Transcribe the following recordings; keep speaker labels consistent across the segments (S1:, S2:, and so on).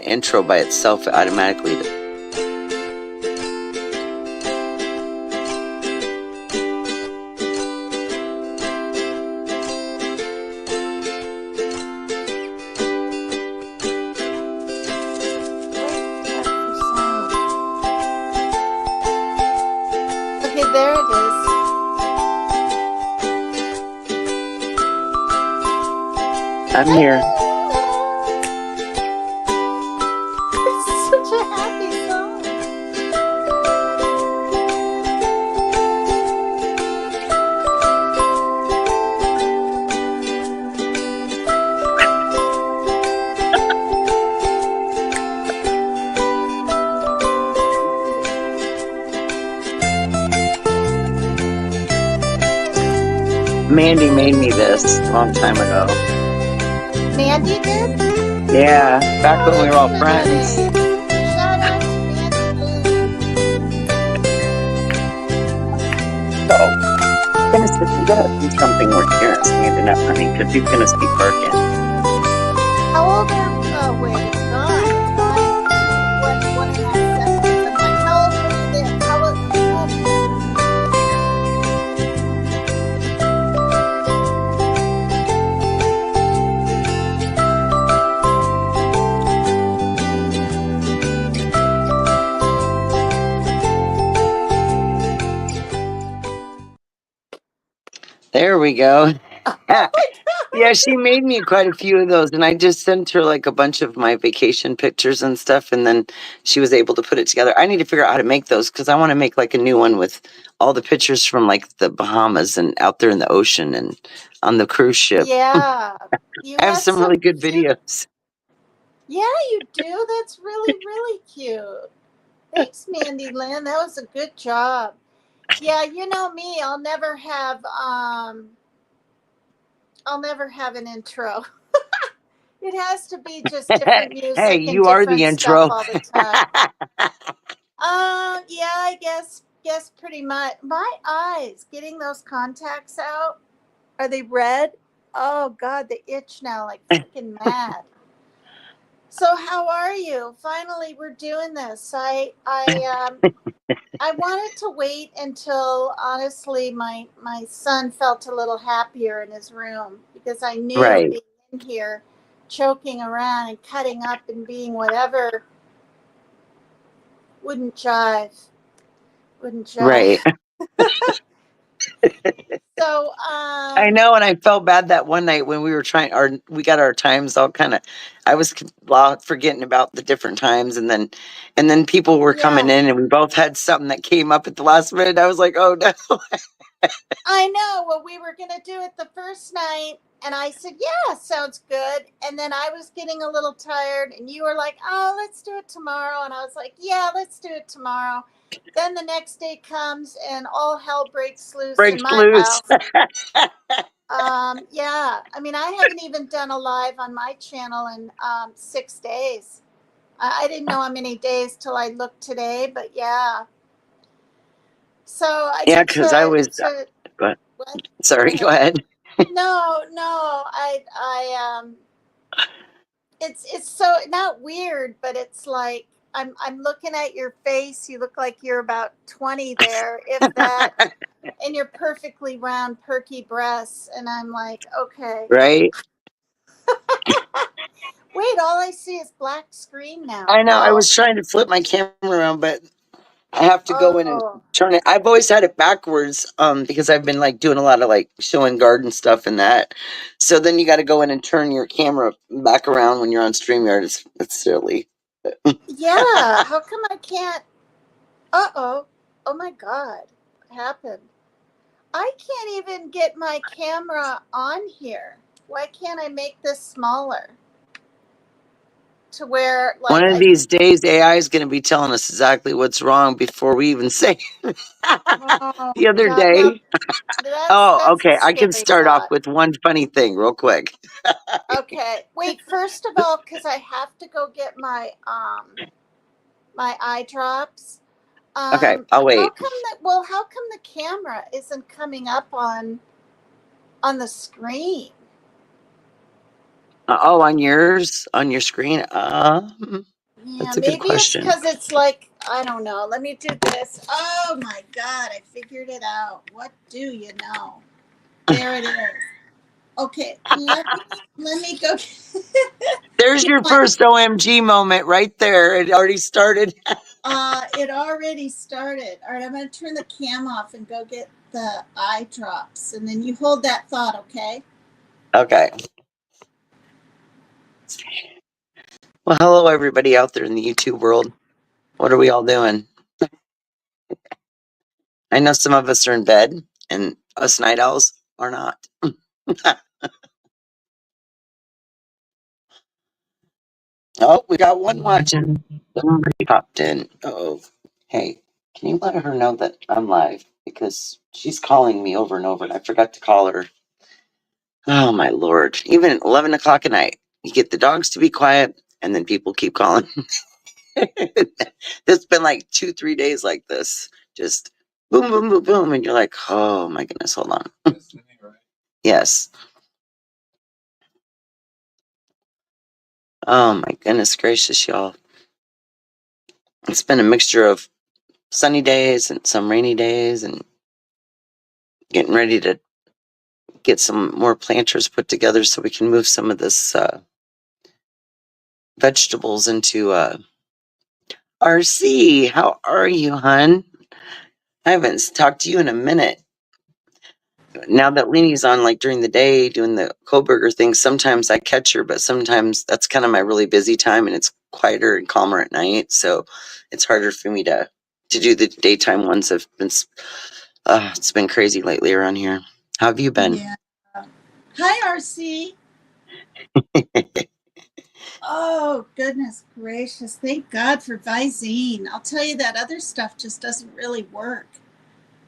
S1: intro by itself, it automatically.
S2: Okay, there it is.
S1: I'm here.
S2: It's such a happy song.
S1: Mandy made me this a long time ago.
S2: Mandy did?
S1: Yeah, back when we were all
S2: that's
S1: friends.
S2: nice. Shout out to Mandy
S1: So, you gotta do something where you're standing up, honey, because he's gonna keep barking.
S2: How old are oh wait, it's gone. It's gone. 1.5 seconds. I'm like, how old were you then? How old
S1: There we go.
S2: Oh my God.
S1: Yeah, she made me quite a few of those, and I just sent her like a bunch of my vacation pictures and stuff, and then she was able to put it together. I need to figure out how to make those because I want to make like a new one with all the pictures from like the Bahamas and out there in the ocean and on the cruise ship.
S2: Yeah. You
S1: I have
S2: have
S1: some really good
S2: cute
S1: videos.
S2: Yeah, you do. That's really, really cute. Thanks, Mandy Lynn. That was a good job. Yeah, you know me, I'll never have an intro. It has to be just different
S1: Hey,
S2: music and
S1: you are the
S2: different stuff
S1: intro.
S2: all the time. Yeah, I guess pretty much. My eyes, getting those contacts out. Are they red? Oh God, they itch now like freaking mad. So how are you? Finally, we're doing this. I wanted to wait until honestly my son felt a little happier in his room because I knew
S1: Right,
S2: being in here choking around and cutting up and being whatever wouldn't jive. Wouldn't jive.
S1: right.
S2: So
S1: I know, and I felt bad that one night when we were we got our times all kind of. I was forgetting about the different times, and then people were coming
S2: yeah.
S1: in, and we both had something that came up at the last minute. I was like, oh no.
S2: I know. Well, we were going to do it the first night, and I said, yeah, sounds good. And then I was getting a little tired, and you were like, oh, let's do it tomorrow. And I was like, yeah, let's do it tomorrow. Then the next day comes, and all hell breaks loose in
S1: Breaks
S2: my
S1: loose.
S2: house. Yeah. I mean, I haven't even done a live on my channel in 6 days. I didn't know how many days till I looked today, but yeah. So I
S1: Yeah,
S2: need
S1: because I was.
S2: what?
S1: Sorry,
S2: Go
S1: go
S2: ahead.
S1: ahead.
S2: No. It's so not weird, but it's like I'm looking at your face. You look like you're about 20 there, if that, and you're perfectly round, perky breasts, and I'm like, okay.
S1: Right.
S2: Wait, all I see is black screen now.
S1: I know. I
S2: Well,
S1: was trying to flip my camera around, but I have to go in and
S2: oh,
S1: turn it. I've always had it backwards, because I've been like doing a lot of like showing garden stuff and that. So then you got to go in and turn your camera back around when you're on StreamYard. It's silly.
S2: yeah. How come I can't? Uh-oh. Oh my God. What happened? I can't even get my camera on here. Why can't I make this smaller? To where,
S1: One
S2: like,
S1: of these days, AI is going to be telling us exactly what's wrong before we even say it.
S2: oh
S1: The other
S2: God, now
S1: day. Oh,
S2: that's a
S1: okay. I can
S2: scary
S1: start off
S2: thought.
S1: with one funny thing real quick.
S2: Okay, wait. First of all, because I have to go get my eye drops.
S1: Okay, I'll
S2: How
S1: wait.
S2: come that? Well, how come the camera isn't coming up on the screen?
S1: Oh, on yours, on your screen.
S2: Yeah,
S1: That's a good
S2: maybe it's
S1: question.
S2: because it's like, I don't know. Let me do this. Oh my God, I figured it out. What do you know? There it is. Okay, let me go.
S1: There's
S2: You
S1: your
S2: know what?
S1: first OMG moment right there. It already started.
S2: It already started. All right, I'm gonna turn the cam off and go get the eye drops, and then you hold that thought, okay?
S1: Okay. Well, hello, everybody out there in the YouTube world. What are we all doing? I know some of us are in bed, and us night owls are not. Oh, we got one watching. Somebody popped in. Oh, hey, can you let her know that I'm live? Because she's calling me over and over, and I forgot to call her. Oh, my Lord. Even at 11 o'clock at night, you get the dogs to be quiet, and then people keep calling. It's been like 2, 3 days like this. Just boom, boom, boom, boom. And you're like, oh, my goodness, hold on. Yes. Oh, my goodness gracious, y'all. It's been a mixture of sunny days and some rainy days and getting ready to get some more planters put together so we can move some of this vegetables into RC. How are you, hun? I haven't talked to you in a minute. Now that Leanie's on, like during the day doing the Koberger thing, sometimes I catch her, but sometimes that's kind of my really busy time, and it's quieter and calmer at night, so it's harder for me to do the daytime ones. Have been it's been crazy lately around here. How have you been?
S2: Yeah. Hi, RC. Oh, goodness gracious. Thank God for Visine. I'll tell you, that other stuff just doesn't really work.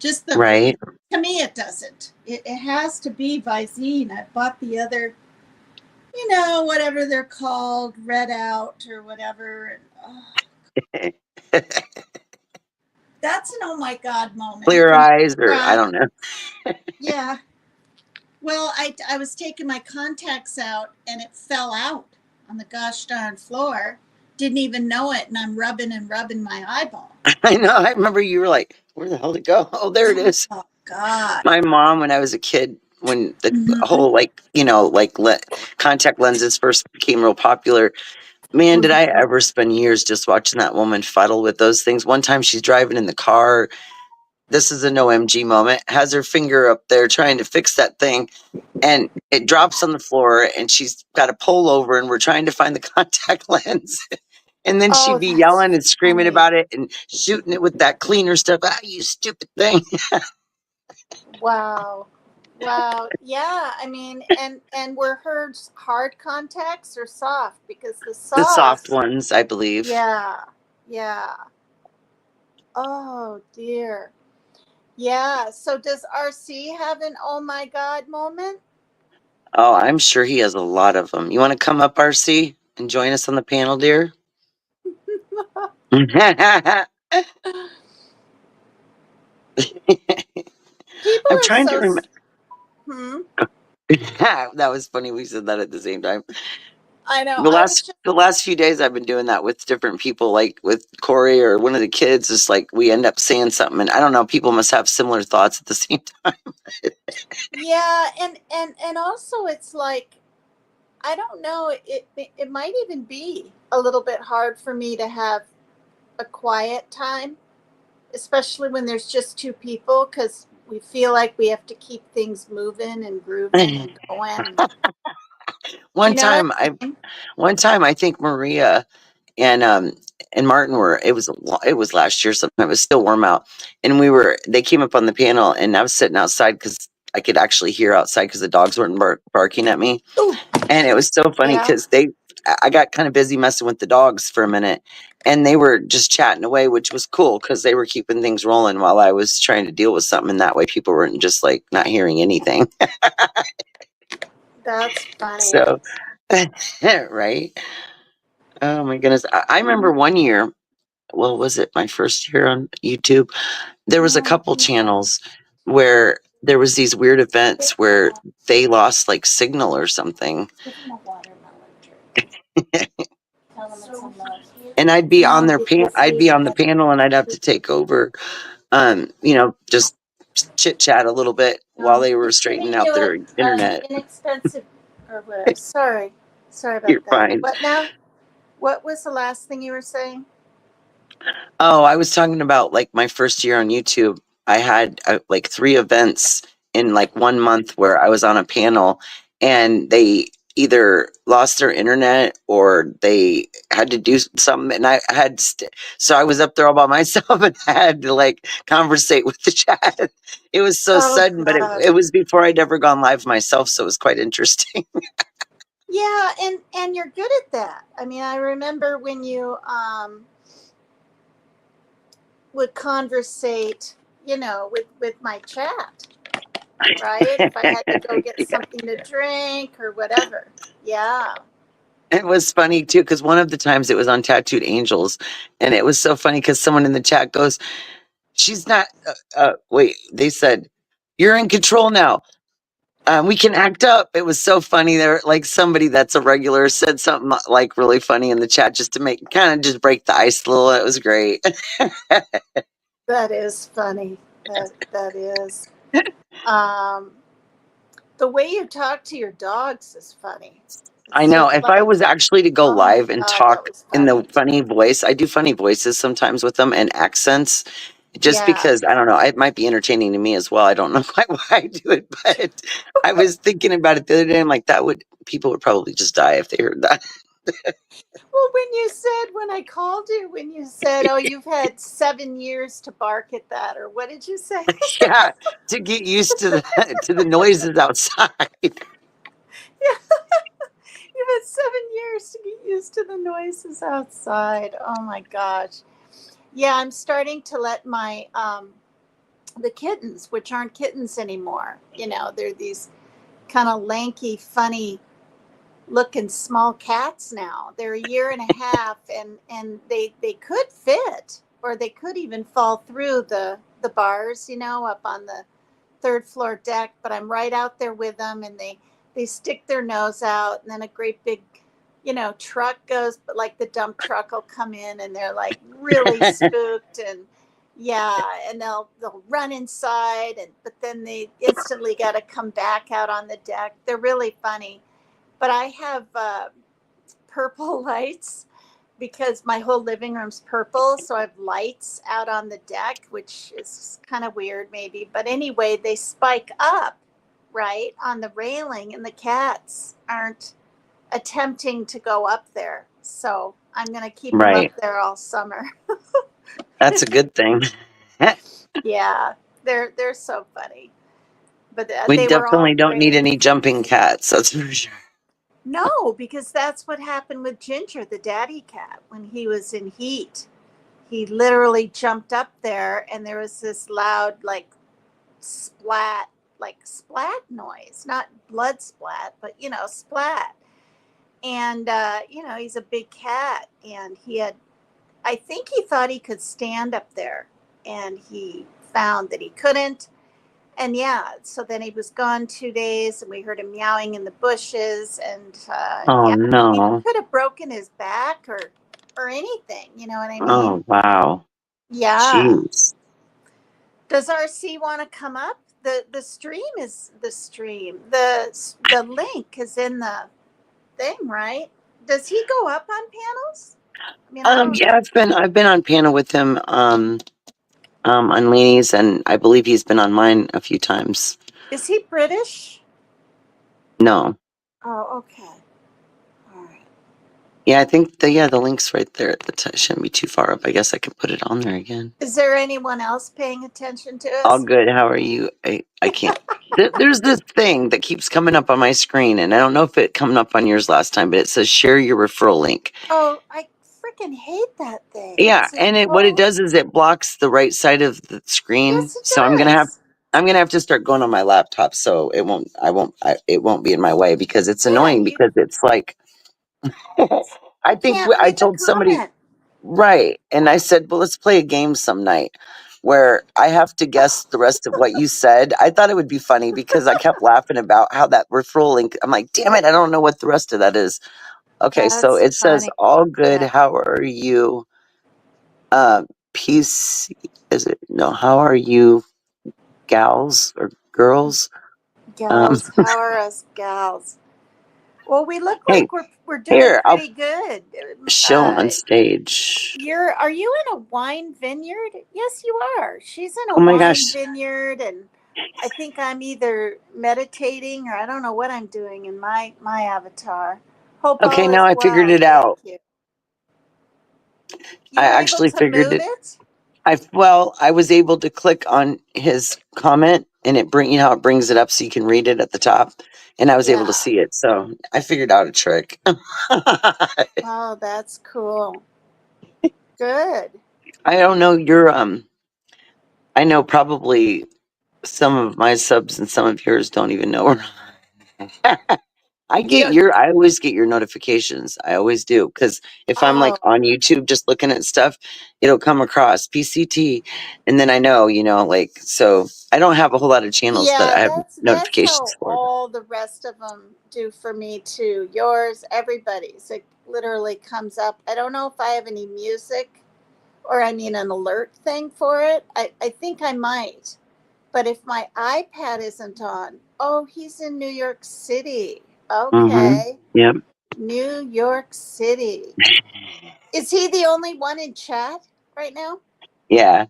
S2: Just the,
S1: Right?
S2: to me, it doesn't. It has to be Visine. I bought the other, whatever they're called, Red Out or whatever. And, that's an oh my God moment
S1: Clear
S2: for me.
S1: eyes, or I
S2: Cry.
S1: don't know.
S2: Yeah. Well, I was taking my contacts out and it fell out on the gosh darn floor. Didn't even know it, and I'm rubbing and rubbing my eyeball.
S1: I know. I remember you were like, "Where the hell did it go?" Oh, there it is.
S2: Oh God.
S1: My mom, when I was a kid, when the
S2: Mm-hmm.
S1: whole contact lenses first became real popular, man, did I ever spend years just watching that woman fuddle with those things. One time she's driving in the car. This is an OMG moment. Has her finger up there trying to fix that thing, and it drops on the floor, and she's got to pull over, and we're trying to find the contact lens. And then
S2: Oh,
S1: she'd be
S2: that's
S1: yelling and screaming
S2: funny.
S1: about it and shooting it with that cleaner stuff. Ah, you stupid thing.
S2: Wow. Wow. Yeah. I mean, and were hers hard contacts or soft? Because the
S1: The soft
S2: soft.
S1: ones, I believe.
S2: Yeah. Yeah. Oh dear. Yeah. So does RC have an oh my God moment?
S1: Oh, I'm sure he has a lot of them. You want to come up, RC, and join us on the panel, dear? I'm
S2: People are
S1: trying to
S2: so.
S1: remember.
S2: Hmm.
S1: That was funny. We said that at the same time.
S2: I know.
S1: The
S2: I was
S1: last
S2: just.
S1: the last few days I've been doing that with different people, like with Corey or one of the kids. It's like we end up saying something, and I don't know. People must have similar thoughts at the same time.
S2: Yeah, and also it's like, I don't know. It might even be a little bit hard for me to have a quiet time, especially when there's just two people, because we feel like we have to keep things moving and grooving and going. Do
S1: one
S2: you know what
S1: time,
S2: I
S1: I
S2: mean?
S1: one time I think Maria and Martin were. It was last year sometime. It was still warm out, and they came up on the panel, and I was sitting outside because I could actually hear outside because the dogs weren't barking at me.
S2: Ooh,
S1: And it was so funny
S2: yeah.
S1: because I got kind of busy messing with the dogs for a minute, and they were just chatting away, which was cool because they were keeping things rolling while I was trying to deal with something. And that way people weren't just like not hearing anything.
S2: That's funny.
S1: So, right. Oh my goodness. I remember one year, well, was it my first year on YouTube? There was a
S2: Oh,
S1: couple channels where there was these weird events where they lost like signal or something.
S2: give him a watermelon drink. Tell them it's on the.
S1: And I'd be on their
S2: Because
S1: I'd be on the
S2: we-
S1: panel, and I'd have to take over, just chit chat a little bit while they were straightening out their internet.
S2: Inexpensive or whatever. Sorry about
S1: You're
S2: that.
S1: fine.
S2: What now? What was the last thing you were saying?
S1: Oh, I was talking about like my first year on YouTube. I had like 3 events in like 1 month where I was on a panel, and they either lost their internet or they had to do something, and I had so I was up there all by myself and I had to like conversate with the chat. It was so sudden, but
S2: God.
S1: it was before I'd ever gone live myself, so it was quite interesting.
S2: Yeah, and you're good at that. I mean, I remember when you would conversate, with my chat, right? If I had to go get
S1: Yeah.
S2: something to drink or whatever. Yeah.
S1: It was funny too, because one of the times it was on Tattooed Angels, and it was so funny because someone in the chat goes, "She's not." Wait, they said, "You're in control now. We can act up." It was so funny. There, like somebody that's a regular said something like really funny in the chat just to make kind of just break the ice a little. It was great.
S2: That is funny. That is. The way you talk to your dogs is funny.
S1: I
S2: It's so
S1: know. If I
S2: funny.
S1: was actually to go
S2: Oh my
S1: live and
S2: God, that
S1: talk
S2: was
S1: in the
S2: funny.
S1: funny voice, I do funny voices sometimes with them and accents, just
S2: Yeah.
S1: because I don't know, it might be entertaining to me as well. I don't know quite why I do it, but I was thinking about it the other day. I'm like, people would probably just die if they heard that.
S2: Well, when I called you, when you said, "Oh, you've had 7 years to bark at that," or what did you say?
S1: Yeah, to get used to the noises outside.
S2: Yeah. You've had 7 years to get used to the noises outside. Oh my gosh. Yeah, I'm starting to let my the kittens, which aren't kittens anymore. They're these kind of lanky, funny looking small cats now. They're a year and a half, and they could fit, or they could even fall through the bars, up on the third floor deck. But I'm right out there with them, and they stick their nose out, and then a great big truck goes, but like the dump truck will come in, and they're like really spooked, and yeah, and they'll run inside, but then they instantly got to come back out on the deck. They're really funny. But I have purple lights because my whole living room's purple. So I have lights out on the deck, which is kind of weird, maybe. But anyway, they spike up right on the railing, and the cats aren't attempting to go up there. So I'm going to keep them
S1: Right.
S2: up there all summer.
S1: That's a good thing.
S2: Yeah, they're so funny. But
S1: We
S2: they were all
S1: definitely don't need
S2: great.
S1: any jumping cats, that's for sure.
S2: No, because that's what happened with Ginger, the daddy cat, when he was in heat. He literally jumped up there, and there was this loud, splat, splat noise, not blood splat, but splat. And he's a big cat, and I think he thought he could stand up there, and he found that he couldn't. And yeah, so then he was gone 2 days, and we heard him meowing in the bushes, and
S1: Oh
S2: yeah, he
S1: no.
S2: could have broken his back or anything. You know what I mean?
S1: Oh wow.
S2: Yeah.
S1: Jeez.
S2: Does RC want to come up? The stream is the stream. The link is in the thing, right? Does he go up on panels? I mean, I don't.
S1: Yeah, I've been on panel with him on Leanie's, and I believe he's been on mine a few times.
S2: Is he British?
S1: No.
S2: Oh, okay. All right.
S1: Yeah, I think the link's right there at the top. Shouldn't be too far up. I guess I can put it on there again.
S2: Is there anyone else paying attention to
S1: All
S2: us?
S1: good. How are you? I can't. There's this thing that keeps coming up on my screen, and I don't know if it coming up on yours last time, but it says share your referral link.
S2: Oh, I freaking hate that thing.
S1: Yeah, and what it does is it blocks the right side of the screen.
S2: Yes, it
S1: So
S2: does.
S1: I'm gonna have to start going on my laptop, so it won't be in my way, because it's annoying, because it's like I think
S2: Can't
S1: I
S2: leave a
S1: told somebody.
S2: comment.
S1: Right. And I said, well, let's play a game some night where I have to guess the rest of what you said. I thought it would be funny because I kept laughing about how that referral link, I'm like, damn it, I don't know what the rest of that is. Okay, so
S2: That's
S1: it says
S2: funny.
S1: all good.
S2: Yeah.
S1: How are you? Peace. Is it no? How are you, gals or girls? Um,
S2: Gals, how are us gals? Well, we look
S1: hey,
S2: like we're doing
S1: here I'll
S2: pretty good.
S1: show on stage.
S2: Are you in a wine vineyard? Yes, you are. She's in a
S1: Oh my
S2: wine
S1: gosh.
S2: vineyard, and I think I'm either meditating or I don't know what I'm doing in my avatar. Hope
S1: Okay,
S2: all
S1: now
S2: is
S1: I figured
S2: well.
S1: it
S2: Thank
S1: out.
S2: you. You
S1: I
S2: were able
S1: actually
S2: to
S1: figured
S2: move
S1: it.
S2: it?
S1: I was able to click on his comment and it bring you know how it brings it up so you can read it at the top, and I was able to
S2: Yeah.
S1: see it. So I figured out a trick.
S2: Oh, that's cool. Good.
S1: I don't know your I know probably some of my subs and some of yours don't even know.
S2: You
S1: I always get your notifications. I always do. Because if I'm like
S2: oh
S1: on YouTube just looking at stuff, it'll come across PCT. And then I know, like, so I don't have a whole lot of channels that
S2: yeah,
S1: I have
S2: that's
S1: notifications
S2: how
S1: for.
S2: all the rest of them do for me too. Yours, everybody's. It literally comes up. I don't know if I have any music or I mean an alert thing for it. I think I might. But if my iPad isn't on, oh, he's in New York City.
S1: Mm-hmm.
S2: Okay.
S1: Yep.
S2: New York City. Is he the only one in chat right now?
S1: Yeah.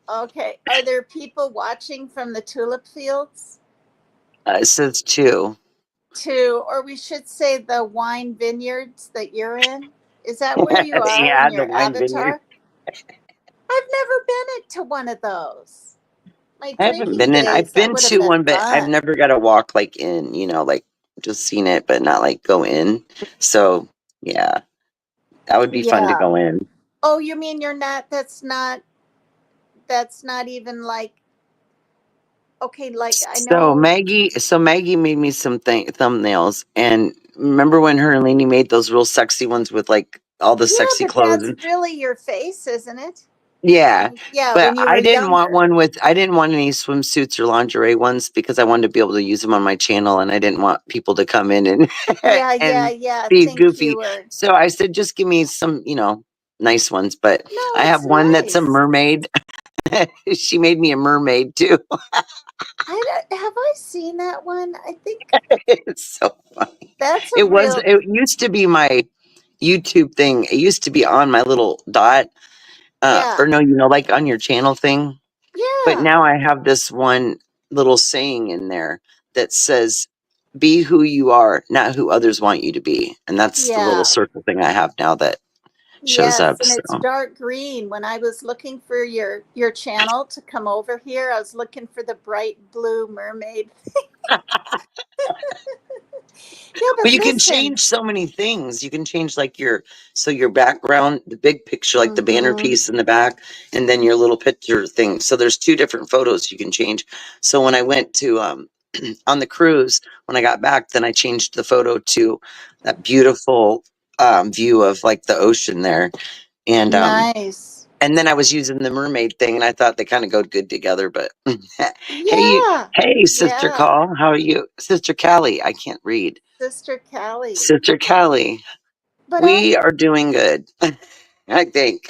S2: Okay. Are there people watching from the tulip fields?
S1: It says two.
S2: To, or we should say the wine vineyards that you're in? Is that where you are in
S1: Yeah, the
S2: your
S1: wine vineyard.
S2: avatar? I've never been to one of those. My
S1: I haven't
S2: drinking
S1: been in. I've
S2: days, that
S1: been
S2: would have
S1: to
S2: been
S1: one, but I've
S2: fun.
S1: never got to walk like in, like just seen it, but not like go in. So yeah, that would be fun to
S2: Yeah.
S1: go in.
S2: Oh, you mean you're not, that's not even like, okay, like I know.
S1: So Maggie made me some thumbnails, and remember when her and Lainey made those real sexy ones with like all the
S2: Yeah,
S1: sexy
S2: but
S1: clothes?
S2: that's really your face, isn't it?
S1: Yeah,
S2: Yeah,
S1: but
S2: when you were younger.
S1: I didn't want any swimsuits or lingerie ones because I wanted to be able to use them on my channel, and I didn't want people to come in and
S2: Yeah, yeah,
S1: and
S2: yeah.
S1: be
S2: Think you
S1: goofy.
S2: were.
S1: So I said, just give me some, nice ones. But
S2: No,
S1: I have
S2: it's
S1: one that's a
S2: nice.
S1: mermaid. She made me a mermaid too.
S2: Have I seen that one? I think
S1: It's so funny.
S2: that's a real.
S1: It used to be my YouTube thing. It used to be on my little dot,
S2: Yeah,
S1: or no, like on your channel thing. But
S2: yeah,
S1: now I have this one little saying in there that says, be who you are, not who others want you to be. And that's the little
S2: yeah.
S1: circle thing I have now that shows
S2: Yes,
S1: up.
S2: and
S1: So,
S2: it's dark green. When I was looking for your channel to come over here, I was looking for the bright blue mermaid. Yeah,
S1: but
S2: but
S1: you can
S2: listen.
S1: change so many things. You can change like your background, the big picture, like the banner
S2: Mm-hmm.
S1: piece in the back, and then your little picture thing. So there's two different photos you can change. So when I went to, on the cruise, when I got back, then I changed the photo to that beautiful view of like the ocean there. And
S2: Nice.
S1: and then I was using the mermaid thing, and I thought they kind of go good together. But
S2: Yeah,
S1: hey, Sister
S2: yeah.
S1: Call, how are you, Sister Callie? I can't read.
S2: Sister Callie.
S1: Sister Callie,
S2: But
S1: we are doing good. I think.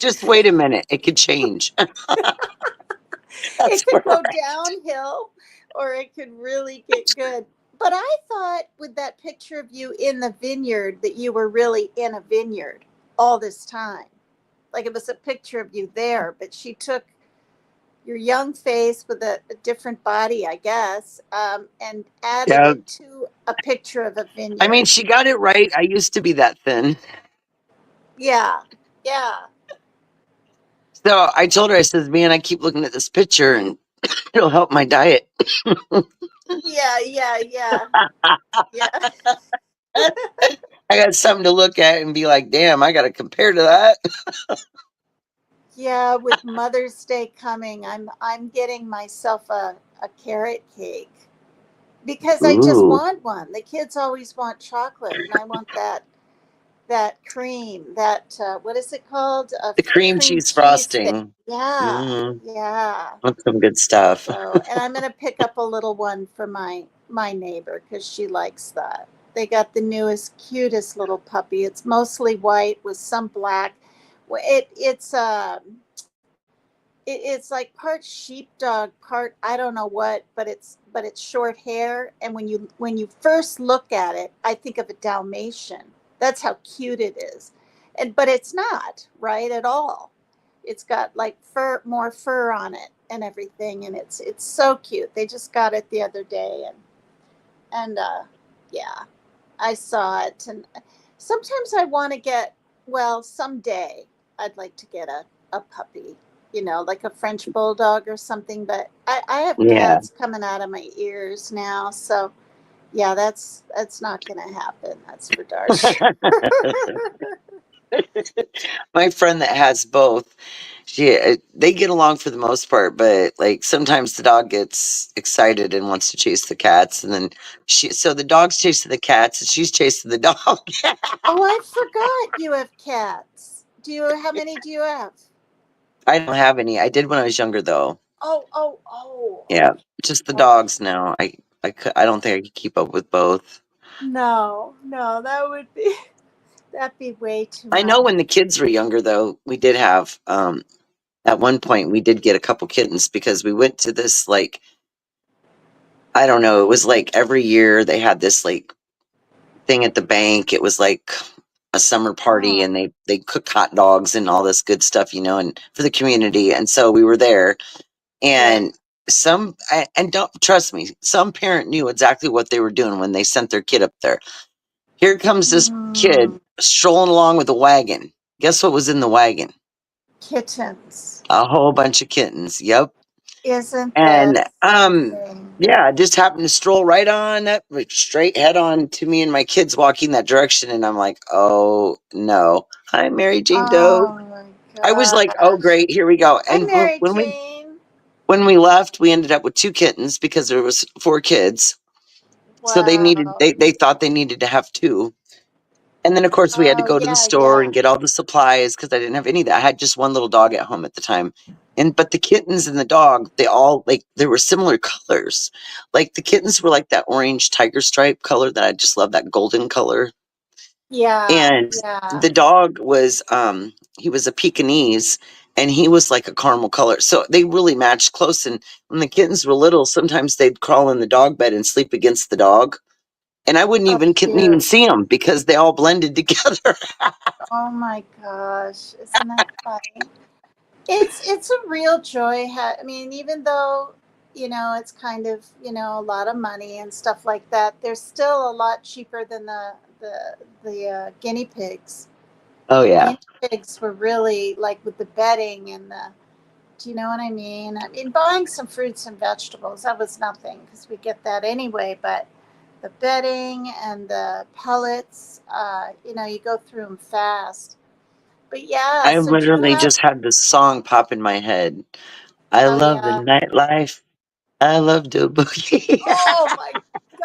S1: Just wait a minute; it could change. That's
S2: it could
S1: where we're
S2: go downhill or it could really get good. But I thought with that picture of you in the vineyard that you were really in a vineyard all this time. Like it was a picture of you there, but she took your young face with a different body, I guess, and added
S1: yeah.
S2: it to a picture of a
S1: I mean,
S2: vineyard.
S1: she got it right. I used to be that thin.
S2: Yeah, yeah,
S1: So I told her, I says, man, I keep looking at this picture and it'll help my diet.
S2: yeah, yeah, yeah, yeah.
S1: I got something to look at and be like, damn, I got to compare to that.
S2: Yeah, with Mother's Day coming, I'm getting myself a carrot cake because I just
S1: Ooh,
S2: want one. The kids always want chocolate, and I want that cream. That what is it called?
S1: the
S2: A
S1: cream
S2: cream
S1: cheese
S2: cheesesteak.
S1: frosting.
S2: Yeah,
S1: Mm,
S2: yeah.
S1: that's some good stuff.
S2: So, and I'm gonna pick up a little one for my neighbor because she likes that. They got the newest, cutest little puppy. It's mostly white with some black. It's like part sheepdog, part I don't know what, but it's short hair. And when you first look at it, I think of a Dalmatian. That's how cute it is, and but it's not right at all. It's got like more fur on it and everything, and it's so cute. They just got it the other day, and yeah, I saw it, and sometimes I want to get, well, someday I'd like to get a puppy, like a French bulldog or something. But I have
S1: Yeah.
S2: cats coming out of my ears now, so yeah, that's not going to happen. That's for darn sure.
S1: My friend that has both, they get along for the most part, but like sometimes the dog gets excited and wants to chase the cats, and then so the dog's chasing the cats and she's chasing the dog.
S2: Oh, I forgot you have cats. How many do you have?
S1: I don't have any. I did when I was younger though.
S2: Oh.
S1: Yeah, just the
S2: Okay.
S1: dogs now. I don't think I could keep up with both.
S2: No, that'd be way too
S1: I know
S2: much.
S1: when the kids were younger though, we did have at one point we did get a couple kittens because we went to this like I don't know, it was like every year they had this like thing at the bank. It was like a summer party
S2: Oh,
S1: and they cook hot dogs and all this good stuff, and for the community. And so we were there
S2: yeah.
S1: and and don't trust me, some parent knew exactly what they were doing when they sent their kid up there. Here comes this kid
S2: Mm,
S1: strolling along with a wagon. Guess what was in the wagon?
S2: kittens.
S1: A whole bunch of kittens. Yep.
S2: Isn't that
S1: And
S2: something?
S1: yeah, I just happened to stroll right on up, like, straight head on to me and my kids walking that direction, and I'm like, oh no. Hi, Mary Jane Doe.
S2: Oh my
S1: I was like, oh
S2: gosh.
S1: great, here we go.
S2: Hi,
S1: And
S2: Mary Jane.
S1: when we left, we ended up with two kittens because there was four kids. So
S2: Wow.
S1: they thought they needed to have two. And then, of course, we had to
S2: Oh
S1: go to the
S2: yeah,
S1: store
S2: yeah.
S1: and get all the supplies because I didn't have any of that. I had just one little dog at home at the time. But the kittens and the dog, they all like they were similar colors. Like the kittens were like that orange tiger stripe color that I just love, that golden color.
S2: Yeah,
S1: And
S2: yeah.
S1: the dog was he was a Pekingese and he was like a caramel color. So they really matched close. And when the kittens were little, sometimes they'd crawl in the dog bed and sleep against the dog. And I
S2: Oh,
S1: couldn't even
S2: cute.
S1: see them because they all blended together.
S2: Oh my gosh. Isn't that funny? It's a real joy. I mean, even though it's kind of a lot of money and stuff like that, they're still a lot cheaper than the guinea pigs.
S1: Oh
S2: The
S1: yeah.
S2: guinea pigs were really like with the bedding and the. Do you know what I mean? I mean, buying some fruits and vegetables, that was nothing because we get that anyway. But the bedding and the pellets, you go through them fast. But yeah,
S1: I
S2: so do you
S1: literally
S2: have?
S1: just had this song pop in my head. I
S2: Oh
S1: love the
S2: yeah.
S1: nightlife. I love the boogie.
S2: Oh my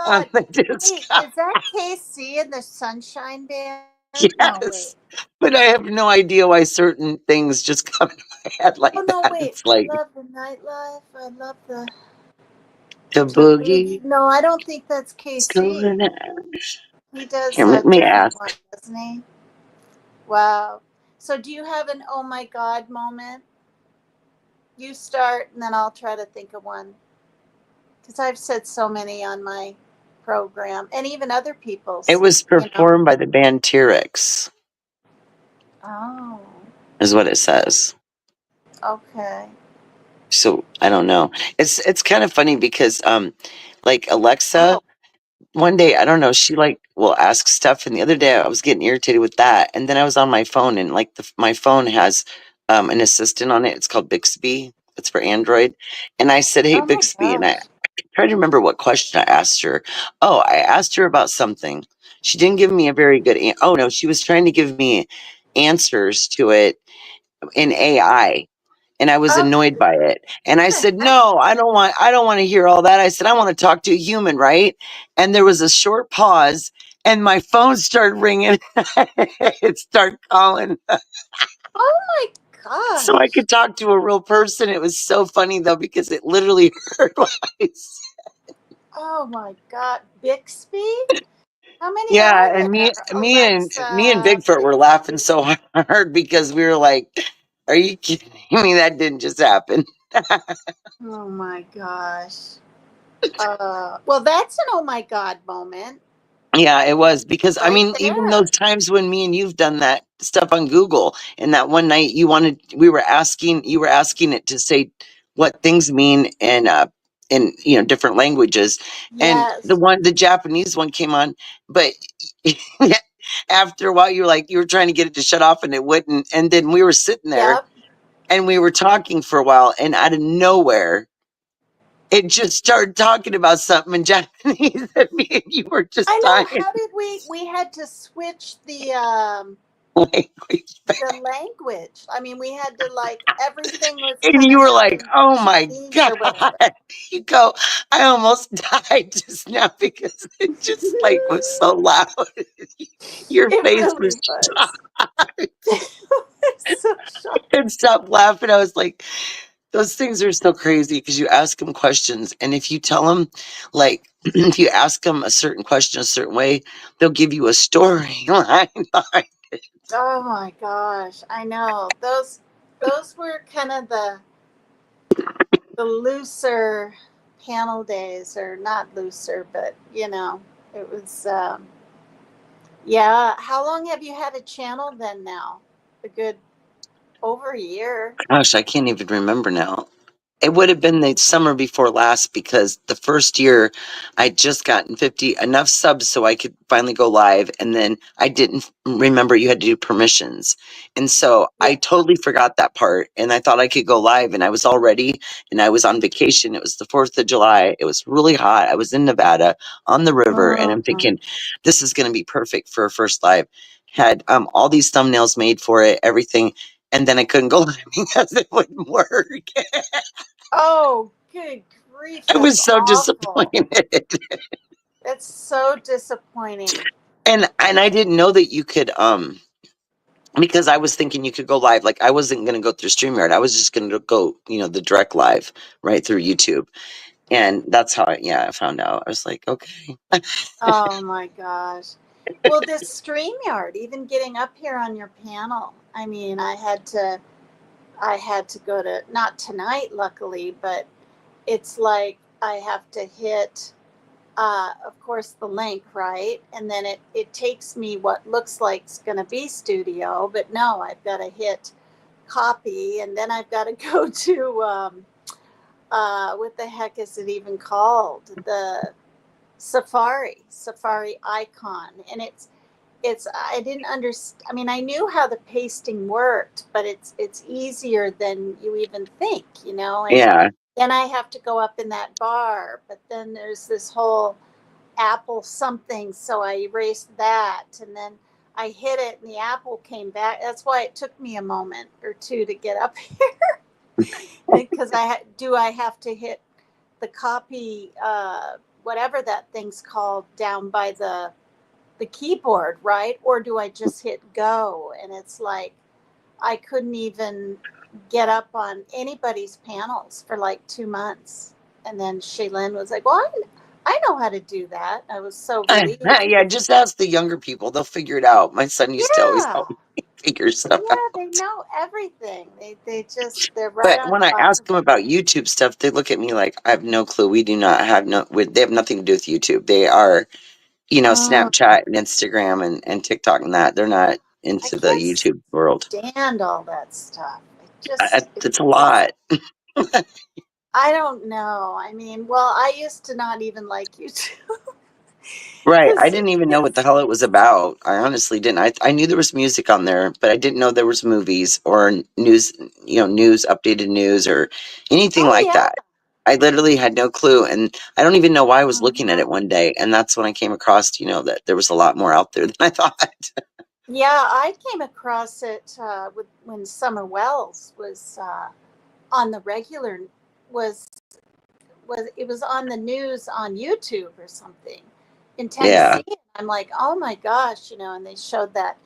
S1: On
S2: God.
S1: the
S2: Wait,
S1: disco.
S2: is that KC and the Sunshine Band? No, wait.
S1: Yes. But I have no idea why certain things just come into my head
S2: Oh
S1: like
S2: no,
S1: that.
S2: wait.
S1: It's
S2: I
S1: like
S2: love the nightlife. I love
S1: the
S2: the
S1: boogie.
S2: boogie. No, I don't think that's
S1: So
S2: KC. He does
S1: here, let
S2: a
S1: me
S2: different
S1: ask.
S2: one, doesn't he? Wow. So do you have an oh my God moment? You start and then I'll try to think of one. Because I've said so many on my program and even other
S1: It
S2: people's,
S1: was
S2: you know.
S1: performed by the band T-Rex,
S2: Oh,
S1: is what it says.
S2: okay.
S1: So I don't know. It's kind of funny because like Alexa,
S2: Oh,
S1: one day, I don't know, she like will ask stuff, and the other day I was getting irritated with that, and then I was on my phone, and like my phone has an assistant on it. It's called Bixby. It's for Android, and I said, "Hey
S2: oh my
S1: Bixby," and I
S2: gosh.
S1: tried to remember what question I asked her. Oh, I asked her about something. She didn't give me a very good. Oh no, she was trying to give me answers to it in AI, and I was
S2: Oh,
S1: annoyed by it. And I said, "No, I don't want to hear all that." I said, "I want to talk to a human, right?" And there was a short pause and my phone started ringing. It started calling
S2: oh my
S1: so I
S2: gosh.
S1: could talk to a real person. It was so funny though because it literally heard what I said.
S2: Oh my God. Bixby? How many
S1: Yeah,
S2: are
S1: and me,
S2: there?
S1: me and
S2: Alexa,
S1: Bigfoot were laughing so hard because we were like, "Are you kidding me? That didn't just happen."
S2: oh my gosh. Well, that's an oh my God moment
S1: Yeah, it was because I
S2: right
S1: mean, even those
S2: there.
S1: times when me and you've done that stuff on Google, and that one night you were asking it to say what things mean in different languages, and
S2: Yes.
S1: the Japanese one came on, but after a while you were trying to get it to shut off and it wouldn't, and then we were sitting there
S2: Yep.
S1: and we were talking for a while, and out of nowhere it just started talking about something in Japanese, and me and you were just
S2: I know.
S1: dying.
S2: How did we had to switch
S1: Language.
S2: the language. I mean, we had to like everything was
S1: And
S2: kind
S1: you
S2: of
S1: were like,
S2: in
S1: oh my
S2: Chinese
S1: God.
S2: or whatever.
S1: You go, I almost died just now because it just like was so loud. Your
S2: It
S1: face was
S2: really was.
S1: shocked.
S2: So shocked.
S1: And stop laughing. I was like, those things are so crazy because you ask them questions. And if you tell them, like, if you ask them a certain question a certain way, they'll give you a storyline.
S2: Oh my gosh, I know. Those were kind of the looser panel days, or not looser, but it was yeah. How long have you had a channel then now? A good over a year.
S1: Gosh, I can't even remember now. It would have been the summer before last because the first year I'd just gotten 50 enough subs so I could finally go live. And then I didn't remember you had to do permissions. And so I
S2: Yeah.
S1: totally forgot that part. And I thought I could go live and I was all ready and I was on vacation. It was the 4th of July. It was really hot. I was in Nevada on the river and I'm
S2: Mhm.
S1: thinking, this is going to be perfect for a first live. Had all these thumbnails made for it, everything. And then I couldn't go live because it wouldn't work.
S2: Oh, good grief!
S1: I
S2: That's
S1: was so
S2: awful.
S1: disappointed.
S2: That's so disappointing.
S1: And I didn't know that you could because I was thinking you could go live. Like I wasn't gonna go through StreamYard. I was just gonna go, the direct live right through YouTube. And that's how I found out. I was like, okay.
S2: Oh my gosh. Well, this StreamYard, even getting up here on your panel, I mean, I had to go to, not tonight, luckily, but it's like I have to hit, of course, the link, right? And then it takes me what looks like it's going to be studio, but no, I've got to hit copy, and then I've got to go to, what the heck is it even called? The Safari icon. And it's I didn't understand. I mean, I knew how the pasting worked, but it's easier than you even think. And
S1: Yeah.
S2: then I have to go up in that bar, but then there's this whole apple something, so I erased that, and then I hit it and the apple came back. That's why it took me a moment or two to get up here, because I have to hit the copy, whatever that thing's called, down by the keyboard, right? Or do I just hit go? And it's like I couldn't even get up on anybody's panels for like 2 months. And then Shaylin was like, "Well, I know how to do that." I was so relieved.
S1: Yeah, just ask the younger people. They'll figure it out. My son used to always
S2: Yeah,
S1: help me figure stuff out.
S2: yeah, they know everything. They're right
S1: But
S2: on
S1: when I
S2: top
S1: ask
S2: of
S1: them
S2: it.
S1: about YouTube stuff, they look at me like I have no clue. We do not have they have nothing to do with YouTube. They are
S2: Mm,
S1: Snapchat and Instagram and TikTok and that. They're not
S2: I
S1: into the
S2: can't
S1: YouTube world.
S2: stand all that stuff. It
S1: It's a
S2: just
S1: lot.
S2: I don't know. I mean, well, I used to not even like YouTube
S1: Right. I
S2: because
S1: didn't even know what the hell it was about. I honestly didn't. I knew there was music on there, but I didn't know there was movies or news, updated news or anything
S2: oh
S1: like
S2: yeah.
S1: that. I literally had no clue. And I don't even know why I was looking at
S2: Mhm.
S1: it one day. And that's when I came across, that there was a lot more out there than I thought.
S2: Yeah, I came across it when Summer Wells was on the regular was it was on the news on YouTube or something in
S1: Yeah.
S2: Tennessee. I'm like, oh my gosh. And they showed that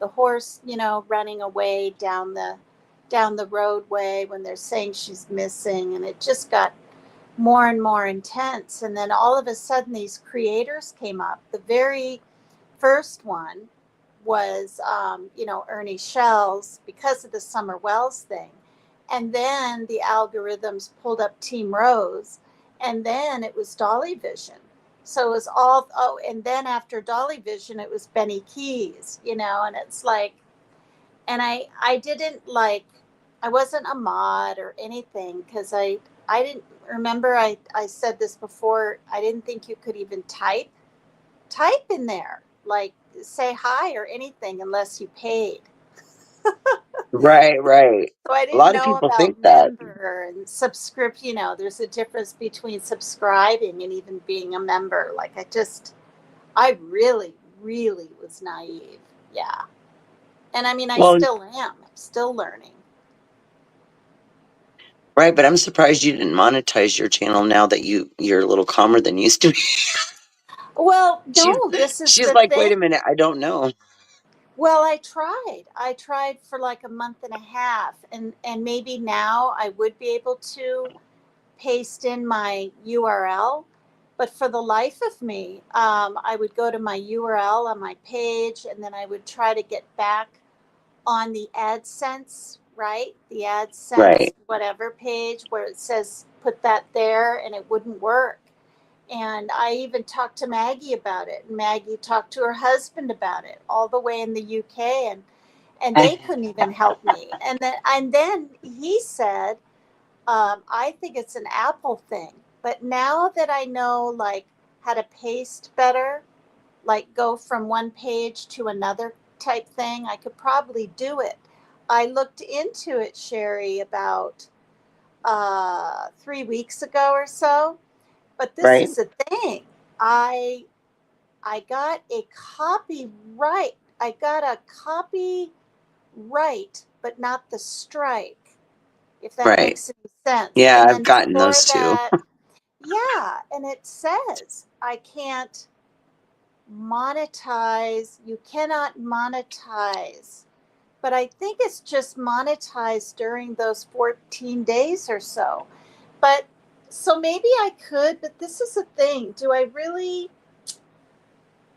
S2: the horse, running away down the roadway when they're saying she's missing, and it just got more and more intense. And then all of a sudden, these creators came up. The very first one was, Ernie Shells because of the Summer Wells thing. And then the algorithms pulled up Team Rose. And then it was Dolly Vision. So it was all, oh, and then after Dolly Vision, it was Benny Keys, and it's like, and I didn't like, I wasn't a mod or anything because I didn't remember, I said this before, I didn't think you could even type in there, like say hi or anything unless you paid.
S1: Right, right.
S2: So I
S1: A
S2: didn't
S1: lot of
S2: know
S1: people
S2: about
S1: think that.
S2: member and subscript. There's a difference between subscribing and even being a member. Like I really, really was naive. Yeah. And I mean, I
S1: Well,
S2: still am. I'm still learning.
S1: right, but I'm surprised you didn't monetize your channel now that you're a little calmer than you used to be.
S2: Well,
S1: She's
S2: no, this is
S1: she's
S2: the
S1: like,
S2: thing.
S1: wait a minute, I don't know.
S2: Well, I tried. I tried for like a month and a half, and maybe now I would be able to paste in my URL. But for the life of me, I would go to my URL on my page, and then I would try to get back on the AdSense, right? The AdSense,
S1: Right,
S2: whatever page where it says put that there, and it wouldn't work. And I even talked to Maggie about it. And Maggie talked to her husband about it, all the way in the UK, and they couldn't even help me. And then he said, I think it's an Apple thing. But now that I know like how to paste better, like go from one page to another type thing, I could probably do it. I looked into it, Sherry, about 3 weeks ago or so. But this
S1: right,
S2: is the thing. I I got a copyright. I got a copyright, but not the strike, if that
S1: right.
S2: makes any sense.
S1: Yeah,
S2: And
S1: I've
S2: then
S1: gotten
S2: before
S1: those too.
S2: that, yeah, and it says I can't monetize. You cannot monetize. But I think it's just monetized during those 14 days or so. But so maybe I could, but this is the thing. Do I really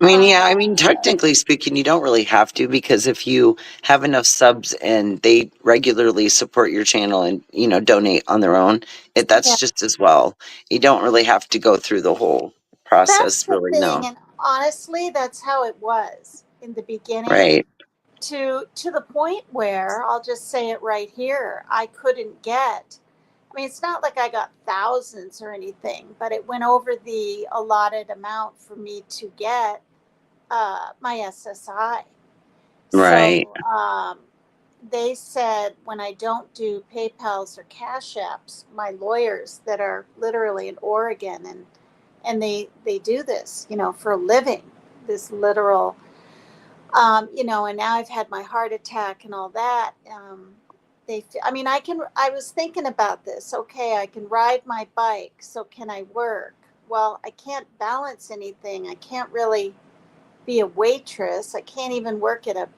S1: I mean, yeah, I mean,
S2: uh
S1: technically speaking, you don't really have to because if you have enough subs and they regularly support your channel and, donate on their own, that's
S2: yeah,
S1: just as well. You don't really have to go through the whole
S2: that's
S1: process,
S2: the
S1: really,
S2: thing.
S1: no.
S2: And honestly, that's how it was in the beginning,
S1: Right,
S2: to the point where I'll just say it right here. I couldn't get, I mean, it's not like I got thousands or anything, but it went over the allotted amount for me to get my SSI.
S1: right,
S2: So they said when I don't do PayPal's or Cash Apps, my lawyers that are literally in Oregon, and they do this, for a living, this literal, and now I've had my heart attack and all that. I mean, I was thinking about this. Okay, I can ride my bike. So can I work? Well, I can't balance anything. I can't really be a waitress. I can't even work at a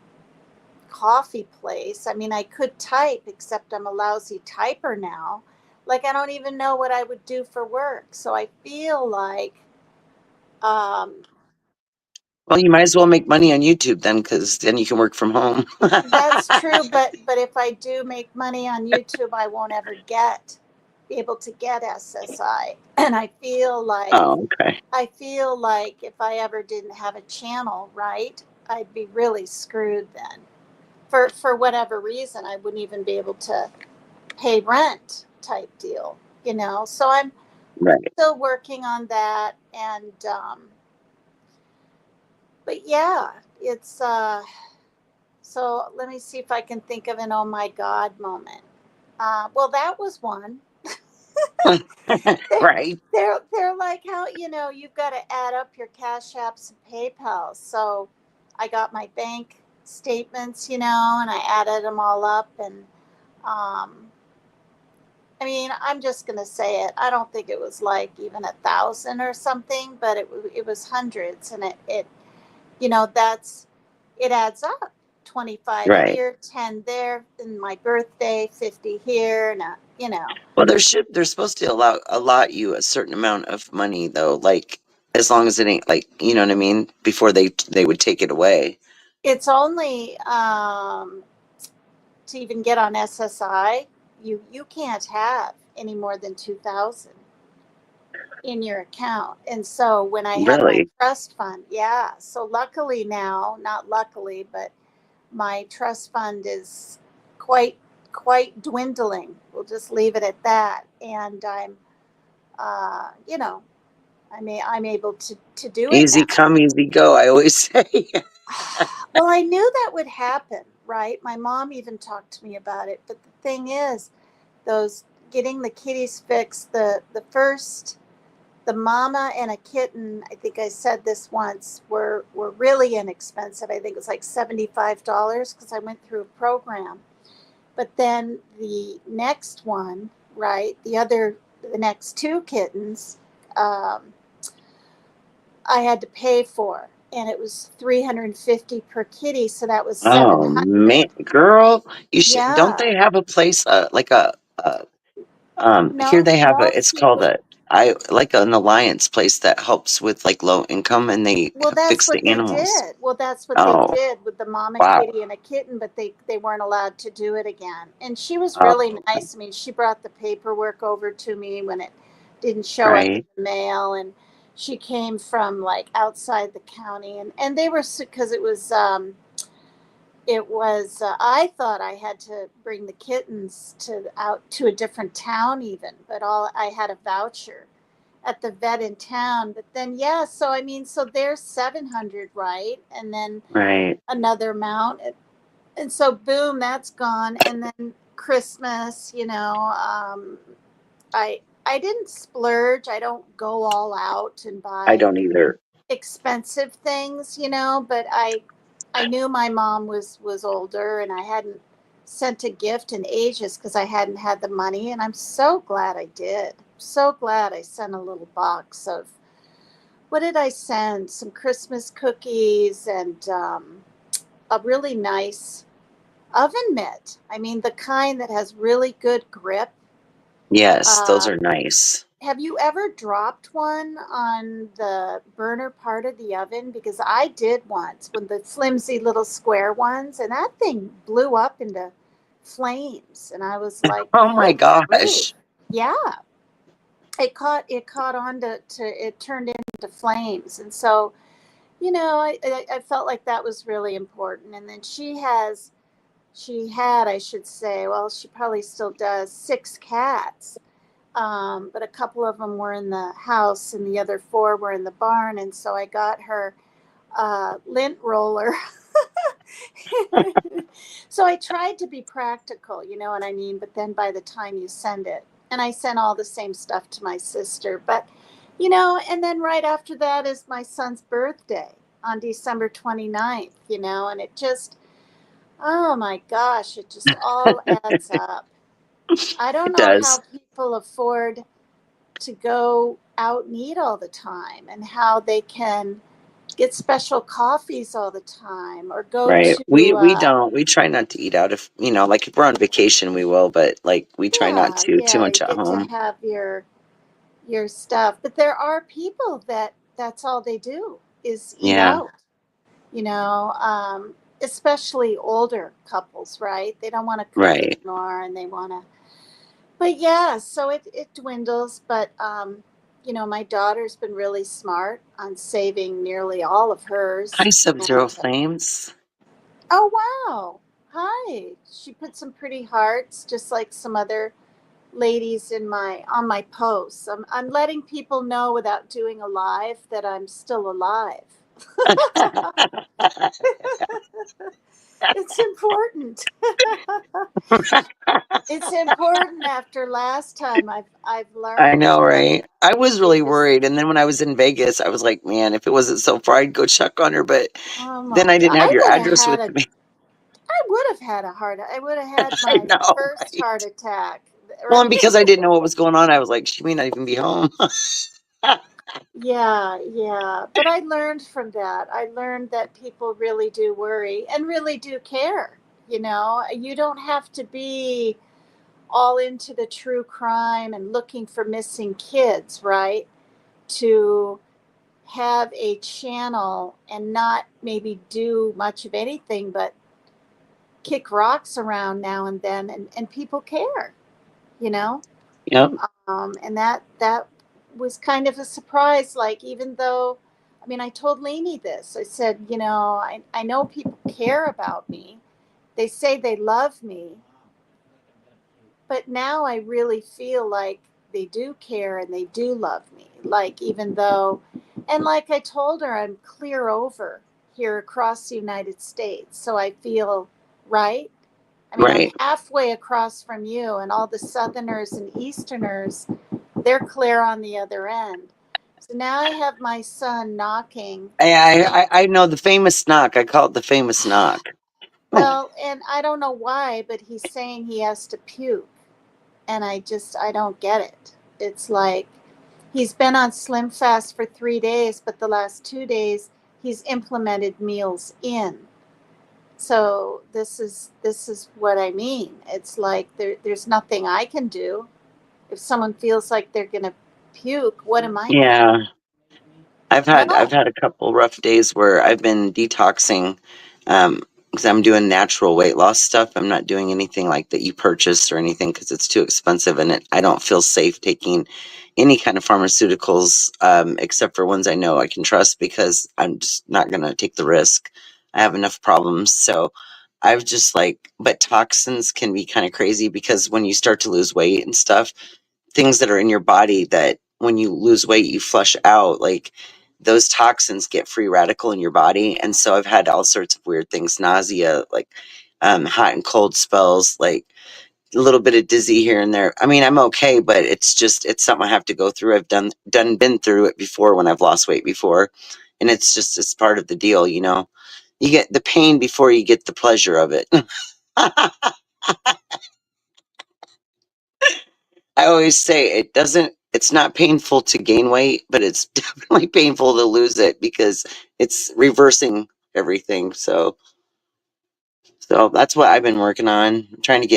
S2: coffee place. I mean, I could type, except I'm a lousy typer now. Like, I don't even know what I would do for work. So I feel like, um,
S1: well, you might as well make money on YouTube then, because then you can work from home.
S2: that's true. But if I do make money on YouTube, I won't ever be able to get SSI. And
S1: Oh, okay.
S2: I feel like if I ever didn't have a channel, right, I'd be really screwed then. For whatever reason, I wouldn't even be able to pay rent type deal. So I'm
S1: Right.
S2: still working on that, and but yeah, it's so let me see if I can think of an oh my god moment. Well, that was one. they're,
S1: Right.
S2: they're like, how, you've got to add up your Cash Apps and PayPal. So I got my bank statements, and I added them all up, and um I mean, I'm just gonna say it. I don't think it was like even 1,000 or something, but it was hundreds, and that's it adds up. 25
S1: Right.
S2: here, 10 there, and my birthday, 50 here, and.
S1: Well, they're supposed to allot you a certain amount of money though, like as long as it ain't like, you know what I mean, before they would take it away.
S2: It's only to even get on SSI, you can't have any more than 2,000 in your account. And so when I had my
S1: Really?
S2: trust fund, yeah. So luckily now, not luckily, but my trust fund is quite quite dwindling. We'll just leave it at that. And I'm you know, I'm able to do it now.
S1: Easy come, easy go, I always say.
S2: Well, I knew that would happen, right? My mom even talked to me about it. But the thing is, those getting the kitties fixed, the mama and a kitten, I think I said this once, were really inexpensive. I think it was like $75 because I went through a program. But then the next one, right? The next two kittens, um, I had to pay for, and it was 350 per kitty, so that was
S1: Oh
S2: 700.
S1: man, girl, you should. Don't
S2: Yeah.
S1: they have a place like here
S2: No,
S1: they have a.
S2: most
S1: It's called
S2: people.
S1: a. I like an alliance place that helps with like low income and they
S2: Well, that's
S1: fix
S2: what
S1: the
S2: they
S1: animals.
S2: did. Well, that's what they
S1: Oh
S2: did with the mama
S1: wow.
S2: kitty and a kitten, but they weren't allowed to do it again. And she was really
S1: Oh
S2: nice. I mean, she brought the paperwork over to me when it didn't show up in
S1: right.
S2: the mail, and she came from like outside the county, and they were because I thought I had to bring the kittens to out to a different town even, but all I had a voucher at the vet in town. But then yeah, so I mean, so there's 700, right? And then
S1: Right.
S2: another amount, and so boom, that's gone. And then Christmas, I didn't splurge. I don't go all out and
S1: I
S2: buy
S1: don't either.
S2: expensive things, but I knew my mom was older, and I hadn't sent a gift in ages because I hadn't had the money, and I'm so glad I did. So glad I sent a little box of, what did I send? Some Christmas cookies and a really nice oven mitt. I mean, the kind that has really good grip.
S1: Yes, those
S2: Uh,
S1: are nice.
S2: Have you ever dropped one on the burner part of the oven? Because I did once, with the flimsy little square ones, and that thing blew up into flames. And I was like,
S1: Oh my
S2: good grief.
S1: gosh.
S2: Yeah. It caught on to it turned into flames. And so, I felt like that was really important. And then she had, I should say, well, she probably still does, 6 cats, but a couple of them were in the house and the other four were in the barn. And so I got her lint roller. So I tried to be practical, you know what I mean? But then by the time you send it, and I sent all the same stuff to my sister, but, and then right after that is my son's birthday on December 29th, and it just, oh my gosh, it just all adds up. I don't
S1: It
S2: know
S1: does.
S2: how people afford to go out and eat all the time, and how they can get special coffees all the time, or go
S1: Right.
S2: to
S1: We don't. We try not to eat out if like if we're on vacation we will, but like we try not
S2: yeah,
S1: to too
S2: yeah, you
S1: much at
S2: get to
S1: home.
S2: have your stuff. But there are people that's all they do is eat
S1: Yeah.
S2: out, especially older couples, right? They don't want to cook
S1: Right.
S2: anymore, and they want to. But yeah, so it dwindles. But my daughter's been really smart on saving nearly all of hers.
S1: Hi, Sub-Zero
S2: And
S1: Flames.
S2: oh wow, hi! She put some pretty hearts, just like some other ladies in my on my posts. I'm letting people know without doing a live that I'm still alive. It's important. It's important after last time. I've
S1: I
S2: learned
S1: know, right? I was really
S2: because,
S1: worried, and then when I was in Vegas, I was like, "Man, if it wasn't so far, I'd go check on her." But
S2: oh
S1: then
S2: my
S1: I
S2: god,
S1: didn't have your address with me.
S2: I would have had a heart. I would have had
S1: I
S2: my
S1: know,
S2: first
S1: right?
S2: heart attack,
S1: Well,
S2: right?
S1: and because I didn't know what was going on, I was like, "She may not even be home."
S2: Yeah, yeah. But I learned from that. I learned that people really do worry and really do care. You don't have to be all into the true crime and looking for missing kids, right? To have a channel and not maybe do much of anything but kick rocks around now and then, and people care, you know.
S1: Yep.
S2: And that was kind of a surprise. Like, even though, I mean, I told Lainey this. I said, you know, I know people care about me. They say they love me, but now I really feel like they do care and they do love me. Like, even though, and like I told her, I'm clear over here across the United States. So I feel right. I mean, I'm
S1: Right.
S2: halfway across from you, and all the Southerners and Easterners, they're clear on the other end. So now I have my son knocking.
S1: I know the famous knock. I call it the famous knock.
S2: Well, and I don't know why, but he's saying he has to puke. And I don't get it. It's like he's been on Slim Fast for 3 days, but the last 2 days he's implemented meals in. So this is what I mean. It's like there's nothing I can do. If someone feels like they're gonna puke, what am I gonna
S1: Yeah. I've
S2: No.
S1: had a couple rough days where I've been detoxing, because I'm doing natural weight loss stuff. I'm not doing anything like that you purchase or anything because it's too expensive, and I don't feel safe taking any kind of pharmaceuticals, except for ones I know I can trust, because I'm just not gonna take the risk. I have enough problems, so I've just like, but toxins can be kind of crazy because when you start to lose weight and stuff, things that are in your body that when you lose weight you flush out, like those toxins get free radical in your body. And so I've had all sorts of weird things, nausea, like hot and cold spells, like a little bit of dizzy here and there. I mean, I'm okay, but it's something I have to go through. I've been through it before when I've lost weight before, and it's part of the deal, you know. You get the pain before you get the pleasure of it. I always say it's not painful to gain weight, but it's definitely painful to lose it because it's reversing everything. So that's what I've been working on. I'm trying to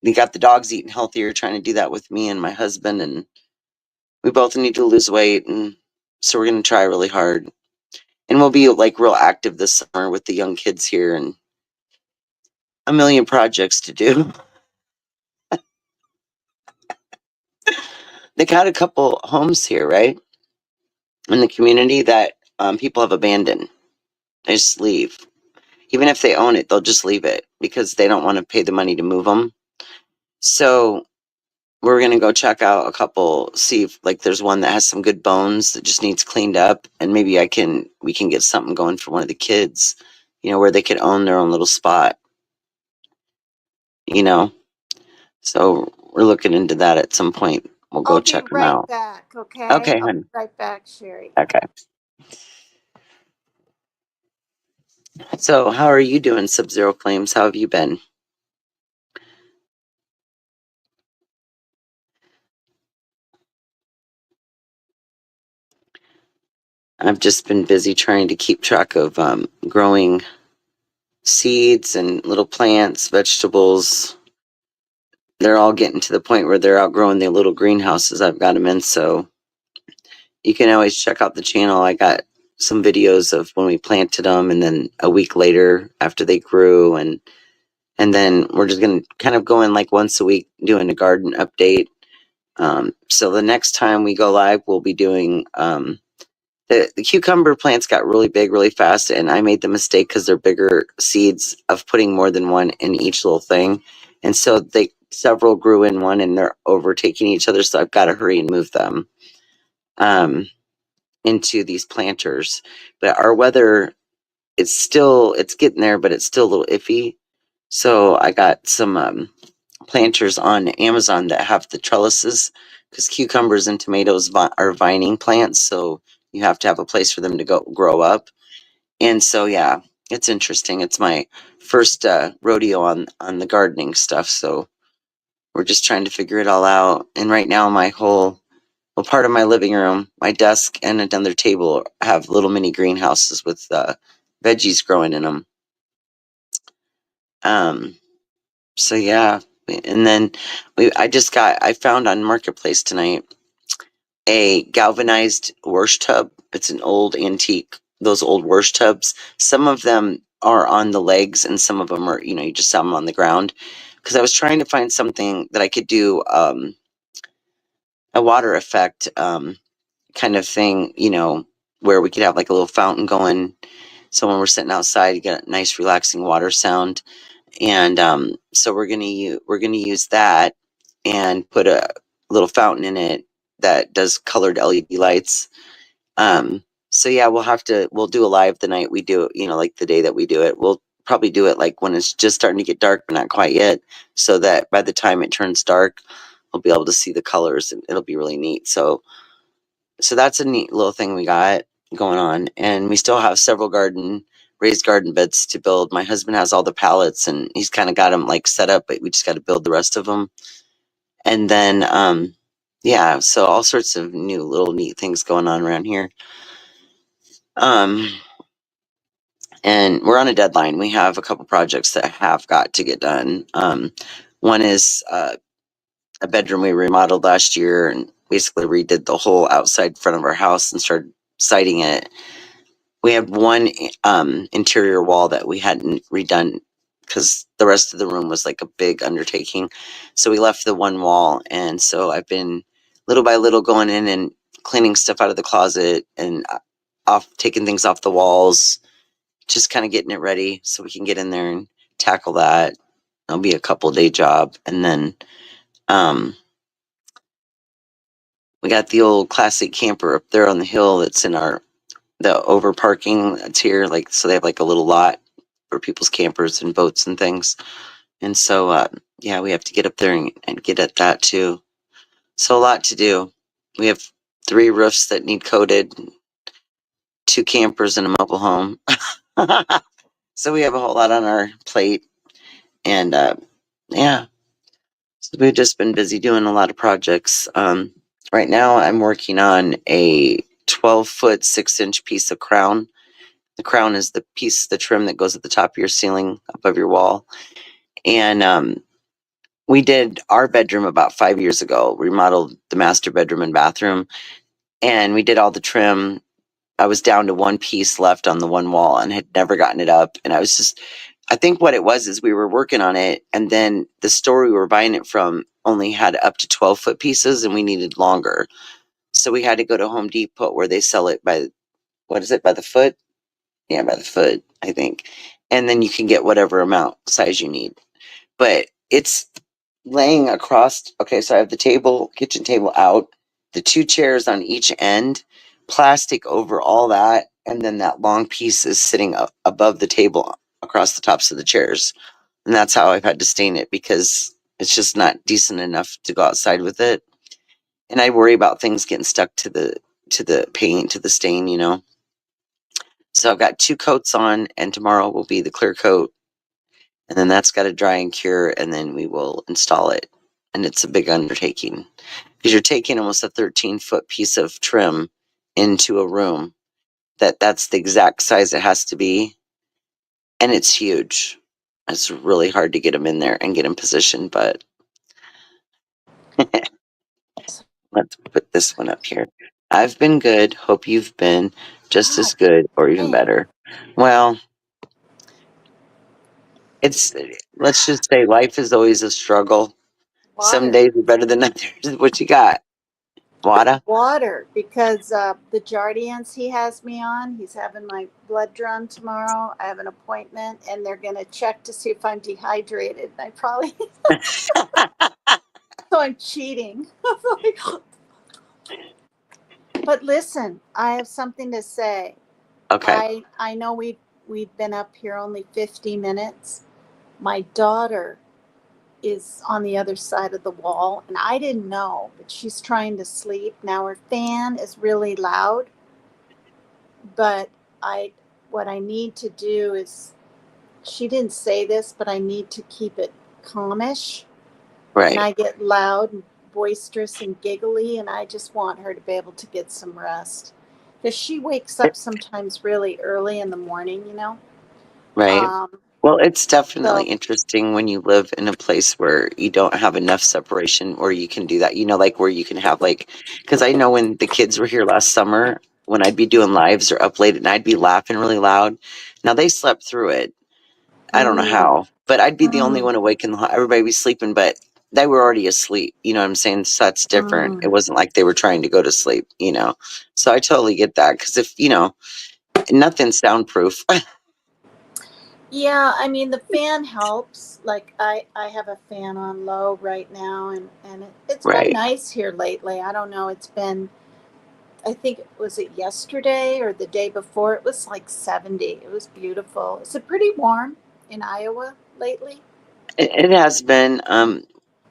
S1: we got the dogs eating healthier, trying to do that with me and my husband, and we both need to lose weight, and so we're going to try really hard. And we'll be like real active this summer with the young kids here and a million projects to do. They got a couple homes here, right? In the community that people have abandoned. They just leave. Even if they own it, they'll just leave it because they don't want to pay the money to move them. So we're gonna go check out a couple, see if like there's one that has some good bones that just needs cleaned up, and maybe we can get something going for one of the kids, you know, where they could own their own little spot, you know. So we're looking into that at some point. We'll go
S2: I'll be
S1: check them
S2: right
S1: out.
S2: back, okay?
S1: Okay,
S2: I'll
S1: hun.
S2: be right back, Sherry.
S1: Okay. So how are you doing, Sub-Zero Flames? How have you been? I've just been busy trying to keep track of growing seeds and little plants, vegetables. They're all getting to the point where they're outgrowing the little greenhouses I've got them in. So you can always check out the channel. I got some videos of when we planted them, and then a week later after they grew, and then we're just gonna kind of go in like once a week doing a garden update. So the next time we go live, we'll be doing the cucumber plants got really big really fast, and I made the mistake because they're bigger seeds of putting more than one in each little thing, and so they several grew in one and they're overtaking each other. So I've got to hurry and move them um, into these planters. But our weather, it's getting there, but it's still a little iffy. So I got some planters on Amazon that have the trellises because cucumbers and tomatoes are vining plants, so you have to have a place for them to go grow up. And so yeah, it's interesting. It's my first rodeo on the gardening stuff, so we're just trying to figure it all out. And right now, part of my living room, my desk, and another table have little mini greenhouses with veggies growing in them. Um, so yeah, and then I found on Marketplace tonight a galvanized wash tub it's an old antique, those old wash tubs. Some of them are on the legs and some of them are, you know, you just have them on the ground. Because I was trying to find something that I could do, a water effect kind of thing, you know, where we could have like a little fountain going. So when we're sitting outside, you get a nice relaxing water sound. And so we're gonna use that and put a little fountain in it that does colored LED lights. So yeah, we'll do a live the night we do it, you know, like the day that we do it. We'll probably do it like when it's just starting to get dark, but not quite yet, so that by the time it turns dark, we'll be able to see the colors and it'll be really neat. So that's a neat little thing we got going on. And we still have several raised garden beds to build. My husband has all the pallets and he's kind of got them like set up, but we just got to build the rest of them. And then, yeah, so all sorts of new little neat things going on around here. Um, and we're on a deadline. We have a couple projects that have got to get done. One is a bedroom we remodeled last year and basically redid the whole outside front of our house and started siding it. We had one interior wall that we hadn't redone because the rest of the room was like a big undertaking. So we left the one wall. And so I've been little by little going in and cleaning stuff out of the closet and taking things off the walls, just kind of getting it ready so we can get in there and tackle that. It'll be a couple day job. And then we got the old classic camper up there on the hill that's in the over parking that's here. Like, so they have like a little lot for people's campers and boats and things. And so, yeah, we have to get up there and get at that too. So a lot to do. We have 3 roofs that need coated, 2 campers and a mobile home. So we have a whole lot on our plate. And, yeah, so we've just been busy doing a lot of projects. Right now I'm working on a 12-foot, 6-inch piece of crown. The crown is the trim that goes at the top of your ceiling above your wall. And we did our bedroom about 5 years ago, remodeled the master bedroom and bathroom, and we did all the trim. I was down to one piece left on the one wall and had never gotten it up. And I think what it was is we were working on it, and then the store we were buying it from only had up to 12-foot pieces, and we needed longer. So we had to go to Home Depot where they sell it by, what is it, by the foot? Yeah, by the foot, I think. And then you can get whatever amount size you need. But it's laying across. Okay, so I have the kitchen table out, the 2 chairs on each end, plastic over all that, and then that long piece is sitting up above the table across the tops of the chairs. And that's how I've had to stain it because it's just not decent enough to go outside with it. And I worry about things getting stuck to the paint, to the stain, you know. So I've got 2 coats on, and tomorrow will be the clear coat. And then that's got to dry and cure, and then we will install it. And it's a big undertaking because you're taking almost a 13-foot piece of trim into a room that's the exact size it has to be. And it's huge. It's really hard to get them in there and get them positioned, but let's put this one up here. I've been good. Hope you've been just as good or even better. Well, let's just say life is always a struggle. Some days are better than others. What you got?
S2: Water, because the Jardians he has me on, he's having my blood drawn tomorrow. I have an appointment, and they're going to check to see if I'm dehydrated. I probably so I'm cheating. But listen, I have something to say.
S1: Okay.
S2: I know we've been up here only 50 minutes. My daughter is on the other side of the wall, and I didn't know, but she's trying to sleep. Now her fan is really loud, but what I need to do is, she didn't say this, but I need to keep it calmish.
S1: Right.
S2: And I get loud and boisterous and giggly, and I just want her to be able to get some rest. Because she wakes up sometimes really early in the morning, you know?
S1: Right. Well, it's definitely interesting when you live in a place where you don't have enough separation where you can do that, you know, like where you can have like, because I know when the kids were here last summer, when I'd be doing lives or up late and I'd be laughing really loud. Now they slept through it. I don't know
S2: Mm,
S1: how, but I'd be the only
S2: mm,
S1: one awake and everybody be sleeping, but they were already asleep. You know what I'm saying? So that's different. It
S2: mm.
S1: wasn't like they were trying to go to sleep, you know? So I totally get that. Cause if, you know, nothing's soundproof.
S2: Yeah, I mean the fan helps. Like I have a fan on low right now, and it's been
S1: Right.
S2: nice here lately. I don't know. It's been, I think, was it yesterday or the day before? It was like 70. It was beautiful. Is it pretty warm in Iowa lately?
S1: It has been.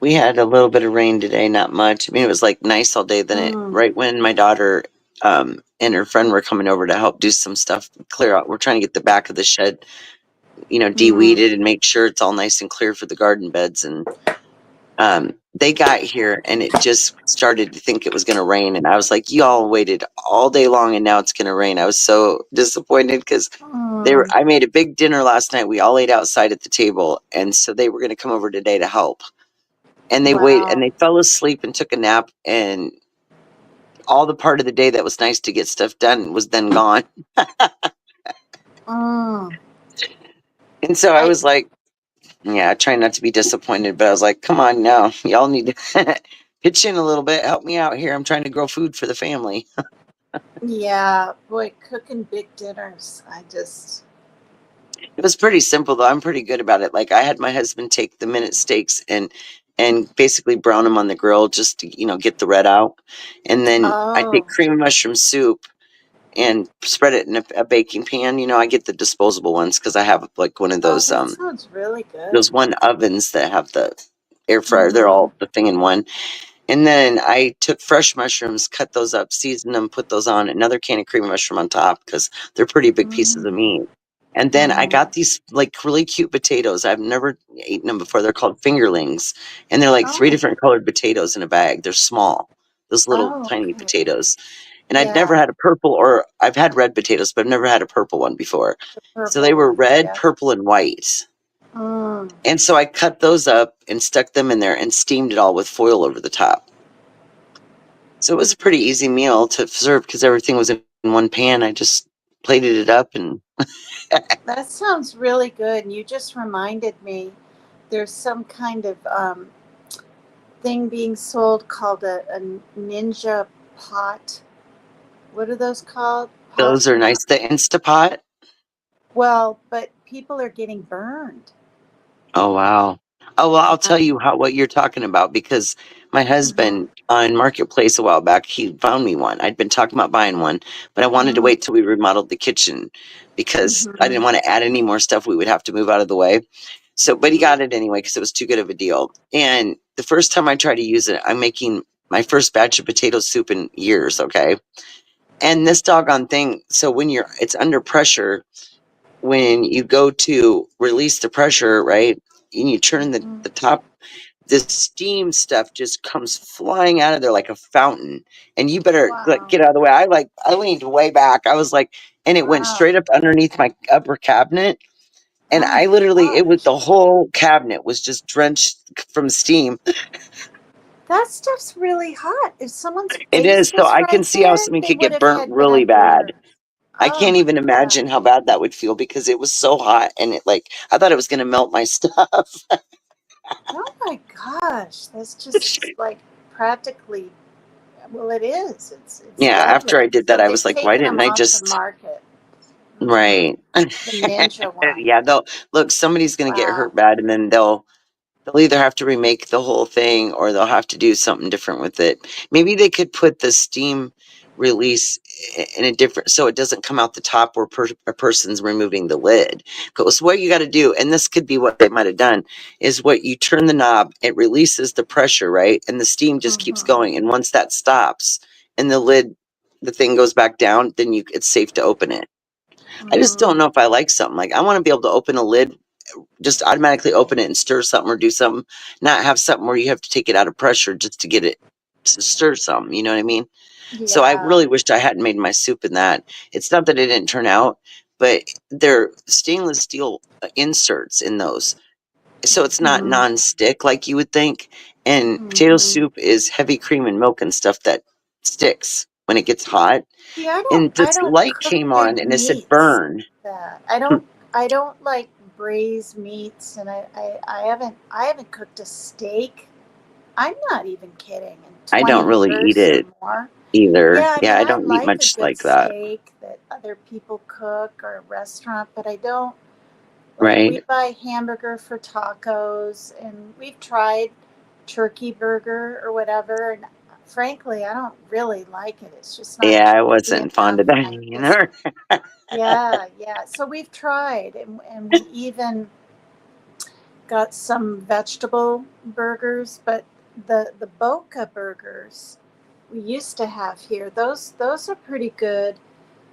S1: We had a little bit of rain today, not much. I mean, it was like nice all day. Then
S2: Mm,
S1: right when my daughter and her friend were coming over to help do some stuff, clear out. We're trying to get the back of the shed, you know,
S2: mm.
S1: de-weeded and make sure it's all nice and clear for the garden beds. And they got here and it just started to think it was going to rain. And I was like, y'all waited all day long and now it's going to rain. I was so disappointed because
S2: Mm.
S1: I made a big dinner last night. We all ate outside at the table. And so they were going to come over today to help. And
S2: Wow.
S1: they fell asleep and took a nap. And all the part of the day that was nice to get stuff done was then gone.
S2: Mm.
S1: And so I
S2: I
S1: was like, yeah, trying not to be disappointed, but I was like, come on now. Y'all need to pitch in a little bit. Help me out here. I'm trying to grow food for the family.
S2: Yeah, boy, cooking big dinners. I just
S1: It was pretty simple though. I'm pretty good about it. Like I had my husband take the minute steaks and basically brown them on the grill just to, you know, get the red out. And then I take
S2: oh
S1: cream of mushroom soup and spread it in a baking pan. You know, I get the disposable ones because I have like one of
S2: oh that sounds really good.
S1: those one ovens that have the air fryer. They're
S2: Mm-hmm.
S1: all the thing in one. And then I took fresh mushrooms, cut those up, seasoned them, put those on another can of cream of mushroom on top because they're pretty big pieces of
S2: Mm.
S1: meat. And then I
S2: Mm.
S1: got these like really cute potatoes. I've never eaten them before. They're called fingerlings. And they're like three
S2: Oh,
S1: different colored potatoes in a bag. They're small, those little
S2: oh,
S1: tiny
S2: okay.
S1: potatoes. And I'd never
S2: Yeah,
S1: had a purple or I've had red potatoes, but I've never had a purple one before.
S2: the
S1: So they
S2: purple
S1: were
S2: ones.
S1: red,
S2: Yeah.
S1: purple, and white.
S2: Mm.
S1: And so I cut those up and stuck them in there and steamed it all with foil over the top. So it was a pretty easy meal to serve because everything was in one pan. I just plated it up and
S2: That sounds really good. And you just reminded me there's some kind of thing being sold called a ninja pot. What are those called? Pot?
S1: those are nice. The Instapot.
S2: Well, but people are getting burned.
S1: Oh wow. Oh well, I'll
S2: Yeah.
S1: tell you what you're talking about because my
S2: Mm-hmm.
S1: husband on Marketplace a while back, he found me one. I'd been talking about buying one, but I wanted to
S2: Mm-hmm.
S1: wait till we remodeled the kitchen because I
S2: Mm-hmm.
S1: didn't want to add any more stuff we would have to move out of the way. So, but he got it anyway because it was too good of a deal. And the first time I tried to use it, I'm making my first batch of potato soup in years, okay? And this doggone thing, so when it's under pressure, when you go to release the pressure, right? And you turn
S2: Mm-hmm.
S1: the top, the steam stuff just comes flying out of there like a fountain. And you better like
S2: Wow.
S1: get out of the way. I leaned way back. I was like, and it went
S2: Wow.
S1: straight up underneath my upper cabinet. And
S2: Oh
S1: I
S2: my
S1: literally, it was
S2: gosh.
S1: the whole cabinet was just drenched from steam.
S2: That stuff's really hot. If someone's
S1: It is.
S2: face
S1: So
S2: was
S1: I can
S2: right
S1: see how
S2: there,
S1: somebody
S2: they
S1: could
S2: would
S1: get
S2: have
S1: burnt
S2: had
S1: really
S2: bad
S1: bad.
S2: burns.
S1: I
S2: Oh
S1: can't
S2: my
S1: even imagine how
S2: gosh.
S1: bad that would feel because it was so hot and it like I thought it was gonna melt my stuff.
S2: Oh my gosh. That's just like practically, well, it is. It's
S1: Yeah, after I
S2: deadly.
S1: did that,
S2: So
S1: I
S2: they've
S1: was like, why
S2: taken
S1: didn't
S2: them
S1: I
S2: off the
S1: just
S2: market. Mm-hmm.
S1: right?
S2: The ninja one.
S1: Yeah, they'll look, somebody's gonna get
S2: Wow.
S1: hurt bad and then they'll either have to remake the whole thing or they'll have to do something different with it. Maybe they could put the steam release in a different so it doesn't come out the top where a person's removing the lid. Because what you got to do, and this could be what they might have done, is what you turn the knob, it releases the pressure, right? And the steam just keeps
S2: Mm-hmm.
S1: going. And once that stops and the thing goes back down, then it's safe to open it. I just don't
S2: Mm.
S1: know if I like something like I want to be able to open a lid just automatically open it and stir something or do something, not have something where you have to take it out of pressure just to get it to stir something. You know what I mean? So I
S2: Yeah.
S1: really wished I hadn't made my soup in that. It's not that it didn't turn out, but they're stainless steel inserts in those. So it's not
S2: Mm-hmm.
S1: non-stick like you would think. And potato
S2: Mm-hmm.
S1: soup is heavy cream and milk and stuff that sticks when it gets hot.
S2: Yeah,
S1: And
S2: I
S1: this
S2: don't
S1: light
S2: cook
S1: came on
S2: big
S1: and it said
S2: meats.
S1: burn.
S2: That I don't like braised meats, and I haven't cooked a steak. I'm not even kidding. In
S1: I don't
S2: 20
S1: really eat
S2: years or
S1: it
S2: more.
S1: either.
S2: Yeah, I
S1: Yeah,
S2: mean,
S1: I
S2: I
S1: don't eat
S2: like a
S1: much
S2: good
S1: like that.
S2: steak that other people cook or a restaurant, but I don't like we
S1: Right.
S2: buy hamburger for tacos, and we've tried turkey burger or whatever, and frankly, I don't really like it. It's just not
S1: Yeah, I
S2: juicy
S1: wasn't fond
S2: enough,
S1: of that
S2: and I just
S1: either.
S2: yeah, yeah. So we've tried, and we even got some vegetable burgers, but the Boca burgers we used to have here, those are pretty good.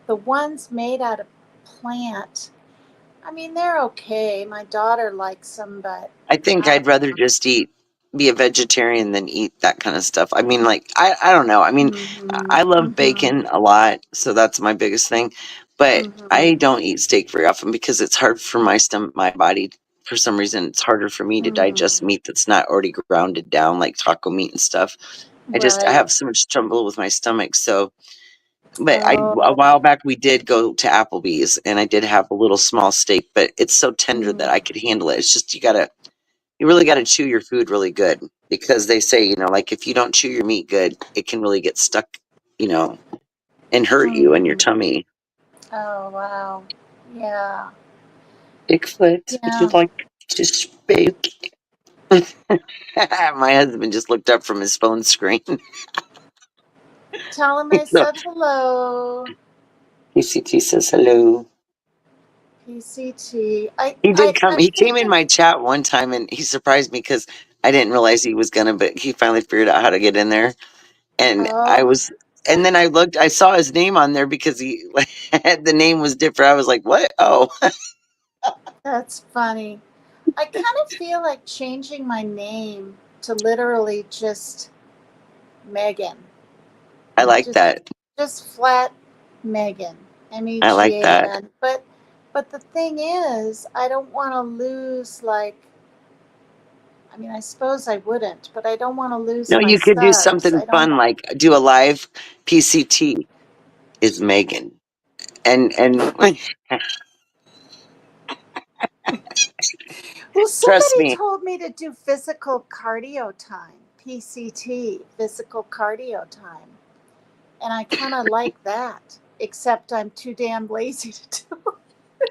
S2: The ones made out of plant, I mean, they're okay. My daughter likes them, but
S1: I think
S2: I
S1: I'd rather just be a vegetarian than eat that kind of stuff. I mean, like, I don't know. I mean,
S2: mm-hmm,
S1: I love
S2: mm-hmm,
S1: bacon a lot, so that's my biggest thing. But
S2: mm-hmm,
S1: I don't eat steak very often because it's hard for my stomach, my body. For some reason, it's harder for me to digest
S2: mm,
S1: meat that's not already grounded down, like taco meat and stuff. I
S2: right.
S1: have so much trouble with my stomach. So, but a
S2: Oh,
S1: while back we did go to Applebee's and I did have a little small steak, but it's so tender that I
S2: mm,
S1: could handle it. It's just you really got to chew your food really good because they say, like if you don't chew your meat good, it can really get stuck, you know, and hurt you in your
S2: mm.
S1: tummy.
S2: Oh, wow. Yeah,
S1: Bigfoot, would you
S2: yeah.
S1: like to speak? My husband just looked up from his phone screen.
S2: Tell him I
S1: So
S2: said hello.
S1: PCT says hello.
S2: PCT.
S1: He did come.
S2: I'm
S1: He came in
S2: thinking.
S1: my chat one time and he surprised me because I didn't realize he was gonna. But he finally figured out how to get in there, and I
S2: Oh,
S1: was. And then I looked. I saw his name on there because he the name was different. I was like, "What? Oh,
S2: that's funny. I kind of feel like changing my name to literally just Megan.
S1: I like
S2: Just
S1: that.
S2: just flat Megan. M E
S1: I
S2: G
S1: like
S2: A
S1: that."
S2: N. But the thing is, I don't want to lose like I mean, I suppose I wouldn't, but I don't want to lose
S1: No,
S2: my
S1: you could do
S2: subs.
S1: something
S2: I don't
S1: fun like do a live PCT is Megan, and
S2: Well,
S1: trust
S2: somebody
S1: me,
S2: told me to do physical cardio time, PCT, physical cardio time. And I kind of like that, except I'm too damn lazy to do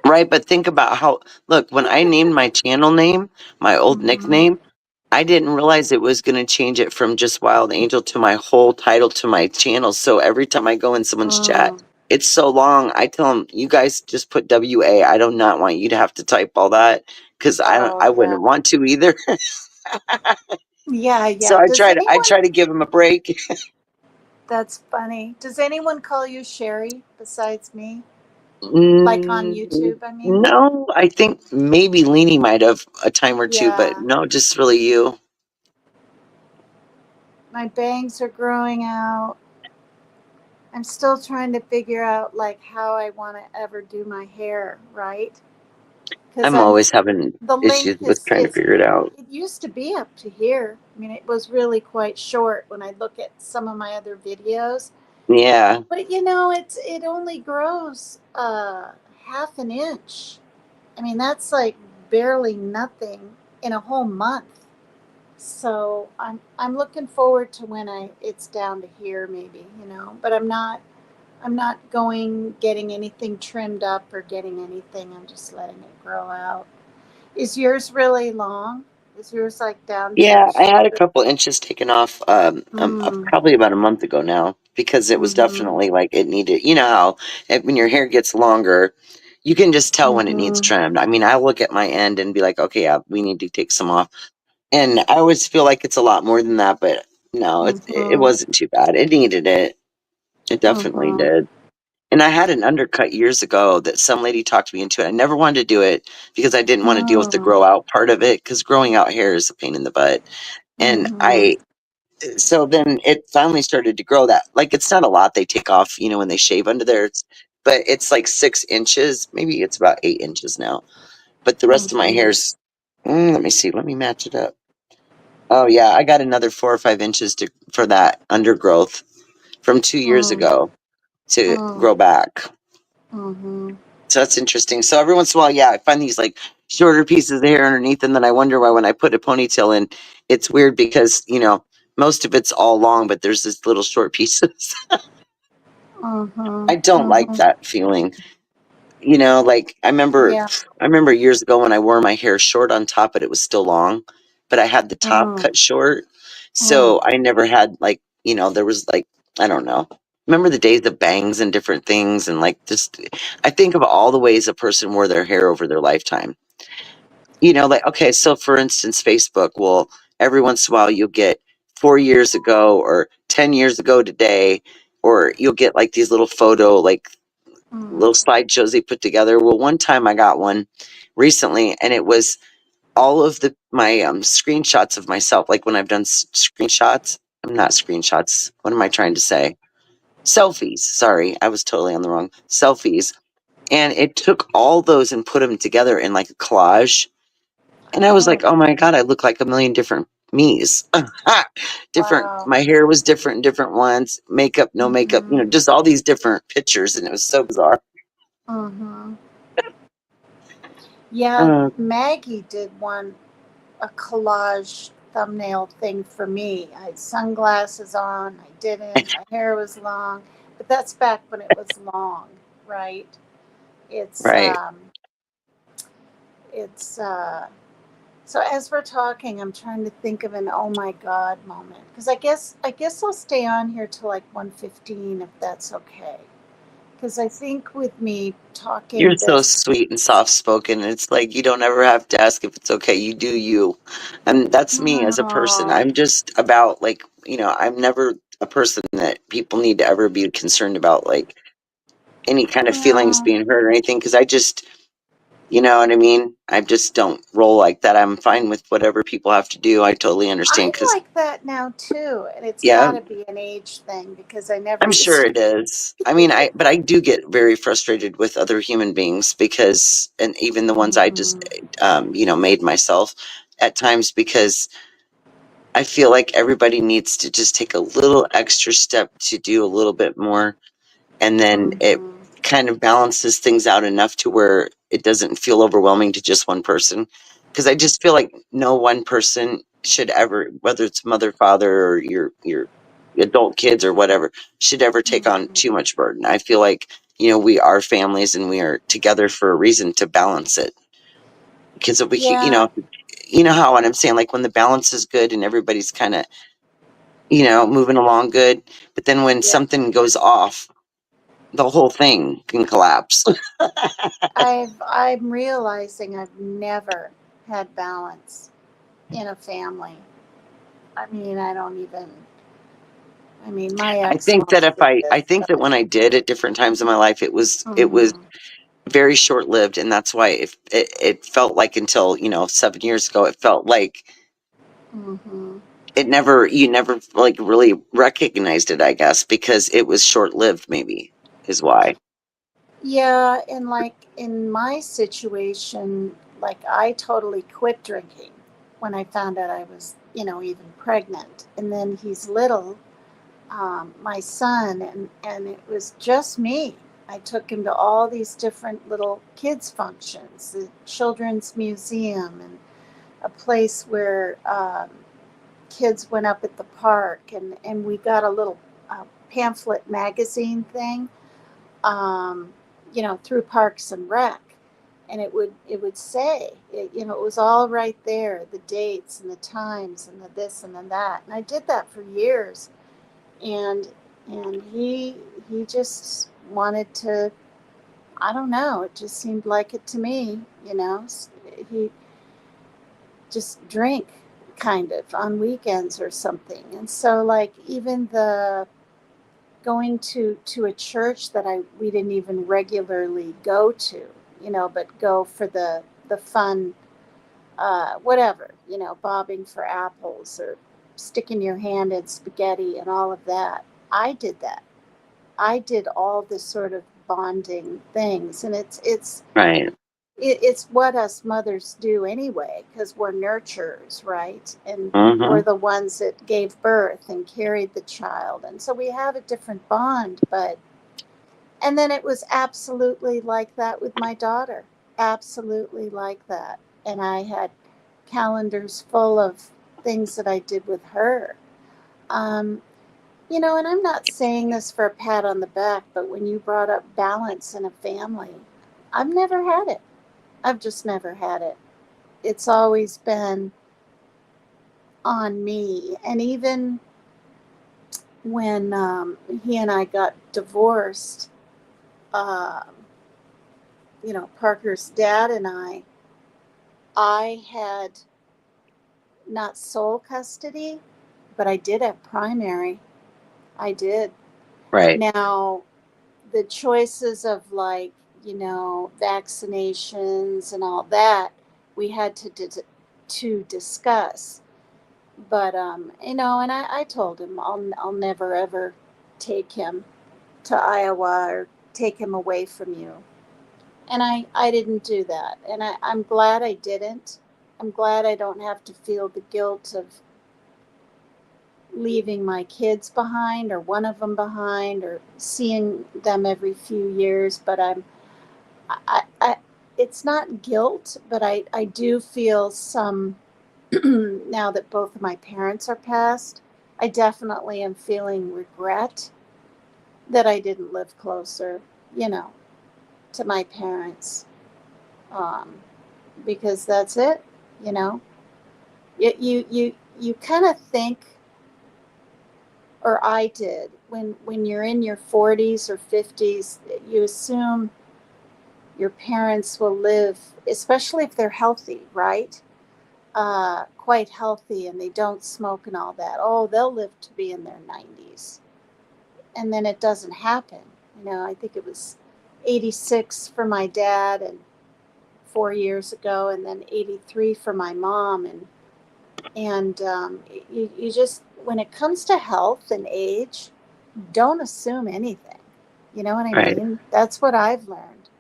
S1: right? But think about how. Look, when I named my channel name, my
S2: it.
S1: old
S2: Mm-hmm.
S1: nickname. I didn't realize it was going to change it from just Wild Angel to my whole title to my channel. So every time I go in someone's chat,
S2: Mm.
S1: it's so long. I tell them, you guys just put WA. I do not want you to have to type all that because
S2: Oh,
S1: I
S2: yeah.
S1: wouldn't want to either.
S2: Yeah,
S1: So
S2: yeah.
S1: I try to give them a break.
S2: That's funny. Does anyone call you Sherry besides me? Like on
S1: Mm,
S2: YouTube, I mean?
S1: no, I think maybe Leanie might have a time or two, but
S2: Yeah.
S1: no, just really you.
S2: My bangs are growing out. I'm still trying to figure out like how I want to ever do my hair, right? Because
S1: I'm
S2: I'm
S1: always having
S2: the
S1: issues
S2: length
S1: with
S2: is
S1: trying to figure it out.
S2: it used to be up to here. I mean, it was really quite short when I look at some of my other videos.
S1: Yeah.
S2: But it only grows half an inch. I mean, that's like barely nothing in a whole month. So I'm looking forward to when I it's down to here maybe, but I'm not going getting anything trimmed up or getting anything. I'm just letting it grow out. Is yours really long? Is yours like down to your
S1: Yeah, I had a
S2: shoulder?
S1: couple inches taken off
S2: Mm.
S1: probably about a month ago now because it was
S2: Mm-hmm.
S1: definitely like it needed, you know how when your hair gets longer, you can just tell when it needs
S2: Mm-hmm.
S1: trimmed. I mean, I look at my end and be like, okay, yeah, we need to take some off. And I always feel like it's a lot more than that, but no, it
S2: Mm-hmm.
S1: wasn't too bad. It needed it. It definitely
S2: Mm-hmm.
S1: did. And I had an undercut years ago that some lady talked me into it. I never wanted to do it because I didn't want to deal with the
S2: Mm-hmm.
S1: grow out part of it because growing out hair is a pain in the butt. And
S2: Mm-hmm.
S1: so then it finally started to grow that like it's not a lot they take off, when they shave under there, but it's like 6 inches, maybe it's about 8 inches now. But the rest of my
S2: Mm-hmm.
S1: hair's let me see, let me match it up. Oh yeah, I got another 4 or 5 inches for that undergrowth from 2 years
S2: Mm.
S1: ago to
S2: Mm.
S1: grow back.
S2: Mm-hmm.
S1: So that's interesting. So every once in a while, yeah, I find these like shorter pieces of hair underneath, and then I wonder why when I put a ponytail in, it's weird because, you know, most of it's all long, but there's this little short pieces.
S2: Mm-hmm.
S1: I don't like
S2: Mm-hmm.
S1: that feeling. You know, like
S2: Yeah.
S1: I remember years ago when I wore my hair short on top, but it was still long, but I had the top
S2: Mm.
S1: cut short.
S2: Mm.
S1: So I never had like, you know, there was like, I don't know. Remember the days of bangs and different things and like just I think of all the ways a person wore their hair over their lifetime. You know, like okay, so for instance, Facebook will every once in a while you'll get 4 years ago or 10 years ago today, or you'll get like these little photo like
S2: Mm.
S1: little slideshows they put together. Well, one time I got one recently, and it was all of the my screenshots of myself. Like when I've done screenshots, I'm not screenshots. What am I trying to say? Selfies. Sorry, I was totally on the wrong selfies. And it took all those and put them together in like a collage. And I was like,
S2: Oh,
S1: oh my god, I look like a million different me's. Different.
S2: wow.
S1: My hair was different in different ones. Makeup, no makeup. You
S2: Mm-hmm.
S1: know, just all these different pictures, and it was so bizarre.
S2: Mm-hmm. Yeah,
S1: Uh,
S2: Maggie did a collage thumbnail thing for me. I had sunglasses on, I didn't, my hair was long, but that's back when it was long, right? It's
S1: right.
S2: um it's so as we're talking, I'm trying to think of an oh my god moment because I guess I'll stay on here till like 1:15 if that's okay. Because I think with me
S1: You're
S2: talking
S1: so
S2: this,
S1: sweet and soft spoken. It's like you don't ever have to ask if it's okay. You do you. And that's me as a person.
S2: oh,
S1: I'm just about like, you know, I'm never a person that people need to ever be concerned about like any kind of feelings
S2: no,
S1: being hurt or anything because I just, you know what I mean? I just don't roll like that. I'm fine with whatever people have to do. I totally understand
S2: I'm
S1: because,
S2: like that now too, and it's
S1: yeah,
S2: got to be an age thing because I never
S1: I'm sure
S2: used
S1: it is. I mean, but I do get very frustrated with other human beings because, and even the
S2: to.
S1: ones I just, you know, made myself at times because I feel like everybody needs to just take a little extra step to do a little bit more. And then it
S2: Mm-hmm.
S1: kind of balances things out enough to where it doesn't feel overwhelming to just one person. Because I just feel like no one person should ever, whether it's mother, father, or your adult kids or whatever, should ever take on
S2: Mm-hmm.
S1: too much burden. I feel like, you know, we are families and we are together for a reason to balance it. Because if we,
S2: Yeah,
S1: you know how what I'm saying, like when the balance is good and everybody's kind of, you know, moving along good, but then when
S2: yeah.
S1: something goes off, the whole thing can collapse.
S2: I'm realizing I've never had balance in a family. I mean, I don't even. I mean, my
S1: I
S2: ex
S1: think that
S2: won't
S1: if
S2: believe
S1: I
S2: this,
S1: think that
S2: but.
S1: when I did at different times in my life, it was
S2: Mm-hmm.
S1: very short lived, and that's why it felt like until 7 years ago, it felt like
S2: Mm-hmm.
S1: it never you never like really recognized it. I guess because it was short lived, maybe is why.
S2: Yeah, and like in my situation, like I totally quit drinking when I found out I was, even pregnant. And then he's little, my son, and it was just me. I took him to all these different little kids' functions, the children's museum, and a place where kids went up at the park, and we got a little pamphlet magazine thing, um, through Parks and Rec, and it would say, it was all right there, the dates and the times and the this and then that, and I did that for years, and he just wanted to. I don't know. It just seemed like it to me. He just drink kind of on weekends or something, and so like even the going to a church that we didn't even regularly go to, but go for the fun, whatever, bobbing for apples or sticking your hand in spaghetti and all of that. I did that. I did all this sort of bonding things, and it's
S1: Right.
S2: it's what us mothers do anyway, because we're nurturers, right? And we're
S1: Mm-hmm.
S2: the ones that gave birth and carried the child. And so we have a different bond. But, and then it was absolutely like that with my daughter, absolutely like that. And I had calendars full of things that I did with her. Um, and I'm not saying this for a pat on the back, but when you brought up balance in a family, I've never had it. I've just never had it. It's always been on me. And even when he and I got divorced, um, Parker's dad and I had not sole custody, but I did have primary. I did.
S1: Right.
S2: Now, the choices of like, vaccinations and all that, we had to discuss. But and I told him I'll never ever take him to Iowa or take him away from you. And I didn't do that. And I'm glad I didn't. I'm glad I don't have to feel the guilt of leaving my kids behind or one of them behind or seeing them every few years. But I it's not guilt, but I do feel some now that both of my parents are passed. I definitely am feeling regret that I didn't live closer, you know, to my parents, um, because that's it. You know, you kind of think, or I did, when you're in your 40s or 50s, you assume your parents will live, especially if they're healthy, right? Quite healthy and they don't smoke and all that. Oh, they'll live to be in their 90s. And then it doesn't happen. I think it was 86 for my dad and 4 years ago, and then 83 for my mom. And you just, when it comes to health and age, don't assume anything. You know what I
S1: Right.
S2: mean? That's what I've learned.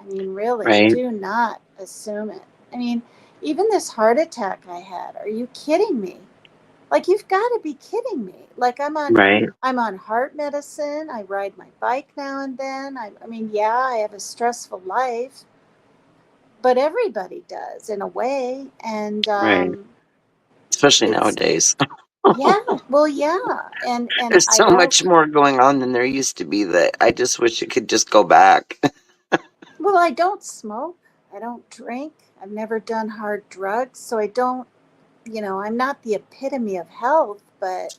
S2: I mean, really,
S1: Right.
S2: do not assume it. I mean, even this heart attack I had, are you kidding me? Like, you've got to be kidding me. Like,
S1: Right.
S2: I'm on heart medicine. I ride my bike now and then. I mean, yeah, I have a stressful life, but everybody does in a way. And
S1: Right. Especially
S2: it's
S1: nowadays.
S2: yeah, well, yeah, and
S1: There's
S2: I
S1: so
S2: don't.
S1: much more going on than there used to be that I just wish it could just go back.
S2: Well, I don't smoke. I don't drink. I've never done hard drugs, so I don't. I'm not the epitome of health, but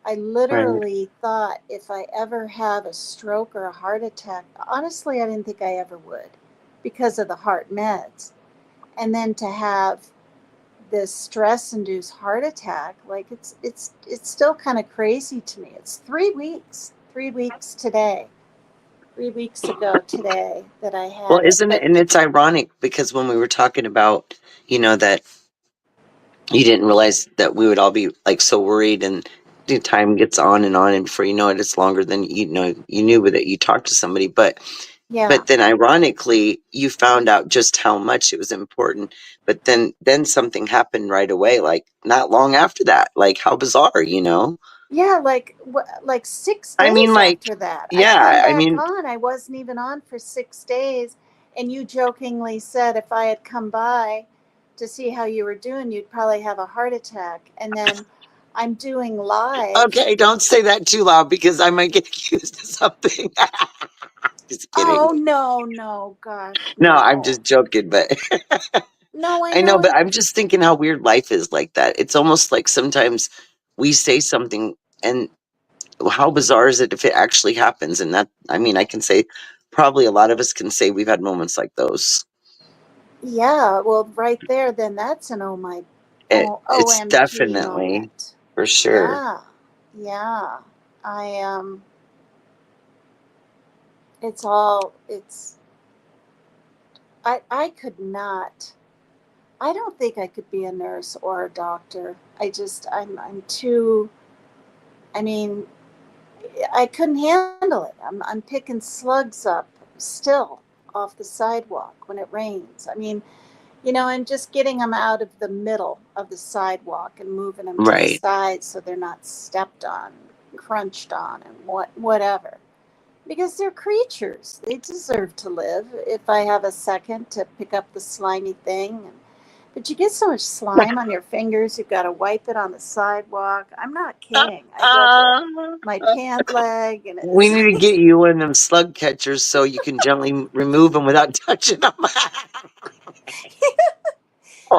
S2: I
S1: Right.
S2: literally thought if I ever have a stroke or a heart attack, honestly, I didn't think I ever would because of the heart meds. And then to have this stress induced heart attack, like it's still kind of crazy to me. It's 3 weeks, 3 weeks today, 3 weeks ago today that I
S1: Well,
S2: had it.
S1: isn't it?
S2: But
S1: And it's ironic because when we were talking about, that you didn't realize that we would all be like so worried, and the time gets on, and before you know it, it's longer than you knew that you talked to somebody.
S2: yeah,
S1: But then ironically, you found out just how much it was important. But then something happened right away, like not long after that. Like how bizarre, you know?
S2: yeah, like six
S1: I mean,
S2: days
S1: like,
S2: after that, I come
S1: yeah, I
S2: back
S1: mean,
S2: on. I wasn't even on for 6 days, and you jokingly said if I had come by to see how you were doing, you'd probably have a heart attack. And then I'm doing live.
S1: okay, don't say that too loud because I might get accused of something. Just kidding.
S2: Oh no, no, gosh,
S1: No, I'm
S2: no,
S1: just joking, but
S2: no. I
S1: I know,
S2: know.
S1: but I'm just thinking how weird life is like that. It's almost like sometimes we say something, and how bizarre is it if it actually happens? And that, I mean, I can say probably a lot of us can say we've had moments like those.
S2: Yeah, well, right there, then that's an
S1: It's
S2: OMG
S1: definitely
S2: moment.
S1: for sure.
S2: Yeah, yeah. I It's all it's. I could not. I don't think I could be a nurse or a doctor. I'm too. I mean, I couldn't handle it. I'm picking slugs up still. off the sidewalk when it rains. I mean, and just getting them out of the middle of the sidewalk and moving them to the
S1: Right.
S2: side so they're not stepped on, crunched on, and whatever. Because they're creatures. They deserve to live. If I have a second to pick up the slimy thing. But you get so much slime on your fingers, you've got to wipe it on the sidewalk. I'm not kidding. I go to my pant leg, and
S1: We
S2: it's.
S1: need to get you one of them slug catchers so you can gently remove them without touching them.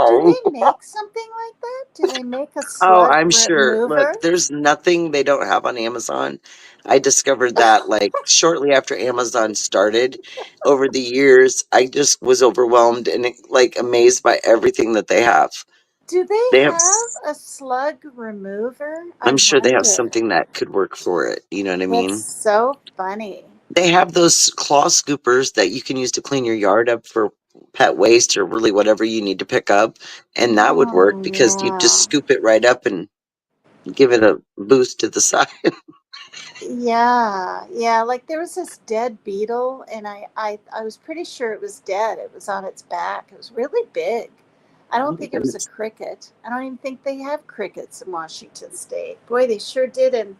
S2: Do
S1: Oh.
S2: they make something like that? Do they make a
S1: Oh,
S2: slug
S1: I'm sure.
S2: remover?
S1: Look, there's nothing they don't have on Amazon. I discovered that like shortly after Amazon started. Over the years, I just was overwhelmed and like amazed by everything that they have.
S2: Do they
S1: They have,
S2: have a slug remover? I
S1: I'm sure they have
S2: wonder.
S1: something that could work for it. You know what I
S2: That's
S1: mean?
S2: so funny.
S1: They have those claw scoopers that you can use to clean your yard up for pet waste or really whatever you need to pick up. And that would work
S2: Oh,
S1: because you just
S2: yeah.
S1: scoop it right up and give it a boost to the side.
S2: Yeah, yeah. Like there was this dead beetle, and I was pretty sure it was dead. It was on its back. It was really big. I
S1: Oh
S2: don't
S1: my
S2: think it was a
S1: goodness.
S2: cricket. I don't even think they have crickets in Washington State. Boy, they sure did, and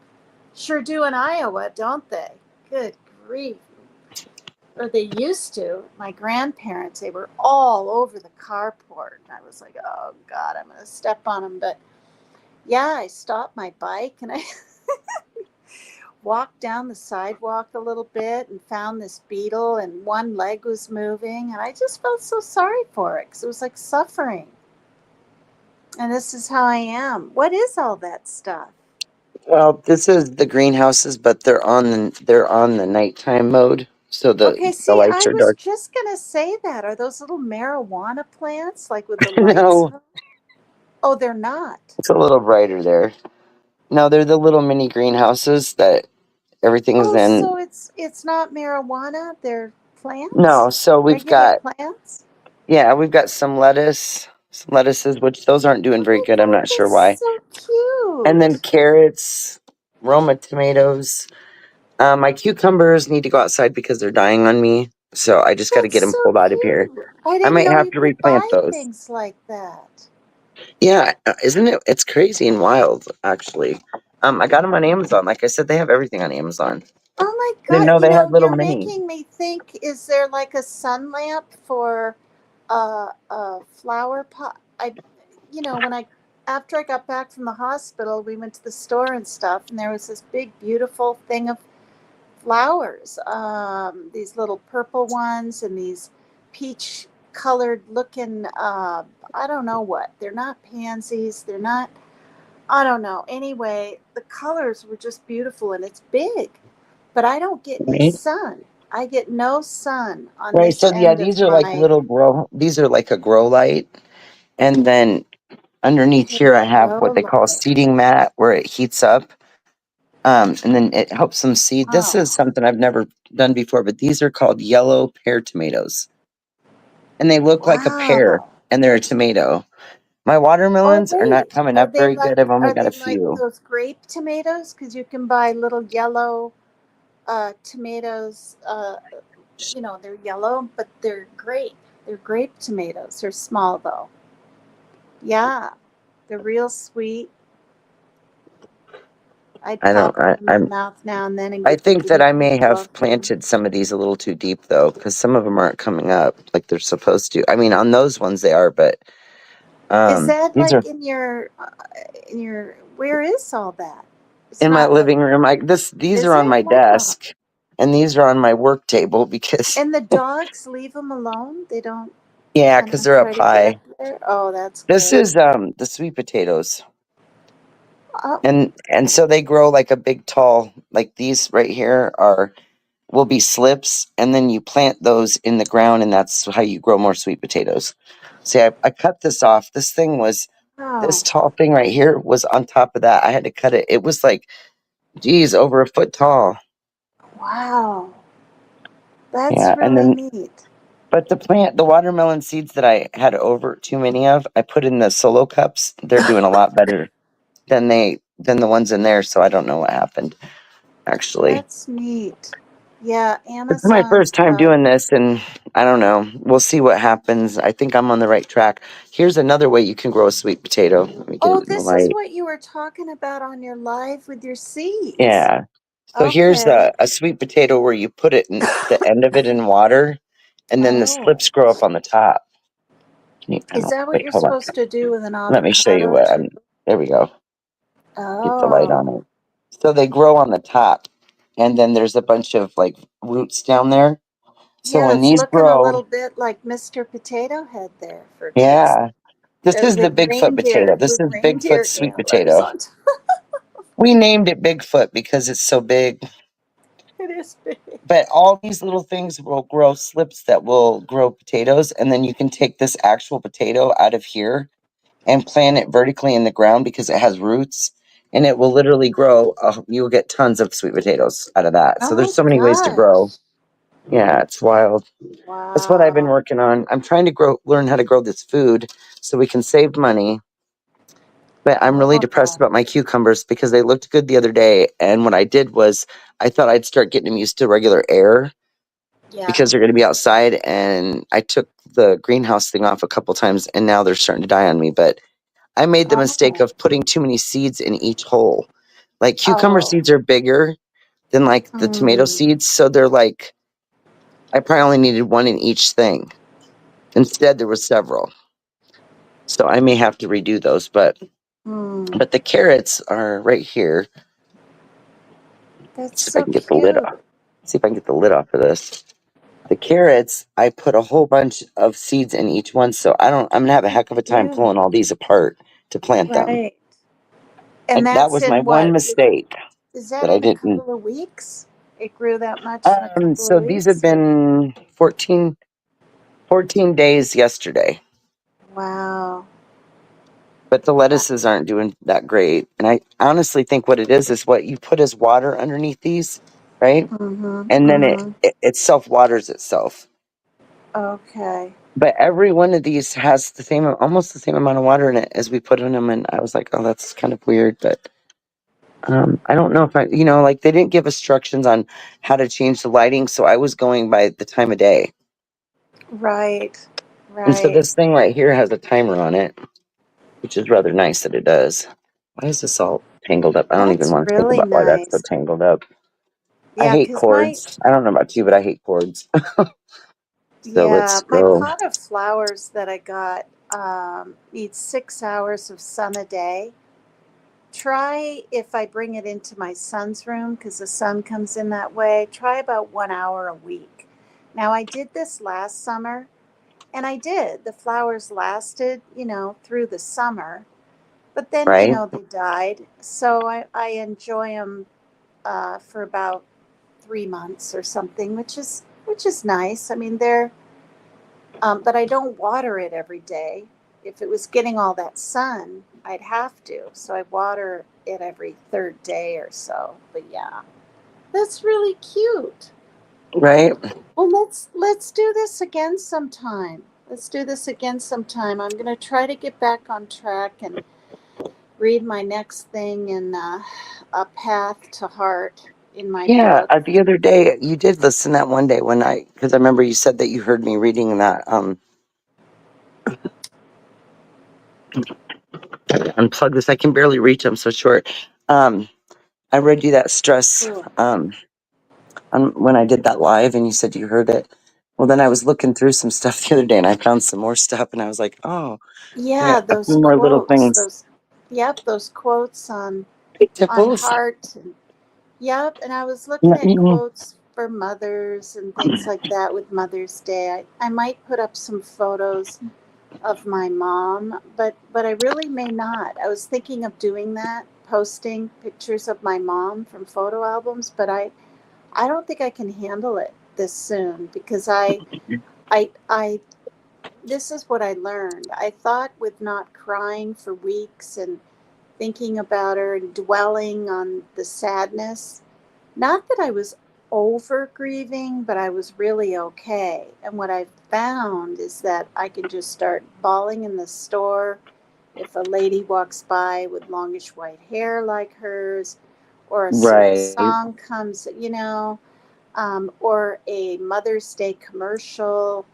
S2: sure do in Iowa, don't they? Good grief. Or they used to. My grandparents, they were all over the carport. And I was like, oh God, I'm going to step on them. But yeah, I stopped my bike and I walked down the sidewalk a little bit and found this beetle, and one leg was moving. And I just felt so sorry for it because it was like suffering. And this is how I am. What is all that stuff?
S1: Well, this is the greenhouses, but they're on the nighttime mode, so
S2: Okay,
S1: the
S2: see,
S1: lights
S2: I
S1: are
S2: was
S1: dark.
S2: just going to say that. Are those little marijuana plants like with the lights?
S1: No,
S2: Oh, they're not.
S1: it's a little brighter there. No, they're the little mini greenhouses that everything's
S2: Oh,
S1: in.
S2: so it's not marijuana, they're
S1: No,
S2: plants?
S1: so
S2: Regular plants?
S1: we've got some lettuces, which those aren't doing
S2: Oh
S1: very
S2: my
S1: good. I'm
S2: God,
S1: not sure
S2: that's
S1: why.
S2: so
S1: And then
S2: cute.
S1: carrots, Roma tomatoes. My cucumbers need to go outside because they're dying on me, so I just got to
S2: That's
S1: get them
S2: so
S1: pulled out of here.
S2: cute. I
S1: I
S2: didn't
S1: might
S2: know
S1: have
S2: you
S1: to
S2: could
S1: replant
S2: buy
S1: those.
S2: things like that.
S1: Yeah, isn't it? It's crazy and wild, actually. I got them on Amazon. Like I said, they have everything on Amazon.
S2: Oh my
S1: Didn't
S2: God,
S1: know they had little
S2: you're
S1: mini.
S2: making me think, is there like a sun lamp for a flower pot? When after I got back from the hospital, we went to the store and stuff, and there was this big, beautiful thing of flowers. These little purple ones and these peach colored looking, I don't know what. They're not pansies. They're not, I don't know. Anyway, the colors were just beautiful and it's big, but I don't get any
S1: Right.
S2: sun. I get no sun on
S1: Right.
S2: this
S1: So yeah,
S2: end of
S1: these are like
S2: my
S1: little grow. These are like a grow light, and then underneath here I have what they
S2: grow
S1: call a
S2: light.
S1: seeding mat where it heats up. And then it helps them seed. This is
S2: Wow.
S1: something I've never done before, but these are called yellow pear tomatoes, and they look like a pear,
S2: Wow.
S1: and they're a tomato. My
S2: Are
S1: watermelons are
S2: they
S1: not coming
S2: are
S1: up
S2: they
S1: very
S2: like
S1: good. I've only
S2: are
S1: got a
S2: they like
S1: few.
S2: those grape tomatoes? Because you can buy little yellow tomatoes. They're yellow, but they're grape. They're grape tomatoes. They're small though. Yeah, they're real sweet. I'd
S1: I don't.
S2: pop them in my mouth now and then and
S1: I
S2: get the
S1: think that
S2: guinea
S1: I
S2: pig
S1: may
S2: to
S1: have
S2: look at them.
S1: planted some of these a little too deep though, because some of them aren't coming up like they're supposed to. I mean, on those ones they are, but
S2: Is that
S1: these
S2: like
S1: are
S2: in your? Where is all that? It's
S1: in my
S2: not like.
S1: living room. These are
S2: Is
S1: on
S2: it?
S1: my
S2: Wow.
S1: desk, and these are on my work table because
S2: And the dogs leave them alone. They don't
S1: yeah,
S2: kind
S1: because
S2: of
S1: they're up
S2: try to get up
S1: high.
S2: there. Oh, that's
S1: This
S2: good.
S1: is the sweet potatoes.
S2: Oh,
S1: And so they grow like a big tall, like these right here are will be slips, and then you plant those in the ground, and that's how you grow more sweet potatoes. See, I cut this off. This
S2: wow.
S1: tall thing right here was on top of that. I had to cut it. It was like, geez, over a foot tall.
S2: Wow. That's
S1: Yeah, and
S2: really
S1: then
S2: neat.
S1: but the watermelon seeds that I had over too many of, I put in the solo cups. They're doing a lot better than the ones in there. So I don't know what happened actually.
S2: That's neat. Yeah,
S1: It's my
S2: Amazon's
S1: first time doing this, and I don't know. We'll see what happens. I think I'm on the right track. Here's another way you can grow a sweet potato. Let me get
S2: Oh,
S1: it in the
S2: this is
S1: light.
S2: what you were talking about on your live with your seeds.
S1: Yeah. So here's
S2: Okay.
S1: a sweet potato where you put it in the end of it in water, and then the
S2: Oh.
S1: slips grow up on the top. I
S2: Is
S1: don't,
S2: that what
S1: wait,
S2: you're
S1: hold on.
S2: supposed to do with an
S1: Let me show you
S2: avocado
S1: what
S2: too?
S1: there we go. Get the light on
S2: Oh.
S1: it. So they grow on the top, and then there's a bunch of like roots down there. So
S2: Yeah,
S1: when
S2: it's
S1: these
S2: looking a
S1: grow,
S2: little bit like Mr. Potato Head there for kids.
S1: yeah, this
S2: A
S1: is the
S2: big
S1: Bigfoot potato.
S2: reindeer
S1: This
S2: with
S1: is
S2: reindeer
S1: Bigfoot's sweet
S2: antlers
S1: potato.
S2: on top.
S1: We named it Bigfoot because it's so big.
S2: It is big.
S1: But all these little things will grow slips that will grow potatoes, and then you can take this actual potato out of here and plant it vertically in the ground because it has roots, and it will literally grow. You will get tons of sweet potatoes out of that. So there's
S2: Oh
S1: so many ways to grow.
S2: gosh.
S1: Yeah, it's wild. That's what I've been
S2: Wow.
S1: working on. I'm trying to learn how to grow this food so we can save money. But I'm really depressed
S2: Oh.
S1: about my cucumbers because they looked good the other day. And what I did was I thought I'd start getting them used to regular air
S2: Yeah.
S1: because they're going to be outside. And I took the greenhouse thing off a couple times, and now they're starting to die on me. But I made the mistake
S2: Oh.
S1: of putting too many seeds in each hole. Like cucumber
S2: Oh.
S1: seeds are bigger than like the tomato
S2: Mm.
S1: seeds. So they're like, I probably only needed one in each thing. Instead, there was several. So I may have to redo those.
S2: Mm.
S1: But the carrots are right here.
S2: That's
S1: See if I
S2: so
S1: can get the lid
S2: cute.
S1: off. See if I can get the lid off of this. The carrots, I put a whole bunch of seeds in each one, so I'm gonna have a heck of a time
S2: Cute.
S1: pulling all these apart to plant them.
S2: Right. And
S1: That
S2: that's
S1: was my
S2: in
S1: one
S2: what?
S1: mistake
S2: Is that
S1: that I
S2: in a
S1: didn't.
S2: couple of weeks? It grew that much in a couple of
S1: So these have
S2: weeks?
S1: been 14 days yesterday,
S2: Wow.
S1: but the
S2: Wow.
S1: lettuces aren't doing that great. And I honestly think what it is what you put as water underneath these, right?
S2: Mm-hmm.
S1: And then
S2: Mm-hmm.
S1: it self waters itself.
S2: Okay.
S1: But every one of these has almost the same amount of water in it as we put in them, and I was like, "Oh, that's kind of weird." But I don't know if like they didn't give instructions on how to change the lighting, so I was going by the time of day.
S2: Right.
S1: And so
S2: Right.
S1: this thing right here has a timer on it, which is rather nice that it does. Why is this all tangled up? I don't even
S2: That's
S1: want to think
S2: really
S1: about why that's so
S2: nice.
S1: tangled up. I
S2: Yeah,
S1: hate
S2: because my
S1: cords. I don't know about you, but I hate cords. So let's
S2: yeah, my
S1: go.
S2: pot of flowers that I got needs 6 hours of sun a day. Try if I bring it into my son's room because the sun comes in that way. Try about 1 hour a week. Now I did this last summer, and I did. The flowers lasted, through the summer, but then
S1: Right?
S2: they died. So I enjoy them for about 3 months or something, which is nice. I mean, but I don't water it every day. If it was getting all that sun, I'd have to. So I water it every third day or so. But yeah, that's really cute.
S1: Right?
S2: Well, let's do this again sometime. Let's do this again sometime. I'm gonna try to get back on track and read my next thing in A Path to Heart in my
S1: Yeah,
S2: book.
S1: the other day you did listen that one day because I remember you said that you heard me reading that. Unplug this. I can barely reach. I'm so short. Um, I read you that stress
S2: Cool.
S1: when I did that live, and you said you heard it. Well, then I was looking through some stuff the other day, and I found some more stuff, and I was like, oh, I
S2: Yeah,
S1: got a
S2: those
S1: few more little
S2: quotes.
S1: things.
S2: Those quotes
S1: Hey,
S2: on
S1: Tipples.
S2: heart. Yep, and I was looking at
S1: Mm-mm.
S2: quotes for mothers and things like that with Mother's Day. I might put up some photos of my mom, but I really may not. I was thinking of doing that, posting pictures of my mom from photo albums, but I don't think I can handle it this soon because I this is what I learned. I thought with not crying for weeks and thinking about her and dwelling on the sadness, not that I was over grieving, but I was really okay. And what I found is that I can just start bawling in the store if a lady walks by with longish white hair like hers, or a certain
S1: Right.
S2: song comes, or a Mother's Day commercial,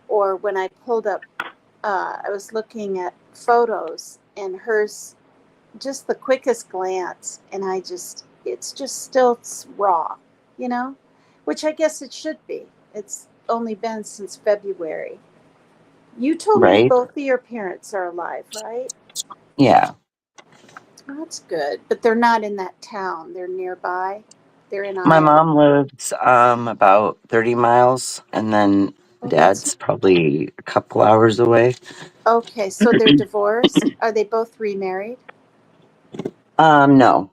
S2: or when I pulled up, I was looking at photos and hers, just the quickest glance, and it's just still raw, you know, which I guess it should be. It's only been since February. You told me
S1: Right?
S2: both of your parents are alive, right?
S1: Yeah.
S2: Oh, that's good, but they're not in that town. They're nearby. They're in
S1: My
S2: Iowa.
S1: mom lives about 30 miles, and then
S2: Oh, that's
S1: dad's probably a couple hours away.
S2: okay. So they're divorced. Are they both remarried?
S1: No.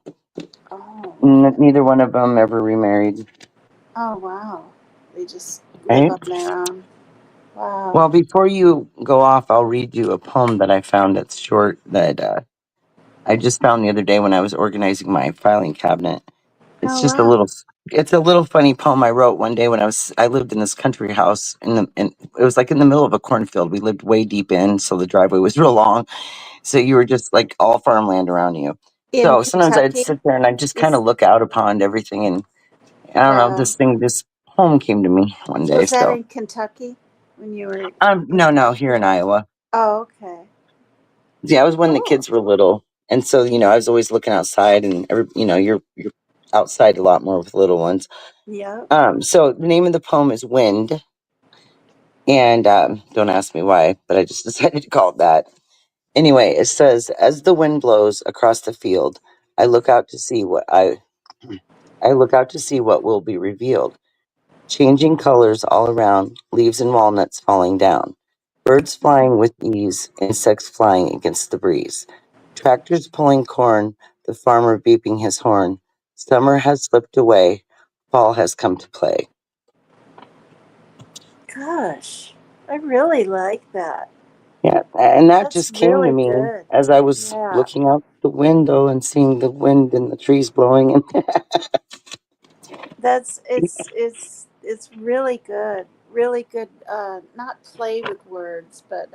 S2: Oh, okay.
S1: Neither one of them ever remarried.
S2: Oh, wow. They just live
S1: Right?
S2: on their own. Wow.
S1: Well, before you go off, I'll read you a poem that I found that's short that I just found the other day when I was organizing my filing cabinet. It's
S2: Oh,
S1: just a
S2: wow.
S1: little. It's a little funny poem I wrote one day when I lived in this country house and it was like in the middle of a cornfield. We lived way deep in, so the driveway was real long. So you were just like all farmland around you.
S2: In
S1: So sometimes I'd
S2: Kentucky?
S1: sit there and I'd just kind
S2: Is
S1: of look out upon everything, and I don't know,
S2: wow.
S1: this poem came to me one day.
S2: Was that
S1: So
S2: in Kentucky when you were in
S1: no, here in
S2: Kentucky?
S1: Iowa.
S2: Oh, okay.
S1: Yeah, I was when the
S2: Cool.
S1: kids were little, and so I was always looking outside, and you're outside a lot more with little ones.
S2: Yep.
S1: So the name of the poem is Wind, and don't ask me why, but I just decided to call it that. Anyway, it says, as the wind blows across the field, I look out to see what I look out to see what will be revealed. Changing colors all around, leaves and walnuts falling down. Birds flying with ease, insects flying against the breeze. Tractors pulling corn, the farmer beeping his horn. Summer has slipped away, fall has come to play.
S2: Gosh, I really like that.
S1: Yeah, and that
S2: That's
S1: just came to
S2: really
S1: me
S2: good.
S1: as I was
S2: Yeah.
S1: looking out the window and seeing the wind and the trees blowing. And
S2: That's it's really good. Really good. Not play with words, but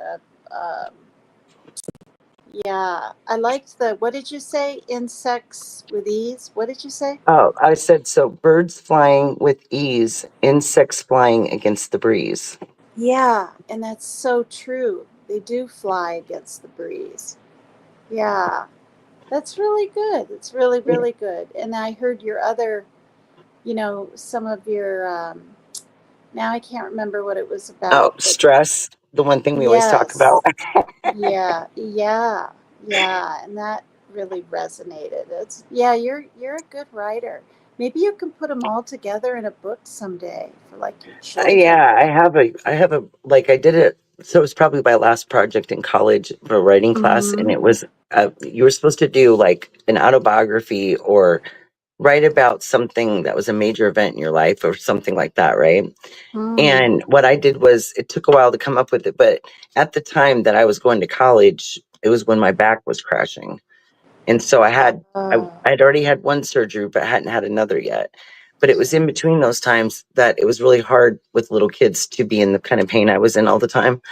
S2: yeah. I liked the. What did you say? Insects with ease. What did you say?
S1: oh, I said so. Birds flying with ease, insects flying against the breeze.
S2: Yeah, and that's so true. They do fly against the breeze. Yeah, that's really good. It's really,
S1: Yeah.
S2: really good. And I heard your other, some of your, now I can't remember what it was
S1: Oh,
S2: about, but
S1: stress, the one thing we always talk about.
S2: yes. Yeah, yeah, yeah. And that really resonated. Yeah, you're a good writer. Maybe you can put them all together in a book someday for like your children.
S1: Yeah, I have a like I did it. So it was probably my last project in college for a writing class, and
S2: Mm-hmm.
S1: it was you were supposed to do like an autobiography or write about something that was a major event in your life or something like that, right?
S2: Mm.
S1: And what I did was it took a while to come up with it, but at the time that I was going to college, it was when my back was crashing. And so
S2: Uh,
S1: I'd already had one surgery, but hadn't had another yet. But it was in between those times that it was really hard with little kids to be in the kind of pain I was in all the time.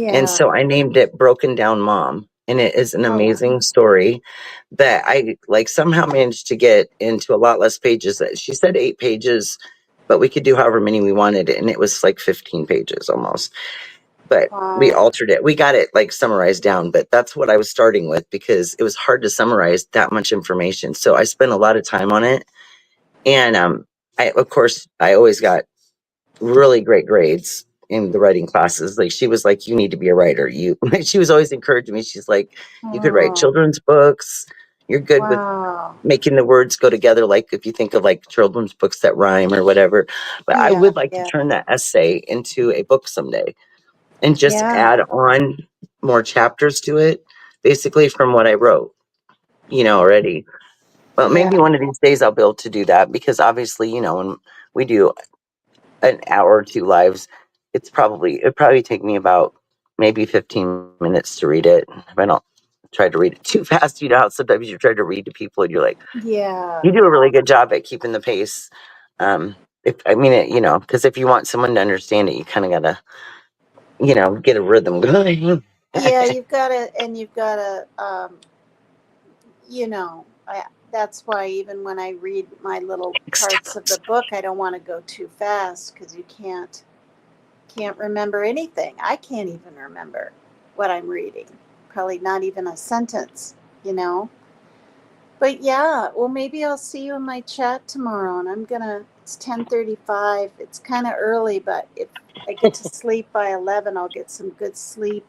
S1: And
S2: yeah.
S1: so I named it Broken Down Mom. And it is an
S2: Oh, wow.
S1: amazing story that I like somehow managed to get into a lot less pages. She said 8 pages, but we could do however many we wanted. And it was like 15 pages almost. But we
S2: Wow.
S1: altered it. We got it like summarized down, but that's what I was starting with because it was hard to summarize that much information. So I spent a lot of time on it. And I of course I always got really great grades in the writing classes. Like she was like, you need to be a writer. You she was always encouraging me. She's like, you could write
S2: Oh,
S1: children's books. You're good with
S2: wow.
S1: making the words go together, like if you think of like children's books that rhyme or whatever. But I
S2: Yeah,
S1: would like to
S2: yeah,
S1: turn that essay into a book someday and just
S2: yeah,
S1: add on more chapters to it, basically from what I wrote, already. But
S2: yeah,
S1: maybe one of these days I'll be able to do that because obviously, when we do an hour or two lives, it'd probably take me about maybe 15 minutes to read it. If I don't try to read it too fast, how sometimes you try to read to people and you're like,
S2: yeah,
S1: you do a really good job at keeping the pace. If I mean it, because if you want someone to understand it, you kind of gotta, get a rhythm going.
S2: yeah. You've got to, and you've got to, you know, I, that's why even when I read my little parts of the book, I don't want to go too fast because you can't remember anything. I can't even remember what I'm reading. Probably not even a sentence, you know. But yeah, well maybe I'll see you in my chat tomorrow and it's 10:35. It's kind of early, but if I get to sleep by 11, I'll get some good sleep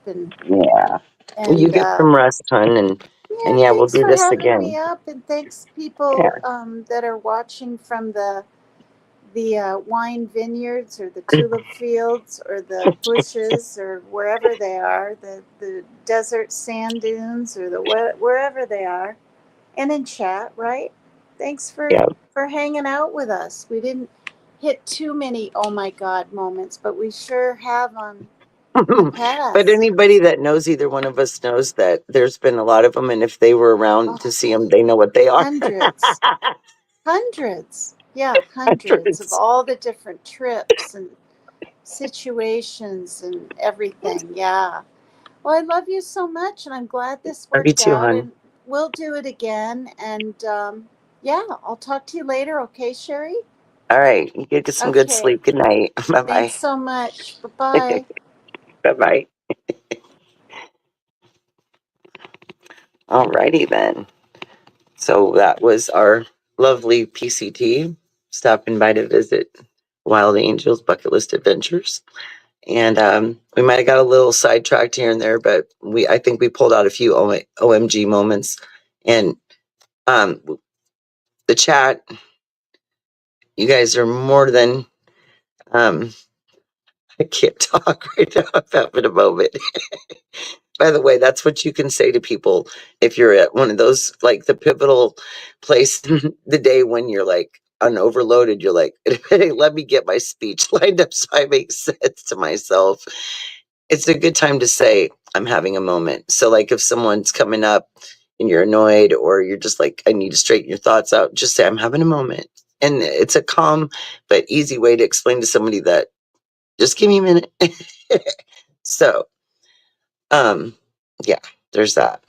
S1: Yeah.
S2: and
S1: You get some rest, hon,
S2: yeah,
S1: and yeah, we'll
S2: thanks
S1: do
S2: for
S1: this
S2: having me
S1: again.
S2: up, and thanks
S1: Yeah.
S2: people that are watching from the wine vineyards or the tulip fields or the bushes or wherever they are, the desert sand dunes or wherever they are, and in chat, right? Thanks
S1: Yeah.
S2: for hanging out with us. We didn't hit too many oh my god moments, but we sure have on in the
S1: But
S2: past.
S1: anybody that knows either one of us knows that there's been a lot of them, and if they were around to
S2: Oh,
S1: see them, they know what they are.
S2: hundreds. Hundreds. Yeah, hundreds of
S1: Hundreds.
S2: all the different trips and situations and everything. Yeah. Well, I love you so much, and I'm glad this
S1: Love you
S2: worked
S1: too,
S2: out,
S1: hon.
S2: and we'll do it again. And yeah, I'll talk to you later, okay, Sherry?
S1: All right. You get some good
S2: Okay.
S1: sleep. Good night. Bye
S2: Thanks
S1: bye.
S2: so much. Bye bye.
S1: Bye bye. Alrighty then. So that was our lovely PCT stopping by to visit Wild Angels Bucket List Adventures. And we might have got a little sidetracked here and there, but I think we pulled out a few OMG moments. And um, the chat, you guys are more than I can't talk right now. I'm having a moment. By the way, that's what you can say to people if you're at one of those, like the pivotal place, the day when you're like unoverloaded. You're like, hey, let me get my speech lined up so I make sense to myself. It's a good time to say, I'm having a moment. So, like, if someone's coming up and you're annoyed or you're just like, I need to straighten your thoughts out, just say, I'm having a moment. And it's a calm but easy way to explain to somebody that just give me a minute. So, um, yeah, there's that.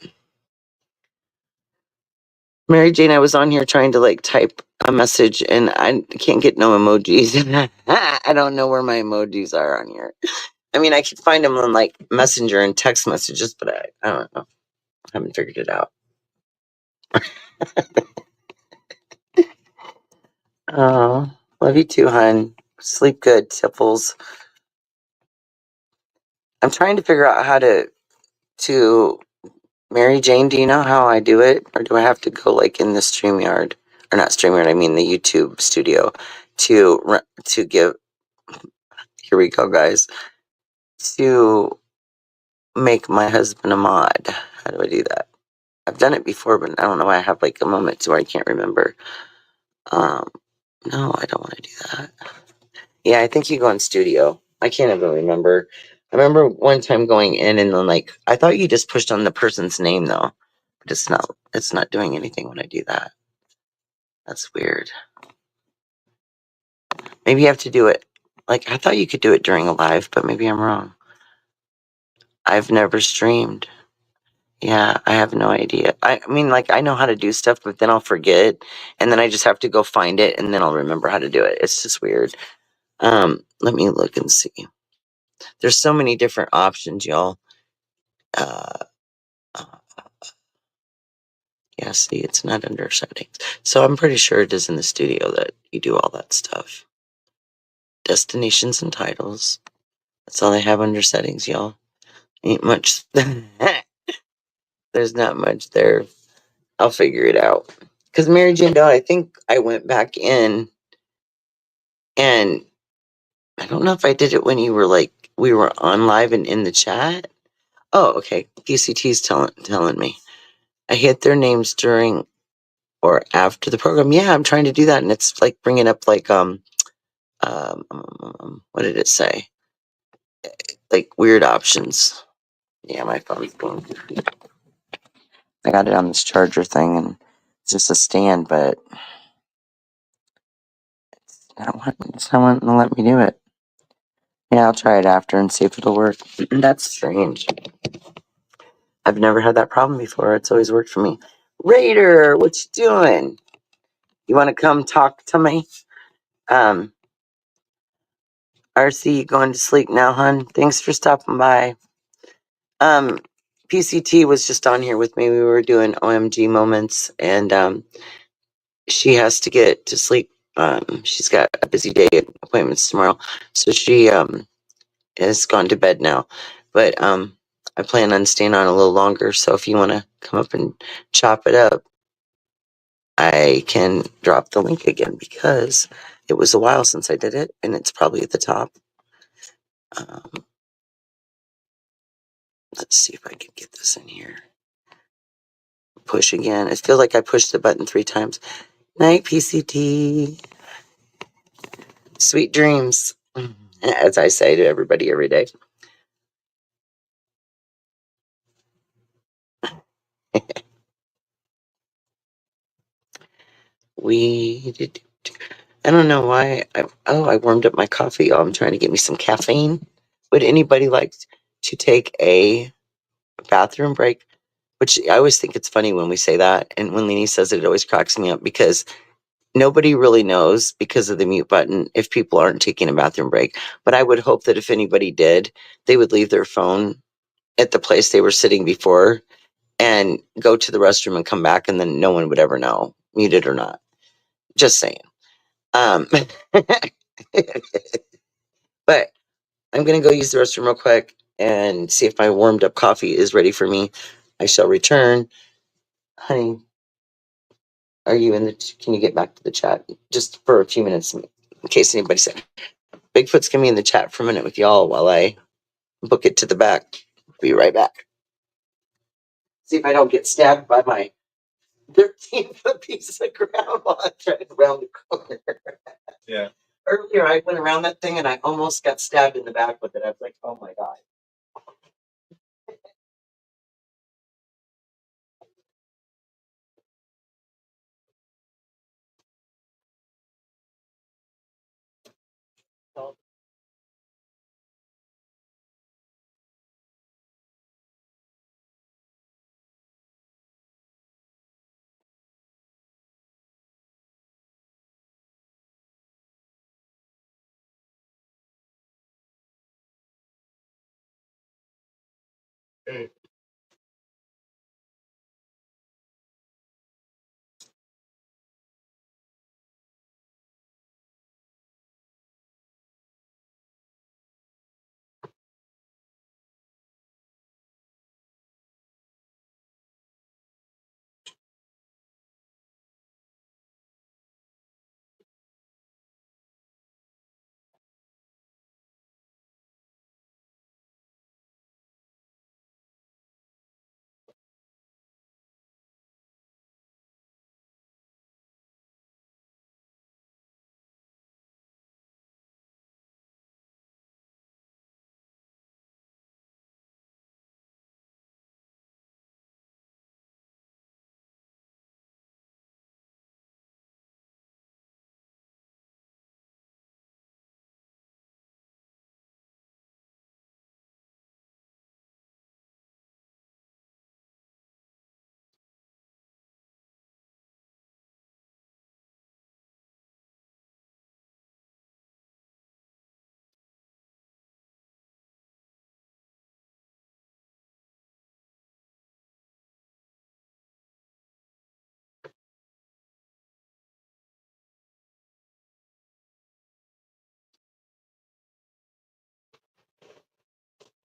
S1: Mary Jane, I was on here trying to like type a message and I can't get no emojis. I don't know where my emojis are on here. I mean, I could find them on like Messenger and text messages, but I don't know. I haven't figured it out. Oh, love you too, hon. Sleep good, Tiffles. I'm trying to figure out how to Mary Jane, do you know how I do it? Or do I have to go like in the StreamYard? Or not StreamYard, I mean the YouTube studio to give, here we go, guys, to make my husband a mod. How do I do that? I've done it before, but I don't know why I have like a moment where I can't remember. Um, no, I don't want to do that. Yeah, I think you go in studio. I can't even remember. I remember one time going in and then like I thought you just pushed on the person's name though. But it's not doing anything when I do that. That's weird. Maybe you have to do it like I thought you could do it during a live, but maybe I'm wrong. I've never streamed. Yeah, I have no idea. I mean, like, I know how to do stuff, but then I'll forget, and then I just have to go find it, and then I'll remember how to do it. It's just weird. Let me look and see. There's so many different options, y'all. Uh, uh, yeah, see, it's not under settings. So I'm pretty sure it is in the studio that you do all that stuff. Destinations and titles. That's all I have under settings, y'all. Ain't much. There's not much there. I'll figure it out. Because Mary Jane Doe, I think I went back in and I don't know if I did it when you were like, we were on live and in the chat. Oh, okay. PCT's telling me. I hit their names during or after the program. Yeah, I'm trying to do that. And it's like bringing up like, what did it say? Like weird options. Yeah, my phone's going. I got it on this charger thing and it's just a stand, but it's not wanting to let me do it. Yeah, I'll try it after and see if it'll work. That's strange. I've never had that problem before. It's always worked for me. Raider, what you doing? You want to come talk to me? RC, you going to sleep now, hun? Thanks for stopping by. PCT was just on here with me. We were doing OMG moments, and she has to get to sleep. She's got a busy day, appointments tomorrow, so she has gone to bed now. But I plan on staying on a little longer. So if you want to come up and chop it up, I can drop the link again because it was a while since I did it, and it's probably at the top. Let's see if I can get this in here. Push again. I feel like I pushed the button 3 times. Night, PCT. Sweet dreams, as I say to everybody every day. I don't know why. I warmed up my coffee. Oh, I'm trying to get me some caffeine. Would anybody like to take a bathroom break? Which I always think it's funny when we say that. And when Leanie says it, it always cracks me up because nobody really knows because of the mute button if people aren't taking a bathroom break. But I would hope that if anybody did, they would leave their phone at the place they were sitting before and go to the restroom and come back, and then no one would ever know, muted or not. Just saying. But I'm going to go use the restroom real quick and see if my warmed up coffee is ready for me. I shall return. Honey, are you in the, can you get back to the chat just for a few minutes in case anybody said, Bigfoot's going to be in the chat for a minute with y'all while I book it to the back. Be right back. See if I don't get stabbed by my 13-foot piece of ground while I'm trying to round the corner. Yeah. Earlier, I went around that thing and I almost got stabbed in the back with it. I was like, oh my God.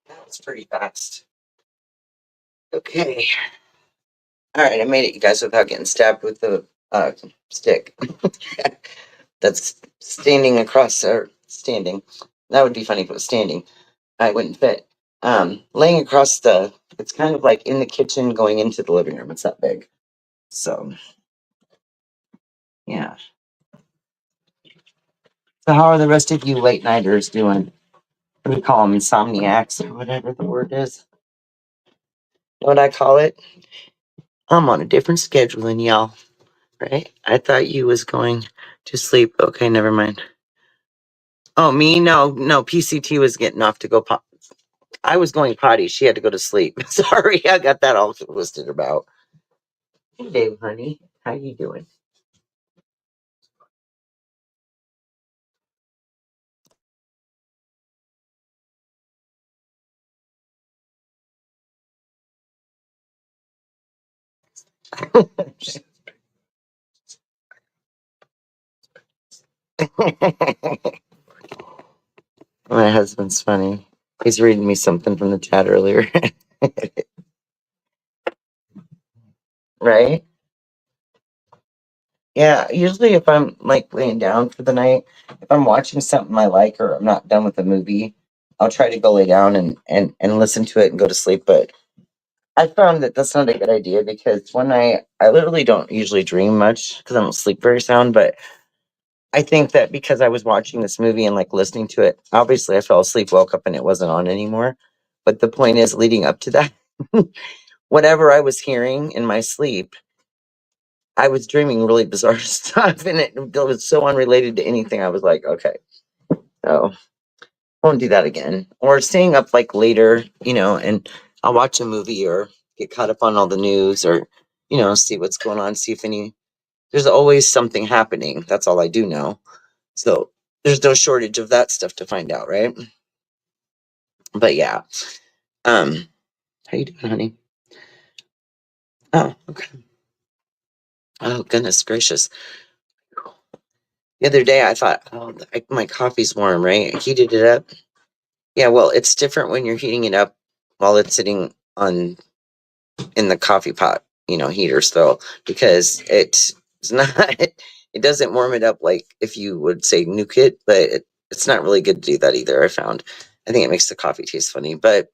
S1: That was pretty fast. Okay. All right, I made it, you guys, without getting stabbed with the stick. That's standing across, or standing. That would be funny if it was standing. I wouldn't fit. Laying across it's kind of like in the kitchen going into the living room. It's that big. So, yeah. So how are the rest of you late nighters doing? What do we call them? Insomniacs or whatever the word is. What I call it? I'm on a different schedule than y'all, right? I thought you was going to sleep. Okay, never mind. Oh, me? No, PCT was getting off to go I was going potty. She had to go to sleep. Sorry, I got that all twisted about. Hey, Dave, honey. How you doing? My husband's funny. He's reading me something from the chat earlier. Right? Yeah, usually if I'm like laying down for the night, if I'm watching something I like or I'm not done with a movie, I'll try to go lay down and listen to it and go to sleep. But I found that that's not a good idea because one night I literally don't usually dream much because I don't sleep very sound. But I think that because I was watching this movie and like listening to it, obviously I fell asleep, woke up, and it wasn't on anymore. But the point is, leading up to that, whatever I was hearing in my sleep, I was dreaming really bizarre stuff, and it was so unrelated to anything. I was like, okay, so won't do that again. Or staying up like later, and I'll watch a movie or get caught up on all the news or, see what's going on, see if there's always something happening. That's all I do know. So there's no shortage of that stuff to find out, right? But yeah. How you doing, honey? Oh, okay. Oh, goodness gracious. The other day I thought, oh, my coffee's warm, right? I heated it up. Yeah, well, it's different when you're heating it up while it's sitting on in the coffee pot, heater still, because it's not it doesn't warm it up like if you would say nuke it, but it's not really good to do that either. I think it makes the coffee taste funny, but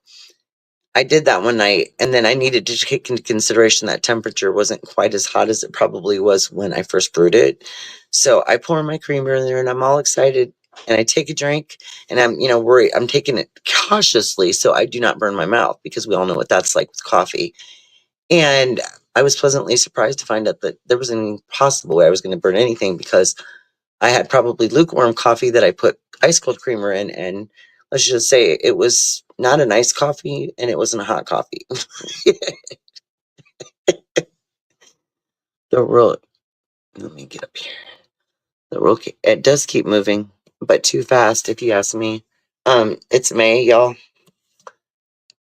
S1: I did that one night and then I needed to take into consideration that temperature wasn't quite as hot as it probably was when I first brewed it. So I pour my creamer in there and I'm all excited and I take a drink and I'm, worried. I'm taking it cautiously so I do not burn my mouth because we all know what that's like with coffee. And I was pleasantly surprised to find out that there was an impossible way I was going to burn anything because I had probably lukewarm coffee that I put ice cold creamer in, and let's just say it was not an iced coffee and it wasn't a hot coffee. The world, let me get up here. The world, it does keep moving, but too fast, if you ask me. It's May, y'all.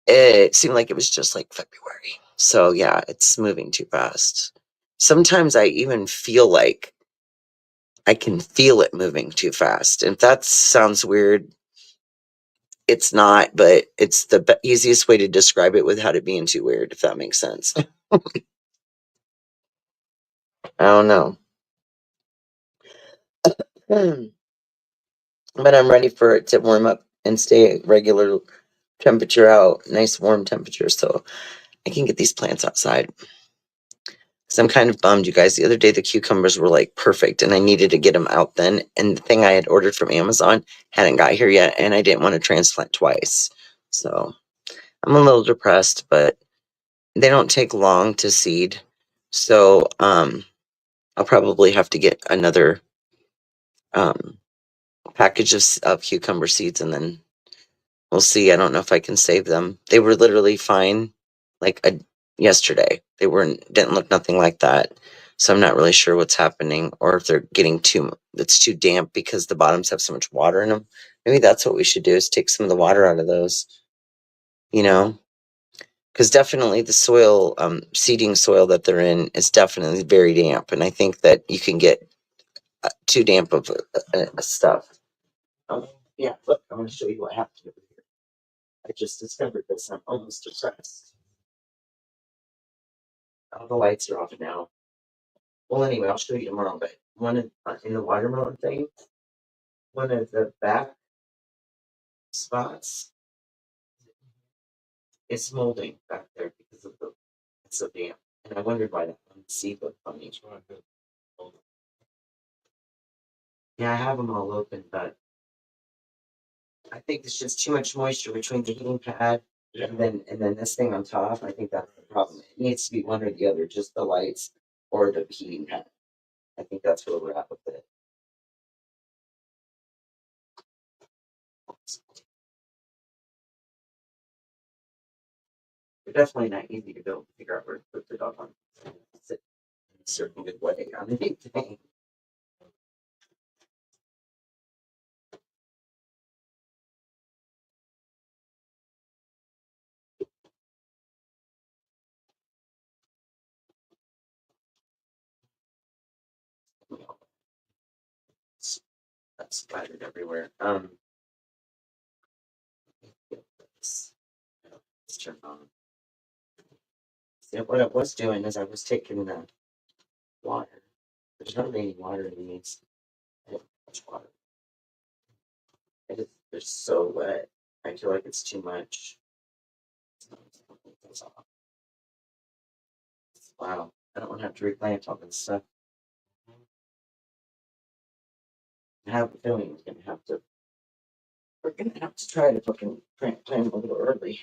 S1: It seemed like it was just like February. So yeah, it's moving too fast. Sometimes I even feel like I can feel it moving too fast. And if that sounds weird, it's not, but it's the easiest way to describe it without it being too weird, if that makes sense. I don't know. But I'm ready for it to warm up and stay at regular temperature out, nice warm temperature, so I can get these plants outside. Because I'm kind of bummed, you guys. The other day, the cucumbers were like perfect, and I needed to get them out then. And the thing I had ordered from Amazon hadn't got here yet, and I didn't want to transplant twice. So I'm a little depressed, but they don't take long to seed. So I'll probably have to get another um, package of cucumber seeds and then we'll see. I don't know if I can save them. They were literally fine like yesterday. They didn't look nothing like that. So I'm not really sure what's happening or if they're getting it's too damp because the bottoms have so much water in them. Maybe that's what we should do is take some of the water out of those, you know? Because definitely the soil, seeding soil that they're in is definitely very damp. And I think that you can get too damp of stuff. Yeah, look, I'm going to show you what happened over here. I just discovered this. I'm almost depressed. All the lights are off now. Well, anyway, I'll show you tomorrow. But in the watermelon thing, one of the back spots is molding back there because of it's so damp. And I wondered why that one seed looked funny. Yeah, I have them all open, but I think there's just too much moisture between the heating pad and then this thing on top. I think that's the problem. It needs to be one or the other, just the lights or the heating pad. I think that's where we're at with it. They're definitely not easy to build. Figure out where to put the dog on. certain good way on anything. That's splattered everywhere. Let's turn on. See, what I was doing is I was taking the water. There's not any water in these. I don't have much water. They're so wet. I feel like it's too much. Wow. I don't want to have to replant all this stuff. I have a feeling we're gonna have to try to fucking plant a little early.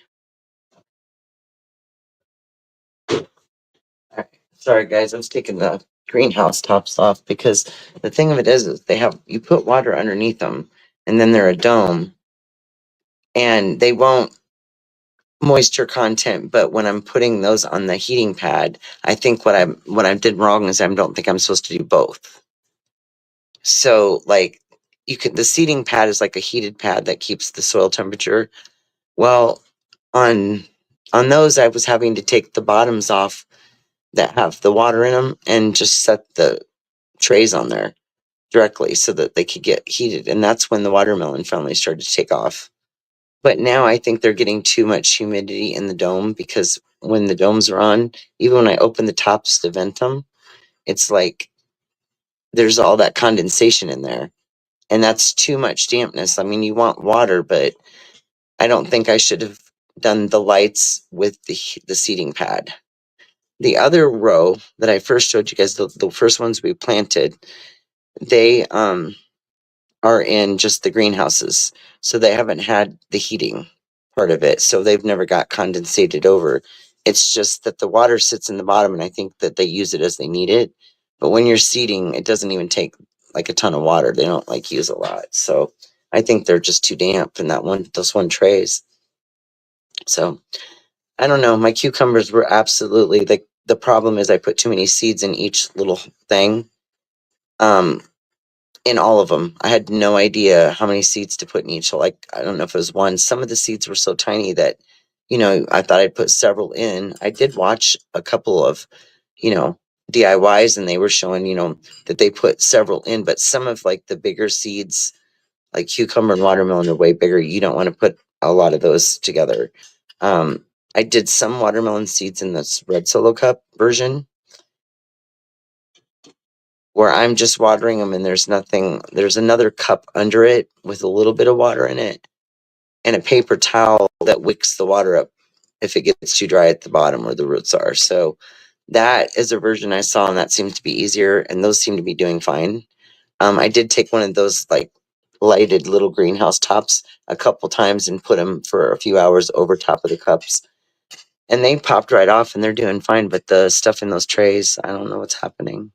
S1: Alright. Sorry guys, I was taking the greenhouse tops off because the thing of it is you put water underneath them and then they're a dome and they won't moisture content, but when I'm putting those on the heating pad, I think what I did wrong is I don't think I'm supposed to do both. So like the seating pad is like a heated pad that keeps the soil temperature. Well, on those I was having to take the bottoms off that have the water in them and just set the trays on there directly so that they could get heated. And that's when the watermelon finally started to take off. But now I think they're getting too much humidity in the dome because when the domes are on, even when I open the tops to vent them, it's like there's all that condensation in there. And that's too much dampness. I mean, you want water, but I don't think I should have done the lights with the seating pad. The other row that I first showed you guys, the first ones we planted, they are in just the greenhouses. So they haven't had the heating part of it. So they've never got condensated over. It's just that the water sits in the bottom and I think that they use it as they need it. But when you're seeding, it doesn't even take like a ton of water. They don't like use a lot. So I think they're just too damp in those one trays. So I don't know. My cucumbers were absolutely the problem is I put too many seeds in each little thing. In all of them. I had no idea how many seeds to put in each. So like, I don't know if it was one. Some of the seeds were so tiny that, I thought I'd put several in. I did watch a couple of, DIYs and they were showing, that they put several in, but some of like the bigger seeds, like cucumber and watermelon are way bigger. You don't want to put a lot of those together. I did some watermelon seeds in this red solo cup version where I'm just watering them and there's another cup under it with a little bit of water in it and a paper towel that wicks the water up if it gets too dry at the bottom where the roots are. So that is a version I saw and that seems to be easier and those seem to be doing fine. I did take one of those like lighted little greenhouse tops a couple times and put them for a few hours over top of the cups and they popped right off and they're doing fine. But the stuff in those trays, I don't know what's happening.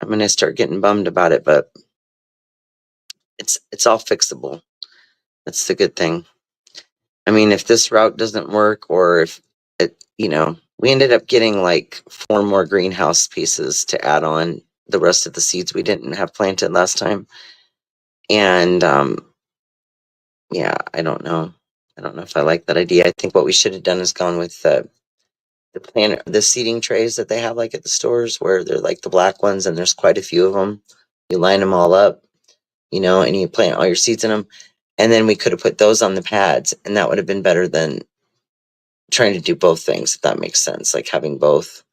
S1: I'm going to start getting bummed about it, but it's all fixable. That's the good thing. I mean, if this route doesn't work or if it, we ended up getting like 4 more greenhouse pieces to add on the rest of the seeds we didn't have planted last time. And yeah, I don't know. I don't know if I like that idea. I think what we should have done is gone with the seeding trays that they have like at the stores where they're like the black ones and there's quite a few of them. You line them all up, and you plant all your seeds in them. And then we could have put those on the pads and that would have been better than trying to do both things, if that makes sense, like having both.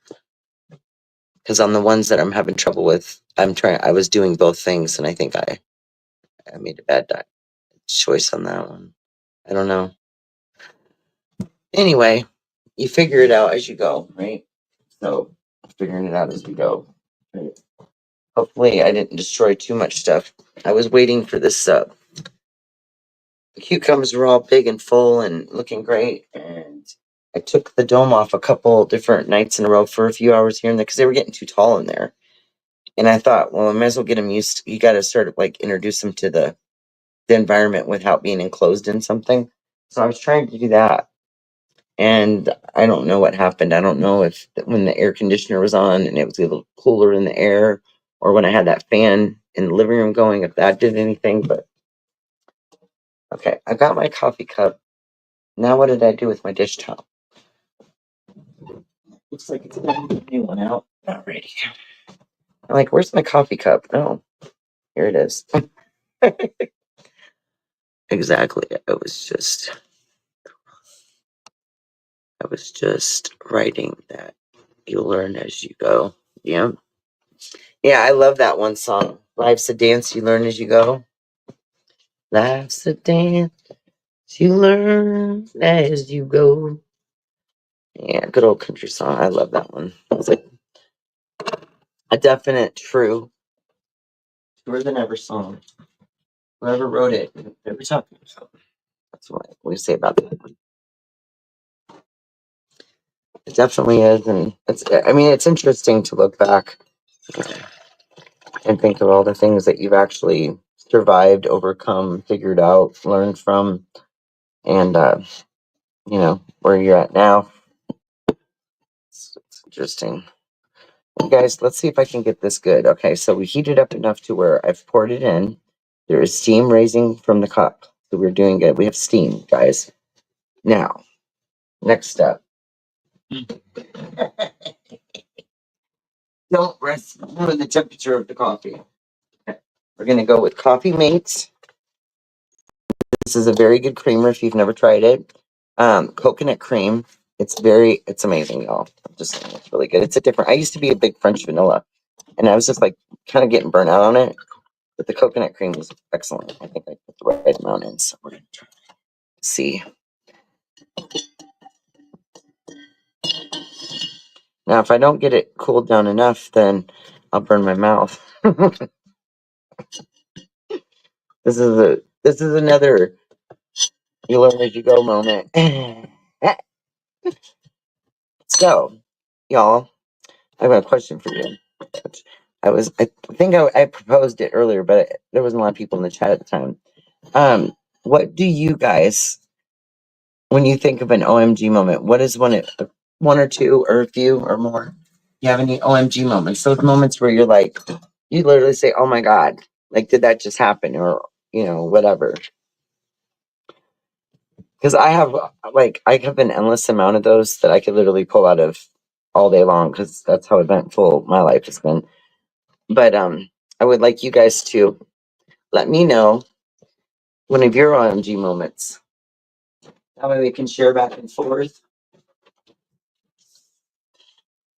S1: Because on the ones that I'm having trouble with, I was doing both things and I think I made a bad choice on that one. I don't know. Anyway, you figure it out as you go, right? So figuring it out as we go. Right? Hopefully I didn't destroy too much stuff. I was waiting for this the cucumbers were all big and full and looking great, and I took the dome off a couple different nights in a row for a few hours here and there because they were getting too tall in there. And I thought, well, I might as well get them used. You got to sort of like introduce them to the environment without being enclosed in something. So I was trying to do that. And I don't know what happened. I don't know if when the air conditioner was on and it was a little cooler in the air, or when I had that fan in the living room going, if that did anything. But okay, I got my coffee cup. Now what did I do with my dish towel? Looks like it's time to get a new one out. Alrighty. I'm like, where's my coffee cup? Oh, here it is. Exactly. I was just writing that you learn as you go. Yeah. Yeah, I love that one song. Life's a dance you learn as you go. Life's a dance you learn as you go. Yeah, good old country song. I love that one. It's like a definite truer than ever song. Whoever wrote it, they were talking about. That's what we say about that one. It definitely is, and I mean, it's interesting to look back and think of all the things that you've actually survived, overcome, figured out, learned from, and where you're at now. It's interesting. You guys, let's see if I can get this good. Okay, so we heated up enough to where I've poured it in. There is steam raising from the cup, so we're doing good. We have steam, guys. Now, next step. Don't ruin the temperature of the coffee. Okay. We're gonna go with Coffee Mates. This is a very good creamer if you've never tried it. Coconut cream. It's amazing, y'all. I'm just saying, it's really good. It's a different. I used to be a big French vanilla, and I was just like kind of getting burnt out on it. But the coconut cream was excellent. I think I put the right amount in, so we're gonna try to see. Now, if I don't get it cooled down enough, then I'll burn my mouth. This is another you learn as you go moment. So, y'all, I have a question for you. I think I proposed it earlier, but there wasn't a lot of people in the chat at the time. What do you guys, when you think of an OMG moment, what is one or two or a few or more? You have any OMG moments? Those moments where you're like, you literally say, "Oh my God, like did that just happen?" Or whatever. Because I have an endless amount of those that I could literally pull out of all day long. Because that's how eventful my life has been. But I would like you guys to let me know one of your OMG moments. That way we can share back and forth.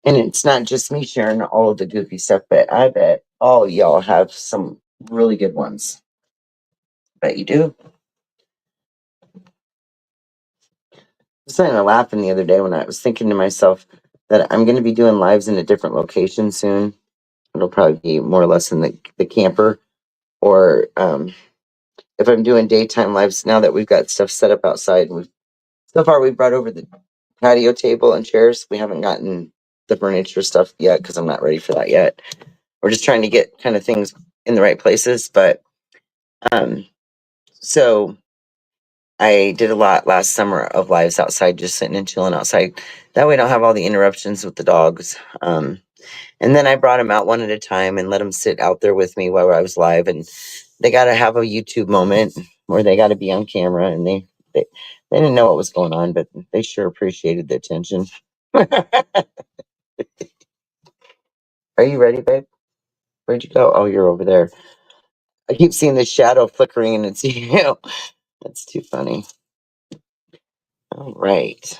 S1: And it's not just me sharing all of the goofy stuff, but I bet all y'all have some really good ones. Bet you do. I was kind of laughing the other day when I was thinking to myself that I'm going to be doing lives in a different location soon. It'll probably be more or less in the camper, or if I'm doing daytime lives now that we've got stuff set up outside. And so far we've brought over the patio table and chairs. We haven't gotten the furniture stuff yet because I'm not ready for that yet. We're just trying to get kind of things in the right places. But so I did a lot last summer of lives outside, just sitting and chilling outside. That way I don't have all the interruptions with the dogs. And then I brought them out one at a time and let them sit out there with me while I was live. And they got to have a YouTube moment where they got to be on camera. And they didn't know what was going on, but they sure appreciated the attention. Are you ready, babe? Where'd you go? Oh, you're over there. I keep seeing the shadow flickering and it's you. That's too funny. All right.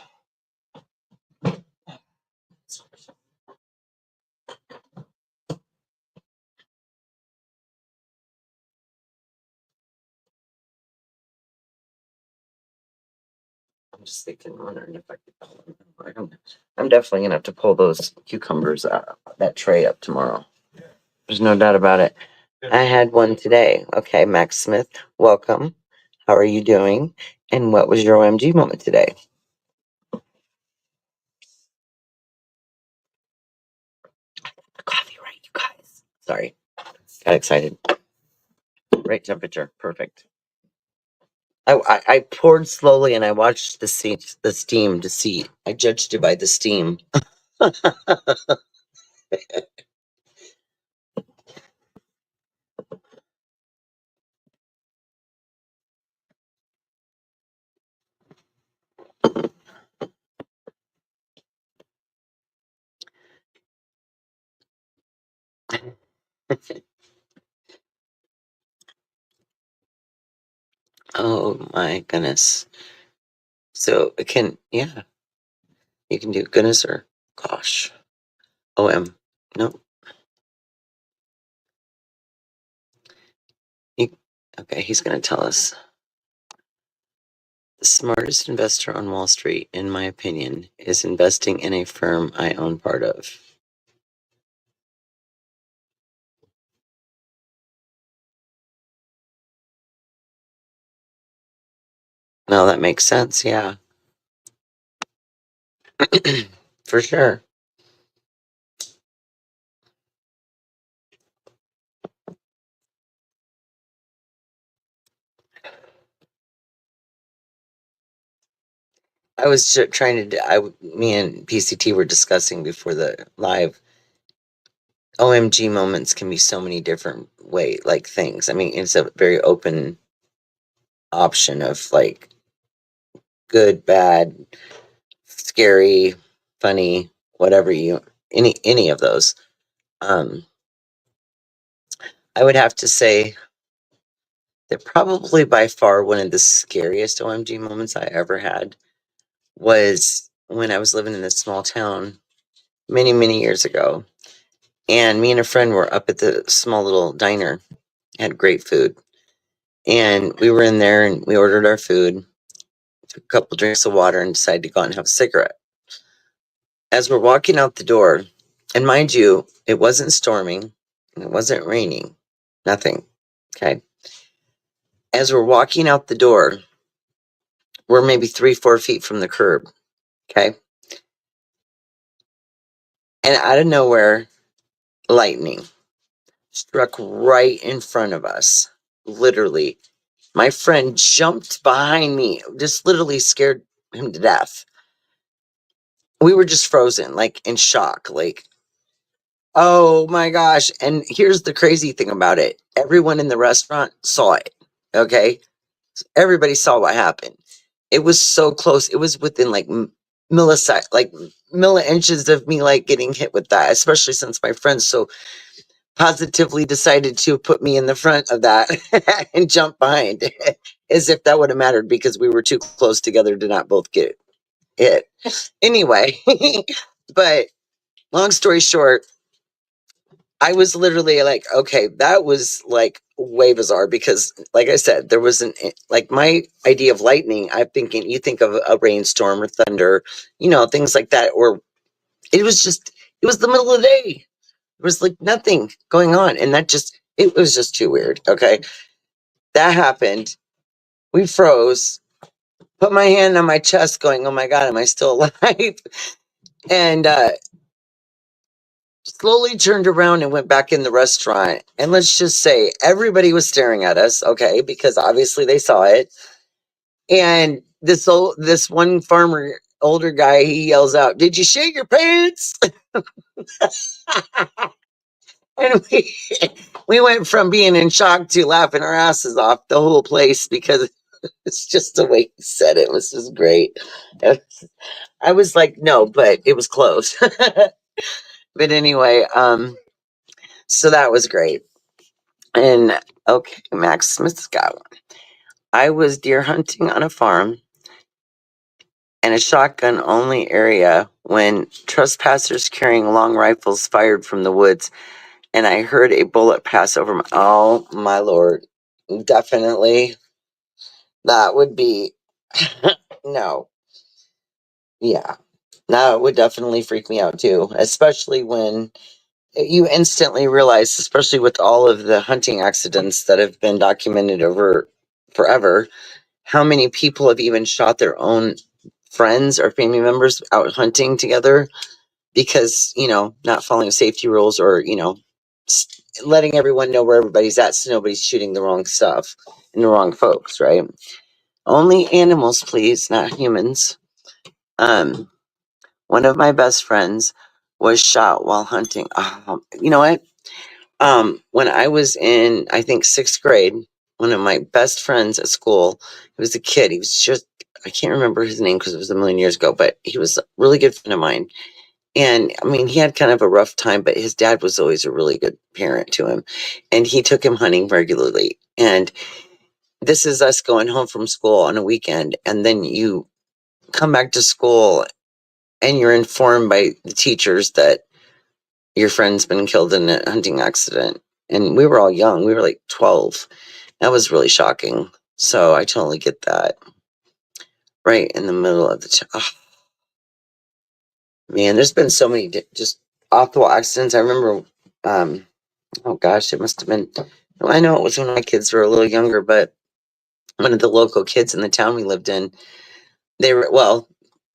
S1: I'm just thinking, wondering if I could. I'm definitely gonna have to pull those cucumbers out, that tray up tomorrow. There's no doubt about it. I had one today. Okay, Max Smith, welcome. How are you doing? And what was your OMG moment today? Coffee, right, you guys? Sorry, got excited. Right temperature, perfect. I poured slowly and I watched the steam to see. I judged it by the steam. Oh my goodness. So it can, yeah, you can do goodness or gosh. OM. No. You, okay, he's going to tell us. The smartest investor on Wall Street, in my opinion, is investing in a firm I own part of. No, that makes sense. Yeah. For sure. I was trying to, me and PCT were discussing before the live. OMG moments can be so many different like things. I mean, it's a very open option of like good, bad, scary, funny, whatever any of those. Um, I would have to say that probably by far one of the scariest OMG moments I ever had was when I was living in this small town many years ago. And me and a friend were up at the small little diner, had great food. And we were in there and we ordered our food, took a couple drinks of water, and decided to go out and have a cigarette. As we're walking out the door, and mind you, it wasn't storming and it wasn't raining, nothing. Okay. As we're walking out the door, we're maybe 3-4 feet from the curb. Okay. And out of nowhere, lightning struck right in front of us. Literally. My friend jumped behind me, just literally scared him to death. We were just frozen, like in shock. Like, oh my gosh. And here's the crazy thing about it. Everyone in the restaurant saw it. Okay. Everybody saw what happened. It was so close. It was within like like milli-inches of me like getting hit with that, especially since my friend so positively decided to put me in the front of that and jump behind as if that would have mattered because we were too close together to not both get hit. Anyway, but long story short, I was literally like, okay, that was like way bizarre because, like I said, there wasn't like my idea of lightning. I'm thinking you think of a rainstorm or thunder, things like that. Or it was the middle of the day. There was like nothing going on. And it was just too weird. Okay. That happened. We froze, put my hand on my chest, going, oh my God, am I still alive? And slowly turned around and went back in the restaurant. And let's just say everybody was staring at us, okay, because obviously they saw it. And this one farmer, older guy, he yells out, "Did you shit your pants?" And we went from being in shock to laughing our asses off the whole place because it's just the way he said it. It was just great. I was like, no, but it was close. But anyway, so that was great. And okay, Max Smith's got one. I was deer hunting on a farm in a shotgun only area when trespassers carrying long rifles fired from the woods, and I heard a bullet pass over my. Oh my lord! Definitely, that would be no. Yeah, that would definitely freak me out too, especially when you instantly realize, especially with all of the hunting accidents that have been documented over forever, how many people have even shot their own friends or family members out hunting together because, not following safety rules or, letting everyone know where everybody's at so nobody's shooting the wrong stuff and the wrong folks, right? Only animals, please, not humans. Um, One of my best friends was shot while hunting. You know what? When I was in, I think, 6th grade, one of my best friends at school, he was a kid. He was just, I can't remember his name because it was a million years ago, but he was a really good friend of mine. And I mean, he had kind of a rough time, but his dad was always a really good parent to him. And he took him hunting regularly. And this is us going home from school on a weekend. And then you come back to school and you're informed by the teachers that your friend's been killed in a hunting accident. And we were all young. We were like 12. That was really shocking. So I totally get that. Right in the middle of the man, there's been so many just awful accidents. I remember, oh gosh, it must have been, well, I know it was when my kids were a little younger, but one of the local kids in the town we lived in, they were, well,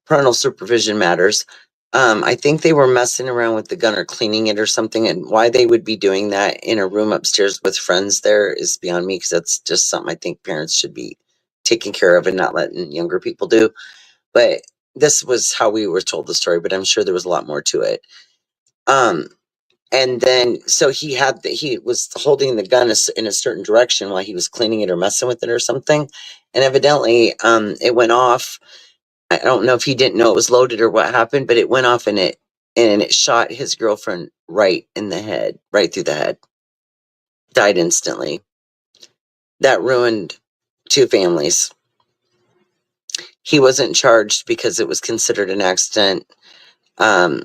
S1: parental supervision matters. I think they were messing around with the gun or cleaning it or something, and why they would be doing that in a room upstairs with friends there is beyond me, because that's just something I think parents should be taking care of and not letting younger people do. But this was how we were told the story, but I'm sure there was a lot more to it. Um, and then so he was holding the gun in a certain direction while he was cleaning it or messing with it or something, and evidently it went off. I don't know if he didn't know it was loaded or what happened, but it went off and it shot his girlfriend right in the head, right through the head. Died instantly. That ruined 2 families. He wasn't charged because it was considered an accident. Um,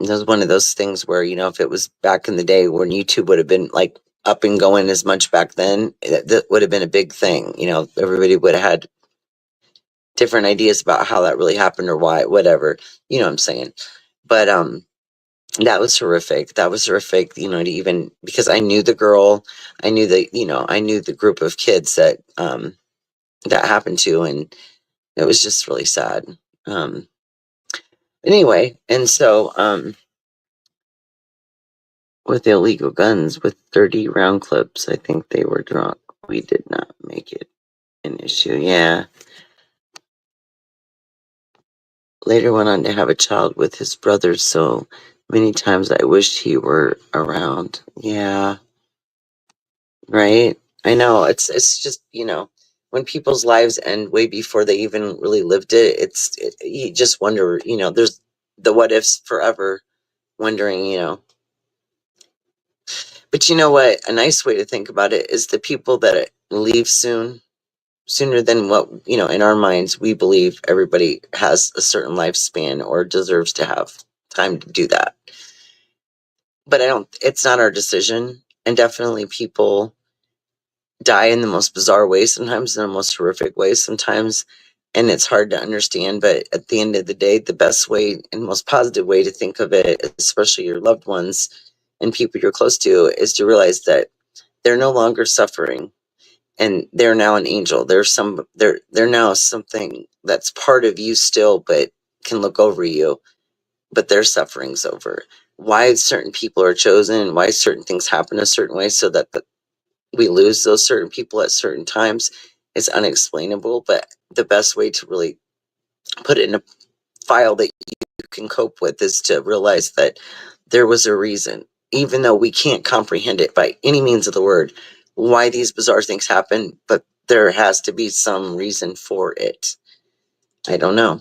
S1: it was one of those things where, you know, if it was back in the day when YouTube would have been like up and going as much back then, that would have been a big thing. You know, everybody would have had different ideas about how that really happened or why, whatever. You know what I'm saying? But that was horrific. That was horrific, you know, to even, because I knew the girl, I knew the, you know, I knew the group of kids that that happened to, and it was just really sad. Um anyway, and so with illegal guns with 30 round clips, I think they were drunk. We did not make it an issue. Yeah. Later went on to have a child with his brother, so many times I wished he were around. Yeah. Right? I know, it's just, you know, when people's lives end way before they even really lived it, you just wonder, you know, there's the what ifs forever, wondering, you know. But you know what? A nice way to think about it is the people that leave sooner than what, you know, in our minds, we believe everybody has a certain lifespan or deserves to have time to do that. But it's not our decision. And definitely people die in the most bizarre ways, sometimes in the most horrific ways, sometimes, and it's hard to understand. But at the end of the day, the best way and most positive way to think of it, especially your loved ones and people you're close to, is to realize that they're no longer suffering and they're now an angel. They're now something that's part of you still, but can look over you, but their suffering's over. Why certain people are chosen, why certain things happen a certain way, so that we lose those certain people at certain times, is unexplainable. But the best way to really put it in a file that you can cope with is to realize that there was a reason, even though we can't comprehend it by any means of the word, why these bizarre things happen, but there has to be some reason for it. I don't know.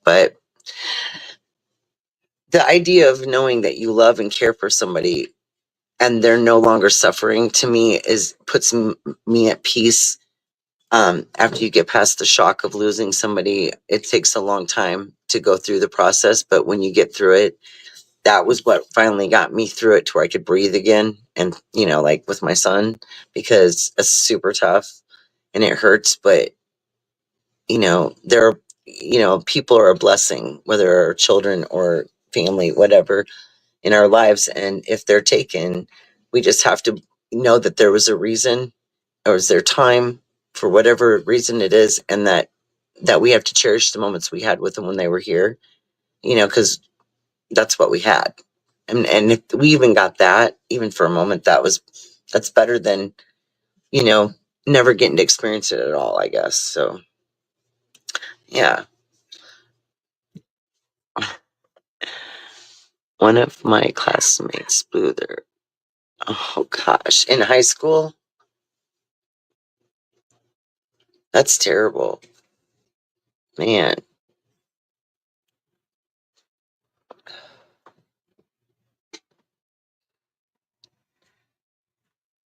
S1: But the idea of knowing that you love and care for somebody and they're no longer suffering, to me, puts me at peace. After you get past the shock of losing somebody, it takes a long time to go through the process, but when you get through it, that was what finally got me through it to where I could breathe again. And, you know, like with my son, because it's super tough and it hurts, but, you know, people are a blessing, whether our children or family, whatever, in our lives. And if they're taken, we just have to know that there was a reason, or is there time for whatever reason it is, and that we have to cherish the moments we had with them when they were here, you know, because that's what we had. And if we even got that, even for a moment, that's better than, you know, never getting to experience it at all, I guess. So, yeah. One of my classmates blew their, oh gosh, in high school? That's terrible. Man.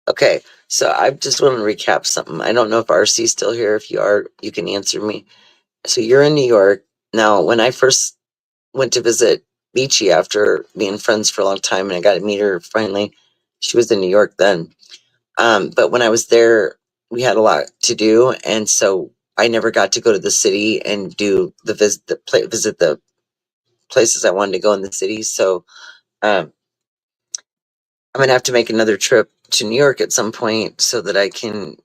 S1: Okay, so I just want to recap something. I don't know if RC's still here. If you are, you can answer me. So you're in New York. Now, when I first went to visit Beachy after being friends for a long time and I got to meet her finally, she was in New York then. But when I was there, we had a lot to do. And so I never got to go to the city and do visit the places I wanted to go in the city. So um, I'm gonna have to make another trip to New York at some point so that I can,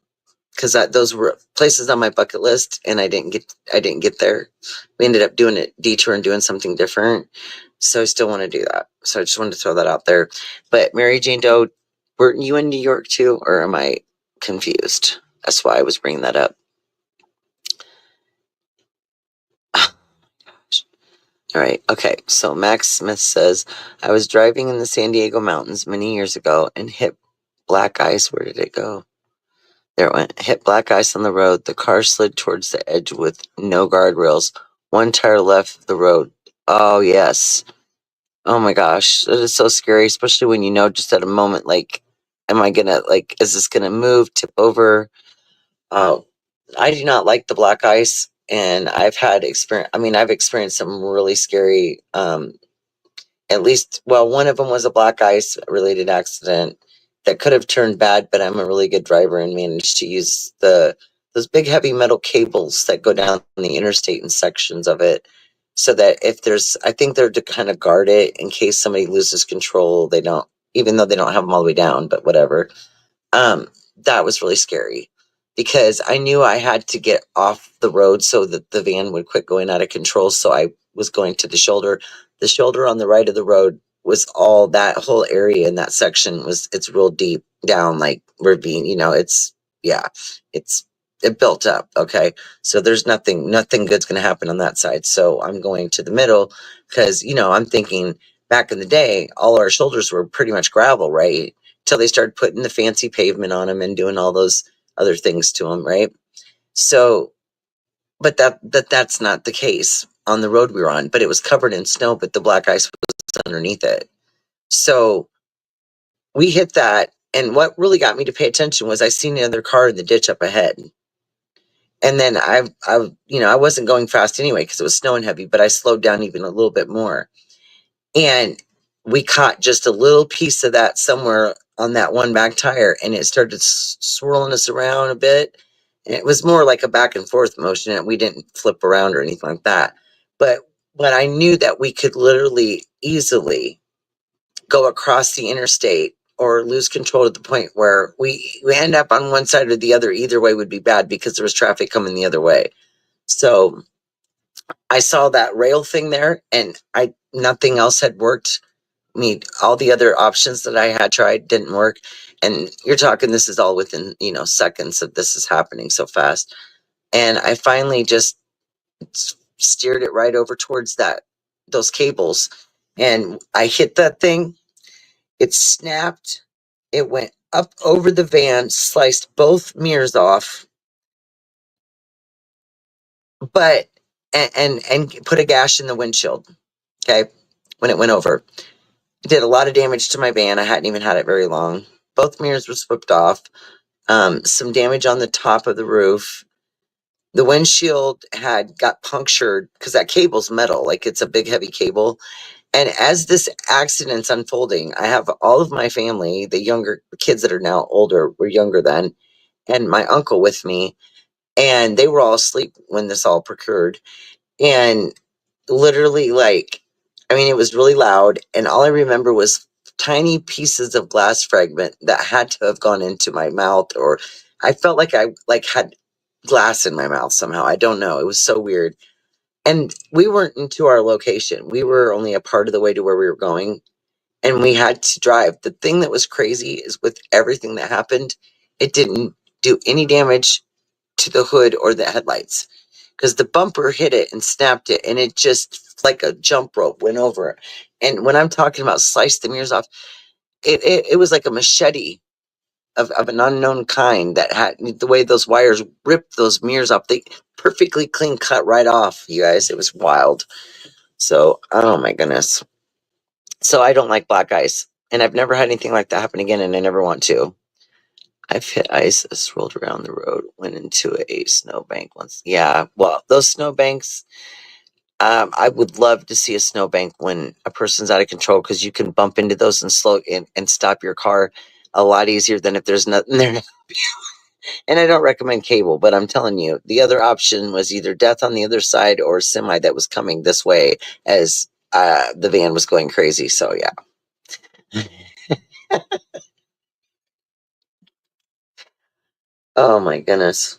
S1: because those were places on my bucket list, and I didn't get there. We ended up doing a detour and doing something different. So I still want to do that. So I just wanted to throw that out there. But Mary Jane Doe, weren't you in New York too, or am I confused? That's why I was bringing that up. All right. Okay. So Max Smith says, I was driving in the San Diego mountains many years ago and hit black ice. Where did it go? There it went. Hit black ice on the road. The car slid towards the edge with no guardrails. One tire left the road. Oh, yes. Oh my gosh. That is so scary, especially when you know just at a moment, like, am I gonna, like, is this gonna move, tip over? I do not like the black ice. And I've experienced some really scary, at least, well, one of them was a black ice related accident that could have turned bad, but I'm a really good driver and managed to use those big heavy metal cables that go down the interstate in sections of it, so that if there's, I think they're to kind of guard it in case somebody loses control. They don't, even though they don't have them all the way down, but whatever. um, that was really scary because I knew I had to get off the road so that the van would quit going out of control. So I was going to the shoulder. The shoulder on the right of the road was all that whole area in that section it's real deep down, like ravine, yeah, it's, it built up. Okay. So there's nothing good's going to happen on that side. So I'm going to the middle because, I'm thinking back in the day, all our shoulders were pretty much gravel, right? Till they started putting the fancy pavement on them and doing all those other things to them, right? So, but that's not the case on the road we were on. But it was covered in snow, but the black ice was underneath it. So we hit that, and what really got me to pay attention was I seen another car in the ditch up ahead, and then I wasn't going fast anyway because it was snowing heavy, but I slowed down even a little bit more. And we caught just a little piece of that somewhere on that one back tire, and it started swirling us around a bit. And it was more like a back and forth motion, and we didn't flip around or anything like that. But I knew that we could literally easily go across the interstate or lose control to the point where we end up on one side or the other. Either way would be bad because there was traffic coming the other way. So I saw that rail thing there, and nothing else had worked. All the other options that I had tried didn't work. And you're talking, this is all within, seconds of this is happening so fast. And I finally just steered it right over towards those cables. And I hit that thing. It snapped. It went up over the van, sliced both mirrors off, but, and put a gash in the windshield. Okay. When it went over, it did a lot of damage to my van. I hadn't even had it very long. Both mirrors were swept off. Some damage on the top of the roof. The windshield had got punctured because that cable's metal, like it's a big heavy cable. And as this accident's unfolding, I have all of my family, the younger kids that are now older, were younger then, and my uncle with me, and they were all asleep when this all occurred. And literally, like, I mean, it was really loud, and all I remember was tiny pieces of glass fragment that had to have gone into my mouth, or I felt like I had glass in my mouth somehow. I don't know. It was so weird. And we weren't into our location. We were only a part of the way to where we were going, and we had to drive. The thing that was crazy is with everything that happened, it didn't do any damage to the hood or the headlights, because the bumper hit it and snapped it, and it just like a jump rope went over it. And when I'm talking about sliced the mirrors off, it was like a machete of an unknown kind that had the way those wires ripped those mirrors off. They perfectly clean cut right off, you guys. It was wild. So, oh my goodness. So I don't like black ice, and I've never had anything like that happen again, and I never want to. I've hit ice that's rolled around the road, went into a snowbank once. Yeah, well, those snowbanks, I would love to see a snowbank when a person's out of control, because you can bump into those and slow and stop your car a lot easier than if there's nothing there. And I don't recommend cable, but I'm telling you, the other option was either death on the other side or a semi that was coming this way as the van was going crazy. So yeah. Oh my goodness.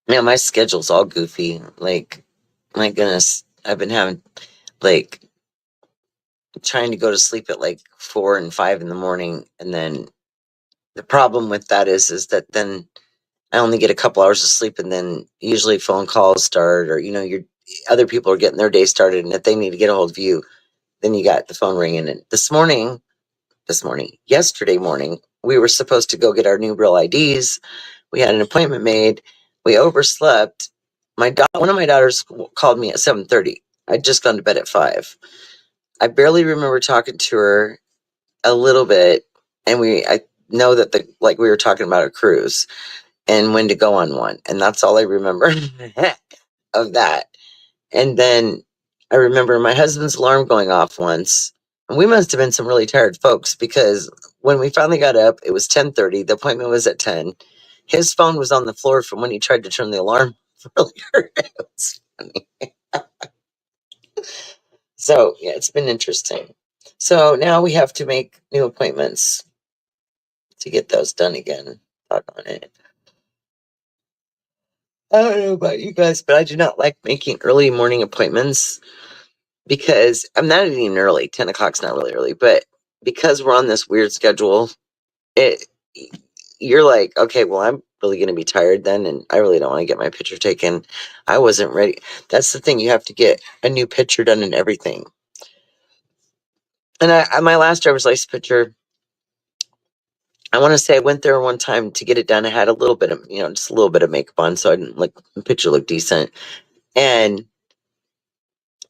S1: Yeah, my schedule's all goofy. Like, my goodness, I've been having like trying to go to sleep at like 4 and 5 in the morning, and then the problem with that is that then I only get a couple hours of sleep, and then usually phone calls start, or your other people are getting their day started, and if they need to get a hold of you, then you got the phone ringing. And yesterday morning, we were supposed to go get our new real IDs. We had an appointment made. We overslept. One of my daughters called me at 7:30. I'd just gone to bed at 5. I barely remember talking to her a little bit, and I know that we were talking about a cruise and when to go on one, and that's all I remember of that. And then I remember my husband's alarm going off once, and we must have been some really tired folks, because when we finally got up, it was 10:30. The appointment was at 10. His phone was on the floor from when he tried to turn the alarm earlier. It was funny. So yeah, it's been interesting. So now we have to make new appointments to get those done again. Talk on it. I don't know about you guys, but I do not like making early morning appointments, because I'm not even early. 10 o'clock's not really early, but because we're on this weird schedule, it you're like, okay, well, I'm really going to be tired then, and I really don't want to get my picture taken. I wasn't ready. That's the thing. You have to get a new picture done and everything. And my last driver's license picture, I want to say I went there one time to get it done. I had a little bit of, just a little bit of makeup on, so I didn't the picture looked decent. And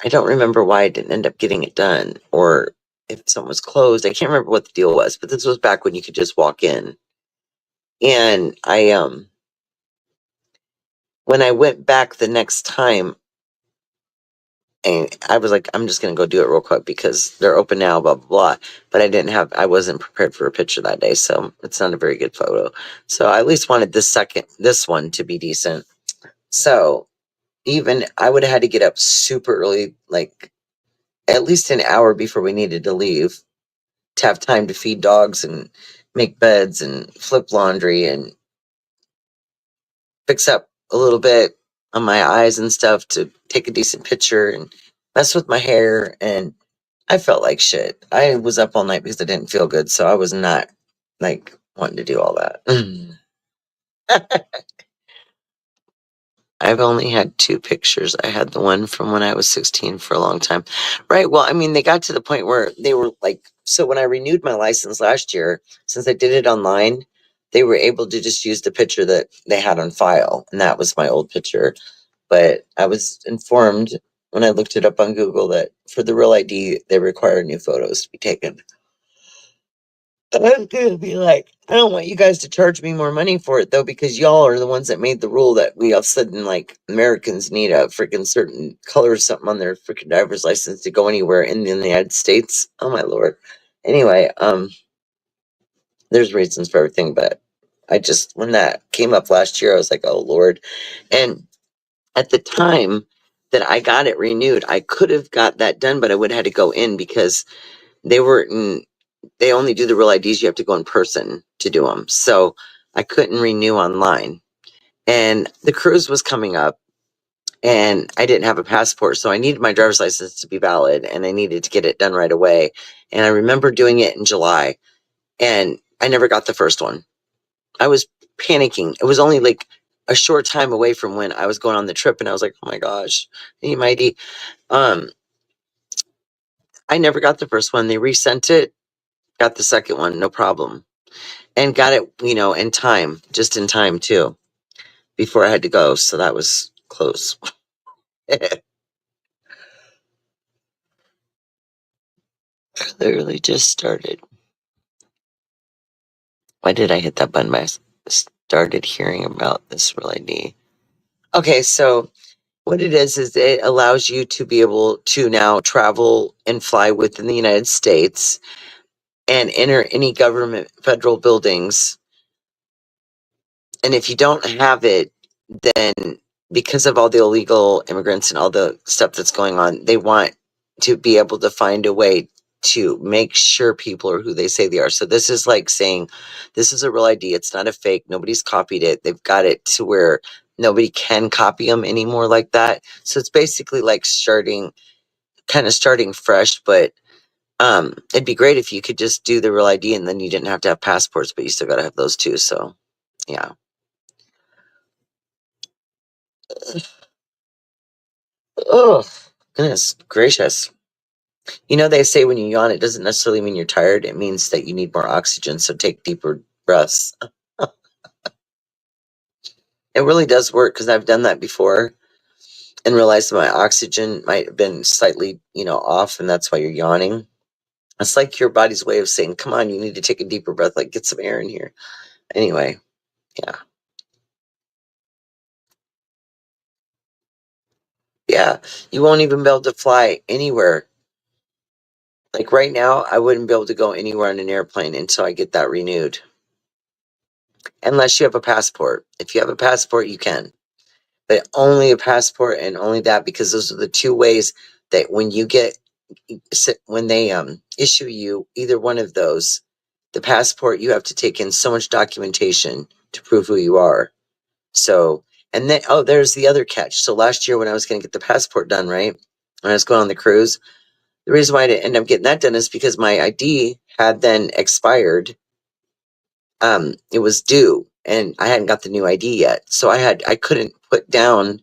S1: I don't remember why I didn't end up getting it done, or if something was closed. I can't remember what the deal was, but this was back when you could just walk in. And when I went back the next time, and I was like, I'm just gonna go do it real quick because they're open now, blah blah blah. But I wasn't prepared for a picture that day, so it's not a very good photo. So I at least wanted this one to be decent. So even I would have had to get up super early, like at least an hour before we needed to leave, to have time to feed dogs and make beds and flip laundry and fix up a little bit on my eyes and stuff to take a decent picture and mess with my hair. And I felt like shit. I was up all night because I didn't feel good, so I was not like wanting to do all that. I've only had 2 pictures. I had the one from when I was 16 for a long time. Right. Well, I mean, they got to the point where they were like, so when I renewed my license last year, since I did it online, they were able to just use the picture that they had on file. And that was my old picture. But I was informed when I looked it up on Google that for the real ID, they require new photos to be taken. I'm gonna be like, I don't want you guys to charge me more money for it though, because y'all are the ones that made the rule that we all of a sudden like Americans need a freaking certain color or something on their freaking driver's license to go anywhere in the United States. Oh my lord. Anyway, there's reasons for everything, but when that came up last year, I was like, oh lord. And at the time that I got it renewed, I could have got that done, but I would have had to go in because they were in they only do the real IDs. You have to go in person to do them. So I couldn't renew online. And the cruise was coming up. and I didn't have a passport, so I needed my driver's license to be valid, and I needed to get it done right away. And I remember doing it in July, and I never got the first one. I was panicking. It was only like a short time away from when I was going on the trip, and I was like, oh my gosh, I need my ID. I never got the first one. They resent it, got the second one, no problem. And got it, in time, just in time too, before I had to go. So that was close. Clearly just started. Why did I hit that button? I started hearing about this Real ID. Okay, so what it is it allows you to be able to now travel and fly within the United States and enter any government federal buildings. And if you don't have it, then because of all the illegal immigrants and all the stuff that's going on, they want to be able to find a way to make sure people are who they say they are. So this is like saying, this is a real ID. It's not a fake. Nobody's copied it. They've got it to where nobody can copy them anymore like that. So it's basically like starting fresh, but it'd be great if you could just do the real ID and then you didn't have to have passports, but you still got to have those too. So yeah. Oh, goodness gracious. They say when you yawn, it doesn't necessarily mean you're tired. It means that you need more oxygen. So take deeper breaths. It really does work because I've done that before and realized that my oxygen might have been slightly, off, and that's why you're yawning. It's like your body's way of saying, come on, you need to take a deeper breath, like get some air in here. Anyway, yeah. Yeah, you won't even be able to fly anywhere. Like right now, I wouldn't be able to go anywhere on an airplane until I get that renewed. Unless you have a passport. If you have a passport, you can. But only a passport and only that, because those are the two ways that when they issue you either one of those, the passport, you have to take in so much documentation to prove who you are. So, and then, there's the other catch. So last year when I was going to get the passport done, right, when I was going on the cruise, the reason why I didn't end up getting that done is because my ID had then expired. It was due and I hadn't got the new ID yet. So I couldn't put down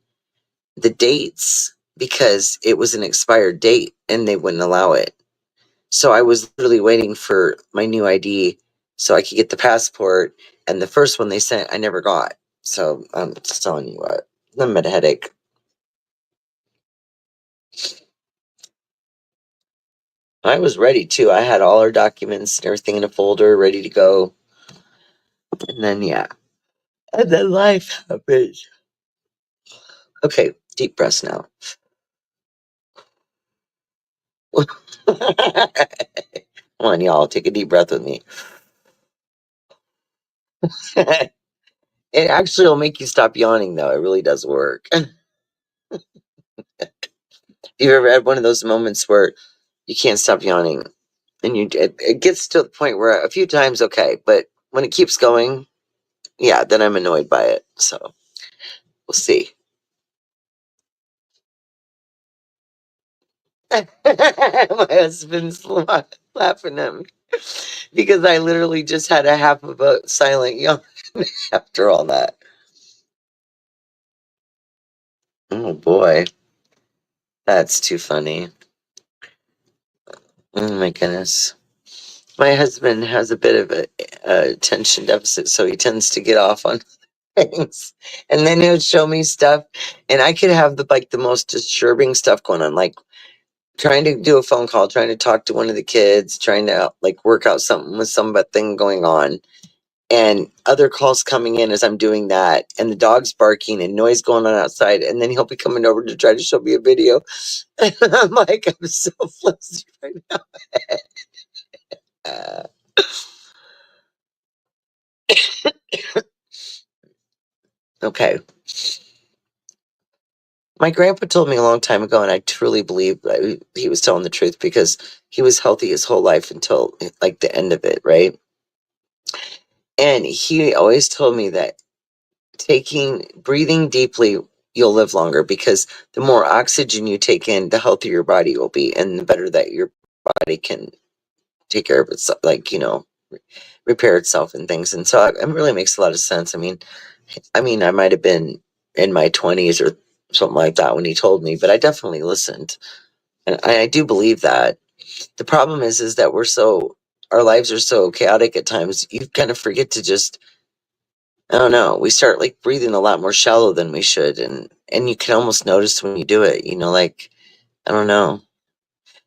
S1: the dates because it was an expired date and they wouldn't allow it. So I was literally waiting for my new ID so I could get the passport, and the first one they sent I never got. So I'm just telling you what, I'm at a headache. I was ready too. I had all our documents and everything in a folder ready to go. And then and then life happens. Okay, deep breaths now. Come on, y'all, take a deep breath with me. It actually will make you stop yawning, though. It really does work. You've ever had one of those moments where you can't stop yawning, and it gets to the point where a few times, okay, but when it keeps going, yeah, then I'm annoyed by it. So we'll see. My husband's laughing at me because I literally just had a half of a silent yawn after all that. Oh boy, that's too funny. Oh my goodness. My husband has a bit of a attention deficit, so he tends to get off on things, and then he'll show me stuff, and I could have the most disturbing stuff going on, like trying to do a phone call, trying to talk to one of the kids, trying to work out something with thing going on, and other calls coming in as I'm doing that, and the dog's barking and noise going on outside, and then he'll be coming over to try to show me a video, and I'm like, I'm so flustered right now. Okay. My grandpa told me a long time ago, and I truly believe that he was telling the truth because he was healthy his whole life until the end of it, right? And he always told me that breathing deeply you'll live longer, because the more oxygen you take in, the healthier your body will be, and the better that your body can take care of itself, like, repair itself and things. And so it really makes a lot of sense. I might have been in my 20s or something like that when he told me, but I definitely listened. And I do believe that. The problem is that our lives are so chaotic at times, you kind of forget to just, I don't know, we start like breathing a lot more shallow than we should. And you can almost notice when you do it, like, I don't know.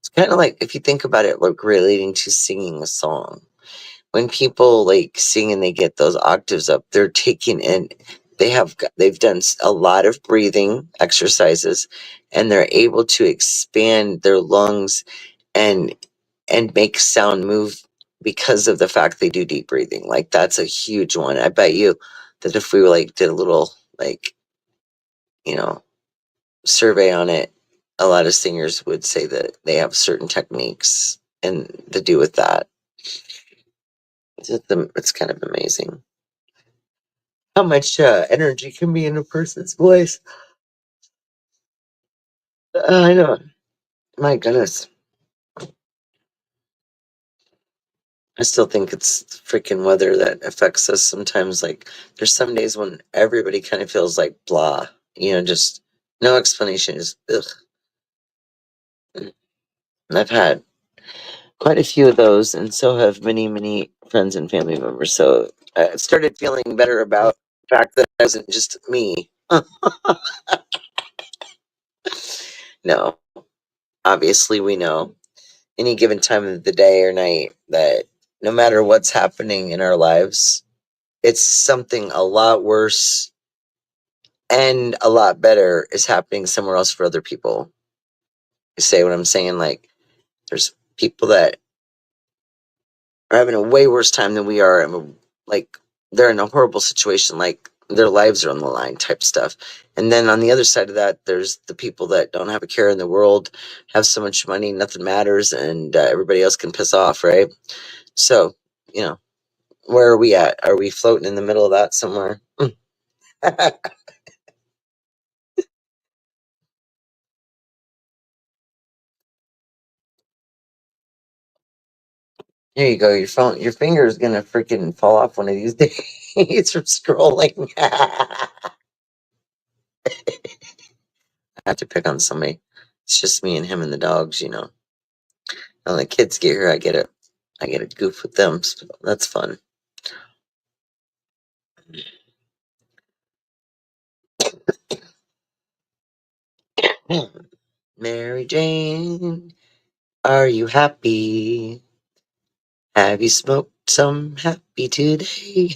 S1: It's kind of like, if you think about it, like relating to singing a song. When people like sing and they get those octaves up, they're taking in, they've done a lot of breathing exercises, and they're able to expand their lungs and make sound move because of the fact they do deep breathing. Like, that's a huge one. I bet you that if we like did a little, like, you know survey on it, a lot of singers would say that they have certain techniques and to do with that. It's kind of amazing how much energy can be in a person's voice. I know. My goodness. I still think it's freaking weather that affects us sometimes. Like, there's some days when everybody kind of feels like blah, just no explanation. Just ugh. And I've had quite a few of those, and so have many, many friends and family members. So I started feeling better about the fact that it wasn't just me. No, obviously, we know any given time of the day or night that no matter what's happening in our lives, it's something a lot worse and a lot better is happening somewhere else for other people. You say what I'm saying? Like, there's people that are having a way worse time than we are, and like, they're in a horrible situation, like their lives are on the line type stuff. And then on the other side of that, there's the people that don't have a care in the world, have so much money, nothing matters, and everybody else can piss off, right? So, where are we at? Are we floating in the middle of that somewhere? Here you go. Your finger is gonna freaking fall off one of these days from scrolling. I have to pick on somebody. It's just me and him and the dogs. When the kids get here, I get a goof with them. So that's fun. Mary Jane, are you happy? Have you smoked some happy today?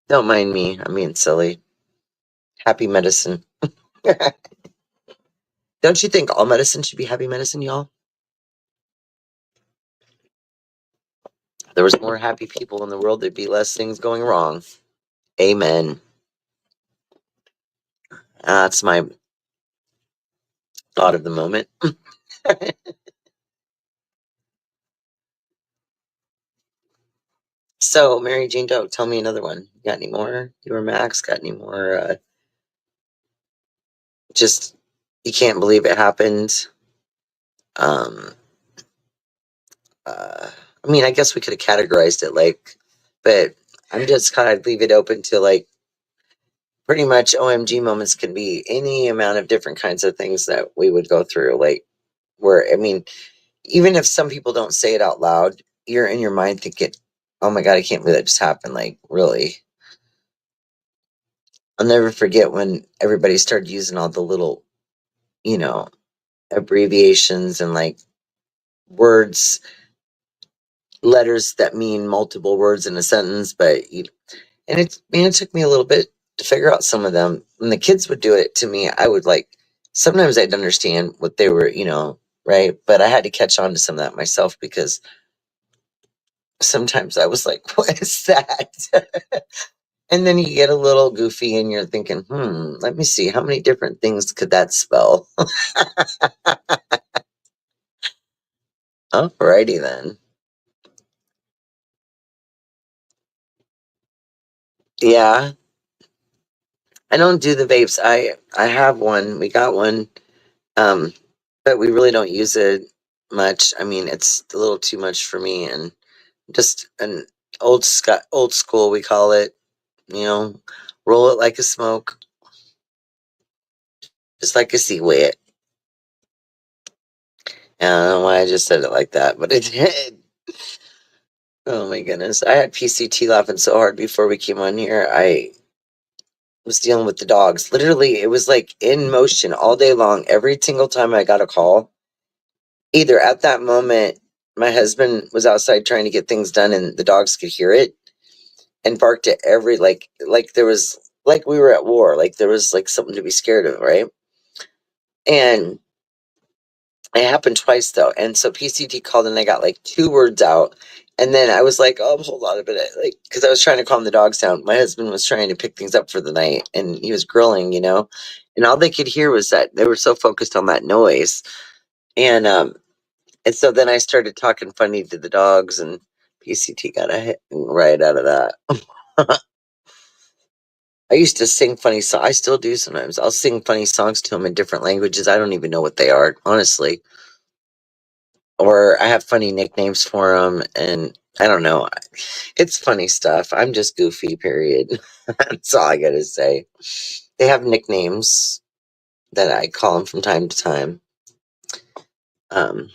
S1: Don't mind me. I'm being silly. Happy medicine. Don't you think all medicine should be happy medicine, y'all? If there was more happy people in the world, there'd be less things going wrong. Amen. That's my thought of the moment. So, Mary Jane Doe, tell me another one. You got any more? You or Max got any more? Just, you can't believe it happened. Um, I guess we could have categorized it like, but I'm just kind of leave it open to like, pretty much OMG moments can be any amount of different kinds of things that we would go through. Like, where, even if some people don't say it out loud, you're in your mind thinking, oh my God, I can't believe that just happened. Like, really. I'll never forget when everybody started using all the little, you know, abbreviations and like words, letters that mean multiple words in a sentence. And it took me a little bit to figure out some of them. When the kids would do it to me, I would like, sometimes I'd understand what they were, right? But I had to catch on to some of that myself, because sometimes I was like, what is that? And then you get a little goofy and you're thinking, let me see, how many different things could that spell? Alrighty then. Yeah. I don't do the vapes. I have one. We got one. Um, but we really don't use it much. I mean, it's a little too much for me, and just an old school we call it. You know, roll it like a smoke, just like a sea wet. I don't know why I just said it like that, but it did. Oh my goodness. I had PCT laughing so hard before we came on here. I was dealing with the dogs. Literally, it was like in motion all day long. Every single time I got a call, either at that moment, my husband was outside trying to get things done and the dogs could hear it and barked at every, like there was, like we were at war, like there was like something to be scared of, right? And it happened twice though. And so PCT called and I got like 2 words out. And then I was like, oh, hold on a minute. Like, because I was trying to calm the dogs down. My husband was trying to pick things up for the night and he was grilling, and all they could hear was that they were so focused on that noise. And so then I started talking funny to the dogs and PCT got a hit right out of that. I used to sing funny songs. I still do sometimes. I'll sing funny songs to them in different languages. I don't even know what they are, honestly. Or I have funny nicknames for them, and I don't know. It's funny stuff. I'm just goofy, period. That's all I gotta say. They have nicknames that I call them from time to time. Um,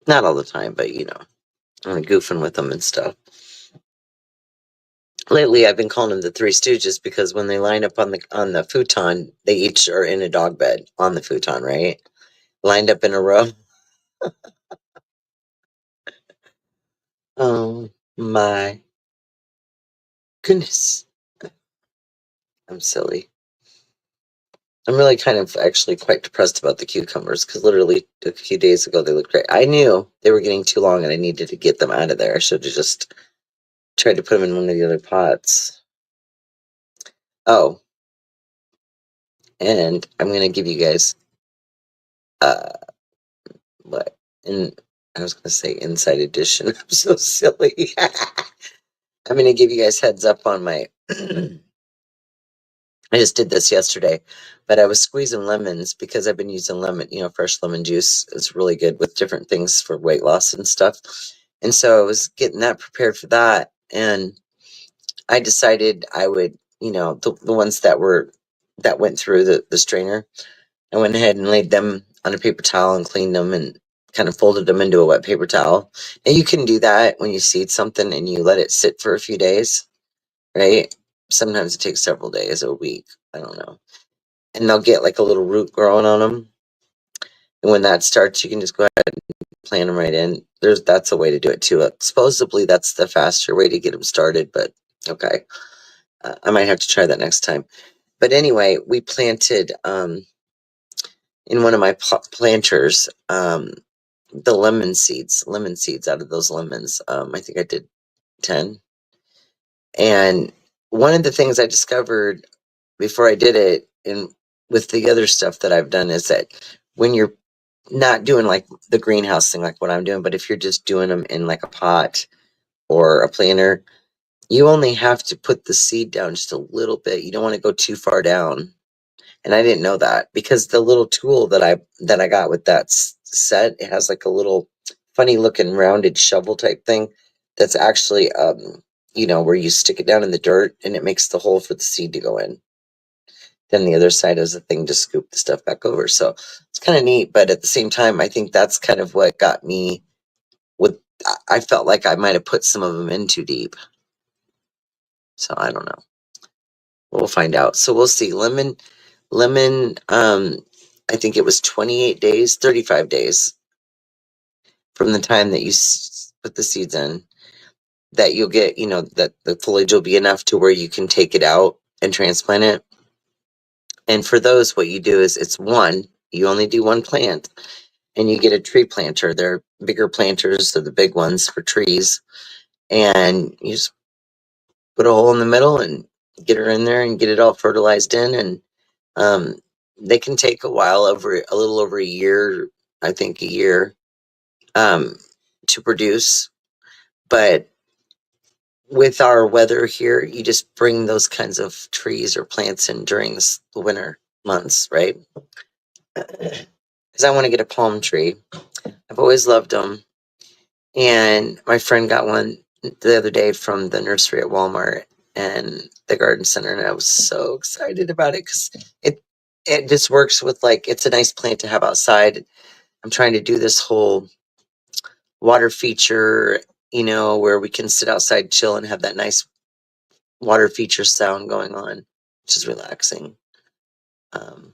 S1: Not all the time, but I'm goofing with them and stuff. Lately, I've been calling them the Three Stooges because when they line up on the futon, they each are in a dog bed on the futon, right? Lined up in a row. Oh my goodness. I'm silly. I'm really kind of actually quite depressed about the cucumbers because literally a few days ago they looked great. I knew they were getting too long and I needed to get them out of there. I should have just tried to put them in one of the other pots. Oh, and I'm going to give you guys, uh, what? And I was going to say inside edition. I'm so silly. I'm going to give you guys heads up on my. I just did this yesterday, but I was squeezing lemons because I've been using fresh lemon juice is really good with different things for weight loss and stuff. And so I was getting that prepared for that. And I decided I would, the ones that went through the strainer, I went ahead and laid them on a paper towel and cleaned them and kind of folded them into a wet paper towel. And you can do that when you seed something and you let it sit for a few days, right? Sometimes it takes several days or a week. I don't know. And they'll get like a little root growing on them. And when that starts, you can just go ahead and plant them right in. That's a way to do it too. Supposedly that's the faster way to get them started, but okay. I might have to try that next time. But anyway, we planted in one of my planters the lemon seeds out of those lemons. I think I did 10. And one of the things I discovered before I did it, and with the other stuff that I've done, is that when you're not doing like the greenhouse thing, like what I'm doing, but if you're just doing them in like a pot or a planter, you only have to put the seed down just a little bit. You don't want to go too far down. And I didn't know that because the little tool that I got with that set, it has like a little funny looking rounded shovel type thing that's actually where you stick it down in the dirt and it makes the hole for the seed to go in. Then the other side is a thing to scoop the stuff back over. So it's kind of neat, but at the same time, I think that's kind of what got me with. I felt like I might have put some of them in too deep. So I don't know. We'll find out. So we'll see. Lemon. I think it was 28 days, 35 days from the time that you put the seeds in that you'll get. That the foliage will be enough to where you can take it out and transplant it. And for those, what you do is you only do one plant and you get a tree planter. They're bigger planters, they're the big ones for trees. And you just put a hole in the middle and get her in there and get it all fertilized in. And they can take a little over a year, I think a year, to produce. But with our weather here, you just bring those kinds of trees or plants in during the winter months, right? Because I want to get a palm tree. I've always loved them. And my friend got one the other day from the nursery at Walmart and the garden center, and I was so excited about it because it just works with, like, it's a nice plant to have outside. I'm trying to do this whole water feature, where we can sit outside, chill, and have that nice water feature sound going on, which is relaxing. But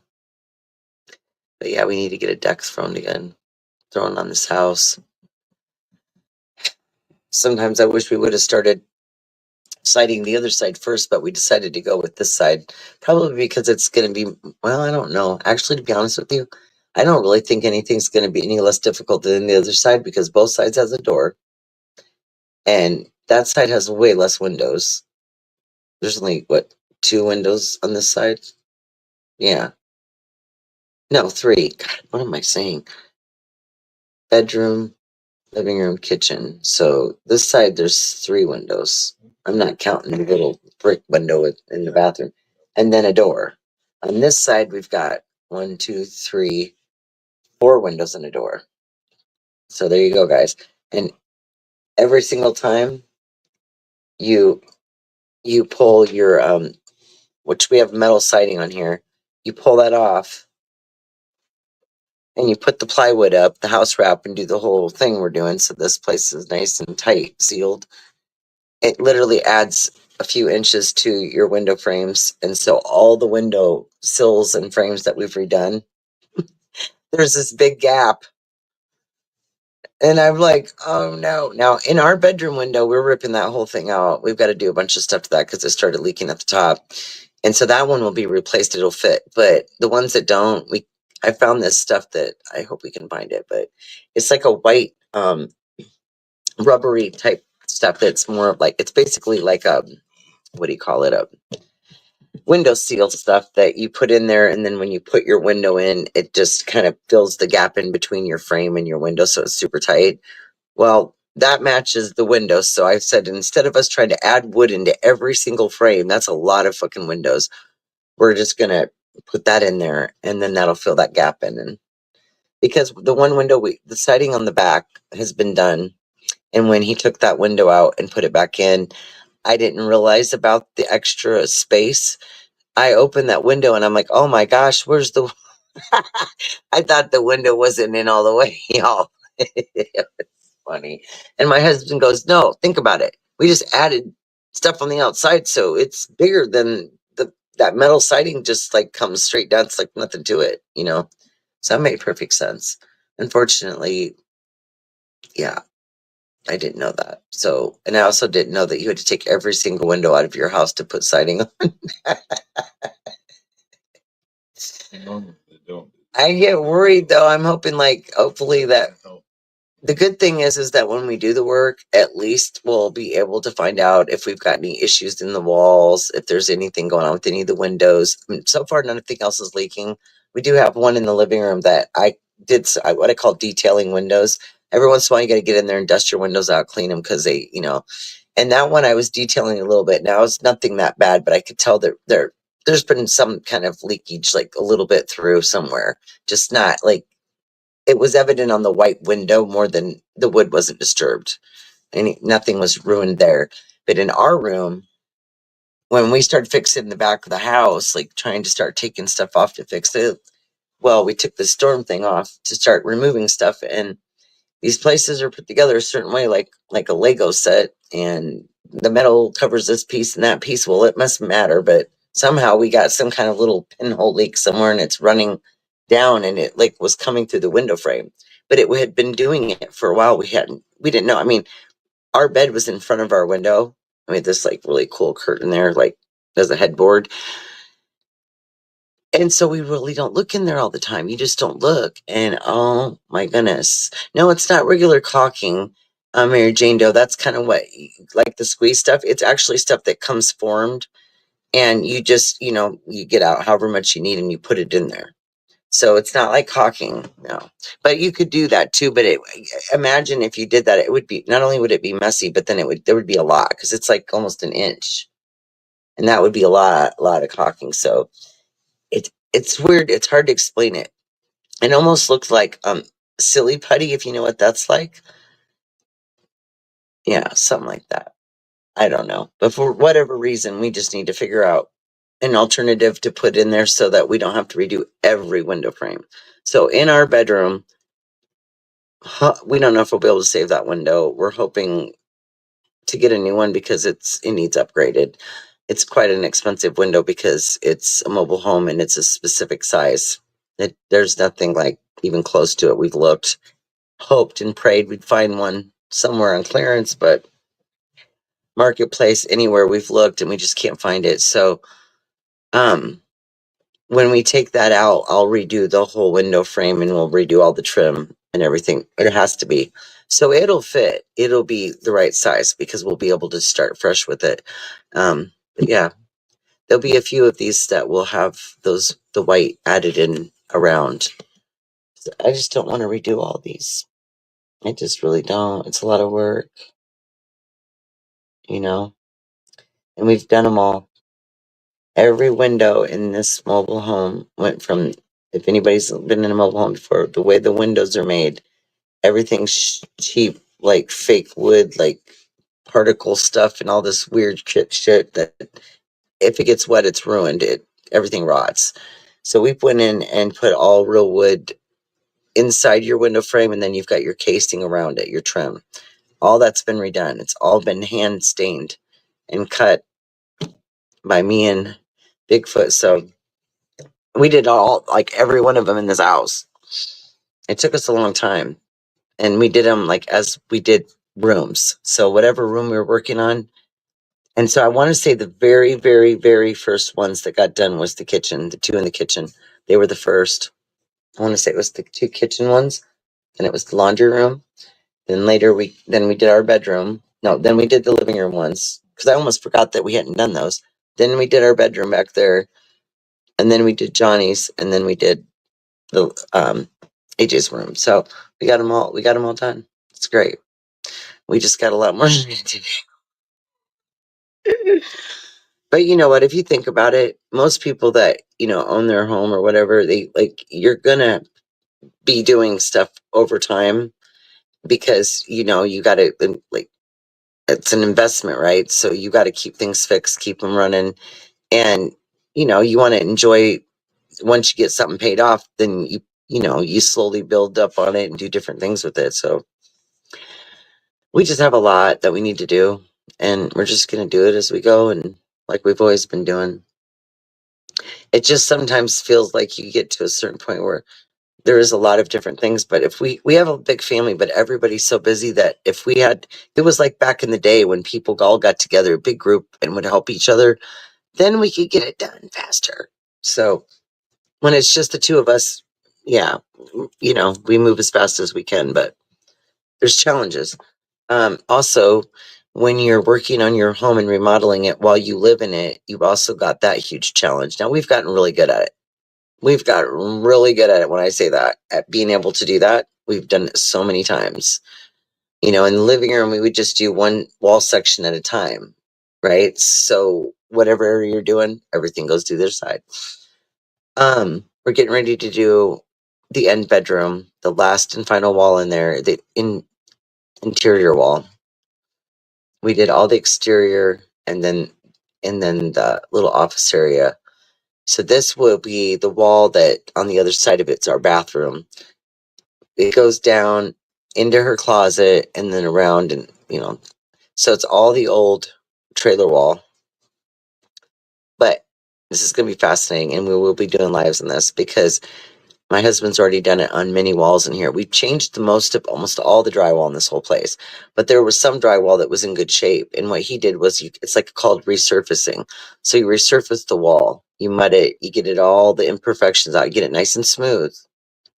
S1: yeah, we need to get a deck thrown on this house. Sometimes I wish we would have started siding the other side first, but we decided to go with this side, probably because it's going to be, well, I don't know. Actually, to be honest with you, I don't really think anything's going to be any less difficult than the other side because both sides has a door, and that side has way less windows. There's only, what, 2 windows on this side? Yeah. No, 3. God, what am I saying? Bedroom, living room, kitchen. So this side, there's 3 windows. I'm not counting the little brick window in the bathroom. And then a door. On this side, we've got 1, 2, 3, 4 windows and a door. So there you go, guys. And every single time you pull your which we have metal siding on here, you pull that off and you put the plywood up, the house wrap, and do the whole thing we're doing. So this place is nice and tight, sealed. It literally adds a few inches to your window frames. And so all the window sills and frames that we've redone, there's this big gap. And I'm like, oh no. Now, in our bedroom window, we're ripping that whole thing out. We've got to do a bunch of stuff to that because it started leaking at the top. And so that one will be replaced. It'll fit. But the ones that don't, I found this stuff that I hope we can find it. But it's like a white rubbery type stuff that's more like, it's basically like a, what do you call it? A window seal stuff that you put in there, and then when you put your window in, it just kind of fills the gap in between your frame and your window, so it's super tight. Well, that matches the window, so I said instead of us trying to add wood into every single frame, that's a lot of fucking windows, we're just gonna put that in there, and then that'll fill that gap in. And because the one window, the siding on the back has been done, and when he took that window out and put it back in, I didn't realize about the extra space. I opened that window and I'm like, oh my gosh, where's the I thought the window wasn't in all the way, y'all. It's funny. And my husband goes, no, think about it. We just added stuff on the outside, so it's bigger than that metal siding just like comes straight down. It's like nothing to it, So that made perfect sense. Unfortunately, yeah, I didn't know that. So, and I also didn't know that you had to take every single window out of your house to put siding on. I get worried though. I'm hoping, like, hopefully that the good thing is that when we do the work, at least we'll be able to find out if we've got any issues in the walls, if there's anything going on with any of the windows. I mean, so far, nothing else is leaking. We do have one in the living room that I did what I call detailing windows. Every once in a while, you got to get in there and dust your windows out, clean them because they, and that one I was detailing a little bit. Now it's nothing that bad, but I could tell that there's been some kind of leakage, like a little bit through somewhere, just not like it was evident on the white window more than the wood wasn't disturbed. Nothing was ruined there. But in our room, when we started fixing the back of the house, like trying to start taking stuff off to fix it, well, we took the storm thing off to start removing stuff, and these places are put together a certain way, like a Lego set, and the metal covers this piece and that piece. Well, it must matter, but somehow we got some kind of little pinhole leak somewhere, and it's running down, and it like was coming through the window frame. But it had been doing it for a while. We didn't know. I mean, our bed was in front of our window. I mean, this like really cool curtain there, like as a headboard. And so we really don't look in there all the time. You just don't look. And oh my goodness. No, it's not regular caulking, Mary Jane Doe. That's kind of what, like the squeeze stuff. It's actually stuff that comes formed, and you just, you get out however much you need and you put it in there. So it's not like caulking, no. But you could do that too. But imagine if you did that, it would be, not only would it be messy, but then there would be a lot, because it's like almost an inch, and that would be a lot of caulking. So it's weird. It's hard to explain it. It almost looks like silly putty, if you know what that's like. Yeah, something like that. I don't know. But for whatever reason, we just need to figure out an alternative to put in there so that we don't have to redo every window frame. So in our bedroom, we don't know if we'll be able to save that window. We're hoping to get a new one because it needs upgraded. It's quite an expensive window because it's a mobile home and it's a specific size. There's nothing like even close to it. We've looked, hoped and prayed we'd find one somewhere on clearance, but marketplace, anywhere we've looked, and we just can't find it. So when we take that out, I'll redo the whole window frame and we'll redo all the trim and everything. It has to be. So it'll fit. It'll be the right size because we'll be able to start fresh with it. But yeah, there'll be a few of these that will have the white added in around. I just don't want to redo all these. I just really don't. It's a lot of work, you know, and we've done them all. Every window in this mobile home went from, if anybody's been in a mobile home before, the way the windows are made, everything's cheap, like fake wood, like particle stuff and all this weird shit that if it gets wet, it's ruined. Everything rots. So we went in and put all real wood inside your window frame, and then you've got your casing around it, your trim. All that's been redone. It's all been hand stained and cut by me and Bigfoot. So we did all, like every one of them in this house. It took us a long time, and we did them like as we did rooms. So whatever room we were working on. And so I want to say the very, very, very first ones that got done was the kitchen, the two in the kitchen. They were the first. I want to say it was the two kitchen ones, and it was the laundry room. Then later we did our bedroom. No, then we did the living room ones, because I almost forgot that we hadn't done those. Then we did our bedroom back there, and then we did Johnny's, and then we did the AJ's room. So we got them all. We got them all done. It's great. We just got a lot more to do. But you know what? If you think about it, most people that own their home or whatever, they like, you're gonna be doing stuff over time because you got to, like, it's an investment, right? So you got to keep things fixed, keep them running, and you want to enjoy. Once you get something paid off, then you slowly build up on it and do different things with it. So we just have a lot that we need to do, and we're just going to do it as we go, and like we've always been doing. It just sometimes feels like you get to a certain point where there is a lot of different things, but if we have a big family, but everybody's so busy that if we had, it was like back in the day when people all got together, a big group, and would help each other, then we could get it done faster. So when it's just the two of us, yeah, we move as fast as we can, but there's challenges. Also, when you're working on your home and remodeling it while you live in it, you've also got that huge challenge. Now, we've gotten really good at it. We've gotten really good at it when I say that, at being able to do that. We've done it so many times. In the living room, we would just do one wall section at a time, right? So whatever area you're doing, everything goes to their side. We're getting ready to do the end bedroom, the last and final wall in there, the interior wall. We did all the exterior and then the little office area. So this will be the wall that on the other side of it's our bathroom. It goes down into her closet and then around, and so it's all the old trailer wall. But this is going to be fascinating, and we will be doing lives on this because my husband's already done it on many walls in here. We've changed the most of almost all the drywall in this whole place, but there was some drywall that was in good shape. And what he did was, it's like called resurfacing. So you resurface the wall, you mud it, you get it all the imperfections out, you get it nice and smooth,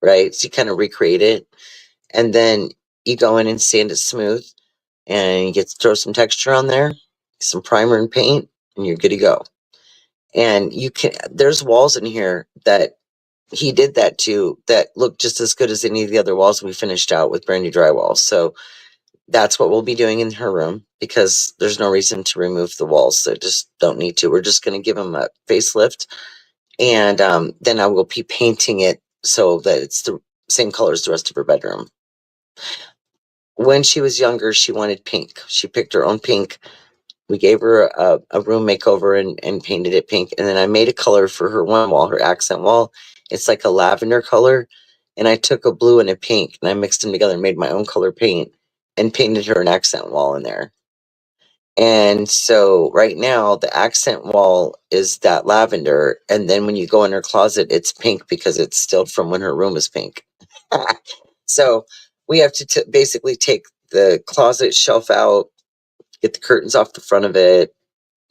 S1: right? So you kind of recreate it, and then you go in and sand it smooth, and you get to throw some texture on there, some primer and paint, and you're good to go. And there's walls in here that he did that too. That looked just as good as any of the other walls we finished out with brand new drywall. So that's what we'll be doing in her room because there's no reason to remove the walls. So just don't need to. We're just going to give them a facelift, and then I will be painting it so that it's the same color as the rest of her bedroom. When she was younger, she wanted pink. She picked her own pink. We gave her a room makeover and painted it pink. And then I made a color for her one wall, her accent wall. It's like a lavender color. And I took a blue and a pink and I mixed them together and made my own color paint and painted her an accent wall in there. And so right now the accent wall is that lavender. And then when you go in her closet, it's pink because it's still from when her room was pink. So we have to basically take the closet shelf out, get the curtains off the front of it,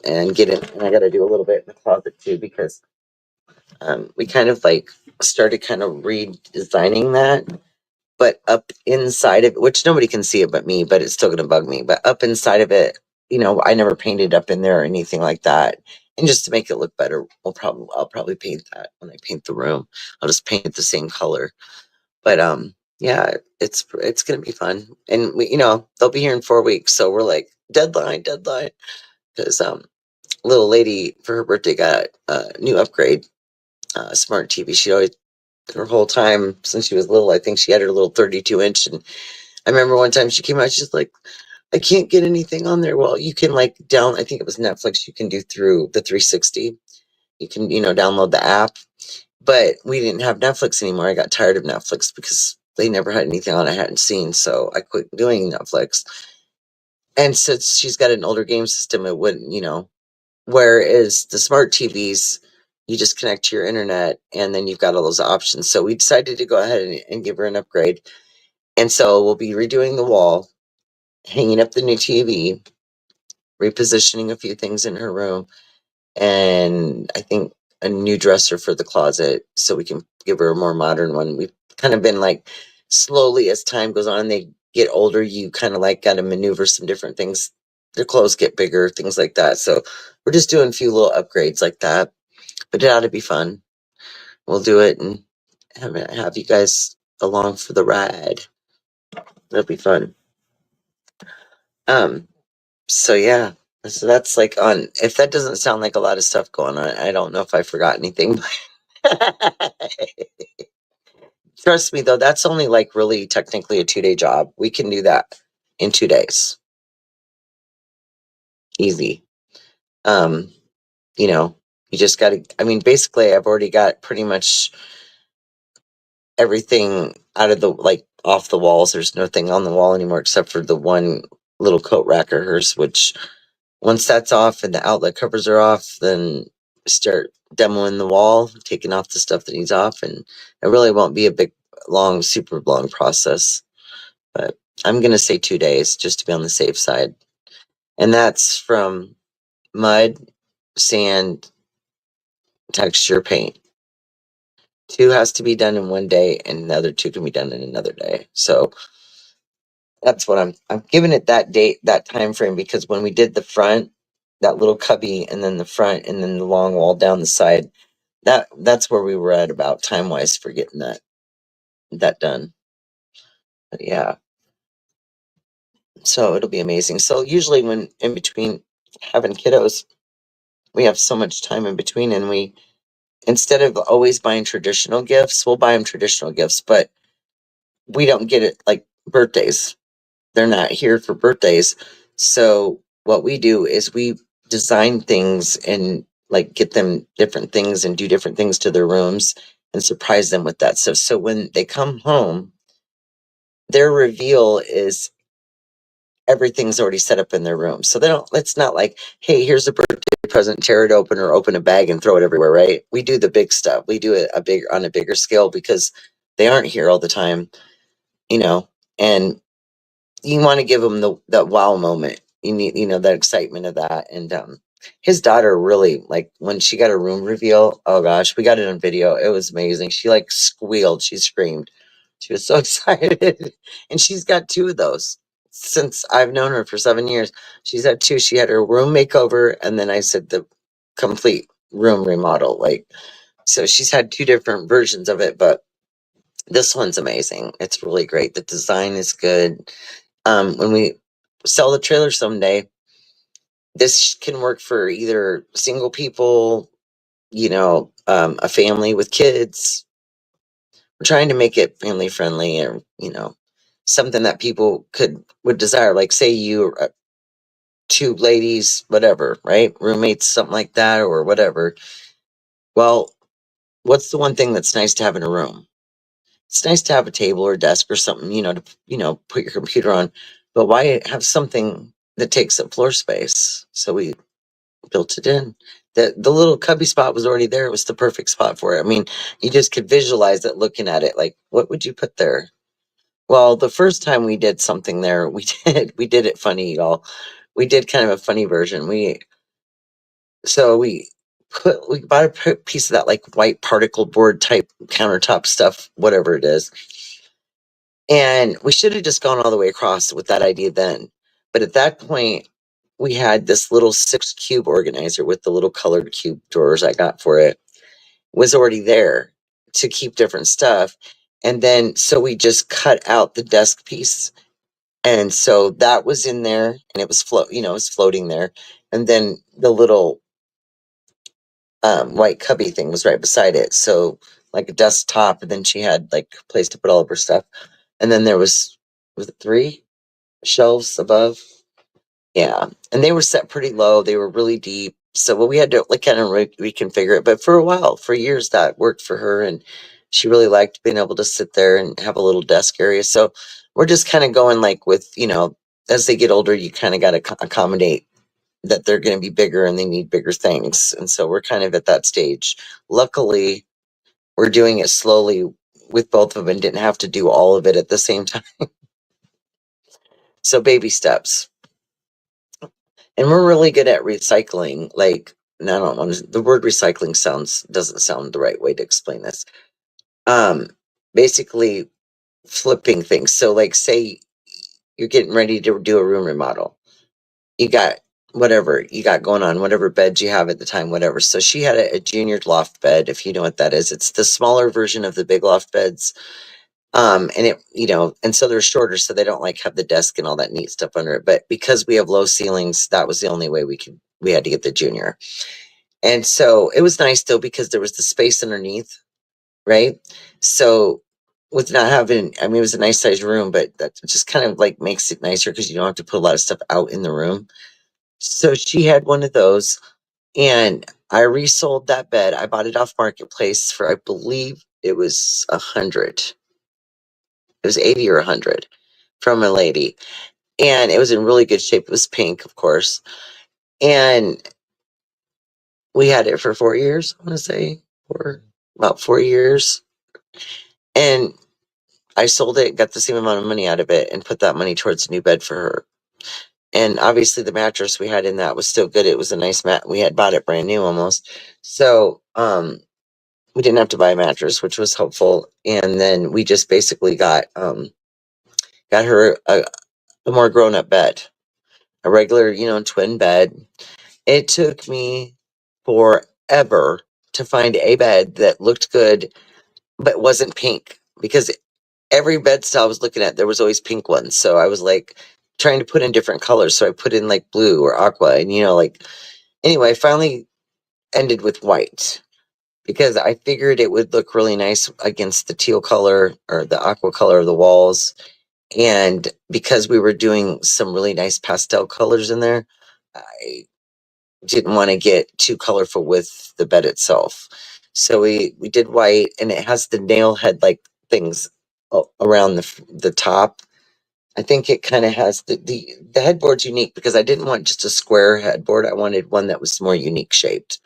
S1: and get it. And I got to do a little bit in the closet too because we kind of like started kind of redesigning that. But up inside of it, which nobody can see it but me, but it's still going to bug me. But up inside of it, you know, I never painted up in there or anything like that. And just to make it look better, I'll probably paint that when I paint the room. I'll just paint it the same color. But yeah, it's gonna be fun. And we, you know, they'll be here in 4 weeks, so we're like deadline, because little lady for her birthday got a new upgrade, smart TV. She always her whole time since she was little, I think she had her little 32-inch. And I remember one time she came out, she's like, I can't get anything on there. Well, you can like I think it was Netflix, you can do through the 360. You can, you know, download the app. But we didn't have Netflix anymore. I got tired of Netflix because they never had anything on I hadn't seen, so I quit doing Netflix. And since she's got an older game system, it wouldn't, you know. Whereas the smart TVs, you just connect to your internet and then you've got all those options. So we decided to go ahead and give her an upgrade. And so we'll be redoing the wall, hanging up the new TV, repositioning a few things in her room, and I think a new dresser for the closet so we can give her a more modern one. We've kind of been like slowly as time goes on, they get older, you kind of like got to maneuver some different things. Their clothes get bigger, things like that. So we're just doing a few little upgrades like that, but it ought to be fun. We'll do it and have you guys along for the ride. It'll be fun. Um, so yeah, so that's like on, if that doesn't sound like a lot of stuff going on, I don't know if I forgot anything. Trust me though, that's only like really technically a 2-day job. We can do that in 2 days. Easy. Um, you know, you just gotta, I mean, basically I've already got pretty much everything out of the, like off the walls. There's nothing on the wall anymore except for the one little coat rack of hers, which once that's off and the outlet covers are off, then start demoing the wall, taking off the stuff that needs off, and it really won't be a big, long, super long process. But I'm gonna say 2 days just to be on the safe side, and that's from mud, sand, texture, paint. 2 has to be done in 1 day, and the other 2 can be done in another day. So that's what I'm giving it that date, that time frame, because when we did the front, that little cubby, and then the front, and then the long wall down the side, that's where we were at about time wise for getting that done. But yeah, so it'll be amazing. So usually when in between having kiddos, we have so much time in between, and we, instead of always buying traditional gifts, we'll buy them traditional gifts, but we don't get it like birthdays. They're not here for birthdays. So what we do is we design things and like get them different things and do different things to their rooms and surprise them with that stuff. So when they come home, their reveal is everything's already set up in their room. So they don't, it's not like, hey, here's a birthday present, tear it open or open a bag and throw it everywhere, right? We do the big stuff. We do it on a bigger scale because they aren't here all the time, you know, and you want to give them that wow moment. You need, you know, that excitement of that. And his daughter really, like when she got her room reveal, oh gosh, we got it on video. It was amazing. She like squealed, she screamed. She was so excited. And she's got 2 of those since I've known her for 7 years. She's had 2. She had her room makeover, and then I said the complete room remodel. Like So she's had 2 different versions of it, but this one's amazing. It's really great. The design is good. When we sell the trailer someday, this can work for either single people, a family with kids. We're trying to make it family friendly, or something that people would desire. Like, say you are 2 ladies, whatever, right? Roommates, something like that, or whatever. Well, what's the one thing that's nice to have in a room? It's nice to have a table or desk or something, to put your computer on. But why have something that takes up floor space? So we built it in. The little cubby spot was already there. It was the perfect spot for it. I mean, you just could visualize it looking at it. Like, what would you put there? Well, the first time we did something there, we did it funny, y'all. We did kind of a funny version. We bought a piece of that like white particle board type countertop stuff, whatever it is. And we should have just gone all the way across with that idea then. But at that point, we had this little 6 cube organizer with the little colored cube drawers I got for it was already there to keep different stuff. And then so we just cut out the desk piece. And so that was in there, and it was it was floating there. And then the little white cubby thing was right beside it. So like a desktop, and then she had like a place to put all of her stuff. And then there was it 3 shelves above? Yeah. And they were set pretty low. They were really deep. So we had to like kind of reconfigure it. But for a while, for years, that worked for her, and she really liked being able to sit there and have a little desk area. So we're just kind of going like with, as they get older, you kind of got to accommodate that they're going to be bigger and they need bigger things. And so we're kind of at that stage. Luckily, we're doing it slowly with both of them and didn't have to do all of it at the same time. So baby steps. And we're really good at recycling. Like, and I don't want to, the word recycling doesn't sound the right way to explain this. Basically flipping things. So like, say you're getting ready to do a room remodel. You got whatever you got going on, whatever beds you have at the time, whatever. So she had a junior loft bed, if you know what that is. It's the smaller version of the big loft beds. And it, and so they're shorter, so they don't like have the desk and all that neat stuff under it. But because we have low ceilings, that was the only way we had to get the junior. And so it was nice though, because there was the space underneath, right? So with not having, I mean, it was a nice sized room, but that just kind of like makes it nicer because you don't have to put a lot of stuff out in the room. So she had one of those, and I resold that bed. I bought it off Marketplace for, I believe it was 100. It was 80 or 100 from a lady. And it was in really good shape. It was pink, of course. And we had it for 4 years, I want to say, for about 4 years. And I sold it, got the same amount of money out of it, and put that money towards a new bed for her. And obviously the mattress we had in that was still good. It was a nice mat. We had bought it brand new almost. So, we didn't have to buy a mattress, which was helpful. And then we just basically got her a more grown up bed, a regular, twin bed. It took me forever to find a bed that looked good but wasn't pink, because every bed style I was looking at, there was always pink ones. So I was like trying to put in different colors. So I put in like blue or aqua, and anyway, I finally ended with white because I figured it would look really nice against the teal color or the aqua color of the walls. And because we were doing some really nice pastel colors in there, I didn't want to get too colorful with the bed itself. So we did white, and it has the nail head like things around the top. I think it kind of has the headboard's unique because I didn't want just a square headboard. I wanted one that was more unique shaped.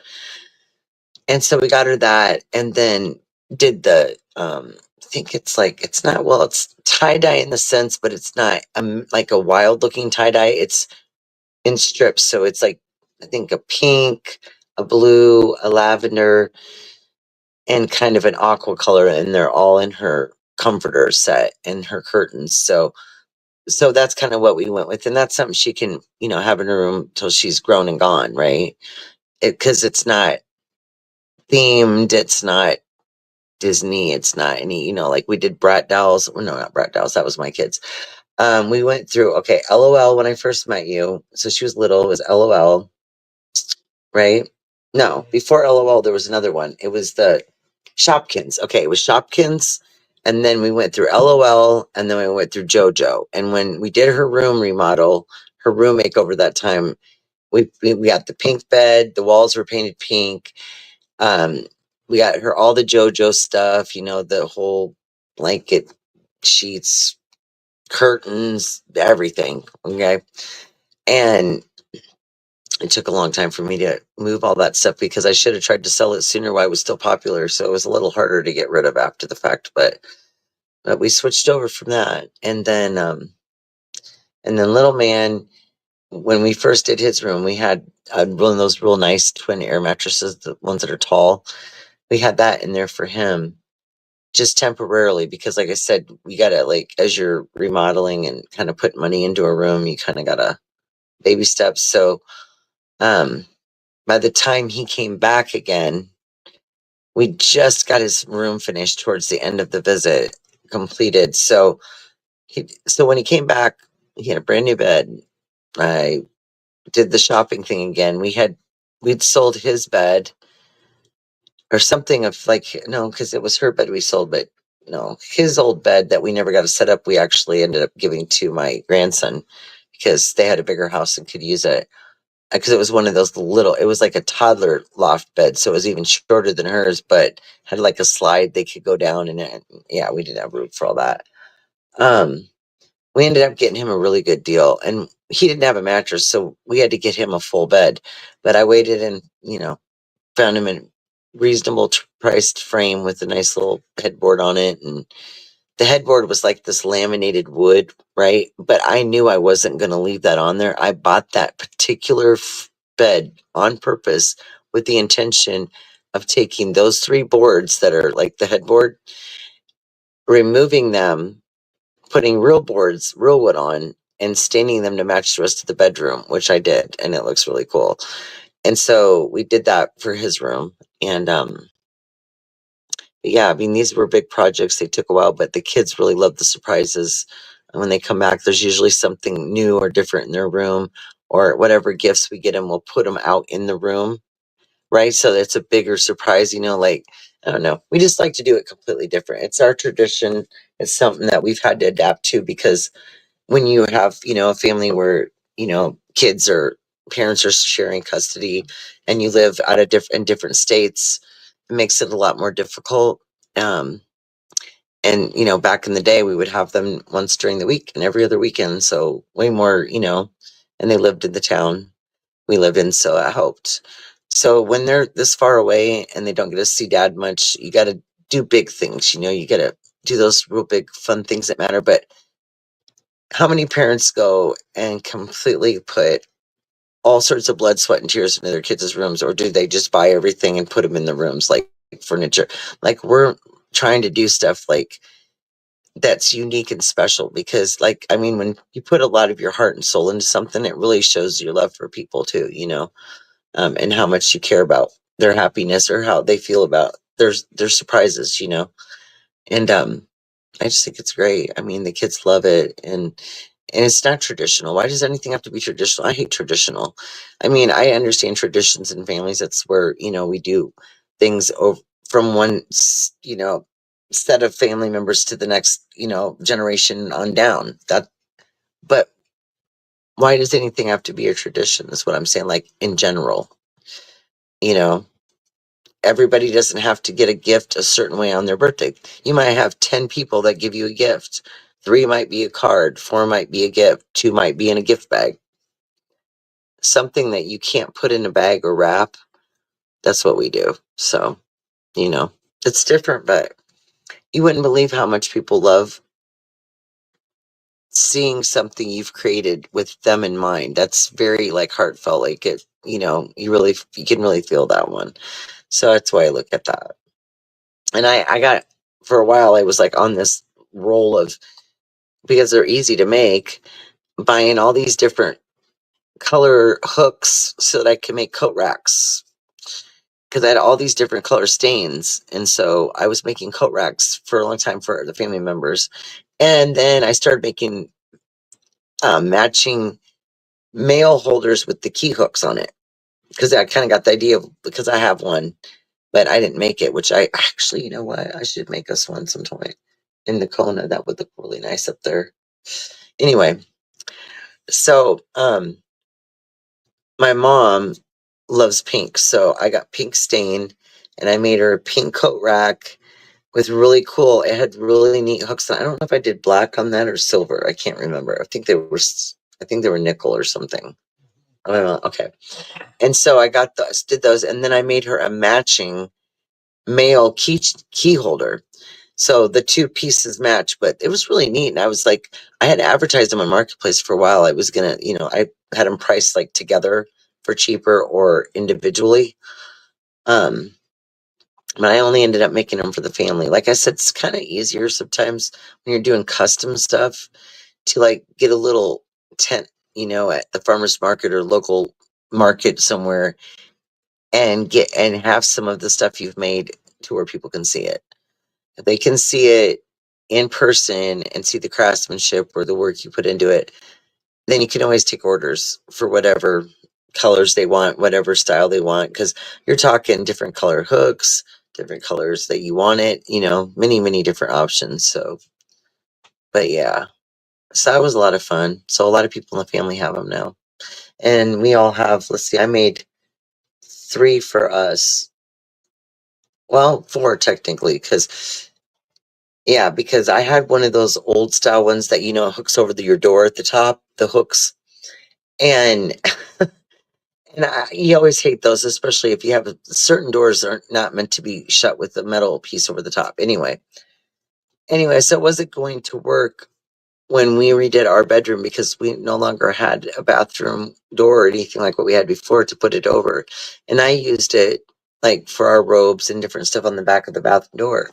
S1: And so we got her that, and then did the I think it's not, well, it's tie-dye in the sense, but it's not like a wild looking tie-dye. It's in strips, so it's like, I think, a pink, a blue, a lavender, and kind of an aqua color, and they're all in her comforter set and her curtains. So that's kind of what we went with, and that's something she can, have in her room till she's grown and gone, right? Because it's not themed. It's not Disney. It's not any, like we did Brat Dolls. Well, no, not Brat Dolls. That was my kids. We went through, okay, LOL when I first met you. So she was little. It was LOL, right? No, before LOL, there was another one. It was the Shopkins. Okay, it was Shopkins. And then we went through LOL, and then we went through JoJo. And when we did her room remodel, her room makeover that time, we got the pink bed, the walls were painted pink. Um, we got her all the JoJo stuff, the whole blanket, sheets, curtains, everything. Okay. And it took a long time for me to move all that stuff because I should have tried to sell it sooner while it was still popular. So it was a little harder to get rid of after the fact, but we switched over from that. And then little man, when we first did his room, we had one of those real nice twin air mattresses, the ones that are tall. We had that in there for him just temporarily because, like I said, we gotta, like, as you're remodeling and kind of put money into a room, you kind of gotta baby steps. So by the time he came back again, we just got his room finished towards the end of the visit, completed. So when he came back, he had a brand new bed. I did the shopping thing again. We'd sold his bed or something of, like, no, because it was her bed we sold, but no, his old bed that we never got to set up, we actually ended up giving to my grandson because they had a bigger house and could use it. Because it was one of those it was like a toddler loft bed, so it was even shorter than hers, but had like a slide they could go down in it. Yeah, we didn't have room for all that. We ended up getting him a really good deal, and he didn't have a mattress, so we had to get him a full bed. But I waited and found him a reasonable priced frame with a nice little headboard on it, and the headboard was like this laminated wood, right? But I knew I wasn't going to leave that on there. I bought that particular bed on purpose with the intention of taking those three boards that are like the headboard, removing them, putting real boards, real wood on, and staining them to match the rest of the bedroom, which I did, and it looks really cool. And so we did that for his room. And yeah, I mean, these were big projects. They took a while, but the kids really love the surprises. And when they come back, there's usually something new or different in their room, or whatever gifts we get them, we'll put them out in the room, right? So it's a bigger surprise, like, I don't know. We just like to do it completely different. It's our tradition. It's something that we've had to adapt to because when you have, a family where, kids or parents are sharing custody and you live out of in different states, it makes it a lot more difficult. Um, and, back in the day, we would have them once during the week and every other weekend. So way more, and they lived in the town we lived in. So it helped. So when they're this far away and they don't get to see dad much, you got to do big things, you got to do those real big fun things that matter. But how many parents go and completely put all sorts of blood, sweat, and tears into their kids' rooms, or do they just buy everything and put them in the rooms like furniture? Like, we're trying to do stuff like that's unique and special because, like, I mean, when you put a lot of your heart and soul into something, it really shows your love for people too, and how much you care about their happiness or how they feel about their surprises, and I just think it's great. I mean, the kids love it, and it's not traditional. Why does anything have to be traditional? I hate traditional. I mean, I understand traditions and families. That's where, we do things from one, set of family members to the next, generation on down. But why does anything have to be a tradition? Is what I'm saying. Like, in general, you know, everybody doesn't have to get a gift a certain way on their birthday. You might have 10 people that give you a gift. 3 might be a card, 4 might be a gift, 2 might be in a gift bag. Something that you can't put in a bag or wrap, that's what we do. So, it's different, but you wouldn't believe how much people love seeing something you've created with them in mind. That's very, like, heartfelt. Like, it, you can really feel that one. So that's why I look at that. And I got, for a while, I was like on this roll of, because they're easy to make, buying all these different color hooks so that I can make coat racks. because I had all these different color stains. And so I was making coat racks for a long time for the family members. And then I started making matching mail holders with the key hooks on it. Because I kind of got the idea of, because I have one, but I didn't make it, which I actually, you know what, I should make us one sometime in the Kona. That would look really nice up there. Anyway, so my mom loves pink, so I got pink stain, and I made her a pink coat rack with really cool. It had really neat hooks. I don't know if I did black on that or silver. I can't remember. I think they were. I think they were nickel or something. I don't know. Okay, and so I got those, did those, and then I made her a matching male key holder. So the two pieces match, but it was really neat. And I was like, I had advertised them on Marketplace for a while. I was gonna, you know, I had them priced like together for cheaper or individually. But I only ended up making them for the family. Like I said, it's kind of easier sometimes when you're doing custom stuff to like get a little tent, you know, at the farmer's market or local market somewhere and get and have some of the stuff you've made to where people can see it. If they can see it in person and see the craftsmanship or the work you put into it, then you can always take orders for whatever colors they want, whatever style they want, because you're talking different color hooks, different colors that you want it, you know, many different options. So, but yeah, so that was a lot of fun. So a lot of people in the family have them now. And we all have, let's see, I made 3 for us. Well, 4 technically, because yeah, because I had one of those old style ones that, you know, hooks over your door at the top, the hooks. And you always hate those, especially if you have certain doors are not meant to be shut with a metal piece over the top. Anyway, so it wasn't going to work when we redid our bedroom because we no longer had a bathroom door or anything like what we had before to put it over. And I used it like for our robes and different stuff on the back of the bathroom door.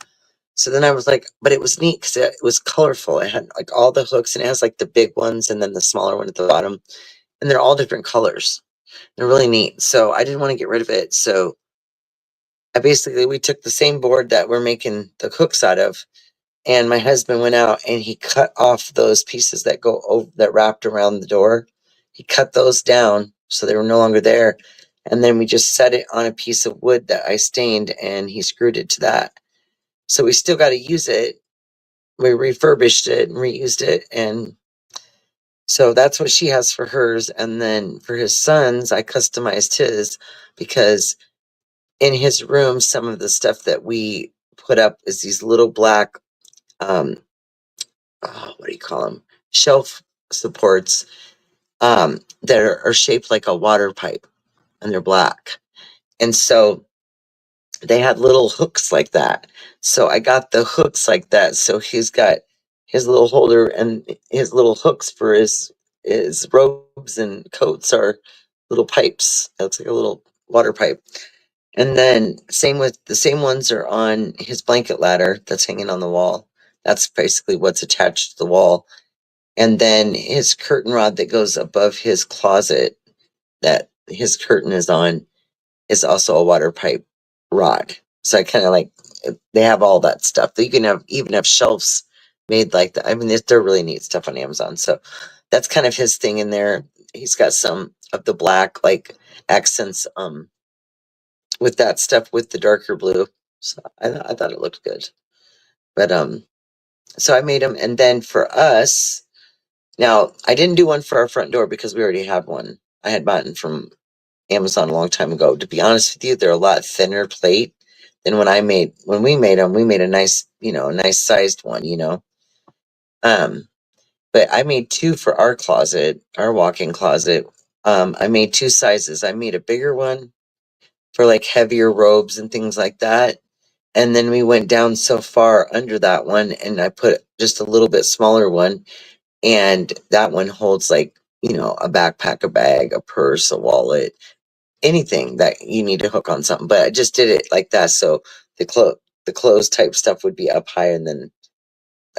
S1: So then I was like, but it was neat because it was colorful. It had like all the hooks and it has like the big ones and then the smaller one at the bottom. And they're all different colors. They're really neat. So I didn't want to get rid of it. So we took the same board that we're making the hooks out of. And my husband went out and he cut off those pieces that go over, that wrapped around the door. He cut those down so they were no longer there. And then we just set it on a piece of wood that I stained and he screwed it to that. So we still got to use it. We refurbished it and reused it. And so that's what she has for hers. And then for his son's, I customized his because in his room, some of the stuff that we put up is these little black, what do you call them? Shelf supports that are shaped like a water pipe and they're black. And so they had little hooks like that. So I got the hooks like that. So he's got his little holder and his little hooks for his robes and coats are little pipes. It looks like a little water pipe. And then same with the same ones are on his blanket ladder that's hanging on the wall. That's basically what's attached to the wall. And then his curtain rod that goes above his closet that his curtain is on is also a water pipe rod. So I kind of like they have all that stuff. You can even have shelves made like that. I mean, they're really neat stuff on Amazon. So that's kind of his thing in there. He's got some of the black like accents with that stuff with the darker blue. So I thought it looked good. But so I made them, and then for us, now I didn't do one for our front door because we already had one. I had bought it from Amazon a long time ago. To be honest with you, they're a lot thinner plate than when we made them. We made a nice, you know, a nice sized one, you know. But I made 2 for our closet, our walk-in closet. I made 2 sizes. I made a bigger one for like heavier robes and things like that. And then we went down so far under that one and I put just a little bit smaller one. And that one holds like, you know, a backpack, a bag, a purse, a wallet, anything that you need to hook on something. But I just did it like that. So the clothes type stuff would be up high and then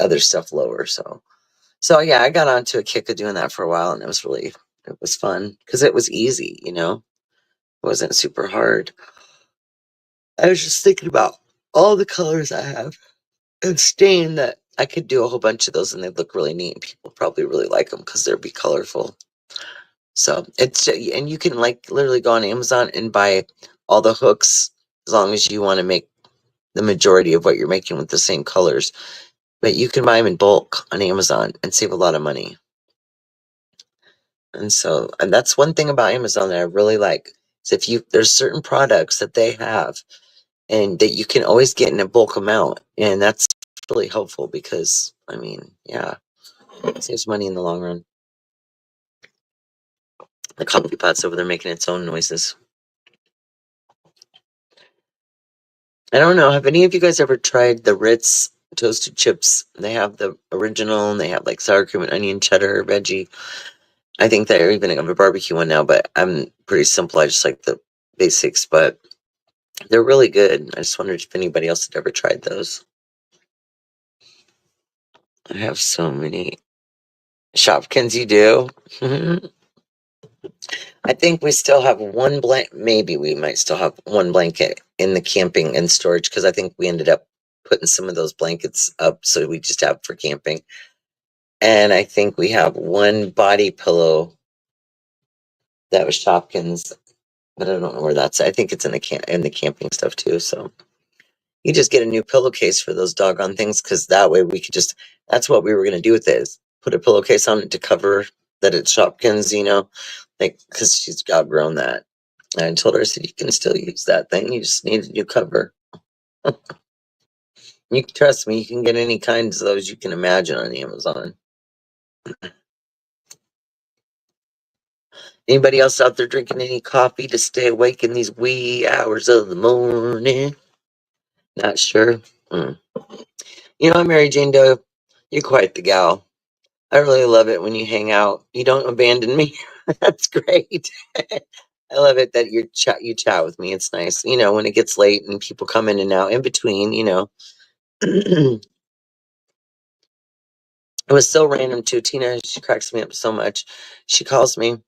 S1: other stuff lower. So yeah, I got onto a kick of doing that for a while and it was fun because it was easy, you know, it wasn't super hard. I was just thinking about all the colors I have and staying that I could do a whole bunch of those and they'd look really neat. And people probably really like them because they'd be colorful. So it's, and you can like literally go on Amazon and buy all the hooks as long as you want to make the majority of what you're making with the same colors. But you can buy them in bulk on Amazon and save a lot of money. And so, and that's one thing about Amazon that I really like. Is if you, there's certain products that they have and that you can always get in a bulk amount. And that's really helpful because, I mean, yeah, it saves money in the long run. The coffee pot's over there making its own noises. I don't know. Have any of you guys ever tried the Ritz toasted chips? They have the original and they have like sour cream and onion, cheddar, veggie. I think they're even have a barbecue one now, but I'm pretty simple. I just like the basics, but they're really good. I just wondered if anybody else had ever tried those. I have so many. Shopkins, you do? I think we still have one blanket. Maybe we might still have one blanket in the camping and storage because I think we ended up putting some of those blankets up so we just have for camping. And I think we have one body pillow that was Shopkins, but I don't know where that's. I think it's in the camping stuff too. So you just get a new pillowcase for those doggone things because that way we could just. That's what we were gonna do with it. Is put a pillowcase on it to cover that it's Shopkins, like because she's outgrown that. And I told her, I said, you can still use that thing. You just need a new cover. You can trust me. You can get any kinds of those you can imagine on Amazon. Anybody else out there drinking any coffee to stay awake in these wee hours of the morning? Not sure. Mary Jane Doe, you're quite the gal. I really love it when you hang out. You don't abandon me. That's great. I love it that you chat with me. It's nice. When it gets late and people come in and out in between, It was so random too. Tina, she cracks me up so much. She calls me and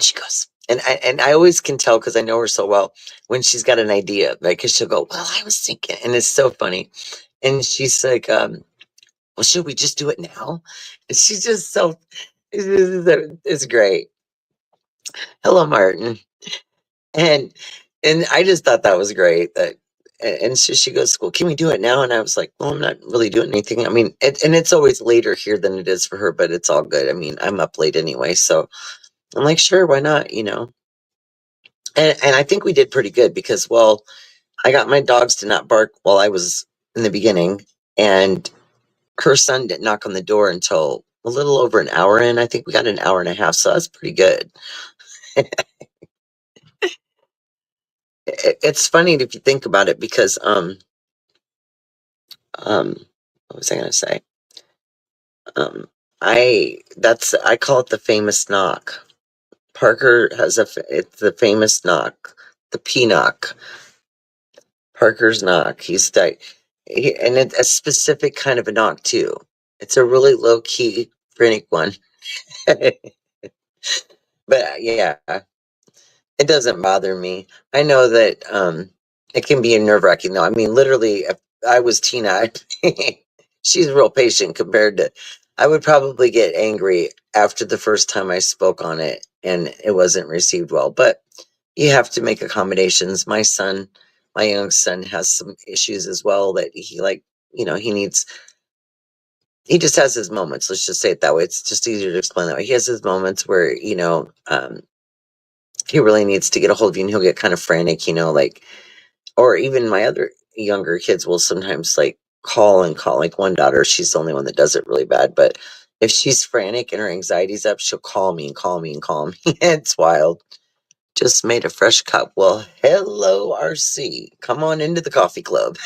S1: she goes, and I always can tell because I know her so well when she's got an idea, right? Because she'll go, well, I was thinking, and it's so funny. And she's like, well, should we just do it now? And she's just so, it's great. Hello, Martin. And I just thought that was great. And so she goes, well, can we do it now? And I was like, well, I'm not really doing anything. I mean, and it's always later here than it is for her, but it's all good. I mean, I'm up late anyway, so I'm like, sure, why not? And I think we did pretty good because, well, I got my dogs to not bark while I was in the beginning, and her son didn't knock on the door until a little over an hour in. I think we got an hour and a half, so that's pretty good. It's funny if you think about it because what was I gonna say? I call it the famous knock. Parker has it's the famous knock, the P knock. Parker's knock. And it's a specific kind of a knock too. It's a really low key, frantic one. But yeah, it doesn't bother me. I know that it can be nerve wracking though. I mean, literally, if I was Tina, she's real patient compared to. I would probably get angry after the first time I spoke on it and it wasn't received well. But you have to make accommodations. My young son, has some issues as well that he just has his moments. Let's just say it that way. It's just easier to explain that way. He has his moments where, he really needs to get a hold of you and he'll get kind of frantic, or even my other younger kids will sometimes like call. Like one daughter, she's the only one that does it really bad. But if she's frantic and her anxiety's up, she'll call me and call me and call me. It's wild. Just made a fresh cup. Well, hello, RC. Come on into the coffee club.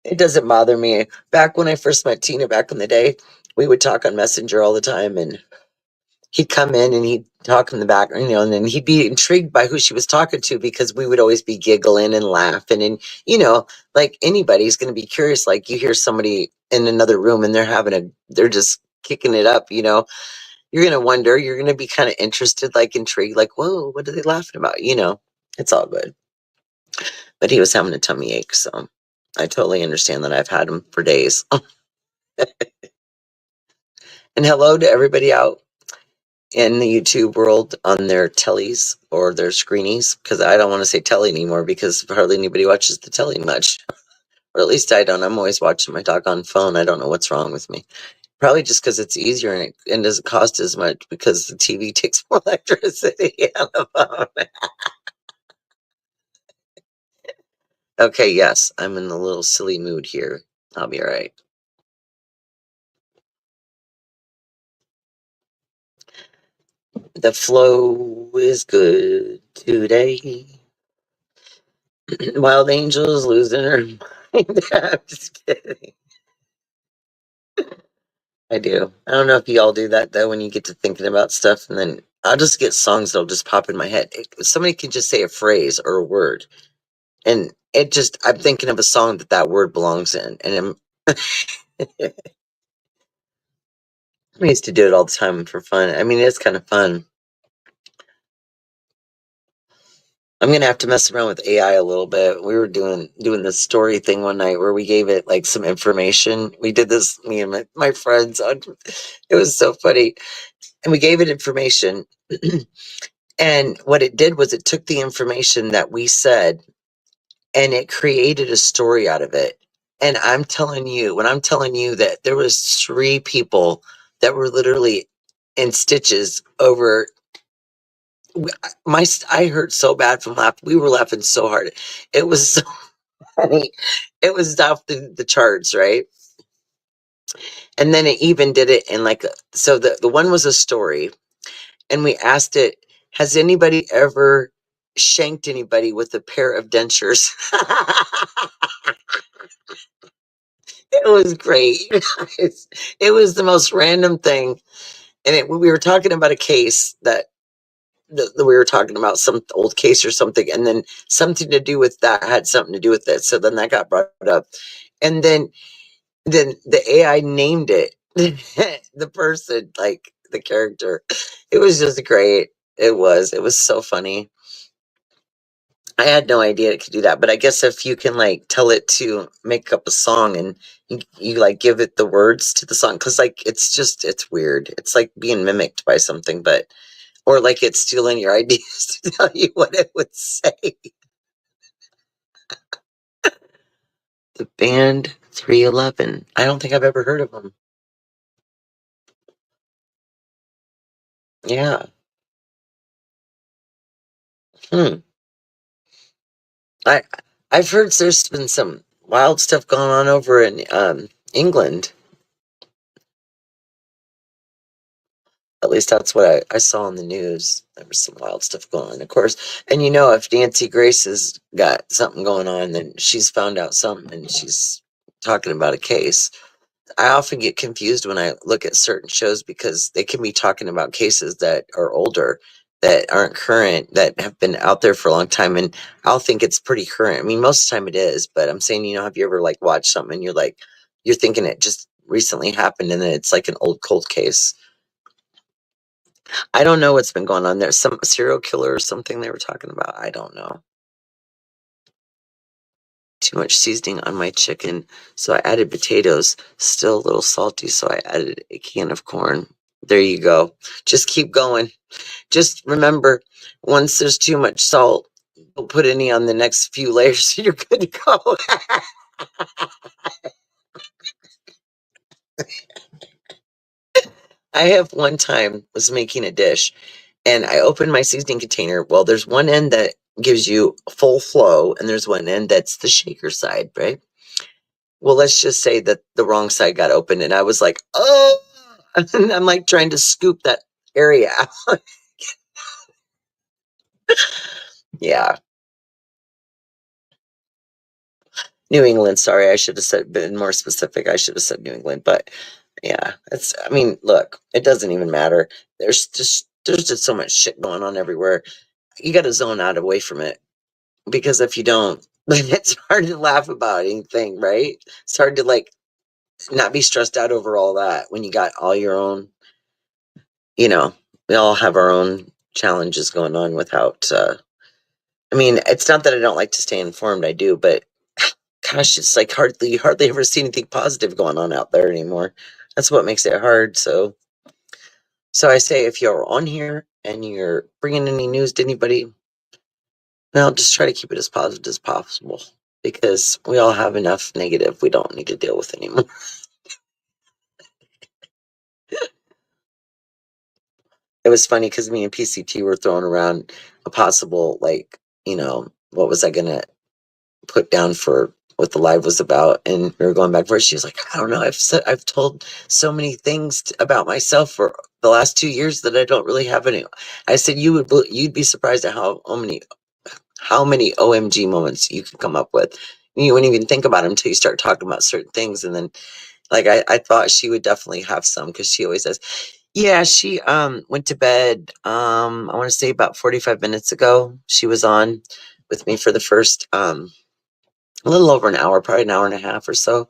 S1: It doesn't bother me. Back when I first met Tina back in the day, we would talk on Messenger all the time, and he'd come in and he'd talk in the back, and then he'd be intrigued by who she was talking to because we would always be giggling and laughing. And, like anybody's going to be curious, like you hear somebody in another room and they're just kicking it up, you're gonna wonder, you're gonna be kind of interested, like intrigued, like, whoa, what are they laughing about? You know, it's all good. But he was having a tummy ache, so I totally understand that. I've had him for days. And hello to everybody out in the YouTube world on their tellies or their screenies, because I don't want to say telly anymore because hardly anybody watches the telly much. Or at least I don't. I'm always watching my doggone phone. I don't know what's wrong with me. Probably just because it's easier and doesn't cost as much because the TV takes more electricity on the phone. Okay, yes, I'm in a little silly mood here. I'll be all right. The flow is good today. Wild Angel's losing her mind. I'm just kidding. I do. I don't know if you all do that though when you get to thinking about stuff, and then I'll just get songs that'll just pop in my head. Somebody can just say a phrase or a word, and I'm thinking of a song that word belongs in, and I used to do it all the time for fun. I mean, it's kind of fun. I'm gonna have to mess around with AI a little bit. We were doing this story thing one night where we gave it like some information. We did this, me and my friends. It was so funny, and we gave it information. And what it did was it took the information that we said and it created a story out of it. And I'm telling you, when I'm telling you that there was 3 people that were literally in stitches over I hurt so bad from laughing. We were laughing so hard. It was so funny. It was off the charts, right? And then it even did it in like so the one was a story, and we asked it, has anybody ever shanked anybody with a pair of dentures? It was great. It was the most random thing. And we were talking about a case that we were talking about, some old case or something, and then something to do with that had something to do with it. So then that got brought up. And then the AI named it the person, like the character. It was just great. It was so funny. I had no idea it could do that, but I guess if you can like tell it to make up a song and you like give it the words to the song, because like it's weird. It's like being mimicked by something, but or like it's stealing your ideas to tell you what it would say. The band 311. I don't think I've ever heard of them. Yeah. Hmm. I I've heard there's been some wild stuff going on over in England. At least that's what I saw on the news. There was some wild stuff going on, of course. And you know, if Nancy Grace has got something going on, then she's found out something and she's talking about a case. I often get confused when I look at certain shows because they can be talking about cases that are older, that aren't current, that have been out there for a long time. And I'll think it's pretty current. I mean, most of the time it is, but I'm saying, you know, have you ever like watched something and you're thinking it just recently happened and then it's like an old cold case. I don't know what's been going on there. Some serial killer or something they were talking about. I don't know. Too much seasoning on my chicken, so I added potatoes. Still a little salty, so I added a can of corn. There you go. Just keep going. Just remember, once there's too much salt, don't put any on the next few layers. You're good to go. I have one time was making a dish and I opened my seasoning container. Well, there's one end that gives you full flow, and there's one end that's the shaker side, right? Well, let's just say that the wrong side got open, and I was like, oh, and I'm like trying to scoop that area out. Yeah. New England. Sorry, I should have said been more specific. I should have said New England, but yeah, it's. I mean, look, it doesn't even matter. There's just so much shit going on everywhere. You got to zone out away from it because if you don't, then it's hard to laugh about anything, right? It's hard to like not be stressed out over all that when you got all your own you know, we all have our own challenges going on without, I mean, it's not that I don't like to stay informed, I do, but gosh, it's like you hardly ever see anything positive going on out there anymore. That's what makes it hard. So I say, if you're on here and you're bringing any news to anybody, well, just try to keep it as positive as possible, because we all have enough negative we don't need to deal with anymore. It was funny because me and PCT were throwing around a possible, like, what was I gonna put down for what the live was about, and we were going back and forth. She was like, I don't know, I've told so many things about myself for the last 2 years that I don't really have any. I said, you'd be surprised at how many OMG moments you can come up with. You wouldn't even think about them until you start talking about certain things. And then, like, I thought she would definitely have some, because she always says, yeah, she went to bed, I want to say about 45 minutes ago. She was on with me for the first a little over an hour, probably an hour and a half or so.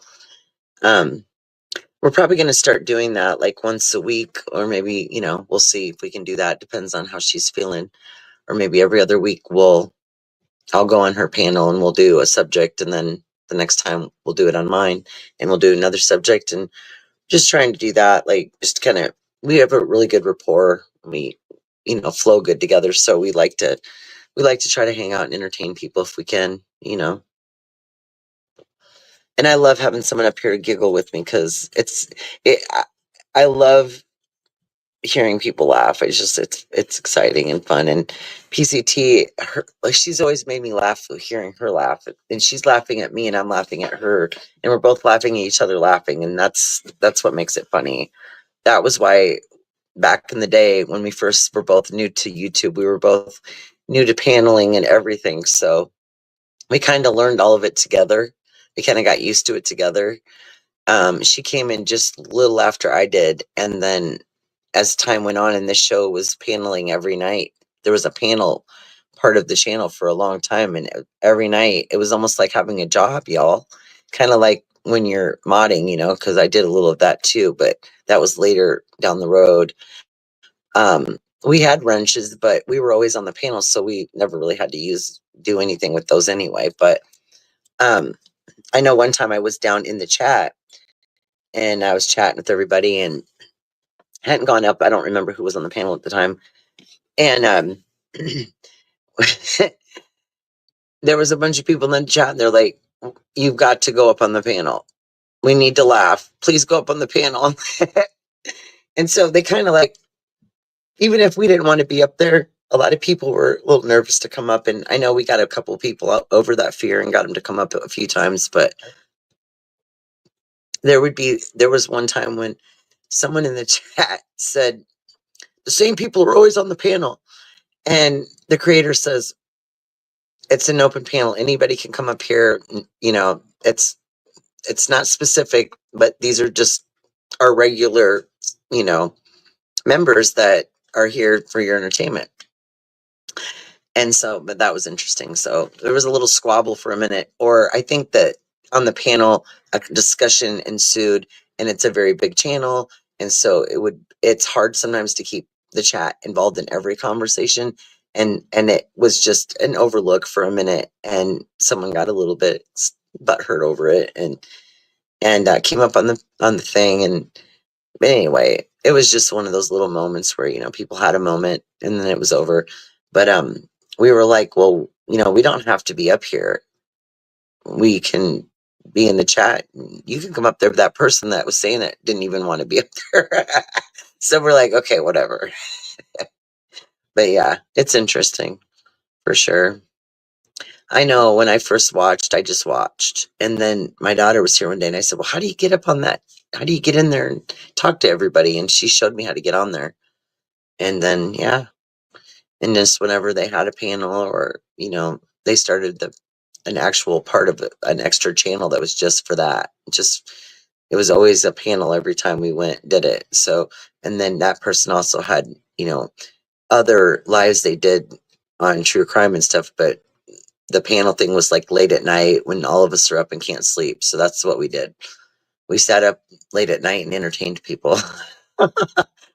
S1: We're probably going to start doing that like once a week, or maybe, we'll see if we can do that. Depends on how she's feeling. Or maybe every other week I'll go on her panel and we'll do a subject, and then the next time we'll do it on mine and we'll do another subject, and just trying to do that, like, just kind of, we have a really good rapport. We, flow good together. So we like to try to hang out and entertain people if we can. And I love having someone up here to giggle with me, because I love hearing people laugh. It's exciting and fun. And PCT, like, she's always made me laugh hearing her laugh, and she's laughing at me and I'm laughing at her, and we're both laughing at each other laughing, and that's what makes it funny. That was why back in the day when we first were both new to YouTube, we were both new to paneling and everything. So we kind of learned all of it together. We kind of got used to it together. She came in just a little after I did, and then as time went on and the show was paneling every night, there was a panel part of the channel for a long time, and every night it was almost like having a job, y'all. Kind of like when you're modding, because I did a little of that too, but that was later down the road. We had wrenches, but we were always on the panel, so we never really had to do anything with those anyway. But I know one time I was down in the chat and I was chatting with everybody and hadn't gone up. I don't remember who was on the panel at the time. And there was a bunch of people in the chat, and they're like, you've got to go up on the panel. We need to laugh. Please go up on the panel. And so they kind of, like, even if we didn't want to be up there, a lot of people were a little nervous to come up. And I know we got a couple of people over that fear and got them to come up a few times. But there was one time when someone in the chat said, the same people are always on the panel. And the creator says, it's an open panel. Anybody can come up here. It's not specific, but these are just our regular, members that are here for your entertainment. And so, but that was interesting. So there was a little squabble for a minute, or I think that on the panel, a discussion ensued, and it's a very big channel. And so it's hard sometimes to keep the chat involved in every conversation. And it was just an overlook for a minute, and someone got a little bit butthurt over it, and came up on the thing. And but anyway, it was just one of those little moments where, people had a moment and then it was over. But we were like, well, we don't have to be up here. We can be in the chat. You can come up there. But that person that was saying it didn't even want to be up there. So we're like, okay, whatever. But yeah, it's interesting for sure. I know when I first watched, I just watched. And then my daughter was here one day and I said, well, how do you get up on that? How do you get in there and talk to everybody? And she showed me how to get on there. And then, yeah. And just whenever they had a panel, or, they started an actual part of an extra channel that was just for that. It was always a panel every time we did it. So, and then that person also had, other lives they did on true crime and stuff, but the panel thing was like late at night when all of us are up and can't sleep. So that's what we did. We sat up late at night and entertained people.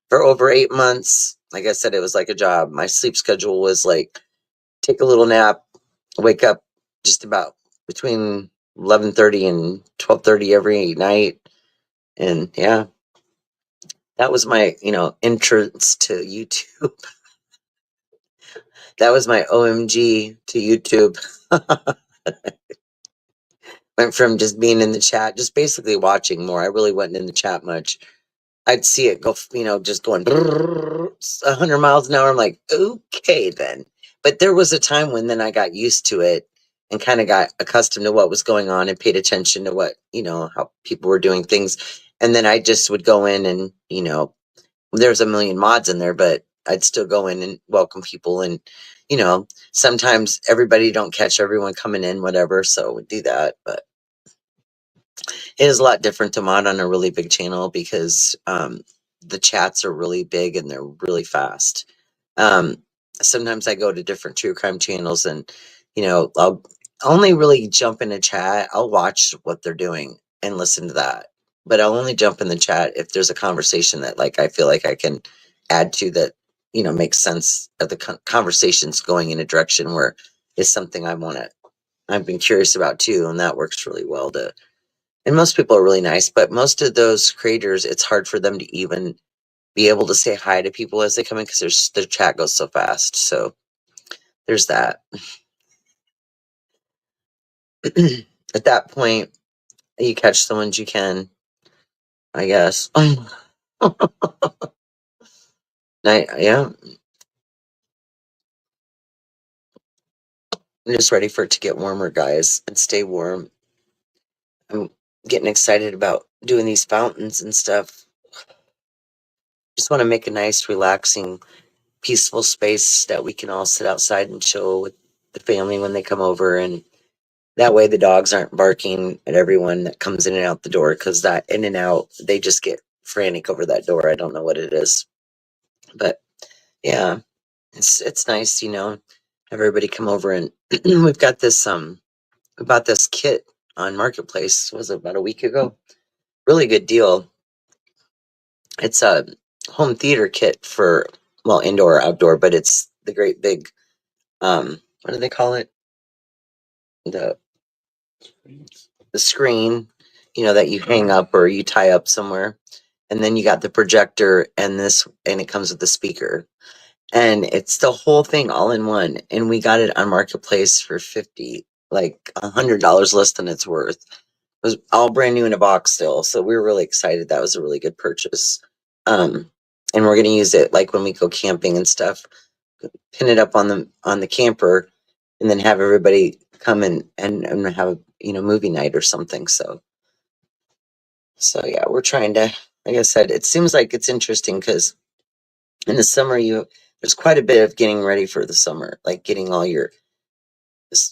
S1: for over 8 months. Like I said, it was like a job. My sleep schedule was like take a little nap, wake up just about between 11:30 and 12:30 every night. And yeah, that was my, entrance to YouTube. That was my OMG to YouTube. Went from just being in the chat, just basically watching more. I really wasn't in the chat much. I'd see it go, just going 100 miles an hour. I'm like, okay, then. But there was a time when then I got used to it and kind of got accustomed to what was going on and paid attention to what, how people were doing things. And then I just would go in and, there's a million mods in there, but I'd still go in and welcome people. And, sometimes everybody don't catch everyone coming in, whatever. So would do that. But it is a lot different to mod on a really big channel because the chats are really big and they're really fast. Um, Sometimes I go to different true crime channels and, I'll only really jump in a chat. I'll watch what they're doing and listen to that. But I'll only jump in the chat if there's a conversation that like I feel like I can add to that, makes sense of the conversation's going in a direction where it's something I've been curious about too, and that works really well to. And most people are really nice, but most of those creators, it's hard for them to even be able to say hi to people as they come in because their chat goes so fast. So there's that. At that point, you catch the ones you can, I guess. Yeah, I'm just ready for it to get warmer, guys, and stay warm. I'm getting excited about doing these fountains and stuff. Just want to make a nice, relaxing, peaceful space that we can all sit outside and chill with the family when they come over, and that way the dogs aren't barking at everyone that comes in and out the door, because that in and out, they just get frantic over that door. I don't know what it is. But yeah, it's nice, have everybody come over, and we've got this we bought this kit on Marketplace, was it about a week ago? Really good deal. It's a home theater kit for, well, indoor or outdoor, but it's the great big what do they call it? The screen, that you hang up or you tie up somewhere. And then you got the projector and it comes with the speaker. And it's the whole thing all in one. And we got it on Marketplace for like $100 less than it's worth. It was all brand new in a box still. So we were really excited. That was a really good purchase. And we're gonna use it like when we go camping and stuff. Pin it up on the camper, and then have everybody come and have a movie night or something. So yeah, we're trying to, like I said, it seems like it's interesting because in the summer there's quite a bit of getting ready for the summer, like getting all your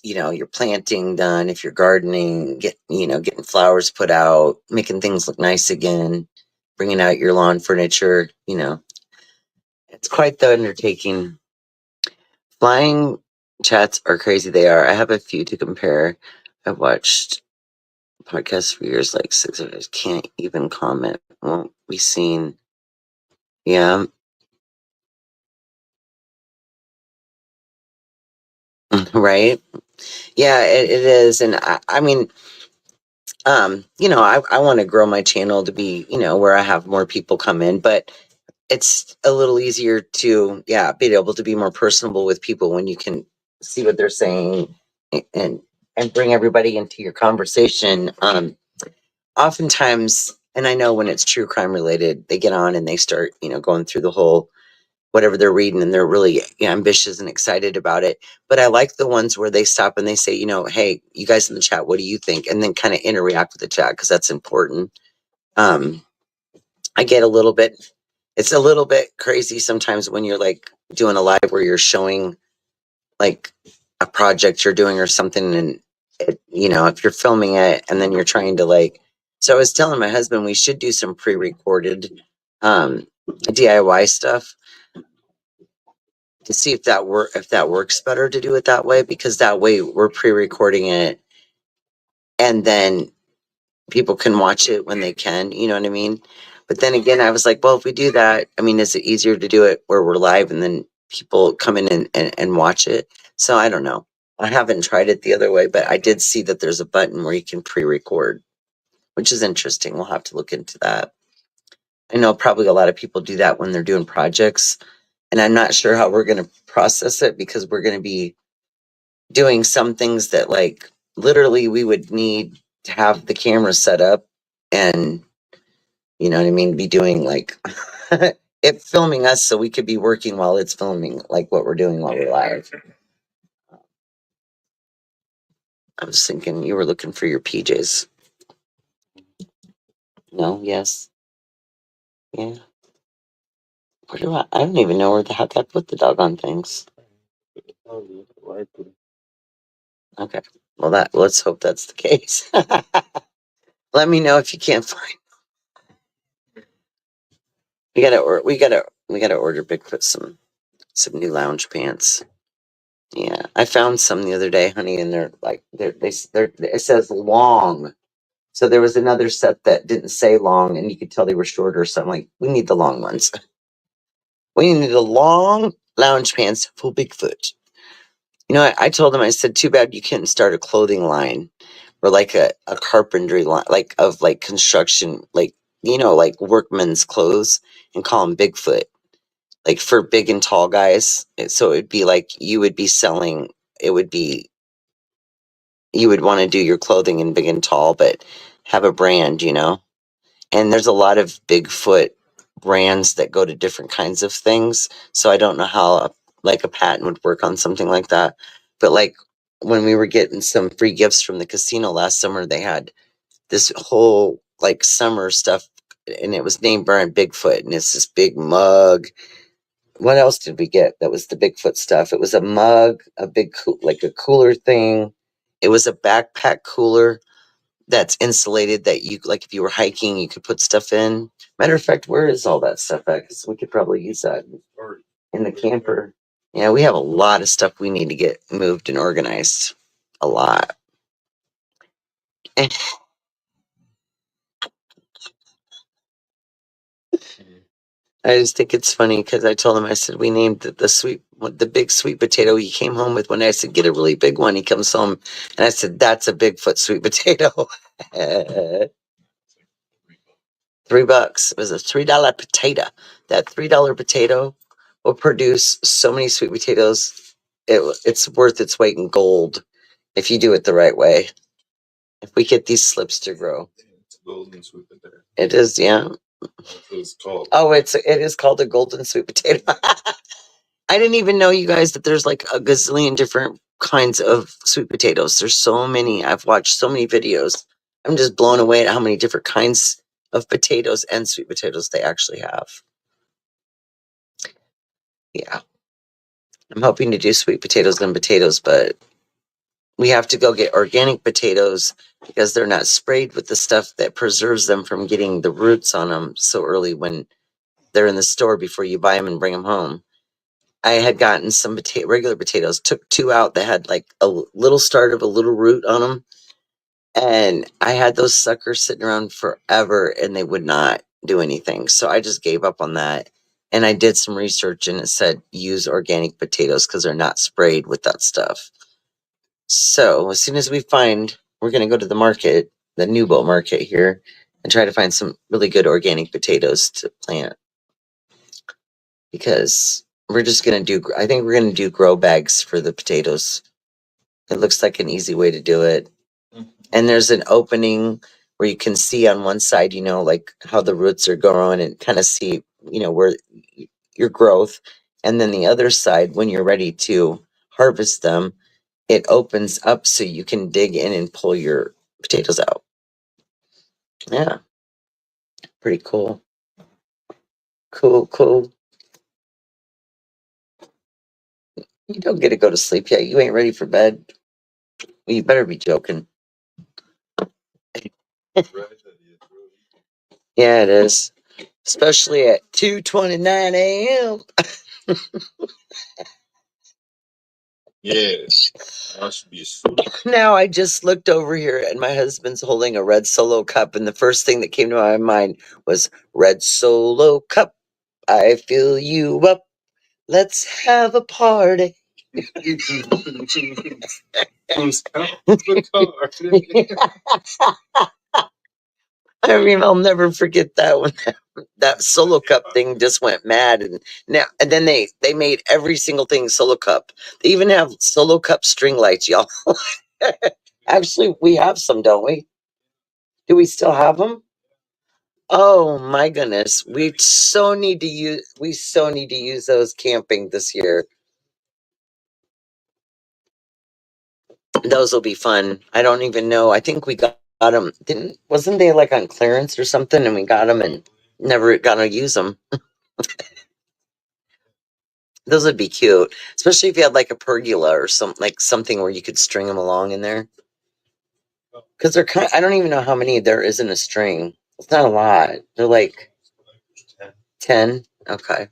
S1: your planting done, if you're gardening, getting flowers put out, making things look nice again, bringing out your lawn furniture. It's quite the undertaking. Flying chats are crazy. They are. I have a few to compare. I've watched podcasts for years, like 6 hours. Can't even comment. Won't be seen. Yeah. Right. Yeah, it is. And I mean, I want to grow my channel to be, where I have more people come in, but it's a little easier to, be able to be more personable with people when you can see what they're saying and bring everybody into your conversation. Oftentimes, and I know when it's true crime related, they get on and they start, going through the whole whatever they're reading, and they're really ambitious and excited about it. But I like the ones where they stop and they say, hey, you guys in the chat, what do you think? And then kind of interact with the chat, because that's important. I get it's a little bit crazy sometimes when you're like doing a live where you're showing like a project you're doing or something, and if you're filming it and then you're trying to so I was telling my husband we should do some pre-recorded DIY stuff to see if that works better to do it that way, because that way we're pre-recording it and then people can watch it when they can, you know what I mean? But then again, I was like, well, if we do that, I mean, is it easier to do it where we're live and then people come in and watch it? So I don't know. I haven't tried it the other way, but I did see that there's a button where you can pre-record, which is interesting. We'll have to look into that. I know probably a lot of people do that when they're doing projects, and I'm not sure how we're going to process it because we're going to be doing some things that like literally we would need to have the camera set up and you know what I mean, be doing like it filming us so we could be working while it's filming like what we're doing while we're live. I was thinking you were looking for your PJs. No, yes. Yeah. Where do I don't even know where the heck I put the doggone things. Okay. Well let's hope that's the case. Let me know if you can't find. We gotta order Bigfoot some new lounge pants. Yeah, I found some the other day, honey, and they're like they're it says long. So there was another set that didn't say long, and you could tell they were shorter. So I'm like, we need the long ones. We need the long lounge pants for Bigfoot. You know, I told them, I said, too bad you couldn't start a clothing line or like a carpentry line, like of like construction, like, you know, like workmen's clothes and call them Bigfoot, like for big and tall guys. So it'd be like you would be selling, it would be, you would want to do your clothing in big and tall, but have a brand, you know? And there's a lot of Bigfoot brands that go to different kinds of things. So I don't know how like a patent would work on something like that. But like when we were getting some free gifts from the casino last summer, they had this whole like summer stuff and it was named brand Bigfoot and it's this big mug. What else did we get that was the Bigfoot stuff? It was a mug, a big like a cooler thing. It was a backpack cooler that's insulated that you like if you were hiking you could put stuff in. Matter of fact, where is all that stuff at? Because we could probably use that in the camper. Yeah, we have a lot of stuff we need to get moved and organized. A lot. I just think it's funny because I told him, I said, we named the big sweet potato he came home with. When I said, get a really big one, he comes home and I said, that's a Bigfoot sweet potato. $3. It was a $3 potato. That $3 potato will produce so many sweet potatoes. It's worth its weight in gold if you do it the right way. If we get these slips to grow. It's a golden sweet potato. It is, yeah. It's called. Oh, it is called a golden sweet potato. I didn't even know, you guys, that there's like a gazillion different kinds of sweet potatoes. There's so many. I've watched so many videos. I'm just blown away at how many different kinds of potatoes and sweet potatoes they actually have. Yeah. I'm hoping to do sweet potatoes and potatoes, but we have to go get organic potatoes because they're not sprayed with the stuff that preserves them from getting the roots on them so early when they're in the store before you buy them and bring them home. I had gotten some regular potatoes, took two out that had like a little start of a little root on them. And I had those suckers sitting around forever and they would not do anything. So I just gave up on that. And I did some research and it said use organic potatoes because they're not sprayed with that stuff. So as soon as we're going to go to the market, the New Boat market here, and try to find some really good organic potatoes to plant. Because I think we're going to do grow bags for the potatoes. It looks like an easy way to do it. And there's an opening where you can see on one side, you know, like how the roots are growing and kind of see, you know, where your growth. And then the other side, when you're ready to harvest them, it opens up so you can dig in and pull your potatoes out. Yeah. Pretty cool. Cool. You don't get to go to sleep yet. You ain't ready for bed. Well, you better be joking. Yeah, it is. Especially at 2:29 a.m.
S3: Yes. That should be a food.
S1: Now I just looked over here and my husband's holding a red Solo cup, and the first thing that came to my mind was red Solo cup. I fill you up. Let's have a party. I mean, I'll never forget that one. That Solo cup thing just went mad, and then they made every single thing Solo cup. They even have Solo cup string lights, y'all. Actually, we have some, don't we? Do we still have them? Oh my goodness, we so need to use those camping this year. Those will be fun. I don't even know. I think we got them. Didn't wasn't they like on clearance or something? And we got them and never got to use them. Those would be cute, especially if you had like a pergola or something where you could string them along in there. Because they're kind. I don't even know how many there is in a string. It's not a lot. They're like 10. Okay,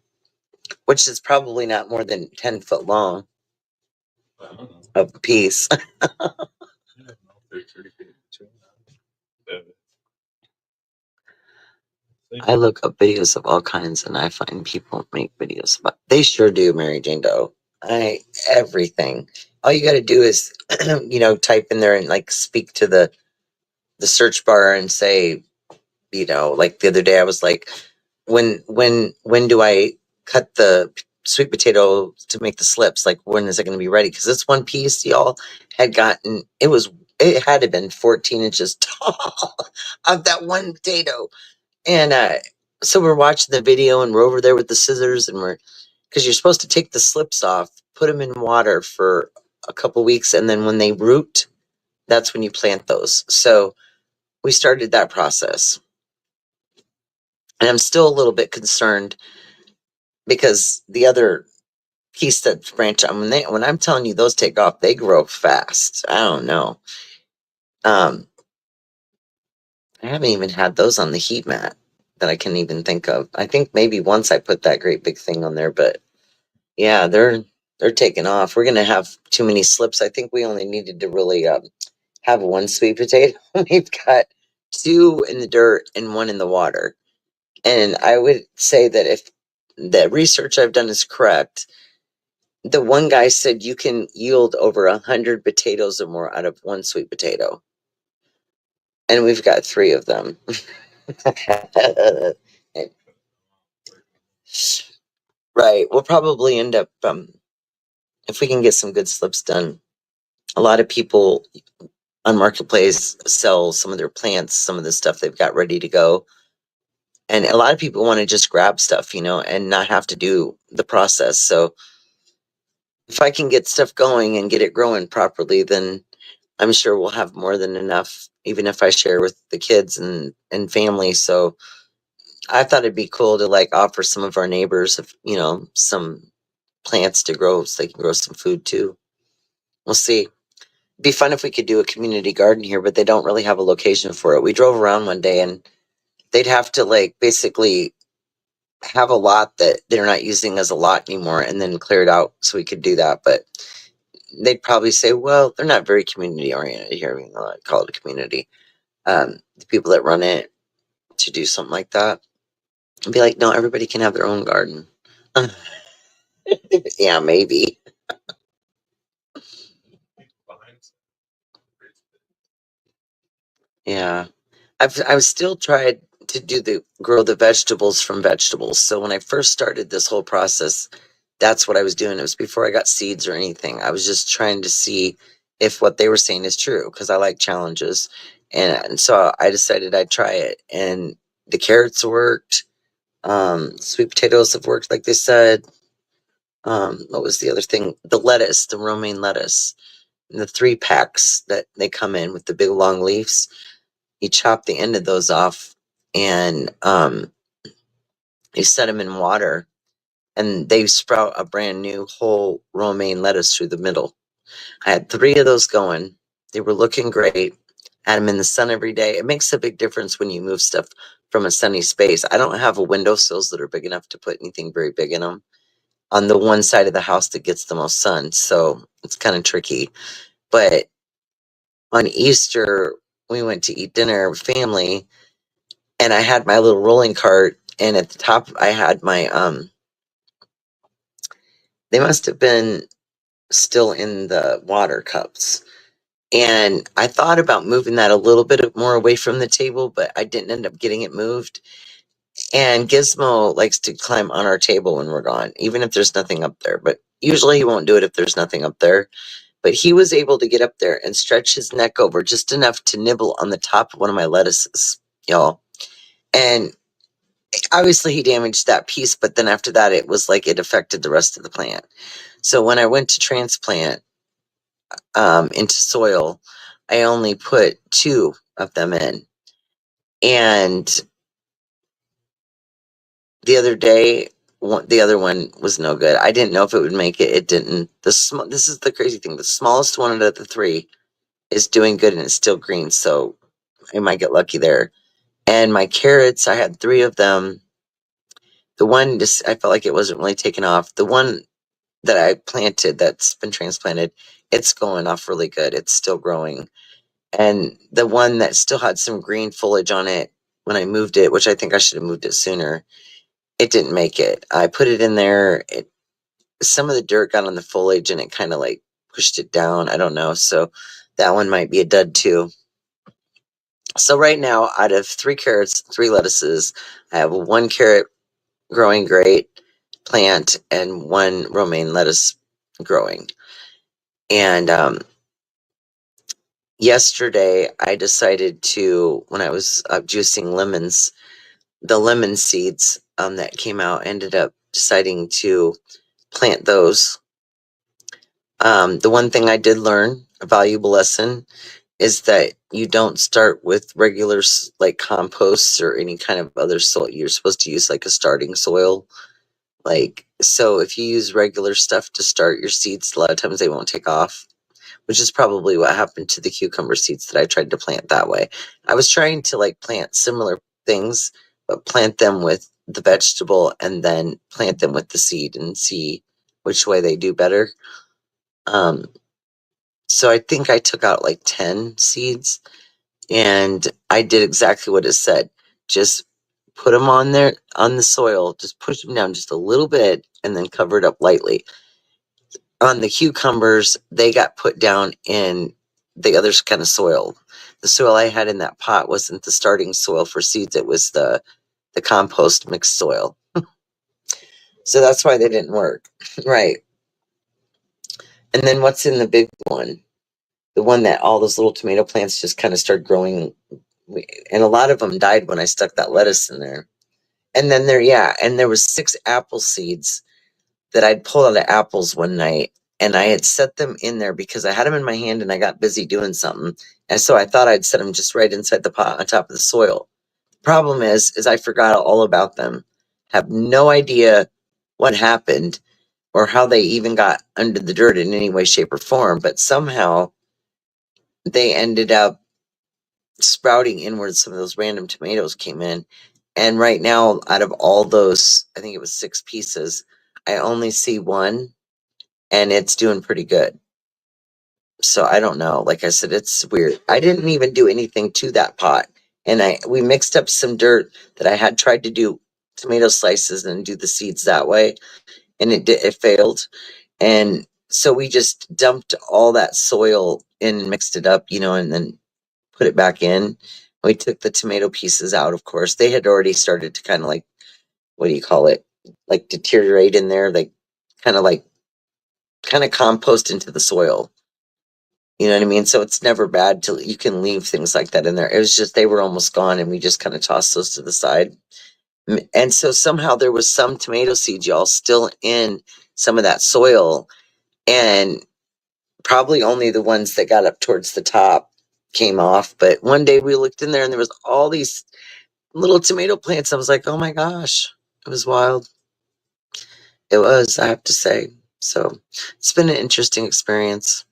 S1: which is probably not more than 10 foot long of a piece. I look up videos of all kinds and I find people make videos about they sure do, Mary Jane Doe. Everything. All you gotta do is type in there and like speak to the search bar and say, like the other day I was like, when do I cut the sweet potato to make the slips? Like when is it gonna be ready? Because this one piece y'all had gotten it had to been 14 inches tall of that one potato. And so we're watching the video and we're over there with the scissors and because you're supposed to take the slips off, put them in water for a couple weeks, and then when they root, that's when you plant those. So we started that process. And I'm still a little bit concerned because the other piece that's branch on when I'm telling you those take off, they grow fast. I don't know. I haven't even had those on the heat mat that I can even think of. I think maybe once I put that great big thing on there, but yeah, they're taking off. We're gonna have too many slips. I think we only needed to really have one sweet potato. We've got two in the dirt and one in the water. And I would say that if the research I've done is correct, the one guy said you can yield over 100 potatoes or more out of one sweet potato. And we've got 3 of them. Right. We'll probably end up, if we can get some good slips done. A lot of people on Marketplace sell some of their plants, some of the stuff they've got ready to go. And a lot of people want to just grab stuff, and not have to do the process. So if I can get stuff going and get it growing properly, then I'm sure we'll have more than enough, even if I share with the kids and family. So I thought it'd be cool to like offer some of our neighbors, some plants to grow so they can grow some food too. We'll see. It'd be fun if we could do a community garden here, but they don't really have a location for it. We drove around one day and they'd have to like basically have a lot that they're not using as a lot anymore and then clear it out so we could do that. But they'd probably say, well, they're not very community oriented here. We call it a community. The people that run it to do something like that and be like, no, everybody can have their own garden. Yeah, maybe. Yeah. I've still tried to grow the vegetables from vegetables. So when I first started this whole process, that's what I was doing. It was before I got seeds or anything. I was just trying to see if what they were saying is true because I like challenges. And so I decided I'd try it. And the carrots worked. Sweet potatoes have worked like they said. What was the other thing? The lettuce, the romaine lettuce, and the 3-packs that they come in with the big long leaves. You chop the end of those off and you set them in water and they sprout a brand new whole romaine lettuce through the middle. I had 3 of those going. They were looking great. Had them in the sun every day. It makes a big difference when you move stuff from a sunny space. I don't have a windowsills that are big enough to put anything very big in them. on the one side of the house that gets the most sun. So it's kind of tricky. But on Easter, we went to eat dinner with family, and I had my little rolling cart, and at the top I had my they must have been still in the water cups. And I thought about moving that a little bit more away from the table, but I didn't end up getting it moved. And Gizmo likes to climb on our table when we're gone, even if there's nothing up there. But usually he won't do it if there's nothing up there. But he was able to get up there and stretch his neck over just enough to nibble on the top of one of my lettuces, y'all. And obviously he damaged that piece, but then after that, it was like it affected the rest of the plant. So when I went to transplant into soil, I only put 2 of them in. And the other day, the other one was no good. I didn't know if it would make it. It didn't. This is the crazy thing. The smallest one out of the 3 is doing good, and it's still green. So I might get lucky there. And my carrots, I had 3 of them. The one just, I felt like it wasn't really taking off. The one that I planted that's been transplanted, it's going off really good. It's still growing. And the one that still had some green foliage on it when I moved it, which I think I should have moved it sooner, it didn't make it. I put it in there. Some of the dirt got on the foliage and it kind of like pushed it down. I don't know. So that one might be a dud too. So right now, out of 3 carrots, 3 lettuces, I have 1 carrot growing great plant and 1 romaine lettuce growing. And yesterday I decided to, when I was juicing lemons, the lemon seeds that came out, ended up deciding to plant those. The one thing I did learn, a valuable lesson, is that you don't start with regular like composts or any kind of other soil. You're supposed to use like a starting soil. Like, so if you use regular stuff to start your seeds, a lot of times they won't take off, which is probably what happened to the cucumber seeds that I tried to plant that way. I was trying to like plant similar things, but plant them with the vegetable and then plant them with the seed and see which way they do better. So I think I took out like 10 seeds, and I did exactly what it said. Just put them on there on the soil, just push them down just a little bit and then cover it up lightly. On the cucumbers, they got put down in the other kind of soil. The soil I had in that pot wasn't the starting soil for seeds, it was the compost mixed soil. So that's why they didn't work. Right. And then what's in the big one? The one that all those little tomato plants just kind of started growing, and a lot of them died when I stuck that lettuce in there. And then there was 6 apple seeds that I'd pulled out of apples one night, and I had set them in there because I had them in my hand and I got busy doing something. And so I thought I'd set them just right inside the pot on top of the soil. The problem is I forgot all about them. Have no idea what happened or how they even got under the dirt in any way, shape, or form, but somehow they ended up sprouting inward. Some of those random tomatoes came in. And right now, out of all those, I think it was 6 pieces, I only see 1, and it's doing pretty good. So I don't know. Like I said, it's weird. I didn't even do anything to that pot. And we mixed up some dirt that I had tried to do tomato slices and do the seeds that way, and it failed. And so we just dumped all that soil in and mixed it up, and then put it back in. We took the tomato pieces out, of course. They had already started to kind of like, what do you call it? Like deteriorate in there, like kind of compost into the soil. You know what I mean? So it's never bad till you can leave things like that in there. It was just they were almost gone, and we just kind of tossed those to the side. And so somehow there was some tomato seeds, y'all, still in some of that soil, and probably only the ones that got up towards the top came off. But one day we looked in there, and there was all these little tomato plants. I was like, oh my gosh, it was wild. It was, I have to say. So it's been an interesting experience.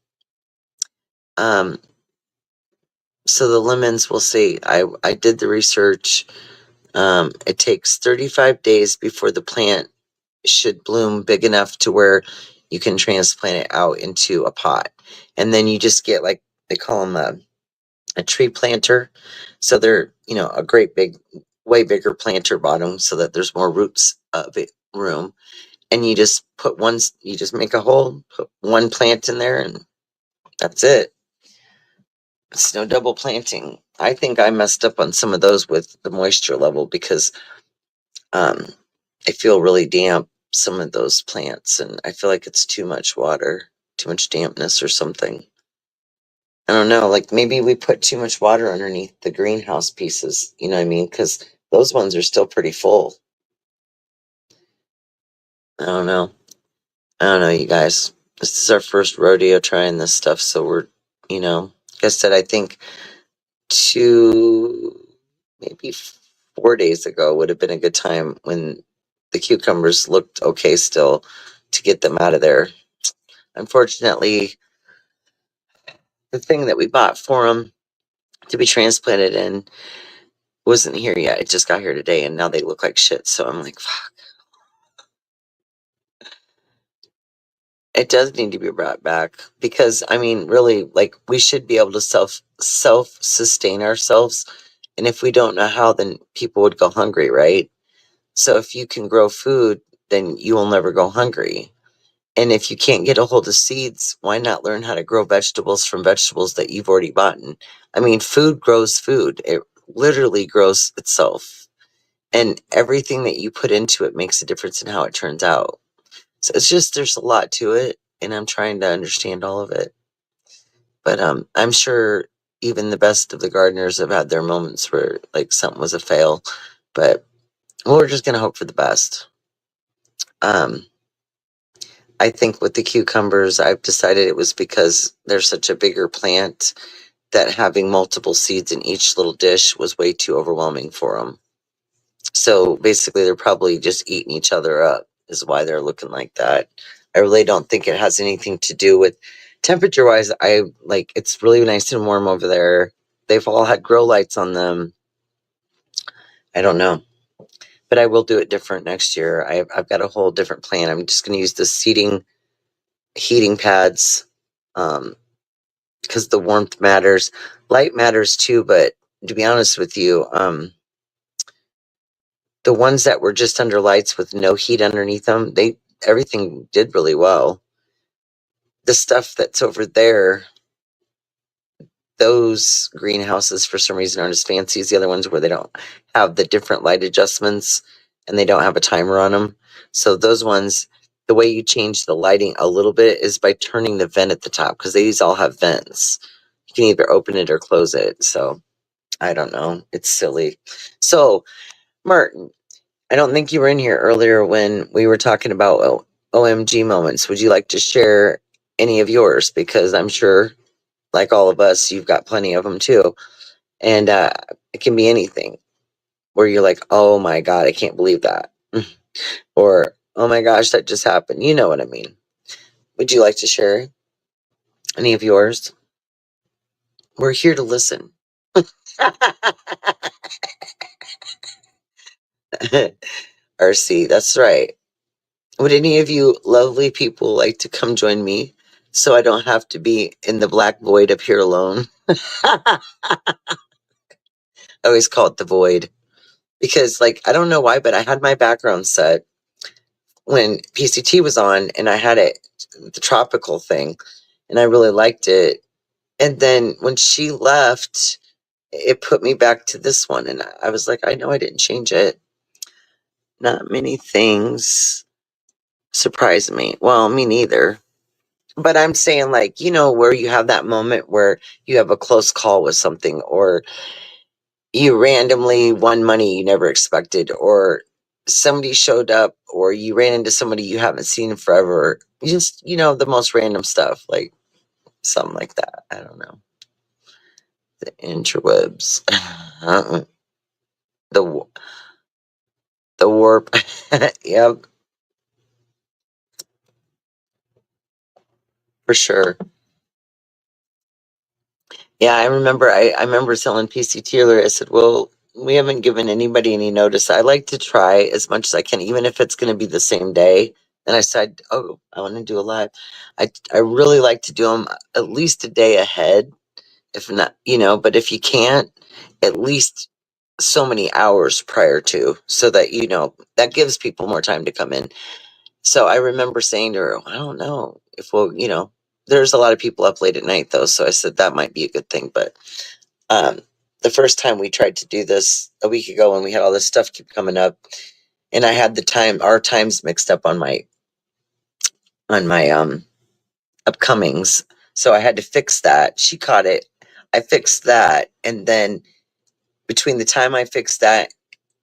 S1: So the lemons, we'll see. I did the research. It takes 35 days before the plant should bloom big enough to where you can transplant it out into a pot. And then you just get, like, they call them a tree planter. So they're, a great big, way bigger planter bottom so that there's more roots of it room. And you just you just make a hole, put one plant in there, and that's it. It's no double planting. I think I messed up on some of those with the moisture level because I feel really damp, some of those plants, and I feel like it's too much water, too much dampness or something. I don't know, like maybe we put too much water underneath the greenhouse pieces, you know what I mean? Because those ones are still pretty full. I don't know. I don't know, you guys. This is our first rodeo trying this stuff, so we're, like I said, I think maybe 4 days ago would have been a good time when the cucumbers looked okay still to get them out of there. Unfortunately, the thing that we bought for them to be transplanted in wasn't here yet. It just got here today, and now they look like shit. So I'm like, fuck. It does need to be brought back because, I mean, really, like, we should be able to self sustain ourselves. And if we don't know how, then people would go hungry, right? So if you can grow food, then you will never go hungry. And if you can't get a hold of seeds, why not learn how to grow vegetables from vegetables that you've already bought? I mean, food grows food. It literally grows itself. And everything that you put into it makes a difference in how it turns out. So it's just, there's a lot to it, and I'm trying to understand all of it. But I'm sure even the best of the gardeners have had their moments where, like, something was a fail. But we're just going to hope for the best. I think with the cucumbers, I've decided it was because they're such a bigger plant that having multiple seeds in each little dish was way too overwhelming for them. So basically, they're probably just eating each other up, is why they're looking like that. I really don't think it has anything to do with temperature wise. It's really nice and warm over there. They've all had grow lights on them. I don't know, but I will do it different next year. I've got a whole different plan. I'm just going to use the heating pads, because the warmth matters. Light matters too, but to be honest with you, the ones that were just under lights with no heat underneath them, everything did really well. The stuff that's over there, those greenhouses for some reason aren't as fancy as the other ones where they don't have the different light adjustments and they don't have a timer on them. So those ones, the way you change the lighting a little bit is by turning the vent at the top, because these all have vents. You can either open it or close it. So I don't know. It's silly. So, Martin, I don't think you were in here earlier when we were talking about OMG moments. Would you like to share any of yours? Because I'm sure, like all of us, you've got plenty of them too. And it can be anything where you're like, oh my God, I can't believe that. Or, oh my gosh, that just happened. You know what I mean. Would you like to share any of yours? We're here to listen. RC, that's right. Would any of you lovely people like to come join me so I don't have to be in the black void up here alone? I always call it the void because, like, I don't know why, but I had my background set when PCT was on and I had it, the tropical thing, and I really liked it. And then when she left, it put me back to this one. And I was like, I know I didn't change it. Not many things surprise me. Well, me neither. But I'm saying, like, where you have that moment where you have a close call with something, or you randomly won money you never expected, or somebody showed up, or you ran into somebody you haven't seen in forever. Just, the most random stuff, like something like that. I don't know. The interwebs. the the warp. Yep, for sure. Yeah, I remember. I remember telling PCT earlier. I said, "Well, we haven't given anybody any notice. I like to try as much as I can, even if it's going to be the same day. And I said, oh, I want to do a live. I really like to do them at least a day ahead, if not, but if you can't, at least so many hours prior to, so that, that gives people more time to come in. So I remember saying to her, I don't know if there's a lot of people up late at night though. So I said that might be a good thing. But um, the first time we tried to do this a week ago, and we had all this stuff keep coming up, and I had our times mixed up on my upcomings. So I had to fix that. She caught it. I fixed that. And then between the time I fixed that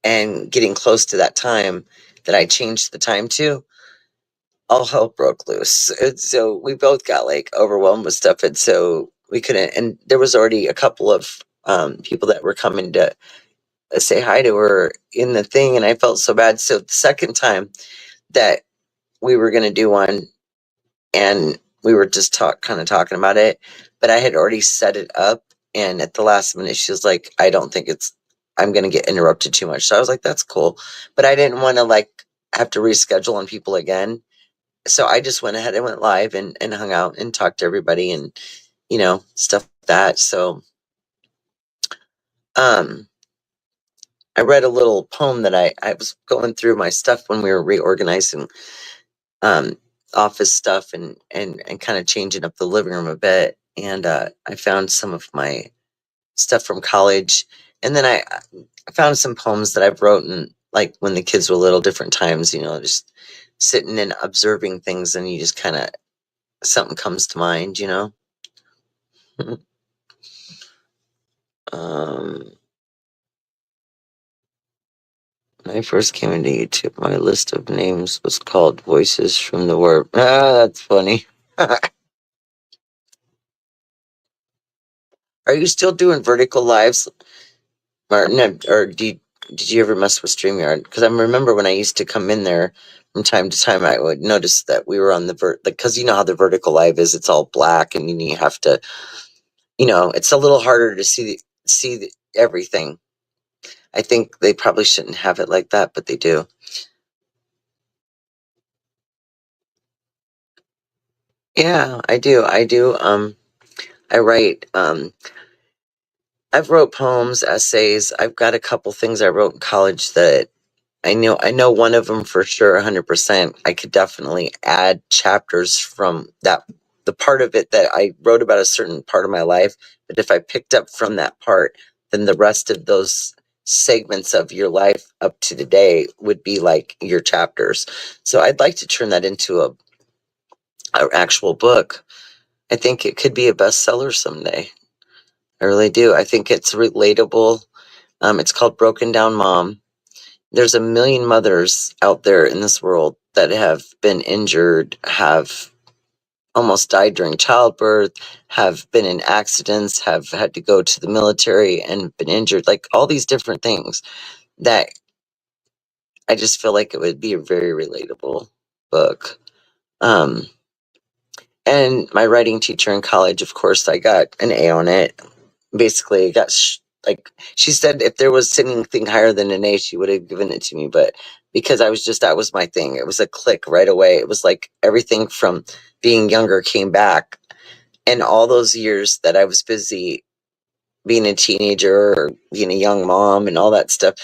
S1: and getting close to that time that I changed the time to, all hell broke loose. And so we both got like overwhelmed with stuff. And so we couldn't, and there was already a couple of people that were coming to say hi to her in the thing. And I felt so bad. So the second time that we were going to do one, and we were just kind of talking about it, but I had already set it up. And at the last minute, she was like, I don't think I'm going to get interrupted too much. So I was like, that's cool. But I didn't want to like have to reschedule on people again. So I just went ahead and went live and hung out and talked to everybody and, stuff like that. So, I read a little poem that I was going through my stuff when we were reorganizing, office stuff and kind of changing up the living room a bit. And, I found some of my stuff from college. And then I found some poems that I've written, like when the kids were little, different times, just sitting and observing things, and you just kind of, something comes to mind. When I first came into YouTube, my list of names was called Voices from the Warp. Ah, that's funny. Are you still doing vertical lives, Martin? Or did you ever mess with StreamYard? Because I remember when I used to come in there from time to time, I would notice that we were on the because you know how the vertical live is, it's all black, and you have to, it's a little harder to see everything. I think they probably shouldn't have it like that, but they do. Yeah, I do. I write. I've wrote poems, essays. I've got a couple things I wrote in college that I know one of them for sure, 100%. I could definitely add chapters from that, the part of it that I wrote about a certain part of my life. But if I picked up from that part, then the rest of those segments of your life up to today would be like your chapters. So I'd like to turn that into a actual book. I think it could be a bestseller someday. I really do. I think it's relatable. It's called Broken Down Mom. There's a million mothers out there in this world that have been injured, have almost died during childbirth, have been in accidents, have had to go to the military and been injured, like all these different things that I just feel like it would be a very relatable book. And my writing teacher in college, of course, I got an A on it. Basically, I got like she said, if there was anything higher than an A, she would have given it to me. But because that was my thing. It was a click right away. It was like everything from being younger came back, and all those years that I was busy being a teenager or being a young mom and all that stuff.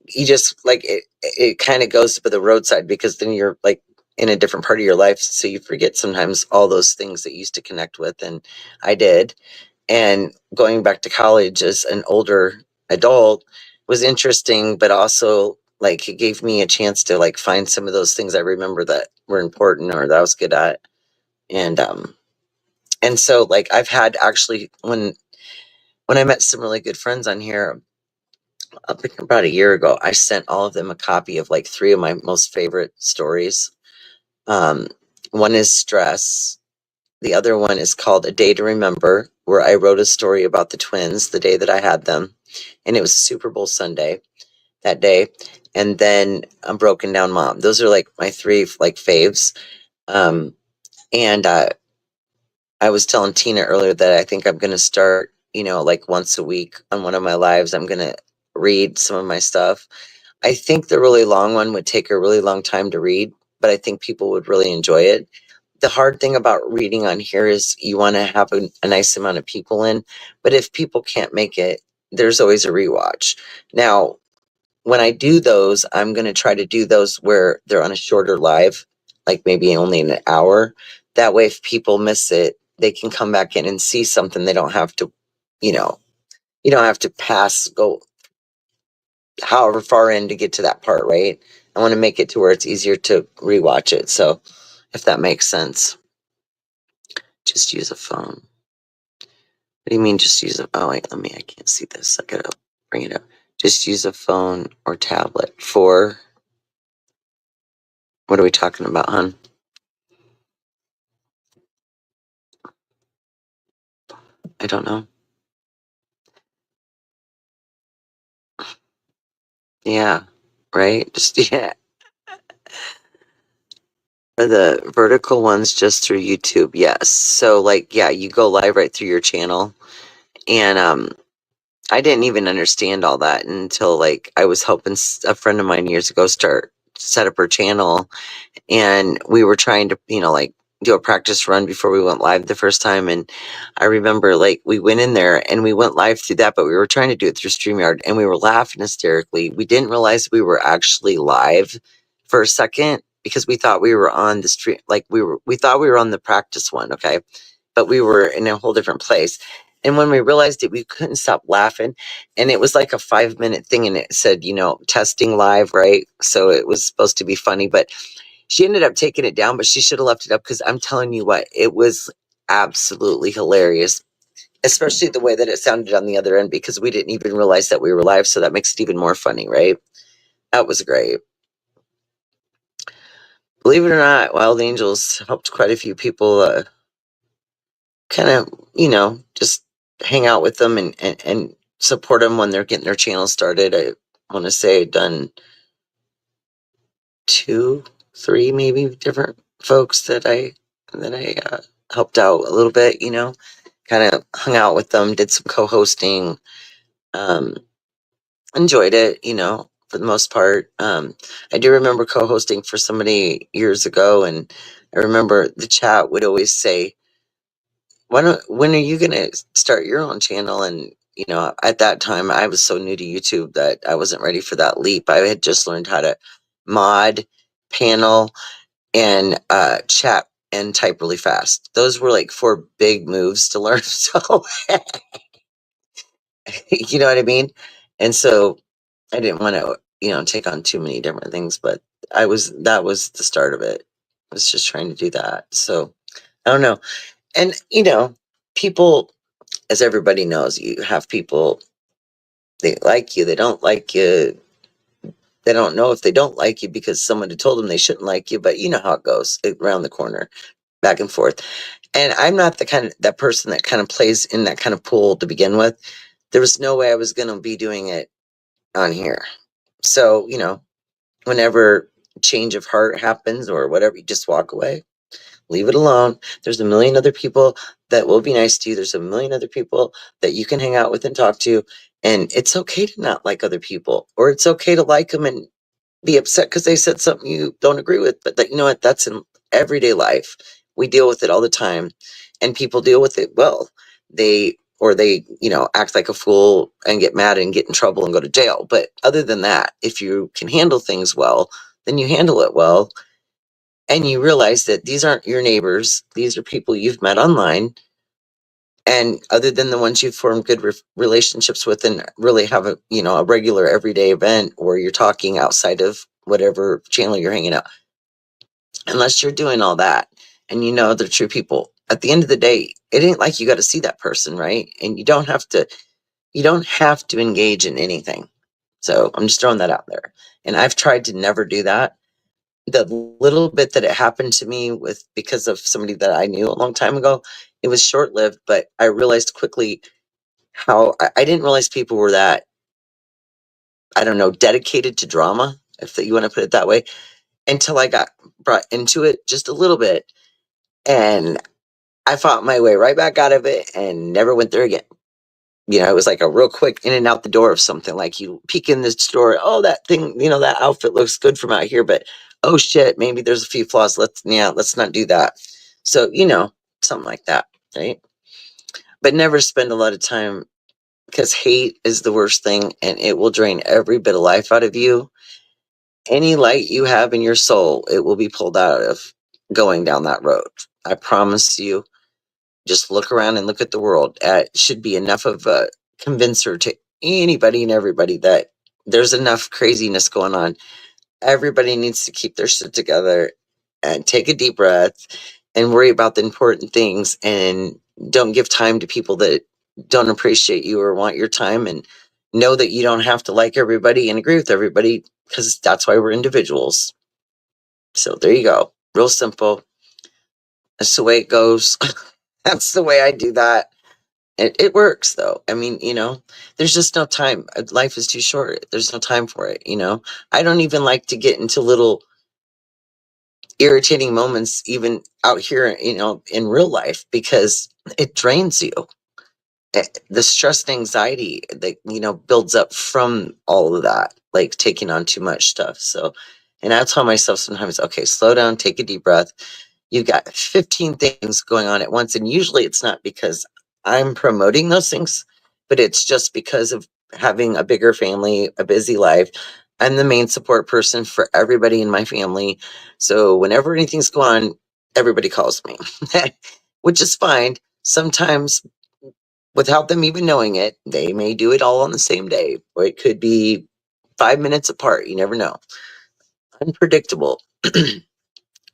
S1: You just like it kind of goes to the roadside, because then you're like in a different part of your life, so you forget sometimes all those things that you used to connect with. And I did. And going back to college as an older adult was interesting, but also like it gave me a chance to like find some of those things I remember that were important or that I was good at. And so like I've had actually when I met some really good friends on here, I think about a year ago, I sent all of them a copy of like 3 of my most favorite stories. Um, one is Stress. The other one is called A Day to Remember, where I wrote a story about the twins the day that I had them. And it was Super Bowl Sunday that day. And then Broken Down Mom. Those are like my 3 like faves. And I was telling Tina earlier that I think I'm going to start, like once a week on one of my lives, I'm going to read some of my stuff. I think the really long one would take a really long time to read, but I think people would really enjoy it. The hard thing about reading on here is you want to have a nice amount of people in, but if people can't make it, there's always a rewatch. Now, when I do those, I'm going to try to do those where they're on a shorter live, like maybe only an hour. That way, if people miss it, they can come back in and see something. They don't have to, you know, you don't have to go however far in to get to that part, right? I want to make it to where it's easier to rewatch it. So, if that makes sense, just use a phone. What do you mean just use a, oh wait, I can't see this. I gotta bring it up. Just use a phone or tablet for, what are we talking about, hon? I don't know. Yeah, right? Just, yeah. Are the vertical ones just through YouTube? Yes. So like, yeah, you go live right through your channel. And I didn't even understand all that until like I was helping a friend of mine years ago set up her channel, and we were trying to, like, do a practice run before we went live the first time. And I remember like we went in there and we went live through that, but we were trying to do it through StreamYard and we were laughing hysterically. We didn't realize we were actually live for a second because we thought we were on the stream, like we thought we were on the practice one, okay? But we were in a whole different place. And when we realized it, we couldn't stop laughing. And it was like a 5-minute thing, and it said, testing live, right? So it was supposed to be funny, but she ended up taking it down, but she should have left it up because I'm telling you what, it was absolutely hilarious, especially the way that it sounded on the other end because we didn't even realize that we were live. So that makes it even more funny, right? That was great. Believe it or not, Wild Angels helped quite a few people kind of, just hang out with them and support them when they're getting their channel started. I want to say I've done 2, 3 maybe different folks that I helped out a little bit, kind of hung out with them, did some co-hosting, enjoyed it, for the most part. I do remember co-hosting for somebody years ago, and I remember the chat would always say, when are you gonna start your own channel? And at that time I was so new to YouTube that I wasn't ready for that leap. I had just learned how to mod, panel, and chat and type really fast. Those were like 4 big moves to learn. So you know what I mean? And so I didn't want to, take on too many different things, but that was the start of it. I was just trying to do that. So I don't know. And, people, as everybody knows, you have people, they like you, they don't like you. They don't know if they don't like you because somebody told them they shouldn't like you, but you know how it goes around the corner, back and forth. And I'm not that person that kind of plays in that kind of pool to begin with. There was no way I was going to be doing it on here. So, whenever change of heart happens or whatever, you just walk away, leave it alone. There's a million other people that will be nice to you. There's a million other people that you can hang out with and talk to. And it's okay to not like other people, or it's okay to like them and be upset because they said something you don't agree with. But that, you know what? That's in everyday life. We deal with it all the time, and people deal with it well. They act like a fool and get mad and get in trouble and go to jail. But other than that, if you can handle things well, then you handle it well, and you realize that these aren't your neighbors. These are people you've met online. And other than the ones you've formed good relationships with and really have a regular everyday event where you're talking outside of whatever channel you're hanging out, unless you're doing all that and they're true people, at the end of the day, it ain't like you got to see that person, right? And you don't have to engage in anything. So I'm just throwing that out there. And I've tried to never do that. The little bit that it happened to me because of somebody that I knew a long time ago, it was short-lived, but I realized quickly how I didn't realize people were that, I don't know, dedicated to drama, if you want to put it that way, until I got brought into it just a little bit. And I fought my way right back out of it and never went there again. You know, it was like a real quick in and out the door of something. Like you peek in the store, oh, that thing, you know, that outfit looks good from out here, but oh shit, maybe there's a few flaws. Let's not do that. So, you know, something like that, right? But never spend a lot of time, because hate is the worst thing and it will drain every bit of life out of you. Any light you have in your soul, it will be pulled out of going down that road. I promise you. Just look around and look at the world. It should be enough of a convincer to anybody and everybody that there's enough craziness going on. Everybody needs to keep their shit together and take a deep breath and worry about the important things, and don't give time to people that don't appreciate you or want your time, and know that you don't have to like everybody and agree with everybody, because that's why we're individuals. So there you go. Real simple. That's the way it goes. That's the way I do that. It works though. I mean, you know, there's just no time. Life is too short. There's no time for it, you know. I don't even like to get into little irritating moments even out here, you know, in real life, because it drains you. The stress and anxiety that, you know, builds up from all of that, like taking on too much stuff. So, and I tell myself sometimes, okay, slow down, take a deep breath. You've got 15 things going on at once. And usually it's not because I'm promoting those things, but it's just because of having a bigger family, a busy life. I'm the main support person for everybody in my family. So whenever anything's going on, everybody calls me, which is fine. Sometimes without them even knowing it, they may do it all on the same day, or it could be 5 minutes apart. You never know. Unpredictable.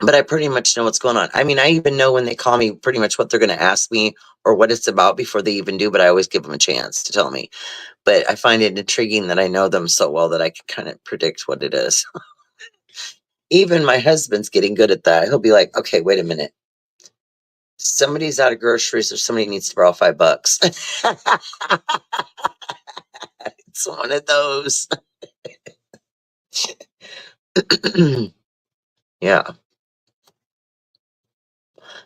S1: But I pretty much know what's going on. I mean, I even know when they call me pretty much what they're going to ask me or what it's about before they even do, but I always give them a chance to tell me. But I find it intriguing that I know them so well that I can kind of predict what it is. Even my husband's getting good at that. He'll be like, okay, wait a minute. Somebody's out of groceries or somebody needs to borrow $5. It's one of those. Yeah.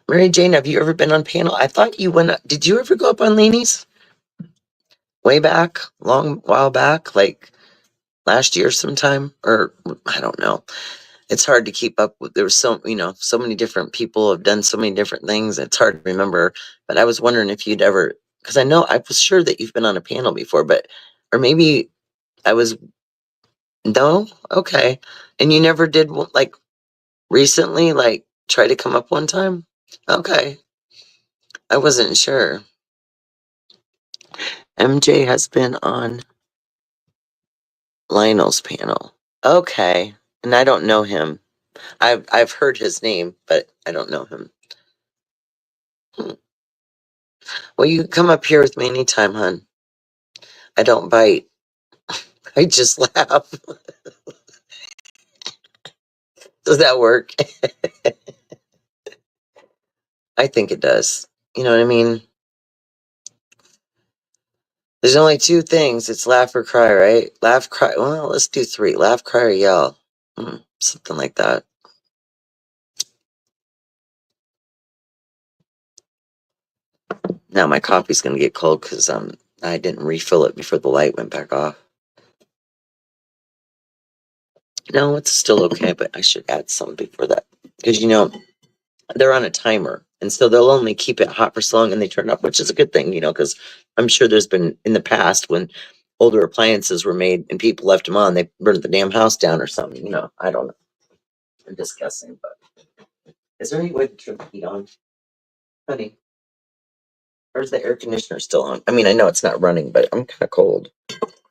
S1: Mary Jane, have you ever been on panel? I thought you went. Did you ever go up on Laney's? Way back, long while back, like last year sometime, or I don't know. It's hard to keep up with. There was so, you know, so many different people have done so many different things. It's hard to remember. But I was wondering if you'd ever, because I know I was sure that you've been on a panel before, but or maybe I was. No, okay, and you never did like recently, like try to come up one time. Okay, I wasn't sure. MJ has been on Lionel's panel. Okay, and I don't know him. I've heard his name, but I don't know him. Well, you can come up here with me anytime, hon. I don't bite. I just laugh. Does that work? I think it does. You know what I mean? There's only two things. It's laugh or cry, right? Laugh, cry. Well, let's do three. Laugh, cry, or yell. Something like that. Now my coffee's gonna get cold because I didn't refill it before the light went back off. No, it's still okay, but I should add some before that, because you know they're on a timer, and so they'll only keep it hot for so long, and they turn up, which is a good thing, you know, because I'm sure there's been in the past when older appliances were made and people left them on, they burned the damn house down or something. You know, I don't know. I'm just guessing, but is there any way to turn the heat on, honey? Or is the air conditioner still on? I mean, I know it's not running, but I'm kind of cold,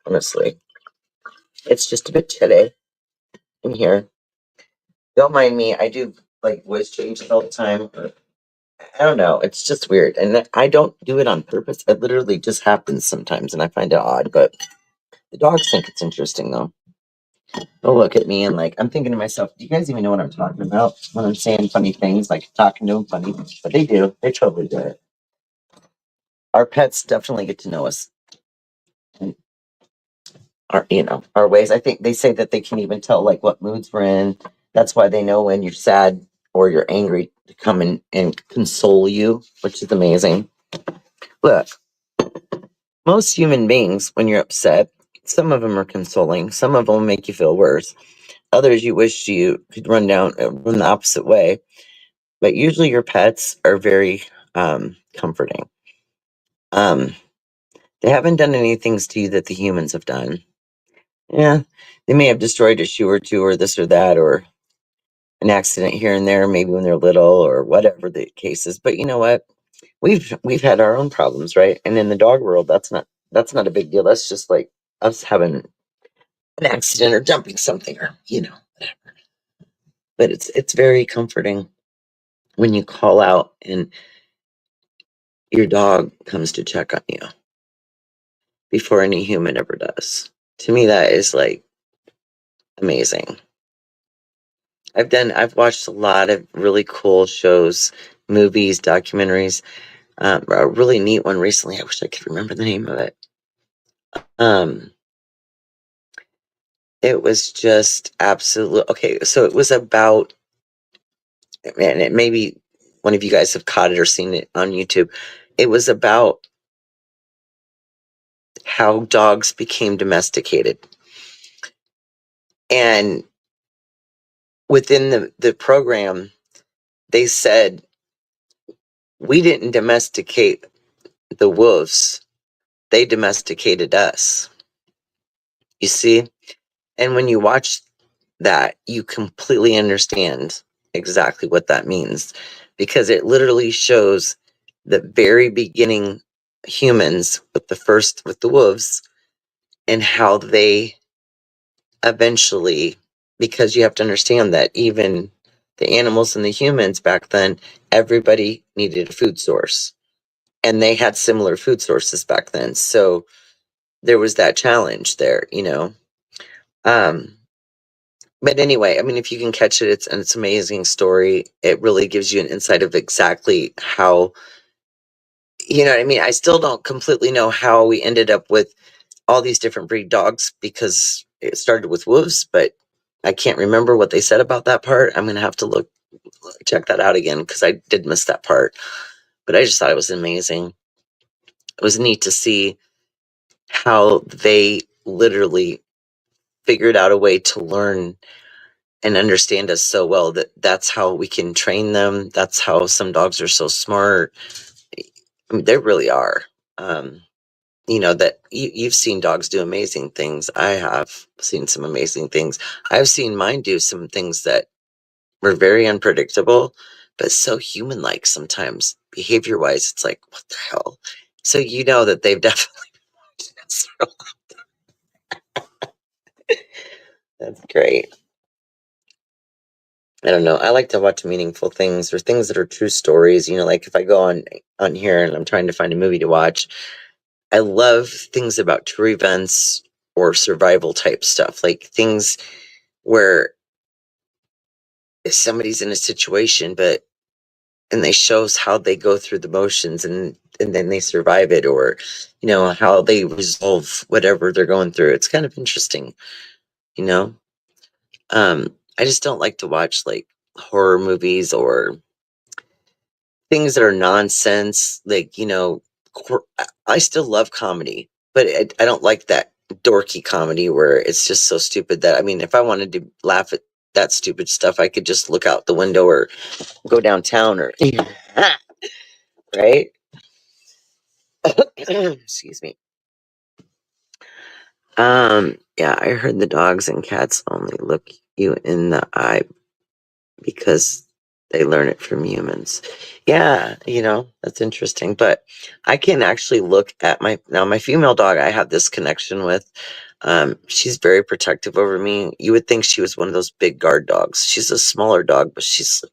S1: honestly. It's just a bit chilly in here. Don't mind me. I do like voice changes all the time. I don't know. It's just weird. And I don't do it on purpose. It literally just happens sometimes, and I find it odd. But the dogs think it's interesting, though. They'll look at me and, like, I'm thinking to myself, do you guys even know what I'm talking about when I'm saying funny things, like talking to them funny? But they do. They totally do it. Our pets definitely get to know us. And our, you know, our ways. I think they say that they can even tell, like, what moods we're in. That's why they know when you're sad or you're angry to come in and console you, which is amazing. Look, most human beings, when you're upset, some of them are consoling, some of them make you feel worse. Others you wish you could run the opposite way. But usually your pets are very comforting. Um, they haven't done any things to you that the humans have done. Yeah, they may have destroyed a shoe or two or this or that or an accident here and there, maybe when they're little or whatever the case is. But you know what? We've had our own problems, right? And in the dog world, that's not a big deal. That's just like us having an accident or dumping something or whatever. But it's very comforting when you call out and your dog comes to check on you before any human ever does. To me, that is like amazing. I've watched a lot of really cool shows, movies, documentaries. A really neat one recently. I wish I could remember the name of it. It was just absolute. Okay, so it was about, and it maybe one of you guys have caught it or seen it on YouTube. It was about how dogs became domesticated, and within the program, they said we didn't domesticate the wolves; they domesticated us. You see, and when you watch that, you completely understand exactly what that means, because it literally shows the very beginning humans with the wolves and how they eventually, because you have to understand that even the animals and the humans back then, everybody needed a food source and they had similar food sources back then. So there was that challenge there, um but anyway, I mean, if you can catch it, it's an amazing story. It really gives you an insight of exactly how, you know what I mean? I still don't completely know how we ended up with all these different breed dogs, because it started with wolves, but I can't remember what they said about that part. I'm going to have to check that out again, because I did miss that part. But I just thought it was amazing. It was neat to see how they literally figured out a way to learn and understand us so well that that's how we can train them. That's how some dogs are so smart. I mean, they really are. That you've seen dogs do amazing things. I have seen some amazing things. I've seen mine do some things that were very unpredictable, but so human-like sometimes. Behavior-wise, it's like, what the hell? So you know that they've definitely That's great. I don't know. I like to watch meaningful things or things that are true stories. Like if I go on here and I'm trying to find a movie to watch, I love things about true events or survival type stuff, like things where somebody's in a situation, and they shows how they go through the motions and then they survive it, or how they resolve whatever they're going through. It's kind of interesting, you know. I just don't like to watch like horror movies or things that are nonsense. Like, I still love comedy, but I don't like that dorky comedy where it's just so stupid that, I mean, if I wanted to laugh at that stupid stuff, I could just look out the window or go downtown or, right? Excuse me. Yeah, I heard the dogs and cats only look you in the eye because they learn it from humans. Yeah, that's interesting. But I can actually look at my female dog I have this connection with. She's very protective over me. You would think she was one of those big guard dogs. She's a smaller dog, but she's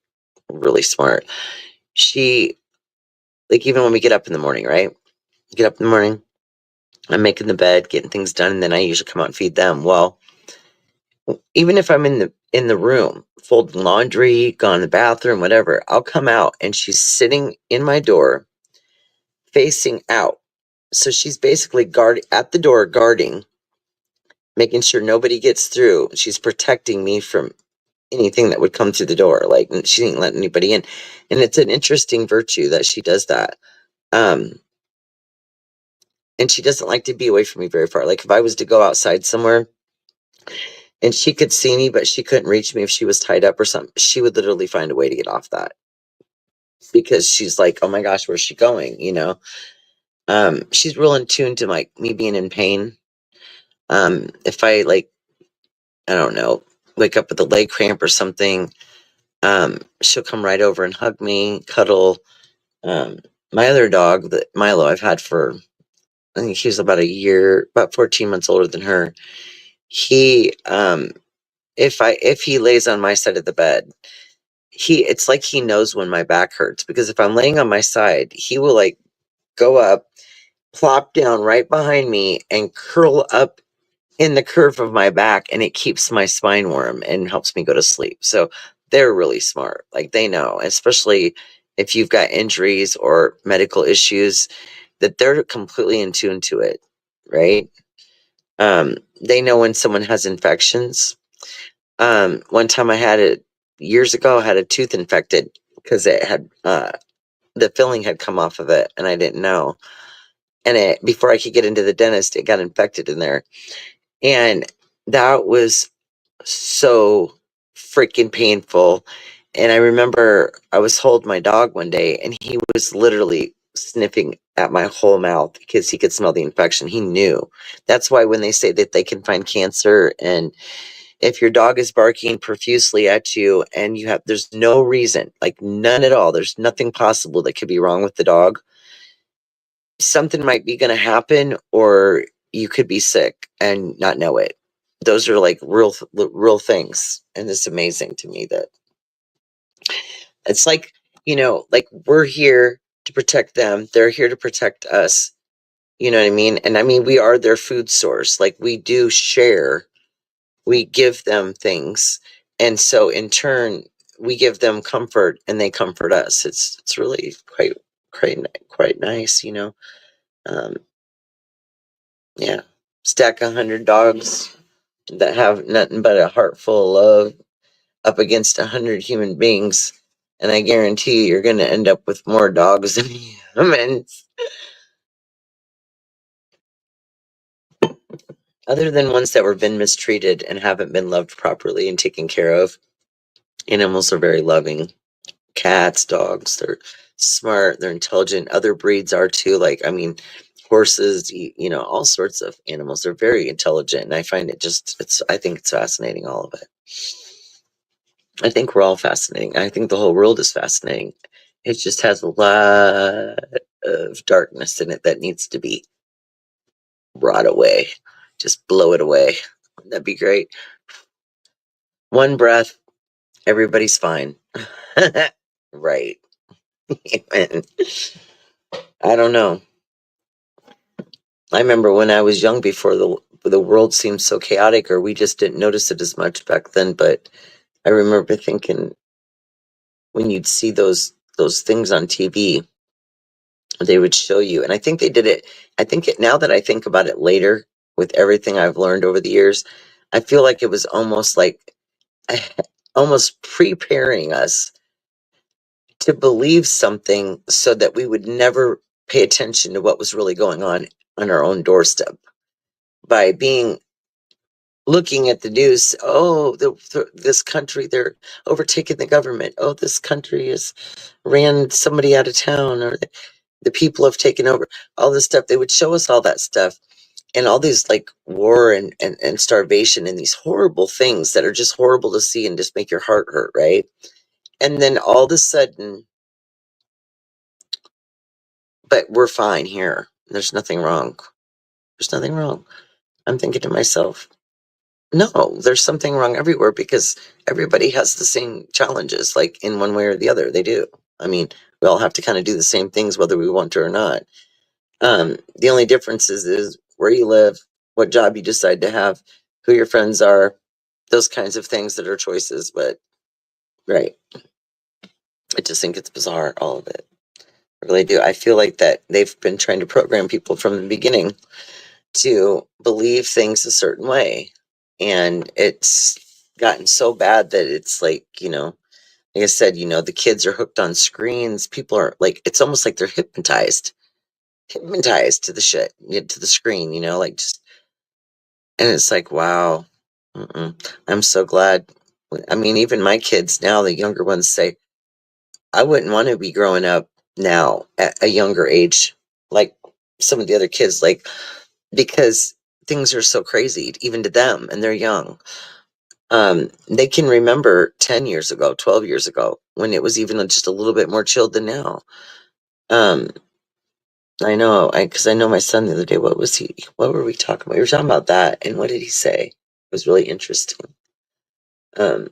S1: really smart. She, like, even when we get up in the morning, right? Get up in the morning, I'm making the bed, getting things done, and then I usually come out and feed them. Well, even if I'm in the room, folding laundry, gone to the bathroom, whatever, I'll come out and she's sitting in my door, facing out. So she's basically at the door, guarding, making sure nobody gets through. She's protecting me from anything that would come through the door. Like, she didn't let anybody in. And it's an interesting virtue that she does that. Um, and she doesn't like to be away from me very far. Like if I was to go outside somewhere and she could see me, but she couldn't reach me if she was tied up or something, she would literally find a way to get off that, because she's like, oh my gosh, where's she going? You know, she's real in tune to like me being in pain. If I like, I don't know, wake up with a leg cramp or something, she'll come right over and hug me, cuddle. My other dog, that Milo, I've had for, I think he was about a year, about 14 months older than her. He, if he lays on my side of the bed, it's like he knows when my back hurts, because if I'm laying on my side, he will like go up, plop down right behind me and curl up in the curve of my back, and it keeps my spine warm and helps me go to sleep. So they're really smart. Like they know, especially if you've got injuries or medical issues, that they're completely in tune to it, right? They know when someone has infections. One time I had it years ago, I had a tooth infected because it had the filling had come off of it and I didn't know. And before I could get into the dentist, it got infected in there. And that was so freaking painful. And I remember I was holding my dog one day and he was literally sniffing at my whole mouth because he could smell the infection. He knew. That's why when they say that they can find cancer, and if your dog is barking profusely at you and there's no reason, like none at all, there's nothing possible that could be wrong with the dog, something might be going to happen, or you could be sick and not know it. Those are like real things. And it's amazing to me that it's like, like we're here to protect them. They're here to protect us. You know what I mean? And I mean, we are their food source. Like we do share, we give them things. And so in turn, we give them comfort and they comfort us. It's really quite nice, Um, yeah. Stack 100 dogs that have nothing but a heart full of love up against 100 human beings, and I guarantee you're going to end up with more dogs than humans. Other than ones that were been mistreated and haven't been loved properly and taken care of, animals are very loving. Cats, dogs, they're smart, they're intelligent. Other breeds are too. Like, I mean, horses, all sorts of animals. They're very intelligent, and I find I think it's fascinating, all of it. I think we're all fascinating. I think the whole world is fascinating. It just has a lot of darkness in it that needs to be brought away. Just blow it away. That'd be great. One breath, everybody's fine. Right. Amen. I don't know. I remember when I was young, before the world seemed so chaotic, or we just didn't notice it as much back then. But I remember thinking, when you'd see those things on TV, they would show you, and I think they did it. I think now that I think about it later, with everything I've learned over the years, I feel like it was almost like almost preparing us to believe something so that we would never pay attention to what was really going on our own doorstep, by looking at the news. Oh, this country, they're overtaking the government. Oh, this country has ran somebody out of town, or the people have taken over. All this stuff, they would show us all that stuff, and all these like war and starvation and these horrible things that are just horrible to see and just make your heart hurt, right? And then all of a sudden, but we're fine here. There's nothing wrong. There's nothing wrong. I'm thinking to myself, no, there's something wrong everywhere, because everybody has the same challenges, like in one way or the other. They do. I mean, we all have to kind of do the same things, whether we want to or not. The only difference is where you live, what job you decide to have, who your friends are, those kinds of things that are choices. But, right. I just think it's bizarre, all of it. I really do. I feel like that they've been trying to program people from the beginning to believe things a certain way. And it's gotten so bad that it's like, like I said, the kids are hooked on screens. People are like, it's almost like they're hypnotized. hypnotized to the shit, to the screen, like just, and it's like, wow. I'm so glad. I mean, even my kids now, the younger ones say, I wouldn't want to be growing up now at a younger age, like some of the other kids, like, because things are so crazy, even to them, and they're young. They can remember 10 years ago, 12 years ago, when it was even just a little bit more chilled than now. I know, because I know my son the other day, what were we talking about? We were talking about that, and what did he say? It was really interesting. Oh,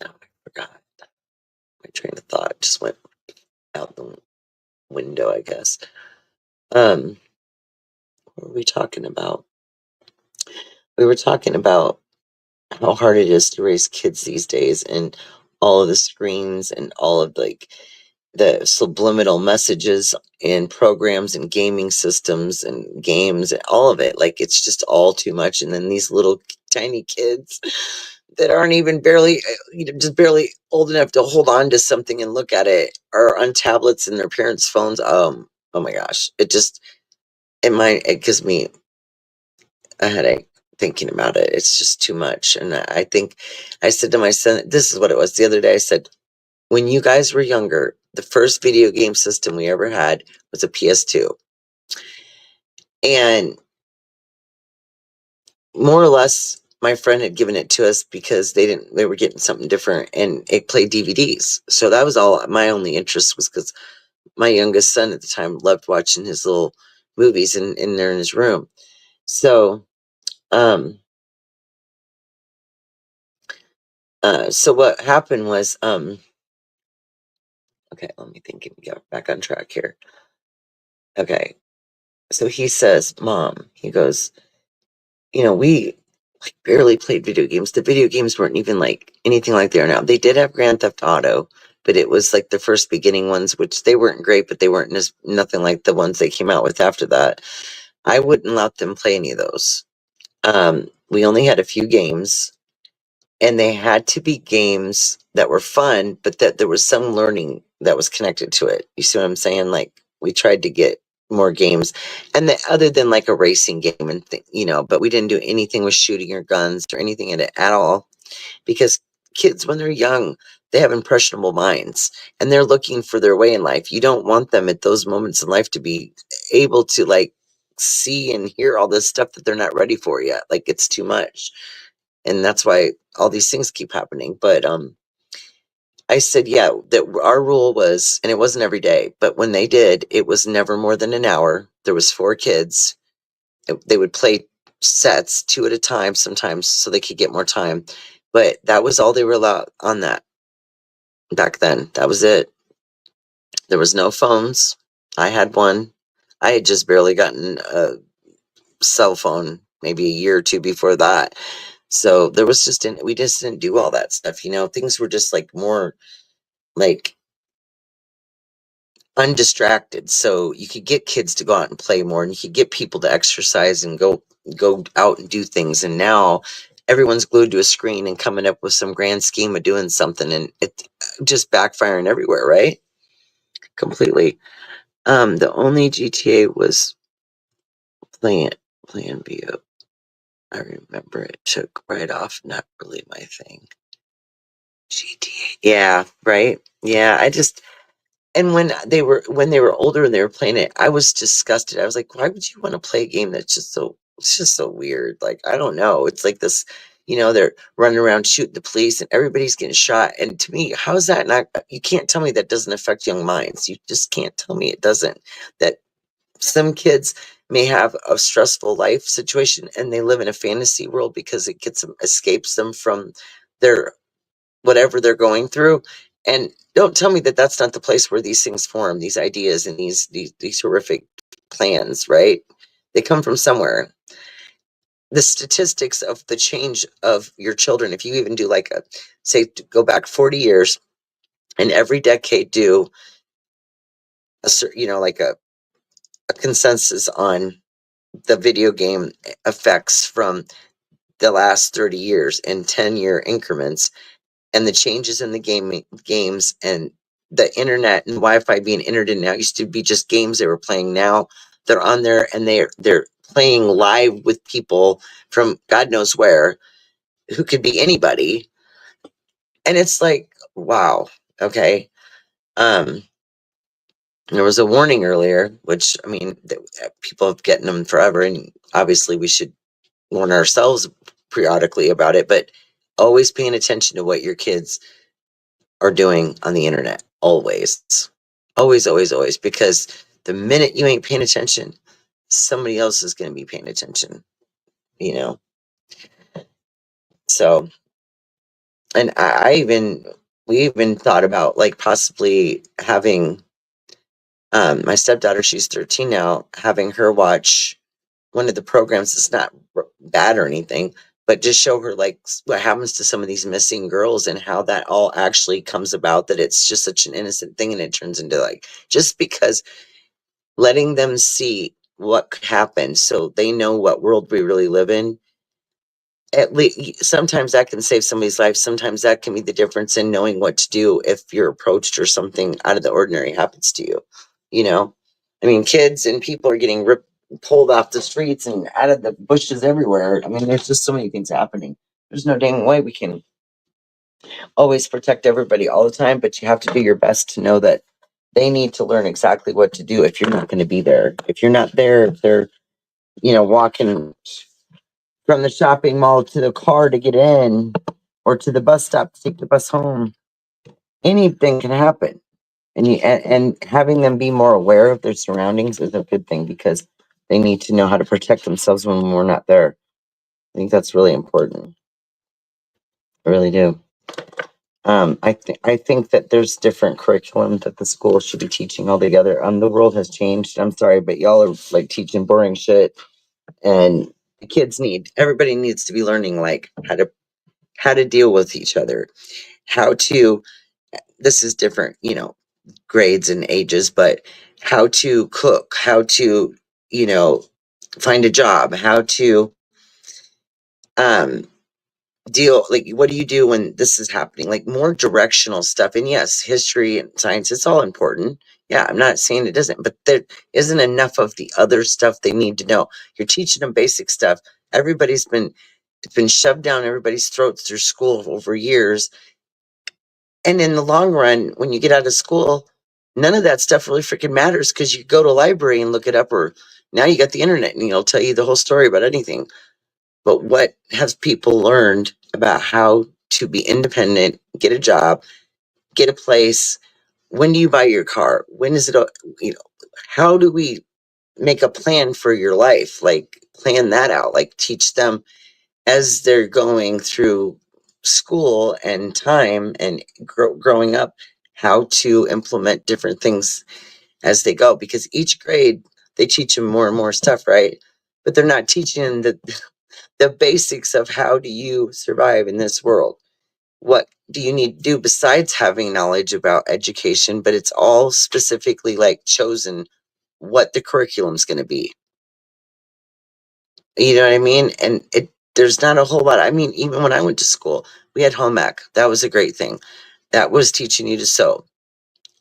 S1: I forgot. My train of thought just went out the window, I guess. What were we talking about? We were talking about how hard it is to raise kids these days, and all of the screens and all of the subliminal messages and programs and gaming systems and games and all of it. Like, it's just all too much. And then these little tiny kids that aren't even just barely old enough to hold on to something and look at it, are on tablets and their parents' phones. Oh my gosh. It gives me a headache thinking about it. It's just too much. And I think I said to my son, this is what it was the other day. I said, when you guys were younger, the first video game system we ever had was a PS2. And more or less, my friend had given it to us because they were getting something different, and it played DVDs. So that was all my only interest, was because my youngest son at the time loved watching his little movies in there in his room. So, so what happened was, okay, let me think and get back on track here. Okay. So he says, Mom, he goes, we like barely played video games. The video games weren't even like anything like they are now. They did have Grand Theft Auto, but it was like the first beginning ones, which they weren't great, but they weren't nothing like the ones they came out with after that. I wouldn't let them play any of those. We only had a few games, and they had to be games that were fun, but that there was some learning that was connected to it. You see what I'm saying? Like, we tried to get more games, and other than like a racing game and but we didn't do anything with shooting or guns or anything in it at all, because kids, when they're young, they have impressionable minds, and they're looking for their way in life. You don't want them at those moments in life to be able to like see and hear all this stuff that they're not ready for yet. Like, it's too much. And that's why all these things keep happening. But I said, yeah, that our rule was, and it wasn't every day, but when they did, it was never more than an hour. There was 4 kids. They would play sets 2 at a time sometimes, so they could get more time. But that was all they were allowed on that back then. That was it. There was no phones. I had one. I had just barely gotten a cell phone maybe a year or 2 before that. So there was we just didn't do all that stuff. Things were just like more like undistracted. So you could get kids to go out and play more, and you could get people to exercise and go out and do things. And now everyone's glued to a screen and coming up with some grand scheme of doing something, and it just backfiring everywhere, right? Completely. The only GTA was playing BOUT. I remember it took right off, not really my thing. GTA. Yeah, right. Yeah, and when they were older and they were playing it, I was disgusted. I was like, why would you want to play a game that's it's just so weird? Like, I don't know. It's like this, they're running around shooting the police and everybody's getting shot. And to me, how is that not, you can't tell me that doesn't affect young minds. You just can't tell me it doesn't. That some kids may have a stressful life situation and they live in a fantasy world because it escapes them from their whatever they're going through. And don't tell me that that's not the place where these things form, these ideas and these horrific plans, right? They come from somewhere. The statistics of the change of your children, if you even do like go back 40 years, and every decade do like a consensus on the video game effects from the last 30 years in 10-year increments, and the changes in the games and the internet and Wi-Fi being entered in now. It used to be just games they were playing. Now they're on there and they're playing live with people from God knows where, who could be anybody. And it's like, wow, okay. There was a warning earlier, which I mean, people have gotten them forever, and obviously we should warn ourselves periodically about it. But always paying attention to what your kids are doing on the internet. Always, always, always, always. Because the minute you ain't paying attention, somebody else is going to be paying attention. You know. So, and we even thought about like possibly having my stepdaughter, she's 13 now, having her watch one of the programs. It's not bad or anything, but just show her like what happens to some of these missing girls and how that all actually comes about, that it's just such an innocent thing and it turns into like, just because letting them see what could happen so they know what world we really live in. At least sometimes that can save somebody's life. Sometimes that can be the difference in knowing what to do if you're approached or something out of the ordinary happens to you. You know, I mean, kids and people are getting pulled off the streets and out of the bushes everywhere. I mean, there's just so many things happening. There's no dang way we can always protect everybody all the time, but you have to do your best to know that they need to learn exactly what to do if you're not going to be there. If you're not there, if they're, walking from the shopping mall to the car to get in or to the bus stop to take the bus home, anything can happen. And having them be more aware of their surroundings is a good thing, because they need to know how to protect themselves when we're not there. I think that's really important. I really do. I think that there's different curriculum that the school should be teaching altogether. The world has changed. I'm sorry, but y'all are like teaching boring shit, and the kids everybody needs to be learning like how to deal with each other, how to. This is different, grades and ages, but how to cook, how to, find a job, how to um deal, like what do you do when this is happening, like more directional stuff. And yes, history and science, it's all important. Yeah, I'm not saying it doesn't, but there isn't enough of the other stuff they need to know. You're teaching them basic stuff. It's been shoved down everybody's throats through school over years. And in the long run, when you get out of school, none of that stuff really freaking matters, because you go to a library and look it up, or now you got the internet and it'll tell you the whole story about anything. But what have people learned about how to be independent, get a job, get a place? When do you buy your car? When is it, how do we make a plan for your life? Like plan that out, like teach them as they're going through school and time and growing up, how to implement different things as they go, because each grade they teach them more and more stuff, right? But they're not teaching the basics of how do you survive in this world. What do you need to do besides having knowledge about education? But it's all specifically like chosen what the curriculum's going to be. You know what I mean? And there's not a whole lot. I mean, even when I went to school, we had home ec. That was a great thing. That was teaching you to sew.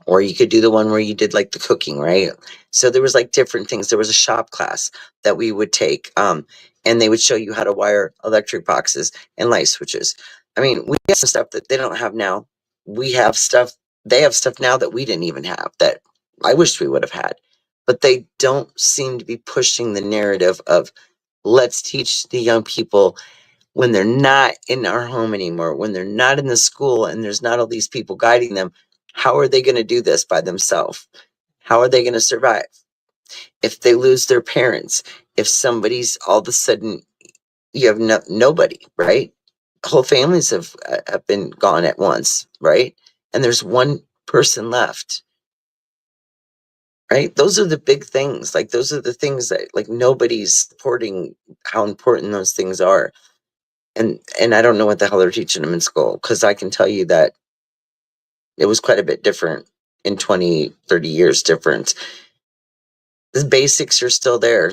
S1: Or you could do the one where you did like the cooking, right? So there was like different things. There was a shop class that we would take, and they would show you how to wire electric boxes and light switches. I mean, we have some stuff that they don't have now. We have stuff, they have stuff now that we didn't even have, that I wish we would have had. But they don't seem to be pushing the narrative of let's teach the young people when they're not in our home anymore, when they're not in the school and there's not all these people guiding them. How are they going to do this by themselves? How are they going to survive if they lose their parents? If somebody's all of a sudden, you have nobody, right? Whole families have been gone at once, right? And there's one person left, right? Those are the big things. Like those are the things that like nobody's supporting how important those things are. And I don't know what the hell they're teaching them in school, because I can tell you that it was quite a bit different in 20, 30 years difference. The basics are still there.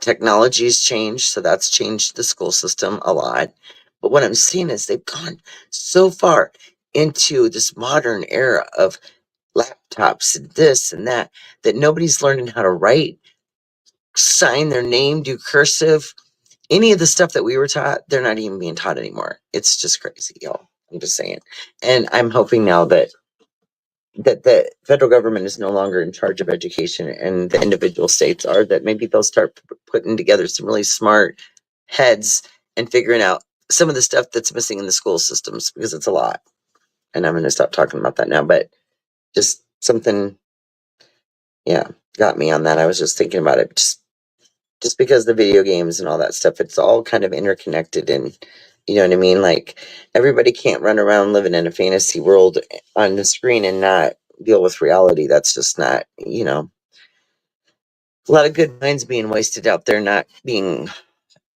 S1: Technology's changed, so that's changed the school system a lot. But what I'm seeing is they've gone so far. into this modern era of laptops and this and that, that nobody's learning how to write, sign their name, do cursive, any of the stuff that we were taught, they're not even being taught anymore. It's just crazy, y'all. I'm just saying. And I'm hoping now that the federal government is no longer in charge of education and the individual states are, that maybe they'll start putting together some really smart heads and figuring out some of the stuff that's missing in the school systems, because it's a lot. And I'm going to stop talking about that now, but just something, yeah, got me on that. I was just thinking about it, just because the video games and all that stuff, it's all kind of interconnected, and you know what I mean? Like, everybody can't run around living in a fantasy world on the screen and not deal with reality. That's just not, a lot of good minds being wasted out there, not being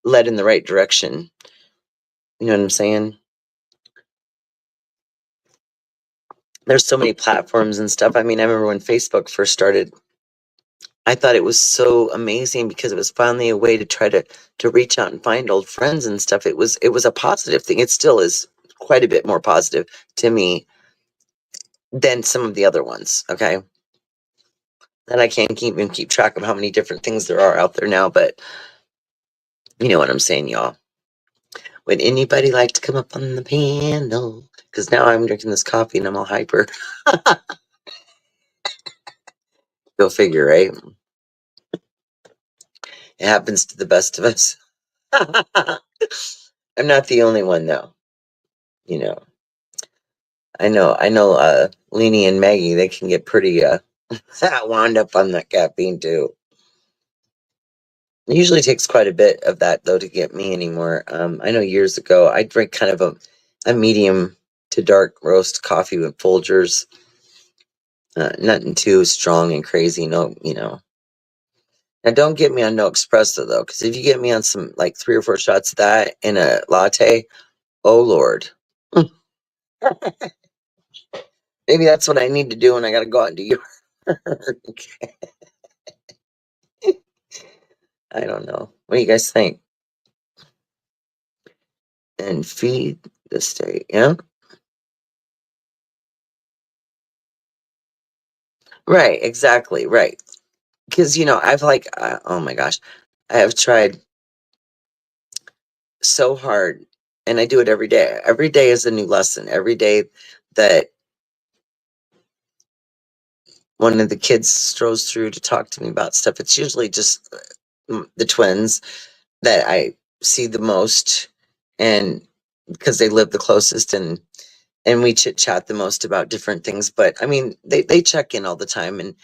S1: led in the right direction. You know what I'm saying? There's so many platforms and stuff. I mean, I remember when Facebook first started, I thought it was so amazing because it was finally a way to try to reach out and find old friends and stuff. It was a positive thing. It still is quite a bit more positive to me than some of the other ones. Okay, and I can't even keep track of how many different things there are out there now. But you know what I'm saying, y'all. Would anybody like to come up on the panel? Because now I'm drinking this coffee and I'm all hyper. Go figure, right? It happens to the best of us. I'm not the only one, though. You know, I know, Leanie and Maggie, they can get pretty, wound up on that caffeine, too. It usually takes quite a bit of that, though, to get me anymore. I know years ago, I drank kind of a medium to dark roast coffee with Folgers. Nothing too strong and crazy, no, Now, don't get me on no espresso, though, because if you get me on some, like, 3 or 4 shots of that in a latte, oh, Lord. Maybe that's what I need to do when I gotta go out and do your work. I don't know. What do you guys think? And feed the state, yeah? Right, exactly, right. Because, I've oh my gosh, I have tried so hard, and I do it every day. Every day is a new lesson. Every day that one of the kids strolls through to talk to me about stuff, it's usually just the twins that I see the most, and because they live the closest, and we chit chat the most about different things. But I mean, they check in all the time, and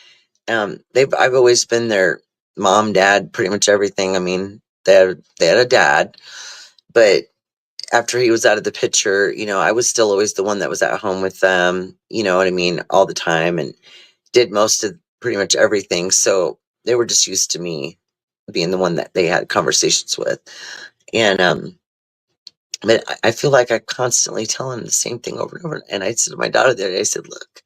S1: I've always been their mom, dad, pretty much everything. I mean, they had a dad, but after he was out of the picture, I was still always the one that was at home with them, you know what I mean, all the time, and did most of pretty much everything. So they were just used to me being the one that they had conversations with. And but I feel like I constantly tell him the same thing over and over. And I said to my daughter the other day, I said, look,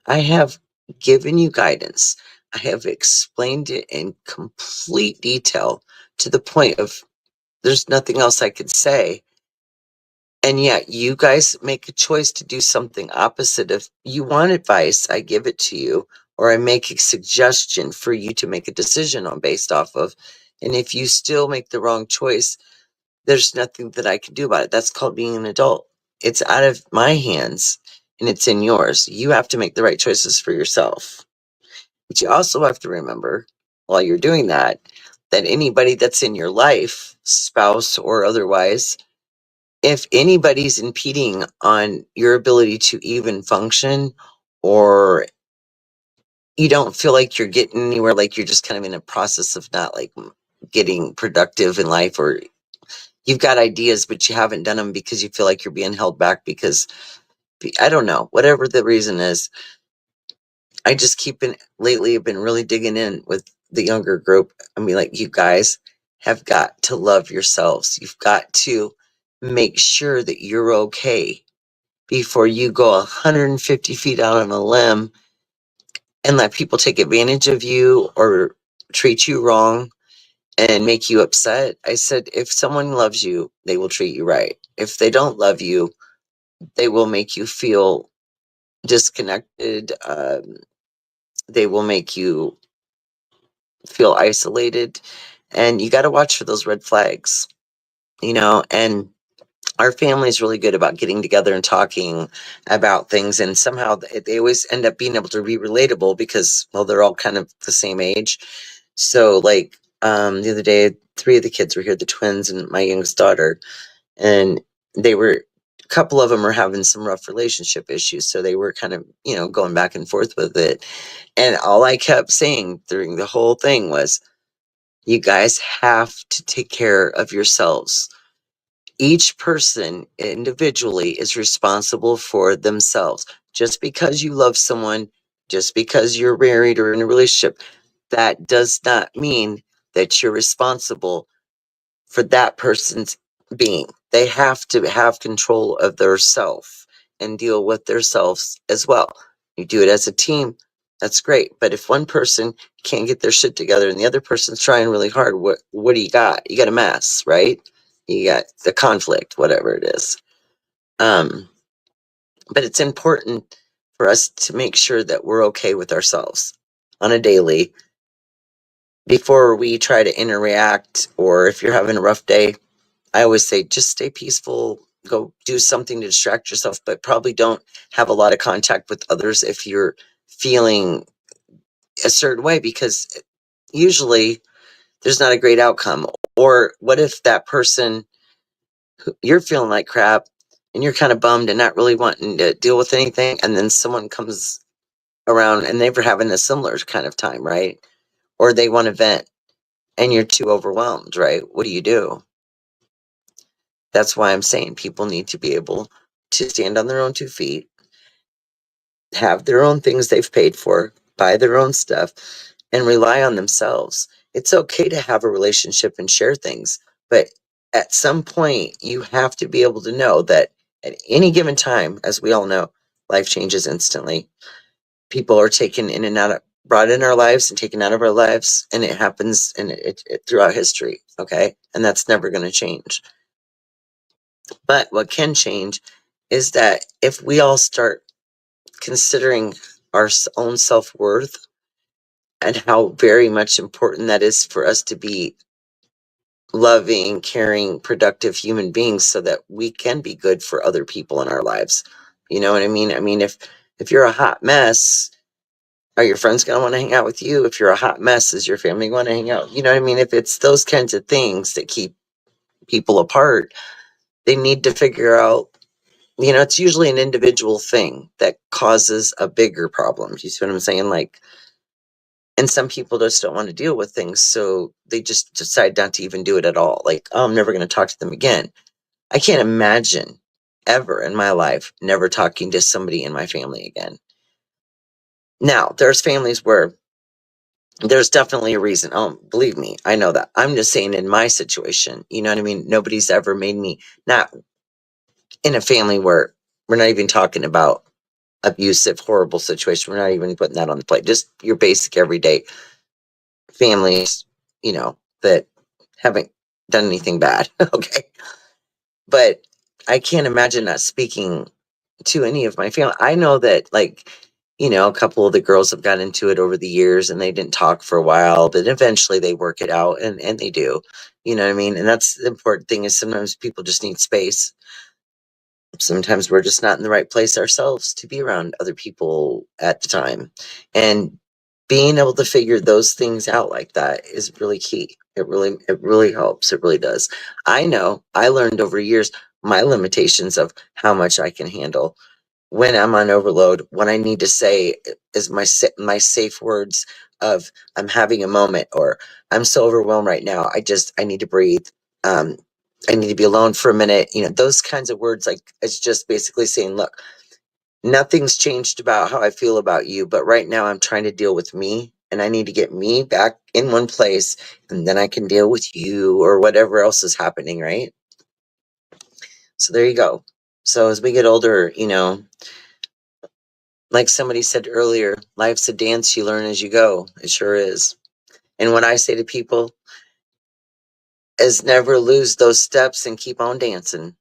S1: I have given you guidance. I have explained it in complete detail to the point of there's nothing else I could say. And yet you guys make a choice to do something opposite. If you want advice, I give it to you, or I make a suggestion for you to make a decision on based off of. And if you still make the wrong choice, there's nothing that I can do about it. That's called being an adult. It's out of my hands and it's in yours. You have to make the right choices for yourself. But you also have to remember while you're doing that, that anybody that's in your life, spouse or otherwise, if anybody's impeding on your ability to even function, or you don't feel like you're getting anywhere, like you're just kind of in a process of not like getting productive in life, or you've got ideas but you haven't done them because you feel like you're being held back because I don't know, whatever the reason is. I just lately I've been really digging in with the younger group. I mean, like, you guys have got to love yourselves. You've got to make sure that you're okay before you go 150 feet out on a limb and let people take advantage of you or treat you wrong and make you upset. I said, if someone loves you, they will treat you right. If they don't love you, They will make you feel disconnected. They will make you feel isolated. And you got to watch for those red flags, and our family is really good about getting together and talking about things. And somehow they always end up being able to be relatable because, well, they're all kind of the same age. So, like, the other day, three of the kids were here, the twins and my youngest daughter, and a couple of them are having some rough relationship issues. So they were kind of, going back and forth with it. And all I kept saying during the whole thing was, you guys have to take care of yourselves. Each person individually is responsible for themselves. Just because you love someone, just because you're married or in a relationship, that does not mean that you're responsible for that person's being. They have to have control of their self and deal with their selves as well. You do it as a team, that's great. But if one person can't get their shit together and the other person's trying really hard, what do you got? You got a mess, right? You got the conflict, whatever it is. But it's important for us to make sure that we're okay with ourselves on a daily before we try to interact. Or if you're having a rough day, I always say just stay peaceful, go do something to distract yourself, but probably don't have a lot of contact with others if you're feeling a certain way, because usually there's not a great outcome. Or what if that person, you're feeling like crap and you're kind of bummed and not really wanting to deal with anything, and then someone comes around and they were having a similar kind of time, right? Or they want to vent and you're too overwhelmed, right? What do you do? That's why I'm saying people need to be able to stand on their own 2 feet, have their own things they've paid for, buy their own stuff, and rely on themselves. It's okay to have a relationship and share things, but at some point, you have to be able to know that at any given time, as we all know, life changes instantly. People are taken in and out of, brought in our lives and taken out of our lives, and it happens throughout history, okay? And that's never going to change. But what can change is that if we all start considering our own self-worth and how very much important that is for us to be loving, caring, productive human beings so that we can be good for other people in our lives. You know what I mean? I mean, if you're a hot mess, are your friends going to want to hang out with you? If you're a hot mess, is your family going to hang out? You know what I mean? If it's those kinds of things that keep people apart, they need to figure out, it's usually an individual thing that causes a bigger problem. You see what I'm saying? Like, and some people just don't want to deal with things, so they just decide not to even do it at all. Like, oh, I'm never going to talk to them again. I can't imagine ever in my life never talking to somebody in my family again. Now, there's families where there's definitely a reason. Oh, believe me, I know that. I'm just saying in my situation, you know what I mean? Nobody's ever made me, not in a family where we're not even talking about abusive, horrible situation. We're not even putting that on the plate. Just your basic everyday families, that haven't done anything bad. Okay. But I can't imagine not speaking to any of my family. I know that, like, a couple of the girls have got into it over the years and they didn't talk for a while, but eventually they work it out, and they do. You know what I mean? And that's the important thing, is sometimes people just need space. Sometimes we're just not in the right place ourselves to be around other people at the time. And being able to figure those things out like that is really key. It really helps. It really does. I know I learned over years my limitations of how much I can handle when I'm on overload. What I need to say is my safe words of, I'm having a moment, or I'm so overwhelmed right now. I need to breathe. Um, I need to be alone for a minute. Those kinds of words, like, it's just basically saying, look, nothing's changed about how I feel about you, but right now I'm trying to deal with me, and I need to get me back in one place, and then I can deal with you or whatever else is happening, right? So there you go. So as we get older, like somebody said earlier, life's a dance, you learn as you go. It sure is. And what I say to people is, never lose those steps and keep on dancing.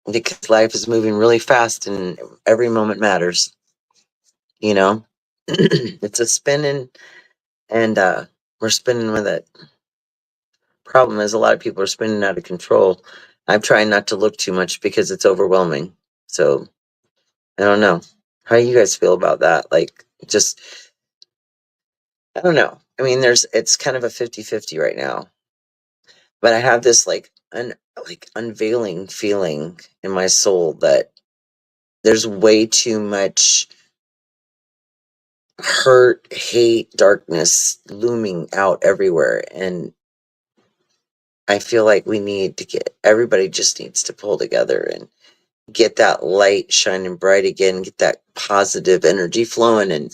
S1: because life is moving really fast and every moment matters. You know, it's a spinning, and we're spinning with it. Problem is, a lot of people are spinning out of control. I'm trying not to look too much because it's overwhelming. So I don't know. How do you guys feel about that? Like, just, I don't know. I mean, it's kind of a 50-50 right now. But I have this like unveiling feeling in my soul that there's way too much hurt, hate, darkness looming out everywhere. And I feel like everybody just needs to pull together and get that light shining bright again, get that positive energy flowing. And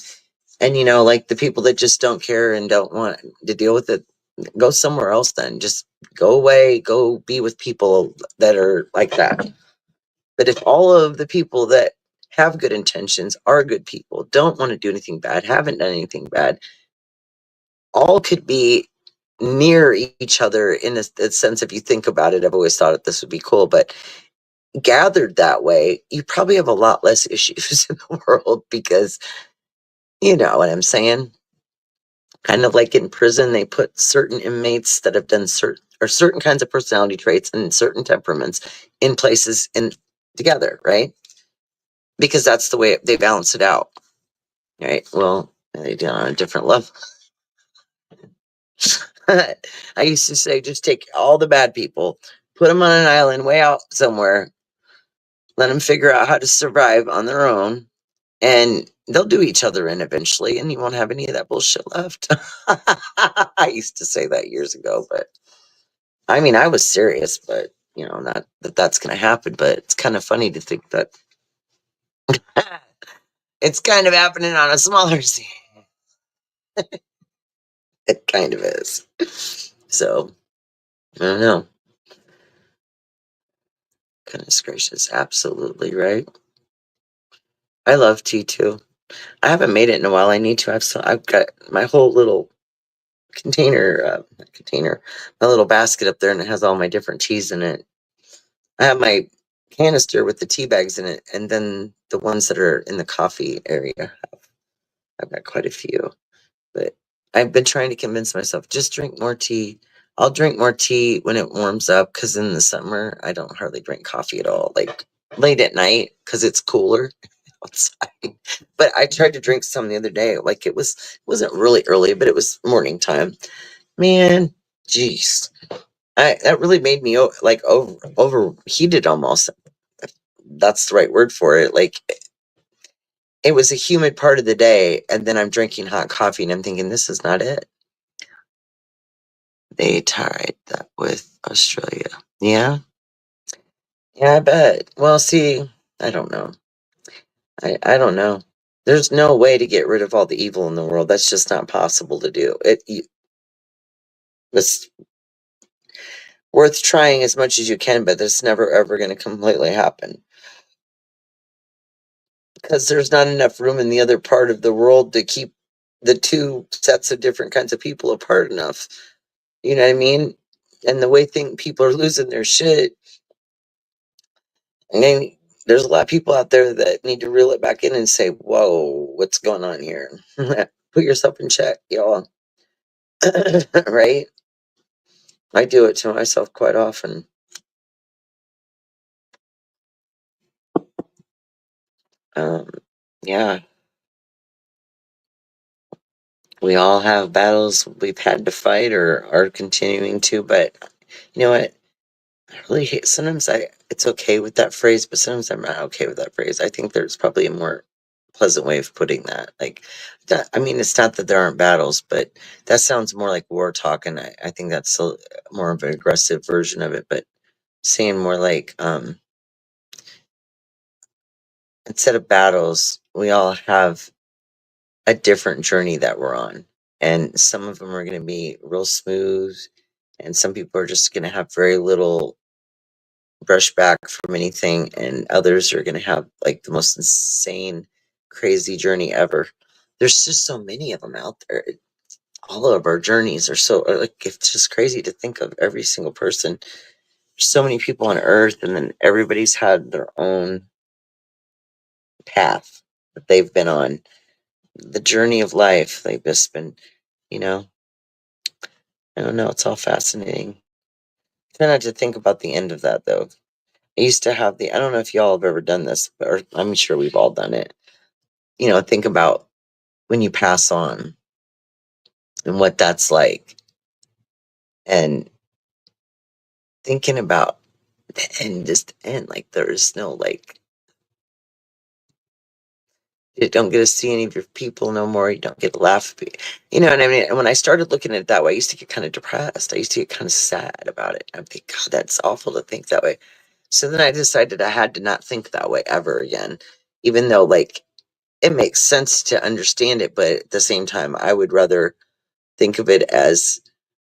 S1: like the people that just don't care and don't want to deal with it, go somewhere else then. Just go away, go be with people that are like that. But if all of the people that have good intentions, are good people, don't want to do anything bad, haven't done anything bad, all could be near each other in a sense. If you think about it, I've always thought this would be cool, but gathered that way, you probably have a lot less issues in the world, because you know what I'm saying? Kind of like in prison, they put certain inmates that have done certain kinds of personality traits and certain temperaments in places together, right? Because that's the way they balance it out, right? Well, they do it on a different level. I used to say, just take all the bad people, put them on an island way out somewhere, let them figure out how to survive on their own, and they'll do each other in eventually, and you won't have any of that bullshit left. I used to say that years ago, but I mean, I was serious, but not that that's going to happen, but it's kind of funny to think that it's kind of happening on a smaller scale. It kind of is. So, I don't know. Goodness gracious, absolutely right. I love tea too. I haven't made it in a while. I need to. I've got my whole little my little basket up there, and it has all my different teas in it. I have my canister with the tea bags in it, and then the ones that are in the coffee area. I've got quite a few, but I've been trying to convince myself, just drink more tea. I'll drink more tea when it warms up, because in the summer I don't hardly drink coffee at all, like late at night, because it's cooler outside. But I tried to drink some the other day. Like it wasn't really early, but it was morning time. Man, jeez, that really made me like overheated almost. That's the right word for it. Like it was a humid part of the day, and then I'm drinking hot coffee, and I'm thinking, this is not it. They tied that with Australia. Yeah, yeah, I bet. Well, see, I don't know. I don't know. There's no way to get rid of all the evil in the world. That's just not possible to do. It's worth trying as much as you can, but it's never ever going to completely happen, because there's not enough room in the other part of the world to keep the two sets of different kinds of people apart enough. You know what I mean? And the way people are losing their shit, I mean, there's a lot of people out there that need to reel it back in and say, whoa, what's going on here? Put yourself in check, y'all. Right? I do it to myself quite often. Yeah, we all have battles we've had to fight or are continuing to, but you know what? I really hate, sometimes it's okay with that phrase, but sometimes I'm not okay with that phrase. I think there's probably a more pleasant way of putting that. Like that, I mean, it's not that there aren't battles, but that sounds more like war talk, and I think that's more of an aggressive version of it. But saying more like, instead of battles, we all have a different journey that we're on, and some of them are going to be real smooth, and some people are just going to have very little brush back from anything, and others are going to have like the most insane, crazy journey ever. There's just so many of them out there. All of our journeys are so like, it's just crazy to think of every single person so many people on Earth, and then everybody's had their own path that they've been on, the journey of life. They've just been, you know, I don't know. It's all fascinating. Try not to think about the end of that, though. I used to have I don't know if y'all have ever done this, or I'm sure we've all done it. You know, think about when you pass on and what that's like, and thinking about the end, just the end. Like, there is no, like, you don't get to see any of your people no more. You don't get to laugh. You know what I mean? And when I started looking at it that way, I used to get kind of depressed. I used to get kind of sad about it. I think, God, that's awful to think that way. So then I decided I had to not think that way ever again, even though, like, it makes sense to understand it. But at the same time, I would rather think of it as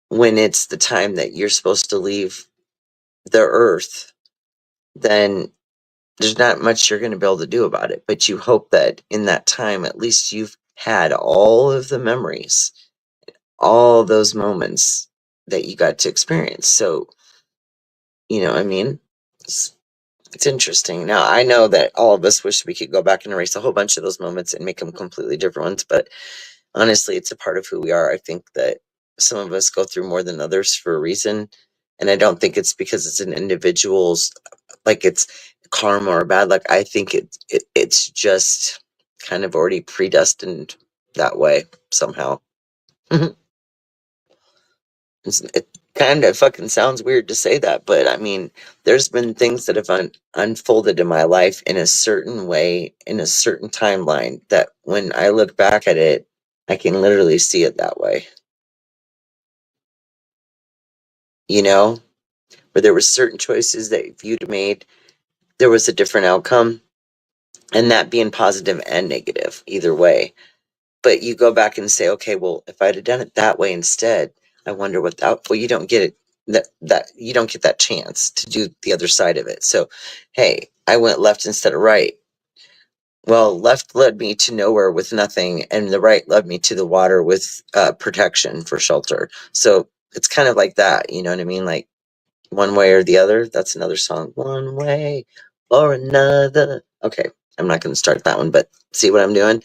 S1: when it's the time that you're supposed to leave the earth, then there's not much you're going to be able to do about it. But you hope that in that time, at least you've had all of the memories, all those moments that you got to experience. So, you know, I mean, it's interesting. Now, I know that all of us wish we could go back and erase a whole bunch of those moments and make them completely different ones. But honestly, it's a part of who we are. I think that some of us go through more than others for a reason. And I don't think it's because it's an individual's, like, it's karma or bad luck. I think it's just kind of already predestined that way somehow. It kind of fucking sounds weird to say that, but I mean, there's been things that have unfolded in my life in a certain way, in a certain timeline, that when I look back at it, I can literally see it that way. You know, where there were certain choices that if you'd made, there was a different outcome, and that being positive and negative, either way. But you go back and say, okay, well, if I'd have done it that way instead, I wonder what that. Well, you don't get it. That you don't get that chance to do the other side of it. So, hey, I went left instead of right. Well, left led me to nowhere with nothing, and the right led me to the water with protection for shelter. So it's kind of like that. You know what I mean? Like, one way or the other. That's another song. One way or another. Okay, I'm not going to start that one, but see what I'm doing?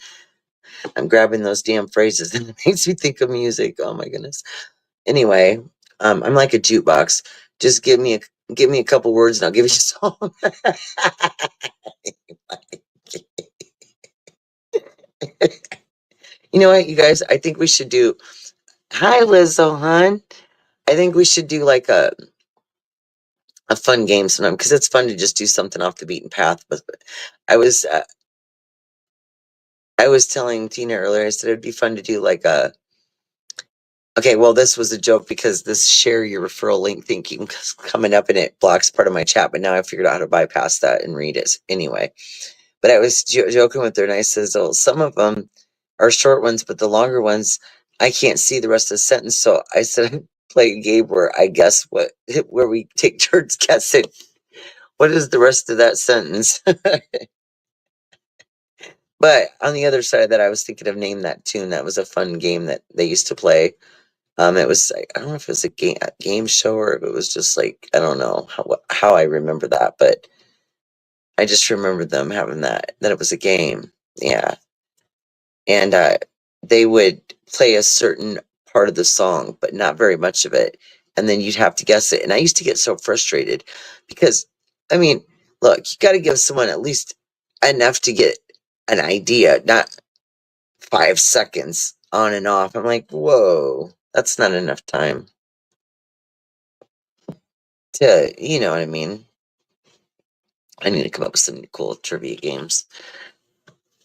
S1: I'm grabbing those damn phrases and it makes me think of music. Oh my goodness. Anyway, I'm like a jukebox. Just give me a couple words and I'll give you a song. You know what, you guys? I think we should do. Hi, Lizzo, hon. I think we should do like a fun game sometime because it's fun to just do something off the beaten path. But I was uh, I was telling Tina earlier. I said it'd be fun to do like a. Okay, well, this was a joke because this share your referral link thing keeps coming up and it blocks part of my chat. But now I figured out how to bypass that and read it anyway. But I was joking with her, and I says, "Oh, some of them are short ones, but the longer ones, I can't see the rest of the sentence." So I said, "Play a game where I guess where we take turns guessing what is the rest of that sentence." But on the other side of that, I was thinking of Name That Tune. That was a fun game that they used to play. It was like, I don't know if it was a game show or if it was just like, I don't know how I remember that, but I just remember them having that it was a game. Yeah. And they would play a certain part of the song, but not very much of it. And then you'd have to guess it. And I used to get so frustrated because, I mean, look, you got to give someone at least enough to get an idea, not 5 seconds on and off. I'm like, whoa, that's not enough time to, you know what I mean? I need to come up with some cool trivia games,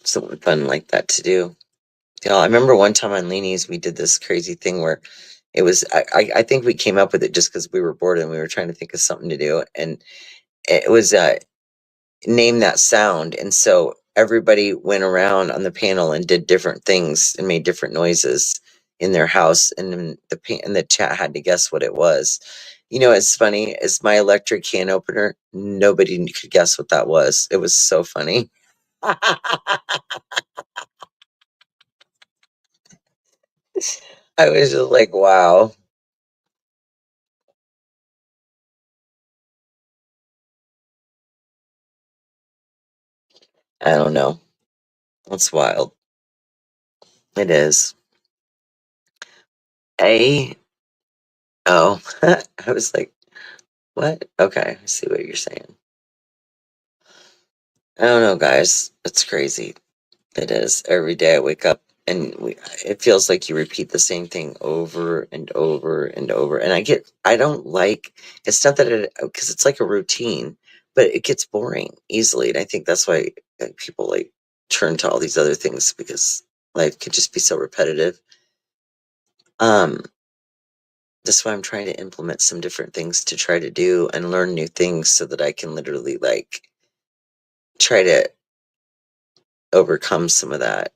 S1: something fun like that to do. You know, I remember one time on Leanie's, we did this crazy thing where it was, I think we came up with it just because we were bored and we were trying to think of something to do. And it was name that sound. And so everybody went around on the panel and did different things and made different noises in their house. And then the chat had to guess what it was. You know, it's funny. It's my electric can opener. Nobody could guess what that was. It was so funny. I was just like, wow. I don't know. It's wild. It is. Oh, I was like, what? Okay, I see what you're saying. I don't know, guys. It's crazy. It is. Every day I wake up and it feels like you repeat the same thing over and over and over. And I don't like, it's not that because it's like a routine, but it gets boring easily. And I think that's why people like turn to all these other things because life could just be so repetitive. Um, that's why I'm trying to implement some different things to try to do and learn new things so that I can literally like try to overcome some of that,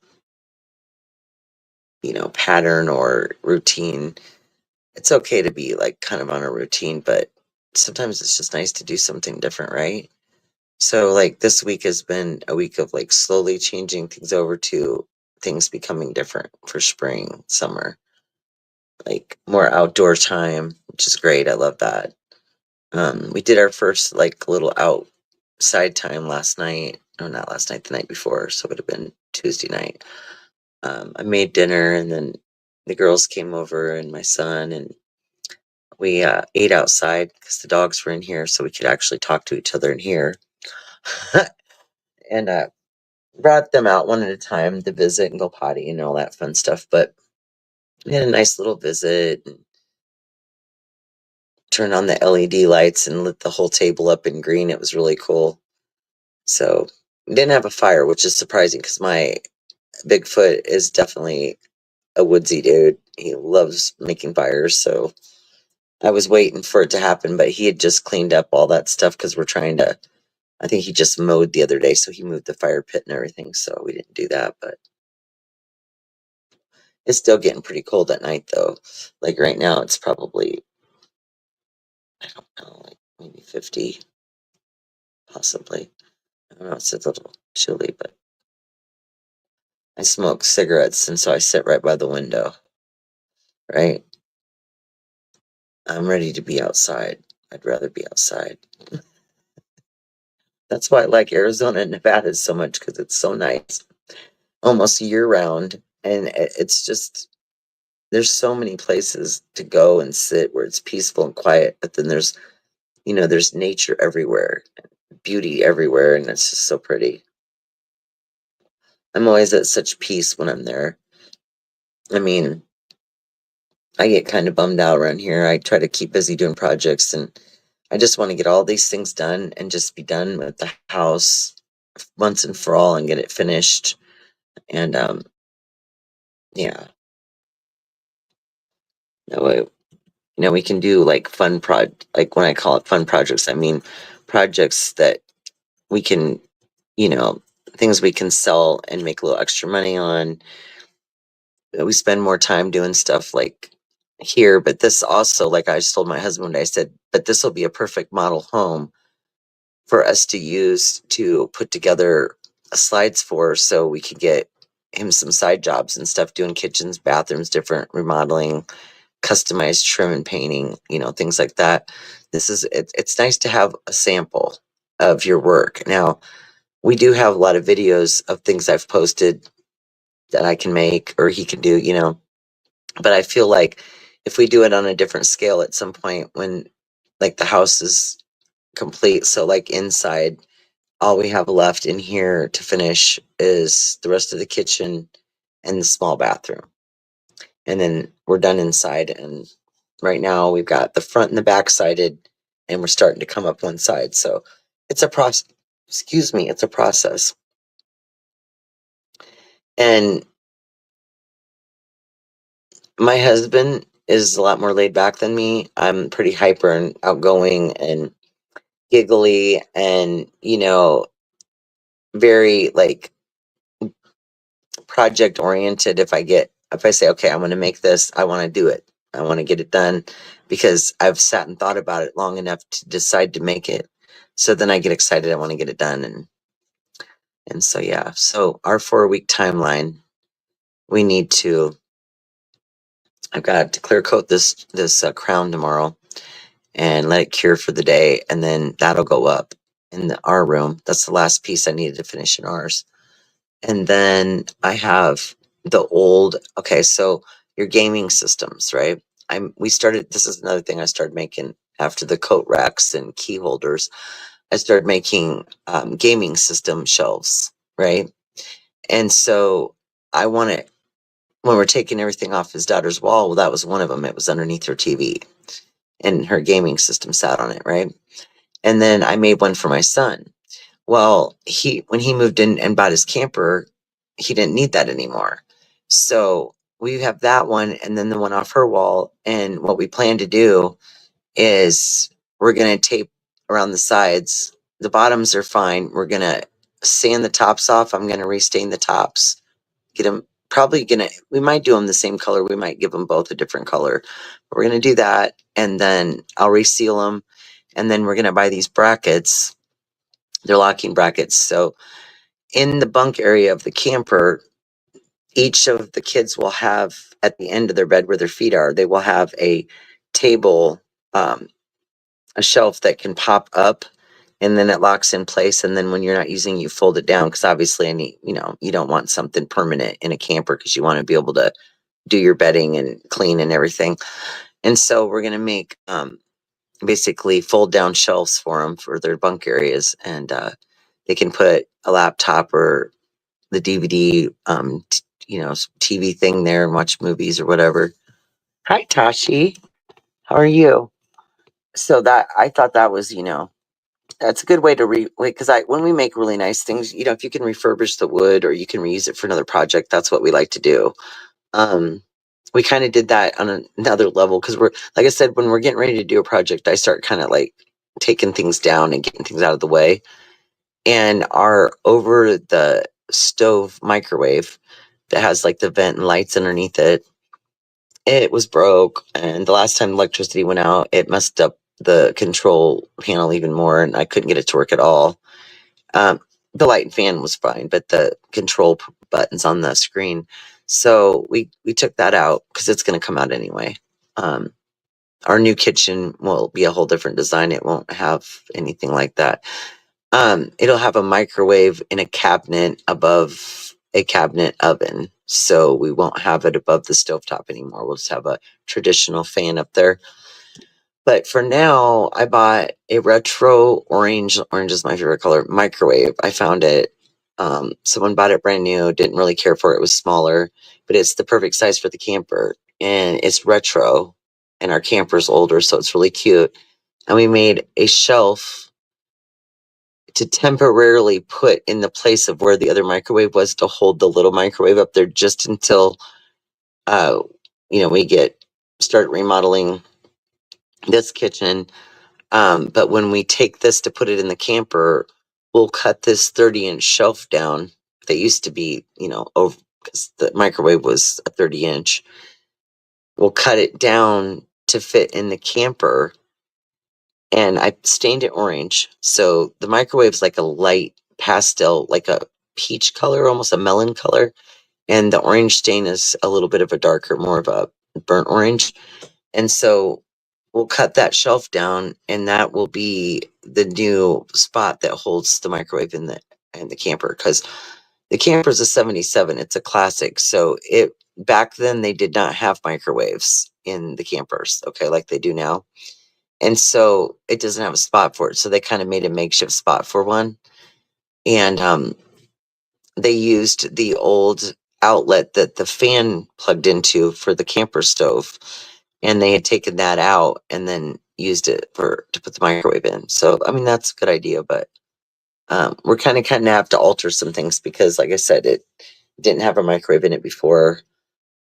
S1: pattern or routine. It's okay to be like kind of on a routine, but sometimes it's just nice to do something different, right? So like this week has been a week of like slowly changing things over to things becoming different for spring, summer, like more outdoor time, which is great. I love that. We did our first like little outside time last night. No, not last night, the night before. So it would have been Tuesday night. I made dinner and then the girls came over and my son and we ate outside because the dogs were in here so we could actually talk to each other in here. And brought them out one at a time to visit and go potty and all that fun stuff. But we had a nice little visit and turned on the LED lights and lit the whole table up in green. It was really cool. So we didn't have a fire, which is surprising because my Bigfoot is definitely a woodsy dude. He loves making fires. So I was waiting for it to happen, but he had just cleaned up all that stuff because we're trying to. I think he just mowed the other day, so he moved the fire pit and everything, so we didn't do that, but it's still getting pretty cold at night, though. Like, right now, it's probably, I don't know, like, maybe 50, possibly. I don't know, it's a little chilly, but I smoke cigarettes, and so I sit right by the window, right? I'm ready to be outside. I'd rather be outside. That's why I like Arizona and Nevada so much, because it's so nice, almost year-round, and it's just there's so many places to go and sit where it's peaceful and quiet, but then there's nature everywhere, beauty everywhere, and it's just so pretty. I'm always at such peace when I'm there. I mean, I get kind of bummed out around here. I try to keep busy doing projects, and I just want to get all these things done and just be done with the house once and for all and get it finished. And yeah, that way, we can do like like when I call it fun projects, I mean projects that we can, things we can sell and make a little extra money on. We spend more time doing stuff like here, but this also, like I just told my husband, I said, but this will be a perfect model home for us to use to put together slides for so we could get him some side jobs and stuff, doing kitchens, bathrooms, different remodeling, customized trim and painting, things like that. It's nice to have a sample of your work. Now, we do have a lot of videos of things I've posted that I can make or he can do, but I feel like if we do it on a different scale at some point when like the house is complete, so like inside, all we have left in here to finish is the rest of the kitchen and the small bathroom. And then we're done inside. And right now we've got the front and the back sided, and we're starting to come up one side. So it's a process. Excuse me, it's a process. And my husband is a lot more laid back than me. I'm pretty hyper and outgoing and giggly and, very like project oriented. If I say, okay, I'm going to make this, I want to do it. I want to get it done because I've sat and thought about it long enough to decide to make it. So then I get excited. I want to get it done. And so, yeah, so our 4-week timeline, we need to, I've got to clear coat this crown tomorrow and let it cure for the day. And then that'll go up. in our room. That's the last piece I needed to finish in ours. And then I have the old, okay, so your gaming systems, right? This is another thing I started making after the coat racks and key holders. I started making gaming system shelves, right? And so I want to, when we're taking everything off his daughter's wall, well, that was one of them. It was underneath her TV and her gaming system sat on it, right? And then I made one for my son. Well, when he moved in and bought his camper, he didn't need that anymore. So we have that one and then the one off her wall. And what we plan to do is we're going to tape around the sides. The bottoms are fine. We're going to sand the tops off. I'm going to restain the tops. Get them we might do them the same color. We might give them both a different color. But we're going to do that. And then I'll reseal them. And then we're going to buy these brackets. They're locking brackets. So in the bunk area of the camper, each of the kids will have at the end of their bed where their feet are, they will have a table, a shelf that can pop up and then it locks in place. And then when you're not using, you fold it down. Because obviously, you don't want something permanent in a camper because you want to be able to do your bedding and clean and everything. And so we're going to make basically fold down shelves for them for their bunk areas. And they can put a laptop or the DVD, TV thing there and watch movies or whatever. Hi, Tashi. How are you? So I thought that was, that's a good way to because when we make really nice things, if you can refurbish the wood or you can reuse it for another project, that's what we like to do. We kind of did that on another level because like I said, when we're getting ready to do a project, I start kind of like taking things down and getting things out of the way. And our over the stove microwave that has like the vent and lights underneath it, it was broke. And the last time electricity went out, it messed up the control panel even more, and I couldn't get it to work at all. The light and fan was fine, but the control buttons on the screen. So we took that out because it's going to come out anyway. Our new kitchen will be a whole different design. It won't have anything like that. It'll have a microwave in a cabinet above a cabinet oven. So we won't have it above the stovetop anymore. We'll just have a traditional fan up there. But for now, I bought a retro orange. Orange is my favorite color. Microwave. I found it. Someone bought it brand new. Didn't really care for it. It was smaller, but it's the perfect size for the camper. And it's retro. And our camper's older, so it's really cute. And we made a shelf to temporarily put in the place of where the other microwave was to hold the little microwave up there just until, we start remodeling this kitchen. But when we take this to put it in the camper, we'll cut this 30-inch shelf down that used to be, over because the microwave was a 30-inch. We'll cut it down to fit in the camper. And I stained it orange. So the microwave's like a light pastel, like a peach color, almost a melon color. And the orange stain is a little bit of a darker, more of a burnt orange. And so we'll cut that shelf down and that will be the new spot that holds the microwave in the camper. Because the camper is a 77. It's a classic. So back then they did not have microwaves in the campers, okay, like they do now. And so it doesn't have a spot for it. So they kind of made a makeshift spot for one. And they used the old outlet that the fan plugged into for the camper stove. And they had taken that out and then used it to put the microwave in. So, I mean, that's a good idea. But we're kind of have to alter some things because, like I said, it didn't have a microwave in it before.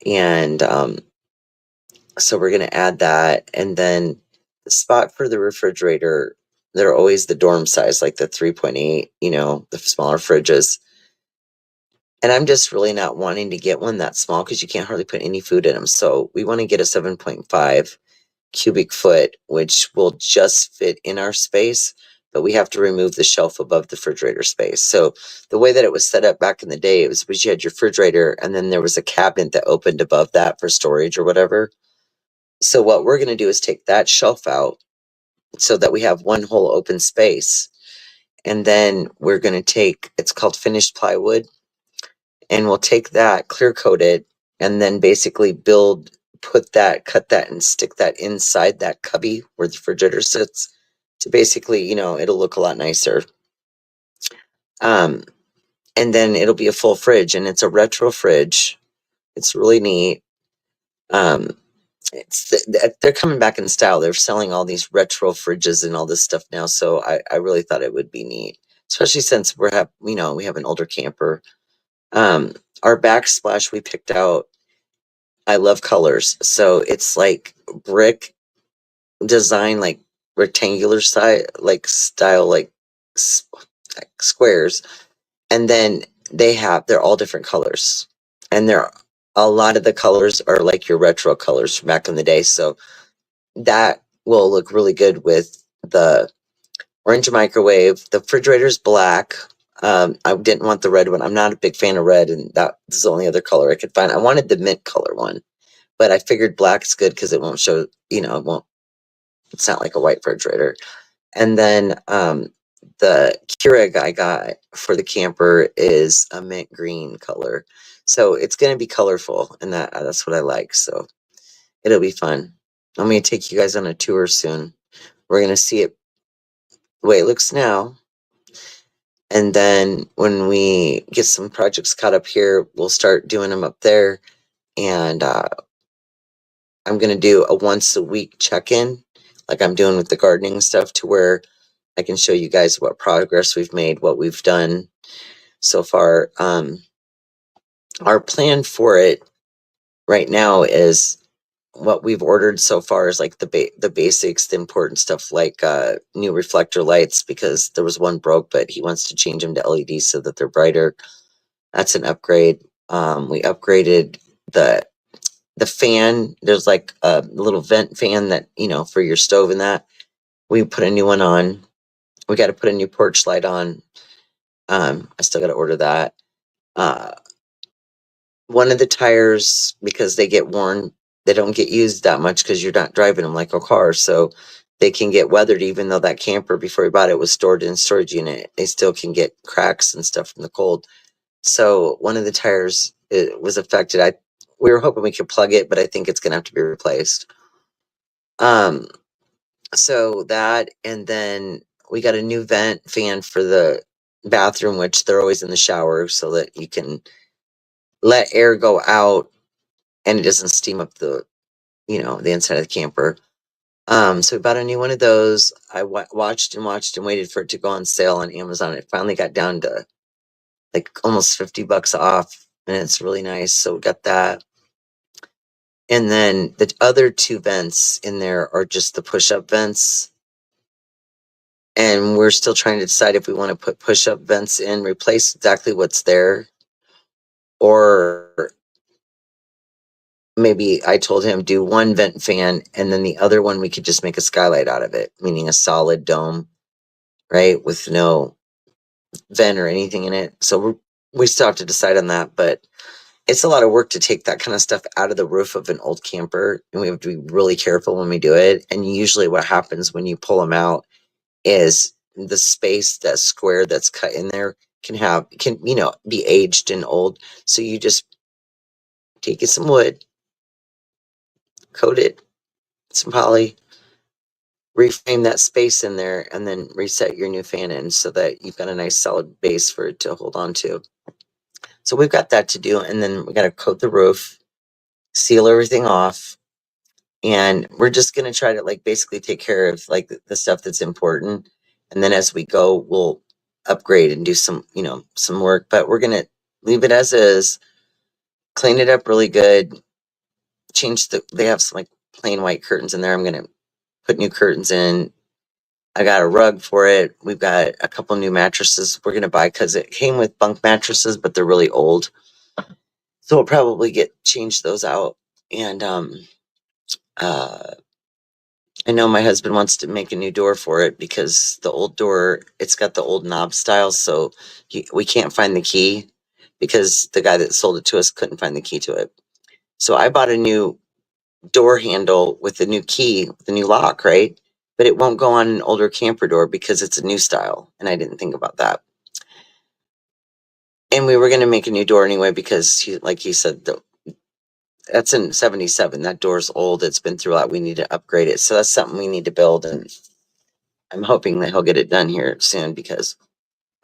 S1: And so we're going to add that. And then the spot for the refrigerator, they're always the dorm size, like the 3.8, the smaller fridges. And I'm just really not wanting to get one that small because you can't hardly put any food in them. So we want to get a 7.5 cubic foot, which will just fit in our space, but we have to remove the shelf above the refrigerator space. So the way that it was set up back in the day, it was you had your refrigerator and then there was a cabinet that opened above that for storage or whatever. So what we're going to do is take that shelf out so that we have one whole open space. And then we're going to take, it's called finished plywood, and we'll take that, clear coat it, and then basically cut that and stick that inside that cubby where the refrigerator sits to basically, it'll look a lot nicer. And then it'll be a full fridge, and it's a retro fridge. It's really neat. Um, they're coming back in style. They're selling all these retro fridges and all this stuff now. So I really thought it would be neat, especially since we have an older camper. Our backsplash we picked out. I love colors, so it's like brick design, like rectangular style, like squares, and then they're all different colors, and a lot of the colors are like your retro colors from back in the day. So that will look really good with the orange microwave. The refrigerator's black. I didn't want the red one. I'm not a big fan of red, and that was the only other color I could find. I wanted the mint color one, but I figured black's good because it won't show, it's not like a white refrigerator. And then the Keurig I got for the camper is a mint green color. So it's going to be colorful, and that's what I like. So it'll be fun. I'm going to take you guys on a tour soon. We're going to see it the way it looks now. And then when we get some projects caught up here, we'll start doing them up there. And I'm going to do a once a week check-in, like I'm doing with the gardening stuff, to where I can show you guys what progress we've made, what we've done so far. Our plan for it right now is what we've ordered so far is like the basics, the important stuff, like new reflector lights, because there was one broke, but he wants to change them to LED so that they're brighter. That's an upgrade. We upgraded the fan. There's like a little vent fan that, for your stove and that. We put a new one on. We got to put a new porch light on. I still got to order that. One of the tires, because they get worn, they don't get used that much because you're not driving them like a car. So they can get weathered, even though that camper before we bought it was stored in a storage unit. They still can get cracks and stuff from the cold. So one of the tires was affected. We were hoping we could plug it, but I think it's going to have to be replaced. So that, and then we got a new vent fan for the bathroom, which they're always in the shower, so that you can let air go out and it doesn't steam up the inside of the camper. So we bought a new one of those. I watched and waited for it to go on sale on Amazon. It finally got down to like almost $50 off, and it's really nice. So we got that. And then the other two vents in there are just the push-up vents. And we're still trying to decide if we want to put push-up vents in, replace exactly what's there, or maybe I told him do one vent fan, and then the other one we could just make a skylight out of it, meaning a solid dome, right, with no vent or anything in it. So we still have to decide on that, but it's a lot of work to take that kind of stuff out of the roof of an old camper, and we have to be really careful when we do it. And usually what happens when you pull them out is the space, that square that's cut in there, can be aged and old. So you just take you some wood, coat it, some poly, reframe that space in there, and then reset your new fan in so that you've got a nice solid base for it to hold on to. So we've got that to do, and then we got to coat the roof, seal everything off, and we're just going to try to basically take care of the stuff that's important. And then as we go, we'll upgrade and do some work, but we're going to leave it as is, clean it up really good, they have some plain white curtains in there. I'm going to put new curtains in. I got a rug for it. We've got a couple new mattresses we're going to buy because it came with bunk mattresses, but they're really old. So we'll probably change those out. And I know my husband wants to make a new door for it because the old door, it's got the old knob style. So we can't find the key because the guy that sold it to us couldn't find the key to it. So I bought a new door handle with a new key, with a new lock, right? but it won't go on an older camper door because it's a new style, and I didn't think about that. And we were going to make a new door anyway because, like he said, that's in 77. That door's old. It's been through a lot. We need to upgrade it. So that's something we need to build, and I'm hoping that he'll get it done here soon because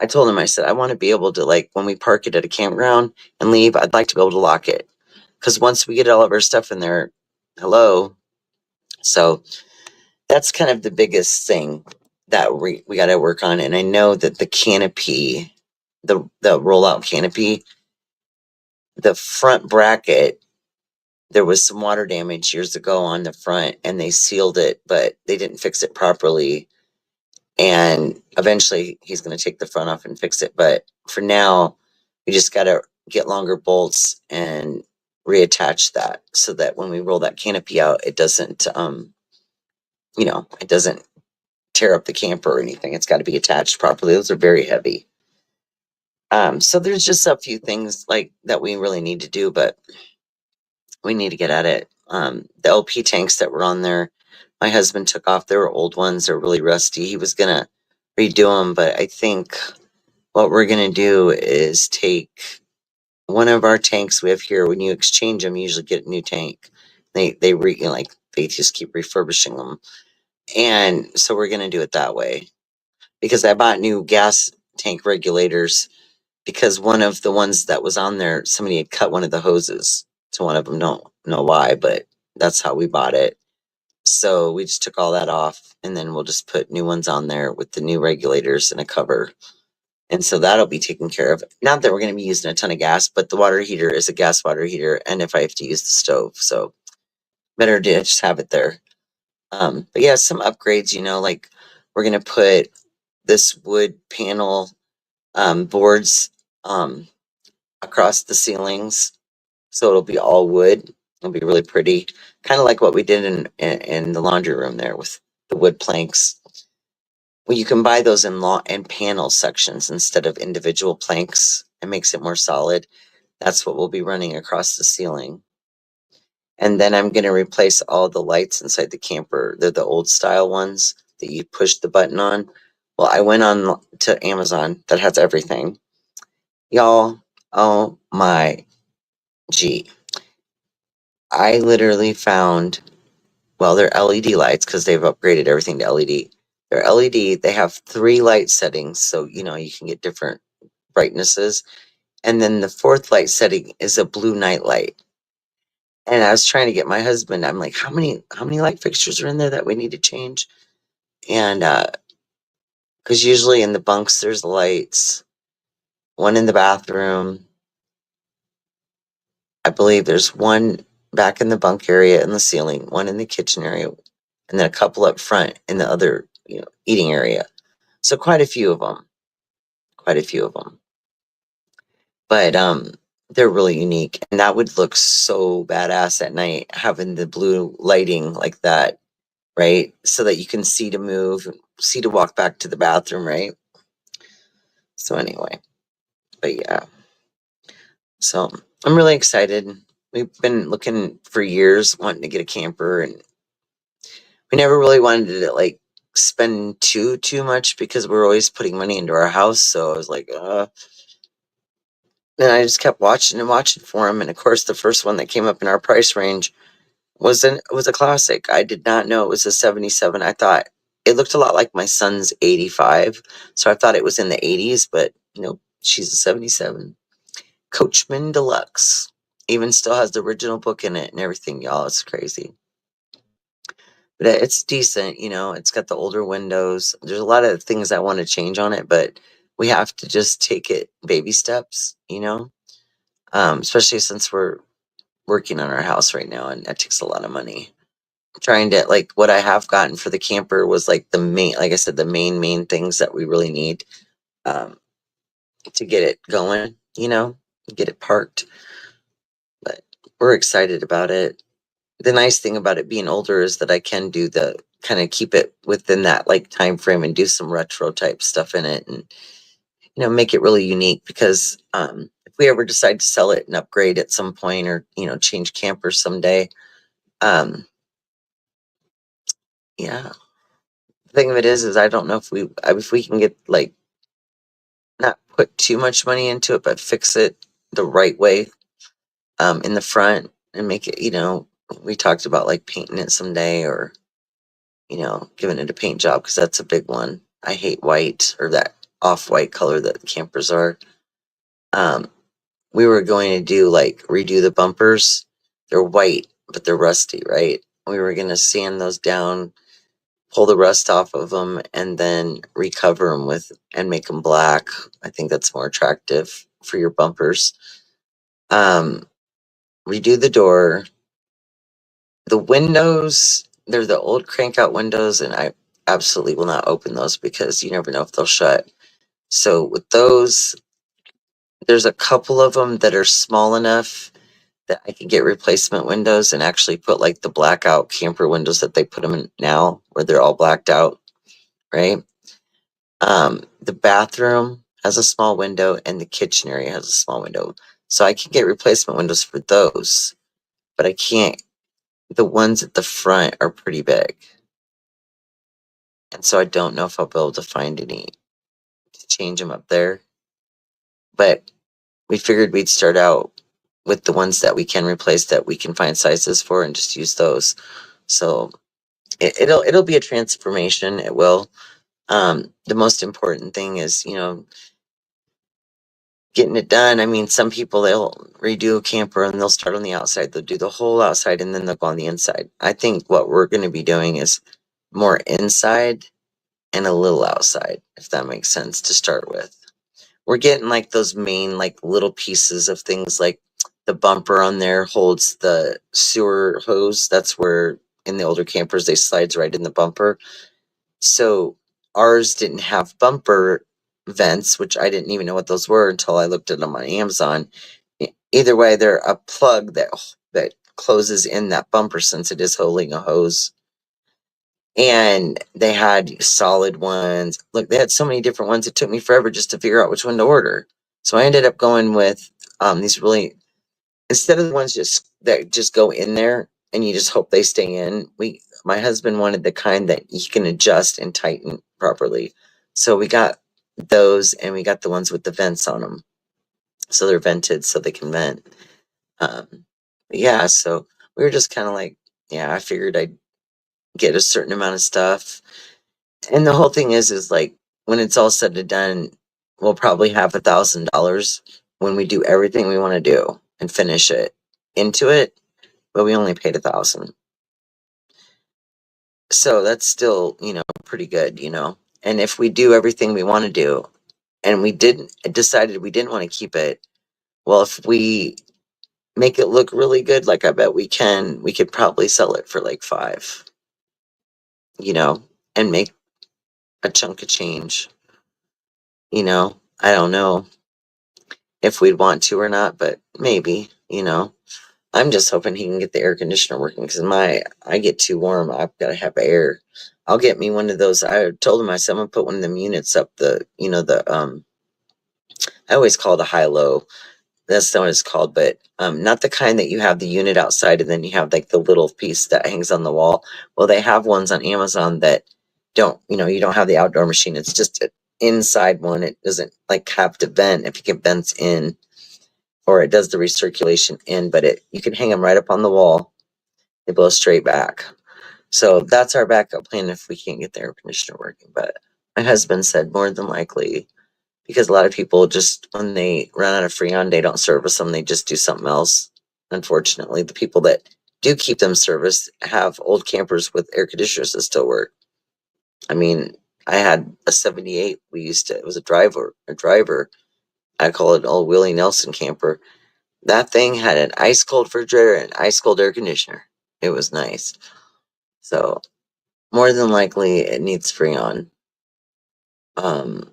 S1: I told him, I said, I want to be able to, like, when we park it at a campground and leave, I'd like to be able to lock it. Because once we get all of our stuff in there, hello. So that's kind of the biggest thing that we got to work on. And I know that the canopy, the rollout canopy, the front bracket, there was some water damage years ago on the front and they sealed it, but they didn't fix it properly. And eventually he's going to take the front off and fix it. But for now, we just got to get longer bolts and reattach that so that when we roll that canopy out, it doesn't, it doesn't tear up the camper or anything. It's got to be attached properly. Those are very heavy. So there's just a few things like that we really need to do, but we need to get at it. The LP tanks that were on there, my husband took off. They were old ones. They're really rusty. He was going to redo them, but I think what we're going to do is take one of our tanks we have here. When you exchange them, you usually get a new tank. They just keep refurbishing them. And so we're going to do it that way because I bought new gas tank regulators because one of the ones that was on there, somebody had cut one of the hoses to one of them. Don't know why, but that's how we bought it. So we just took all that off and then we'll just put new ones on there with the new regulators and a cover. And so that'll be taken care of. Not that we're going to be using a ton of gas, but the water heater is a gas water heater. And if I have to use the stove, so better to just have it there. But yeah, some upgrades, like we're going to put this wood panel boards across the ceilings. So it'll be all wood. It'll be really pretty. Kind of like what we did in the laundry room there with the wood planks. Well, you can buy those in panel sections instead of individual planks. It makes it more solid. That's what we'll be running across the ceiling. And then I'm going to replace all the lights inside the camper. They're the old style ones that you push the button on. Well, I went on to Amazon that has everything. Y'all, oh my gee. I literally found, well, they're LED lights because they've upgraded everything to LED. They're LED. They have 3 light settings, so you can get different brightnesses. And then the 4th light setting is a blue night light. And I was trying to get my husband, I'm like, how many light fixtures are in there that we need to change? And because usually in the bunks there's lights, one in the bathroom. I believe there's one back in the bunk area in the ceiling, one in the kitchen area, and then a couple up front in the other, eating area. So quite a few of them. But they're really unique, and that would look so badass at night having the blue lighting like that, right? So that you can see to move, see to walk back to the bathroom, right? So anyway, but yeah. So I'm really excited. We've been looking for years wanting to get a camper, and we never really wanted to like spend too much because we're always putting money into our house. So I was like, and I just kept watching and watching for them. And of course, the first one that came up in our price range was a classic. I did not know it was a 77. I thought it looked a lot like my son's 85. So I thought it was in the 80s, but she's a 77. Coachman Deluxe. Even still has the original book in it and everything, y'all. It's crazy. But it's decent, it's got the older windows. There's a lot of things I want to change on it, but we have to just take it baby steps, especially since we're working on our house right now, and that takes a lot of money. Trying to, like, what I have gotten for the camper was like the main, like I said, the main things that we really need to get it going, get it parked. But we're excited about it. The nice thing about it being older is that I can do the kind of keep it within that like time frame and do some retro type stuff in it, and make it really unique, because if we ever decide to sell it and upgrade at some point, or change campers someday, yeah, The thing of it is I don't know if we can get, like, not put too much money into it, but fix it the right way, in the front and make it, we talked about like painting it someday, or, giving it a paint job, because that's a big one. I hate white, or that off-white color that campers are. We were going to do, like, redo the bumpers. They're white, but they're rusty, right? We were going to sand those down, pull the rust off of them, and then recover them and make them black. I think that's more attractive for your bumpers. Redo the door. The windows, they're the old crank out windows, and I absolutely will not open those because you never know if they'll shut. So with those, there's a couple of them that are small enough that I can get replacement windows and actually put, like, the blackout camper windows that they put them in now, where they're all blacked out, right? The bathroom has a small window, and the kitchen area has a small window. So I can get replacement windows for those, but I can't. The ones at the front are pretty big. And so I don't know if I'll be able to find any to change them up there. But we figured we'd start out with the ones that we can replace, that we can find sizes for, and just use those. So it'll be a transformation. It will. The most important thing is, getting it done. I mean, some people, they'll redo a camper and they'll start on the outside. They'll do the whole outside and then they'll go on the inside. I think what we're going to be doing is more inside and a little outside, if that makes sense, to start with. We're getting, like, those main, like, little pieces of things, like the bumper on there holds the sewer hose. That's where, in the older campers, they slides right in the bumper. So ours didn't have bumper vents, which I didn't even know what those were until I looked at them on Amazon. Either way, they're a plug that closes in that bumper, since it is holding a hose. And they had solid ones. Look, they had so many different ones. It took me forever just to figure out which one to order. So I ended up going with these really, instead of the ones that just go in there and you just hope they stay in. My husband wanted the kind that you can adjust and tighten properly. So we got those, and we got the ones with the vents on them. So they're vented so they can vent. Yeah, so we were just kind of like, yeah, I figured I'd get a certain amount of stuff. And the whole thing is like, when it's all said and done, we'll probably have $1,000 when we do everything we want to do and finish it into it, but we only paid $1,000. So that's still, pretty good, And if we do everything we want to do, and we decided we didn't want to keep it, well, if we make it look really good, like I bet we could probably sell it for like 5, and make a chunk of change. I don't know if we'd want to or not, but maybe, I'm just hoping he can get the air conditioner working, because I get too warm. I've got to have air. I'll get me one of those. I told him, I said, I'm gonna put one of them units up I always call it a high-low. That's not what it's called, but not the kind that you have the unit outside and then you have, like, the little piece that hangs on the wall. Well, they have ones on Amazon that don't, you don't have the outdoor machine. It's just an inside one. It doesn't, like, have to vent if you get vents in, or it does the recirculation in, but you can hang them right up on the wall. They blow straight back. So that's our backup plan if we can't get the air conditioner working. But my husband said more than likely, because a lot of people just, when they run out of Freon, they don't service them. They just do something else. Unfortunately, the people that do keep them serviced have old campers with air conditioners that still work. I mean, I had a 78. It was a driver. I call it an old Willie Nelson camper. That thing had an ice cold refrigerator and ice cold air conditioner. It was nice. So more than likely it needs Freon. And,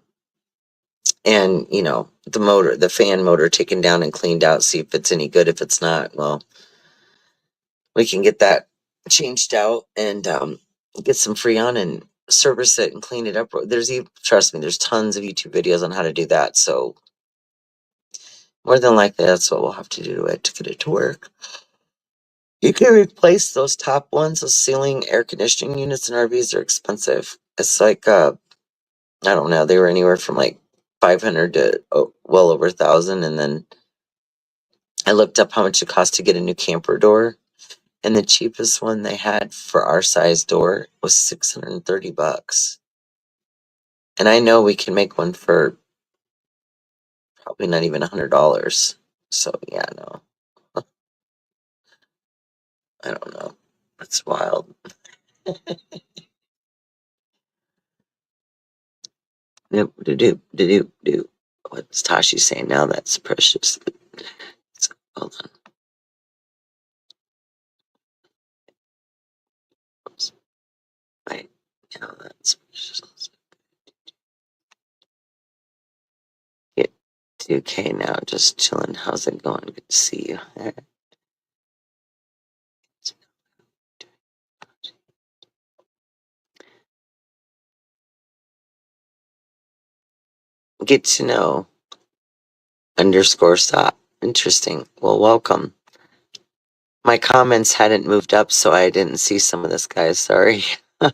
S1: the fan motor taken down and cleaned out, see if it's any good. If it's not, well, we can get that changed out and get some Freon and service it and clean it up. Trust me, there's tons of YouTube videos on how to do that. So more than likely, that's what we'll have to do to get it to work. You can replace those top ones, those ceiling air conditioning units in RVs are expensive. It's like I don't know. They were anywhere from like 500 to well over 1,000, and then I looked up how much it cost to get a new camper door, and the cheapest one they had for our size door was $630. And I know we can make one for probably not even $100. So yeah, no, I don't know. That's wild. Nope, do. What's Tashi saying now? That's precious. Hold on. Oops. Wait, now that's precious. Get 2K now, just chilling. How's it going? Good to see you. Get to know underscore stop. Interesting. Well, welcome. My comments hadn't moved up, so I didn't see some of this, guys. Sorry. I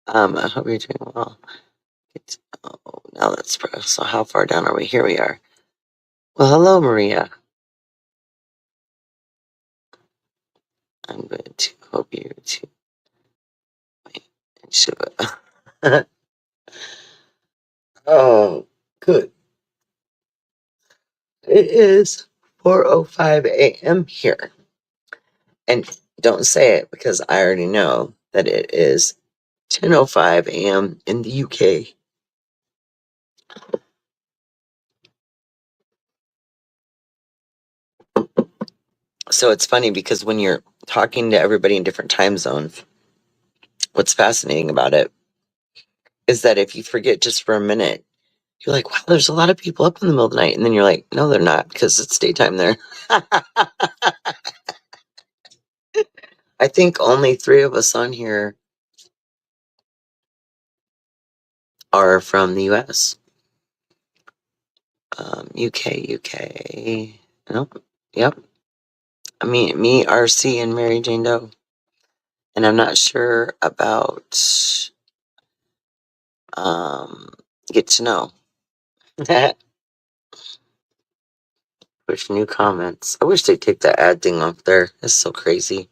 S1: hope you're doing well. Oh, now that's so. How far down are we? Here we are. Well, hello, Maria. I'm good to hope you too. Wait, Shiva. Oh, good. It is 4:05 a.m. here. And don't say it because I already know that it is 10:05 a.m. in the UK. So it's funny because when you're talking to everybody in different time zones, what's fascinating about it is that if you forget just for a minute, you're like, wow, there's a lot of people up in the middle of the night. And then you're like, no, they're not because it's daytime there. I think only 3 of us on here are from the US. UK. Nope. Yep. I mean, me, RC, and Mary Jane Doe. And I'm not sure about get to know. Push new comments. I wish they'd take that ad thing off there. It's so crazy.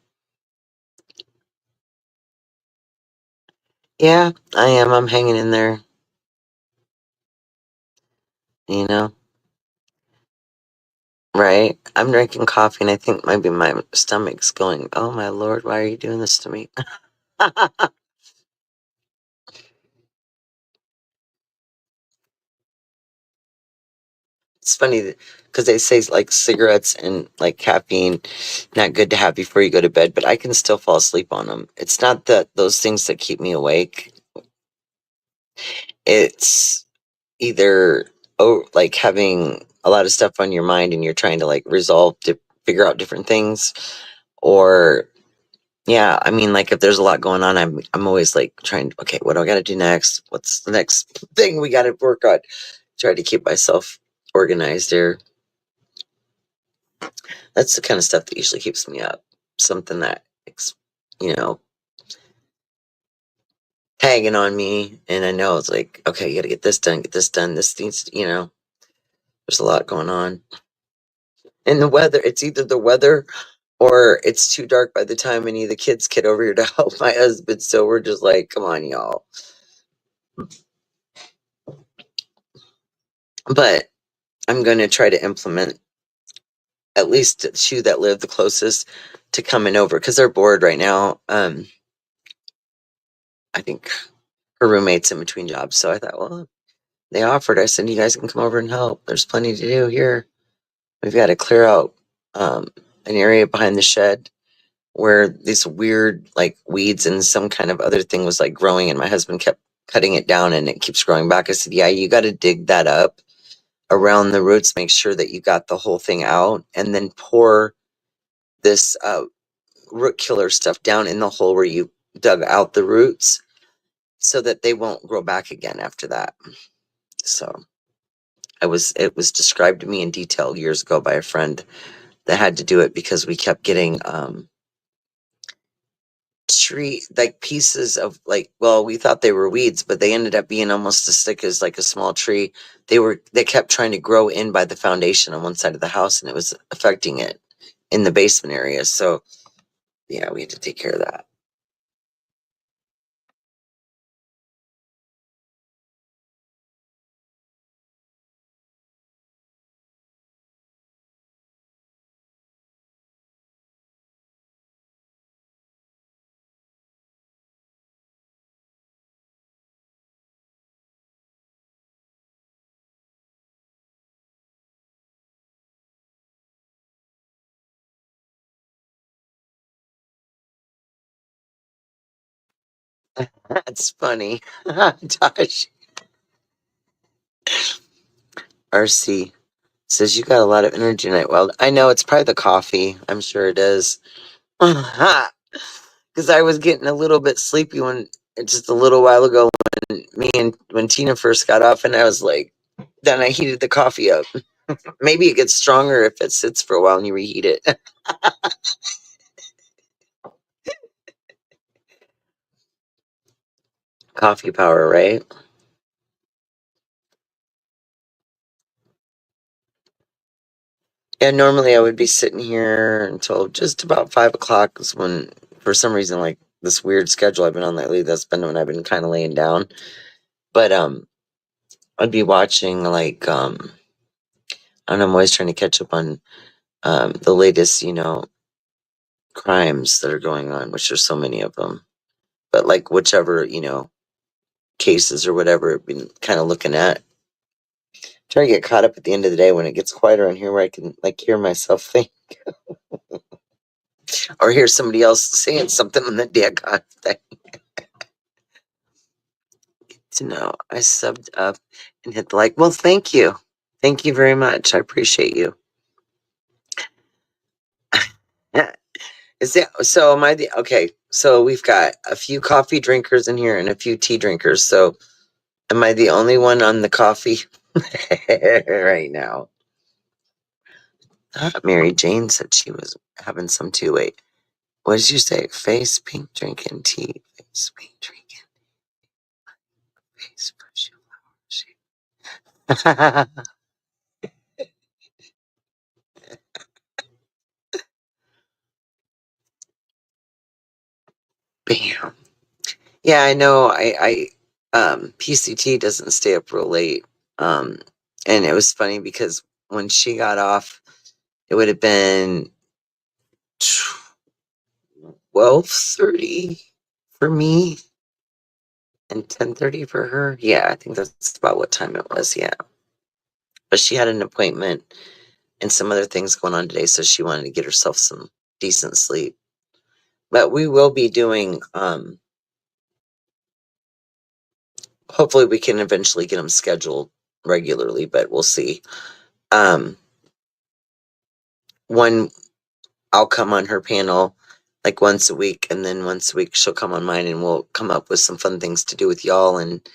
S1: Yeah, I am. I'm hanging in there. You know? Right? I'm drinking coffee and I think maybe my stomach's going, oh my Lord, why are you doing this to me? It's funny because they say like cigarettes and like caffeine not good to have before you go to bed, but I can still fall asleep on them. It's not that those things that keep me awake. It's either like having a lot of stuff on your mind and you're trying to like resolve to figure out different things, or yeah, I mean, like if there's a lot going on, I'm always like trying. Okay, what do I got to do next? What's the next thing we got to work on? Try to keep myself organized there. That's the kind of stuff that usually keeps me up. Something that, you know, hanging on me. And I know it's like, okay, you got to get this done, This needs to, there's a lot going on. And the weather, it's either the weather or it's too dark by the time any of the kids get over here to help my husband. So we're just like, come on, y'all. But I'm going to try to implement at least the 2 that live the closest to coming over because they're bored right now. I think her roommate's in between jobs. So I thought, well, they offered. I said, you guys can come over and help. There's plenty to do here. We've got to clear out an area behind the shed where these weird like weeds and some kind of other thing was like growing, and my husband kept cutting it down and it keeps growing back. I said, yeah, you got to dig that up around the roots, make sure that you got the whole thing out, and then pour this root killer stuff down in the hole where you dug out the roots so that they won't grow back again after that. So it was described to me in detail years ago by a friend that had to do it because we kept getting tree, like pieces of like, well, we thought they were weeds, but they ended up being almost as thick as like a small tree. They kept trying to grow in by the foundation on one side of the house, and it was affecting it in the basement area. So yeah, we had to take care of that. That's funny. Josh. RC says you got a lot of energy tonight. Well, I know it's probably the coffee. I'm sure it is. Because I was getting a little bit sleepy when just a little while ago when Tina first got off, and I was like, then I heated the coffee up. Maybe it gets stronger if it sits for a while and you reheat it. Coffee power, right? Yeah, normally I would be sitting here until just about 5 o'clock is when, for some reason, like this weird schedule I've been on lately, that's been when I've been kind of laying down. But I'd be watching like I don't know, I'm always trying to catch up on the latest, crimes that are going on, which there's so many of them. But like whichever, cases or whatever I've been kind of looking at. Try to get caught up at the end of the day when it gets quieter in here where I can like hear myself think or hear somebody else saying something on the daggone thing. To know I subbed up and hit the like. Well, thank you. Thank you very much. I appreciate you. Is that so? Am I the okay? So we've got a few coffee drinkers in here and a few tea drinkers. So am I the only one on the coffee right now? Mary Jane said she was having some too. Wait, what did you say? Face pink drinking tea. Face pink drinking. Face pushing. Bam. Yeah, I know. PCT doesn't stay up real late. Um, and it was funny because when she got off, it would have been 12:30 for me and 10:30 for her. Yeah, I think that's about what time it was. Yeah, but she had an appointment and some other things going on today, so she wanted to get herself some decent sleep. But we will be doing. Hopefully, we can eventually get them scheduled regularly, but we'll see. Um, one I'll come on her panel like once a week, and then once a week she'll come on mine, and we'll come up with some fun things to do with y'all and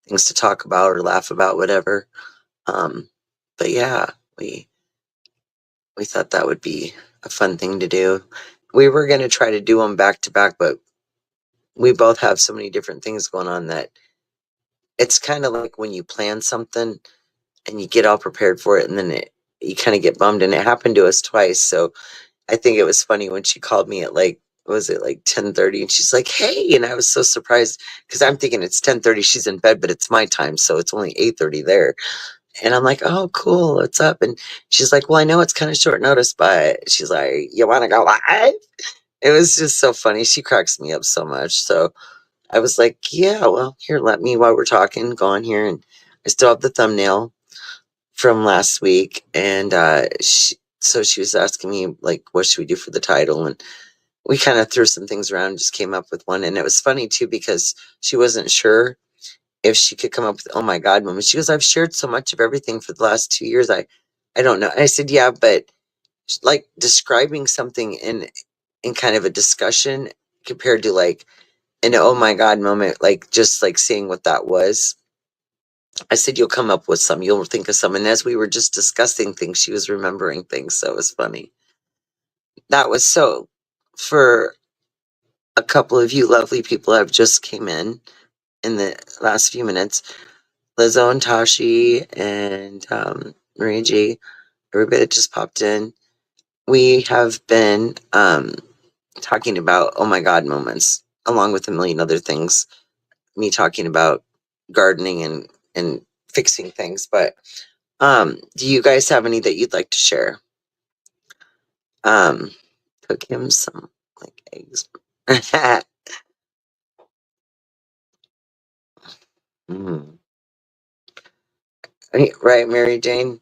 S1: things to talk about or laugh about, whatever. But yeah, we thought that would be a fun thing to do. We were gonna try to do them back to back, but we both have so many different things going on that it's kind of like when you plan something and you get all prepared for it, and then you kind of get bummed, and it happened to us twice. So I think it was funny when she called me at like, was it like 10:30? And she's like, "Hey," and I was so surprised because I'm thinking it's 10:30. She's in bed, but it's my time, so it's only 8:30 there. And I'm like, "Oh, cool. What's up?" And she's like, "Well, I know it's kind of short notice, but she's like, you want to go live?" It was just so funny. She cracks me up so much. So I was like, "Yeah, well, here, let me while we're talking, go on here." And I still have the thumbnail from last week, and so she was asking me like, what should we do for the title, and we kind of threw some things around and just came up with one. And it was funny too because she wasn't sure if she could come up with oh my god moment. She goes, "I've shared so much of everything for the last 2 years, I don't know." And I said, "Yeah, but like describing something in kind of a discussion compared to like an oh my god moment, like just like seeing what that was." I said, "You'll come up with some. You'll think of some." And as we were just discussing things, she was remembering things. So it was funny. That was so for a couple of you lovely people have just came in the last few minutes. Lizzo and Tashi and Maria G. Everybody that just popped in. We have been talking about oh my god moments, along with a million other things. Me talking about gardening and fixing things, but do you guys have any that you'd like to share? Cook him some like eggs. Mm. Right, Mary Jane?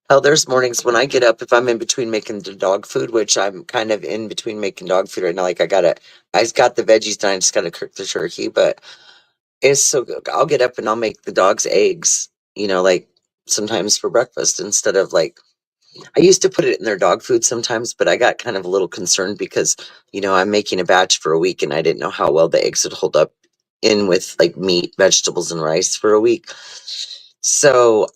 S1: Hell, there's mornings when I get up, if I'm in between making the dog food, which I'm kind of in between making dog food right now. Like I got the veggies done. I just gotta cook the turkey, but it's so good. I'll get up and I'll make the dog's eggs, like sometimes for breakfast instead of like, I used to put it in their dog food sometimes, but I got kind of a little concerned because, I'm making a batch for a week and I didn't know how well the eggs would hold up in with like meat, vegetables, and rice for a week. So,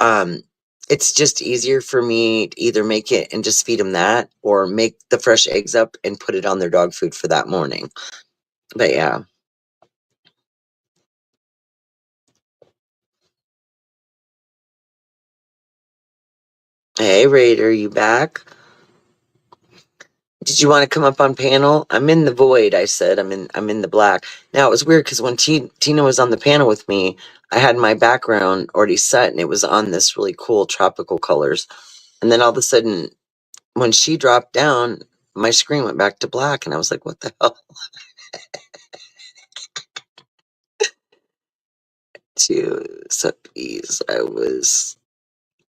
S1: it's just easier for me to either make it and just feed them that or make the fresh eggs up and put it on their dog food for that morning. But yeah. Hey, Raider, you back? Did you want to come up on panel? I'm in the void, I said. I'm in the black. Now it was weird because when Tina was on the panel with me, I had my background already set and it was on this really cool tropical colors. And then all of a sudden, when she dropped down, my screen went back to black and I was like, what the hell? Two suppies. I was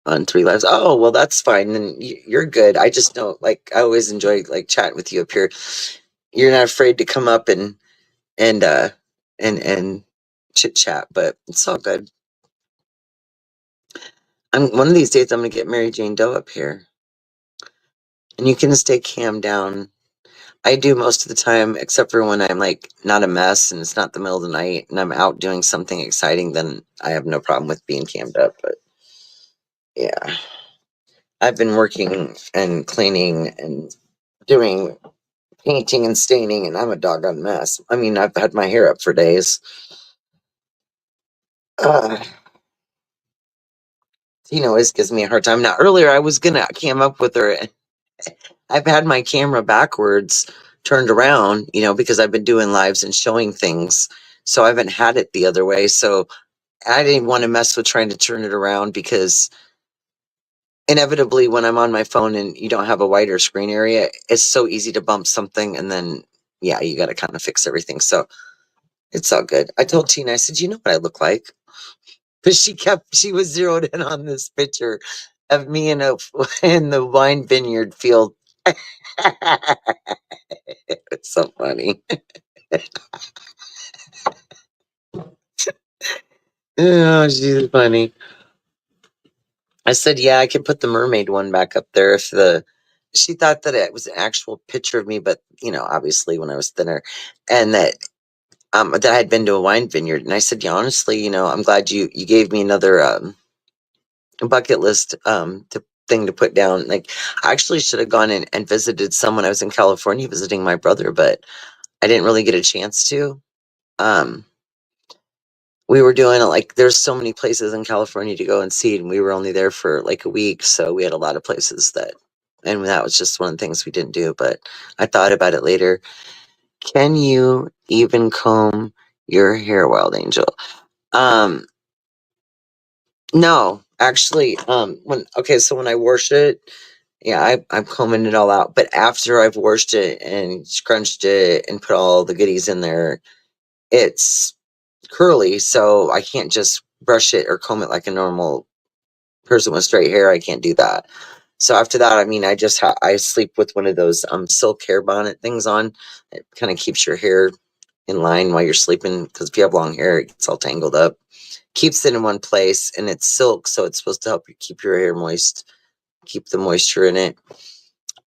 S1: on 3 lives. Oh, well, that's fine. Then you're good. I just know, like, I always enjoy like chatting with you up here. You're not afraid to come up and and chit chat, but it's all good. One of these days I'm gonna get Mary Jane Doe up here, and you can stay cam down. I do most of the time, except for when I'm like not a mess and it's not the middle of the night and I'm out doing something exciting. Then I have no problem with being cammed up. But yeah, I've been working and cleaning and doing painting and staining, and I'm a doggone mess. I mean, I've had my hair up for days. Tina always gives me a hard time. Now, earlier I was gonna cam up with her. I've had my camera backwards turned around, because I've been doing lives and showing things. So I haven't had it the other way. So I didn't want to mess with trying to turn it around because inevitably when I'm on my phone and you don't have a wider screen area, it's so easy to bump something and then, yeah, you got to kind of fix everything. So it's all good. I told Tina, I said, you know what I look like? Because she was zeroed in on this picture of me in the wine vineyard field. It's so funny. Oh, she's funny. I said, yeah, I could put the mermaid one back up there she thought that it was an actual picture of me, but obviously when I was thinner, and that that I had been to a wine vineyard. And I said, yeah, honestly, I'm glad you gave me another bucket list thing to put down. Like I actually should have gone in and visited someone. I was in California visiting my brother, but I didn't really get a chance to. We were doing like there's so many places in California to go and see, and we were only there for like a week, so we had a lot of places and that was just one of the things we didn't do. But I thought about it later. Can you even comb your hair, Wild Angel? No, actually, when I wash it, yeah, I'm combing it all out. But after I've washed it and scrunched it and put all the goodies in there, it's curly, so I can't just brush it or comb it like a normal person with straight hair. I can't do that. So after that, I mean, I sleep with one of those silk hair bonnet things on. It kind of keeps your hair in line while you're sleeping, because if you have long hair, it gets all tangled up. Keeps it in one place, and it's silk, so it's supposed to help you keep your hair moist, keep the moisture in it.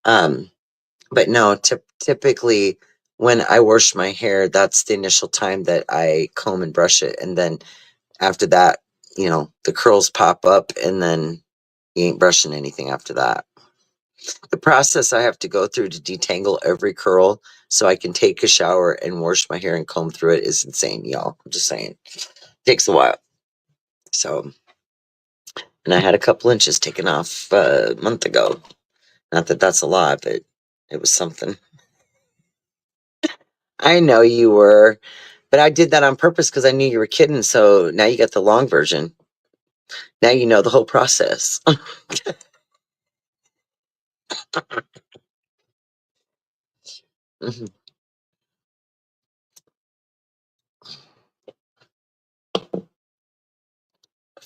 S1: But no, typically when I wash my hair, that's the initial time that I comb and brush it, and then after that, the curls pop up, and then you ain't brushing anything after that. The process I have to go through to detangle every curl so I can take a shower and wash my hair and comb through it is insane, y'all. I'm just saying. It takes a while. So, and I had a couple inches taken off a month ago. Not that that's a lot, but it was something. I know you were, but I did that on purpose because I knew you were kidding. So now you got the long version. Now you know the whole process. Mhm.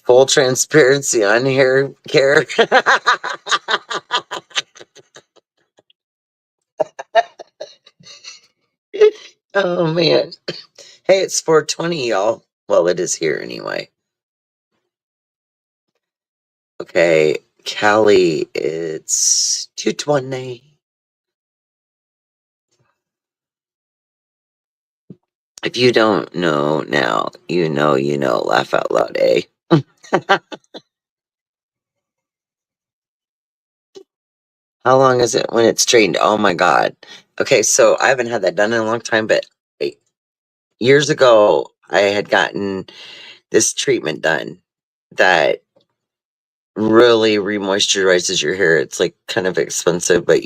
S1: Full transparency on hair care. Oh man. Hey, it's 4:20, y'all. Well, it is here anyway. Okay, Callie, it's 2:20. If you don't know now, you know, laugh out loud, eh? How long is it when it's straightened? Oh my God. Okay, so I haven't had that done in a long time, but years ago, I had gotten this treatment done that really remoisturizes your hair. It's like kind of expensive, but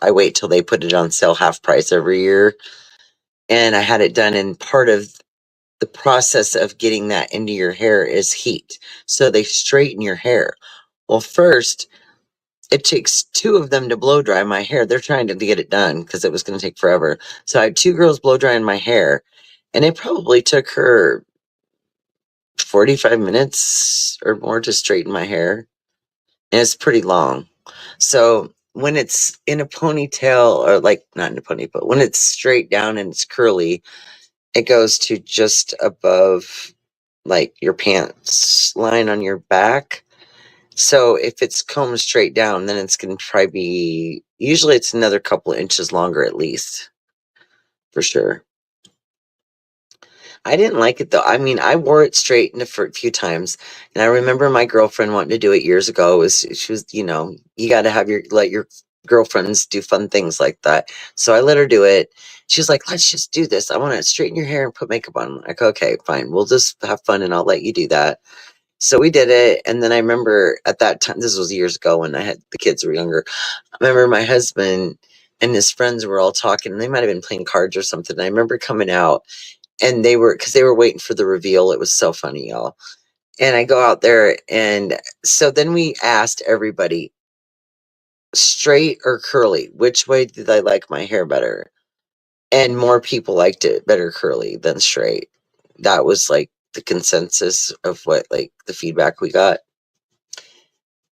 S1: I wait till they put it on sale half price every year. And I had it done, and part of the process of getting that into your hair is heat. So they straighten your hair. Well, first, it takes two of them to blow dry my hair. They're trying to get it done because it was going to take forever. So I had two girls blow drying my hair, and it probably took her 45 minutes or more to straighten my hair. And it's pretty long. So when it's in a ponytail, or like not in a pony, but when it's straight down and it's curly, it goes to just above like your pants line on your back. So if it's combed straight down, then it's going to probably be, usually it's another couple of inches longer at least, for sure. I didn't like it though. I mean, I wore it straight for a few times, and I remember my girlfriend wanting to do it years ago. She was, you got to let your girlfriends do fun things like that. So I let her do it. She was like, "Let's just do this. I want to straighten your hair and put makeup on." I'm like, "Okay, fine. We'll just have fun, and I'll let you do that." So we did it, and then I remember at that time, this was years ago when the kids were younger. I remember my husband and his friends were all talking, and they might have been playing cards or something. I remember coming out, and because they were waiting for the reveal. It was so funny, y'all. And I go out there, and so then we asked everybody, straight or curly, which way did I like my hair better? And more people liked it better curly than straight. That was like the consensus of what, like, the feedback we got.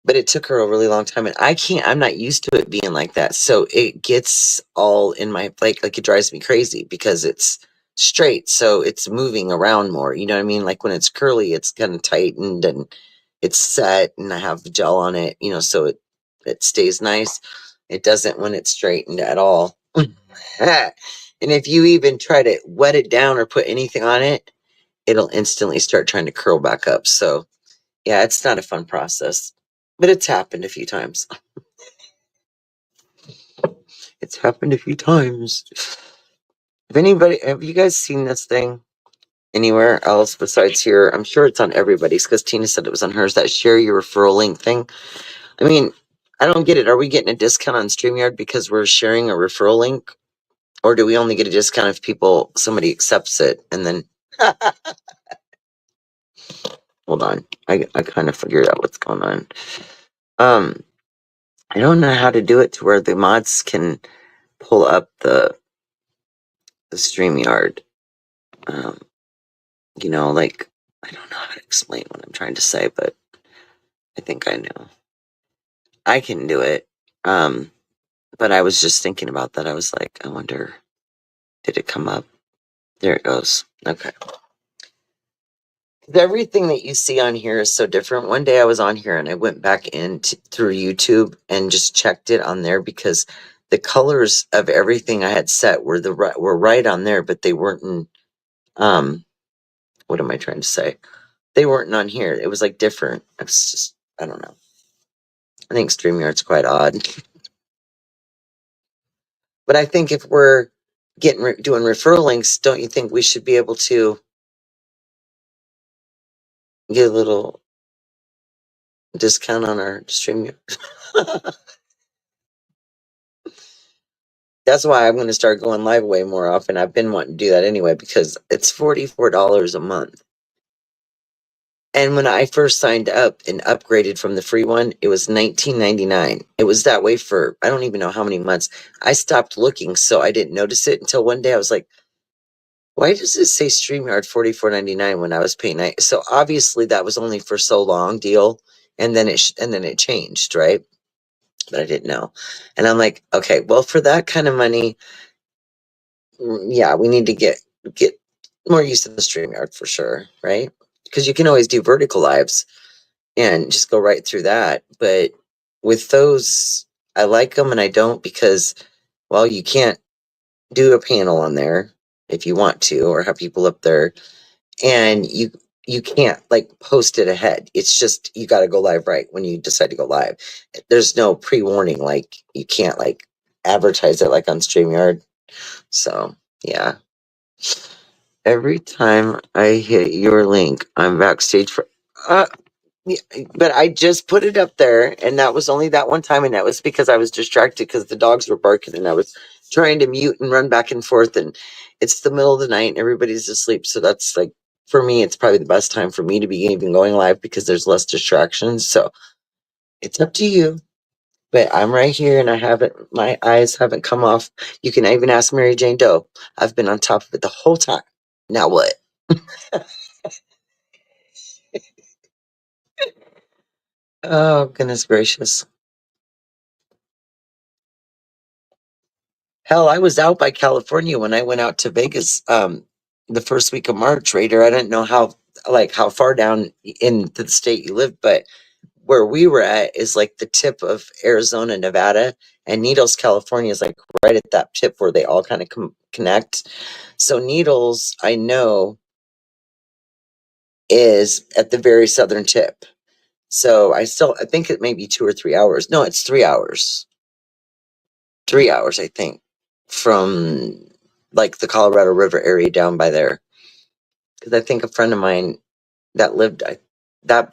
S1: But it took her a really long time, and I'm not used to it being like that. So it gets all in my, like it drives me crazy because it's straight. So it's moving around more. You know what I mean? Like when it's curly, it's kind of tightened and it's set, and I have the gel on it, so it stays nice. It doesn't when it's straightened at all. And if you even try to wet it down or put anything on it, it'll instantly start trying to curl back up. So yeah, it's not a fun process, but it's happened a few times. It's happened a few times. Have you guys seen this thing anywhere else besides here? I'm sure it's on everybody's because Tina said it was on hers, that share your referral link thing. I mean, I don't get it. Are we getting a discount on StreamYard because we're sharing a referral link? Or do we only get a discount if somebody accepts it and then hold on. I kind of figured out what's going on. I don't know how to do it to where the mods can pull up the StreamYard. Um, like, I don't know how to explain what I'm trying to say, but I think I know. I can do it. But I was just thinking about that. I was like, I wonder, did it come up? There it goes. Okay. Everything that you see on here is so different. One day I was on here and I went back through YouTube and just checked it on there because the colors of everything I had set were right on there, but they weren't in, what am I trying to say? They weren't on here. It was like different. It's just, I don't know. I think StreamYard's quite odd. But I think if we're doing referral links, don't you think we should be able to get a little discount on our stream? That's why I'm going to start going live way more often. I've been wanting to do that anyway because it's $44 a month. And when I first signed up and upgraded from the free one, it was $19.99. It was that way for I don't even know how many months. I stopped looking, so I didn't notice it until one day I was like, why does it say StreamYard $44.99 when I was paying So obviously that was only for so long deal, and then it changed, right? But I didn't know. And I'm like, okay, well, for that kind of money, yeah, we need to get more use of the StreamYard for sure, right? Because you can always do vertical lives and just go right through that. But with those, I like them and I don't because, well, you can't do a panel on there if you want to or have people up there, and you can't like post it ahead. It's just you got to go live right when you decide to go live. There's no pre-warning, like you can't like advertise it like on StreamYard. So yeah. Every time I hit your link, I'm backstage for. Yeah, but I just put it up there, and that was only that one time, and that was because I was distracted because the dogs were barking, and I was trying to mute and run back and forth, and it's the middle of the night, and everybody's asleep, so that's like for me, it's probably the best time for me to be even going live because there's less distractions. So it's up to you. But I'm right here, and I haven't. My eyes haven't come off. You can even ask Mary Jane Doe. I've been on top of it the whole time. Now what? Oh, goodness gracious. Hell, I was out by California when I went out to Vegas the first week of March, Raider. I didn't know how far down into the state you lived, but where we were at is like the tip of Arizona, Nevada, and Needles, California is like right at that tip where they all kind of connect. So Needles, I know, is at the very southern tip. So I think it may be 2 or 3 hours. No, it's 3 hours. 3 hours, I think, from like the Colorado River area down by there. Because I think a friend of mine that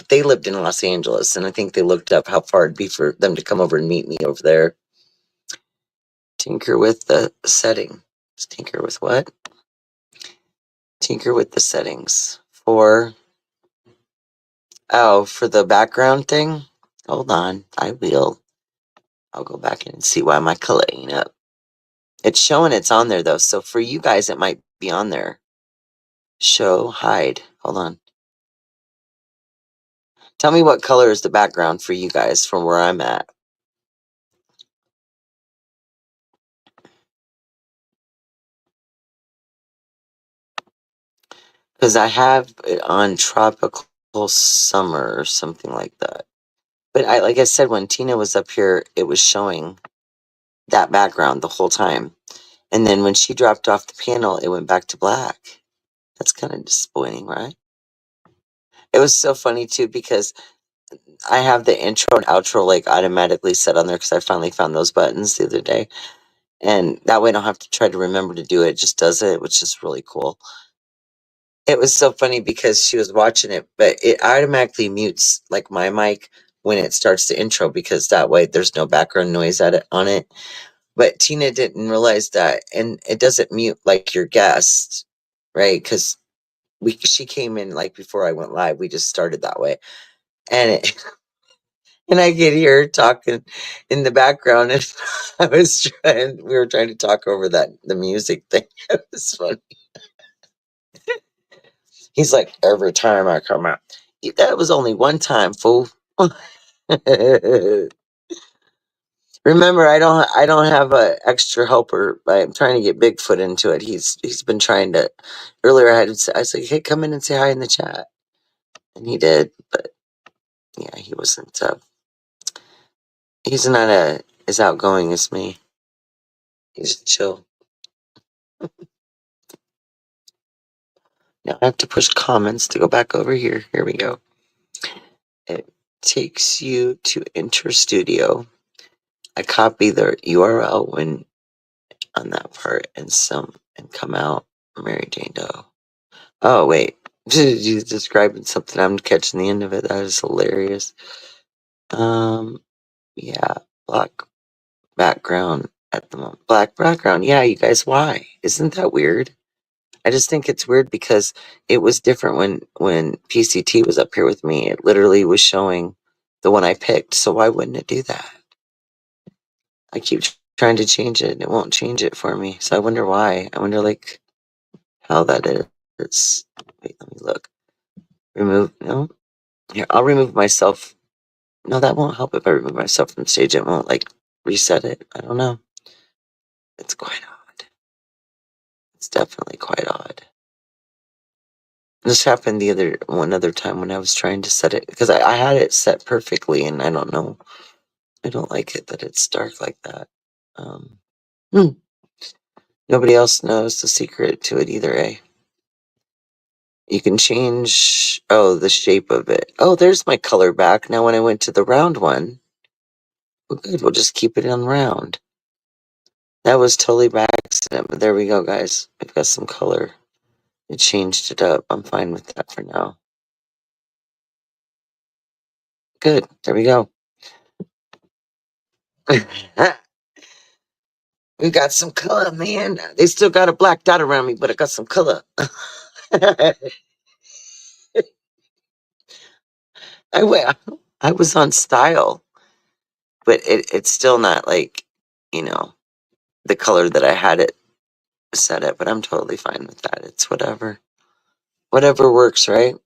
S1: they lived in Los Angeles, and I think they looked up how far it'd be for them to come over and meet me over there. Tinker with the setting. Tinker with what? Tinker with the settings for the background thing. Hold on, I will. I'll go back in and see why my color ain't up. It's showing it's on there though, so for you guys it might be on there. Show hide. Hold on. Tell me what color is the background for you guys from where I'm at. Because I have it on tropical summer or something like that. But like I said, when Tina was up here, it was showing that background the whole time. And then when she dropped off the panel, it went back to black. That's kind of disappointing, right? It was so funny too because I have the intro and outro like automatically set on there because I finally found those buttons the other day. And that way I don't have to try to remember to do it. It just does it, which is really cool. It was so funny because she was watching it, but it automatically mutes like my mic when it starts the intro because that way there's no background noise on it. But Tina didn't realize that, and it doesn't mute like your guest, right? Because she came in like before I went live. We just started that way, and and I could hear her talking in the background, and we were trying to talk over the music thing. It was funny. He's like, every time I come out, that was only one time, fool. Remember, I don't have a extra helper. I'm trying to get Bigfoot into it. He's been trying to. Earlier, I was like, hey, come in and say hi in the chat, and he did. But yeah, he wasn't. He's not as outgoing as me. He's chill. Now I have to push comments to go back over here. Here we go. It takes you to Enter Studio. I copy the URL when on that part and come out Mary Jane Doe. Oh wait, you describing something? I'm catching the end of it. That is hilarious. Yeah, black background at the moment. Black background. Yeah, you guys, why? Isn't that weird? I just think it's weird because it was different when PCT was up here with me. It literally was showing the one I picked. So why wouldn't it do that? I keep trying to change it and it won't change it for me. So I wonder why. I wonder like how that is. Wait, let me look. Remove. No. Here, I'll remove myself. No, that won't help if I remove myself from stage. It won't like reset it. I don't know. It's quite odd. It's definitely quite odd. This happened one other time when I was trying to set it because I had it set perfectly and I don't know. I don't like it that it's dark like that. Um, hmm. Nobody else knows the secret to it either, eh? You can change, the shape of it. Oh, there's my color back. Now when I went to the round one, well, good, we'll just keep it on round. That was totally by accident, but there we go, guys. We've got some color. It changed it up. I'm fine with that for now. Good, there we go. We got some color, man. They still got a black dot around me, but I got some color. I was on style, but it's still not like, you know, the color that I had it set at, but I'm totally fine with that. It's whatever. Whatever works, right?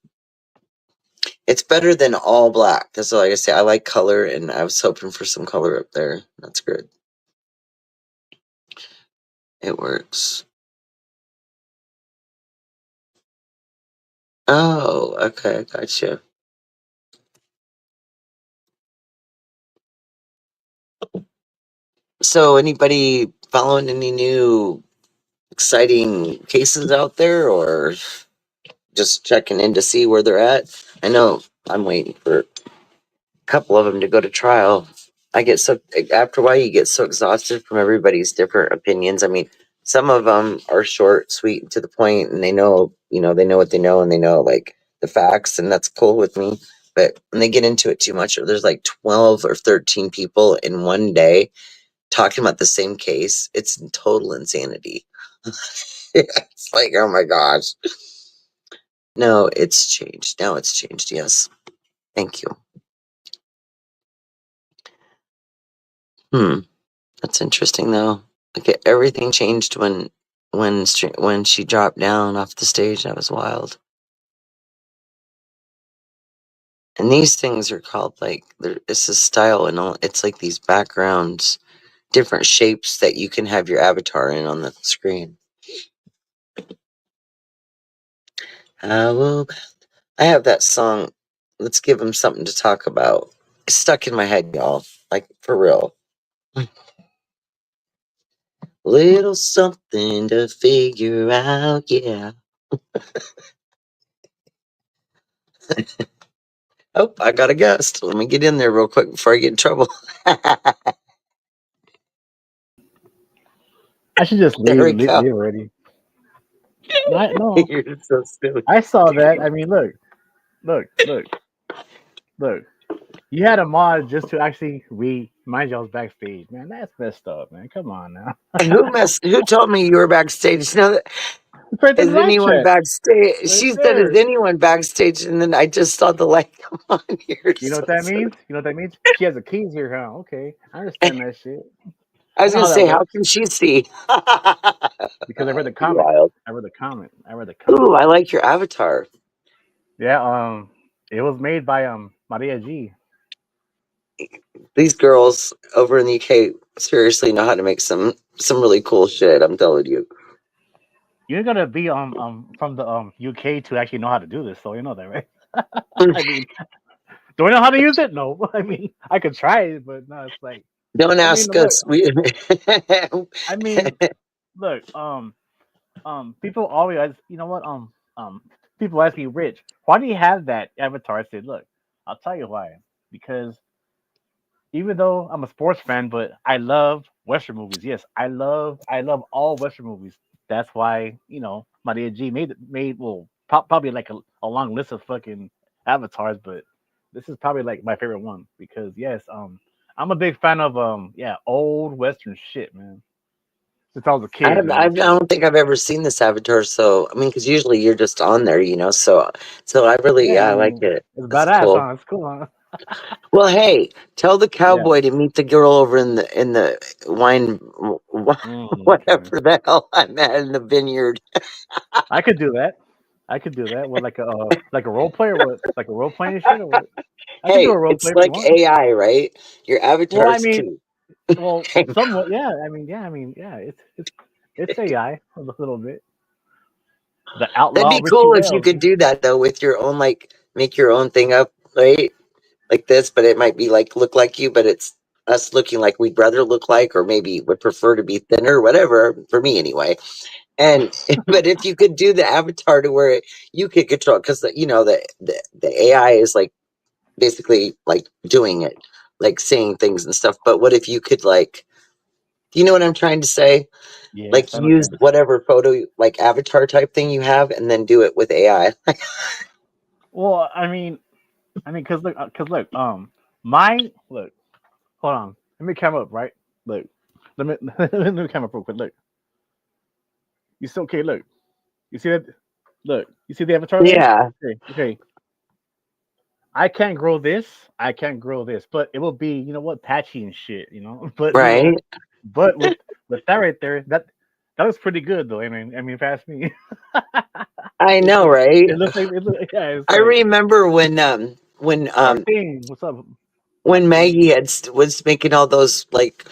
S1: It's better than all black. That's all I gotta say. I like color, and I was hoping for some color up there. That's good. It works. Oh, okay, gotcha. So, anybody following any new exciting cases out there, or just checking in to see where they're at? I know I'm waiting for a couple of them to go to trial. I get so after a while you get so exhausted from everybody's different opinions. I mean, some of them are short, sweet, and to the point, and they know, they know what they know, and they know like the facts, and that's cool with me. But when they get into it too much, or there's like 12 or 13 people in one day talking about the same case, it's total insanity. It's like, oh my gosh. No, it's changed. Now it's changed. Yes. Thank you. That's interesting though. Like everything changed when she dropped down off the stage. That was wild. And these things are called like it's a style and all. It's like these backgrounds, different shapes that you can have your avatar in on the screen. Well, I have that song. Let's give them something to talk about. It's stuck in my head, y'all. Like for real. Little something to figure out, yeah. Oh, I got a guest. Let me get in there real quick before I get in trouble.
S4: I should just
S1: There
S4: leave
S1: we go.
S4: leave already. No,
S1: You're so silly.
S4: I saw that. I mean, look, look, look. You had a mod just to actually remind y'all's backstage, man. That's messed up, man. Come on now.
S1: Who told me you were backstage? No,
S4: It's right in the
S1: is
S4: right
S1: anyone
S4: chat,
S1: backstage?
S4: right
S1: She said, is
S4: there.
S1: anyone backstage? And then I just saw the light come on here.
S4: You know
S1: So
S4: what that
S1: silly.
S4: means? You know what that means? She has the keys here, huh? Okay, I
S1: I
S4: understand that shit. I
S1: was
S4: know
S1: gonna
S4: how that
S1: say, how
S4: works
S1: can she see?
S4: because I read the
S1: Pretty
S4: comment.
S1: wild.
S4: I read the comment. I read the
S1: Ooh,
S4: comment.
S1: I like your avatar.
S4: Yeah. It was made by Maria G.
S1: These girls over in the UK seriously know how to make some really cool shit. I'm telling you.
S4: You're gonna be from the UK to actually know how to do this, so you know that, right? I mean, do I know how to use it? No. I mean, I could try it, but no, it's like,
S1: Don't
S4: I mean,
S1: ask
S4: look,
S1: us. We
S4: I mean, look, people always, you know what, people ask me, Rich, why do you have that avatar? I said, look, I'll tell you why. Because even though I'm a sports fan, but I love Western movies. Yes, I love all Western movies. That's why my DG made well probably like a long list of fucking avatars, but this is probably like my favorite one because yes, I'm a big fan of yeah, old Western shit, man. Since I was a kid,
S1: I
S4: so
S1: don't think I've ever seen this Avatar. So I mean, because usually you're just on there, So I really,
S4: yeah,
S1: yeah,
S4: I
S1: I like
S4: mean
S1: it.
S4: it's
S1: It's
S4: badass,
S1: cool.
S4: huh? It's cool, huh?
S1: Well, hey, tell the
S4: Yeah.
S1: cowboy to meet the girl over in the wine,
S4: Okay.
S1: whatever the hell I'm at in the vineyard.
S4: I could do that. I could do that with like a role play or what? Like a role playing shit or what? I could do a
S1: Hey,
S4: role
S1: it's
S4: play if you
S1: like
S4: want.
S1: AI, right? Your
S4: Well, I
S1: avatars
S4: mean,
S1: too.
S4: well, somewhat, yeah. I mean, yeah. It's AI a little bit. The
S1: That'd
S4: outlaw
S1: be
S4: Richie
S1: cool if you
S4: Wales.
S1: could do that though with your own, like, make your own thing up, right? Like this, but it might be like look like you, but it's us looking like we'd rather look like, or maybe would prefer to be thinner, whatever. For me, anyway. And but if you could do the avatar to where you could control, because the AI is like basically like doing it, like saying things and stuff. But what if you could, like, do you know what I'm trying to say?
S4: Yes,
S1: Like
S4: I
S1: use
S4: understand.
S1: whatever photo, like avatar type thing you have, and then do it with AI.
S4: Well, cause look, my look. Hold on. Let me come up, right? Look, let me come up real quick. Look, you still okay? Look, you see that? Look, you see the avatar there?
S1: Yeah,
S4: Okay, okay. I can't grow this. I can't grow this, but it will be, patchy and shit, But
S1: right.
S4: but with that right there, that looks pretty good though. I mean, if you ask me,
S1: I
S4: it's
S1: know,
S4: like
S1: right?
S4: yeah, it's
S1: I
S4: like
S1: remember when
S4: Martin, what's up,
S1: when
S4: Martin?
S1: Maggie was making all those, like,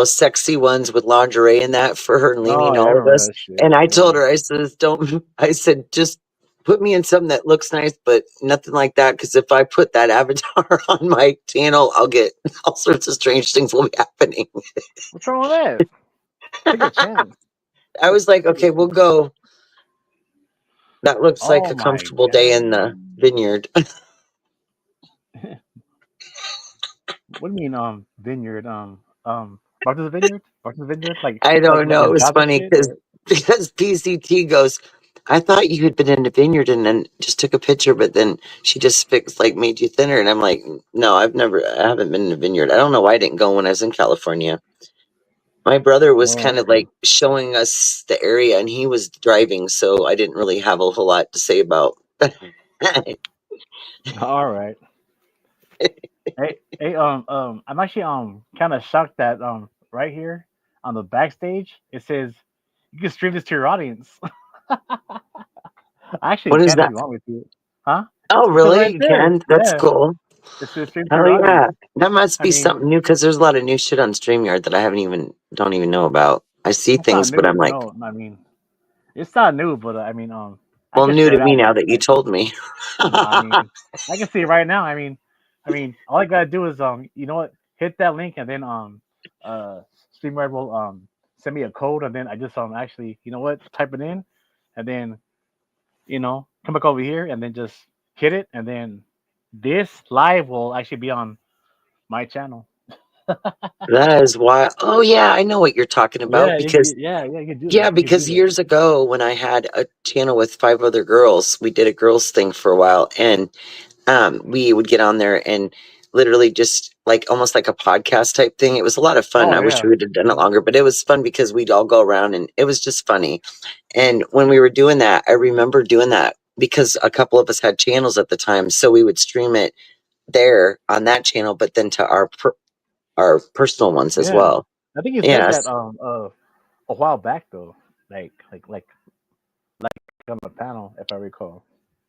S1: sexy ones with lingerie and that for her and
S4: Oh,
S1: Lainey and
S4: I
S1: all of
S4: remember
S1: us.
S4: that shit.
S1: And I told
S4: Yeah.
S1: her, I says, don't, I said, just put me in something that looks nice, but nothing like that. Because if I put that avatar on my channel, I'll get all sorts of strange things will be happening.
S4: What's wrong with that? Take a chance.
S1: I was like,
S4: Just take a
S1: okay, we'll
S4: chance.
S1: go. That looks like
S4: Oh
S1: a
S4: my
S1: comfortable day in the
S4: god.
S1: vineyard.
S4: What do you mean, vineyard? Martha's Vineyard? Martha's Vineyard? Like,
S1: I
S4: like,
S1: don't
S4: like
S1: know.
S4: a
S1: It was
S4: job and
S1: funny
S4: shit, or?
S1: because PCT goes, I thought you had been in a vineyard and then just took a picture, but then she just fixed, like, made you thinner. And I'm like, no, I haven't been in a vineyard. I don't know why I didn't go when I was in California. My brother was
S4: Oh,
S1: kind of
S4: okay.
S1: like showing us the area and he was driving. So I didn't really have a whole lot to say about.
S4: All right. Hey, I'm actually kind of shocked that right here on the backstage it says you can stream this to your audience. I actually
S1: What is
S4: can if
S1: that?
S4: you want me to, huh?
S1: Oh,
S4: It says
S1: really?
S4: right
S1: You
S4: there,
S1: can? That's
S4: yeah.
S1: cool.
S4: It says stream to
S1: Hell
S4: your audience.
S1: yeah. That must
S4: I
S1: be
S4: mean,
S1: something new because there's a lot of new shit on StreamYard that I don't even know about. I see
S4: it's not
S1: things, but I'm
S4: new.
S1: like,
S4: No, I mean, it's not new, but I
S1: well,
S4: can
S1: new
S4: share
S1: to
S4: it
S1: me
S4: out.
S1: now that you told me.
S4: No, I mean, I can see it right now. I mean, all I gotta do is you know what, hit that link and then uh, StreamYard will send me a code and then I just actually, you know what, type it in, and then come back over here and then just hit it and then this live will actually be on my channel.
S1: That is why. Oh, yeah, I know what you're talking about
S4: Yeah,
S1: because,
S4: you can do
S1: yeah,
S4: that. You can do
S1: because
S4: that.
S1: years ago when I had a channel with 5 other girls, we did a girls thing for a while, and we would get on there and literally just like almost like a podcast type thing. It was a lot of fun.
S4: Oh
S1: I wish
S4: yeah.
S1: we would have done it
S4: Mhm.
S1: longer, but it was fun because we'd all go around and it was just funny. And when we were doing that, I remember doing that because a couple of us had channels at the time, so we would stream it there on that channel, but then to our personal ones as
S4: Yeah,
S1: well.
S4: I think you said that
S1: Yes.
S4: a while back though, like on the panel, if I recall.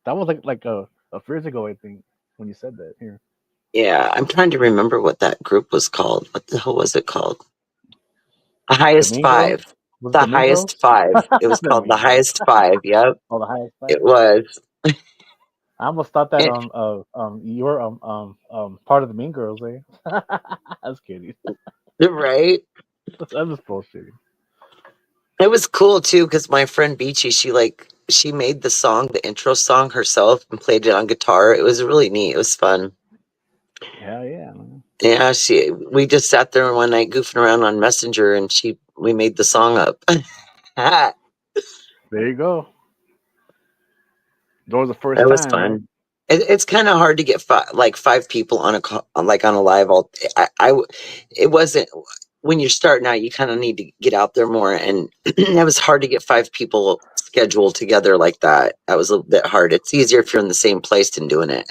S4: That was like a few years ago, I think, when you said that here.
S1: Yeah, I'm trying to remember what that group was called. What the hell was it called? The
S4: The
S1: Highest
S4: Mean Girls?
S1: Five.
S4: Was it
S1: The
S4: the Mean Girls?
S1: Highest Five. It was
S4: The
S1: called The
S4: Mean Girls.
S1: Highest Five. Yep,
S4: Oh, the highest
S1: it
S4: five.
S1: was.
S4: I almost thought that
S1: It,
S4: you were part of the Mean Girls, eh? I was kidding.
S1: right?
S4: I was bullshitting.
S1: It was cool too because my friend Beachy, she made the song, the intro song herself, and played it on guitar. It was really neat. It was fun.
S4: Hell yeah, man.
S1: Yeah, we just sat there one night goofing around on Messenger, and we made the song up. That
S4: There you go. That was the first
S1: was
S4: time, right?
S1: fun. It's kind of hard to get like 5 people on like on a live. It wasn't when you're starting out. You kind of need to get out there more, and it was hard to get 5 people scheduled together like that. That was a little bit hard. It's easier if you're in the same place than doing it.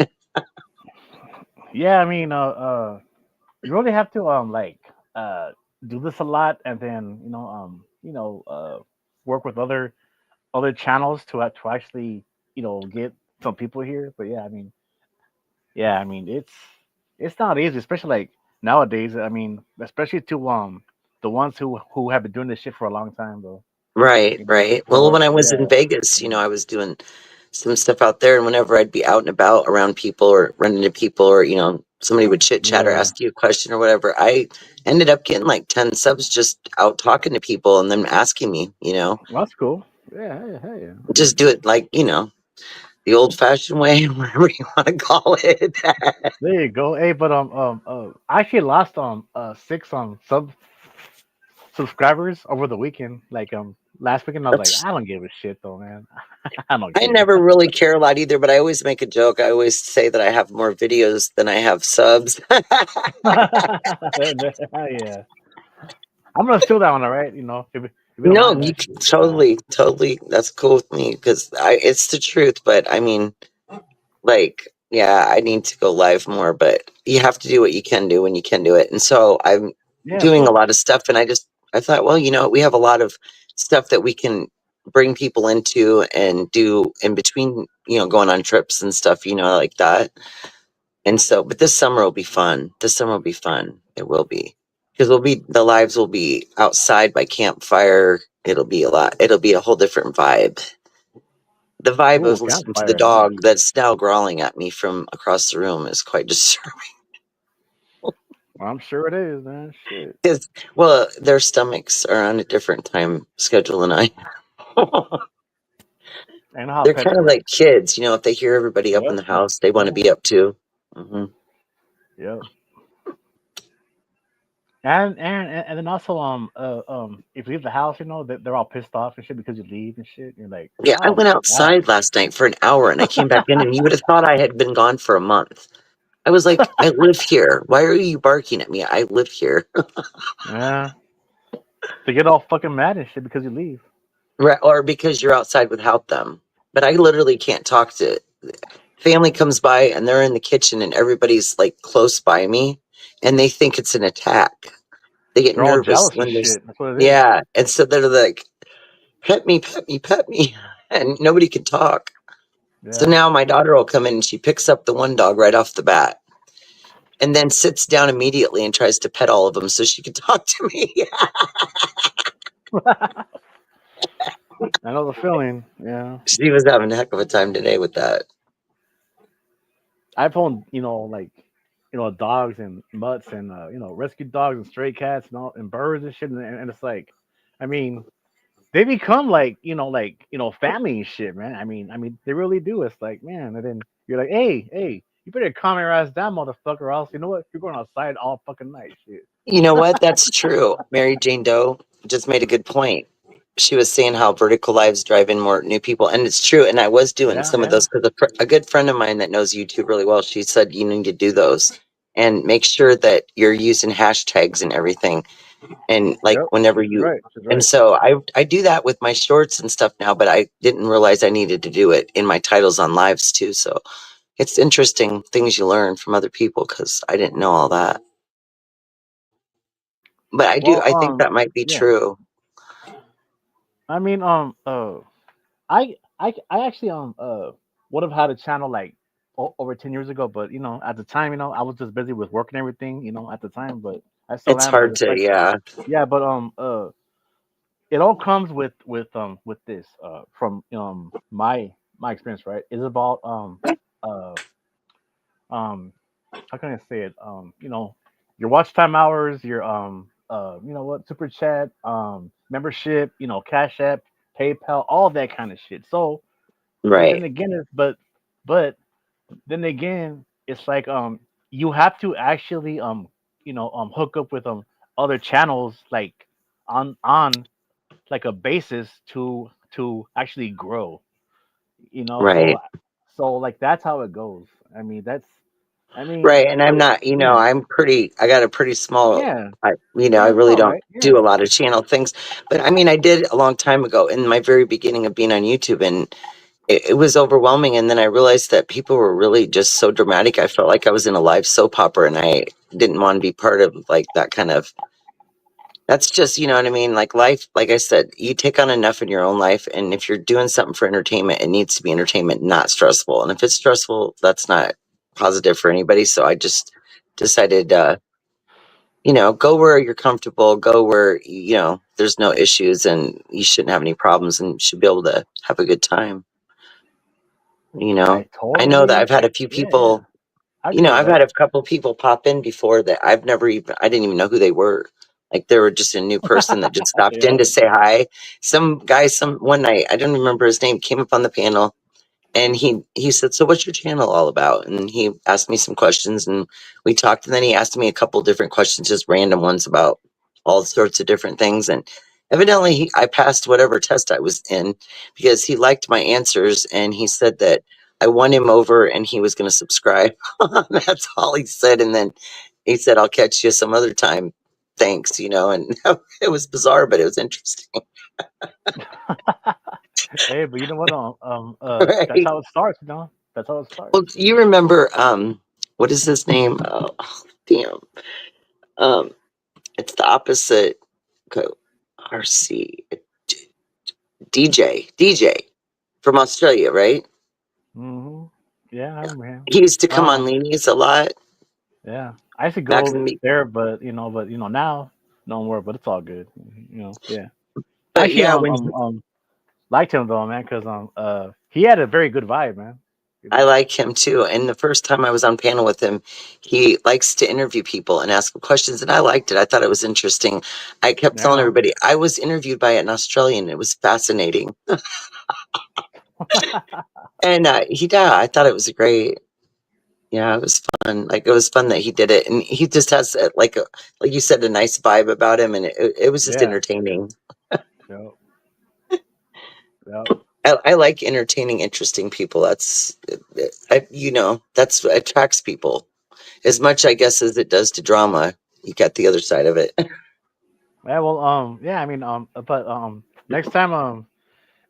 S4: Yeah, I mean, you really have to like uh do this a lot, and then work with other channels to actually get some people here. But yeah, I mean it's not easy, especially like nowadays. I mean, especially to the ones who have been doing this shit for a long time, though.
S1: Right, right. Well,
S4: So
S1: when I was in
S4: yeah,
S1: Vegas, I was doing some stuff out there, and whenever I'd be out and about around people or run into people, or somebody would chit chat or
S4: yeah,
S1: ask you a question or whatever, I ended up getting like 10 subs just out talking to people and then asking me,
S4: that's cool. Yeah, yeah.
S1: just do it like the old-fashioned way, whatever you want to call it.
S4: There you go. Hey, but I actually lost 6 subscribers over the weekend. Like last weekend, I was like, I don't give a shit though, man. I don't
S1: I
S4: care.
S1: never really care a lot either, but I always make a joke. I always say that I have more videos than I have subs.
S4: Yeah, I'm gonna steal that one. All right, if you don't
S1: No,
S4: mind
S1: you
S4: that
S1: can
S4: shit.
S1: totally. That's cool with me because it's the truth. But I mean, like, yeah, I need to go live more. But you have to do what you can do when you can do it. And so I'm
S4: Yeah, of
S1: doing a
S4: course.
S1: lot of stuff, and I thought, well, we have a lot of stuff that we can bring people into and do in between, going on trips and stuff, like that. And so, but this summer will be fun. This summer will be fun. It will be because the lives will be outside by campfire. It'll be a lot. It'll be a whole different vibe. The vibe
S4: Ooh,
S1: of listening to the
S4: campfire, nice.
S1: dog that's now growling at me from across the room is quite disturbing.
S4: I'm sure it is, man. Shit.
S1: Because, well, their stomachs are on a different time schedule than I.
S4: I know how
S1: They're
S4: pets
S1: kind of
S4: work.
S1: like kids, if they hear everybody up in
S4: Yep.
S1: the house, they want to
S4: Yeah.
S1: be up too. Hmm.
S4: Yep. And then also if you leave the house, they're all pissed off and shit because you leave and shit. You're like,
S1: Yeah, I
S4: oh
S1: went
S4: my god.
S1: outside last night for an hour and I came back in, and you would have thought I had been gone for a month. I was like, I live here. Why are you barking at me? I live here.
S4: Yeah. They get all fucking mad and shit because you leave.
S1: Right, or because you're outside without them. But I literally can't talk to family comes by and they're in the kitchen and everybody's like close by me and they think it's an attack. They get
S4: They're all
S1: nervous
S4: jealous and
S1: when there's
S4: shit. That's what it is.
S1: yeah. And so they're like, pet me, pet me, pet me. And nobody can talk. So
S4: Yeah.
S1: now my daughter will come in and she picks up the one dog right off the bat and then sits down immediately and tries to pet all of them so she can talk to me.
S4: I know the feeling. Yeah.
S1: She was having a heck of a time today with that.
S4: I've owned, like, dogs and mutts and rescue dogs and stray cats and all and birds and shit, and it's like, I mean, they become like, family and shit, man. I mean, they really do. It's like, man, and then you're like, hey, you better calm your ass down, motherfucker, or else you know what? You're going outside all fucking night, shit.
S1: You know what? That's true. Mary Jane Doe just made a good point. She was saying how vertical lives drive in more new people, and it's true. And I was doing
S4: Yeah,
S1: some of
S4: yeah.
S1: those because a good friend of mine that knows YouTube really well, she said you need to do those and make sure that you're using hashtags and everything. And like
S4: Yep.
S1: whenever
S4: She's
S1: you,
S4: right. She's
S1: and
S4: right.
S1: so I do that with my shorts and stuff now, but I didn't realize I needed to do it in my titles on lives too. So it's interesting things you learn from other people because I didn't know all that. But
S4: Well,
S1: I think that might be
S4: yeah.
S1: true.
S4: I mean, I actually would have had a channel like over 10 years ago, but at the time, I was just busy with work and everything, at the time. But I still
S1: It's
S4: am. But
S1: hard
S4: it's
S1: to,
S4: like,
S1: yeah.
S4: yeah, but it all comes with this from my experience, right? It's about uh how can I say it? Your watch time hours, your super chat, membership, Cash App, PayPal, all that kind of shit. So, but then
S1: Right.
S4: again, but then again, it's like you have to actually hook up with other channels like on like a basis to actually grow. So
S1: Right.
S4: like that's how it goes. I mean that's I mean
S1: Right. And
S4: but
S1: I'm not,
S4: yeah
S1: I got a pretty small,
S4: yeah
S1: I
S4: yeah it's
S1: really
S4: all
S1: don't
S4: right yeah
S1: do a lot of channel things. But I mean, I did a long time ago in my very beginning of being on YouTube, and it was overwhelming. And then I realized that people were really just so dramatic. I felt like I was in a live soap opera, and I didn't want to be part of like that kind of. That's just, you know what I mean? Like life, like I said, you take on enough in your own life. And if you're doing something for entertainment, it needs to be entertainment, not stressful. And if it's stressful, that's not positive for anybody. So I just decided, go where you're comfortable, go where, there's no issues and you shouldn't have any problems and should be able to have a good time. You know,
S4: I
S1: I know that
S4: totally
S1: I've had a few
S4: yeah
S1: people,
S4: I agree with
S1: I've
S4: that.
S1: had a couple people pop in before that I didn't even know who they were. Like they were just a new person that just stopped in
S4: Yeah.
S1: to say hi. Some guy, one night, I don't remember his name, came up on the panel and he said, "So what's your channel all about?" And he asked me some questions and we talked, and then he asked me a couple different questions, just random ones about all sorts of different things. And evidently I passed whatever test I was in because he liked my answers and he said that I won him over and he was going to subscribe. That's all he said. And then he said, "I'll catch you some other time. Thanks," and it was bizarre, but it was interesting.
S4: Hey, but you know what? That's
S1: Right.
S4: how it starts. That's how it starts.
S1: Well, you remember, what is his name? Oh, damn. Um, it's the opposite. RC DJ from Australia, right?
S4: Hmm. Yeah, I remember him.
S1: He used to come on
S4: Um,
S1: Leanies a lot
S4: yeah, I used to
S1: back in
S4: go
S1: the.
S4: there, but now no more. But it's all good. Yeah. I
S1: But
S4: actually
S1: yeah, when
S4: liked him though, man, because he had a very good vibe, man. You
S1: I
S4: know.
S1: like him too. And the first time I was on panel with him, he likes to interview people and ask them questions, and I liked it. I thought it was interesting. I kept telling
S4: Yeah.
S1: everybody I was interviewed by an Australian. It was fascinating, and yeah, I thought it was great. Yeah, it was fun. Like it was fun that he did it, and he just has like you said, a nice vibe about him, and it was just
S4: Yeah.
S1: entertaining.
S4: Yep. Yep.
S1: I like entertaining, interesting people. That's what attracts people as much, I guess, as it does to drama. You got the other side of it.
S4: Yeah. Well. Yeah. I mean. But next time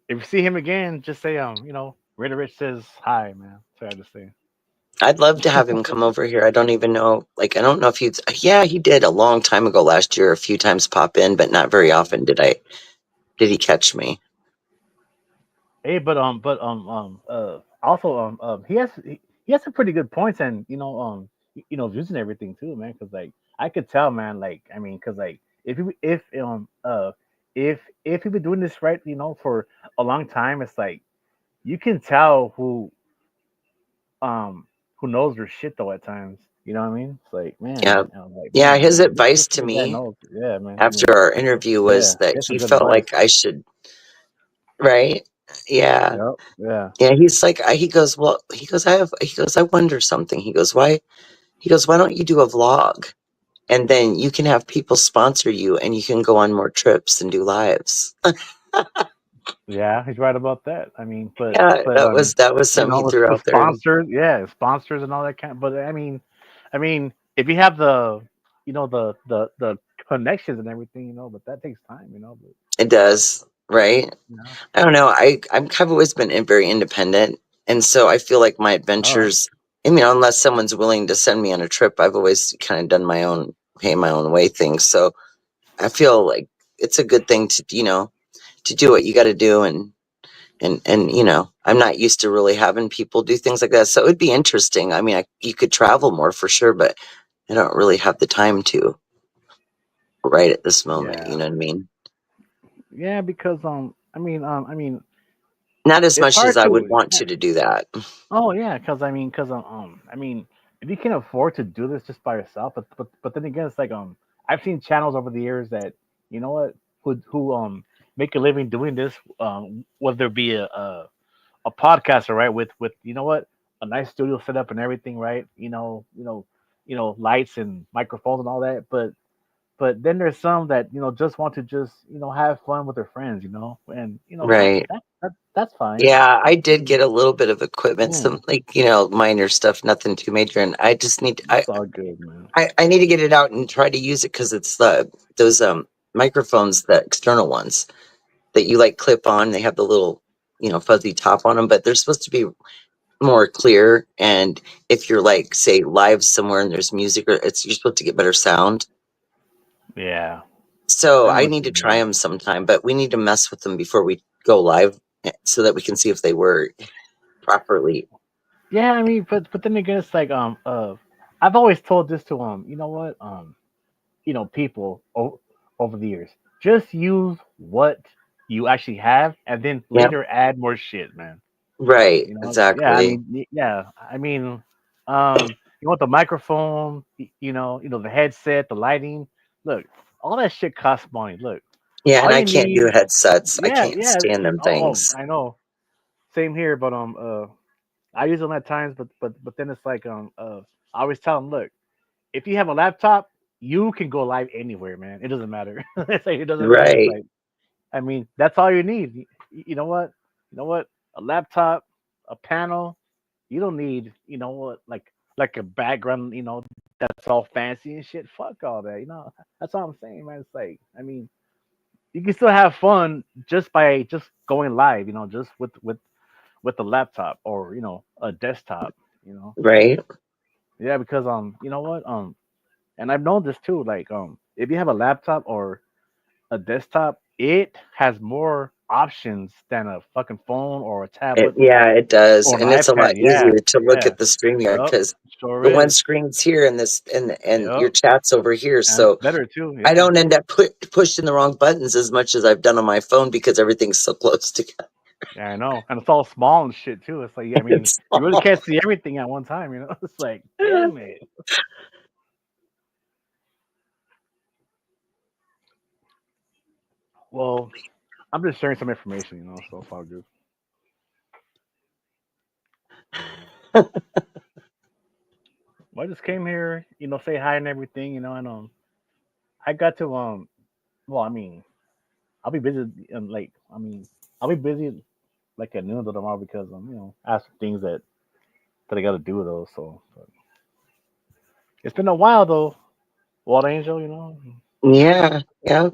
S4: if you see him again, just say Raider Rich says hi, man. So I just say.
S1: I'd love to have him come over here. I don't even know. Like, I don't know if yeah, he did a long time ago last year, a few times pop in, but not very often did he catch me.
S4: Hey, also he has some pretty good points and views and everything too, man. Because like I could tell, man. Like I mean, because like if you've been doing this right, for a long time, it's like you can tell um who knows their shit though at times. You know what I mean? It's like
S1: Yeah.
S4: man, I'm like
S1: Yeah,
S4: man,
S1: his
S4: like
S1: advice
S4: this
S1: to
S4: guy
S1: me
S4: knows. Yeah, man. I
S1: after
S4: mean,
S1: our interview
S4: yeah,
S1: was that
S4: he has some
S1: he
S4: good
S1: felt
S4: advice.
S1: like I should, right? Yeah.
S4: Yep. Yeah.
S1: Yeah, he's like, he goes, well, he goes, I wonder something. He goes, why don't you do a vlog? And then you can have people sponsor you and you can go on more trips and do lives.
S4: Yeah, he's right about that. I mean,
S1: Yeah,
S4: but
S1: that was something he threw
S4: with
S1: out there.
S4: sponsors, yeah, sponsors and all that kind. But I mean, if you have the connections and everything, but that takes time, But
S1: It does, right?
S4: you know,
S1: I don't know. I've always been very independent. And so I feel like my
S4: all right,
S1: adventures, unless someone's willing to send me on a trip, I've always kind of done my own, pay my own way things. So I feel like it's a good thing to do what you got to do. And I'm not used to really having people do things like that. So it would be interesting. I mean, you could travel more for sure, but I don't really have the time to right at this moment. You
S4: yeah,
S1: know what I mean?
S4: yeah, because I mean,
S1: Not as
S4: it's
S1: much as
S4: hard
S1: I would
S4: to.
S1: want to do that.
S4: Oh yeah, I mean, if you can afford to do this just by yourself, but then again, it's like I've seen channels over the years that you know what who make a living doing this, whether it be a podcaster, right, with a nice studio set up and everything, right, lights and microphones and all that. But then there's some that just want to just have fun with their friends, and
S1: Right.
S4: that's fine.
S1: Yeah, I did
S4: Mm,
S1: get a little bit of equipment, some
S4: mm,
S1: like, minor stuff, nothing too major. And I just need
S4: it's all good, man.
S1: I need to get it out and try to use it because it's those microphones, the external ones that you like clip on. They have the little, fuzzy top on them, but they're supposed to be more clear. And if you're like, say, live somewhere and there's music, or you're supposed to get better sound.
S4: Yeah,
S1: So
S4: I know
S1: I
S4: what
S1: need
S4: you
S1: to try
S4: mean.
S1: them sometime, but we need to mess with them before we go live so that we can see if they work properly.
S4: Yeah, I mean, but then again, it's like I've always told this to people over the years, just use what you actually have, and then
S1: Yep.
S4: later add more shit, man.
S1: Right.
S4: Yeah, I
S1: Exactly.
S4: mean, yeah, I mean, you want the microphone, the headset, the lighting. Look, all that shit costs money. Look,
S1: Yeah. And
S4: all
S1: I
S4: you
S1: can't do
S4: need,
S1: headsets. I
S4: yeah,
S1: can't
S4: yeah.
S1: stand them
S4: Oh,
S1: things.
S4: I know. Same here, but I use them at times, but then it's like I always tell them, look, if you have a laptop, you can go live anywhere, man. It doesn't matter. It's like it doesn't matter. It's
S1: Right.
S4: like I mean, that's all you need. You know what? You know what? A laptop, a panel. You don't need, like a background, that's all fancy and shit. Fuck all that. That's all I'm saying, man. It's like, I mean, you can still have fun just by just going live, just with the laptop or a desktop, you know.
S1: Right.
S4: Yeah, because you know what? And I've known this too. Like, if you have a laptop or a desktop, it has more options than a fucking phone or a tablet
S1: Yeah, it does.
S4: or an
S1: And it's a lot
S4: iPad. Yeah,
S1: easier to look
S4: yeah.
S1: at the StreamYard
S4: Yep.
S1: because
S4: Sure
S1: the one
S4: is.
S1: screen's here and and your
S4: Yep.
S1: chat's over here.
S4: And it's
S1: So
S4: better too.
S1: I
S4: Yeah.
S1: don't end up pushing the wrong buttons as much as I've done on my phone because everything's so close together.
S4: Yeah, I know. And it's all small and shit too. It's like, I mean,
S1: It's
S4: you really
S1: small.
S4: can't see everything at one time, It's like, damn it. Well, I'm just sharing some information, so it's all good. Well, I just came here, say hi and everything, and I got to well, I mean, I'll be busy and like I mean, I'll be busy like at noon tomorrow because I have some things that I got to do though. So but it's been a while though, Walt Angel.
S1: Yeah. Yeah.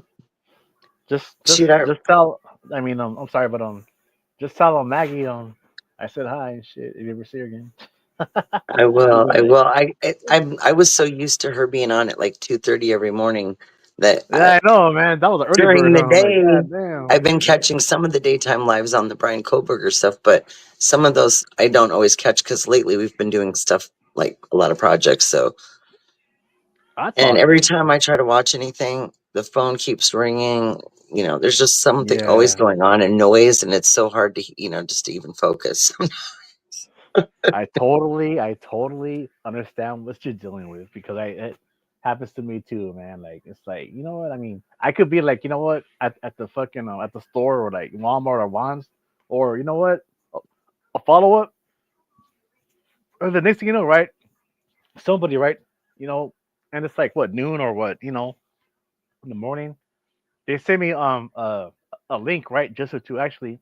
S4: Just just
S1: Shoot, I,
S4: just tell. I mean, I'm sorry, but just tell Maggie I said hi and shit. If you ever see her again,
S1: I
S4: she'll
S1: will.
S4: be
S1: I
S4: like,
S1: will. I was so used to her being on at like 2:30 every morning that
S4: yeah, I know, man. That was an early
S1: during
S4: bird,
S1: the
S4: huh? I'm like,
S1: day
S4: God damn.
S1: I've been catching some of the daytime lives on the Brian Koberger stuff, but some of those I don't always catch because lately we've been doing stuff like a lot of projects. So,
S4: That's
S1: and every
S4: awesome.
S1: time I try to watch anything, the phone keeps ringing. There's just something always
S4: Yeah,
S1: going on and noise, and it's so hard to, just to even focus.
S4: I totally understand what you're dealing with because it happens to me too, man. Like it's like what I mean. I could be like at the fucking at the store or like Walmart or Vons, or a, a follow up, or the next thing you know, right? Somebody, right? You know, and it's like what noon or what in the morning. They send me a link, right, just to actually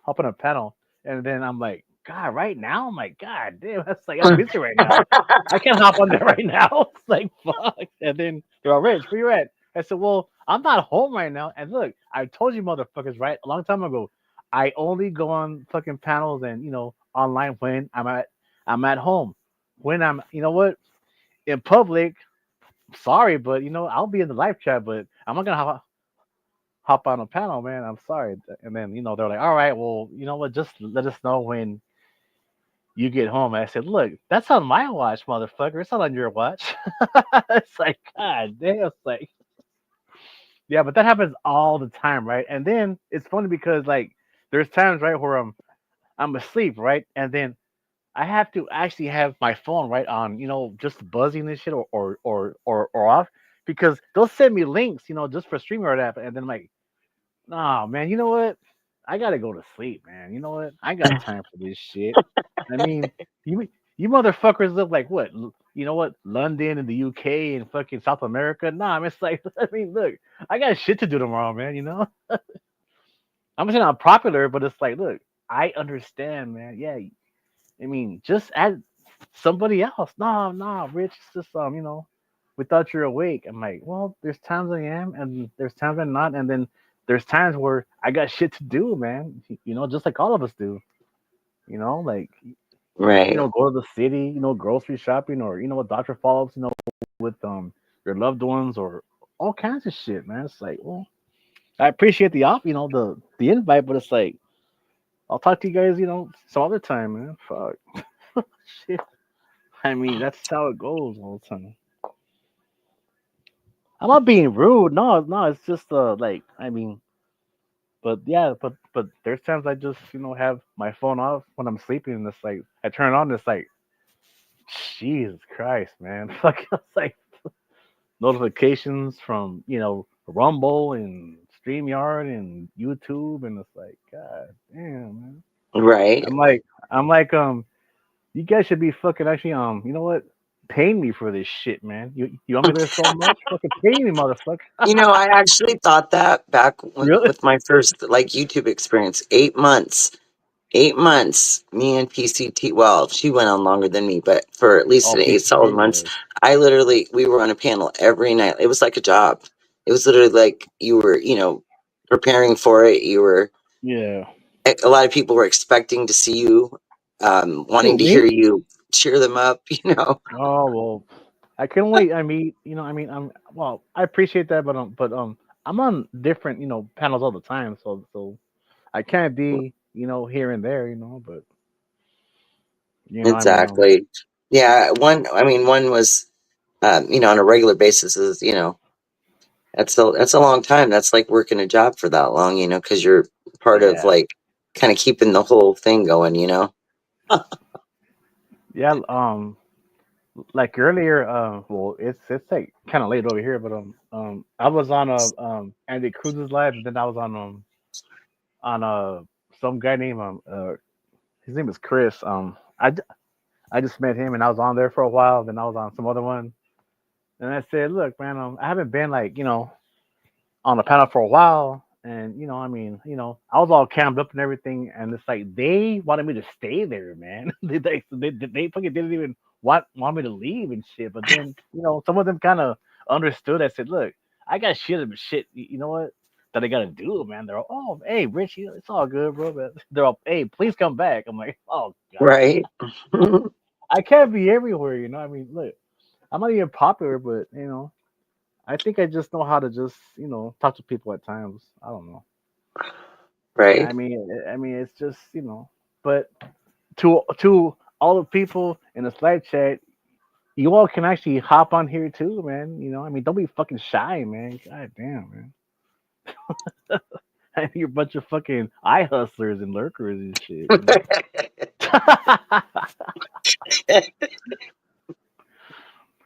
S4: hop on a panel, and then I'm like, God, right now? I'm like, God damn, that's like I'm busy right now. I can't hop on there right now. It's like fuck. And then they're all, Rich, where you at? I said, well, I'm not home right now. And look, I told you motherfuckers, right, a long time ago, I only go on fucking panels and online when I'm at home. When I'm in public, sorry, but I'll be in the live chat, but I'm not gonna hop on a panel, man. I'm sorry. And then they're like, all right, well, you know what? Just let us know when you get home. And I said, look, that's on my watch, motherfucker. It's not on your watch. It's like, God damn. It's like, yeah, but that happens all the time, right? And then it's funny because like there's times right where I'm asleep, right? And then I have to actually have my phone right on, just buzzing and shit or off because they'll send me links, just for StreamYard app, and then I'm like, oh man, you know what? I gotta go to sleep, man. You know what? I got time for this shit. I mean, you motherfuckers live like what? you know what, London and the UK and fucking South America. Nah, I'm just like, I mean, look, I got shit to do tomorrow, man. You know, I'm saying I'm popular, but it's like, look, I understand, man. Yeah, I mean, just add somebody else. No, no, Rich, it's just we thought you're awake. I'm like, well, there's times I am, and there's times I'm not, and then there's times where I got shit to do, man. You know, just like all of us do. You know, like
S1: Right.
S4: go to the city, grocery shopping, or what, doctor follow-ups, with your loved ones, or all kinds of shit, man. It's like, well, I appreciate the the invite, but it's like I'll talk to you guys, some other time, man. Fuck. Shit. I mean, that's how it goes all the time. I'm not being rude. No, no, it's just like, I mean, but yeah, but there's times I just have my phone off when I'm sleeping, and it's like I turn it on, and it's like, Jesus Christ, man. Fuck, it's like notifications from Rumble and StreamYard and YouTube, and it's like, God damn, man.
S1: Right.
S4: I'm like, I'm like, you guys should be fucking actually, you know what? Paying me for this shit, man. You want me there so much? Fucking pay me, motherfucker.
S1: I actually thought that back
S4: Really?
S1: with my first like YouTube experience, 8 months. 8 months, me and PCT. Well, she went on longer than me, but for at least
S4: Oh,
S1: an 8 solid months,
S4: PCT.
S1: we were on a panel every night. It was like a job. It was literally like you were, preparing for it. You were,
S4: Yeah.
S1: a lot of people were expecting to see you,
S4: Who,
S1: wanting to hear
S4: me?
S1: you cheer them up,
S4: Oh well, I can only. I mean, I mean, well. I appreciate that, but I'm on different, panels all the time, so I can't be, here and there, but I mean,
S1: Exactly. Yeah, one was, on a regular basis is, that's a long time. That's like working a job for that long, because you're part of
S4: yeah,
S1: like kind of keeping the whole thing going.
S4: yeah. Like earlier, well, it's like kind of late over here, but I was on Andy Cruz's live, and then I was on some guy named his name is Chris. I just met him, and I was on there for a while. Then I was on some other one, and I said, look, man, I haven't been like on the panel for a while, and I mean, I was all camped up and everything, and it's like they wanted me to stay there, man. They fucking didn't even want me to leave and shit. But then some of them kind of understood. I said, look, I got shit. You know what? That I gotta do, man. They're all, oh, hey, Rich, it's all good, bro. But they're all, hey, please come back. I'm like, oh god,
S1: Right.
S4: I can't be everywhere. I mean, look, I'm not even popular, but I think I just know how to just talk to people at times. I don't know.
S1: Right.
S4: I mean, it's just But to all the people in the Slack chat, you all can actually hop on here too, man. I mean, don't be fucking shy, man. God damn, man. I think you're a bunch of fucking eye hustlers and lurkers and shit.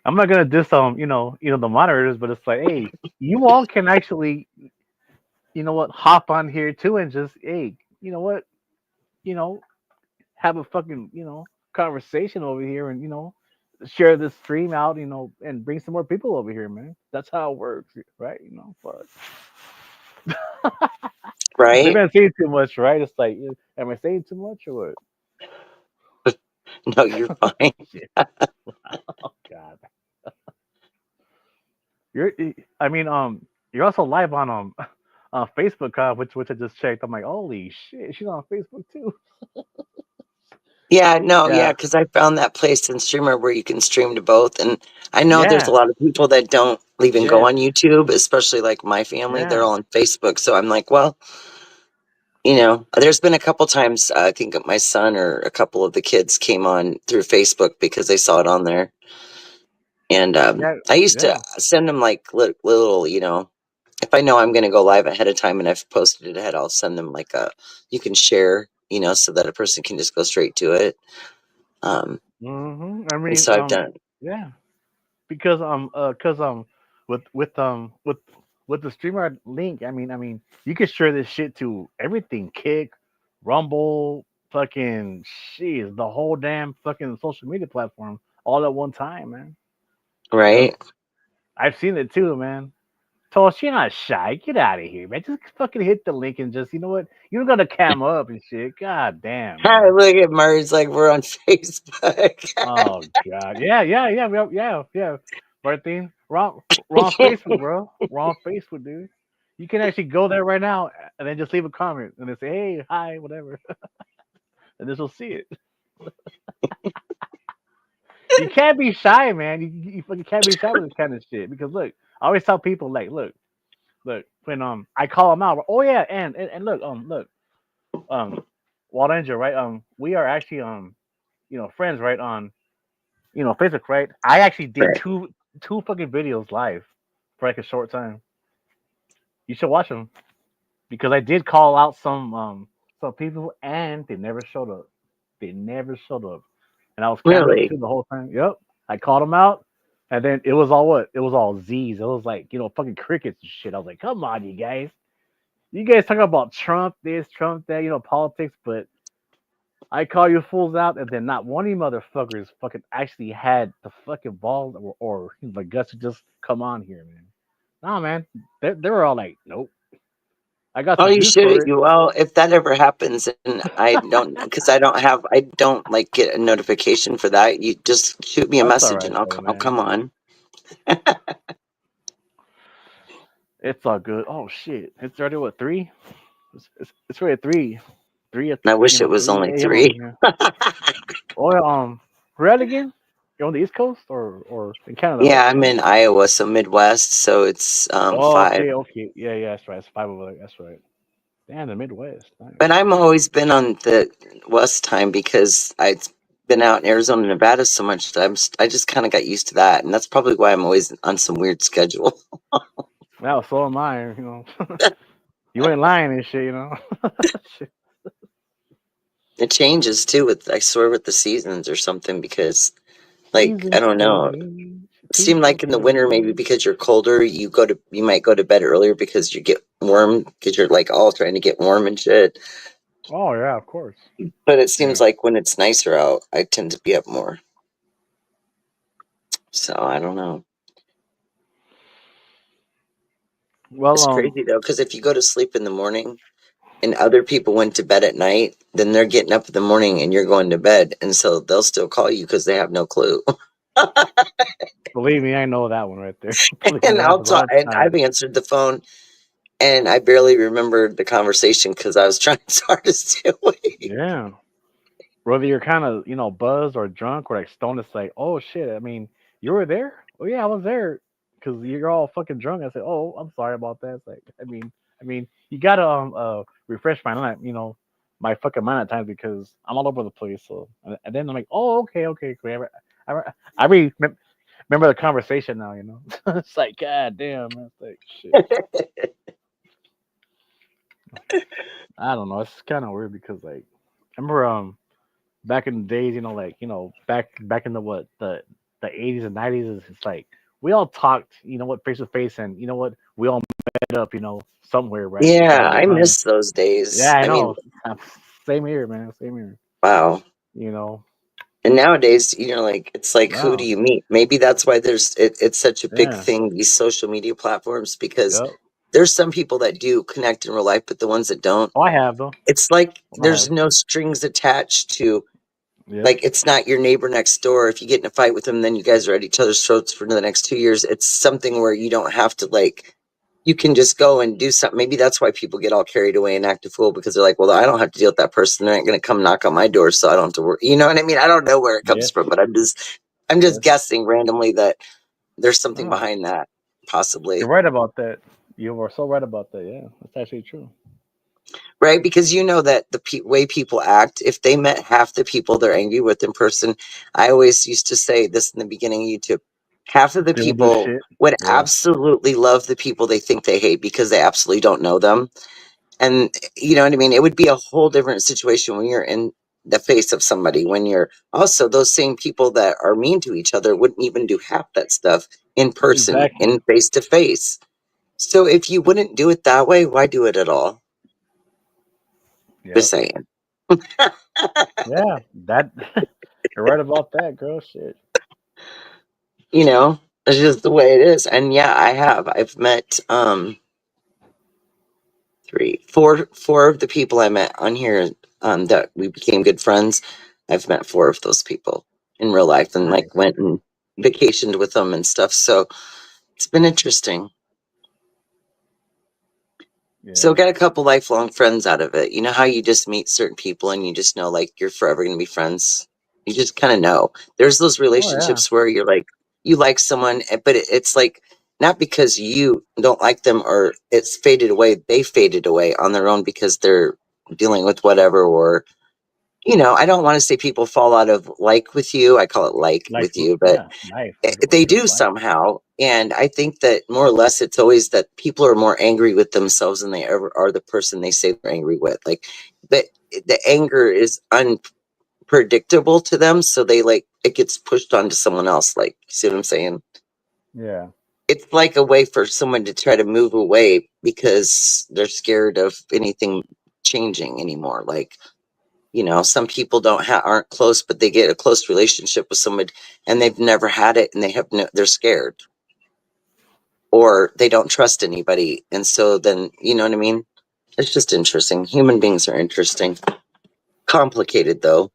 S4: I'm not gonna diss the monitors, but it's like, hey, you all can actually, hop on here too and just, hey, you know, have a fucking, conversation over here and, share this stream out, and bring some more people over here, man. That's how it works, right? Fuck. Maybe
S1: Right.
S4: I'm saying too much, right? It's like, am I saying too much or
S1: No, you're fine.
S4: what? Shit. Oh God. You're, I mean, you're also live on Facebook, which I just checked. I'm like, holy shit, she's on Facebook too.
S1: Yeah, no, yeah,
S4: Yeah,
S1: because I found that place in Streamer where you can stream to both. And I know there's a
S4: yeah,
S1: lot of people that don't even go
S4: yes,
S1: on YouTube, especially like my family. They're
S4: yeah,
S1: all on Facebook. So I'm like, well, there's been a couple times I think my son or a couple of the kids came on through Facebook because they saw it on there. And
S4: yeah,
S1: I used to
S4: yeah,
S1: send them like little, if I know I'm going to go live ahead of time and I've posted it ahead, I'll send them like you can share, so that a person can just go straight to it.
S4: I
S1: And
S4: mean,
S1: so I've done.
S4: yeah, because with with the streamer link, I mean, you can share this shit to everything, Kick, Rumble, fucking, jeez, the whole damn fucking social media platform. all at one time, man.
S1: Right?
S4: Yep. I've seen it too, man. Toss, you're not shy. Get out of here, man. Just fucking hit the link and just, you know what? You don't gotta cam up and shit. God damn, man.
S1: Look at Murray's like we're on Facebook.
S4: Oh god. Yeah. Martin, wrong Facebook, bro. Wrong Facebook, dude. You can actually go there right now and then just leave a comment and then say, hey, hi, whatever. And this will see it. You can't be shy, man. You fucking can't be shy with this kind of shit. Because look, I always tell people like, look, when I call them out, oh yeah, and look, Wild Angel, right? We are actually friends, right, on Facebook, right? I actually did
S1: Right.
S4: two fucking videos live for like a short time. You should watch them because I did call out some people and they never showed up. They never showed up, and I was cammed up
S1: Really?
S4: too the whole time. Yep, I called them out, and then it was all what? It was all Z's. It was like fucking crickets and shit. I was like, come on, you guys. You guys talk about Trump this, Trump that, politics, but I call you fools out, and then not one of you motherfuckers fucking actually had the fucking balls or the guts to just come on here, man. Nah, man, they were all like, nope. I got
S1: Oh,
S4: some
S1: you
S4: juice for
S1: should.
S4: it.
S1: Well, if that ever happens, and I don't, because I don't like get a notification for that. You just shoot me a
S4: That's all
S1: message,
S4: right,
S1: and I'll
S4: though,
S1: I'll
S4: man.
S1: come on.
S4: It's all good. Oh shit, it's already what 3? It's already 3,
S1: And I wish it was
S4: 3
S1: only
S4: a.m. over
S1: 3.
S4: here. Oh, yeah, where at again? You're on the East Coast or in Canada,
S1: Yeah,
S4: right?
S1: I'm in Iowa, so Midwest, so it's
S4: Oh,
S1: 5.
S4: okay. Yeah, that's right. It's 5 over there. That's right. Damn, the Midwest. Nice.
S1: But I'm always been on the West time because I've been out in Arizona and Nevada so much that I just kind of got used to that, and that's probably why I'm always on some weird schedule.
S4: Now, so am I. You ain't lying and shit. Shit.
S1: It changes too with I swear with the seasons or something because like I
S4: Seasons
S1: don't know.
S4: change,
S1: It seemed
S4: people
S1: like in the winter maybe
S4: change.
S1: because you're colder, you might go to bed earlier because you get warm because you're like all trying to get warm and shit.
S4: Oh yeah, of course.
S1: But it seems
S4: Yeah.
S1: like when it's nicer out, I tend to be up more. So I don't know.
S4: Well,
S1: It's crazy though, because if you go to sleep in the morning and other people went to bed at night, then they're getting up in the morning and you're going to bed, and so they'll still call you because they have no clue.
S4: believe me, I know that one right there. Believe me,
S1: And
S4: that
S1: I'll
S4: happens all
S1: talk,
S4: the
S1: and
S4: time.
S1: I've answered the phone, and I barely remembered the conversation because I was trying so hard to stay awake.
S4: Yeah. Whether you're kind of buzzed or drunk or like stoned, it's like, oh shit. I mean, you were there? Oh yeah, I was there. Because you're all fucking drunk. I said, oh, I'm sorry about that. It's like, I mean, you gotta refresh my mind, my fucking mind at times because I'm all over the place. So and then I'm like, oh, okay, great. Remember the conversation now. It's like, god damn, man. It's like shit. I don't know. It's kind of weird because like, I remember back in the days, back in the what the 80s and 90s, it's like we all talked, face to face, and we all met up, somewhere, right? Because
S1: Yeah,
S4: at the
S1: I
S4: time,
S1: miss those
S4: yeah,
S1: days.
S4: I
S1: I mean,
S4: know. Same here, man. Same here.
S1: wow.
S4: You know,
S1: And nowadays, like it's like who do
S4: wow,
S1: you meet? Maybe that's why it's such a big
S4: yeah,
S1: thing, these social media platforms, because
S4: yep.
S1: there's some people that do connect in real life, but the ones that don't,
S4: Oh, I have though.
S1: it's like
S4: I
S1: there's
S4: have.
S1: no strings attached to,
S4: Yep.
S1: like, it's not your neighbor next door. If you get in a fight with them, then you guys are at each other's throats for the next 2 years. It's something where you don't have to, like, you can just go and do something. Maybe that's why people get all carried away and act a fool, because they're like, well, I don't have to deal with that person. They're not going to come knock on my door, so I don't have to work. You know what I mean? I don't know where it comes
S4: Yes.
S1: from, but I'm just
S4: Yes.
S1: guessing randomly that there's something
S4: Oh,
S1: behind that,
S4: you're
S1: possibly.
S4: right about that. You are so right about that. Yeah, that's actually true.
S1: Right? Because you know that the way people act, if they met half the people they're angry with in person, I always used to say this in the beginning of YouTube, half of the
S4: They don't do
S1: people
S4: shit.
S1: would
S4: Yeah.
S1: absolutely love the people they think they hate because they absolutely don't know them. And you know what I mean? It would be a whole different situation when you're in the face of somebody, when you're also those same people that are mean to each other wouldn't even do half that stuff in person,
S4: Exactly.
S1: in face to face. So if you wouldn't do it that way, why do it at all? Just
S4: Yep.
S1: saying.
S4: Yeah. That. You're right about that, girl. Shit.
S1: You know, it's just the way it is. And yeah, I've met four of the people I met on here that we became good friends. I've met four of those people in real life and like went and vacationed with them and stuff. So it's been interesting.
S4: Yeah.
S1: So got a couple lifelong friends out of it. You know how you just meet certain people and you just know like you're forever gonna be friends. You just kind of know. There's those relationships where you're like you like someone, but it's like not because you don't like them or it's faded away. They faded away on their own because they're dealing with whatever or you know, I don't want to say people fall out of like with you. I call it like with you, but
S4: nice.
S1: they do somehow. And I think that more or less it's always that people are more angry with themselves than they ever are the person they say they're angry with. Like the anger is unpredictable to them. So they like it gets pushed onto someone else. Like, you see what I'm saying?
S4: Yeah.
S1: It's like a way for someone to try to move away because they're scared of anything changing anymore. Like, you know, some people aren't close, but they get a close relationship with somebody and they've never had it and they're scared or they don't trust anybody. And so then, you know what I mean? It's just interesting. Human beings are interesting. Complicated though,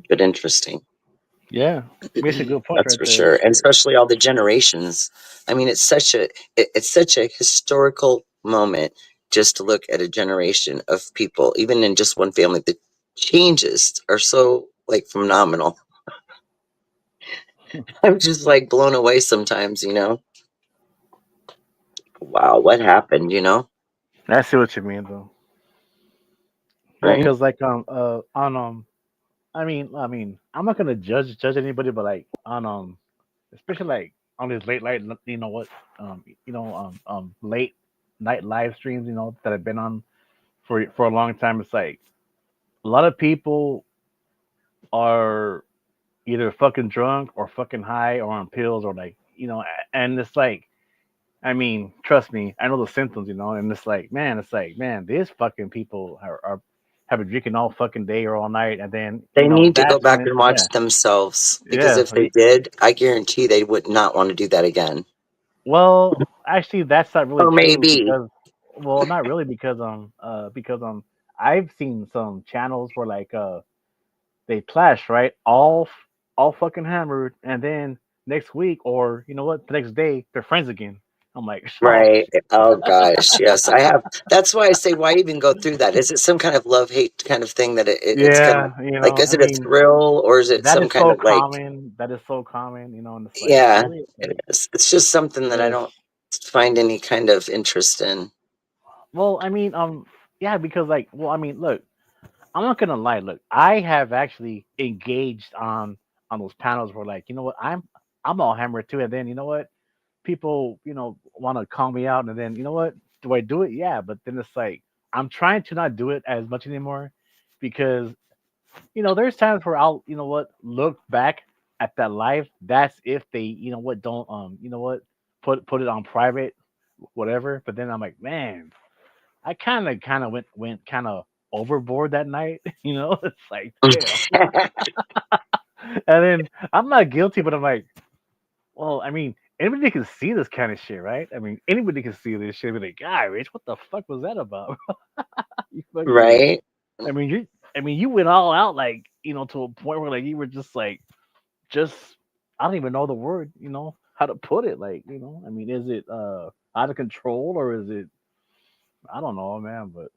S1: but interesting.
S4: Yeah. Makes a good point
S1: That's
S4: right
S1: for
S4: there.
S1: sure. And especially all the generations. I mean, it's such a historical moment just to look at a generation of people, even in just one family. The changes are so like phenomenal. I'm just like blown away sometimes, you know. Wow, what happened, you know?
S4: I see what you mean though. Yeah,
S1: Right?
S4: because like on I'm not gonna judge anybody, but like on especially like on this late, you know what, late night live streams, that I've been on for a long time. It's like a lot of people are either fucking drunk or fucking high or on pills or like, and it's like, trust me, I know the symptoms, and it's like, man, these fucking people are have been drinking all fucking day or all night, and then
S1: They need to go
S4: that's
S1: back
S4: when
S1: and watch themselves because
S4: yeah.
S1: if they did, I guarantee they would not want to do that again.
S4: Well, actually, that's not really
S1: Or
S4: true
S1: maybe.
S4: because, well, not really because I've seen some channels where like they clash, right, all fucking hammered, and then next week or the next day they're friends again. I'm like, oh
S1: Right.
S4: shit.
S1: Oh gosh. Yes, I have. That's why I say, why even go through that? Is it some kind of love hate kind of thing that it's kind of
S4: Yeah,
S1: like, is it a thrill or is it
S4: that
S1: some
S4: is
S1: kind
S4: so
S1: of like,
S4: common. That is so common, and it's like,
S1: yeah,
S4: really? It's
S1: it
S4: like,
S1: is. It's just something that I
S4: yes.
S1: don't find any kind of interest in.
S4: Well, yeah, because like, well, look, I'm not gonna lie. Look, I have actually engaged on those panels where like, I'm all hammered too, and then people want to call me out, and then do I do it? Yeah, but then it's like I'm trying to not do it as much anymore because there's times where I'll look back at that live. That's if they don't put it on private, whatever. But then I'm like, man, I kind of went kind of overboard that night. It's like, damn. And then I'm not guilty, but I'm like, well, anybody can see this kind of shit, right? Anybody can see this shit. Be like, God, Rich, what the fuck was that about? You fucking.
S1: Right.
S4: I mean, you. You went all out, like to a point where like you were just. I don't even know the word. How to put it. Like, is it out of control or is it? I don't know, man. But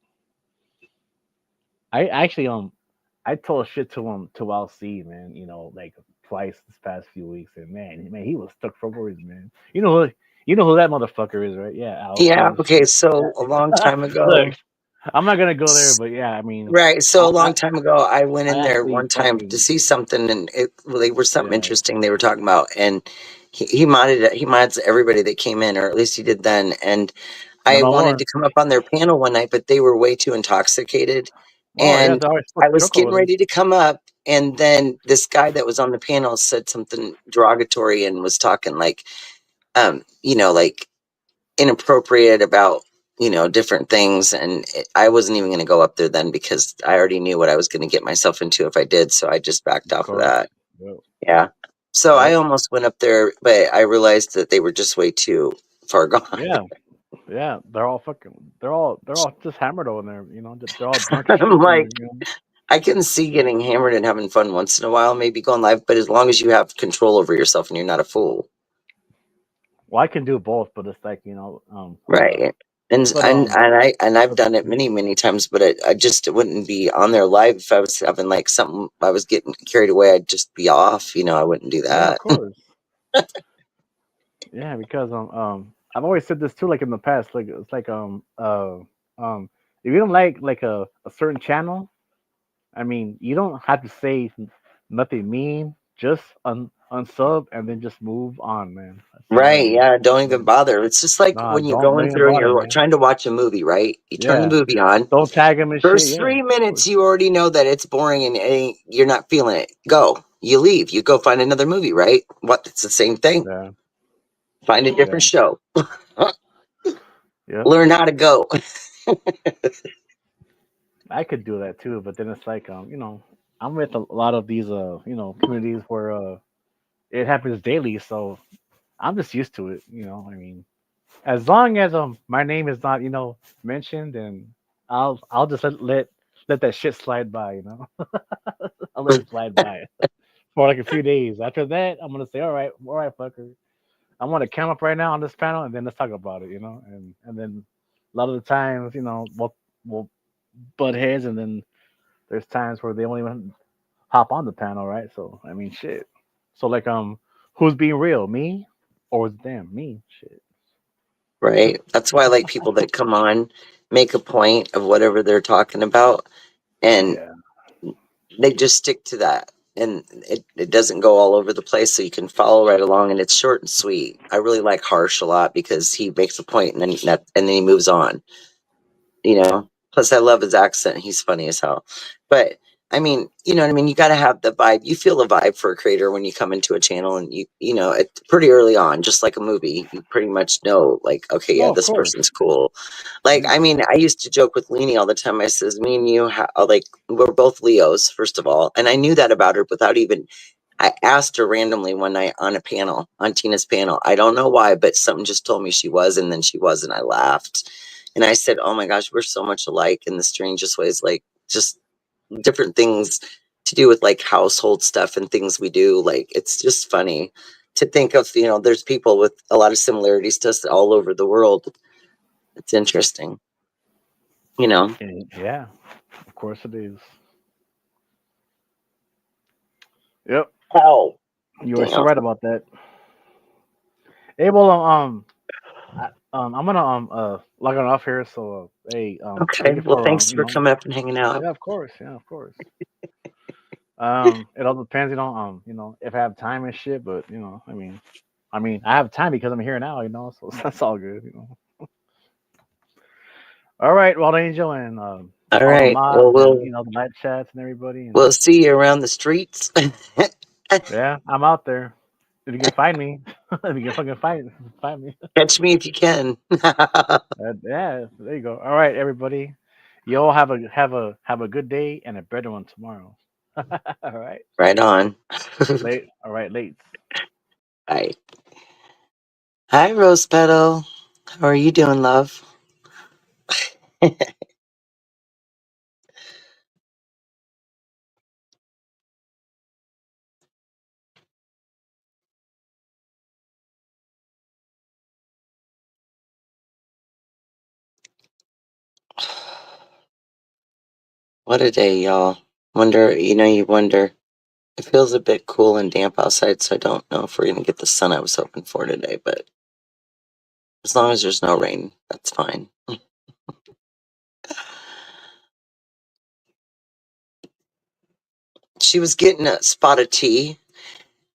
S4: I actually I told shit to LC, man. Like twice this past few weeks, and man, he was stuck for words, man. You know who that motherfucker is, right? Yeah, Al.
S1: Yeah. Okay.
S4: Shit.
S1: So a long time
S4: Look,
S1: ago.
S4: I'm not gonna go there, but yeah,
S1: Right. So a
S4: I
S1: long time ago, I went in
S4: I
S1: there
S4: actually
S1: one time to
S4: fucking
S1: see something, and they were something
S4: yeah.
S1: interesting they were talking about, and he modded it. He mods everybody that came in, or at least he did then. And
S4: No,
S1: I
S4: no
S1: wanted
S4: more.
S1: to come up on their panel one night, but they were way too intoxicated,
S4: Oh yeah,
S1: and
S4: it's always
S1: I
S4: supposed to
S1: was
S4: choke over
S1: getting
S4: them.
S1: ready to come up, and then this guy that was on the panel said something derogatory and was talking like, like inappropriate about different things and I wasn't even going to go up there then because I already knew what I was going to get myself into if I did, so I just backed
S4: Of
S1: off of
S4: course.
S1: that.
S4: Yep.
S1: Yeah, So I
S4: Yep.
S1: almost went up there, but I realized that they were just way too far gone.
S4: Yeah. Yeah. They're all fucking. They're all just hammered over there. You know. They're all drunk as
S1: I'm
S4: shit.
S1: like,
S4: You know.
S1: I can see getting hammered and having fun once in a while, maybe going live, but as long as you have control over yourself and you're not a fool.
S4: Well, I can do both, but it's like
S1: Right. And
S4: but
S1: I've
S4: but
S1: done it many times, but I just wouldn't be on there live if I was having like something I was getting carried away. I'd just be off. I wouldn't do
S4: yeah, of
S1: that.
S4: course. Yeah, because I've always said this too, like in the past, like it's like if you don't like a certain channel, I mean, you don't have to say nothing mean, just unsub and then just move on, man. That's it. I
S1: Right.
S4: mean,
S1: Yeah. Don't even bother. It's just like
S4: nah,
S1: when you're
S4: don't
S1: going
S4: even
S1: through and
S4: bother,
S1: you're
S4: man.
S1: trying to watch a movie, right? You turn the
S4: Yeah,
S1: movie on.
S4: don't tag him and shit.
S1: First
S4: Yeah,
S1: 3 minutes, you already know that it's boring and you're not feeling it. Go. You leave. You go find another movie, right? What? It's the same thing.
S4: yeah,
S1: Find a
S4: yeah,
S1: different show.
S4: yep.
S1: Learn how to go.
S4: I could do that too, but then it's like I'm with a lot of these communities where it happens daily, so I'm just used to it. I mean, as long as my name is not mentioned, then I'll just let that shit slide by. I'll let it slide by for like a few days. After that, I'm gonna say, all right, fucker. I want to come up right now on this panel, and then let's talk about it. And then a lot of the times, we'll butt heads, and then there's times where they won't even hop on the panel, right? So I mean, shit. So like, who's being real, me or was it them? Me, shit.
S1: Right. That's why I like people that come on, make a point of whatever they're talking about, and
S4: Yeah.
S1: they just stick to that. And it doesn't go all over the place, so you can follow right along, and it's short and sweet. I really like Harsh a lot because he makes a point and then he moves on. Plus I love his accent. He's funny as hell. But I mean, you know what I mean? You got to have the vibe. You feel the vibe for a creator when you come into a channel, and it's pretty early on, just like a movie. You pretty much know, like, okay, yeah,
S4: Oh, of
S1: this
S4: course.
S1: person's cool. Like, I
S4: Yeah.
S1: mean, I used to joke with Leanie all the time. I says, me and you, like, we're both Leos, first of all. And I knew that about her without even, I asked her randomly one night on a panel, on Tina's panel. I don't know why, but something just told me she was, and then she was, and I laughed. And I said, oh my gosh, we're so much alike in the strangest ways, like just different things to do with like household stuff and things we do. Like, it's just funny to think of, there's people with a lot of similarities to us all over the world. It's interesting, you know.
S4: Yeah. Of course it is. Yep.
S1: Oh,
S4: You are so
S1: damn.
S4: right about that. Hey, well, I'm gonna log on off here. So, hey, thank
S1: Okay.
S4: you
S1: Well,
S4: for
S1: thanks for coming up and hanging out.
S4: yeah, of course, yeah, of course. It all depends, if I have time and shit. But I mean, I have time because I'm here now, so that's all good. All right, well, Angel, and
S1: All
S4: all the
S1: right. Well,
S4: mods and the live chats and everybody, and
S1: we'll see you around the streets.
S4: yeah, I'm out there. If you can find me, if you can fucking find me.
S1: Catch me if you can.
S4: Yeah, there you go. All right, everybody. You all have a good day and a better one tomorrow. All right.
S1: Right on.
S4: Late. All right, late.
S1: Bye. Hi, Rose Petal. How are you doing, love? What a day, y'all. You wonder. It feels a bit cool and damp outside, so I don't know if we're going to get the sun I was hoping for today, but as long as there's no rain, that's fine. She was getting a spot of tea,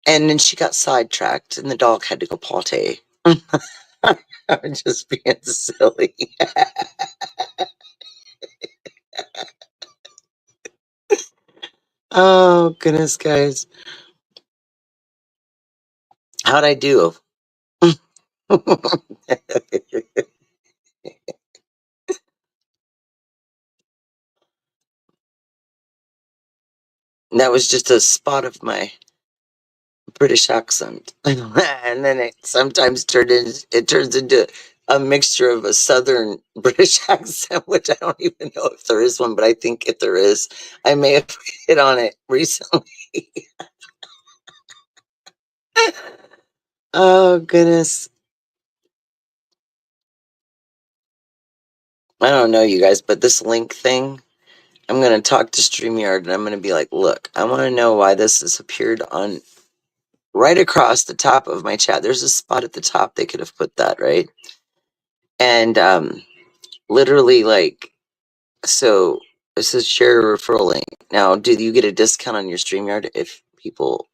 S1: and then she got sidetracked, and the dog had to go potty. I'm just being silly. Oh, goodness, guys. How'd I do? That was just a spot of my British accent. And then it sometimes turns into a mixture of a southern British accent, which I don't even know if there is one, but I think if there is, I may have hit on it recently. Oh goodness. I don't know, you guys, but this link thing, I'm going to talk to StreamYard and I'm going to be like, look, I want to know why this has appeared on right across the top of my chat. There's a spot at the top they could have put that, right? And literally, like, so it says share a referral link. Now, do you get a discount on your StreamYard if people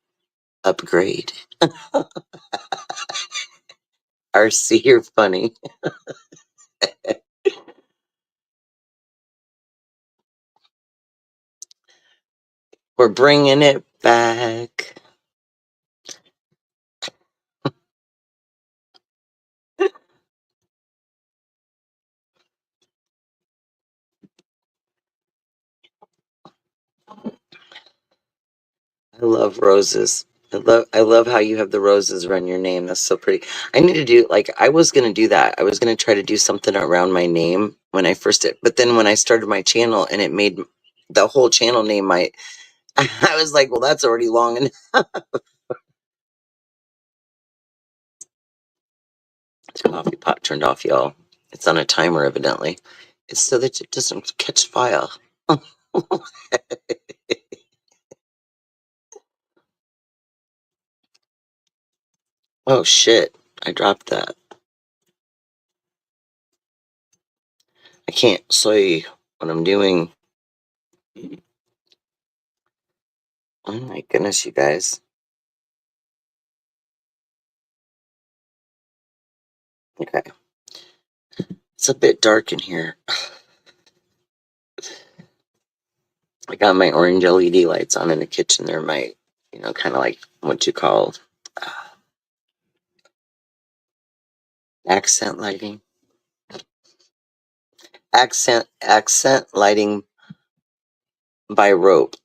S1: upgrade? RC, you're funny. We're bringing it back. I love roses. I love how you have the roses around your name. That's so pretty. I need to do, like, I was gonna do that. I was gonna try to do something around my name when I first did, but then when I started my channel and it made the whole channel name my I was like, well, that's already long enough. The coffee pot turned off, y'all. It's on a timer, evidently. It's so that it doesn't catch fire. Oh shit! I dropped that. I can't see what I'm doing. Oh my goodness, you guys. Okay. It's a bit dark in here. I got my orange LED lights on in the kitchen. They're my, kind of like what you call uh, accent lighting. Accent lighting by rope.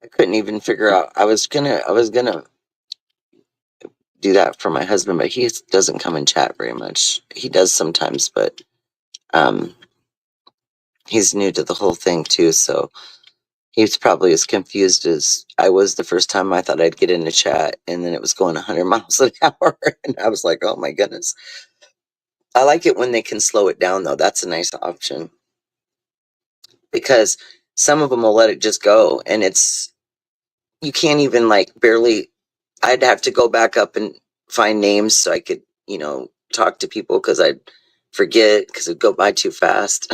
S1: I couldn't even figure out. I was gonna do that for my husband, but he doesn't come and chat very much. He does sometimes, but um, he's new to the whole thing too, so he's probably as confused as I was the first time. I thought I'd get in a chat, and then it was going 100 miles an hour, and I was like, "Oh my goodness!" I like it when they can slow it down, though. That's a nice option because some of them will let it just go, and you can't even like barely. I'd have to go back up and find names so I could, talk to people because I'd forget because it'd go by too fast.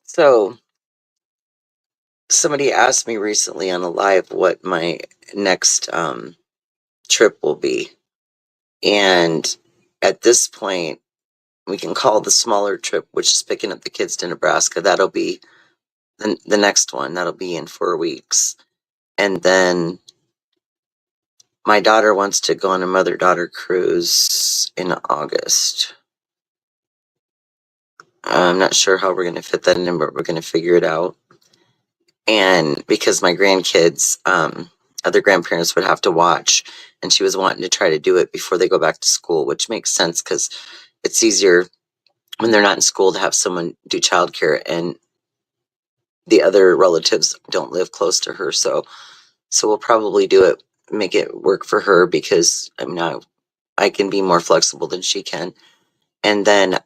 S1: So somebody asked me recently on a live what my next trip will be. And at this point, we can call the smaller trip, which is picking up the kids to Nebraska. That'll be the next one. That'll be in 4 weeks. And then my daughter wants to go on a mother-daughter cruise in August. I'm not sure how we're going to fit that in, but we're going to figure it out. And because my grandkids, other grandparents would have to watch, and she was wanting to try to do it before they go back to school, which makes sense because it's easier when they're not in school to have someone do childcare, and the other relatives don't live close to her. So we'll probably do it, make it work for her because I can be more flexible than she can. And then,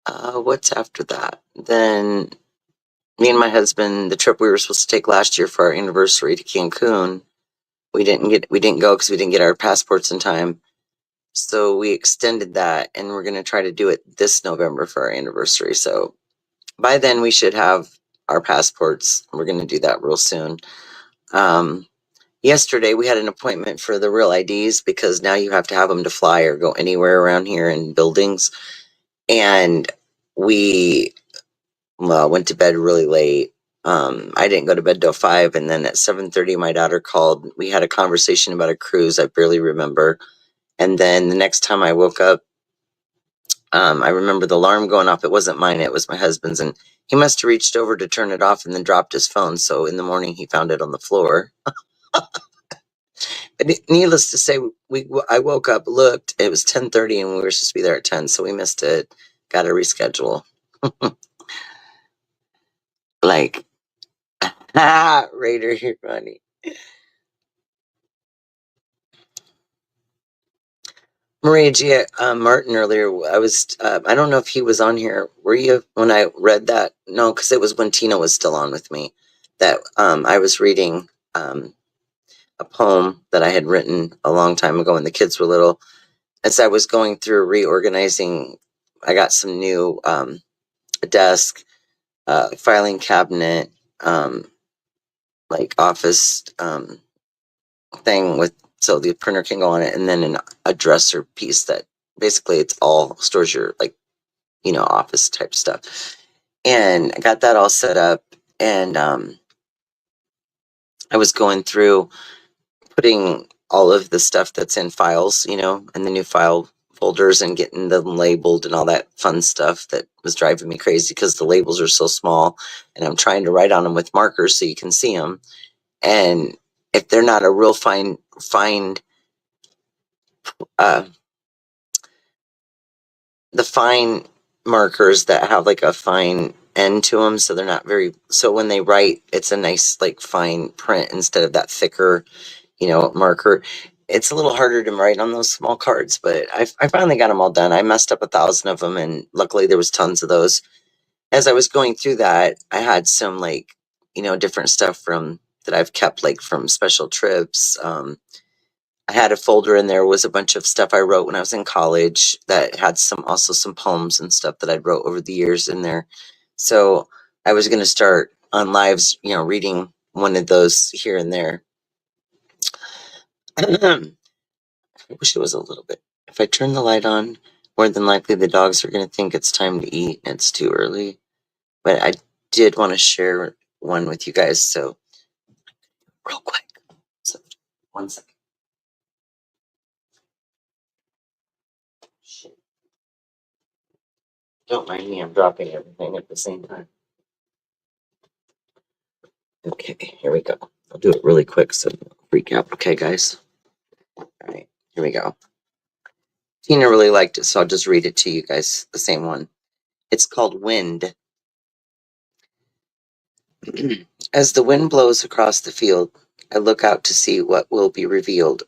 S1: what's after that? Then me and my husband, the trip we were supposed to take last year for our anniversary to Cancun, we didn't go because we didn't get our passports in time. So we extended that, and we're going to try to do it this November for our anniversary. So by then we should have our passports. We're going to do that real soon. yesterday we had an appointment for the real IDs because now you have to have them to fly or go anywhere around here in buildings. And we went to bed really late. I didn't go to bed till 5, and then at 7:30 my daughter called. We had a conversation about a cruise I barely remember. And then the next time I woke up, I remember the alarm going off. It wasn't mine, it was my husband's, and he must have reached over to turn it off and then dropped his phone. So in the morning he found it on the floor. But needless to say, I woke up, looked, it was 10:30 and we were supposed to be there at 10, so we missed it. Got to reschedule. Like, Raider, you're funny. Maria G. Martin earlier, I don't know if he was on here. Were you when I read that? No, because it was when Tina was still on with me. That I was reading a poem that I had written a long time ago when the kids were little. As I was going through reorganizing, I got some new desk, filing cabinet, like office thing with so the printer can go on it, and then a dresser piece that basically it's all stores your office type stuff. And I got that all set up, and I was going through putting all of the stuff that's in files, in the new file folders and getting them labeled and all that fun stuff that was driving me crazy because the labels are so small, and I'm trying to write on them with markers so you can see them. And if they're not a real fine uh, the fine markers that have like a fine end to them, so they're not very, so when they write, it's a nice like fine print instead of that thicker, marker. It's a little harder to write on those small cards, but I finally got them all done. I messed up 1,000 of them, and luckily there was tons of those. As I was going through that, I had some like, different stuff from that I've kept like from special trips. I had a folder in there was a bunch of stuff I wrote when I was in college that had also some poems and stuff that I'd wrote over the years in there. So I was going to start on lives, reading one of those here and there. I wish it was a little bit. If I turn the light on, more than likely the dogs are going to think it's time to eat and it's too early. But I did want to share one with you guys. So real quick. So 1 second. Shit. Don't mind me, I'm dropping everything at the same time. Okay, here we go. I'll do it really quick so don't freak out. Okay, guys. All right, here we go. Tina really liked it, so I'll just read it to you guys, the same one. It's called Wind. As the wind blows across the field, I look out to see what will be revealed.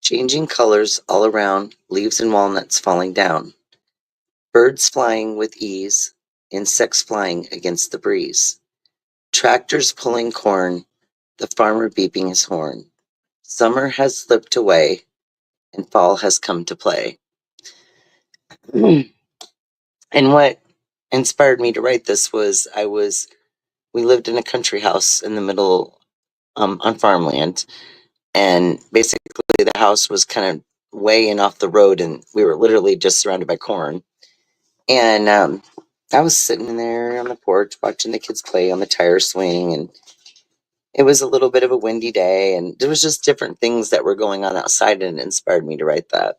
S1: Changing colors all around, leaves and walnuts falling down. Birds flying with ease, insects flying against the breeze. Tractors pulling corn, the farmer beeping his horn. Summer has slipped away, and fall has come to play. And what inspired me to write this was we lived in a country house in the middle on farmland, and basically the house was kind of way in off the road, and we were literally just surrounded by corn. And I was sitting in there on the porch watching the kids play on the tire swing, and it was a little bit of a windy day, and there was just different things that were going on outside, and it inspired me to write that.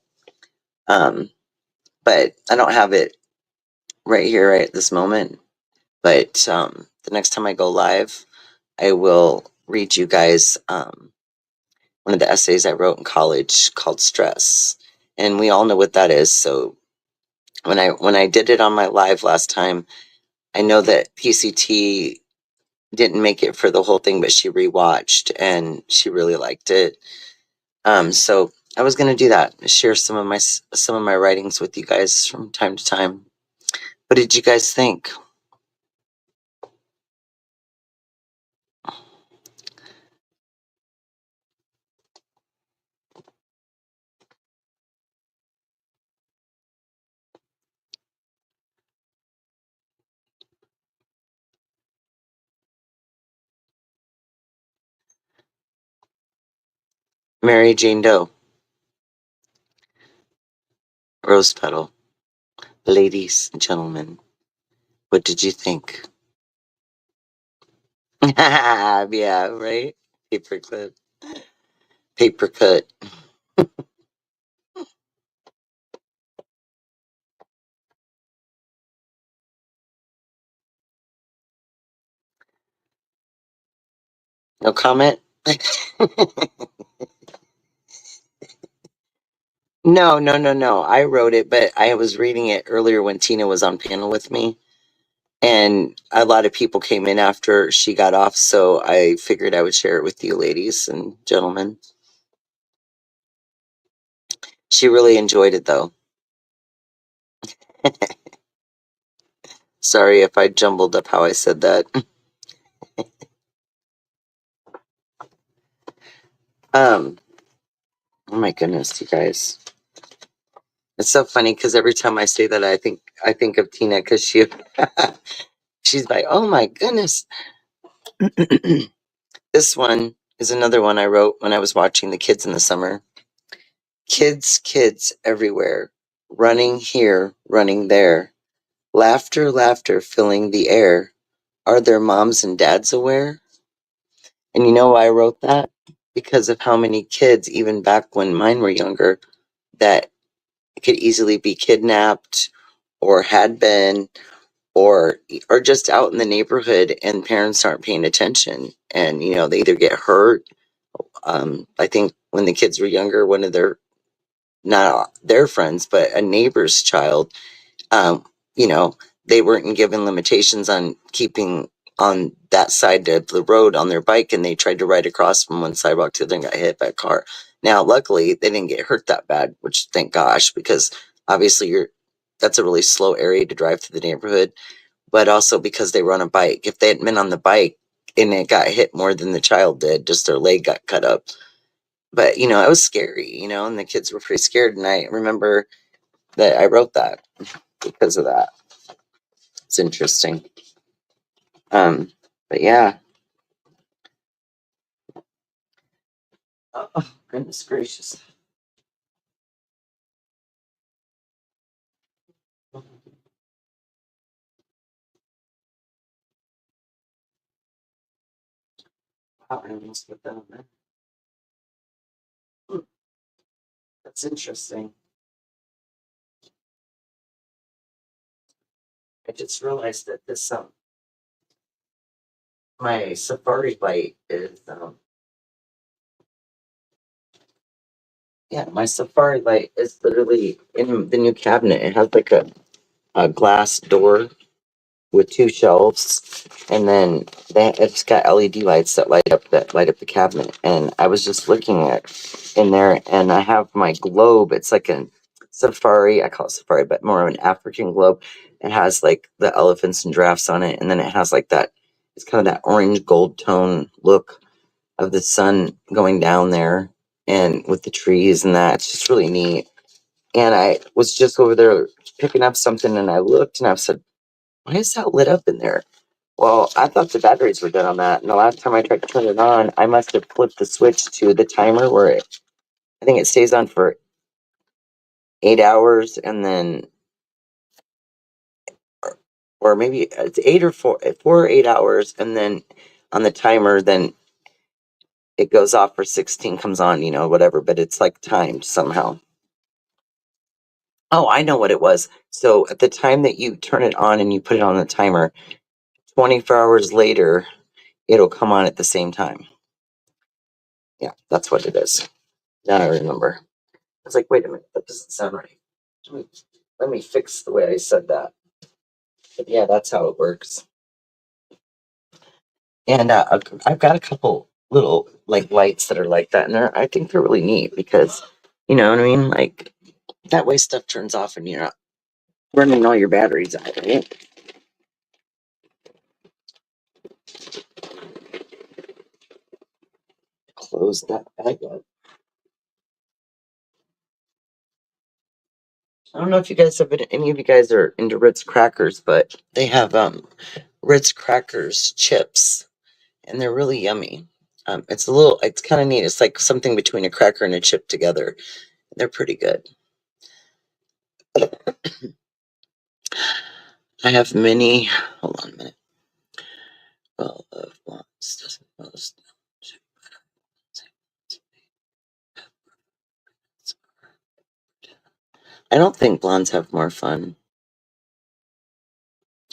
S1: But I don't have it right here, right at this moment. But the next time I go live, I will read you guys one of the essays I wrote in college called Stress. And we all know what that is. So when I did it on my live last time, I know that PCT didn't make it for the whole thing, but she rewatched and she really liked it. So I was going to do that, share some of my writings with you guys from time to time. What did you guys think? Mary Jane Doe. Rose petal. Ladies and gentlemen, what did you think? Yeah, right? Paper clip. Paper cut. No comment? No. I wrote it, but I was reading it earlier when Tina was on panel with me. And a lot of people came in after she got off, so I figured I would share it with you ladies and gentlemen. She really enjoyed it though. Sorry if I jumbled up how I said that. Oh my goodness, you guys. It's so funny because every time I say that I think of Tina because she's like, oh my goodness. This one is another one I wrote when I was watching the kids in the summer. Kids everywhere, running here, running there. Laughter filling the air. Are their moms and dads aware? And you know why I wrote that? Because of how many kids, even back when mine were younger, that could easily be kidnapped or had been or just out in the neighborhood and parents aren't paying attention and they either get hurt. I think when the kids were younger, one of their not their friends but a neighbor's child, um, you know, they weren't given limitations on keeping on that side of the road on their bike, and they tried to ride across from one sidewalk to the other and got hit by a car. Now, luckily, they didn't get hurt that bad, which thank gosh, because obviously that's a really slow area to drive through the neighborhood, but also because they were on a bike. If they hadn't been on the bike and it got hit more than the child did, just their leg got cut up. But, it was scary, and the kids were pretty scared. And I remember that I wrote that because of that. It's interesting. But yeah. Oh, goodness gracious. Wow, I almost put that on there. That's interesting. I just realized that this my Safari light is yeah, my Safari light is literally in the new cabinet. It has like a glass door with two shelves, and then it's got LED lights that light up the cabinet. And I was just looking at in there, and I have my globe. It's like a safari. I call it safari, but more of an African globe. It has like the elephants and giraffes on it, and then it has like that. It's kind of that orange gold tone look of the sun going down there, and with the trees and that. It's just really neat. And I was just over there picking up something, and I looked, and I said, why is that lit up in there? Well, I thought the batteries were dead on that. And the last time I tried to turn it on, I must have flipped the switch to the timer where I think it stays on for 8 hours and then, or maybe it's 4 or 8 hours. And then on the timer, then it goes off for 16, comes on, whatever, but it's like timed somehow. Oh, I know what it was. So at the time that you turn it on and you put it on the timer, 24 hours later, it'll come on at the same time. Yeah, that's what it is. Now I remember. I was like, wait a minute, that doesn't sound right. Let me fix the way I said that. But yeah, that's how it works. And I've got a couple little like lights that are like that, and I think they're really neat because, you know what I mean? Like that way stuff turns off and you're not running all your batteries out, right? Close that bag up. I don't know if you guys have been, any of you guys are into Ritz crackers, but they have Ritz crackers chips, and they're really yummy. It's kind of neat. It's like something between a cracker and a chip together. They're pretty good. I have many. Hold on a minute. Well, of blondes doesn't most. I don't think blondes have more fun.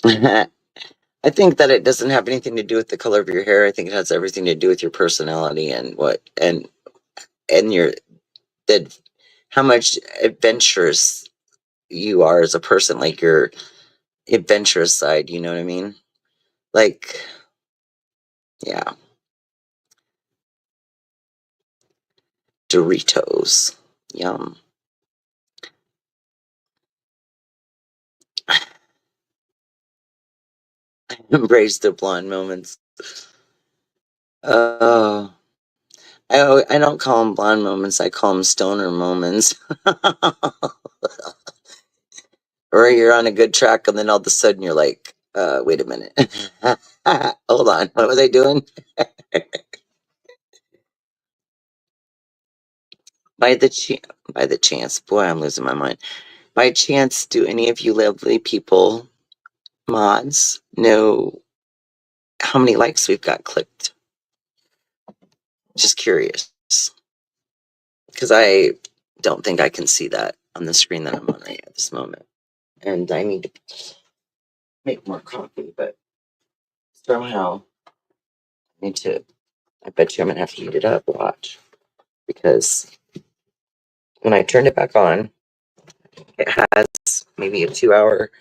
S1: I think that it doesn't have anything to do with the color of your hair. I think it has everything to do with your personality and your that how much adventurous you are as a person, like your adventurous side. You know what I mean? Like, yeah, Doritos, yum. Embrace the blonde moments. Oh. I don't call them blonde moments. I call them stoner moments. Or you're on a good track, and then all of a sudden you're like, wait a minute. Hold on. What was I doing? By the ch- by the chance, boy, I'm losing my mind. By chance, do any of you lovely people, mods, know how many likes we've got clicked? Just curious. Because I don't think I can see that on the screen that I'm on right at this moment. And I need to make more coffee, but somehow I need to. I bet you I'm gonna have to heat it up. Watch, because when I turned it back on, it has maybe a 2 hour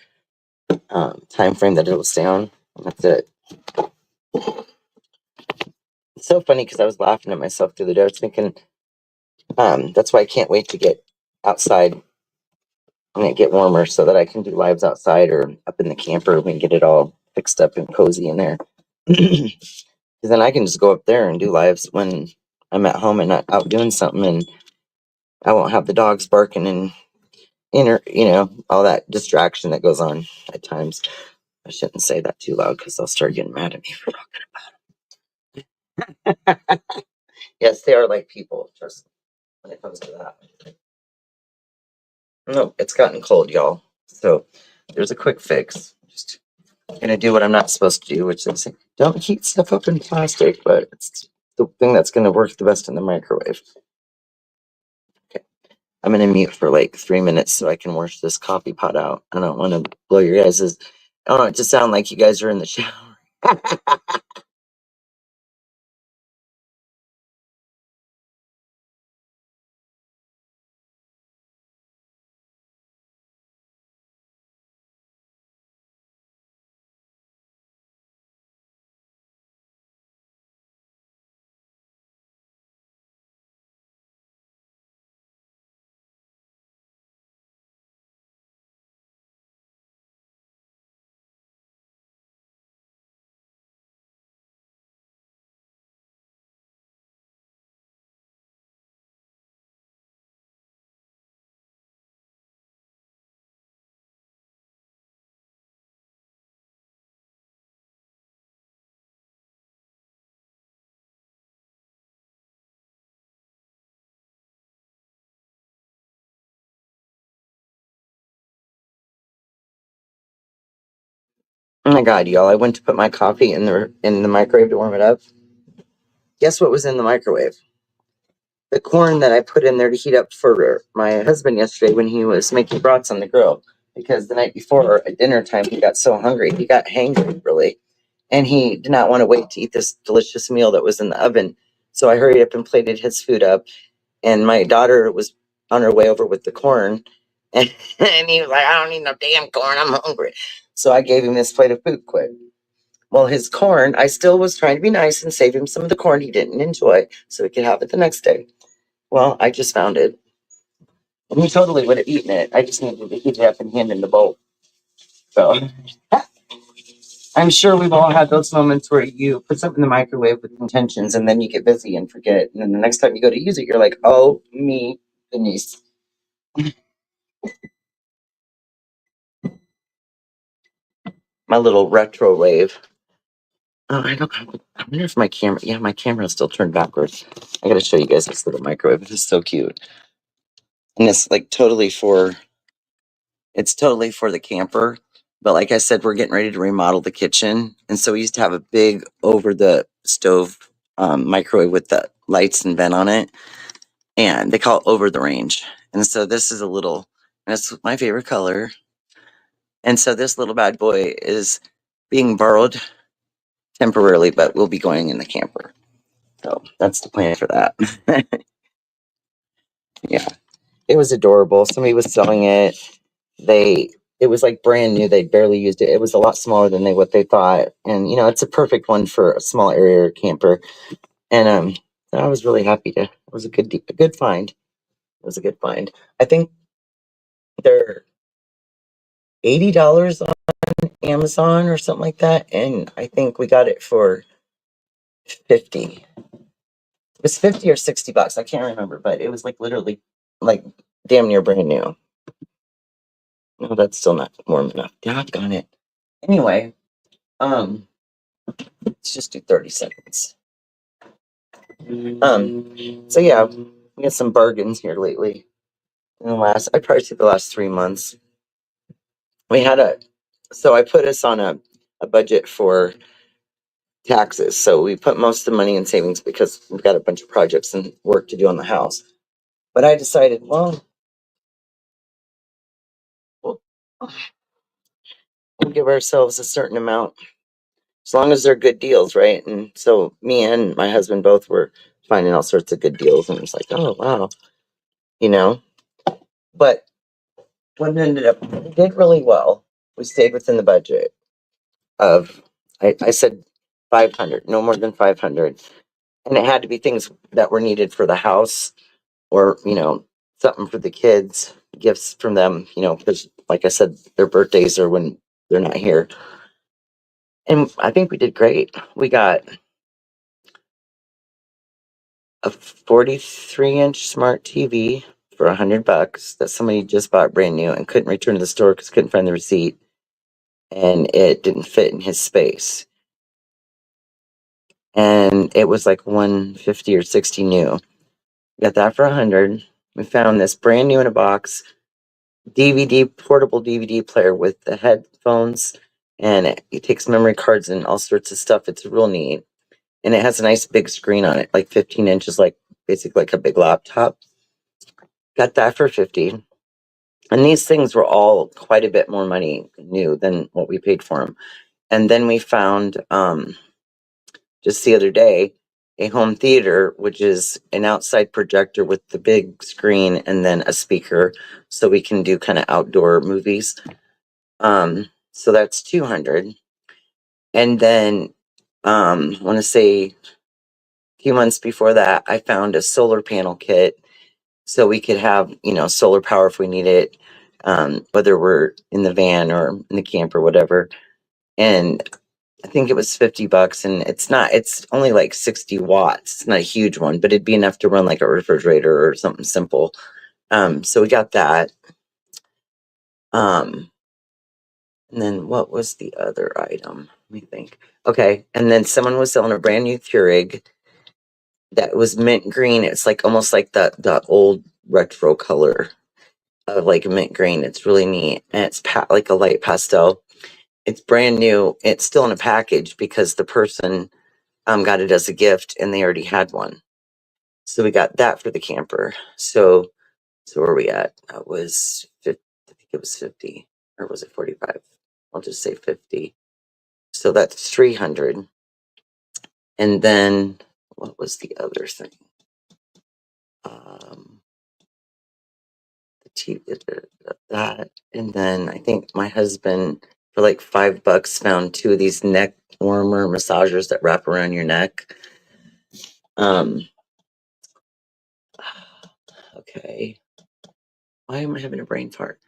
S1: time frame that it'll stay on. And that's it. It's so funny because I was laughing at myself the other day. I was thinking, that's why I can't wait to get outside and it get warmer so that I can do lives outside or up in the camper and get it all fixed up and cozy in there. Because then I can just go up there and do lives when I'm at home and not out doing something, and I won't have the dogs barking and all that distraction that goes on at times. I shouldn't say that too loud because they'll start getting mad at me for talking. Yes, they are like people, trust me, when it comes to that. No, it's gotten cold, y'all. So there's a quick fix. Just gonna do what I'm not supposed to do, which is don't heat stuff up in plastic, but it's the thing that's gonna work the best in the microwave. Okay. I'm gonna mute for like 3 minutes so I can wash this coffee pot out. I don't want to blow your guys'. I don't want it to sound like you guys are in the shower. Oh my god, y'all! I went to put my coffee in the microwave to warm it up. Guess what was in the microwave? The corn that I put in there to heat up for my husband yesterday when he was making brats on the grill. Because the night before at dinner time, he got so hungry, he got hangry really, and he did not want to wait to eat this delicious meal that was in the oven. So I hurried up and plated his food up, and my daughter was on her way over with the corn, and, and he was like, "I don't need no damn corn, I'm hungry." So I gave him this plate of food quick. Well, his corn, I still was trying to be nice and save him some of the corn he didn't enjoy so he could have it the next day. Well, I just found it. And he totally would have eaten it. I just needed to heat it up and hand him the bowl. So I'm sure we've all had those moments where you put something in the microwave with intentions and then you get busy and forget. And then the next time you go to use it, you're like, oh, me, goodness. My little retro wave. Oh, I wonder if my camera. Yeah, my camera is still turned backwards. I gotta show you guys this little microwave. It is so cute, and it's like totally for. It's totally for the camper. But like I said, we're getting ready to remodel the kitchen, and so we used to have a big over the stove microwave with the lights and vent on it, and they call it over the range. And so this is a little, and it's my favorite color. And so this little bad boy is being borrowed temporarily, but will be going in the camper. So that's the plan for that. Yeah, it was adorable. Somebody was selling it. It was like brand new. They barely used it. It was a lot smaller than what they thought, and it's a perfect one for a small area camper. And I was really happy to. It was a good find. It was a good find. I think they're $80 on Amazon or something like that, and I think we got it for 50. It was 50 or $60. I can't remember, but it was like literally like damn near brand new. No, that's still not warm enough. Doggone it. Anyway, let's just do 30 seconds. So yeah, we got some bargains here lately. I'd probably say the last 3 months. So I put us on a budget for taxes. So we put most of the money in savings because we've got a bunch of projects and work to do on the house. But I decided, well, we'll give ourselves a certain amount as long as they're good deals, right? And so me and my husband both were finding all sorts of good deals, and it was like, oh wow, you know. But what ended up, we did really well. We stayed within the budget of, I said 500, no more than 500, and it had to be things that were needed for the house, or something for the kids, gifts from them, because like I said, their birthdays are when they're not here. And I think we did great. We got a 43-inch smart TV for $100 that somebody just bought brand new and couldn't return to the store because couldn't find the receipt, and it didn't fit in his space. And it was like 150 or 60 new. Got that for 100. We found this brand new in a box portable DVD player with the headphones, and it takes memory cards and all sorts of stuff. It's real neat, and it has a nice big screen on it, like 15 inches, like basically like a big laptop. Got that for 50. And these things were all quite a bit more money new than what we paid for them. And then we found just the other day a home theater, which is an outside projector with the big screen and then a speaker, so we can do kind of outdoor movies. So that's 200. And then I want to say a few months before that, I found a solar panel kit so we could have solar power if we need it, whether we're in the van or in the camp or whatever. And I think it was $50, and it's only like 60 watts. It's not a huge one, but it'd be enough to run like a refrigerator or something simple. So we got that. And then what was the other item? Let me think. Okay, and then someone was selling a brand new Keurig that was mint green. It's like almost like the old retro color of like mint green. It's really neat, and it's like a light pastel. It's brand new. It's still in a package because the person got it as a gift, and they already had one. So we got that for the camper. So where are we at? That was 50, I think it was 50, or was it 45? I'll just say 50. So that's 300. And then what was the other thing? That, and then I think my husband for like $5 found 2 of these neck warmer massagers that wrap around your neck. Okay. Why am I having a brain fart?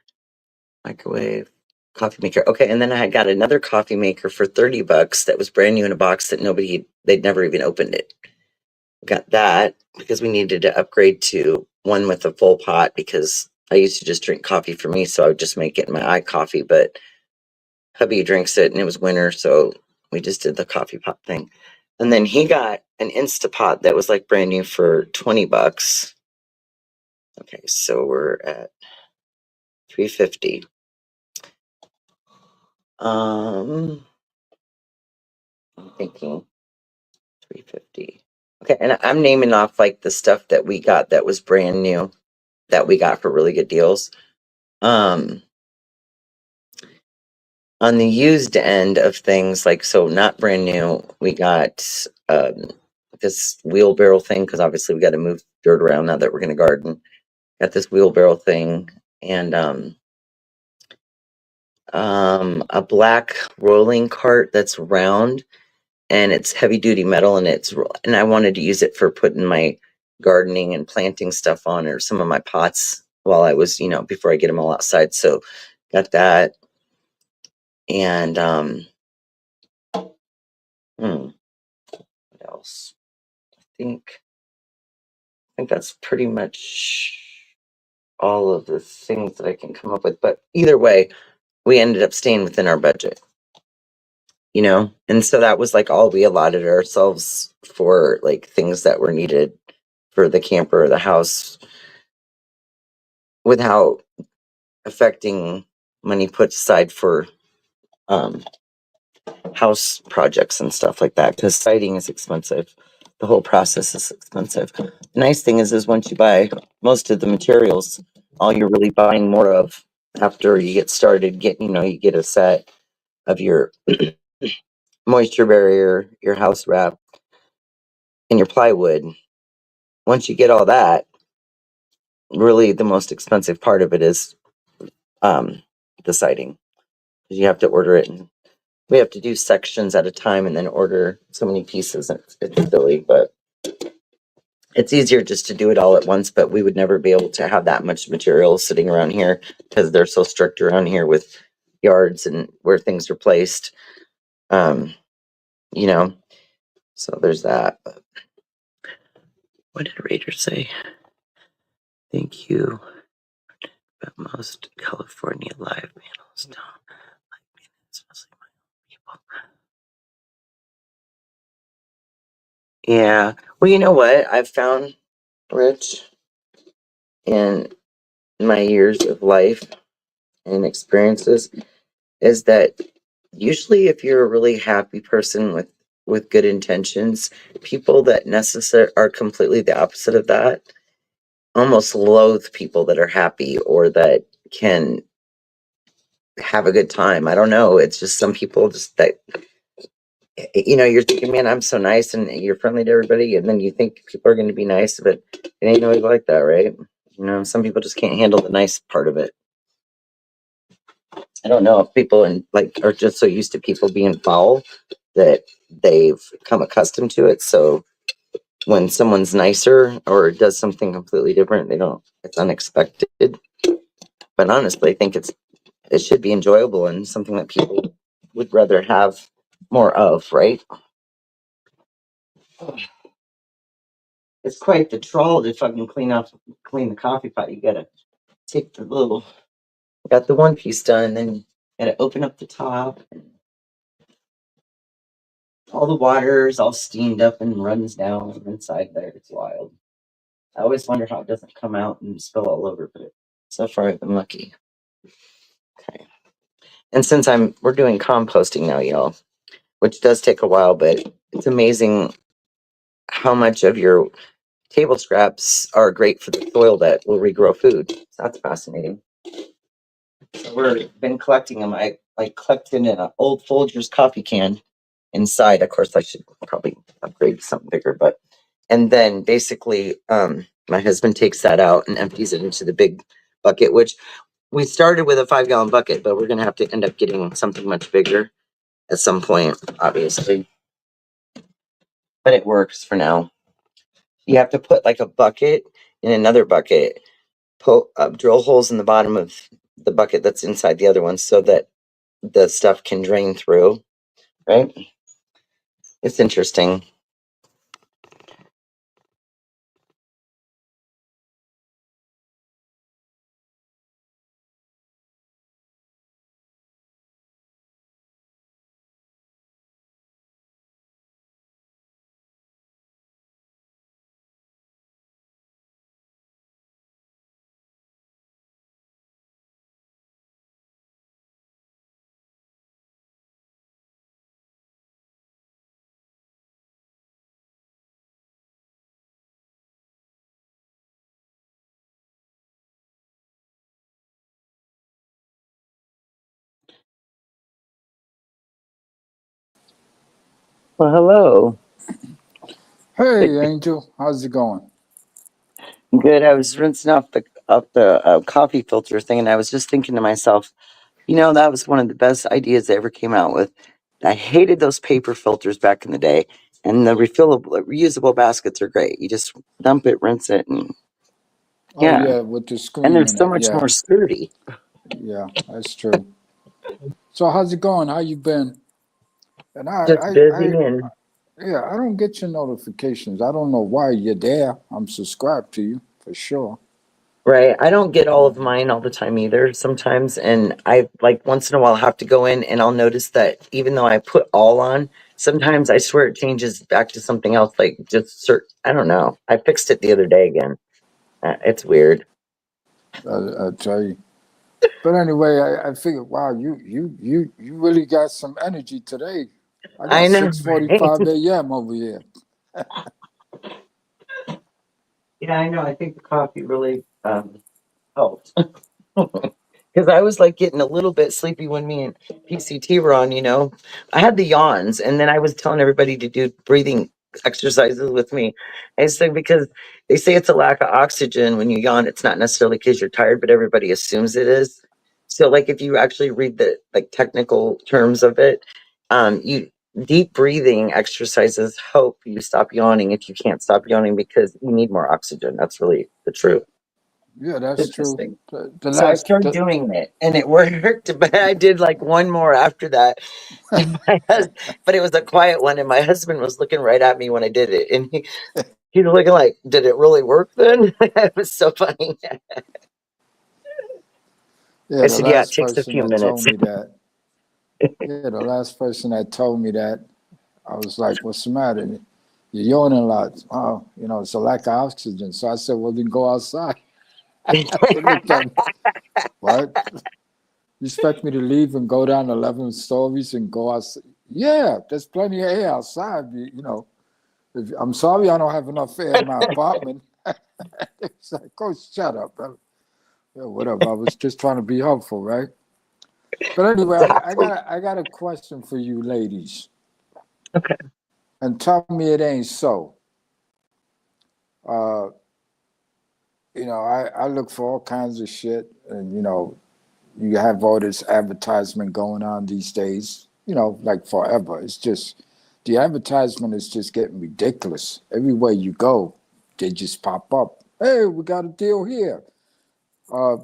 S1: Microwave, coffee maker. Okay, and then I got another coffee maker for $30 that was brand new in a box that they'd never even opened it. Got that because we needed to upgrade to one with a full pot, because I used to just drink coffee for me, so I would just make it in my coffee, but hubby drinks it, and it was winter, so We just did the coffee pot thing. And then he got an Instapot that was like brand new for $20. Okay, so we're at $350. I'm thinking $350. Okay, and I'm naming off like the stuff that we got that was brand new that we got for really good deals. On the used end of things, like, so not brand new, we got this wheelbarrow thing, because obviously we got to move dirt around now that we're going to garden. Got this wheelbarrow thing, and a black rolling cart that's round, and it's heavy duty metal, and and I wanted to use it for putting my gardening and planting stuff on, or some of my pots while I was, before I get them all outside. So got that. And what else? I think that's pretty much all of the things that I can come up with. But either way, we ended up staying within our budget, and so that was like all we allotted ourselves for, like things that were needed for the camper or the house, without affecting money put aside for house projects and stuff like that, because siding is expensive. The whole process is expensive. The nice thing is once you buy most of the materials, all you're really buying more of after you get started, you get a set of your moisture barrier, your house wrap, and your plywood. Once you get all that, really the most expensive part of it is the siding, because you have to order it, and we have to do sections at a time and then order so many pieces. It's silly, but it's easier just to do it all at once. But we would never be able to have that much material sitting around here, because they're so strict around here with yards and where things are placed. You know, so there's that. But what did Raider say? Thank you. But most California live panels don't like me, especially my own people. Yeah. Well, you know what I've found, Rich, in my years of life and experiences, is that usually if you're a really happy person with good intentions, people that are completely the opposite of that almost loathe people that are happy or that can have a good time. I don't know. It's just some people just that, you're thinking, man, I'm so nice and you're friendly to everybody. And then you think people are going to be nice, but it ain't always like that, right? Some people just can't handle the nice part of it. I don't know if people are just so used to people being foul that they've become accustomed to it. So when someone's nicer or does something completely different, it's unexpected. But honestly, I think it should be enjoyable and something that people would rather have more of, right? It's quite the troll to fucking clean the coffee pot. You gotta take got the one piece done, and then you gotta open up the top, and all the water's all steamed up and runs down inside there. It's wild. I always wonder how it doesn't come out and spill all over, but so far I've been lucky. Okay. And since we're doing composting now, y'all, which does take a while, but it's amazing how much of your table scraps are great for the soil that will regrow food. So that's fascinating. So we've been collecting them. I collected in an old Folgers coffee can inside. Of course, I should probably upgrade to something bigger, and then basically, my husband takes that out and empties it into the big bucket, which we started with a 5-gallon bucket, but we're going to have to end up getting something much bigger at some point, obviously. But it works for now. You have to put like a bucket in another bucket, drill holes in the bottom of the bucket that's inside the other one so that the stuff can drain through, right? It's interesting. Well, hello.
S5: Hey, Angel, how's it going?
S1: Good. I was rinsing off the coffee filter thing, and I was just thinking to myself, that was one of the best ideas they ever came out with. I hated those paper filters back in the day, and the refillable, reusable baskets are great. You just dump it, rinse it, and
S5: Oh
S1: yeah,
S5: yeah, with the
S1: and they're
S5: screen in
S1: so
S5: it.
S1: much
S5: Yeah,
S1: more sturdy.
S5: yeah, that's true. So how's it going? How you been? And
S1: Just busy and
S5: yeah, I don't get your notifications. I don't know why you're there. I'm subscribed to you for sure.
S1: right. I don't get all of mine all the time either. Sometimes, and I like once in a while have to go in, and I'll notice that even though I put all on, sometimes I swear it changes back to something else. Like just I don't know. I fixed it the other day again. It's weird.
S5: I tell you. But anyway, I figured, wow, you really got some energy today. I got
S1: I know, right?
S5: 6:45 a.m. over here.
S1: Yeah, I know. I think the coffee really helped. Because I was like getting a little bit sleepy when me and PCT were on, I had the yawns, and then I was telling everybody to do breathing exercises with me. I said, because they say it's a lack of oxygen when you yawn, it's not necessarily because you're tired, but everybody assumes it is. So, like, if you actually read the like technical terms of it, you deep breathing exercises help you stop yawning if you can't stop yawning because you need more oxygen. That's really the truth.
S5: Yeah, that's true.
S1: Interesting.
S5: The
S1: So I
S5: last,
S1: started doing it and it worked, but I did like one more after that. And but it was a quiet one, and my husband was looking right at me when I did it. And he's looking like, did it really work then? It was so funny.
S5: yeah,
S1: I
S5: the
S1: said, yeah, it
S5: last
S1: takes a
S5: person
S1: few
S5: that
S1: minutes.
S5: told me that. Yeah, the last person that told me that, I was like, "What's the matter? You're yawning a lot." Oh, it's a lack of oxygen. So I said, "Well, then go outside." They looked at me. What? You expect me to leave and go down 11 stories and go outside? Yeah, there's plenty of air outside. I'm sorry I don't have enough air in my apartment. It's like, oh, shut up, brother. Yeah, whatever. I was just trying to be helpful, right? But anyway,
S1: Exactly.
S5: I got a question for you ladies.
S1: Okay.
S5: And tell me it ain't so. Uh, I look for all kinds of shit, and you have all this advertisement going on these days. Like forever. It's just the advertisement is just getting ridiculous. Everywhere you go, they just pop up. Hey, we got a deal here.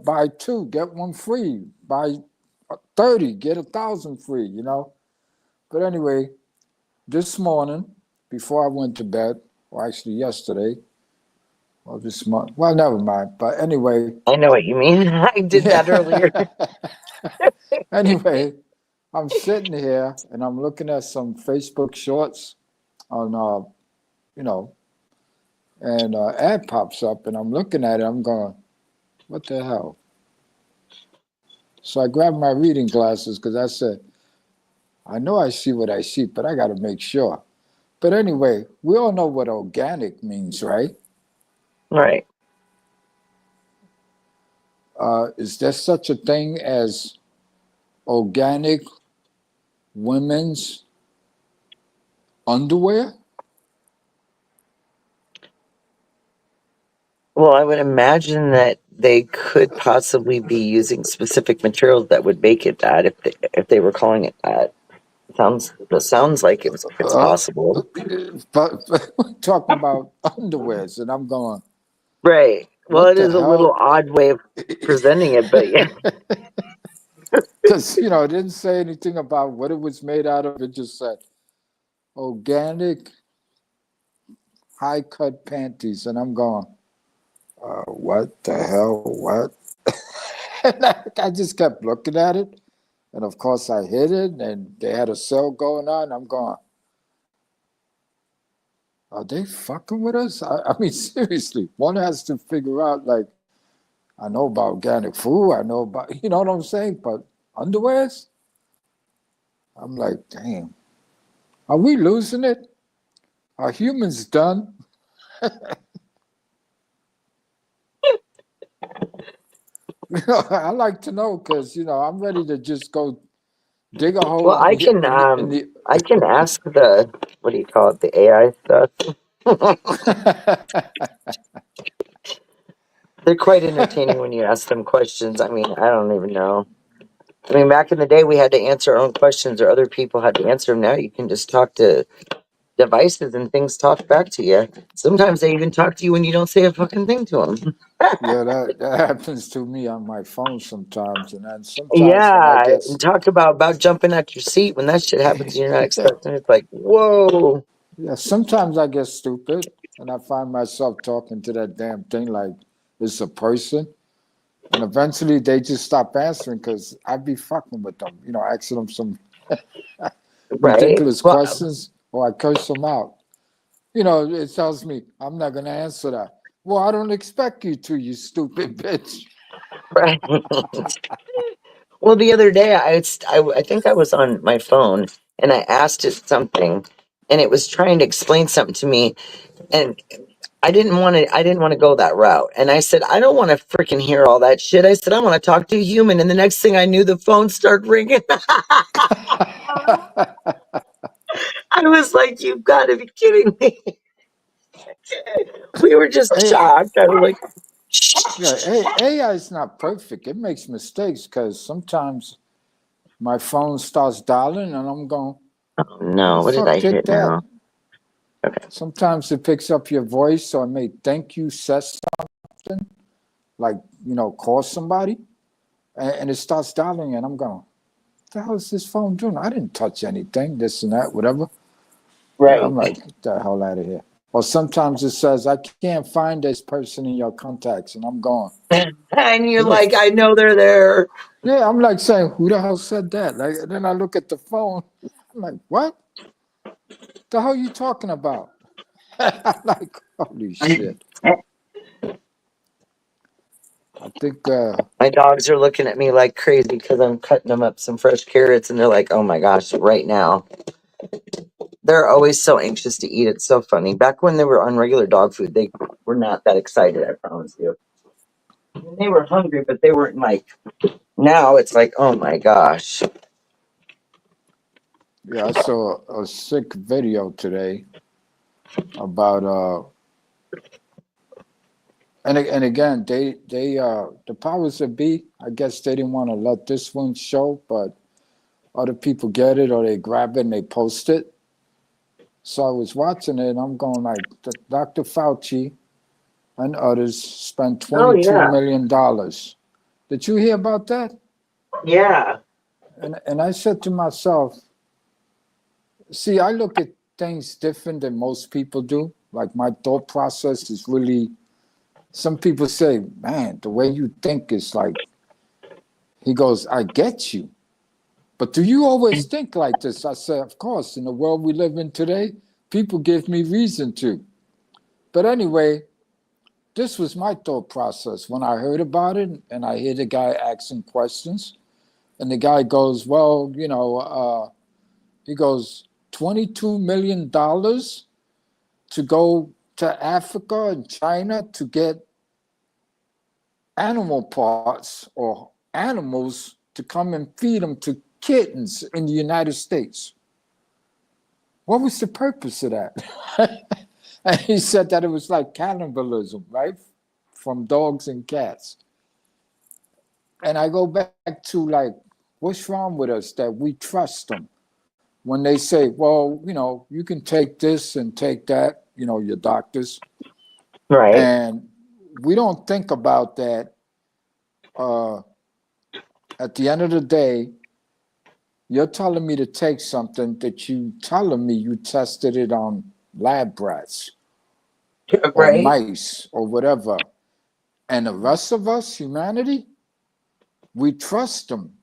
S5: Buy two, get one free. Buy 30, get 1,000 free. But anyway, this morning, before I went to bed, or actually yesterday, or this month, well, never mind. But anyway,
S1: I know what you mean. I did that earlier.
S5: yeah. Anyway, I'm sitting here and I'm looking at some Facebook shorts on, you know, and ad pops up and I'm looking at it. I'm going, what the hell? So I grabbed my reading glasses because I said, I know I see what I see, but I got to make sure. But anyway, we all know what organic means, right?
S1: Right.
S5: Is there such a thing as organic women's underwear?
S1: Well, I would imagine that they could possibly be using specific materials that would make it that if they were calling it that. It sounds like it's
S5: Uh,
S1: possible.
S5: but we're talking about underwears, and I'm going,
S1: Right. Well,
S5: what
S1: it
S5: the
S1: is a little
S5: hell?
S1: odd way of presenting it, but yeah.
S5: Because, it didn't say anything about what it was made out of. It just said organic high cut panties. And I'm going, what the hell? What? And I just kept looking at it. And of course, I hit it, and they had a sale going on. I'm going, are they fucking with us? I mean, seriously, one has to figure out, like, I know about organic food. I know about, you know what I'm saying? But underwears? I'm like, damn, are we losing it? Are humans done? I like to know because, I'm ready to just go dig a hole
S1: Well, I can I can ask the, what do you call it, the AI stuff. They're quite entertaining when you ask them questions. I mean, I don't even know. I mean, back in the day, we had to answer our own questions, or other people had to answer them. Now you can just talk to devices, and things talk back to you. Sometimes they even talk to you when you don't say a fucking thing to them.
S5: Yeah, that happens to me on my phone sometimes, and then sometimes when I
S1: Yeah,
S5: get
S1: and talk about jumping out your seat when that shit happens and you're not expecting it. It's like, whoa.
S5: yeah, sometimes I get stupid, and I find myself talking to that damn thing like it's a person, and eventually they just stop answering because I'd be fucking with them, asking them some
S1: Right?
S5: ridiculous
S1: Well,
S5: questions, or I curse them out. It tells me I'm not gonna answer that. Well, I don't expect you to, you stupid bitch.
S1: right. Well, the other day, I think I was on my phone and I asked it something, and it was trying to explain something to me, and I didn't want to go that route. And I said, I don't want to freaking hear all that shit. I said, I want to talk to a human. And the next thing I knew, the phone started ringing. I was like, you've got to be kidding me. We were just
S5: Hey,
S1: shocked. I was like,
S5: yeah, AI is not perfect. It makes mistakes because sometimes my phone starts dialing and I'm going,
S1: oh
S5: who
S1: no,
S5: the
S1: what did I
S5: fuck did
S1: hit now?
S5: that?
S1: Okay.
S5: Sometimes it picks up your voice, or it may think you said something, like, call somebody, and it starts dialing and I'm going, what the hell is this phone doing? I didn't touch anything, this and that, whatever.
S1: Right.
S5: I'm like, get the hell out of here. Or sometimes it says, I can't find this person in your contacts, and I'm going,
S1: And you're
S5: who the
S1: like, I know they're there.
S5: yeah, I'm like saying, who the hell said that? Like, then I look at the phone. I'm like, what? The hell are you talking about? I'm like, holy shit. I think,
S1: My dogs are looking at me like crazy because I'm cutting them up some fresh carrots, and they're like, oh my gosh, right now. They're always so anxious to eat. It's so funny. Back when they were on regular dog food, they were not that excited, I promise you. They were hungry, but they weren't like, now it's like, oh my gosh.
S5: yeah, I saw a sick video today about, and again, the powers that be, I guess they didn't want to let this one show, but other people get it, or they grab it and they post it. So I was watching it and I'm going like, Dr. Fauci and others spent
S1: Oh
S5: $22
S1: yeah.
S5: million. Did you hear about that?
S1: Yeah.
S5: And I said to myself, see, I look at things different than most people do. Like, my thought process is really, some people say, man, the way you think is like, he goes, I get you. But do you always think like this? I said, of course, in the world we live in today, people give me reason to. But anyway, this was my thought process when I heard about it, and I hear the guy asking questions. And the guy goes, well, he goes, $22 million to go to Africa and China to get animal parts or animals to come and feed them to kittens in the United States. What was the purpose of that? And he said that it was like cannibalism, right? From dogs and cats. And I go back to like, what's wrong with us that we trust them? When they say, well, you can take this and take that, your doctors.
S1: Right.
S5: And we don't think about that. At the end of the day, you're telling me to take something that you telling me you tested it on lab rats or
S1: Right.
S5: mice or whatever. And the rest of us, humanity, we trust them.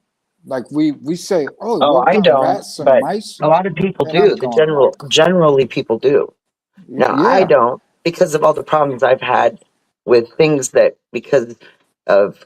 S5: Like we say, oh, it
S1: Oh,
S5: worked
S1: I
S5: on
S1: don't,
S5: rats and
S1: but
S5: mice.
S1: a lot of people
S5: And I'm
S1: do.
S5: going like,
S1: Generally people do. Now, I
S5: yeah.
S1: don't, because of all the problems I've had with things that, because of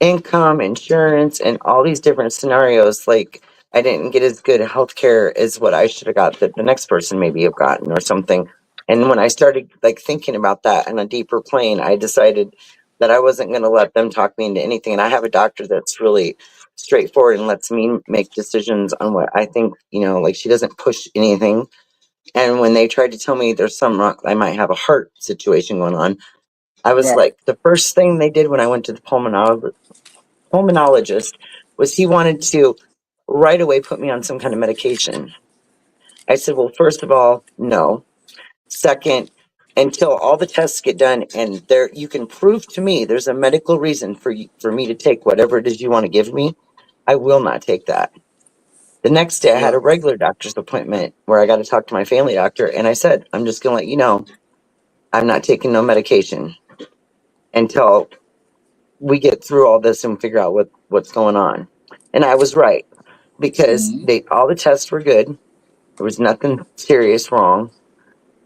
S1: income, insurance, and all these different scenarios, like I didn't get as good health care as what I should have got that the next person maybe have gotten or something. And when I started like thinking about that on a deeper plane, I decided that I wasn't going to let them talk me into anything. And I have a doctor that's really straightforward and lets me make decisions on what I think, you know, like she doesn't push anything. And when they tried to tell me there's something wrong, I might have a heart situation going on, I was
S5: Right.
S1: like, the first thing they did when I went to the pulmonologist was he wanted to right away put me on some kind of medication. I said, well, first of all, no. Second, until all the tests get done and there you can prove to me there's a medical reason for me to take whatever it is you want to give me, I will not take that. The next day I had a
S5: Right.
S1: regular doctor's appointment where I got to talk to my family doctor, and I said, I'm just going to let you know I'm not taking no medication until we get through all this and figure out what's going on. And I was right because
S5: Mm-hmm.
S1: all the tests were good. There was nothing serious wrong.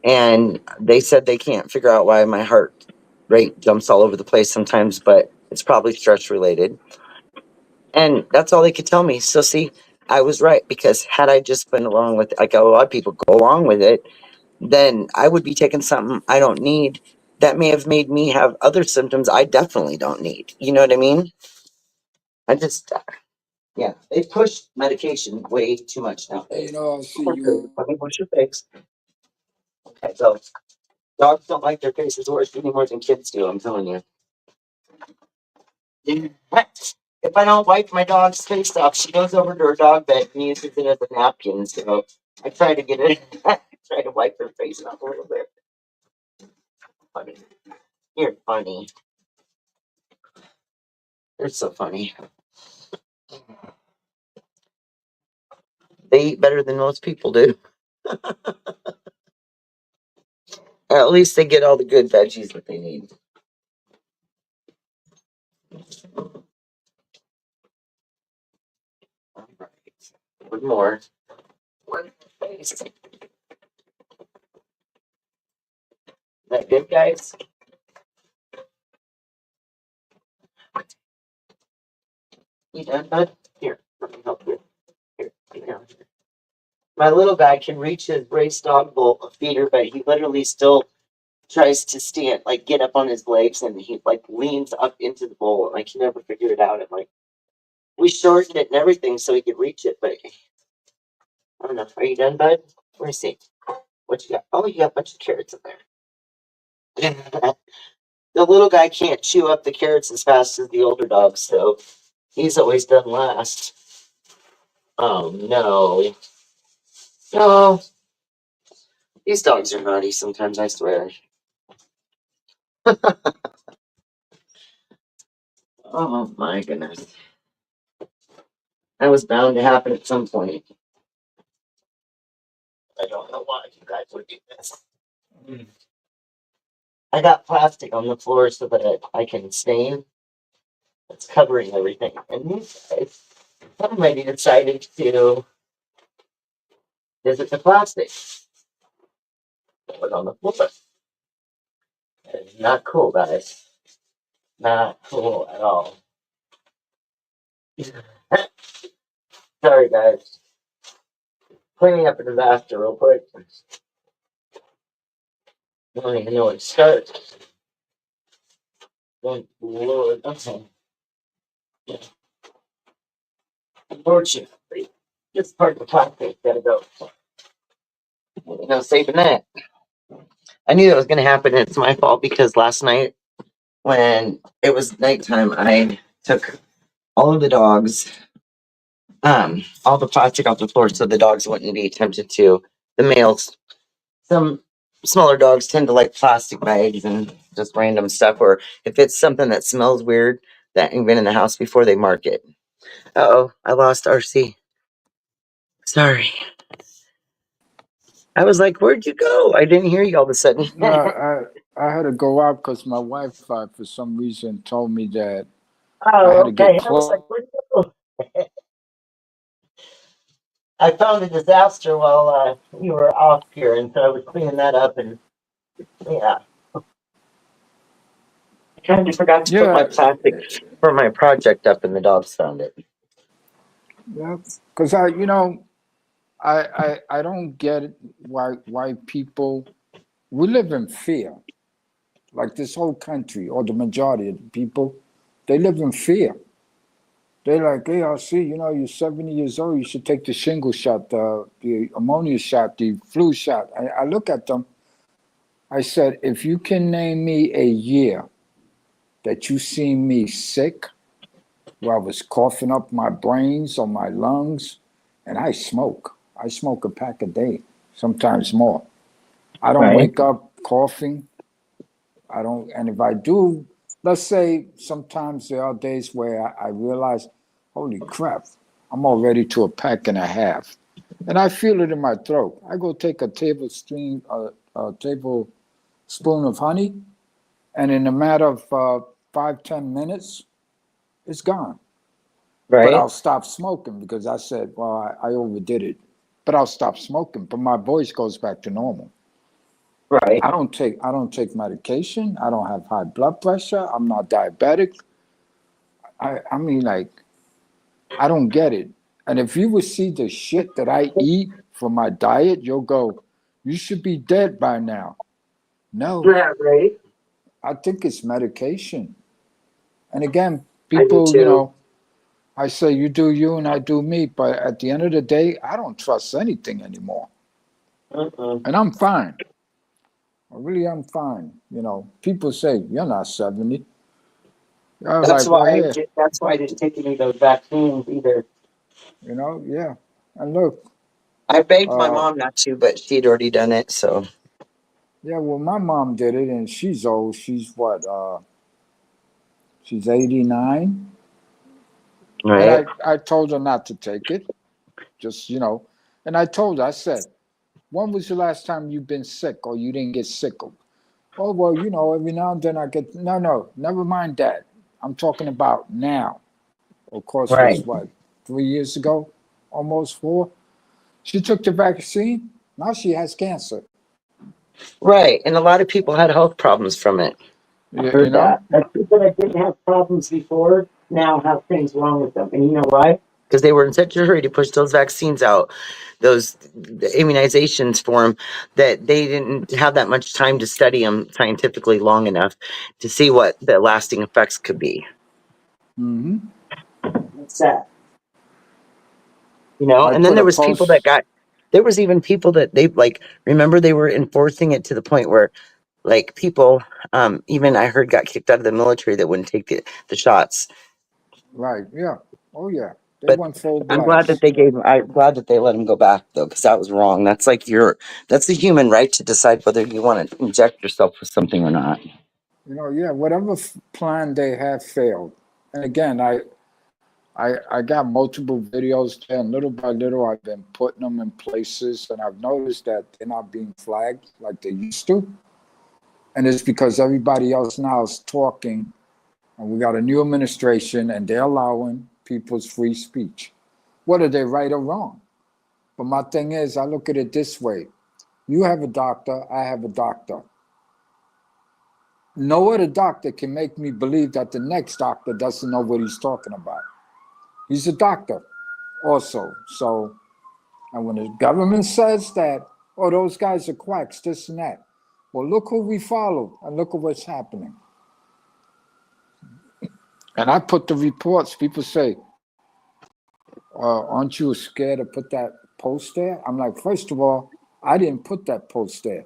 S1: And they said they can't figure out why my heart rate jumps all over the place sometimes, but it's probably stress related. And that's all they could tell me. So see, I was right, because had I just been along with, like a lot of people go along with it, then I would be taking something I don't need that may have made me have other symptoms I definitely don't need. You know what I mean? I just, yeah, they push medication way too much
S5: You
S1: nowadays.
S5: know, I see you.
S1: Let me wash your face. Okay, so dogs don't like their faces washed any more than kids do, I'm telling you. If I don't wipe my dog's face off, she goes over to her dog bed and uses it as a napkin. So I try to get it, I try to wipe her face off a little bit. Funny. You're funny. You're so funny. They eat better than most people do. Or at least they get all the good veggies that they need. All right. One more. One face. Is that good, guys? You done, bud? Here, let me help you. Here, get down here. My little guy can reach his race dog bowl of feeder, but he literally still tries to stand, like get up on his legs, and he like leans up into the bowl. And I can never figure it out. I'm like, we shortened it and everything so he could reach it, but I don't know. Are you done, bud? Let me see. What you got? Oh, you got a bunch of carrots in there. The little guy can't chew up the carrots as fast as the older dog, so he's always done last. Oh no. No. These dogs are naughty sometimes, I swear. Oh my goodness. That was bound to happen at some point. I don't know why you guys would do this. I got plastic on the floor so that I can stain. It's covering everything. And these guys, somebody decided to visit the plastic. Put it on the floor. It's not cool, guys. Not cool at all. Sorry, guys. Cleaning up a disaster real quick. I don't even know where to start. Thank the Lord. Okay. Unfortunately, this part of the plastic gotta go. You know, saving that. I knew that was gonna happen, and it's my fault because last night when it was nighttime, I took all of the dogs, all the plastic off the floor so the dogs wouldn't be tempted to. The males, some smaller dogs tend to like plastic bags and just random stuff, or if it's something that smells weird that ain't been in the house before, they mark it. Uh-oh, I lost RC. Sorry. I was like, where'd you go? I didn't hear you all of a sudden.
S5: No, I had to go out because my Wi-Fi for some reason told me that I
S1: Oh,
S5: had to get
S1: okay. I was
S5: close.
S1: like, where'd you go? I found a disaster while you were off here, and so I was cleaning that up, and yeah. I kind of forgot to put my
S5: Yeah,
S1: plastic for my project up, and the dogs found it.
S5: yeah. Because I don't get it why people we live in fear. Like this whole country, or the majority of the people, they live in fear. They're like, hey, I see, you know, you're 70 years old. You should take the shingle shot, the ammonia shot, the flu shot. I look at them. I said, if you can name me a year that you seen me sick, where I was coughing up my brains or my lungs, and I smoke. I smoke a pack a day, sometimes more. I don't
S1: Right.
S5: wake up coughing. I don't, and if I do, let's say sometimes there are days where I realize, holy crap, I'm already to a pack and a half. And I feel it in my throat. I go take a tablespoon of honey, and in a matter of 5, 10 minutes, it's gone. But
S1: Right.
S5: I'll stop smoking because I said, well, I overdid it. But I'll stop smoking. But my voice goes back to normal.
S1: Right.
S5: I don't take medication. I don't have high blood pressure. I'm not diabetic. I mean, like, I don't get it. And if you would see the shit that I eat for my diet, you'll go, you should be dead by now. No,
S1: Yeah, right.
S5: I think it's medication. And again,
S1: I do
S5: people, you
S1: too.
S5: know, I say you do you and I do me, but at the end of the day, I don't trust anything anymore. And I'm fine. I really am fine. You know, people say, you're not 70. I was
S1: That's
S5: like, well,
S1: why
S5: here,
S1: that's why I didn't take any of those vaccines either.
S5: you know, yeah. And look,
S1: I begged my
S5: uh,
S1: mom not to, but she'd already done it. So
S5: yeah, well, my mom did it and she's old. She's what, she's 89. And
S1: right,
S5: I told her not to take it. Just, you know, and I told her, I said, when was the last time you've been sick or you didn't get sick? Oh, well, you know, every now and then I get, no, never mind that. I'm talking about now. Of course,
S1: right,
S5: was what, 3 years ago, almost 4. She took the vaccine. Now she has cancer.
S1: right. And a lot of people had health problems from it. I
S5: You
S1: heard
S5: know,
S1: that. Like people that didn't have problems before now have things wrong with them. And you know why? Because they were in such a hurry to push those vaccines out, those the immunizations for them, that they didn't have that much time to study them scientifically long enough to see what the lasting effects could be.
S5: hmm
S1: That's sad. You know,
S5: I
S1: and then
S5: put a
S1: there was people that
S5: post.
S1: got, there was even people that they like, remember they were enforcing it to the point where like people, even I heard got kicked out of the military that wouldn't take the shots.
S5: Right. Yeah. Oh, yeah. They
S1: But
S5: went full
S1: I'm glad that
S5: blast.
S1: I'm glad that they let him go back though, because that was wrong. That's like that's the human right to decide whether you want to inject yourself with something or not.
S5: You know, yeah, whatever plan they have failed. And again, I got multiple videos there, and little by little, I've been putting them in places, and I've noticed that they're not being flagged like they used to. And it's because everybody else now is talking, and we got a new administration, and they're allowing people's free speech, whether they're right or wrong. But my thing is, I look at it this way: you have a doctor, I have a doctor. No other doctor can make me believe that the next doctor doesn't know what he's talking about. He's a doctor also. So, and when the government says that, oh, those guys are quacks, this and that. Well, look who we follow and look at what's happening. And I put the reports, people say, aren't you scared to put that post there? I'm like, first of all, I didn't put that post there.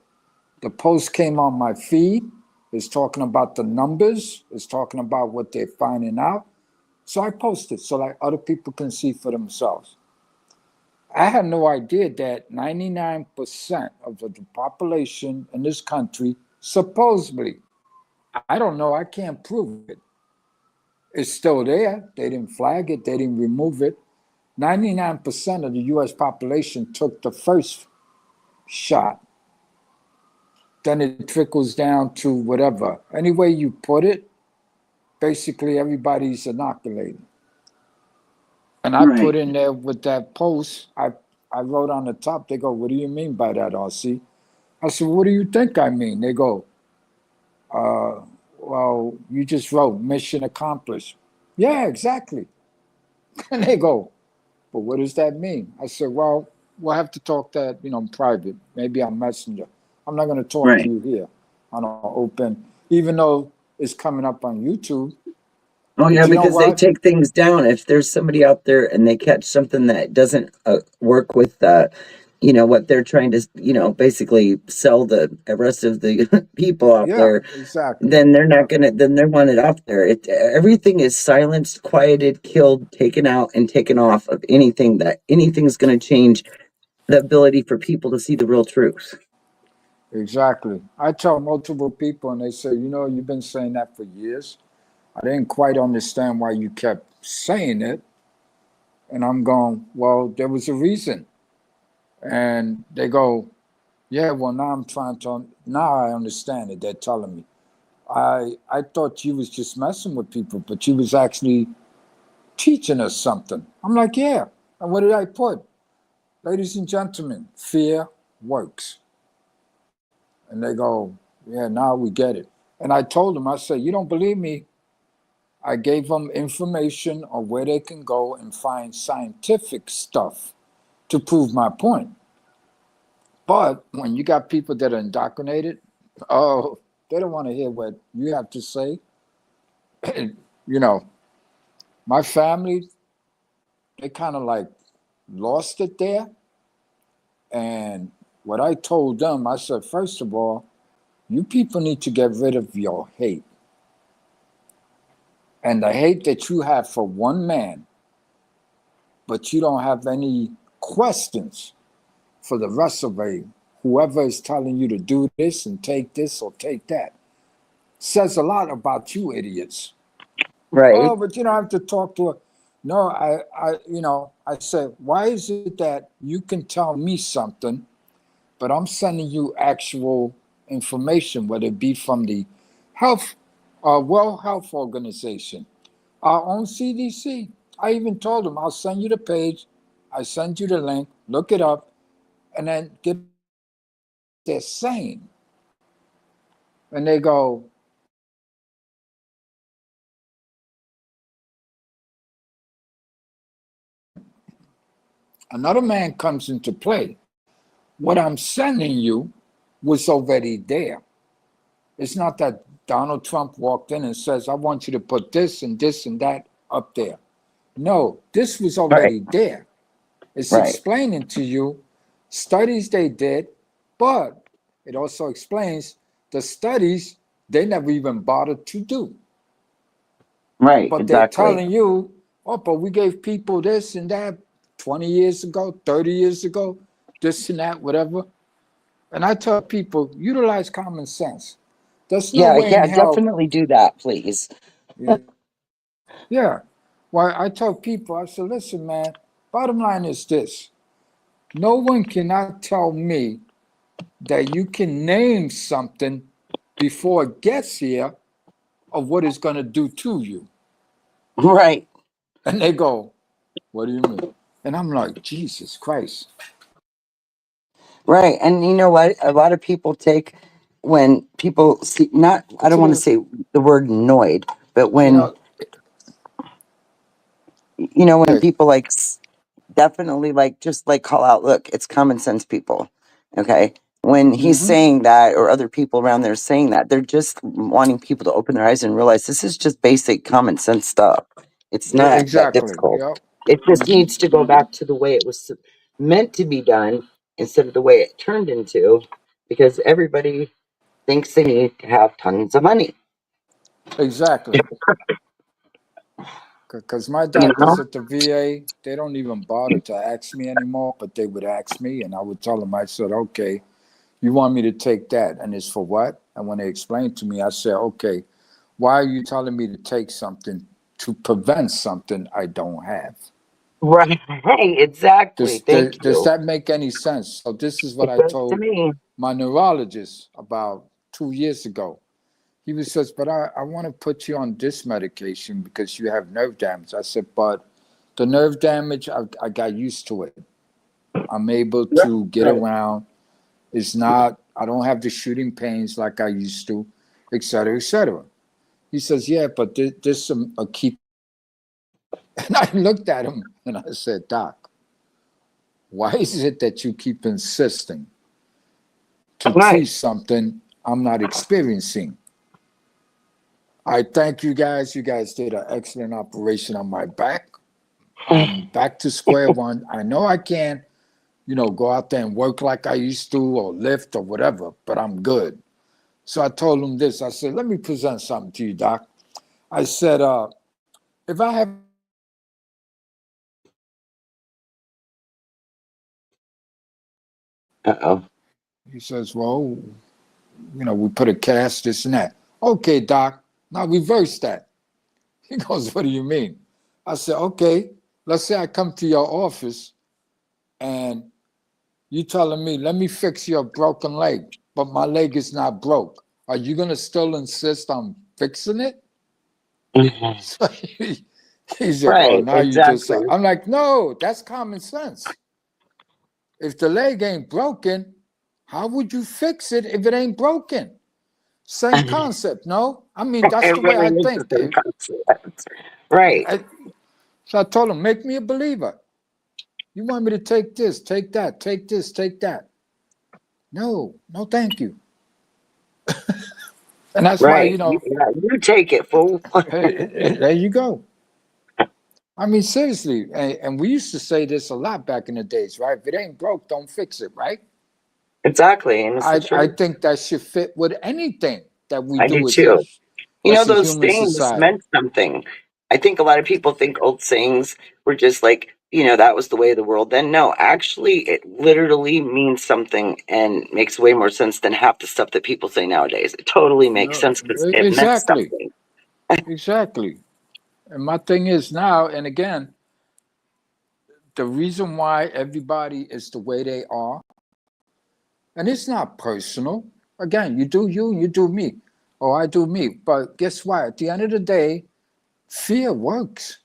S5: The post came on my feed. It's talking about the numbers. It's talking about what they're finding out. So I posted so like other people can see for themselves. I had no idea that 99% of the population in this country, supposedly, I don't know, I can't prove it. It's still there. They didn't flag it, they didn't remove it. 99% of the US population took the first shot. Then it trickles down to whatever. Any way you put it, basically everybody's inoculated. And I put
S1: Right.
S5: in there with that post, I wrote on the top, they go, what do you mean by that, RC? I said, what do you think I mean? They go, well, you just wrote mission accomplished. Yeah, exactly. And they go, but what does that mean? I said, well, we'll have to talk that, you know, in private, maybe on Messenger. I'm not going to talk to
S1: Right.
S5: you here on an open, even though it's coming up on YouTube.
S1: Oh yeah,
S5: But you know
S1: because they
S5: what?
S1: take things down. If there's somebody out there and they catch something that doesn't work with, what they're trying to, basically sell the rest of the people out
S5: Yeah,
S1: there,
S5: exactly.
S1: then they're
S5: Yeah,
S1: not gonna. Then they want it out there. Everything is silenced, quieted, killed, taken out, and taken off of anything's gonna change the ability for people to see the real truth.
S5: exactly. I tell multiple people, and they say, you know, you've been saying that for years. I didn't quite understand why you kept saying it. And I'm going, well, there was a reason. And they go, yeah, well, now I understand it. They're telling me. I thought you was just messing with people, but you was actually teaching us something. I'm like, yeah. And what did I put? Ladies and gentlemen, fear works. And they go, yeah, now we get it. And I told them, I said, you don't believe me? I gave them information on where they can go and find scientific stuff to prove my point. But when you got people that are indoctrinated, oh, they don't want to hear what you have to say. You know, my family, they kind of like lost it there. And what I told them, I said, first of all, you people need to get rid of your hate. And the hate that you have for one man, but you don't have any questions for the rest of whoever is telling you to do this and take this or take that. Says a lot about you idiots.
S1: Right.
S5: Oh, but you don't have to talk to her. No, I said, why is it that you can tell me something, but I'm sending you actual information, whether it be from the health, World Health Organization, our own CDC. I even told them, I'll send you the page, I send you the link, look it up, and then get they're saying. And they go, another man comes into play. What I'm sending you was already there. It's not that Donald Trump walked in and says, I want you to put this and this and that up there. No, this was
S1: Right.
S5: already there. It's
S1: Right.
S5: explaining to you studies they did, but it also explains the studies they never even bothered to do.
S1: Right.
S5: But they're
S1: Exactly.
S5: telling you, oh, but we gave people this and that 20 years ago, 30 years ago, this and that, whatever. And I tell people, utilize common sense. There's no
S1: Yeah.
S5: way in
S1: Yeah.
S5: hell.
S1: Definitely do that, please.
S5: Yeah. Well, I tell people, I say, listen, man, bottom line is this. No one cannot tell me that you can name something before it gets here of what it's going to do to you.
S1: Right.
S5: And they go, what do you mean? And I'm like, Jesus Christ.
S1: Right. And you know what? A lot of people take when people see, not, I don't
S5: To
S1: want to
S5: the,
S1: say the word annoyed, but
S5: you
S1: when,
S5: know,
S1: when
S5: yeah,
S1: people like definitely like just like call out, look, it's common sense, people. Okay. When he's
S5: mm-hmm,
S1: saying that, or other people around there saying that, they're just wanting people to open their eyes and realize this is just basic common sense stuff. It's not that
S5: exactly.
S1: difficult.
S5: Yep.
S1: It just
S5: Mm-hmm,
S1: needs to go back to the way it was meant to be done instead of the way it turned into, because everybody thinks they need to have tons of money.
S5: exactly. Because my
S1: You know?
S5: doctors at the VA, they don't even bother to ask me anymore, but they would ask me, and I would tell them, I said, okay, you want me to take that, and it's for what? And when they explained to me, I said, okay, why are you telling me to take something to prevent something I don't have?
S1: Right. Exactly. Thank
S5: Does
S1: you.
S5: that make any sense? So this is what
S1: It
S5: I
S1: does to
S5: told
S1: me.
S5: my neurologist about 2 years ago. He was says, but I want to put you on this medication because you have nerve damage. I said, but the nerve damage, I got used to it. I'm able to get
S1: Right.
S5: around. It's not, I don't have the shooting pains like I used to, et cetera, et cetera. He says, yeah, but there's some a keep. And I looked at him and I said, Doc, why is it that you keep insisting to treat
S1: Right.
S5: something I'm not experiencing? I thank you guys. You guys did an excellent operation on my back. I'm back to square one. I know I can't, go out there and work like I used to or lift or whatever, but I'm good. So I told him this. I said, let me present something to you, Doc. I said, if I have
S1: Uh-oh.
S5: he says, well, we put a cast, this and that. Okay, Doc, now reverse that. He goes, what do you mean? I said, okay, let's say I come to your office and you telling me, let me fix your broken leg, but my leg is not broke. Are you going to still insist on fixing it?
S1: Mhm.
S5: So he's like, oh,
S1: Right,
S5: now you just,
S1: exactly.
S5: I'm like, no, that's common sense. If the leg ain't broken, how would you fix it if it ain't broken? Same concept, no? I mean, that's
S1: It
S5: the way I
S1: really is the
S5: think.
S1: same concept. Right.
S5: So I told him, make me a believer. You want me to take this, take that, take this, take that. No, thank you. And that's why,
S1: Right. You take it, fool.
S5: there you go. I mean, seriously, and we used to say this a lot back in the days, right? If it ain't broke, don't fix it, right?
S1: Exactly, and it's the
S5: I
S1: truth.
S5: think that should fit with anything that we
S1: I do
S5: do
S1: too.
S5: as a
S1: Those
S5: human
S1: things
S5: society.
S1: meant something. I think a lot of people think old sayings were just like, that was the way of the world then. No, actually, it literally means something and makes way more sense than half the stuff that people say nowadays. It totally makes sense because it meant
S5: Exactly,
S1: something.
S5: exactly. And my thing is now, and again, the reason why everybody is the way they are, and it's not personal. Again, you do you, you do me, or I do me. But guess what? At the end of the day, fear works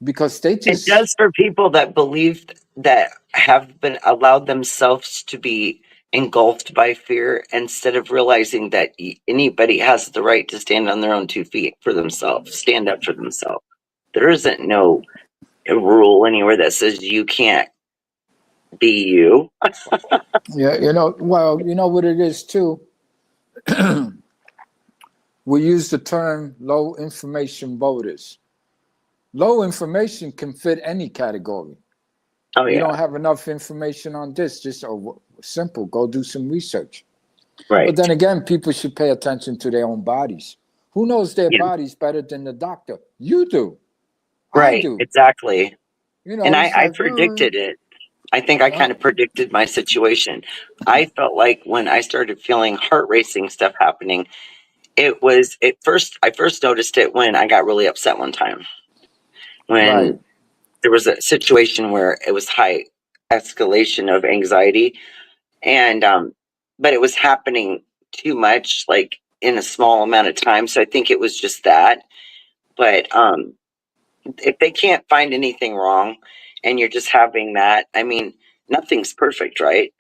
S5: because they
S1: It
S5: just
S1: does for people that believe that have been allowed themselves to be engulfed by fear instead of realizing that anybody has the right to stand on their own 2 feet for themselves, stand up for themselves. There isn't no rule anywhere that says you can't be you.
S5: yeah, well, you know what it is too. We use the term low information voters. Low information can fit any category.
S1: Oh
S5: You
S1: yeah,
S5: don't have enough information on this, just simple, go do some research. But
S1: right.
S5: then again, people should pay attention to their own bodies. Who knows their
S1: Yeah,
S5: bodies better than the doctor? You do. I
S1: right.
S5: do.
S1: Exactly. And
S5: It's
S1: I
S5: like,
S1: predicted it. I think I
S5: yeah,
S1: kind of predicted my situation. I felt like when I started feeling heart racing stuff happening, I first noticed it when I got really upset one time,
S5: right,
S1: when there was a situation where it was high escalation of anxiety, and but it was happening too much, like in a small amount of time. So I think it was just that. But if they can't find anything wrong and you're just having that, I mean, nothing's perfect, right?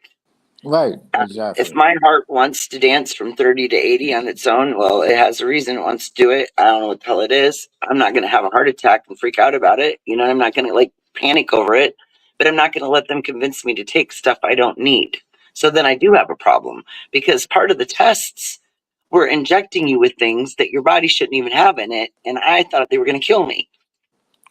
S5: right,
S1: If
S5: exactly.
S1: my heart wants to dance from 30 to 80 on its own, well, it has a reason it wants to do it. I don't know what the hell it is. I'm not going to have a heart attack and freak out about it. I'm not going to like panic over it, but I'm not going to let them convince me to take stuff I don't need. So then I do have a problem because part of the tests were injecting you with things that your body shouldn't even have in it. And I thought they were going to kill me.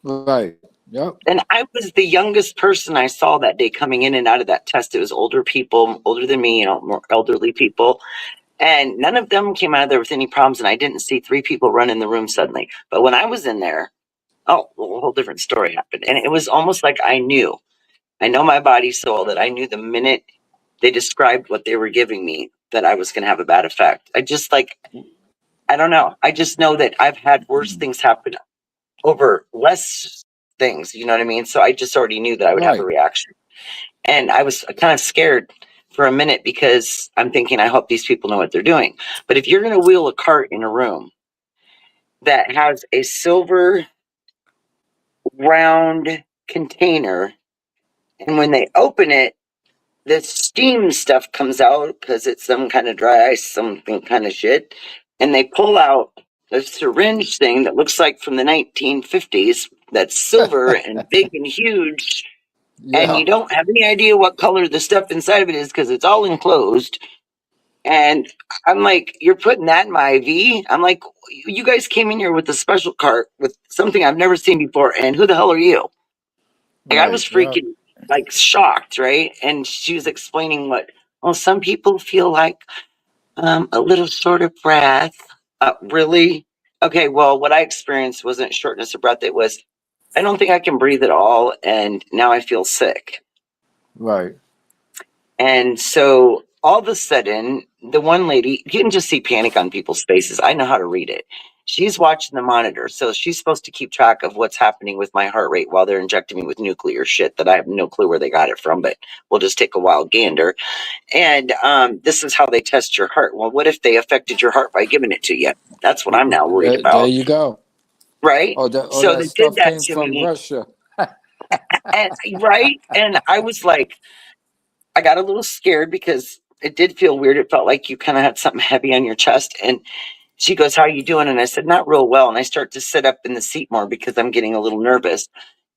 S5: Right. Yep.
S1: And I was the youngest person I saw that day coming in and out of that test. It was older people, older than me, more elderly people. And none of them came out of there with any problems. And I didn't see 3 people run in the room suddenly. But when I was in there, oh, well, a whole different story happened. And it was almost like I know my body so well that I knew the minute they described what they were giving me that I was going to have a bad effect. I don't know. I just know that I've had worse things happen over less things. You know what I mean? So I just already knew that I would have a
S5: Right.
S1: reaction. And I was kind of scared for a minute because I'm thinking, I hope these people know what they're doing. But if you're going to wheel a cart in a room that has a silver round container, and when they open it, the steam stuff comes out because it's some kind of dry ice, something kind of shit, and they pull out a syringe thing that looks like from the 1950s that's silver and big and huge, and
S5: Yeah.
S1: you don't have any idea what color the stuff inside of it is because it's all enclosed. And I'm like, you're putting that in my IV? I'm like, you guys came in here with a special cart with something I've never seen before. And who the hell are you? Like, I
S5: Right.
S1: was
S5: Yeah.
S1: freaking like shocked, right? And she was explaining well, some people feel like a little short of breath. Really? Okay, well, what I experienced wasn't shortness of breath. It was, I don't think I can breathe at all. And now I feel sick.
S5: Right.
S1: And so all of a sudden, the one lady, you can just see panic on people's faces. I know how to read it. She's watching the monitor. So she's supposed to keep track of what's happening with my heart rate while they're injecting me with nuclear shit that I have no clue where they got it from, but we'll just take a wild gander. And this is how they test your heart. Well, what if they affected your heart by giving it to you? That's what I'm now worried
S5: There
S1: about.
S5: you go.
S1: Right?
S5: Oh,
S1: So
S5: that
S1: they did
S5: stuff
S1: that
S5: came
S1: to
S5: from
S1: me.
S5: Russia.
S1: And right. And I was like, I got a little scared because it did feel weird. It felt like you kind of had something heavy on your chest. And she goes, how are you doing? And I said, not real well. And I start to sit up in the seat more because I'm getting a little nervous.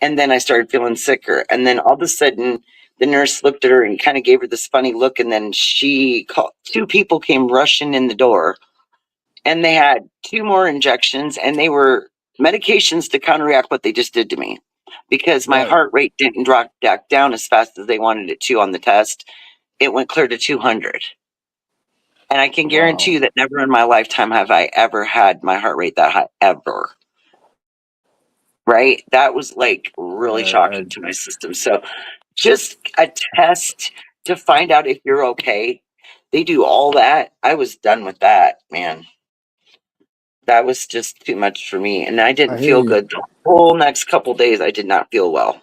S1: And then I started feeling sicker. And then all of a sudden, the nurse looked at her and kind of gave her this funny look. And then she called, two people came rushing in the door. And they had two more injections. And they were medications to counteract what they just did to me. Because my
S5: Right.
S1: heart rate didn't drop back down as fast as they wanted it to on the test. It went clear to 200. And I can guarantee
S5: Wow.
S1: you that never in my lifetime have I ever had my heart rate that high, ever. Right? That was like really
S5: Uh,
S1: shocking to my system. So just a test to find out if you're okay. They do all that. I was done with that, man. That was just too much for me. And I
S5: I
S1: didn't
S5: hear
S1: feel
S5: you.
S1: good the whole next couple days. I did not feel well.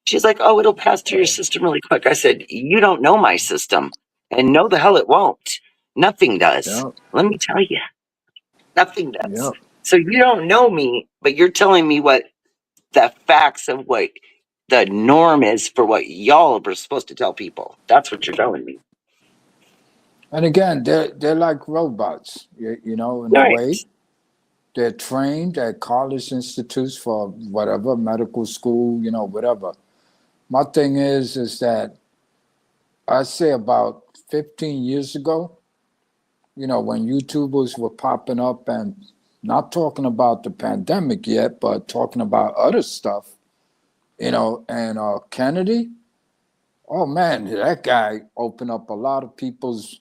S1: She's like, oh, it'll pass through your system really quick. I said, you don't know my system. And no, the hell it won't. Nothing does.
S5: Yep.
S1: Let me tell you, nothing does.
S5: Yep.
S1: So you don't know me, but you're telling me what the facts of what the norm is for what y'all are supposed to tell people. That's what you're telling me.
S5: And again, they're like robots, in a
S1: Right.
S5: way. They're trained at college institutes for whatever, medical school, whatever. My thing is that I say about 15 years ago, when YouTubers were popping up and not talking about the pandemic yet, but talking about other stuff, and Kennedy, oh man, that guy opened up a lot of people's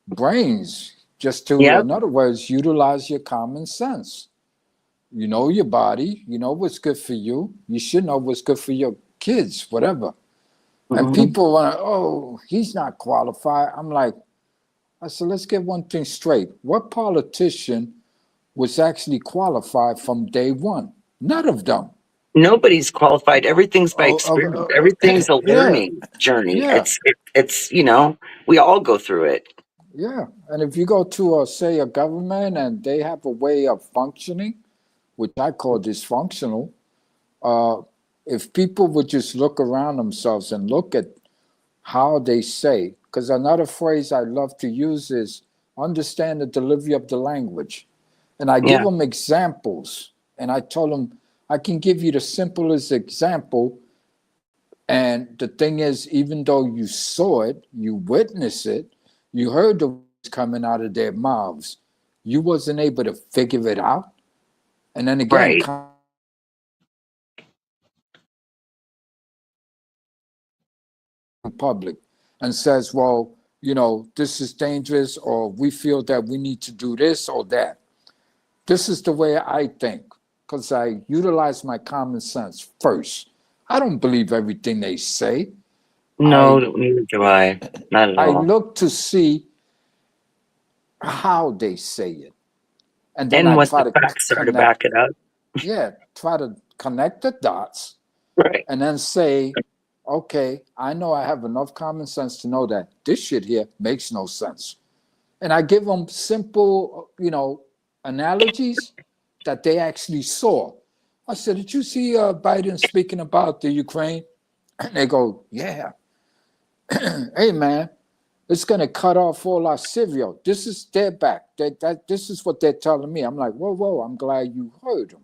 S5: brains just to,
S1: Yep.
S5: in other words, utilize your common sense. You know your body, you know what's good for you. You should know what's good for your kids, whatever. And
S1: Mm-hmm.
S5: people want to, oh, he's not qualified. I'm like, I said, let's get one thing straight. What politician was actually qualified from day one? None of them.
S1: Nobody's qualified. Everything's by experience. Everything's a
S5: Yeah,
S1: learning journey.
S5: yeah,
S1: It's we all go through it.
S5: yeah. And if you go to, say, a government and they have a way of functioning, which I call dysfunctional, uh, if people would just look around themselves and look at how they say, because another phrase I love to use is understand the delivery of the language. And I give
S1: Yeah.
S5: them examples. And I told them, I can give you the simplest example. And the thing is, even though you saw it, you witnessed it, you heard the words coming out of their mouths, you wasn't able to figure it out. And then again,
S1: Right.
S5: public and says, well, this is dangerous, or we feel that we need to do this or that. This is the way I think, because I utilize my common sense first. I don't believe everything they say.
S1: No, neither do I. Not at
S5: I
S1: all.
S5: look to see how they say it. And then
S1: And
S5: I
S1: what
S5: try
S1: the
S5: to
S1: facts are to
S5: connect,
S1: back it up.
S5: try to connect the dots
S1: Right.
S5: and then say, okay, I know I have enough common sense to know that this shit here makes no sense. And I give them simple, analogies that they actually saw. I said, did you see Biden speaking about the Ukraine? And they go, yeah. Hey, man, it's going to cut off all our cereal. This is their back. This is what they're telling me. I'm like, whoa, whoa, I'm glad you heard them.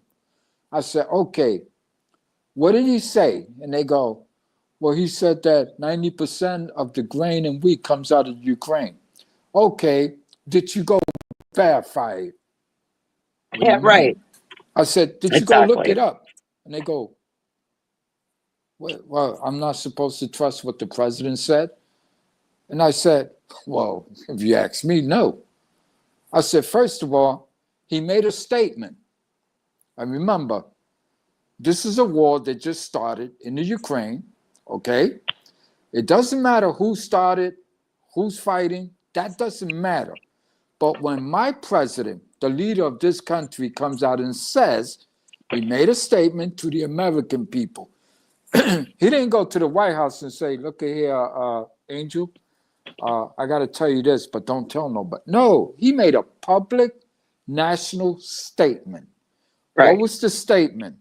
S5: I said, okay, what did he say? And they go, well, he said that 90% of the grain and wheat comes out of Ukraine. okay, did you go verify it? What do
S1: Yeah,
S5: you
S1: right.
S5: mean? I said, did you go look
S1: Exactly.
S5: it up? And they go, well, I'm not supposed to trust what the president said. And I said, well, if you ask me, no. I said, first of all, he made a statement. And remember, this is a war that just started in the Ukraine, okay? It doesn't matter who started, who's fighting, that doesn't matter. But when my president, the leader of this country, comes out and says he made a statement to the American people, he didn't go to the White House and say, look at here, Angel, I got to tell you this, but don't tell nobody. No, he made a public national statement.
S1: Right.
S5: What was the statement?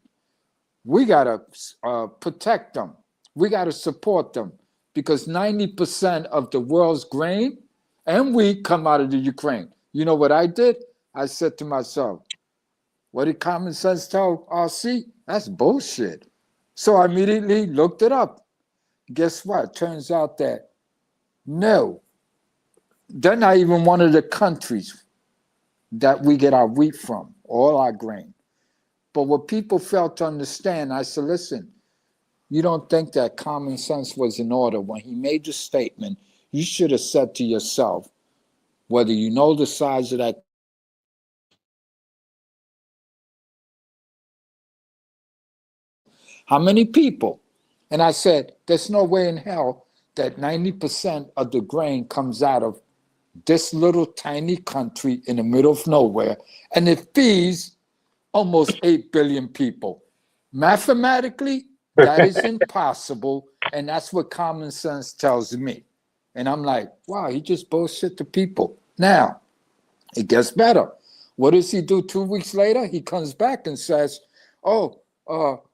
S5: We got to protect them. We got to support them because 90% of the world's grain and wheat come out of the Ukraine. You know what I did? I said to myself, what did common sense tell RC? That's bullshit. So I immediately looked it up. Guess what? Turns out that no, they're not even one of the countries that we get our wheat from, all our grain. But what people failed to understand, I said, listen, you don't think that common sense was in order. When he made the statement, you should have said to yourself, whether you know the size of that, how many people? And I said, there's no way in hell that 90% of the grain comes out of this little tiny country in the middle of nowhere, and it feeds almost 8 billion people. Mathematically, that is impossible, and that's what common sense tells me. And I'm like, wow, he just bullshit the people. Now, it gets better. What does he do 2 weeks later? He comes back and says, oh,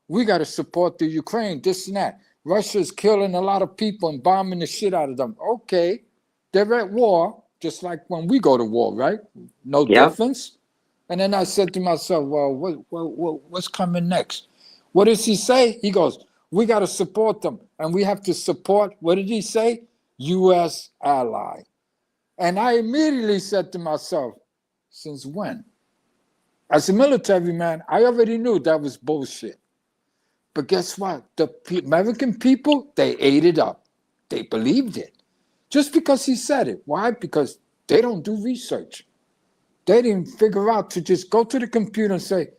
S5: we got to support the Ukraine, this and that. Russia's killing a lot of people and bombing the shit out of them. Okay, they're at war, just like when we go to war, right? No difference. And then I said to myself, well, what's coming next? What does he say? He goes, we got to support them. And we have to support, what did he say? U.S. ally. And I immediately said to myself, since when? As a military man, I already knew that was bullshit. But guess what? The American people, they ate it up. They believed it. Just because he said it. Why? Because they don't do research. They didn't figure out to just go to the computer and say,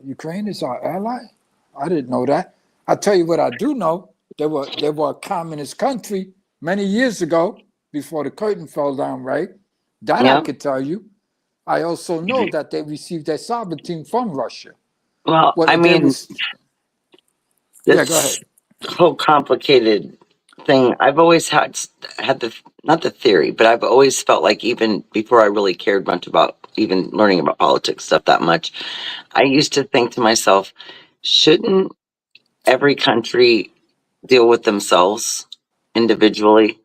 S5: Ukraine is our ally? I didn't know that. I'll tell you what I do know. They were a communist country many years ago before the curtain fell down, right? That I could tell you. I also know that they received their sovereignty from Russia.
S1: Well, I mean,
S5: go
S1: this
S5: ahead.
S1: whole complicated thing, I've always had not the theory, but I've always felt like even before I really cared much about even learning about politics stuff that much, I used to think to myself, shouldn't every country deal with themselves individually?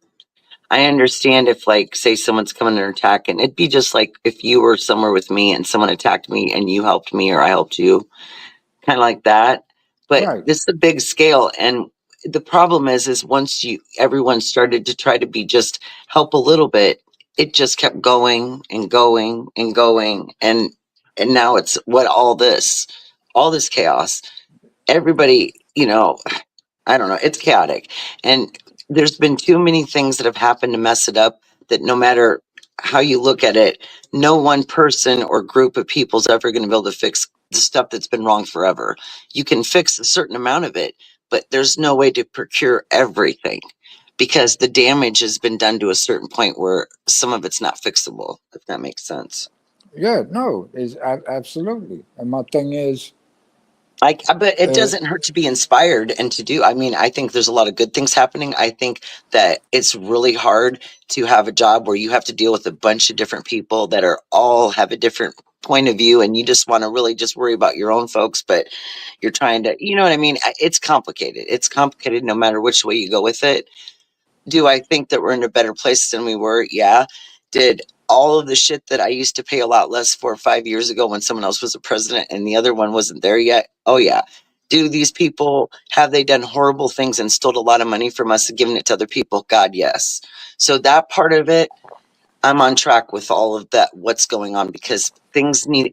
S1: I understand if, like, say someone's coming and attacking, it'd be just like if you were somewhere with me and someone attacked me and you helped me or I helped you, kind of like that. But this is a big scale, and the problem is once everyone started to try to be just help a little bit, it just kept going and going and going, and now it's all this chaos. Everybody, I don't know, it's chaotic, and there's been too many things that have happened to mess it up, that no matter how you look at it, no one person or group of people is ever going to be able to fix the stuff that's been wrong forever. You can fix a certain amount of it, but there's no way to procure everything, because the damage has been done to a certain point where some of it's not fixable, if that makes sense.
S5: Yeah, no, it's absolutely. And my thing is,
S1: but it doesn't hurt to be inspired and to do. I mean, I think there's a lot of good things happening. I think that it's really hard to have a job where you have to deal with a bunch of different people that all have a different point of view, and you just want to really just worry about your own folks, but you're trying to, you know what I mean? It's complicated. It's complicated no matter which way you go with it. Do I think that we're in a better place than we were? Yeah. Did all of the shit that I used to pay a lot less for 5 years ago when someone else was a president and the other one wasn't there yet? Oh, yeah. Do these people, have they done horrible things and stole a lot of money from us and given it to other people? God, yes. So that part of it, I'm on track with all of that, what's going on, because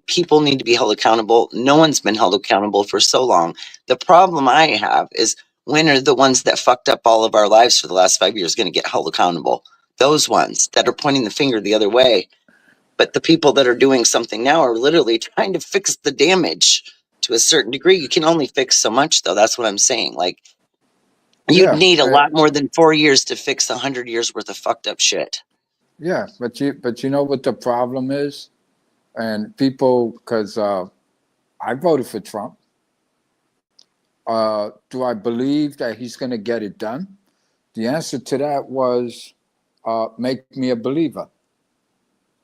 S1: people need to be held accountable. No one's been held accountable for so long. The problem I have is, when are the ones that fucked up all of our lives for the last 5 years going to get held accountable? Those ones that are pointing the finger the other way. But the people that are doing something now are literally trying to fix the damage to a certain degree. You can only fix so much, though. That's what I'm saying. Like, you'd
S5: Yeah,
S1: need a lot more than 4 years to fix 100 years worth of fucked up shit.
S5: yeah, but you know what the problem is, and people, because I voted for Trump. Do I believe that he's going to get it done? The answer to that was make me a believer.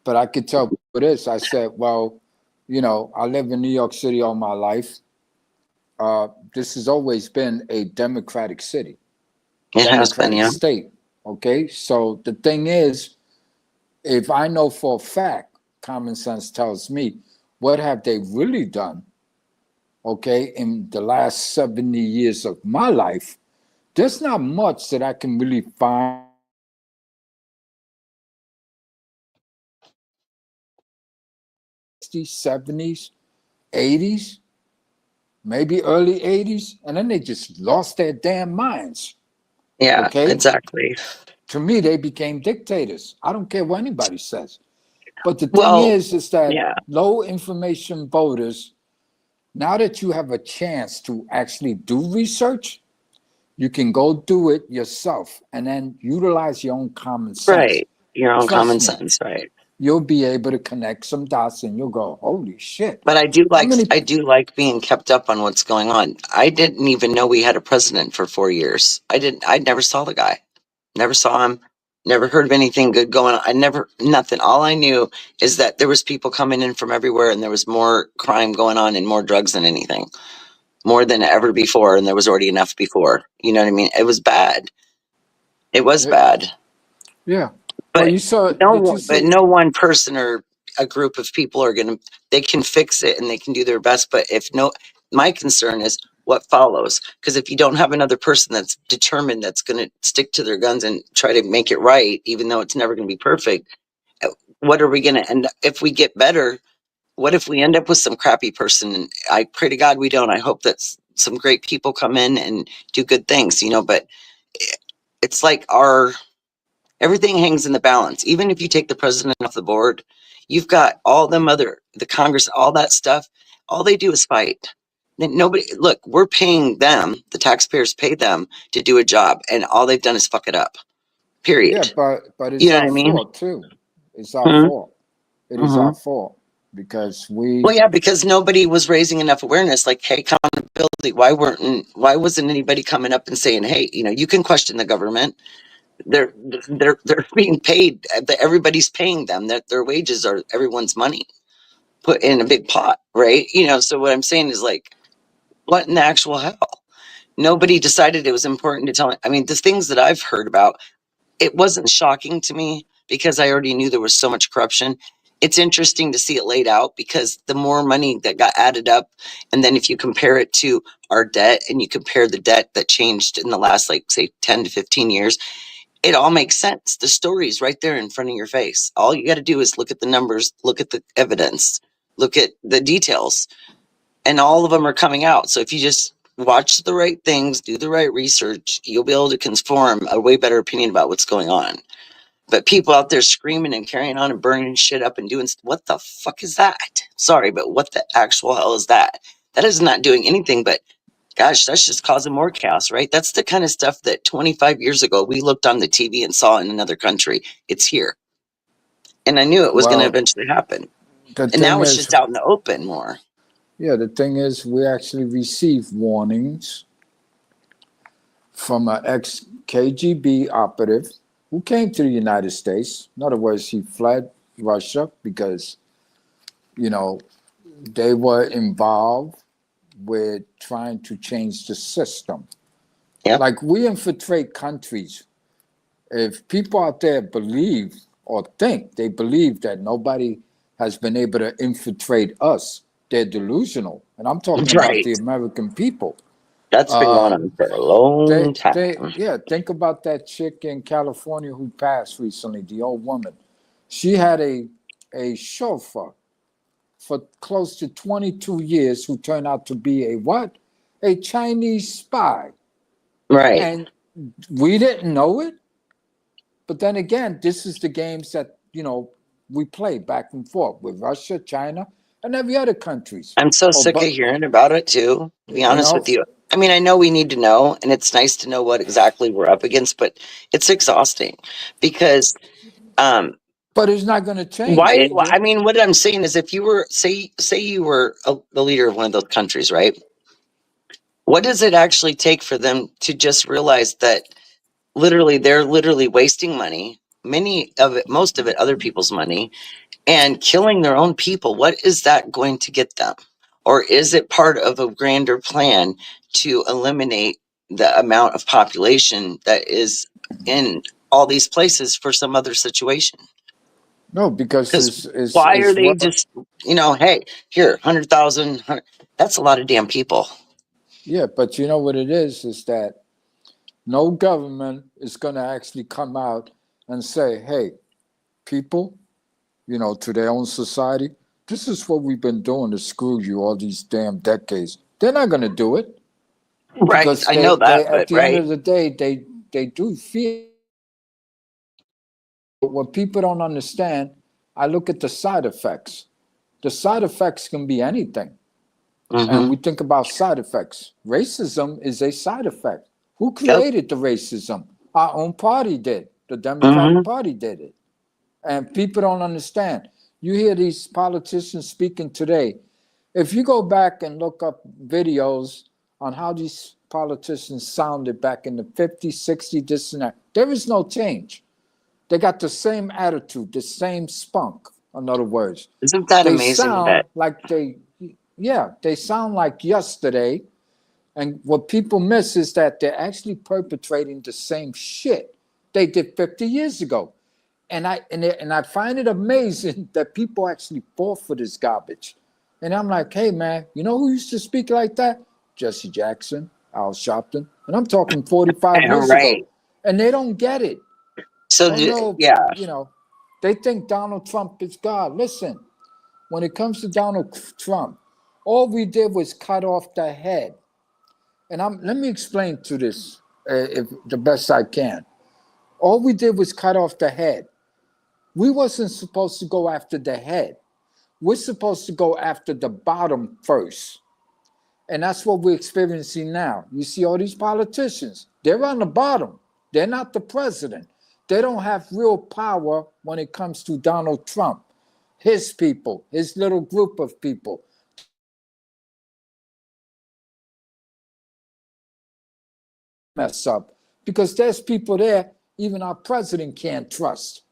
S5: But I could tell this. I said, well, you know, I live in New York City all my life. This has always been a democratic city,
S1: It has been,
S5: democratic
S1: yeah.
S5: state. Okay, so the thing is, if I know for a fact, common sense tells me, what have they really done? Okay, in the last 70 years of my life, there's not much that I can really find. 60s, 70s, 80s, maybe early 80s, and then they just lost their damn minds.
S1: Yeah,
S5: Okay,
S1: exactly.
S5: to me, they became dictators. I don't care what anybody says. But the thing
S1: Well,
S5: is that
S1: yeah.
S5: low information voters, now that you have a chance to actually do research, you can go do it yourself and then utilize your own common sense.
S1: Right. Your own
S5: Trust
S1: common
S5: me,
S1: sense, right.
S5: you'll be able to connect some dots and you'll go, holy shit.
S1: But I do
S5: How many?
S1: like being kept up on what's going on. I didn't even know we had a president for 4 years. I never saw the guy. Never saw him. Never heard of anything good going on. Nothing. All I knew is that there was people coming in from everywhere, and there was more crime going on and more drugs than anything. More than ever before, and there was already enough before. You know what I mean? It was bad. It was bad.
S5: Yeah. Well,
S1: But
S5: you saw, did you see?
S1: no one person or a group of people are gonna, they can fix it and they can do their best. But my concern is what follows. Because if you don't have another person that's determined, that's gonna stick to their guns and try to make it right, even though it's never gonna be perfect, what are we gonna end up if we get better? What if we end up with some crappy person? And I pray to God we don't. I hope that some great people come in and do good things, but it's like everything hangs in the balance. Even if you take the president off the board, you've got all the Congress, all that stuff. All they do is fight. Look, we're paying them, the taxpayers pay them to do a job, and all they've done is fuck it up.
S5: Yeah,
S1: Period.
S5: but
S1: You
S5: it's
S1: know what
S5: our
S1: I mean?
S5: fault too. It's our
S1: Mm-hmm.
S5: fault. It is our fault because
S1: Well, yeah, because nobody was raising enough awareness. Like, hey, accountability. Why wasn't anybody coming up and saying, hey, you can question the government. They're they're being paid. Everybody's paying them. Their wages are everyone's money put in a big pot, right? So what I'm saying is, like, what in the actual hell? Nobody decided it was important to tell. I mean, the things that I've heard about, it wasn't shocking to me because I already knew there was so much corruption. It's interesting to see it laid out because the more money that got added up, and then if you compare it to our debt and you compare the debt that changed in the last, like, say, 10 to 15 years, it all makes sense. The story's right there in front of your face. All you got to do is look at the numbers, look at the evidence, look at the details, and all of them are coming out. So if you just watch the right things, do the right research, you'll be able to conform a way better opinion about what's going on. But people out there screaming and carrying on and burning shit up and doing, what the fuck is that? Sorry, but what the actual hell is that? That is not doing anything but, gosh, that's just causing more chaos, right? That's the kind of stuff that 25 years ago we looked on the TV and saw in another country. It's here. And I knew it was going to
S5: well,
S1: eventually happen.
S5: the
S1: And
S5: thing
S1: now it's
S5: is,
S1: just out in the open more.
S5: yeah, the thing is, we actually received warnings from an ex-KGB operative who came to the United States. In other words, he fled Russia because, they were involved with trying to change the system.
S1: Yep.
S5: Like, we infiltrate countries. If people out there believe or think they believe that nobody has been able to infiltrate us, they're delusional. And I'm talking about the American people.
S1: That's been going on for a long time.
S5: Think about that chick in California who passed recently, the old woman. She had a chauffeur for close to 22 years who turned out to be a what? A Chinese spy.
S1: Right.
S5: And we didn't know it. But then again, this is the games that, we play back and forth with Russia, China, and every other countries.
S1: I'm so sick of
S5: But,
S1: hearing about it too, to be honest with you. I mean, I know we need to know, and it's nice to know what exactly we're up against, but it's exhausting because
S5: but it's not going to change.
S1: why?
S5: AJ.
S1: I mean, what I'm saying is, if you were say you were the leader of one of those countries, right? What does it actually take for them to just realize that literally they're literally wasting money, most of it, other people's money, and killing their own people? What is that going to get them? Or is it part of a grander plan to eliminate the amount of population that is in all these places for some other situation?
S5: No, because
S1: Why are they
S5: well,
S1: just, hey, here, 100,000, that's a lot of damn people.
S5: yeah, but you know what it is that no government is going to actually come out and say, hey, people, to their own society, this is what we've been doing to screw you all these damn decades. They're not going to do it.
S1: Right,
S5: Because
S1: I know that,
S5: at the
S1: right.
S5: end of the day, they do feel. What people don't understand, I look at the side effects. The side effects can be anything. And we think about side effects. Racism is a side effect. Who created the racism? Our own party did. The Democratic Party did it. And people don't understand. You hear these politicians speaking today. If you go back and look up videos on how these politicians sounded back in the 50s, 60s, this and that, there is no change. They got the same attitude, the same spunk, in other words.
S1: Isn't that
S5: They
S1: amazing?
S5: sound like they sound like yesterday. And what people miss is that they're actually perpetrating the same shit they did 50 years ago. And I find it amazing that people actually fall for this garbage. And I'm like, hey, man, you know who used to speak like that? Jesse Jackson, Al Sharpton. And I'm talking 45 years ago. And they don't get it.
S1: So,
S5: They think Donald Trump is God. Listen, when it comes to Donald Trump, all we did was cut off the head. And let me explain to this if the best I can. All we did was cut off the head. We wasn't supposed to go after the head. We're supposed to go after the bottom first. And that's what we're experiencing now. You see all these politicians, they're on the bottom. They're not the president. They don't have real power when it comes to Donald Trump, his people, his little group of people. Mess up because there's people there even our president can't trust.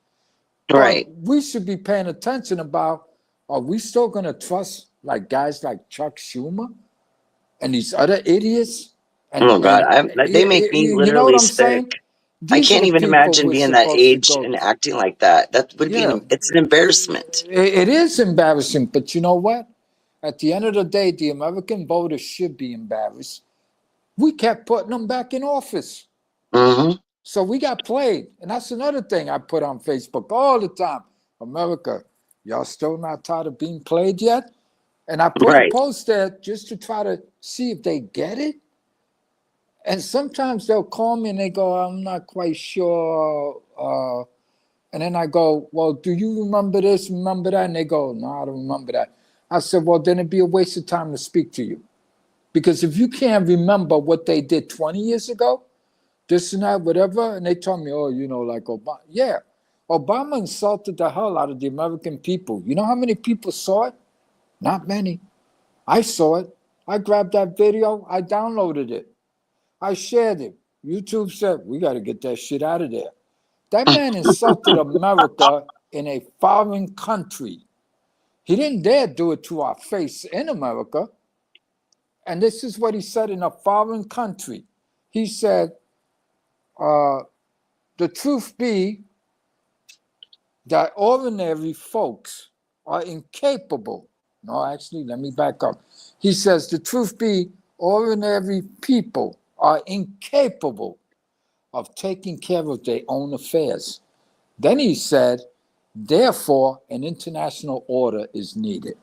S1: Right.
S5: But we should be paying attention about, are we still going to trust like guys like Chuck Schumer and these other idiots? And,
S1: oh God, they make me literally sick. I can't even imagine being that age and acting like that. That would be it's an embarrassment.
S5: It is embarrassing, but you know what? At the end of the day, the American voters should be embarrassed. We kept putting them back in office. So we got played. And that's another thing I put on Facebook all the time. America, y'all still not tired of being played yet? And I put a post there just to try to see if they get it. And sometimes they'll call me and they go, I'm not quite sure. And then I go, well, do you remember this, remember that? And they go, no, I don't remember that. I said, well, then it'd be a waste of time to speak to you. Because if you can't remember what they did 20 years ago, this and that, whatever, and they told me, oh, like Obama. Yeah, Obama insulted the hell out of the American people. You know how many people saw it? Not many. I saw it. I grabbed that video. I downloaded it. I shared it. YouTube said, we got to get that shit out of there. That man insulted America in a foreign country. He didn't dare do it to our face in America. And this is what he said in a foreign country. He said, the truth be that ordinary folks are incapable. No, actually, let me back up. He says, the truth be ordinary people are incapable of taking care of their own affairs. Then he said, Therefore, an international order is needed.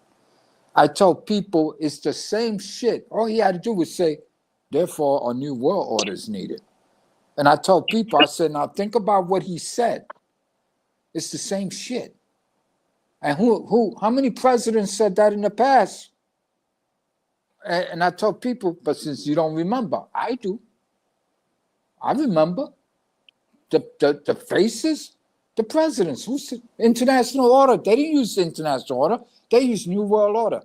S5: I told people it's the same shit. All he had to do was say, therefore, a new world order is needed. And I told people, I said, now think about what he said. It's the same shit. And how many presidents said that in the past? And I told people, but since you don't remember, I do. I remember the faces, the presidents. Who's the international order? They didn't use the international order. They used New World Order.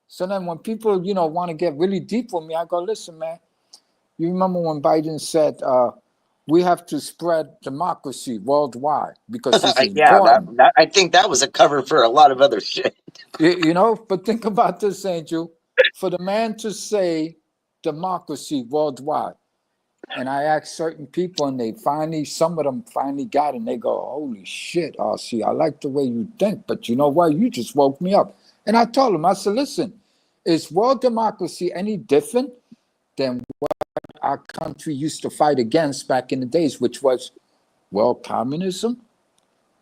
S5: So then when people, want to get really deep with me, I go, listen, man, you remember when Biden said, we have to spread democracy worldwide because it's important.
S1: I think that was a cover for a lot of other shit.
S5: But think about this, Angel. For the man to say democracy worldwide, and I asked certain people, and some of them finally got it, and they go, holy shit, RC, I like the way you think, but you know what? You just woke me up. And I told him, I said, listen, is world democracy any different than what our country used to fight against back in the days, which was world communism,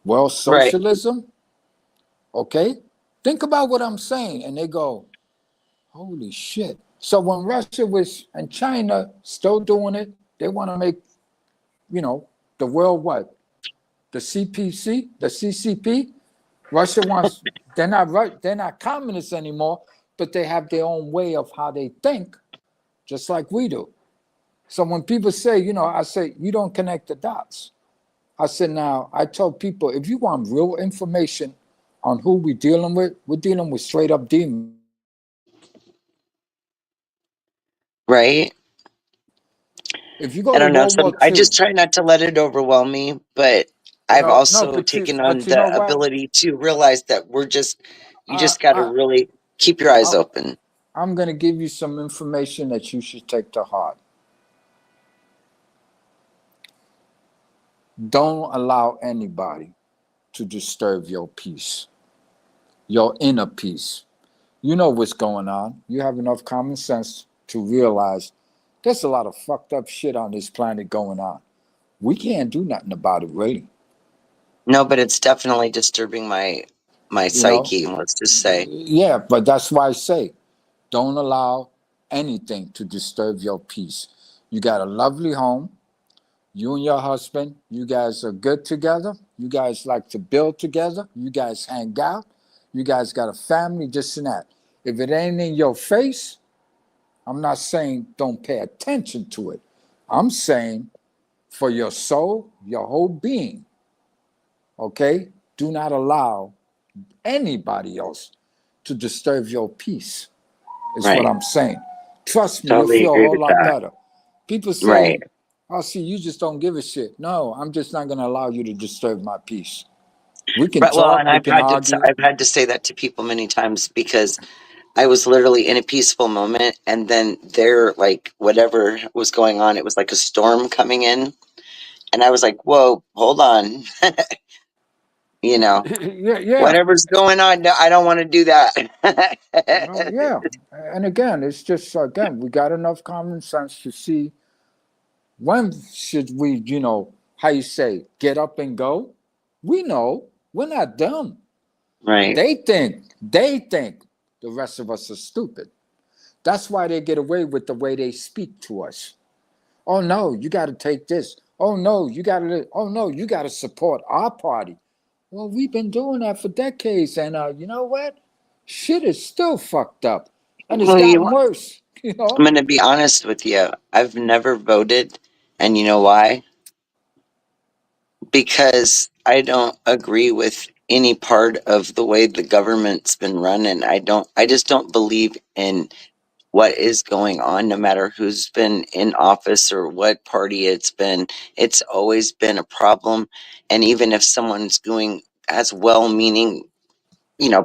S5: world socialism? Right. Okay? Think about what I'm saying. And they go, holy shit. So when Russia and China still doing it, they want to make, the world what? The CPC, the CCP? Russia wants, they're not communists anymore, but they have their own way of how they think, just like we do. So when people say, I say, you don't connect the dots. I said, now, I told people, if you want real information on who we're dealing with straight up demons.
S1: Right.
S5: If you go
S1: I don't
S5: to
S1: know.
S5: World War II,
S1: I just try not to let it overwhelm me, but I've also taken on the ability to realize that you just got to really keep your eyes open.
S5: I'm going to give you some information that you should take to heart. Don't allow anybody to disturb your peace, your inner peace. You know what's going on. You have enough common sense to realize there's a lot of fucked up shit on this planet going on. We can't do nothing about it, really.
S1: No, but it's definitely disturbing my psyche, let's just say.
S5: Yeah, but that's why I say, don't allow anything to disturb your peace. You got a lovely home. You and your husband, you guys are good together. You guys like to build together. You guys hang out. You guys got a family, this and that. If it ain't in your face, I'm not saying don't pay attention to it. I'm saying for your soul, your whole being, okay? Do not allow anybody else to disturb your peace, is what I'm saying. Trust me,
S1: Totally
S5: you'll feel a whole lot better. People say, oh, see, you just don't give a shit. No, I'm just not going to allow you to disturb my peace. We can talk, we can argue.
S1: I've had to say that to people many times because I was literally in a peaceful moment, and then whatever was going on, it was like a storm coming in, and I was like, whoa, hold on. Whatever's going on, no, I don't want to do that.
S5: Yeah. And again, it's just, we got enough common sense to see when should we, how you say, get up and go? We know we're not dumb.
S1: Right.
S5: They think the rest of us are stupid. That's why they get away with the way they speak to us. Oh no, you got to take this. Oh no, you got to support our party. Well, we've been doing that for decades, and you know what? Shit is still fucked up, and it's gotten worse. I'm
S1: going to be honest with you. I've never voted, and you know why? Because I don't agree with any part of the way the government's been run, and I just don't believe in what is going on, no matter who's been in office or what party it's been. It's always been a problem. And even if someone's as well-meaning,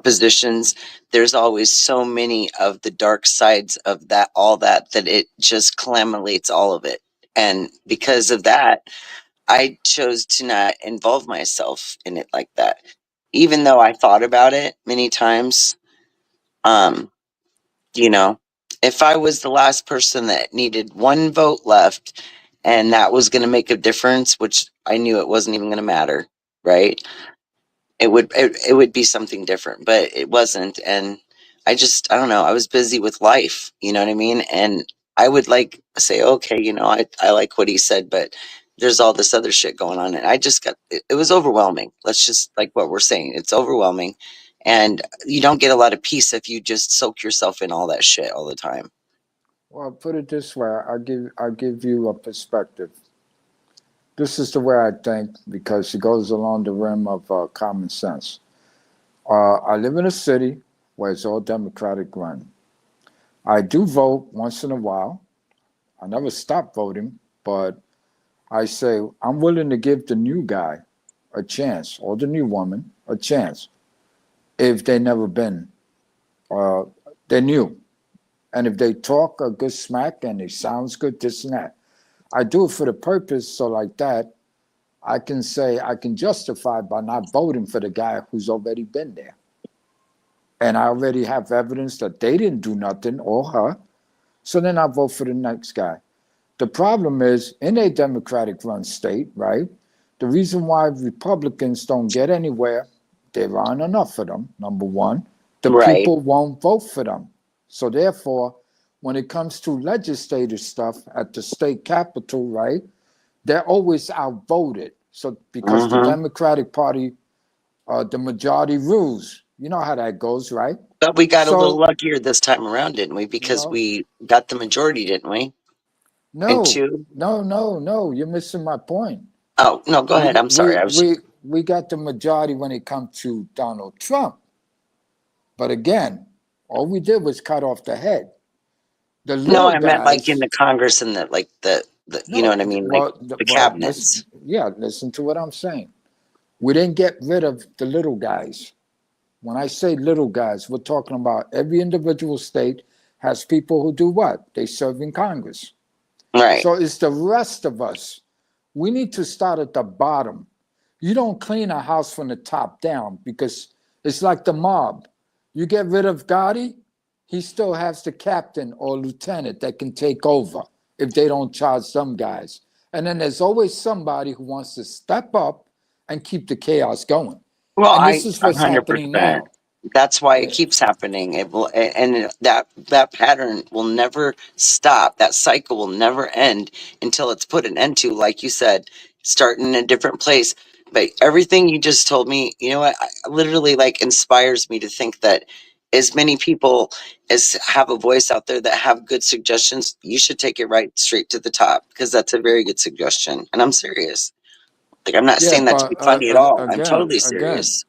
S1: positions, there's always so many of the dark sides of that, that it just calamitates all of it. And because of that, I chose to not involve myself in it like that, even though I thought about it many times. If I was the last person that needed one vote left and that was going to make a difference, which I knew it wasn't even going to matter, right? it would be something different, but it wasn't. And I don't know, I was busy with life, you know what I mean? And I would like say, okay, you know, I like what he said, but there's all this other shit going on. And I just got, it was overwhelming. Let's just, like what we're saying, it's overwhelming. And you don't get a lot of peace if you just soak yourself in all that shit all the time.
S5: Well, put it this way, I'll give you a perspective. This is the way I think because it goes along the rim of common sense. I live in a city where it's all Democratic run. I do vote once in a while. I never stop voting, but I say I'm willing to give the new guy a chance or the new woman a chance if they never been, they're new. And if they talk a good smack and it sounds good, this and that. I do it for the purpose so like that, I can say I can justify by not voting for the guy who's already been there. And I already have evidence that they didn't do nothing or her. So then I vote for the next guy. The problem is in a Democratic run state, right? The reason why Republicans don't get anywhere, there aren't enough of them, number one. The
S1: Right.
S5: people won't vote for them. So therefore, when it comes to legislative stuff at the state capitol, right, they're always outvoted. So because the Democratic Party, the majority rules, you know how that goes, right?
S1: But we got a little
S5: So,
S1: luckier this time around, didn't we? Because
S5: no,
S1: we got the majority, didn't we? And
S5: no,
S1: two.
S5: no, you're missing my point.
S1: Oh, no, go ahead. I'm sorry.
S5: We got the majority when it comes to Donald Trump. But again, all we did was cut off the head. The
S1: No,
S5: little
S1: I meant like in
S5: guys,
S1: the Congress and the you know
S5: no,
S1: what I mean? Like the cabinets.
S5: listen to what I'm saying. We didn't get rid of the little guys. When I say little guys, we're talking about every individual state has people who do what? They serve in Congress.
S1: Right.
S5: So it's the rest of us. We need to start at the bottom. You don't clean a house from the top down because it's like the mob. You get rid of Gotti, he still has the captain or lieutenant that can take over if they don't charge some guys. And then there's always somebody who wants to step up and keep the chaos going.
S1: Well,
S5: And this is what's happening
S1: 100%.
S5: now.
S1: That's why it keeps happening. It will, and that pattern will never stop. That cycle will never end until it's put an end to. Like you said, starting in a different place. But everything you just told me, you know what, literally like inspires me to think that as many people as have a voice out there that have good suggestions, you should take it right straight to the top because that's a very good suggestion. And I'm serious. Like I'm not
S5: Yeah,
S1: saying that to
S5: but
S1: be funny at all. I'm totally
S5: again,
S1: serious.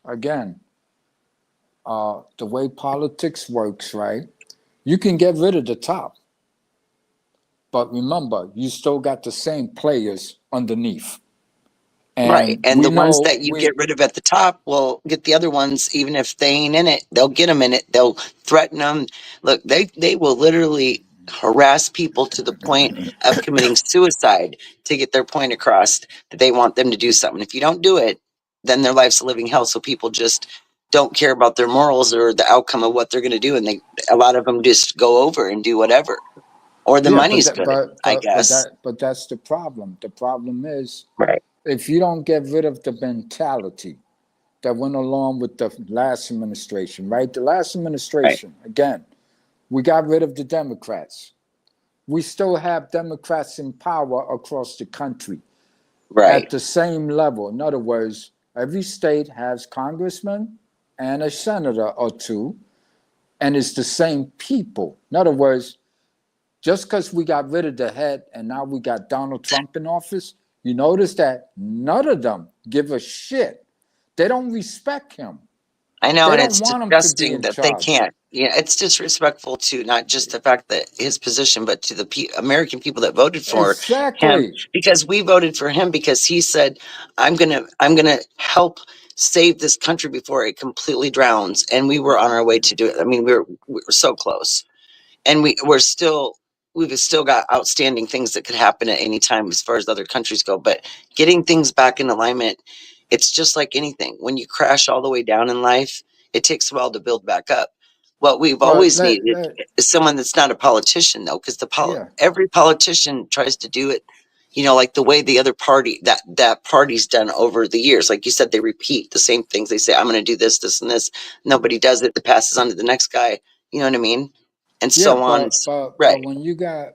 S5: the way politics works, right? You can get rid of the top, but remember, you still got the same players underneath.
S1: Right.
S5: And
S1: And
S5: we
S1: the ones
S5: know
S1: that you get rid of at the top will get the other ones, even if they ain't in it, they'll get them in it. They'll threaten them. Look, they will literally harass people to the point of committing suicide to get their point across that they want them to do something. If you don't do it, then their life's a living hell. So people just don't care about their morals or the outcome of what they're going to do. And a lot of them just go over and do whatever. Or the
S5: yeah,
S1: money's good, I guess.
S5: but that's the problem. The problem is
S1: Right.
S5: if you don't get rid of the mentality that went along with the last administration, right? The last administration, again, we got rid of the Democrats. We still have Democrats in power across the country at the same level. In other words, every state has congressman and a senator or two, and it's the same people. In other words, just because we got rid of the head and now we got Donald Trump in office, you notice that none of them give a shit. They don't respect him.
S1: I know,
S5: They
S1: and
S5: don't
S1: it's
S5: want him to be
S1: disgusting
S5: in
S1: that they
S5: charge.
S1: can't. Yeah, it's disrespectful to not just the fact that his position, but to the American people that voted for him.
S5: Exactly.
S1: Because we voted for him because he said, I'm gonna help save this country before it completely drowns." And we were on our way to do it. I mean, we were so close, and we've still got outstanding things that could happen at any time as far as other countries go. But getting things back in alignment, it's just like anything. When you crash all the way down in life, it takes a while to build back up. What we've
S5: Well,
S1: always needed is someone that's not a politician, though, because
S5: yeah.
S1: every politician tries to do it, you know, like the way the other party, that party's done over the years. Like you said, they repeat the same things. They say, I'm going to do this, this, and this. Nobody does it. It passes on to the next guy. You know what I mean? And
S5: Yeah,
S1: so on.
S5: but when you got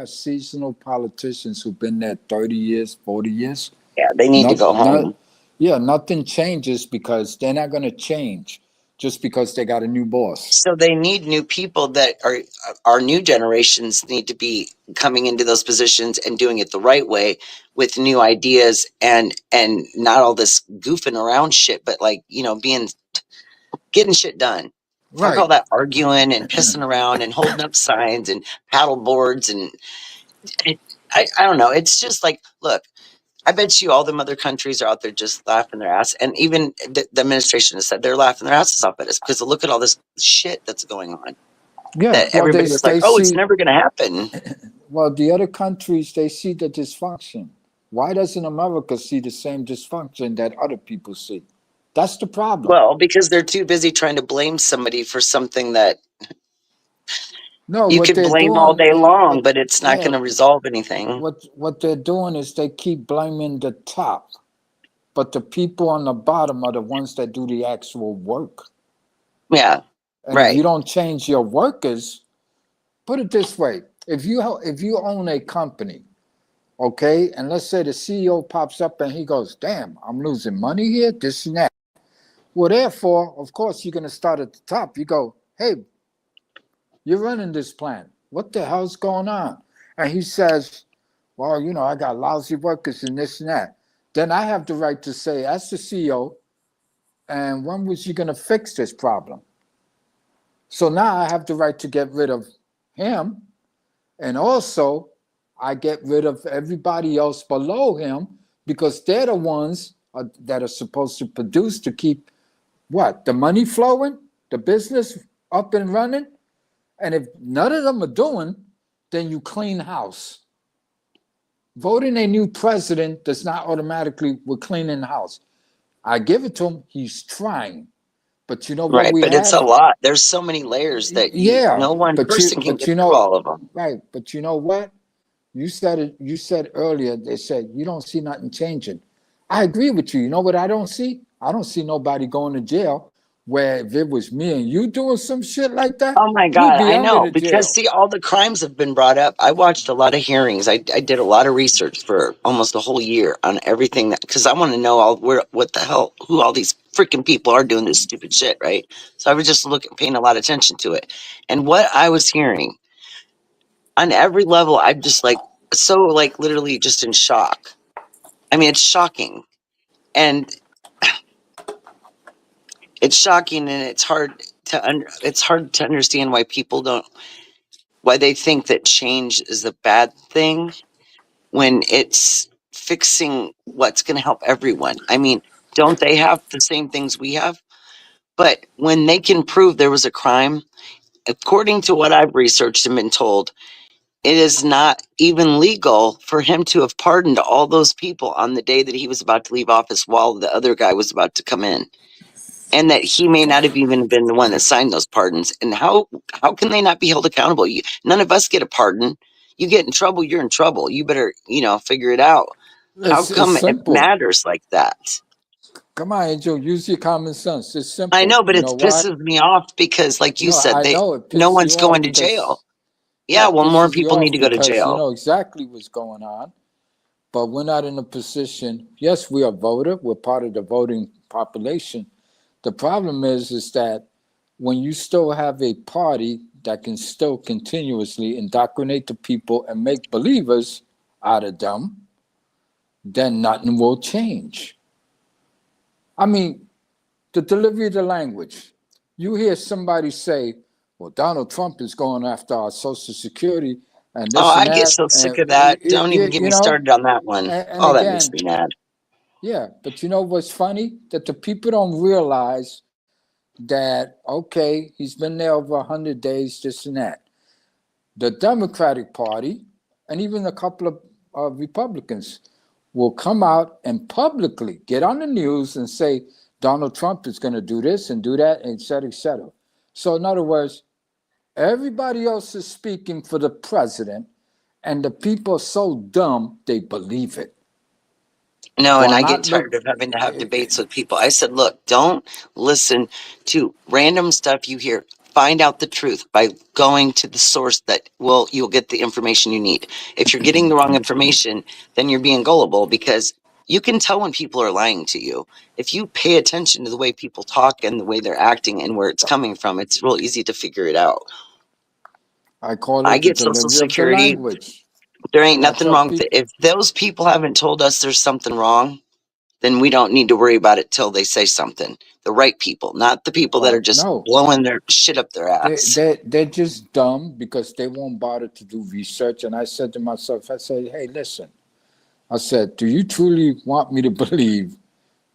S5: seasonal politicians who've been there 30 years, 40 years,
S1: Yeah, they need to
S5: not
S1: go
S5: not
S1: home.
S5: yeah, nothing changes because they're not going to change just because they got a new boss.
S1: So they need new people that are our new generations need to be coming into those positions and doing it the right way with new ideas and not all this goofing around shit, but like, you know, getting shit done. Fuck all
S5: Right.
S1: that arguing and pissing around and holding up signs and paddle boards and I don't know. It's just like, look, I bet you all them other countries are out there just laughing their ass. And even the administration has said they're laughing their asses off at us because look at all this shit that's going on.
S5: Yeah.
S1: That
S5: Well,
S1: everybody was like,
S5: they
S1: oh, it's
S5: see.
S1: never going to happen.
S5: Well, the other countries, they see the dysfunction. Why doesn't America see the same dysfunction that other people see? That's the problem.
S1: Well, because they're too busy trying to blame somebody for something that
S5: No,
S1: you
S5: what
S1: could
S5: they're
S1: blame all
S5: doing,
S1: day long, but it's not
S5: yeah,
S1: going to resolve anything.
S5: what they're doing is they keep blaming the top, but the people on the bottom are the ones that do the actual work.
S1: Yeah,
S5: And if
S1: right.
S5: you don't change your workers, put it this way: if you own a company, okay, and let's say the CEO pops up and he goes, "Damn, I'm losing money here, this and that." Well, therefore, of course, you're going to start at the top. You go, "Hey, you're running this plant. What the hell's going on?" And he says, "Well, you know, I got lousy workers and this and that." Then I have the right to say, as the CEO, and when was you going to fix this problem? So now I have the right to get rid of him. And also, I get rid of everybody else below him because they're the ones that are supposed to produce to keep what? The money flowing, the business up and running. And if none of them are doing, then you clean house. Voting a new president does not automatically, we're cleaning the house. I give it to him, he's trying. But you know what
S1: Right.
S5: we
S1: But it's a
S5: have?
S1: lot. There's so many layers that
S5: Yeah,
S1: no one person can get through all of them.
S5: right, but you know what? You said it, you said earlier, they said you don't see nothing changing. I agree with you. You know what I don't see? I don't see nobody going to jail where if it was me and you doing some shit like that,
S1: Oh my
S5: we'd
S1: God,
S5: be
S1: I
S5: under
S1: know
S5: the
S1: because
S5: jail.
S1: see, all the crimes have been brought up. I watched a lot of hearings. I did a lot of research for almost a whole year on everything that because I want to know what the hell who all these freaking people are doing this stupid shit, right? So I was just paying a lot of attention to it, and what I was hearing on every level, I'm just like so like literally just in shock. I mean, it's shocking, and it's shocking, and it's hard to understand why people don't why they think that change is a bad thing when it's fixing what's going to help everyone. I mean, don't they have the same things we have? But when they can prove there was a crime, according to what I've researched and been told, it is not even legal for him to have pardoned all those people on the day that he was about to leave office while the other guy was about to come in. And that he may not have even been the one that signed those pardons. And how can they not be held accountable? None of us get a pardon. You get in trouble, you're in trouble. You better, figure it out. How
S5: It's
S1: come it
S5: simple.
S1: matters like that?
S5: Come on, Angel, use your common sense. It's
S1: I
S5: simple.
S1: know, but
S5: You
S1: it
S5: know why?
S1: pisses me off because, like you
S5: No,
S1: said,
S5: I know it
S1: no
S5: pisses you
S1: one's
S5: off
S1: going to jail.
S5: because,
S1: Yeah,
S5: yeah, it
S1: well, more
S5: pisses you
S1: people need
S5: off
S1: to go to
S5: because you
S1: jail.
S5: know exactly what's going on. But we're not in a position. Yes, we are voter. We're part of the voting population. The problem is that when you still have a party that can still continuously indoctrinate the people and make believers out of them, then nothing will change. I mean, the delivery of the language. You hear somebody say, well, Donald Trump is going after our Social Security and
S1: Oh,
S5: this and
S1: I get
S5: that.
S1: so sick
S5: And,
S1: of that. Don't even get
S5: you
S1: me
S5: know,
S1: started on that one.
S5: and
S1: Oh, that makes
S5: again,
S1: me mad.
S5: yeah, but you know what's funny? That the people don't realize that, okay, he's been there over 100 days, this and that. The Democratic Party and even a couple of Republicans will come out and publicly get on the news and say Donald Trump is going to do this and do that, et cetera, et cetera. So in other words, everybody else is speaking for the president, And the people are so dumb, they believe it.
S1: No, and
S5: While
S1: I get
S5: not
S1: tired
S5: look,
S1: of having to have debates with people. I said, look, don't listen to random stuff you hear. Find out the truth by going to the source that you'll get the information you need. If you're getting the wrong information, then you're being gullible, because you can tell when people are lying to you. If you pay attention to the way people talk and the way they're acting and where it's coming from, it's real easy to figure it out.
S5: I call
S1: I
S5: it the
S1: get Social
S5: delivery of the
S1: Security.
S5: language.
S1: There ain't
S5: And I
S1: nothing
S5: tell
S1: wrong with
S5: people,
S1: it. If those people haven't told us there's something wrong, then we don't need to worry about it till they say something. The right people, not the people that are
S5: well,
S1: just
S5: no,
S1: blowing their shit up their ass.
S5: they're just dumb because they won't bother to do research. And I said to myself, I said, hey, listen, I said, do you truly want me to believe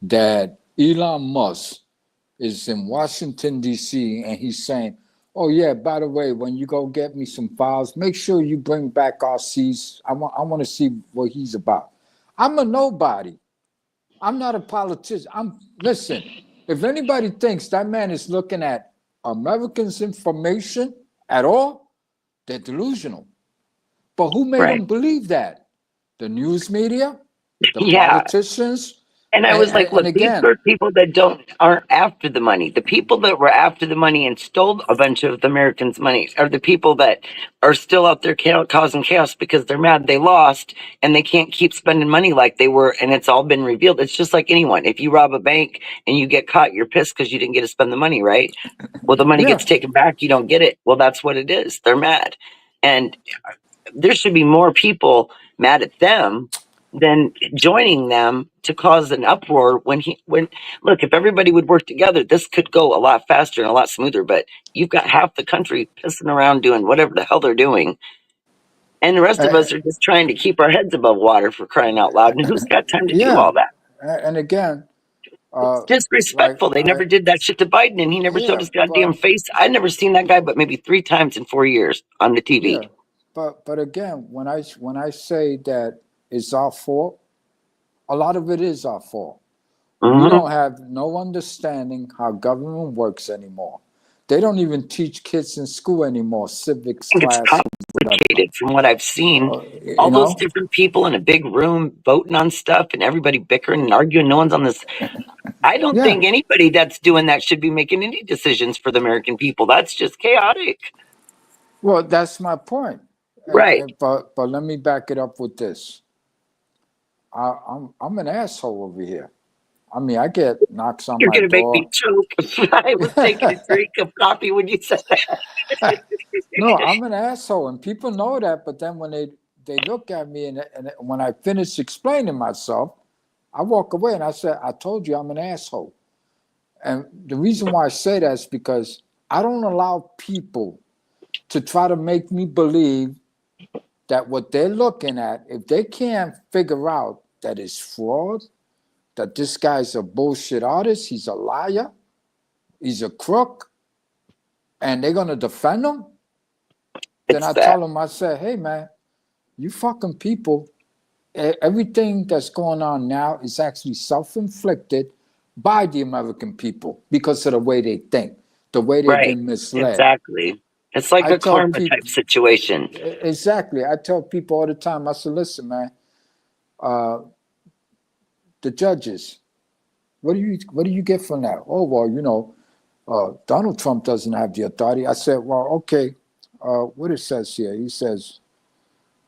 S5: that Elon Musk is in Washington, D.C., and he's saying, oh, yeah, by the way, when you go get me some files, make sure you bring back RCs. I want to see what he's about. I'm a nobody. I'm not a politician. Listen, if anybody thinks that man is looking at Americans' information at all, they're delusional. But who made
S1: Right.
S5: them believe that? The news media, the
S1: Yeah.
S5: politicians.
S1: And I was like,
S5: And
S1: look, these
S5: again,
S1: are people that aren't after the money. The people that were after the money and stole a bunch of the Americans' money are the people that are still out there causing chaos because they're mad they lost and they can't keep spending money like they were, and it's all been revealed. It's just like anyone. If you rob a bank and you get caught, you're pissed because you didn't get to spend the money, right? Well, the money
S5: yeah.
S1: gets taken back, you don't get it. Well, that's what it is. They're mad. And there should be more people mad at them than joining them to cause an uproar when look, if everybody would work together, this could go a lot faster and a lot smoother. But you've got half the country pissing around doing whatever the hell they're doing, and the rest of
S5: Uh,
S1: us are just trying to keep our heads above water, for crying out loud. And who's got time to do
S5: yeah.
S1: all that?
S5: And again,
S1: It's
S5: like
S1: disrespectful. They never did that shit to Biden, and he never showed
S5: yeah,
S1: his goddamn
S5: but
S1: face. I've never seen that guy but maybe 3 times in 4 years on the TV.
S5: yeah, but again, when I say that it's our fault, a lot of it is our fault. We
S1: Mm-hmm.
S5: don't have no understanding how government works anymore. They don't even teach kids in school anymore, civics
S1: Think it's
S5: class, whatever.
S1: complicated from what I've seen.
S5: You
S1: All those
S5: know?
S1: different people in a big room voting on stuff and everybody bickering and arguing. No one's on this. I don't
S5: Yeah.
S1: think anybody that's doing that should be making any decisions for the American people. That's just chaotic.
S5: Well, that's my point.
S1: Right.
S5: But let me back it up with this. I'm an asshole over here. I mean, I get knocks on
S1: You're
S5: my
S1: going to make me
S5: door.
S1: choke. I was taking a drink of coffee when you said that.
S5: No, I'm an asshole, and people know that. But then when they look at me and when I finish explaining myself, I walk away and I say, I told you I'm an asshole. And the reason why I say that is because I don't allow people to try to make me believe that what they're looking at, if they can't figure out that it's fraud, that this guy's a bullshit artist, he's a liar, he's a crook, and they're going to defend him, then I tell them, I say, hey, man, you fucking people, everything that's going on now is actually self-inflicted by the American people because of the way they think, the way they've been misled.
S1: Exactly. It's like a karma type situation.
S5: Exactly. I tell people all the time, I say, listen, man, the judges, what do you get from that? Oh, well, you know, Donald Trump doesn't have the authority. I said, well, okay, what it says here, he says,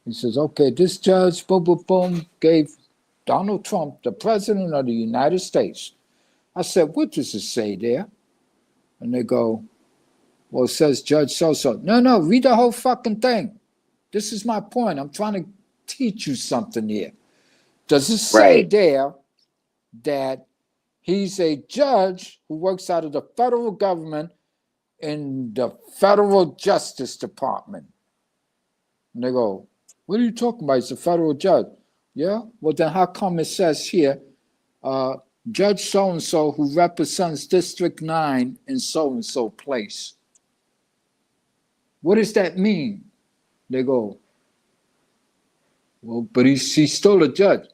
S5: okay, this judge, boom, boom, boom, gave Donald Trump, the president of the United States. I said, what does it say there? And they go, well, it says Judge so-so. No, read the whole fucking thing. This is my point. I'm trying to teach you something here. Does it say there that he's a judge who works out of the federal government in the federal justice department? And they go, what are you talking about? He's a federal judge. Yeah? Well, then how come it says here, Judge so-and-so who represents District 9 in so-and-so place? What does that mean? They go, well, but he's still a judge.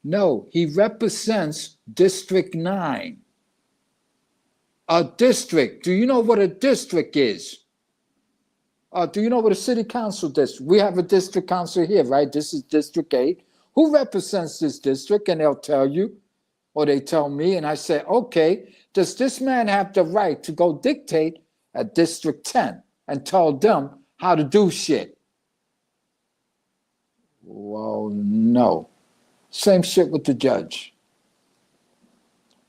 S5: No, he represents District 9. A district. Do you know what a district is? Do you know what a city council district? We have a district council here, right? This is District 8. Who represents this district? And they'll tell you, or they tell me, and I say, okay, does this man have the right to go dictate at District 10 and tell them how to do shit? Well, no. Same shit with the judge.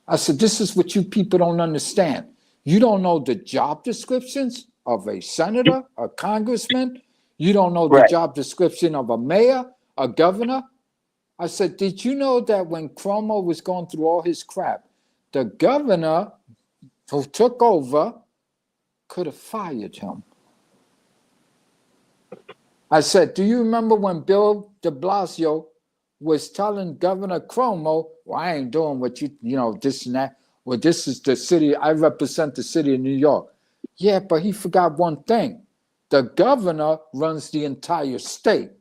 S5: I said, this is what you people don't understand. You don't know the job descriptions of a senator, a congressman. You don't know the
S1: Right.
S5: job description of a mayor, a governor. I said, did you know that when Cuomo was going through all his crap, the governor who took over could have fired him? I said, do you remember when Bill de Blasio was telling Governor Cuomo, well, I ain't doing what you know, this and that. Well, this is the city, I represent the city of New York. Yeah, but he forgot one thing. The governor runs the entire state.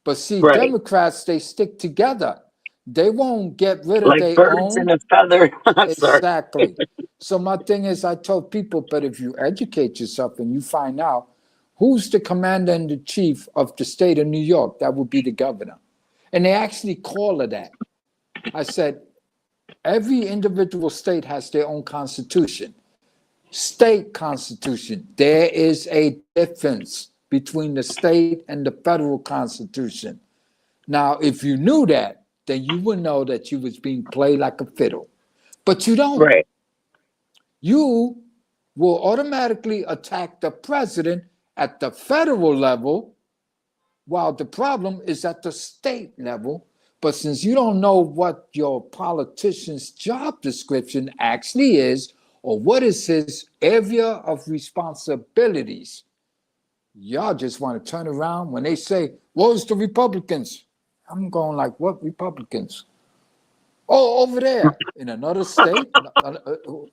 S5: But see,
S1: Right.
S5: Democrats, they stick together. They won't get rid of
S1: Like
S5: their
S1: birds
S5: own.
S1: in a feather. I'm sorry.
S5: Exactly. So my thing is, I told people, but if you educate yourself and you find out who's the commander in the chief of the state of New York, that would be the governor. And they actually call it that. I said, every individual state has their own constitution. State constitution. There is a difference between the state and the federal constitution. Now, if you knew that, then you would know that you was being played like a fiddle. But you don't.
S1: Right.
S5: You will automatically attack the president at the federal level, while the problem is at the state level. But since you don't know what your politician's job description actually is, or what is his area of responsibilities, y'all just want to turn around when they say, where's the Republicans? I'm going like, what Republicans? Oh, over there in another state?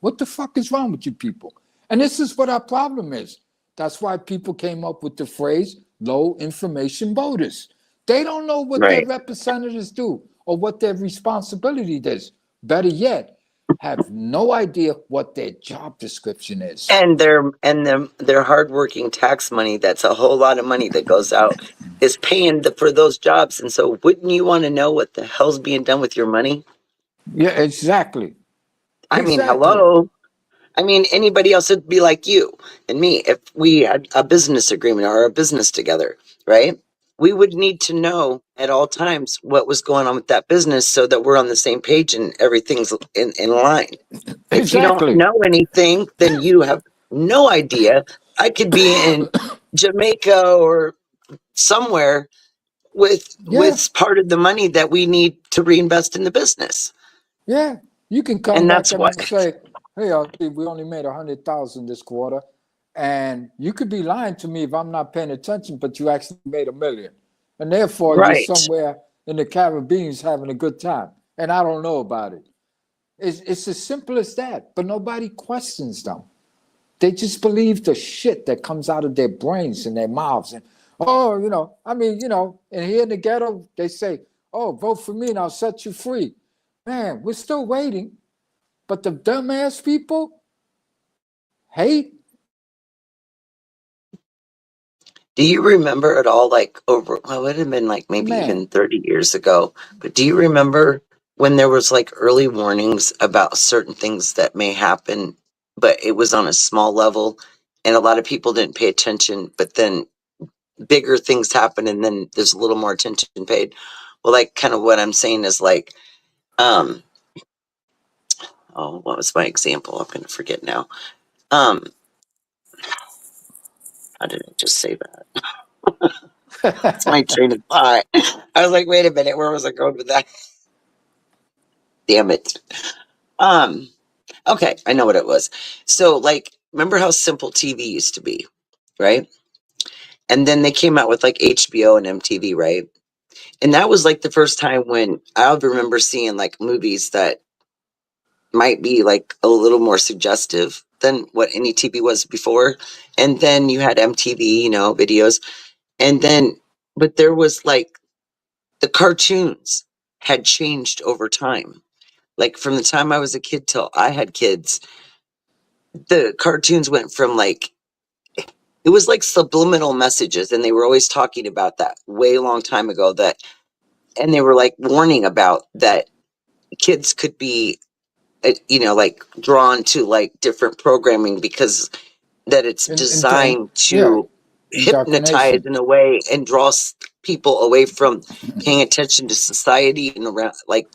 S5: What the fuck is wrong with you people? And this is what our problem is. That's why people came up with the phrase low information voters. They don't know what their
S1: Right.
S5: representatives do or what their responsibility is. Better yet, have no idea what their job description is.
S1: And their hardworking tax money, that's a whole lot of money that goes out, is paying for those jobs. And so wouldn't you want to know what the hell's being done with your money?
S5: Yeah, exactly.
S1: I mean,
S5: Exactly.
S1: hello. I mean, anybody else would be like you and me if we had a business agreement or a business together, right? We would need to know at all times what was going on with that business so that we're on the same page and everything's in line. If you don't
S5: Exactly.
S1: know anything, then you have no idea. I could be in Jamaica or somewhere with
S5: Yeah.
S1: part of the money that we need to reinvest in the business.
S5: Yeah, you can come
S1: And
S5: back
S1: that's
S5: and
S1: why
S5: say, "Hey, we only made 100,000 this quarter," and you could be lying to me if I'm not paying attention, but you actually made $1 million, and therefore you're
S1: right.
S5: somewhere in the Caribbean having a good time, and I don't know about it. It's as simple as that, but nobody questions them. They just believe the shit that comes out of their brains and their mouths, and and here in the ghetto they say, "Oh, vote for me and I'll set you free." Man, we're still waiting. But the dumbass people hate.
S1: Do you remember at all, like over, well, it would have been like maybe
S5: Man,
S1: even 30 years ago, but do you remember when there was like early warnings about certain things that may happen, but it was on a small level and a lot of people didn't pay attention, but then bigger things happen and then there's a little more attention paid? Well, like kind of what I'm saying is like, um, oh, what was my example? I'm going to forget now. Um, how did I just say that? It's my train of thought. I was like, wait a minute, where was I going with that? Damn it. Okay, I know what it was. So, like, remember how simple TV used to be, right? And then they came out with like HBO and MTV, right? And that was like the first time when I remember seeing like movies that might be like a little more suggestive than what any TV was before. And then you had MTV, videos. And then, but there was like the cartoons had changed over time. Like from the time I was a kid till I had kids, the cartoons went from like it was like subliminal messages, and they were always talking about that way long time ago, that, and they were like warning about that kids could be, you know, like drawn to like different programming because that it's designed
S5: yeah,
S1: to hypnotize
S5: indoctrination.
S1: in a way and draw people away from paying attention to society and around, like,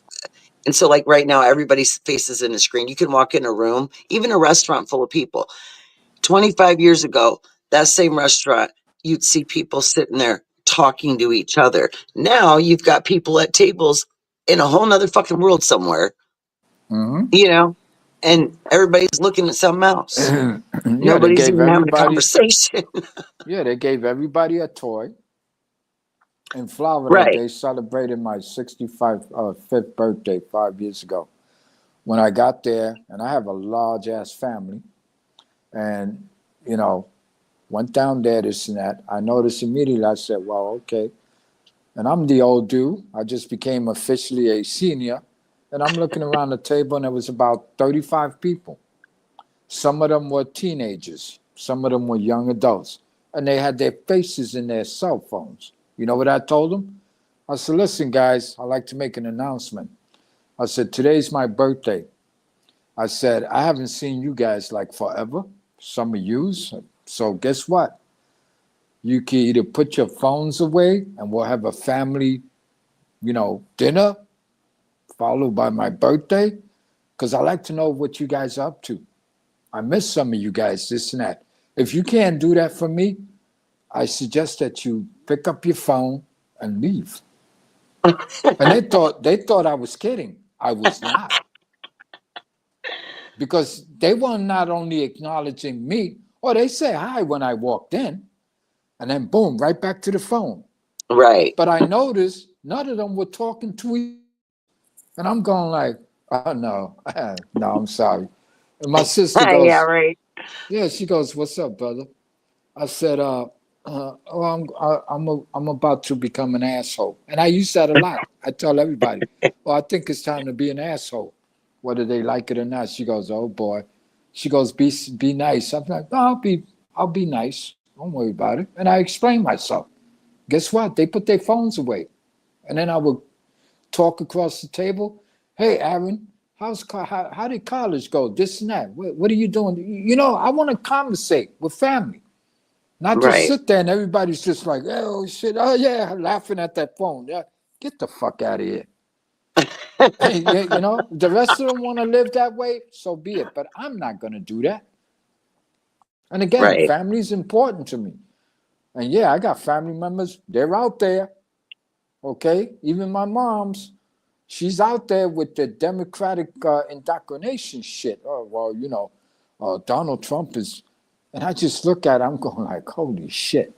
S1: and so like right now everybody's face is in a screen. You can walk in a room, even a restaurant full of people. 25 years ago, that same restaurant, you'd see people sitting there talking to each other. Now you've got people at tables in a whole nother fucking world somewhere,
S5: Mm-hmm.
S1: you know, and everybody's looking at something else.
S5: Yeah, they
S1: Nobody's
S5: gave
S1: even having a
S5: everybody.
S1: conversation.
S5: Yeah, they gave everybody a toy. In Florida,
S1: Right.
S5: they celebrated my 65th birthday 5 years ago. When I got there, and I have a large ass family, and you know, went down there, this and that. I noticed immediately. I said, "Well, okay." And I'm the old dude. I just became officially a senior, and I'm looking around the table, and there was about 35 people. Some of them were teenagers. Some of them were young adults, and they had their faces in their cell phones. You know what I told them? I said, "Listen, guys, I'd like to make an announcement." I said, "Today's my birthday." I said, "I haven't seen you guys like forever, some of yous. So guess what? You can either put your phones away and we'll have a family, dinner followed by my birthday. Because I like to know what you guys are up to. I miss some of you guys, this and that. If you can't do that for me, I suggest that you pick up your phone and leave." And they thought I was kidding. I was not. Because they were not only acknowledging me, or they say hi when I walked in, and then boom, right back to the phone.
S1: Right.
S5: But I noticed none of them were talking to each other. And I'm going like, "Oh no, no, I'm sorry." And my sister
S1: Yeah,
S5: goes,
S1: right.
S5: "Yeah," she goes, "What's up, brother?" I said, "Oh, I'm about to become an asshole." And I use that a lot. I tell everybody, "Well, I think it's time to be an asshole, whether they like it or not." She goes, "Oh boy." She goes, "Be nice." I'm like, "No, I'll be nice. Don't worry about it." And I explain myself. Guess what? They put their phones away, and then I would talk across the table. "Hey, Aaron, how did college go? This and that. What are you doing?" I want to conversate with family. Not just
S1: Right.
S5: sit there and everybody's just like, "Oh shit, oh yeah," laughing at that phone. Yeah, get the fuck out of here. The rest of them want to live that way, so be it. But I'm not gonna do that. And again,
S1: Right.
S5: family's important to me. And yeah, I got family members. They're out there. Okay, even my mom's. She's out there with the Democratic indoctrination shit. Oh well, Donald Trump is. And I just look at it, I'm going like, holy shit.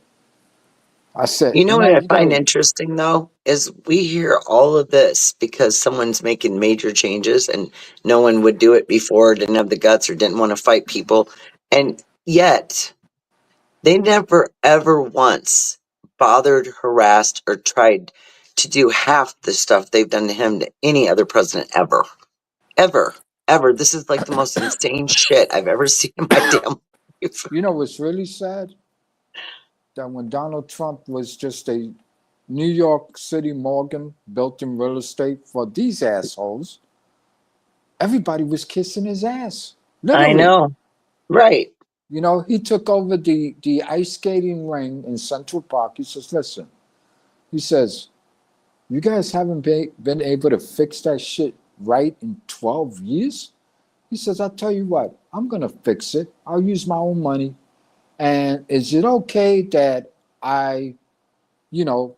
S5: I said,
S1: You know what I
S5: you
S1: find
S5: gotta.
S1: interesting though is we hear all of this because someone's making major changes and no one would do it before, didn't have the guts or didn't want to fight people. And yet they never ever once bothered, harassed, or tried to do half the stuff they've done to him to any other president ever. Ever. Ever. This is like the most insane shit I've ever seen in my damn life.
S5: You know what's really sad? That when Donald Trump was just a New York City Morgan built in real estate for these assholes, everybody was kissing his ass.
S1: I
S5: Literally.
S1: know. Right.
S5: He took over the ice skating ring in Central Park. He says, "Listen," he says, "you guys haven't been able to fix that shit right in 12 years?" He says, "I'll tell you what, I'm going to fix it. I'll use my own money. And is it okay that I,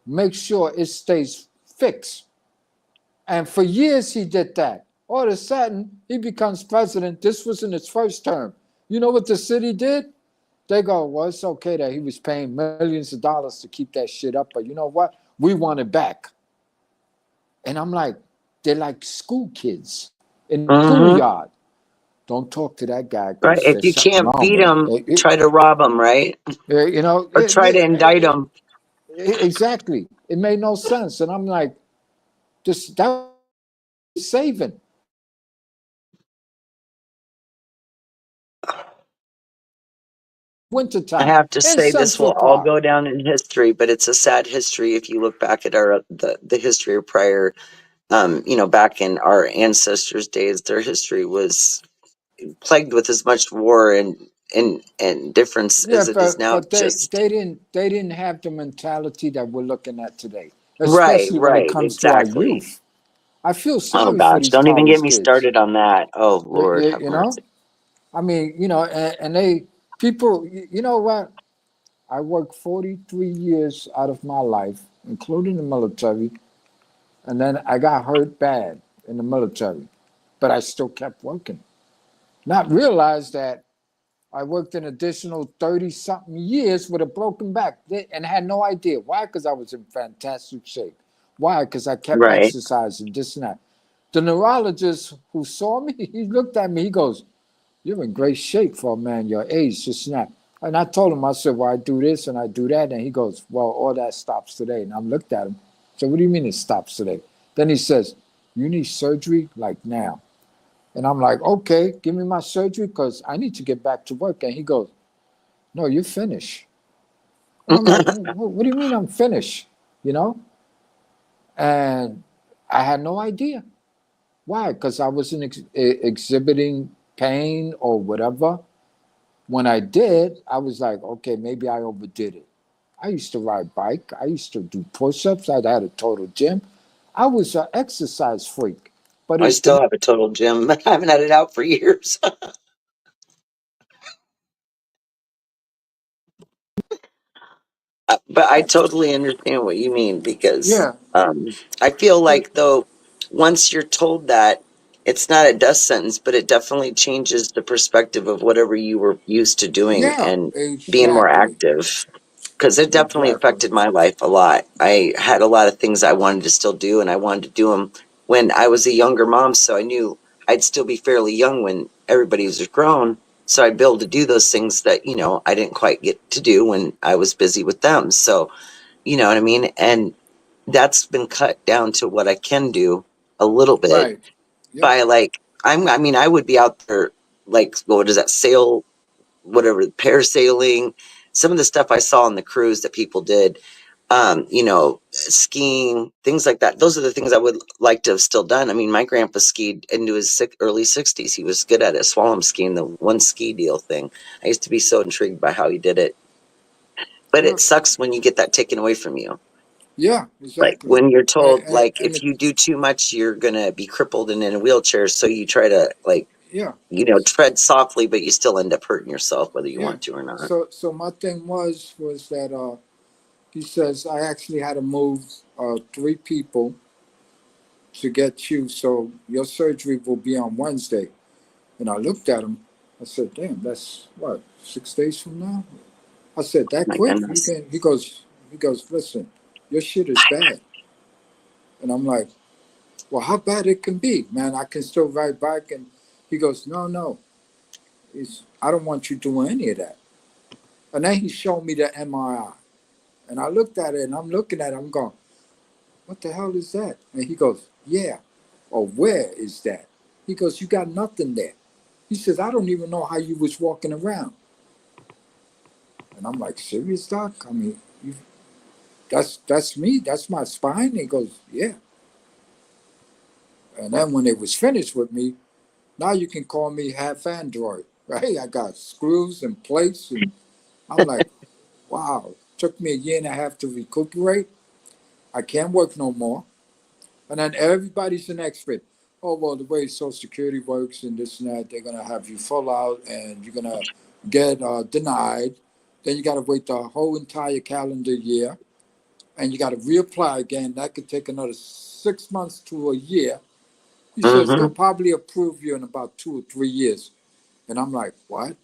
S5: make sure it stays fixed?" And for years he did that. All of a sudden, he becomes president. This was in his first term. You know what the city did? They go, "Well, it's okay that he was paying millions of dollars to keep that shit up, but you know what? We want it back." And I'm like, they're like school kids in the
S1: Mm-hmm.
S5: schoolyard. Don't talk to that guy
S1: Right.
S5: because
S1: If
S5: there's
S1: you
S5: something
S1: can't
S5: wrong
S1: beat
S5: with him.
S1: them, try to rob them, right? Or try to indict them.
S5: Exactly. It made no sense. And I'm like, that saving. wintertime
S1: I have to
S5: in
S1: say this will
S5: Central
S1: all
S5: Park.
S1: go down in history, but it's a sad history if you look back at the history of prior, back in our ancestors' days. Their history was plagued with as much war and difference
S5: Yeah,
S1: as it is
S5: but
S1: now.
S5: but they
S1: Just
S5: they didn't they didn't have the mentality that we're looking at today,
S1: right,
S5: especially when it
S1: right,
S5: comes to our
S1: exactly.
S5: youth. I feel
S1: Oh
S5: sorry for
S1: gosh,
S5: these
S1: don't even get
S5: college
S1: me
S5: kids.
S1: started on that. Oh Lord, have
S5: You know,
S1: mercy.
S5: I mean, and they people, you know what? I worked 43 years out of my life, including the military, and then I got hurt bad in the military, but I still kept working. Not realize that I worked an additional 30 something years with a broken back and had no idea. Why? Because I was in fantastic shape. Why? Because I kept
S1: Right.
S5: exercising, this and that. The neurologist who saw me, he looked at me, he goes, "You're in great shape for a man your age, just not." And I told him, I said, "Well, I do this and I do that." And he goes, "Well, all that stops today." And I looked at him. So what do you mean it stops today? Then he says, "You need surgery like now." And I'm like, "Okay, give me my surgery because I need to get back to work." And he goes, "No, you're finished." And I'm like, "What do you mean I'm finished?" You know? And I had no idea. Why? Because I wasn't exhibiting pain or whatever. When I did, I was like, okay, maybe I overdid it. I used to ride bike. I used to do push-ups. I had a total gym. I was an exercise freak. But
S1: I
S5: it's the
S1: still have a total gym. I haven't had it out for years. But I totally understand what you mean because
S5: yeah,
S1: I feel like though once you're told that it's not a death sentence, but it definitely changes the perspective of whatever you were used to doing
S5: yeah,
S1: and being more
S5: exactly,
S1: active. Because it definitely
S5: exactly.
S1: affected my life a lot. I had a lot of things I wanted to still do, and I wanted to do them when I was a younger mom. So I knew I'd still be fairly young when everybody was grown. So I'd be able to do those things that, I didn't quite get to do when I was busy with them. So, you know what I mean? And that's been cut down to what I can do a little bit
S5: Right. Yeah.
S1: by like, I mean, I would be out there, like, what is that, sail, whatever, parasailing, some of the stuff I saw on the cruise that people did, skiing, things like that. Those are the things I would like to have still done. I mean, my grandpa skied into his early 60s. He was good at it, slalom skiing, the one ski deal thing. I used to be so intrigued by how he did it. But
S5: Yeah.
S1: it sucks when you get that taken away from you.
S5: Yeah.
S1: Like
S5: Exactly.
S1: when you're told, like,
S5: And
S1: if you do too much, you're gonna be crippled and in a wheelchair. So you try to, like,
S5: yeah.
S1: tread softly, but you still end up hurting yourself whether you
S5: Yeah.
S1: want to or not.
S5: So my thing was that he says I actually had to move 3 people to get you, so your surgery will be on Wednesday. And I looked at him. I said, "Damn, that's what 6 days from now." I said, "That
S1: My
S5: quick? You
S1: goodness.
S5: can?" He goes, "Listen, your shit is bad." And I'm like, "Well, how bad it can be, man? I can still ride bike." And he goes, "No, no, I don't want you doing any of that." And then he showed me the MRI, and I looked at it, and I'm looking at it. I'm going, "What the hell is that?" And he goes, "Yeah, or where is that?" He goes, "You got nothing there." He says, "I don't even know how you was walking around." And I'm like, "Serious, doc? I mean, that's me. That's my spine." He goes, "Yeah." And then when it was finished with me, now you can call me half android, right? I got screws and plates, and I'm like, wow. Took me a year and a half to recuperate. I can't work no more. And then everybody's an expert. Oh, well, the way Social Security works and this and that, they're going to have you full out and you're going to get denied. Then you got to wait the whole entire calendar year and you got to reapply again. That could take another 6 months to a year. He says they'll
S1: Mm-hmm.
S5: probably approve you in about 2 or 3 years. And I'm like, what?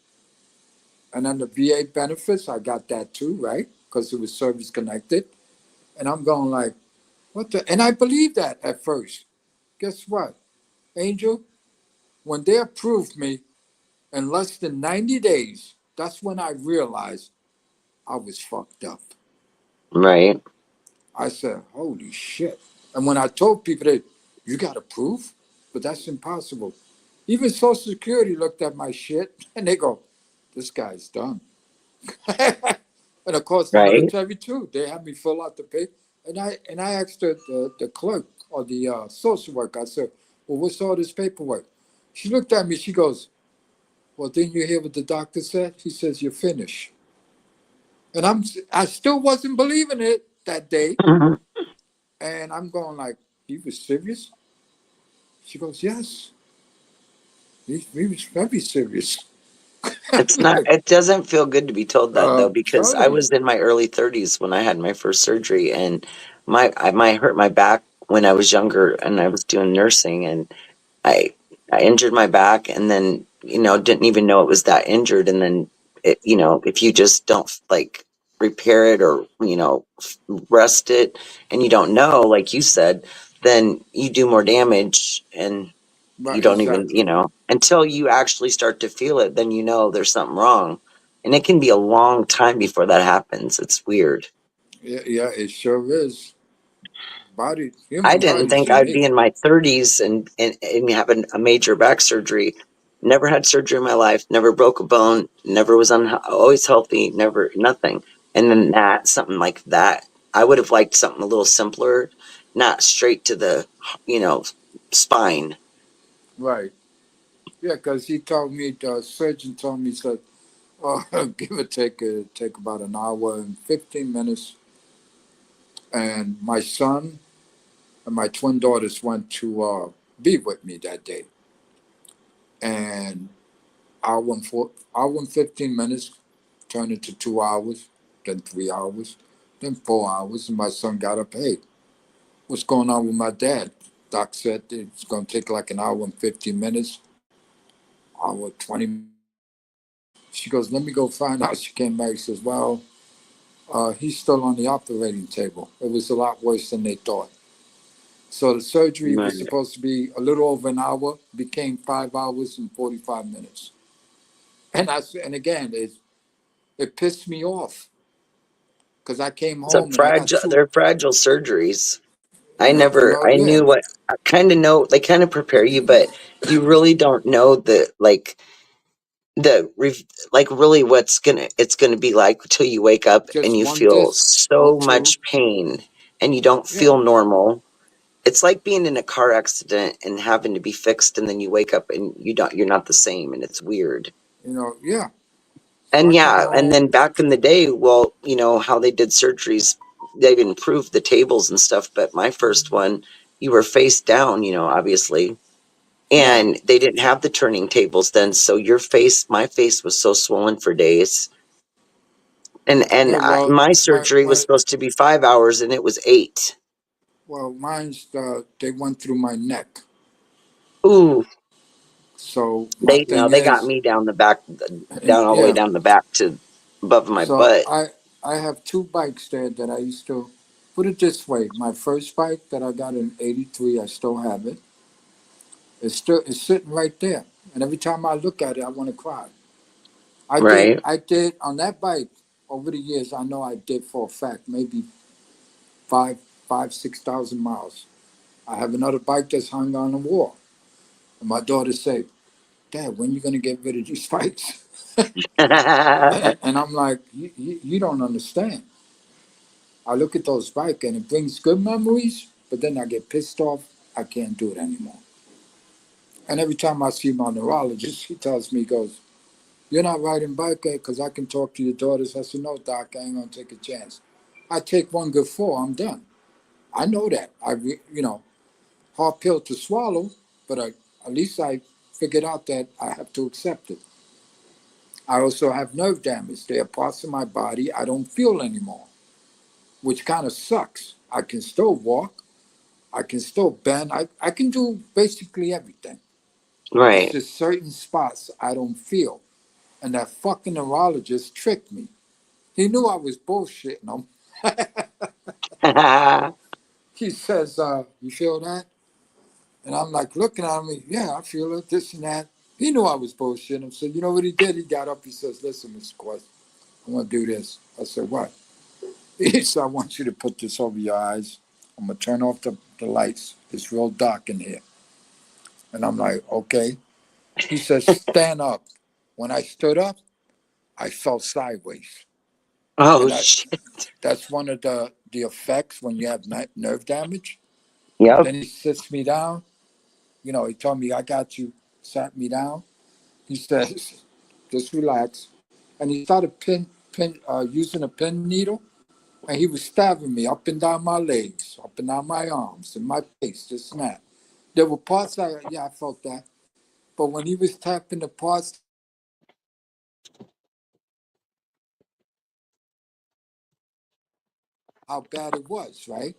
S5: And then the VA benefits, I got that too, right? Because it was service connected. And I'm going like, what the? And I believed that at first. Guess what, Angel? When they approved me in less than 90 days, that's when I realized I was fucked up.
S1: Right.
S5: I said, holy shit. And when I told people that, you got approved? But that's impossible. Even Social Security looked at my shit and they go, this guy's done. And of course, the
S1: Right.
S5: military too. They had me fill out the paper, and I asked the clerk or the social worker. I said, "Well, what's all this paperwork?" She looked at me. She goes, "Well, didn't you hear what the doctor said? He says you're finished." And I still wasn't believing it that day, and I'm going like, "He was serious?" She goes, "Yes, he was very serious."
S1: It's not,
S5: Like,
S1: it doesn't feel good to be told that though, because I
S5: telling you,
S1: was in my early 30s when I had my first surgery, and I hurt my back when I was younger and I was doing nursing, and I I injured my back, and then, didn't even know it was that injured. And then if you just don't like repair it or, rest it, and you don't know, like you said, then you do more damage, and you
S5: right?
S1: don't even,
S5: Exactly.
S1: until you actually start to feel it, then there's something wrong. And it can be a long time before that happens. It's weird.
S5: Yeah, yeah, it sure is.
S1: I
S5: Human
S1: didn't
S5: body's
S1: think I'd be
S5: unique.
S1: in my 30s and having a major back surgery. Never had surgery in my life, never broke a bone, never was always healthy, never, nothing. And then something like that, I would have liked something a little simpler, not straight to the, you know, spine.
S5: Right. Yeah, because he told me, the surgeon told me, he said, oh, give or take about an hour and 15 minutes. And my son and my twin daughters went to be with me that day. And hour and 15 minutes turned into 2 hours, then 3 hours, then 4 hours. And my son got up, hey, what's going on with my dad? Doc said it's going to take like an hour and 15 minutes, hour 20. She goes, let me go find out. She came back. She says, well, he's still on the operating table. It was a lot worse than they thought. So the surgery
S1: Right.
S5: was supposed to be a little over an hour, became 5 hours and 45 minutes. And again, it pissed me off because I came
S1: It's a
S5: home and I got
S1: fragile,
S5: two.
S1: they're fragile surgeries. I
S5: Yeah,
S1: knew what, I kind of know, they kind of prepare you, but you really don't know the like really it's gonna be like till you wake up and
S5: just
S1: you
S5: one
S1: feel
S5: disc or
S1: so
S5: two.
S1: much pain and you don't
S5: Yeah,
S1: feel normal. It's like being in a car accident and having to be fixed, and then you wake up and you're not the same, and it's weird.
S5: yeah. So
S1: And
S5: I come
S1: yeah, and
S5: home.
S1: then back in the day, well, how they did surgeries, they've improved the tables and stuff, but my first one, you were face down, obviously.
S5: Right.
S1: And they didn't have the turning tables then, so my face was so swollen for days. And
S5: Yeah, well,
S1: my surgery was supposed to be 5 hours, and it was 8.
S5: mine's, they went through my neck.
S1: Ooh,
S5: So my
S1: they
S5: thing
S1: they got
S5: is,
S1: me down the back, down all the way
S5: yeah.
S1: down the back to above my
S5: So
S1: butt.
S5: I have two bikes there that I used to put it this way. My first bike that I got in '83, I still have it. It's sitting right there. And every time I look at it, I want to cry.
S1: Right.
S5: I did on that bike over the years, I know I did for a fact, maybe 6,000 miles. I have another bike that's hung on the wall. And my daughter said, Dad, when you gonna get rid of these bikes? And I'm like, you don't understand. I look at those bikes and it brings good memories, but then I get pissed off. I can't do it anymore. And every time I see my neurologist, he tells me, he goes, you're not riding bike because I can talk to your daughters. I said, no, Doc, I ain't going to take a chance. I take one good fall, I'm done. I know that. Hard pill to swallow, but at least I figured out that I have to accept it. I also have nerve damage. There are parts of my body I don't feel anymore, which kind of sucks. I can still walk. I can still bend. I can do basically everything. It's
S1: Right.
S5: just certain spots I don't feel. And that fucking neurologist tricked me. He knew I was bullshitting him. He says, you feel that? And I'm like looking at him, yeah, I feel it, this and that. He knew I was bullshitting him. So you know what he did? He got up, he says, listen, Mr. Quest, I want to do this. I said, what? He said, I want you to put this over your eyes. I'm going to turn off the lights. It's real dark in here. And I'm like, okay. He says, stand up. When I stood up, I fell sideways.
S1: Oh
S5: And
S1: shit.
S5: that's one of the effects when you have nerve damage.
S1: Yep.
S5: Then he sits me down. You know, he told me, I got you, sat me down. He says, just relax. And he started using a pin needle. And he was stabbing me up and down my legs, up and down my arms, and my face, this and that. There were parts I felt that. But when he was tapping the parts, how bad it was, right?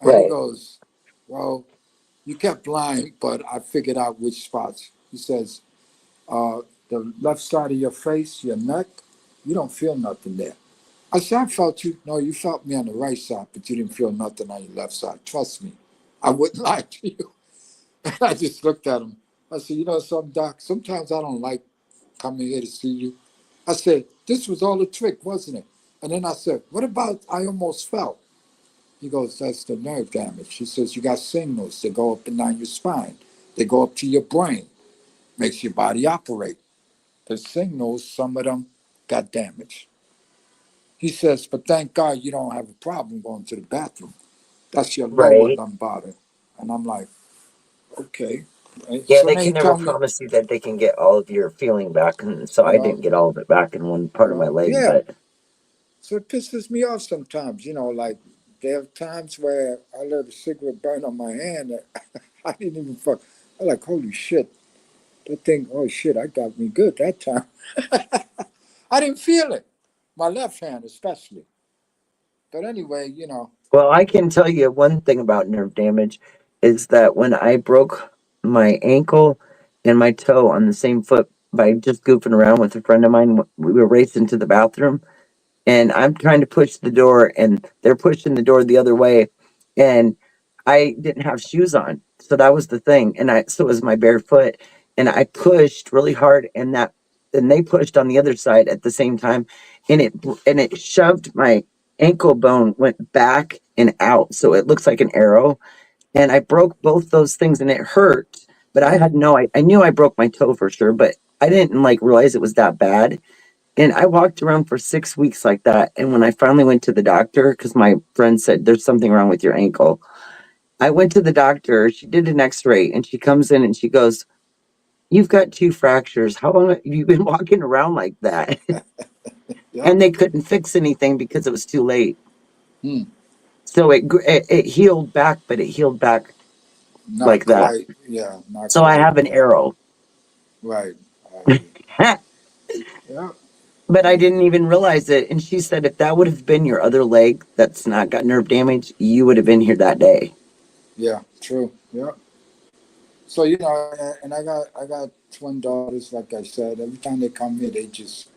S5: And he
S1: Right.
S5: goes, well, you kept lying, but I figured out which spots. He says, the left side of your face, your neck, you don't feel nothing there. I said, I felt you. No, you felt me on the right side, but you didn't feel nothing on your left side. Trust me. I wouldn't lie to you. And I just looked at him. I said, you know something, Doc? Sometimes I don't like coming here to see you. I said, this was all a trick, wasn't it? And then I said, what about I almost fell? He goes, that's the nerve damage. He says, you got signals that go up and down your spine. They go up to your brain, makes your body operate. The signals, some of them got damaged. He says, but thank God you don't have a problem going to the bathroom. That's your lower
S1: Right.
S5: lumbar. And I'm like, okay. Right.
S1: Yeah,
S5: So
S1: they
S5: then he
S1: can never
S5: told me,
S1: promise you that they can get all of your feeling back, and so I
S5: well,
S1: didn't get all of it back in one part of my leg.
S5: yeah.
S1: But
S5: So it pisses me off sometimes, like there are times where I let a cigarette burn on my hand. I didn't even fuck. I'm like, holy shit. That thing, oh shit, I got me good that time. I didn't feel it. My left hand especially. But anyway.
S1: well, I can tell you one thing about nerve damage is that when I broke my ankle and my toe on the same foot by just goofing around with a friend of mine, we were racing to the bathroom, and I'm trying to push the door, and they're pushing the door the other way, and I didn't have shoes on, so that was the thing, and so it was my bare foot, and I pushed really hard, and they pushed on the other side at the same time, and it shoved my ankle bone went back and out, so it looks like an arrow, and I broke both those things, and it hurt, but I knew I broke my toe for sure, but I didn't like realize it was that bad. And I walked around for 6 weeks like that. And when I finally went to the doctor, because my friend said, there's something wrong with your ankle, I went to the doctor. She did an x ray and she comes in and she goes, you've got two fractures. How long have you been walking around like that?
S5: Yep.
S1: And they couldn't fix anything because it was too late.
S5: Hmm.
S1: So it healed back, but it healed back
S5: Not
S1: like that.
S5: quite. Yeah, not
S1: So I
S5: quite.
S1: have an arrow.
S5: Right.
S1: But
S5: Yeah.
S1: I didn't even realize it. And she said, if that would have been your other leg that's not got nerve damage, you would have been here that day.
S5: Yeah. True. Yeah. So and I got twin daughters. Like I said, every time they come here, they just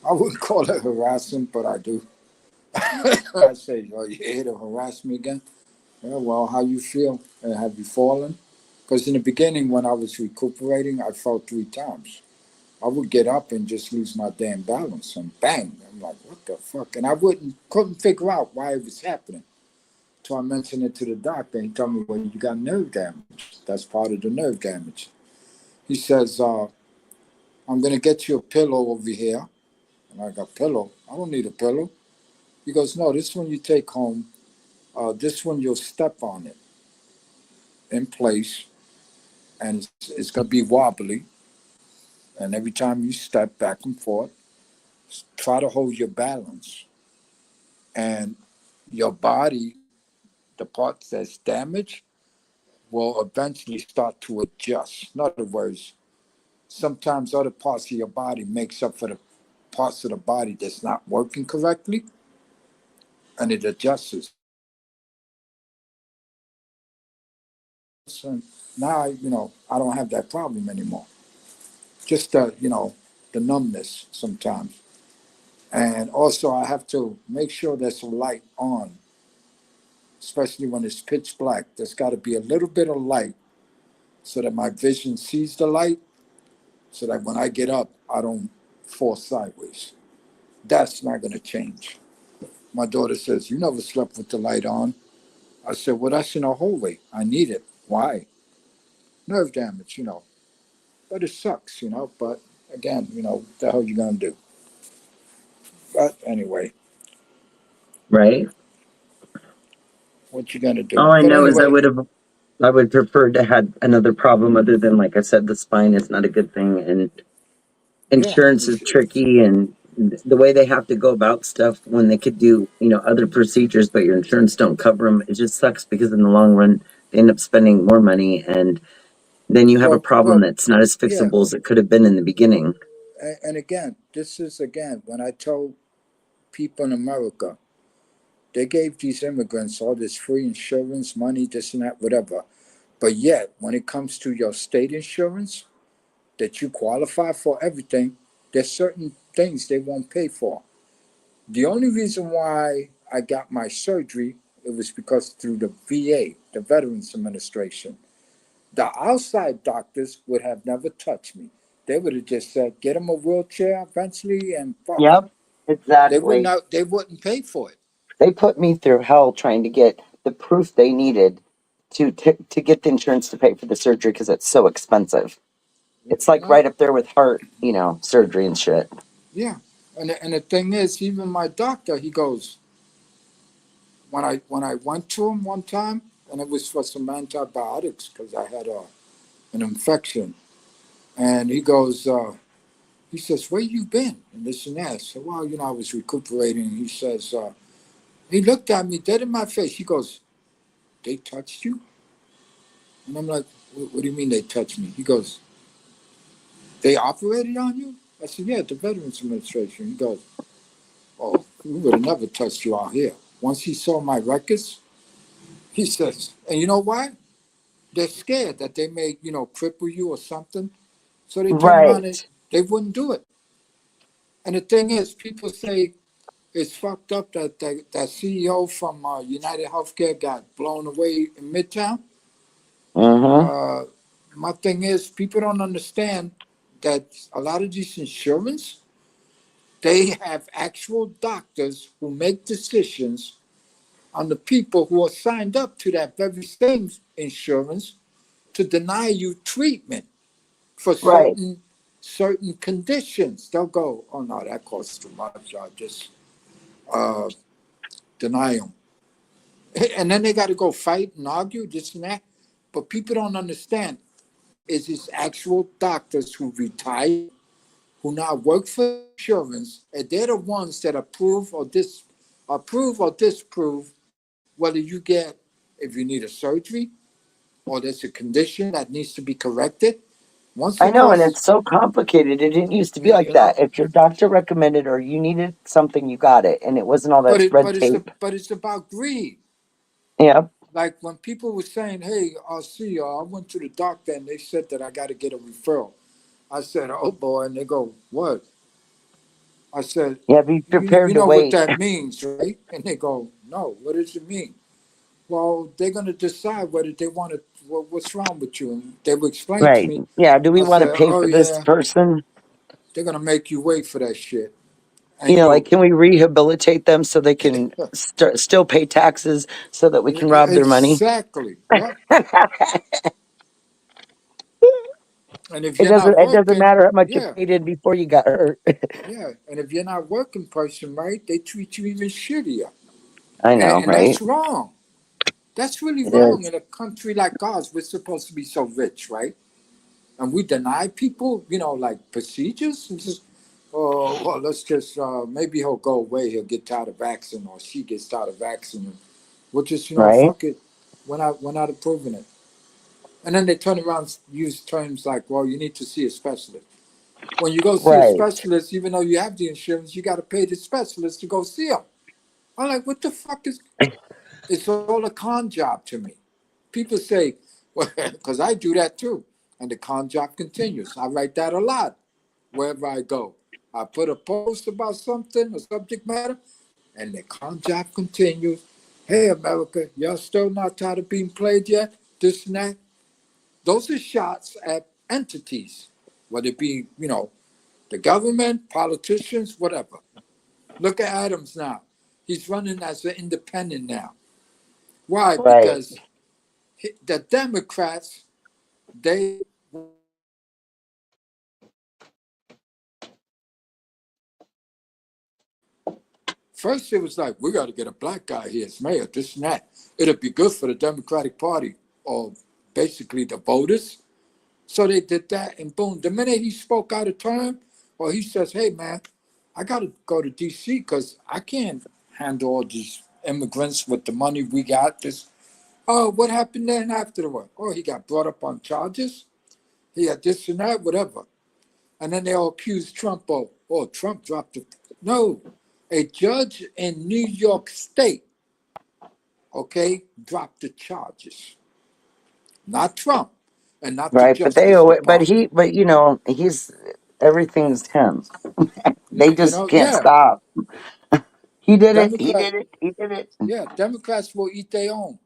S5: I wouldn't call it harassment, but I do. I say, "Oh, you here to harass me again?" Yeah. Well, how you feel? Have you fallen? Because in the beginning, when I was recuperating, I fell 3 times. I would get up and just lose my damn balance, and bang! I'm like, "What the fuck?" And I couldn't figure out why it was happening. So I mentioned it to the doctor, and he told me, "Well, you got nerve damage. That's part of the nerve damage." He says, I'm going to get you a pillow over here. And I got, pillow? I don't need a pillow. He goes, no, this one you take home. This one you'll step on it in place, and it's going to be wobbly. And every time you step back and forth, try to hold your balance. And your body, the part that's damaged, will eventually start to adjust. In other words, sometimes other parts of your body makes up for the parts of the body that's not working correctly, and it adjusts. And now, I don't have that problem anymore. Just the numbness sometimes. And also, I have to make sure there's a light on, especially when it's pitch black. There's got to be a little bit of light so that my vision sees the light, so that when I get up, I don't fall sideways. That's not going to change. My daughter says, you never slept with the light on. I said, well, that's in a hallway. I need it. Why? Nerve damage. But it sucks. But again, what the hell you going to do? But anyway,
S1: Right.
S5: what you gonna do?
S1: All I
S5: But
S1: know is
S5: anyway,
S1: I would prefer to have another problem other than, like I said, the spine is not a good thing, and
S5: yeah,
S1: insurance is tricky, and the way they have to go about stuff when they could do, other procedures, but your insurance don't cover them. It just sucks because in the long run, they end up spending more money, and then you have a problem
S5: well,
S1: that's not as
S5: yeah.
S1: fixable as it could have been in the beginning.
S5: And again, this is again when I told people in America, they gave these immigrants all this free insurance, money, this and that, whatever. But yet, when it comes to your state insurance, that you qualify for everything, there's certain things they won't pay for. The only reason why I got my surgery, it was because through the VA, the Veterans Administration. The outside doctors would have never touched me. They would have just said, get him a wheelchair eventually and fuck him.
S1: Yep, exactly.
S5: They wouldn't pay for it.
S1: They put me through hell trying to get the proof they needed to get the insurance to pay for the surgery because it's so expensive. It's
S5: You
S1: like
S5: know?
S1: right up there with heart, surgery and shit.
S5: Yeah. And the thing is, even my doctor, he goes, when I went to him one time, and it was for some antibiotics because I had an infection, and he goes, he says, where you been? And this and that. I said, well, I was recuperating. He says, he looked at me dead in my face. He goes, they touched you? And I'm like, what do you mean they touched me? He goes, they operated on you? I said, yeah, the Veterans Administration. He goes, oh, we would have never touched you out here. Once he saw my records, he says, and you know why? They're scared that they may, cripple you or something. So they turn around and
S1: Right.
S5: they wouldn't do it. And the thing is, people say it's fucked up that CEO from United Healthcare got blown away in Midtown.
S1: Mm-hmm.
S5: Uh, my thing is, people don't understand that a lot of these insurance, they have actual doctors who make decisions on the people who are signed up to that very same insurance to deny you treatment for
S1: Right.
S5: certain conditions. They'll go, oh no, that costs too much. I'll just uh, deny them. And then they got to go fight and argue this and that. But people don't understand. Is it's actual doctors who retire, who now work for insurance, and they're the ones that approve or disapprove whether you get, if you need a surgery or there's a condition that needs to be corrected. Once
S1: I
S5: it
S1: know, and
S5: goes,
S1: it's so complicated. It didn't used to be like
S5: you
S1: that.
S5: know,
S1: If your doctor recommended or you needed something, you got it, and it wasn't all that red tape.
S5: but it's about greed.
S1: Yeah.
S5: Like when people were saying, "Hey, I went to the doctor and they said that I got to get a referral." I said, "Oh boy," and they go, "What?" I said,
S1: Yeah. Be
S5: you
S1: prepared to
S5: know what
S1: wait.
S5: that means, right?" And they go, "No, what does it mean?" Well, they're going to decide whether they want to, what's wrong with you. And they would explain to
S1: Right.
S5: me.
S1: Yeah. Do we
S5: I
S1: want to
S5: said,
S1: pay
S5: oh,
S1: for this
S5: yeah,
S1: person?
S5: they're going to make you wait for that shit. And
S1: Like, can we rehabilitate them so they can still pay taxes so that we can rob their money?
S5: exactly. Yep. And if
S1: It
S5: you're
S1: doesn't.
S5: not
S1: It doesn't
S5: working,
S1: matter how much you
S5: yeah,
S1: paid in before you got hurt.
S5: yeah. And if you're not working person, right, they treat you even shittier.
S1: I know,
S5: And
S1: right?
S5: that's wrong. That's really
S1: It
S5: wrong
S1: is.
S5: in a country like ours. We're supposed to be so rich, right? And we deny people, like procedures. It's just, oh, well, let's just, maybe he'll go away. He'll get tired of vaccine or she gets tired of vaccine. We'll just,
S1: Right.
S5: fuck it. We're not approving it. And then they turn around and use terms like, well, you need to see a specialist. When you go see a
S1: Right.
S5: specialist, even though you have the insurance, you got to pay the specialist to go see him. I'm like, what the fuck is? It's all a con job to me. People say, well, because I do that too. And the con job continues. I write that a lot wherever I go. I put a post about something, a subject matter, and the con job continues. Hey, America, y'all still not tired of being played yet? This and that. Those are shots at entities, whether it be, the government, politicians, whatever. Look at Adams now. He's running as an independent now. Why?
S1: Right.
S5: Because the Democrats, they first it was like, we got to get a black guy here as mayor, this and that. It'll be good for the Democratic Party, or basically the voters. So they did that, and boom, the minute he spoke out of term, or he says, hey, man, I got to go to D.C. because I can't handle all these immigrants with the money we got. This, oh, what happened then afterward? Oh, he got brought up on charges. He had this and that, whatever. And then they all accused Trump of, oh, Trump dropped it. No, a judge in New York State, okay, dropped the charges. Not Trump, and not the
S1: Right, but
S5: Justice Department.
S1: but you know, he's everything's him. They just can't
S5: Yeah,
S1: stop. He did it. He
S5: Democrat,
S1: did it. He did it.
S5: yeah, Democrats will eat their own.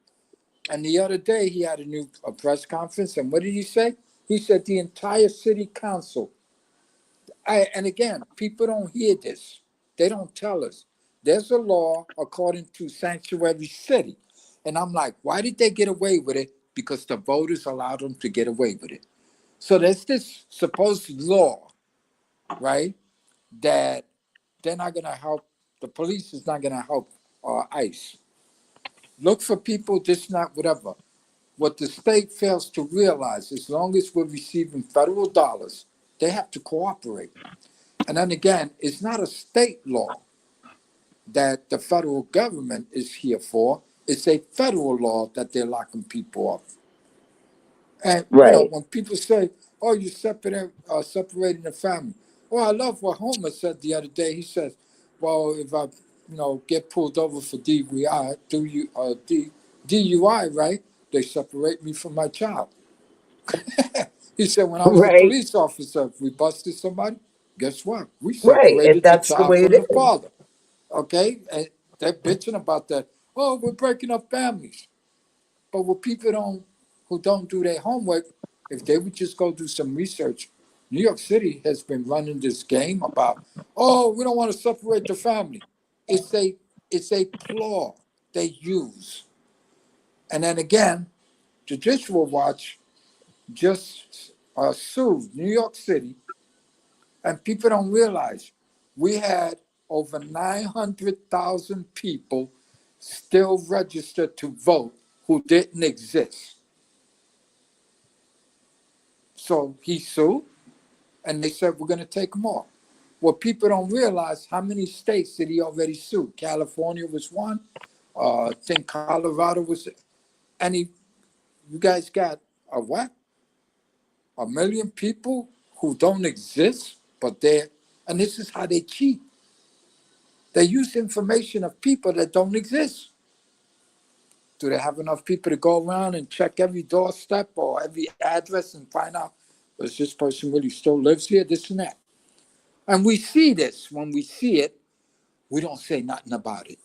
S5: And the other day he had a press conference, and what did he say? He said the entire city council. And again, people don't hear this. They don't tell us. There's a law according to Sanctuary City. And I'm like, why did they get away with it? Because the voters allowed them to get away with it. So there's this supposed law, right, that they're not going to help, the police is not going to help ICE. Look for people, this, not, whatever. What the state fails to realize, as long as we're receiving federal dollars, they have to cooperate. And then again, it's not a state law that the federal government is here for. It's a federal law that they're locking people up. And,
S1: Right.
S5: when people say, oh, you're separating the family. Oh, I love what Homer said the other day. He says, well, if I, get pulled over for DUI, DUI, right? They separate me from my child. He said, when I was a
S1: Right.
S5: police officer, if we busted somebody, guess what? We
S1: Right. And
S5: separated the
S1: that's the
S5: child
S1: way
S5: from
S1: it
S5: the
S1: is.
S5: father. Okay? And they're bitching about that. Oh, we're breaking up families. But what people who don't do their homework, if they would just go do some research, New York City has been running this game about, oh, we don't want to separate the family. It's a flaw they use. And then again, Judicial Watch just sued New York City, and people don't realize we had over 900,000 people still registered to vote who didn't exist. So he sued, and they said, we're going to take them off. Well, people don't realize how many states did he already sue. California was one. I think Colorado was, and you guys got a what? 1 million people who don't exist, but and this is how they cheat. They use information of people that don't exist. Do they have enough people to go around and check every doorstep or every address and find out, does this person really still lives here, this and that? And we see this. When we see it, we don't say nothing about it.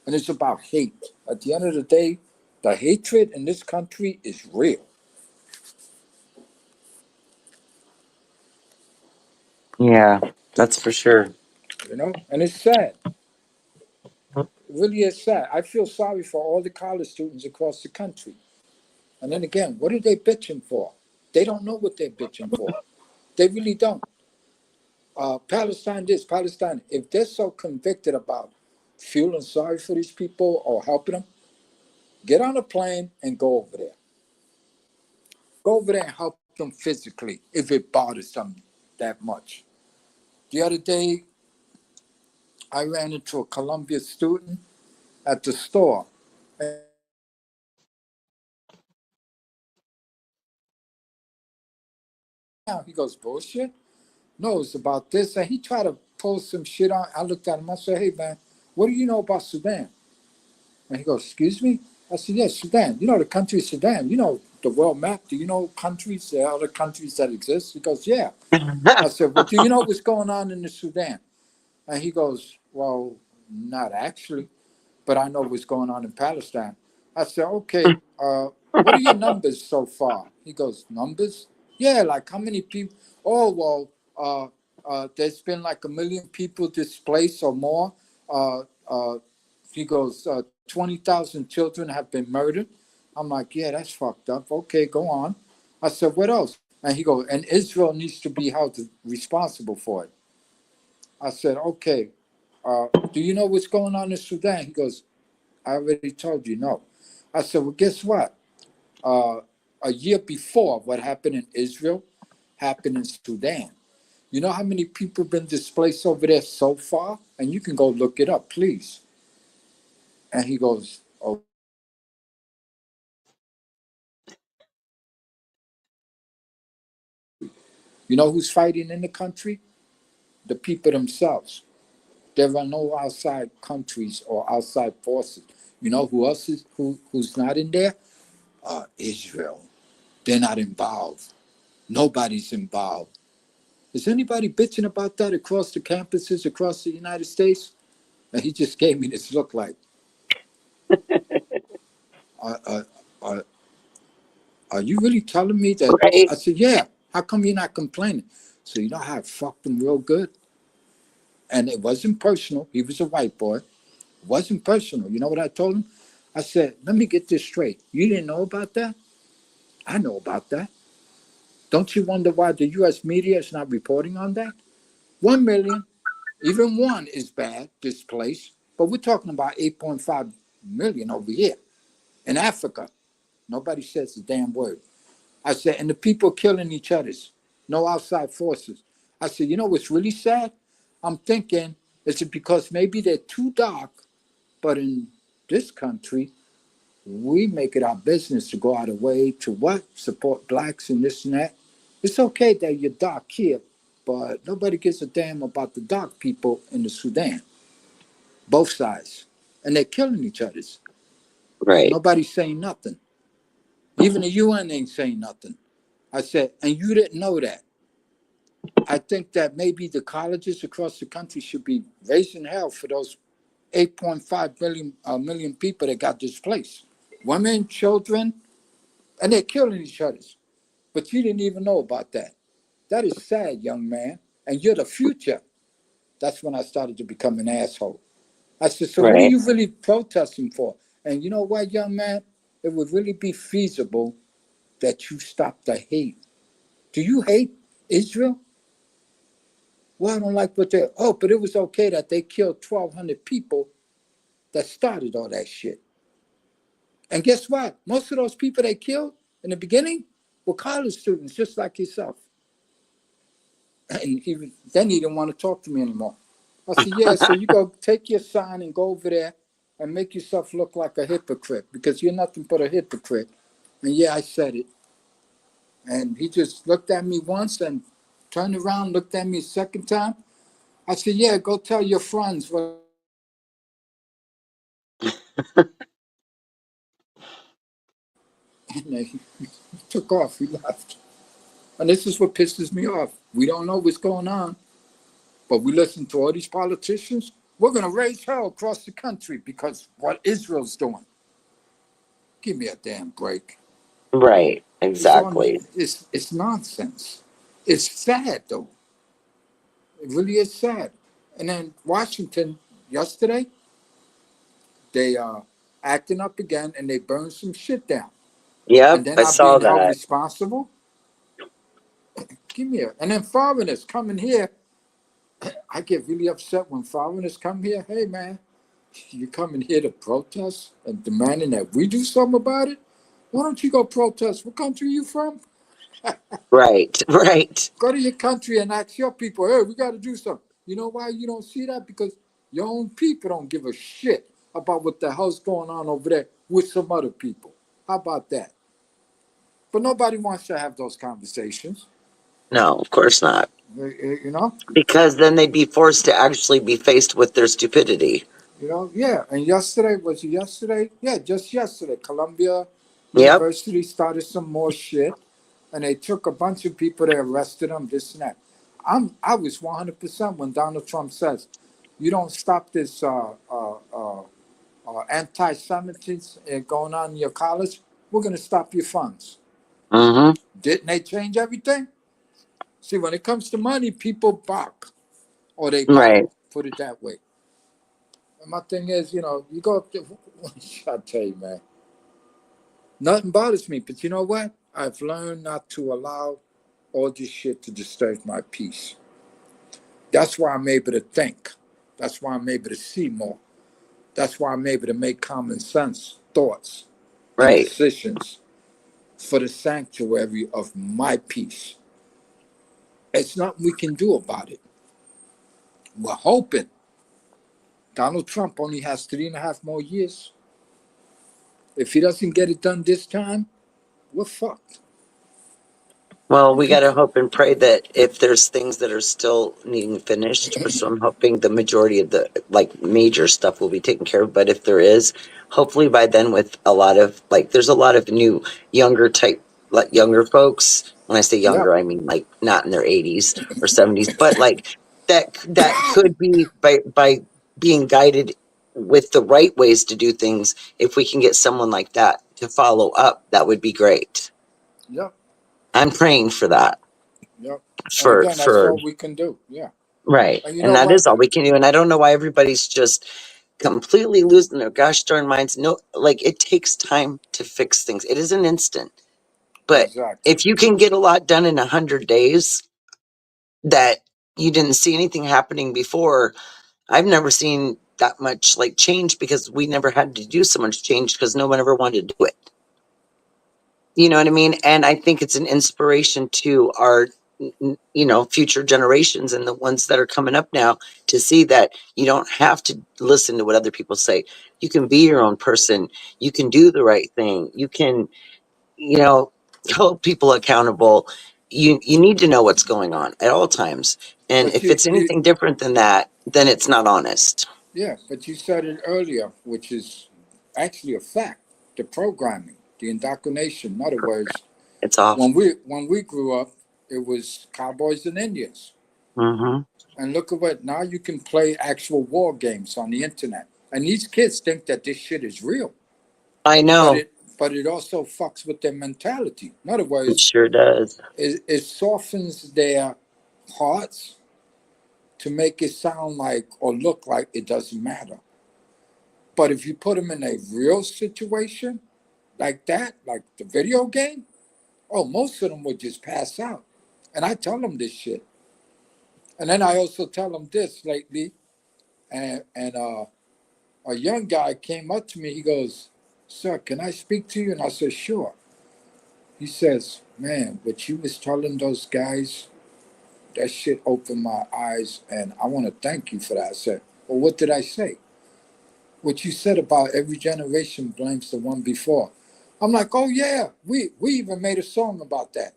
S5: And it's about hate. At the end of the day, the hatred in this country is real.
S1: Yeah, that's for sure.
S5: And it's sad. It really is sad. I feel sorry for all the college students across the country. And then again, what are they bitching for? They don't know what they're bitching for. They really don't. Palestine this, Palestine. If they're so convicted about feeling sorry for these people or helping them, get on a plane and go over there. Go over there and help them physically if it bothers them that much. The other day, I ran into a Columbia student at the store. And he goes, bullshit? No, it's about this. And he tried to pull some shit on. I looked at him. I said, hey, man, what do you know about Sudan? And he goes, excuse me? I said, yes, Sudan. You know the country of Sudan. You know the world map. Do you know countries, the other countries that exist? He goes, yeah. I said, well, do you know what's going on in the Sudan? And he goes, well, not actually, but I know what's going on in Palestine. I said, okay, what are your numbers so far? He goes, numbers? Yeah, like how many people? Oh, well, there's been like 1 million people displaced or more. He goes, 20,000 children have been murdered. I'm like, yeah, that's fucked up. Okay, go on. I said, what else? And he goes, and Israel needs to be held responsible for it. I said, okay, do you know what's going on in Sudan? He goes, I already told you no. I said, well, guess what? A year before what happened in Israel happened in Sudan. You know how many people have been displaced over there so far? And you can go look it up, please. And he goes, oh, you know who's fighting in the country? The people themselves. There are no outside countries or outside forces. You know who else is who's not in there? Israel. They're not involved. Nobody's involved. Is anybody bitching about that across the campuses across the United States? And he just gave me this look like, uh, uh, uh, are you really telling me that?
S1: Right.
S5: I said, yeah. How come you're not complaining? So you know how I fucked him real good? And it wasn't personal. He was a white boy. It wasn't personal. You know what I told him? I said, let me get this straight. You didn't know about that? I know about that. Don't you wonder why the U.S. media is not reporting on that? 1 million, even one is bad, displaced. But we're talking about 8.5 million over here in Africa. Nobody says a damn word. I said, and the people killing each other, no outside forces. I said, you know what's really sad? I'm thinking, is it because maybe they're too dark, but in this country, we make it our business to go out of the way to what? Support blacks and this and that. It's okay that you're dark here, but nobody gives a damn about the dark people in the Sudan, both sides. And they're killing each other.
S1: Right.
S5: Nobody's saying nothing. Even the UN ain't saying nothing. I said, and you didn't know that. I think that maybe the colleges across the country should be raising hell for those 8.5 million people that got displaced. Women, children, and they're killing each other. But you didn't even know about that. That is sad, young man. And you're the future. That's when I started to become an asshole. I said, so what are
S1: Right.
S5: you really protesting for? And you know what, young man? It would really be feasible that you stop the hate. Do you hate Israel? Well, I don't like what they. Oh, but it was okay that they killed 1,200 people that started all that shit. And guess what? Most of those people they killed in the beginning were college students, just like yourself. And then he didn't want to talk to me anymore. I said, yeah, so you go take your sign and go over there and make yourself look like a hypocrite because you're nothing but a hypocrite. And yeah, I said it. And he just looked at me once and turned around, looked at me a second time. I said, yeah, go tell your friends what. And he took off, he left. And this is what pisses me off. We don't know what's going on, but we listen to all these politicians. We're going to raise hell across the country because what Israel's doing. Give me a damn break.
S1: Right. Exactly.
S5: It's nonsense. It's sad, though. It really is sad. And then Washington, yesterday, they acting up again and they burned some shit down. And
S1: Yep.
S5: they're
S1: I
S5: not
S1: saw
S5: being held
S1: that.
S5: responsible. Give me a. And then foreigners coming here. I get really upset when foreigners come here. Hey, man, you coming here to protest and demanding that we do something about it? Why don't you go protest? What country are you from?
S1: Right. Right.
S5: Go to your country and ask your people, hey, we got to do something. You know why you don't see that? Because your own people don't give a shit about what the hell's going on over there with some other people. How about that? But nobody wants to have those conversations,
S1: No, of course not.
S5: you know?
S1: Because then they'd be forced to actually be faced with their stupidity.
S5: You know, yeah. And yesterday, was it yesterday? Yeah, just yesterday, Columbia
S1: Yep.
S5: University started some more shit, and they took a bunch of people, they arrested them, this and that. I was 100% when Donald Trump says, you don't stop this anti-Semitism going on in your college, we're going to stop your funds.
S1: Mm-hmm.
S5: Didn't they change everything? See, when it comes to money, people bark, or they
S1: Right.
S5: bow, put it that way. And my thing is, you know, you go up there, I tell you, man, nothing bothers me. But you know what? I've learned not to allow all this shit to disturb my peace. That's why I'm able to think. That's why I'm able to see more. That's why I'm able to make common sense thoughts and
S1: Right.
S5: decisions for the sanctuary of my peace. It's nothing we can do about it. We're hoping. Donald Trump only has 3.5 more years. If he doesn't get it done this time, we're fucked.
S1: Well,
S5: And
S1: we got to
S5: people,
S1: hope and pray that if there's things that are still needing finished, so I'm hoping the majority of the like major stuff will be taken care of. But if there is, hopefully by then, with a lot of like, there's a lot of new younger type, like younger folks. When I say
S5: yeah,
S1: younger, I mean like not in their 80s or 70s, but like that could be by being guided with the right ways to do things. If we can get someone like that to follow up, that would be great.
S5: yeah,
S1: I'm praying for that.
S5: yeah. And
S1: For
S5: again, that's
S1: for
S5: all we can do. Yeah.
S1: right.
S5: And you
S1: And
S5: know
S1: that
S5: what?
S1: is all we can do. And I don't know why everybody's just completely losing their gosh darn minds. No, like it takes time to fix things. It is an instant. But
S5: Exactly.
S1: if you can get a lot done in 100 days that you didn't see anything happening before, I've never seen that much like change because we never had to do so much change because no one ever wanted to do it. You know what I mean? And I think it's an inspiration to our, future generations and the ones that are coming up now to see that you don't have to listen to what other people say. You can be your own person. You can do the right thing. You can, you know, hold people accountable. You need to know what's going on at all times. And
S5: But
S1: if it's
S5: you
S1: anything different than that, then it's not honest.
S5: yeah, but you said it earlier, which is actually a fact. The programming, the indoctrination. In other words,
S1: It's off.
S5: when we grew up, it was cowboys and Indians.
S1: Hmm.
S5: And look at what now you can play actual war games on the internet. And these kids think that this shit is real.
S1: I
S5: But
S1: know.
S5: it also fucks with their mentality. In other
S1: It
S5: words,
S1: sure does.
S5: it softens their hearts to make it sound like or look like it doesn't matter. But if you put them in a real situation like that, like the video game, oh, most of them would just pass out. And I tell them this shit. And then I also tell them this lately. And a young guy came up to me. He goes, "Sir, can I speak to you?" And I said, "Sure." He says, "Man, what you was telling those guys, that shit opened my eyes, and I want to thank you for that." I said, "Well, what did I say?" "What you said about every generation blames the one before." I'm like, "Oh yeah, we even made a song about that."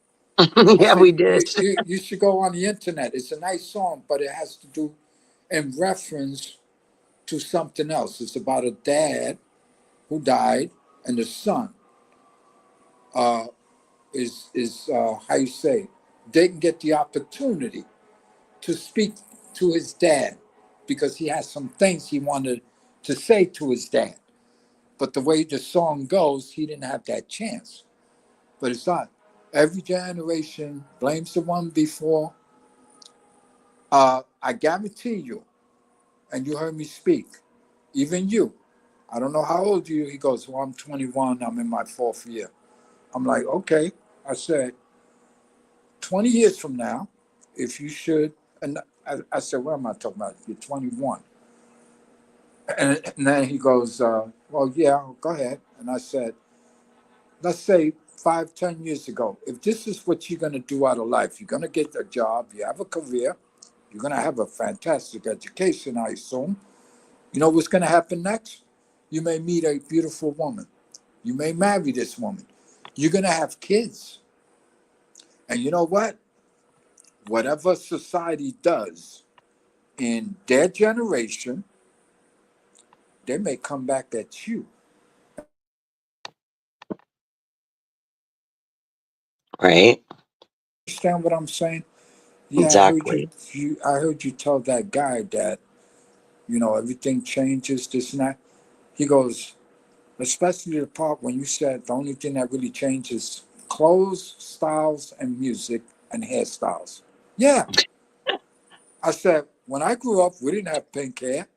S5: I
S1: Yeah,
S5: said,
S1: we did.
S5: you should go on the internet. It's a nice song, but it has to do in reference to something else. It's about a dad who died, and the son uh, is how you say, didn't get the opportunity to speak to his dad because he has some things he wanted to say to his dad. But the way the song goes, he didn't have that chance. But it's not. Every generation blames the one before. I guarantee you, and you heard me speak, even you. I don't know how old you. He goes, "Well, I'm 21. I'm in my fourth year." I'm like, "Okay." I said, 20 years from now, if you should, and I said, "What am I talking about? You're 21." And then he goes, "Well, yeah, go ahead." And I said, let's say 5, 10 years ago, if this is what you're going to do out of life, you're going to get a job, you have a career, you're going to have a fantastic education, I assume. You know what's going to happen next? You may meet a beautiful woman. You may marry this woman. You're going to have kids. And you know what? Whatever society does in their generation, they may come back at you.
S1: Right.
S5: Understand what I'm saying? Yeah, I heard
S1: Exactly.
S5: I heard you tell that guy that, everything changes, this and that. He goes, especially the part when you said the only thing that really changes clothes, styles, and music and hairstyles. Yeah. I said, when I grew up, we didn't have pink hair.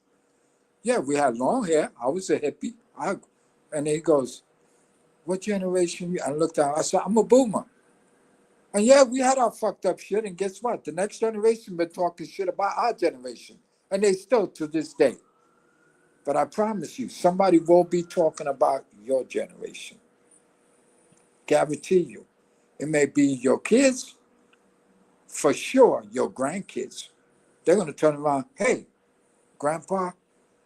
S5: Yeah, we had long hair. I was a hippie. And he goes, "What generation?" I looked out. I said, "I'm a boomer." And yeah, we had our fucked up shit. And guess what? The next generation been talking shit about our generation. And they still to this day. But I promise you, somebody will be talking about your generation. Guarantee you. It may be your kids, for sure, your grandkids. They're going to turn around, hey, Grandpa,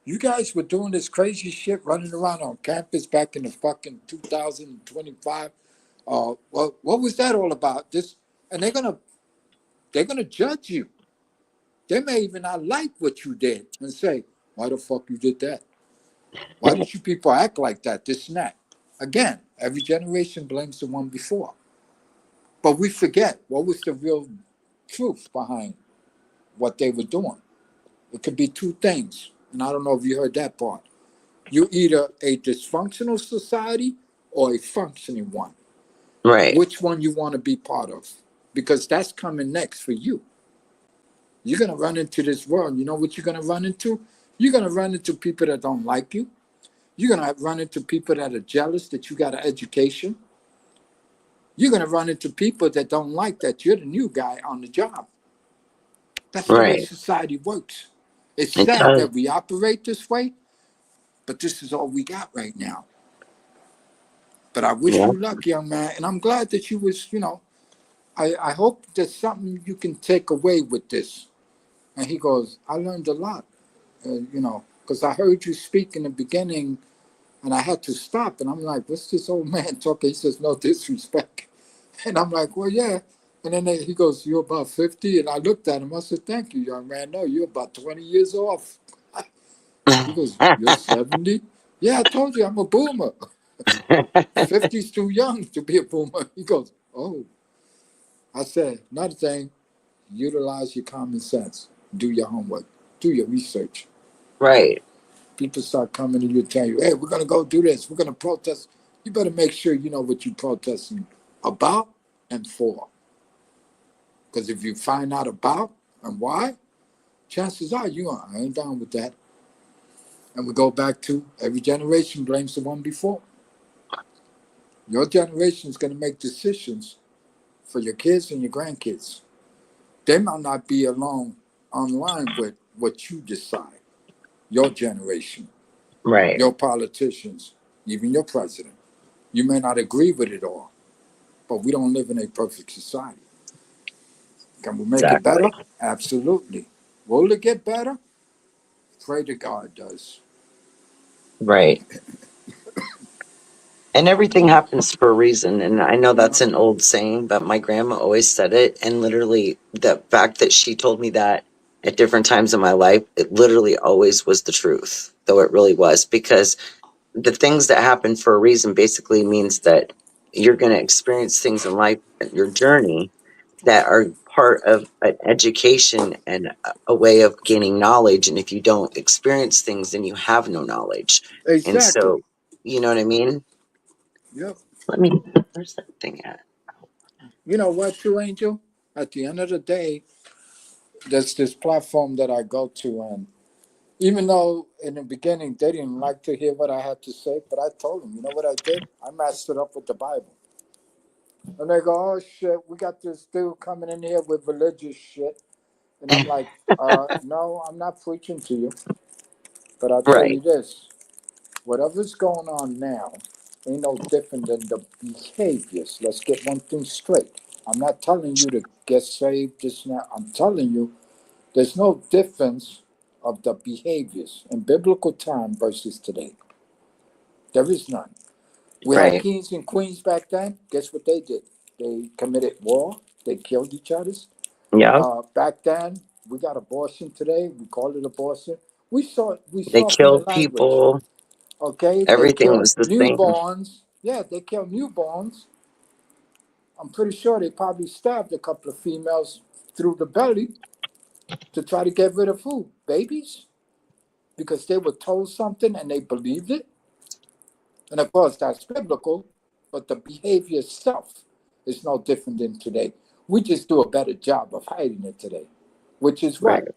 S5: you guys were doing this crazy shit running around on campus back in the fucking 2025. What was that all about? This, and they're gonna judge you. They may even not like what you did and say, why the fuck you did that? Why did you people act like that? This and that. Again, every generation blames the one before. But we forget what was the real truth behind what they were doing. It could be two things. And I don't know if you heard that part. You're either a dysfunctional society or a functioning one.
S1: Right.
S5: Which one you want to be part of? Because that's coming next for you. You're going to run into this world. You know what you're going to run into? You're going to run into people that don't like you. You're going to run into people that are jealous that you got an education. You're going to run into people that don't like that you're the new guy on the job. That's the way
S1: Right.
S5: society works. It's
S1: It
S5: sad
S1: does.
S5: that we operate this way, but this is all we got right now. But I wish
S1: Yeah.
S5: you luck, young man. And I'm glad that you was, I hope there's something you can take away with this. And he goes, I learned a lot, because I heard you speak in the beginning and I had to stop. And I'm like, what's this old man talking? He says, no disrespect. And I'm like, well, yeah. And then he goes, you're about 50? And I looked at him. I said, thank you, young man. No, you're about 20 years off. He goes, you're 70? Yeah, I told you I'm a boomer. 50's too young to be a boomer. He goes, oh. I said, another thing, utilize your common sense. Do your homework. Do your research.
S1: Right.
S5: People start coming to you and tell you, hey, we're going to go do this. We're going to protest. You better make sure you know what you're protesting about and for. Because if you find out about and why, chances are I ain't down with that. And we go back to every generation blames the one before. Your generation is going to make decisions for your kids and your grandkids. They might not be along online with what you decide. Your generation,
S1: Right.
S5: your politicians, even your president. You may not agree with it all, but we don't live in a perfect society. Can we make it better?
S1: Exactly.
S5: Absolutely. Will it get better? Pray to God it does.
S1: Right. And everything happens for a reason. And I know that's an old saying, but my grandma always said it. And literally, the fact that she told me that at different times in my life, it literally always was the truth, though it really was. Because the things that happen for a reason basically means that you're going to experience things in life, your journey, that are part of an education and a way of gaining knowledge. And if you don't experience things, then you have no knowledge. And so,
S5: Exactly.
S1: you know what I mean?
S5: Yep.
S1: Let me, where's that thing at?
S5: You know what, too, Angel? At the end of the day, there's this platform that I go to, and even though in the beginning they didn't like to hear what I had to say, but I told them, you know what I did? I matched it up with the Bible. And they go, oh shit, we got this dude coming in here with religious shit. And I'm like, no, I'm not preaching to you. But I'll tell
S1: Right,
S5: you this, whatever's going on now ain't no different than the behaviors. Let's get one thing straight. I'm not telling you to get saved, this and that. I'm telling you there's no difference of the behaviors in biblical time versus today. There is none. We had
S1: right.
S5: kings and queens back then. Guess what they did? They committed war. They killed each other.
S1: Yeah.
S5: Back then, we got abortion today. We call it abortion. We
S1: They
S5: soften the
S1: killed
S5: language.
S1: people.
S5: Okay, they
S1: Everything
S5: kill
S1: was the same.
S5: newborns. Yeah, they kill newborns. I'm pretty sure they probably stabbed a couple of females through the belly to try to get rid of who? Babies? Because they were told something and they believed it. And of course, that's biblical, but the behavior itself is no different than today. We just do a better job of hiding it today, which is
S1: Right.
S5: what?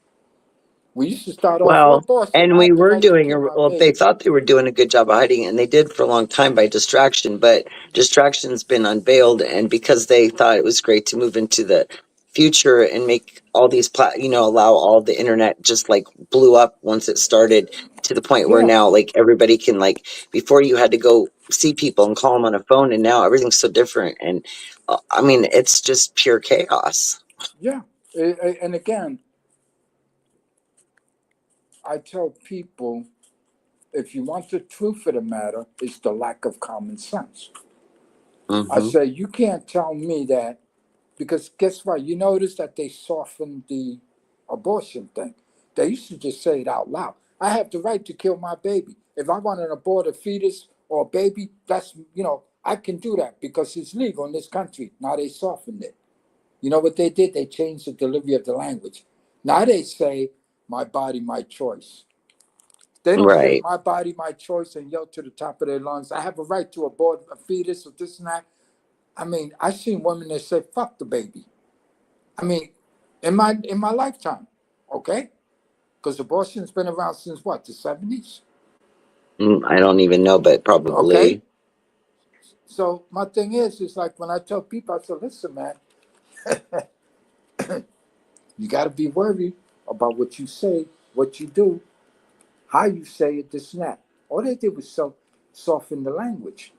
S5: We used to start off with
S1: Well,
S5: abortion.
S1: and
S5: I
S1: we
S5: have the
S1: were
S5: right to
S1: doing,
S5: kill my
S1: well, they
S5: baby.
S1: thought they were doing a good job of hiding it, and they did for a long time by distraction, but distraction's been unveiled. And because they thought it was great to move into the future and make all these, allow all the internet just like blew up once it started to the point where
S5: Yeah,
S1: now, like, everybody can, like, before you had to go see people and call them on a phone, and now everything's so different. And I mean, it's just pure chaos.
S5: yeah. And again, I tell people, if you want the truth of the matter, it's the lack of common sense. I
S1: Hmm.
S5: say, you can't tell me that, because guess what? You notice that they softened the abortion thing. They used to just say it out loud. I have the right to kill my baby. If I want to abort a fetus or a baby, that's, I can do that because it's legal in this country. Now they softened it. You know what they did? They changed the delivery of the language. Now they say, my body, my choice. They don't say
S1: Right.
S5: my body, my choice, and yell to the top of their lungs, I have a right to abort a fetus or this and that. I mean, I've seen women that say, fuck the baby. I mean, in my lifetime, okay? Because abortion's been around since what, the 70s?
S1: I don't even know, but
S5: Okay?
S1: probably.
S5: So my thing is like when I tell people, I say, listen, man, you got to be worried about what you say, what you do, how you say it, this and that. All they did was soften the language.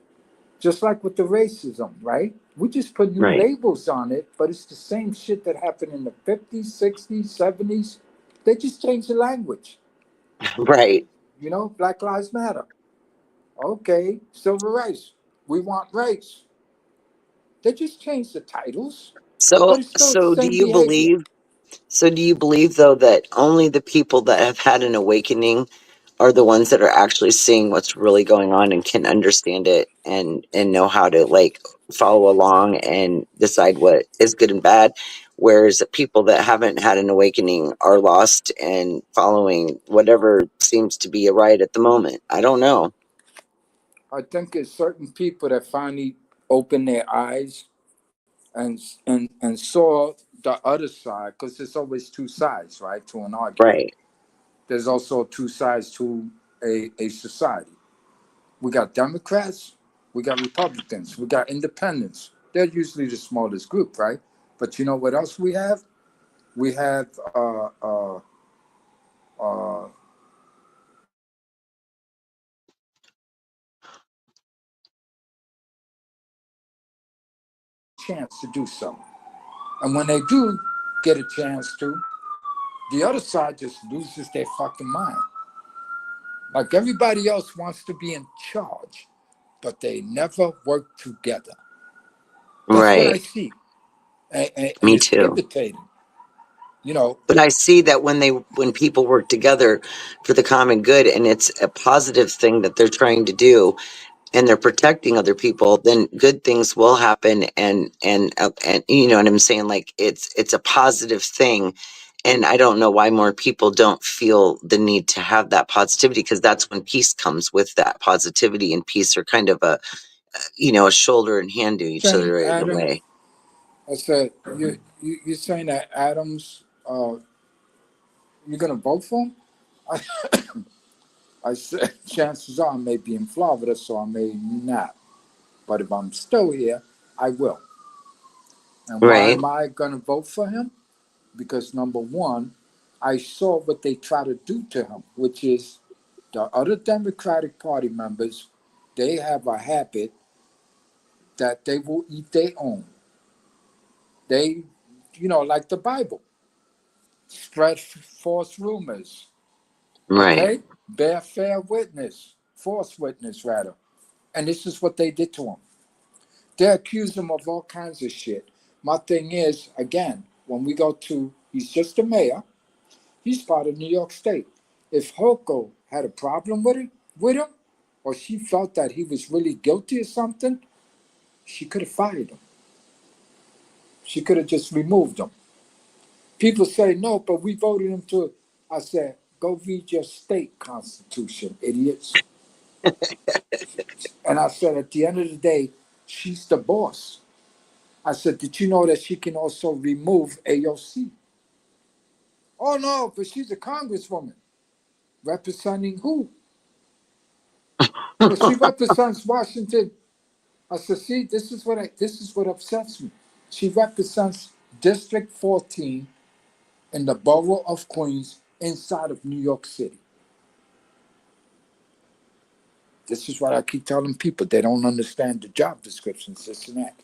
S5: Just like with the racism, right? We just put new
S1: Right.
S5: labels on it, but it's the same shit that happened in the 50s, 60s, 70s. They just changed the language.
S1: Right.
S5: Black Lives Matter. Okay, civil rights. We want rights. They just changed the titles, but
S1: So,
S5: it's still the
S1: so do
S5: same
S1: you
S5: behavior.
S1: believe? So, do you believe though that only the people that have had an awakening are the ones that are actually seeing what's really going on and can understand it and know how to, like, follow along and decide what is good and bad, whereas the people that haven't had an awakening are lost and following whatever seems to be a right at the moment? I don't know.
S5: I think it's certain people that finally opened their eyes and saw the other side, because there's always two sides, right, to an argument.
S1: Right.
S5: There's also two sides to a society. We got Democrats, we got Republicans, we got independents. They're usually the smallest group, right? But you know what else we have? We have uh, chance to do something. And when they do get a chance to, the other side just loses their fucking mind. Like everybody else wants to be in charge, but they never work together. That's what I
S1: Right.
S5: see. And
S1: Me
S5: it's
S1: too.
S5: irritating. You know,
S1: But I see that when people work together for the common good, and it's a positive thing that they're trying to do, and they're protecting other people, then good things will happen. And you know what I'm saying? Like, it's a positive thing. And I don't know why more people don't feel the need to have that positivity, because that's when peace comes with that positivity, and peace are kind of a shoulder and hand to each
S5: saying
S1: other in a
S5: Adam,
S1: way.
S5: I said, you're saying that Adams, you're going to vote for him? I, I said, chances are I may be in Florida, so I may not. But if I'm still here, I will. And why
S1: Right.
S5: am I going to vote for him? Because number one, I saw what they try to do to him, which is the other Democratic Party members, they have a habit that they will eat their own. They, like the Bible, spread false rumors,
S1: Right.
S5: okay? Bear fair witness, false witness, rather. And this is what they did to him. They accuse him of all kinds of shit. My thing is, again, when we go to, he's just a mayor, he's part of New York State. If Hochul had a problem with him, or she felt that he was really guilty of something, she could have fired him. She could have just removed him. People say, no, but we voted him to. I said, go read your state constitution, idiots. And I said, at the end of the day, she's the boss. I said, did you know that she can also remove AOC? Oh no, but she's a congresswoman. Representing who? Well, she represents Washington. I said, see, this is what upsets me. She represents District 14 in the borough of Queens inside of New York City. This is what I keep telling people. They don't understand the job descriptions, this and that.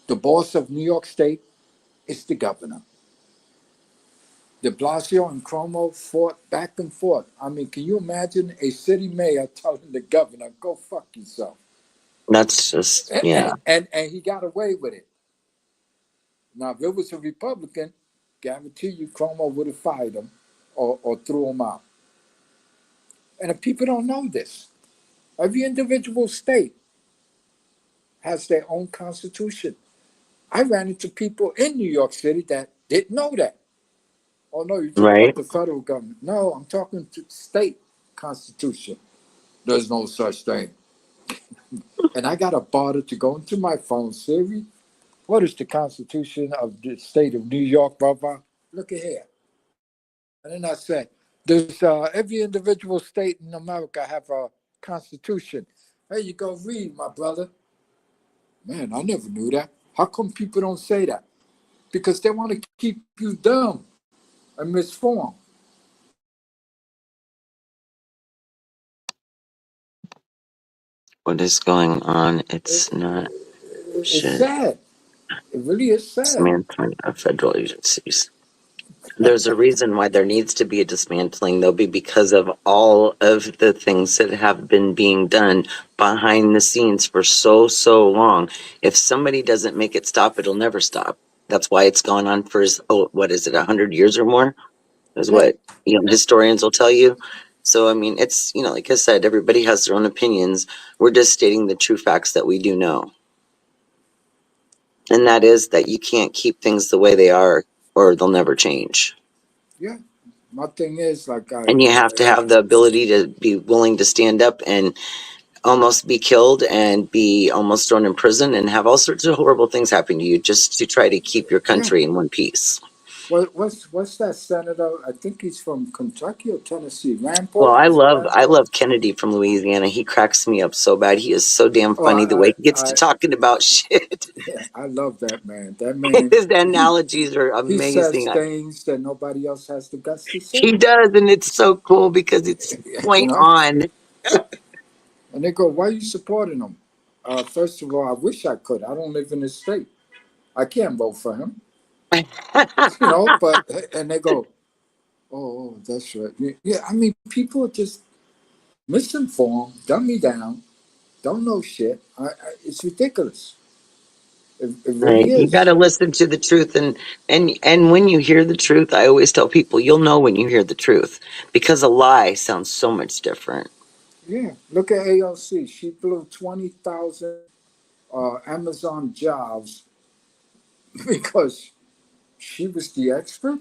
S5: The boss of New York State is the governor. De Blasio and Cuomo fought back and forth. I mean, can you imagine a city mayor telling the governor, go fuck yourself?
S1: That's just, yeah.
S5: And he got away with it. Now, if it was a Republican, guarantee you Cuomo would have fired him or threw him out. And if people don't know this, every individual state has their own constitution. I ran into people in New York City that didn't know that. Oh, no, you're talking about the federal government. No, I'm talking to the state constitution. There's no such thing. And I got a bother to go into my phone, Siri, what is the constitution of the state of New York, blah, blah. Look at here. And then I said, there's every individual state in America have a constitution. There you go, read, my brother. Man, I never knew that. How come people don't say that? Because they want to keep you dumb and misformed.
S1: What is going on? It's not
S5: It's
S1: shit.
S5: sad. It really is sad.
S1: Dismantling of federal agencies. There's a reason why there needs to be a dismantling, though, because of all of the things that have been being done behind the scenes for so long. If somebody doesn't make it stop, it'll never stop. That's why it's gone on for, 100 years or more? Is what historians will tell you. So, I mean, it's, like I said, everybody has their own opinions. We're just stating the true facts that we do know. And that is that you can't keep things the way they are or they'll never change.
S5: Yeah. My thing is,
S1: and you have to have the ability to be willing to stand up and almost be killed and be almost thrown in prison and have all sorts of horrible things happen to you just to try to keep your country in one piece.
S5: What's that senator? I think he's from Kentucky or Tennessee. Rand
S1: Paul. Well, I love Kennedy from Louisiana. He cracks me up so bad. He is so damn funny the way he gets to talking about shit.
S5: Yeah, I love that man. That man.
S1: His analogies are amazing.
S5: He says things that nobody else has the guts to say.
S1: He does, and it's so cool because it's point on.
S5: And they go, "Why are you supporting him?" First of all, I wish I could. I don't live in this state. I can't vote for him. But and they go, oh, that's right. Yeah, I mean, people are just misinformed, dumb me down, don't know shit. It's ridiculous. It really is.
S1: You got to listen to the truth, and when you hear the truth, I always tell people you'll know when you hear the truth because a lie sounds so much different.
S5: Yeah, look at AOC. She blew 20,000 Amazon jobs because she was the expert.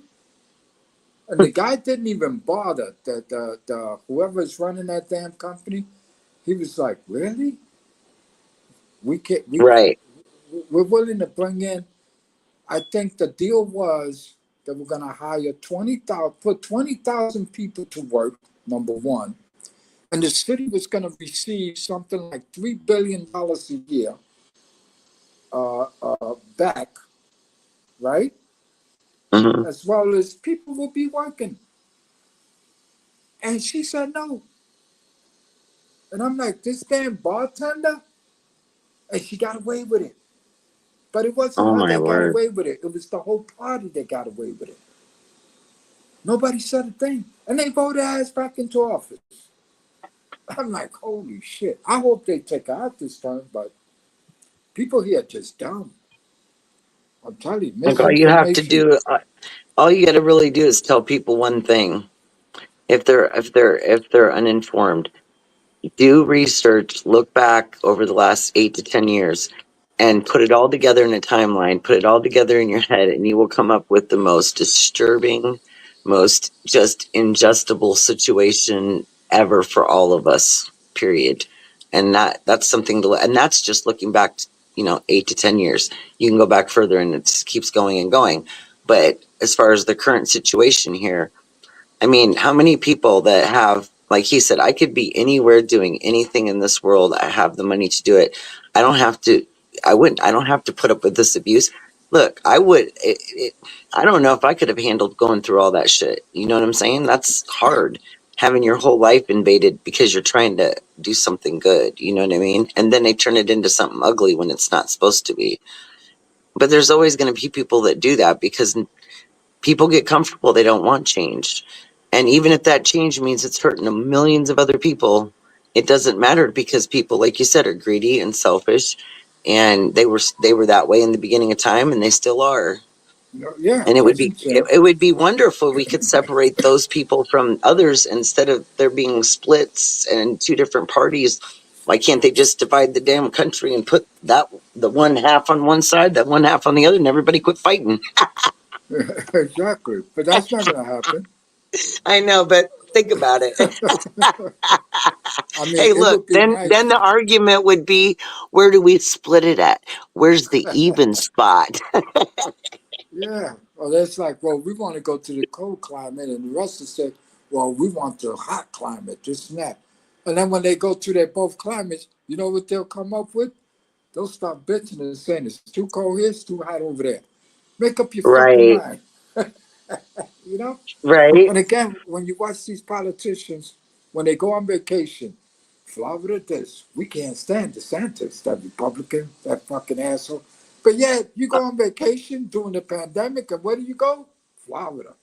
S5: And the guy didn't even bother. The whoever's running that damn company, he was like, "Really? We're willing to bring in." I think the deal was that we're going to hire 20,000, put 20,000 people to work. Number one, and the city was going to receive something like $3 billion a year back, right?
S1: Mm-hmm.
S5: As well as people will be working. And she said no. And I'm like, this damn bartender? And she got away with it. But it wasn't her that got away with it. It was the whole party that got away with it. Nobody said a thing. And they voted her ass back into office. I'm like, holy shit. I hope they take her out this time, but people here are just dumb. I'm telling you,
S1: like all you have to do, all you got to really do is tell people one thing. If they're uninformed, do research, look back over the last 8 to 10 years, and put it all together in a timeline. Put it all together in your head, and you will come up with the most disturbing, most just ingestible situation ever for all of us. Period. And that's something to. And that's just looking back, 8 to 10 years. You can go back further, and it just keeps going and going. But as far as the current situation here, I mean, how many people that have, like he said, I could be anywhere doing anything in this world. I have the money to do it. I don't have to, I don't have to put up with this abuse. Look, I don't know if I could have handled going through all that shit. You know what I'm saying? That's hard. Having your whole life invaded because you're trying to do something good. You know what I mean? And then they turn it into something ugly when it's not supposed to be. But there's always going to be people that do that because people get comfortable. They don't want change. And even if that change means it's hurting millions of other people, it doesn't matter because people, like you said, are greedy and selfish. And they were that way in the beginning of time, and they still are.
S5: Yeah,
S1: And it would
S5: that's
S1: be
S5: insane.
S1: it would be wonderful if we could separate those people from others instead of there being splits and two different parties. Why can't they just divide the damn country and put the one half on one side, that one half on the other, and everybody quit fighting?
S5: Exactly. But that's not going to happen.
S1: I know, but think about it.
S5: I mean,
S1: Hey,
S5: it
S1: look,
S5: would be
S1: then
S5: nice.
S1: the argument would be, where do we split it at? Where's the even spot?
S5: Yeah. Well, that's like, well, we want to go to the cold climate, and the rest of said, well, we want the hot climate, this and that. And then when they go to their both climates, you know what they'll come up with? They'll start bitching and saying it's too cold here, it's too hot over there. Make up your fucking
S1: Right,
S5: mind. You know?
S1: right.
S5: And again, when you watch these politicians, when they go on vacation, Florida this, we can't stand DeSantis, that Republican, that fucking asshole. But yet, you go on vacation during the pandemic, and where do you go? Florida.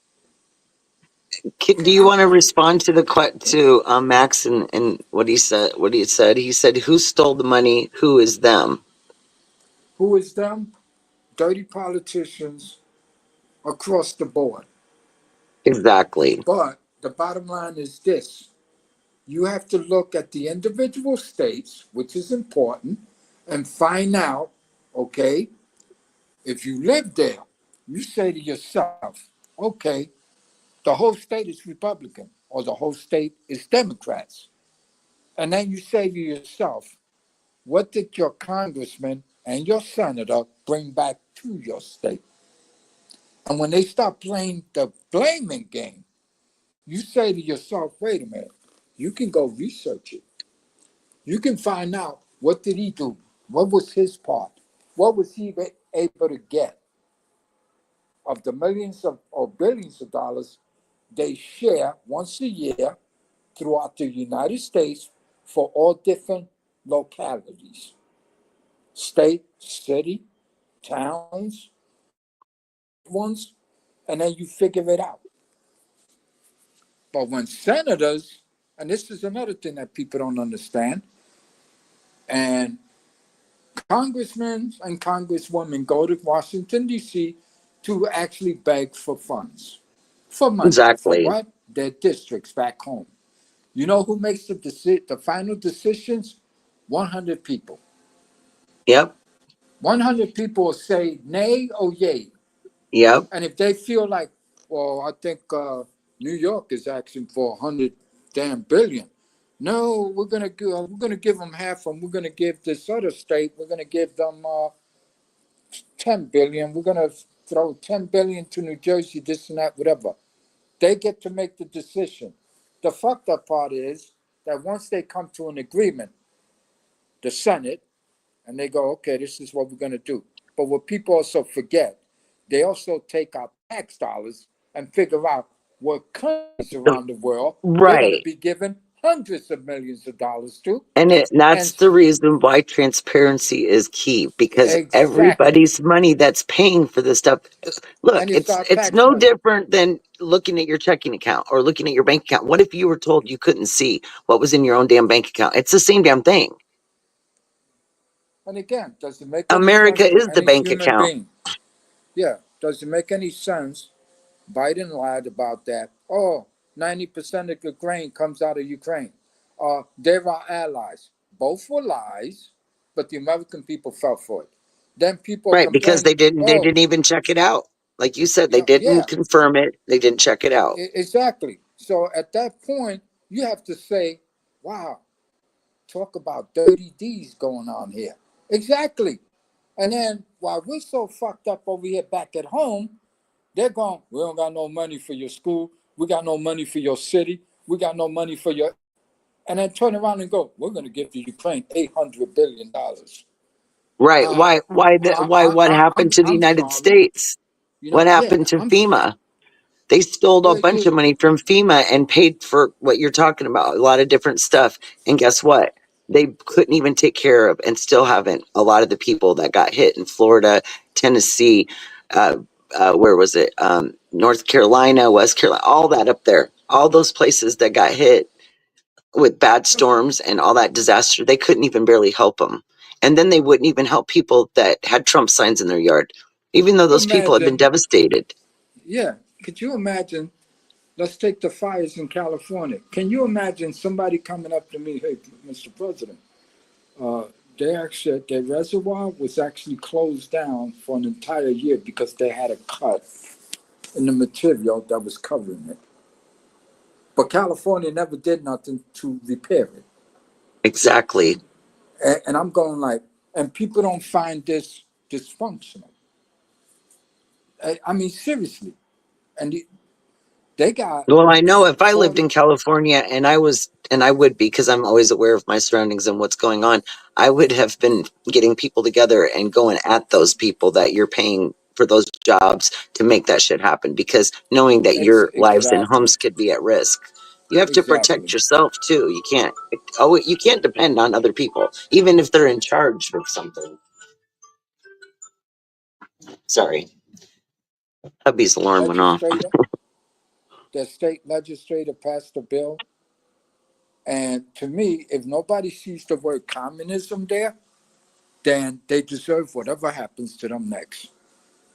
S1: Do you want to respond to to Max and what he said? What he said? He said, "Who stole the money? Who is them?"
S5: Who is them? Dirty politicians across the board.
S1: Exactly.
S5: But the bottom line is this. You have to look at the individual states, which is important, and find out, okay, if you live there, you say to yourself, okay, the whole state is Republican or the whole state is Democrats. And then you say to yourself, what did your congressman and your senator bring back to your state? And when they start playing the blaming game, you say to yourself, wait a minute, you can go research it. You can find out what did he do? What was his part? What was he able to get of the millions of or billions of dollars they share once a year throughout the United States for all different localities, state, city, towns, ones, and then you figure it out. But when senators, and this is another thing that people don't understand, and congressmen and congresswomen go to Washington, D.C. to actually beg for funds, for money. For
S1: Exactly.
S5: what? Their districts back home. You know who makes the final decisions? 100 people.
S1: Yep.
S5: 100 people will say nay or yay.
S1: Yep.
S5: And if they feel like, well, I think New York is asking for 100 damn billion. No, we're gonna give them half, and we're gonna give this other state. We're gonna give them 10 billion. We're gonna throw 10 billion to New Jersey, this and that, whatever. They get to make the decision. The fucked up part is that once they come to an agreement, the Senate, and they go, okay, this is what we're going to do. But what people also forget, they also take our tax dollars and figure out what countries around the world they're going to
S1: Right.
S5: be given hundreds of millions of dollars to.
S1: And that's
S5: And
S1: the reason why transparency is key, because
S5: exactly.
S1: everybody's money that's paying for this stuff. Look,
S5: And it's our
S1: it's
S5: tax
S1: no
S5: money.
S1: different than looking at your checking account or looking at your bank account. What if you were told you couldn't see what was in your own damn bank account? It's the same damn thing.
S5: And again, does it make any sense
S1: America
S5: for
S1: is the
S5: any
S1: bank
S5: human
S1: account.
S5: being? Yeah. Does it make any sense? Biden lied about that. Oh, 90% of the grain comes out of Ukraine. They're our allies. Both were lies, but the American people fell for it. Then people are
S1: Right, because
S5: complaining,
S1: they
S5: oh,
S1: didn't even check it out. Like you said,
S5: you
S1: they
S5: know, yeah,
S1: didn't confirm it. They didn't check it out.
S5: exactly. So at that point, you have to say, wow, talk about dirty deeds going on here. Exactly. And then while we're so fucked up over here back at home, They're going, we don't got no money for your school. We got no money for your city. We got no money for your, and then turn around and go, we're going to give the Ukraine $800 billion.
S1: Right. Why what happened to the
S5: I'm
S1: United
S5: sorry.
S1: States?
S5: You
S1: What
S5: know, yeah,
S1: happened to
S5: I'm,
S1: FEMA? They stole a
S5: yeah,
S1: bunch of money from FEMA and paid for what you're talking about, a lot of different stuff. And guess what? They couldn't even take care of, and still haven't, a lot of the people that got hit in Florida, Tennessee, uh, where was it? North Carolina, West Carolina, all that up there, all those places that got hit with bad storms and all that disaster, they couldn't even barely help them. And then they wouldn't even help people that had Trump signs in their yard, even though
S5: you
S1: those people had been
S5: imagine,
S1: devastated.
S5: yeah, could you imagine? Let's take the fires in California. Can you imagine somebody coming up to me, hey, Mr. President, their reservoir was actually closed down for an entire year because they had a cut in the material that was covering it. But California never did nothing to repair it.
S1: Exactly.
S5: And I'm going like, and people don't find this dysfunctional. I mean, seriously. And they got
S1: Well, I know if I lived
S5: 40,
S1: in California and I would be, because I'm always aware of my surroundings and what's going on, I would have been getting people together and going at those people that you're paying for those jobs to make that shit happen, because knowing that your lives and
S5: exactly,
S1: homes could be at risk. You have to
S5: exactly.
S1: protect yourself too. You can't depend on other people, even if they're in charge of something. Sorry. Hubby's alarm went off.
S5: Legislator, the state legislator passed a bill. And to me, if nobody sees the word communism there, then they deserve whatever happens to them next.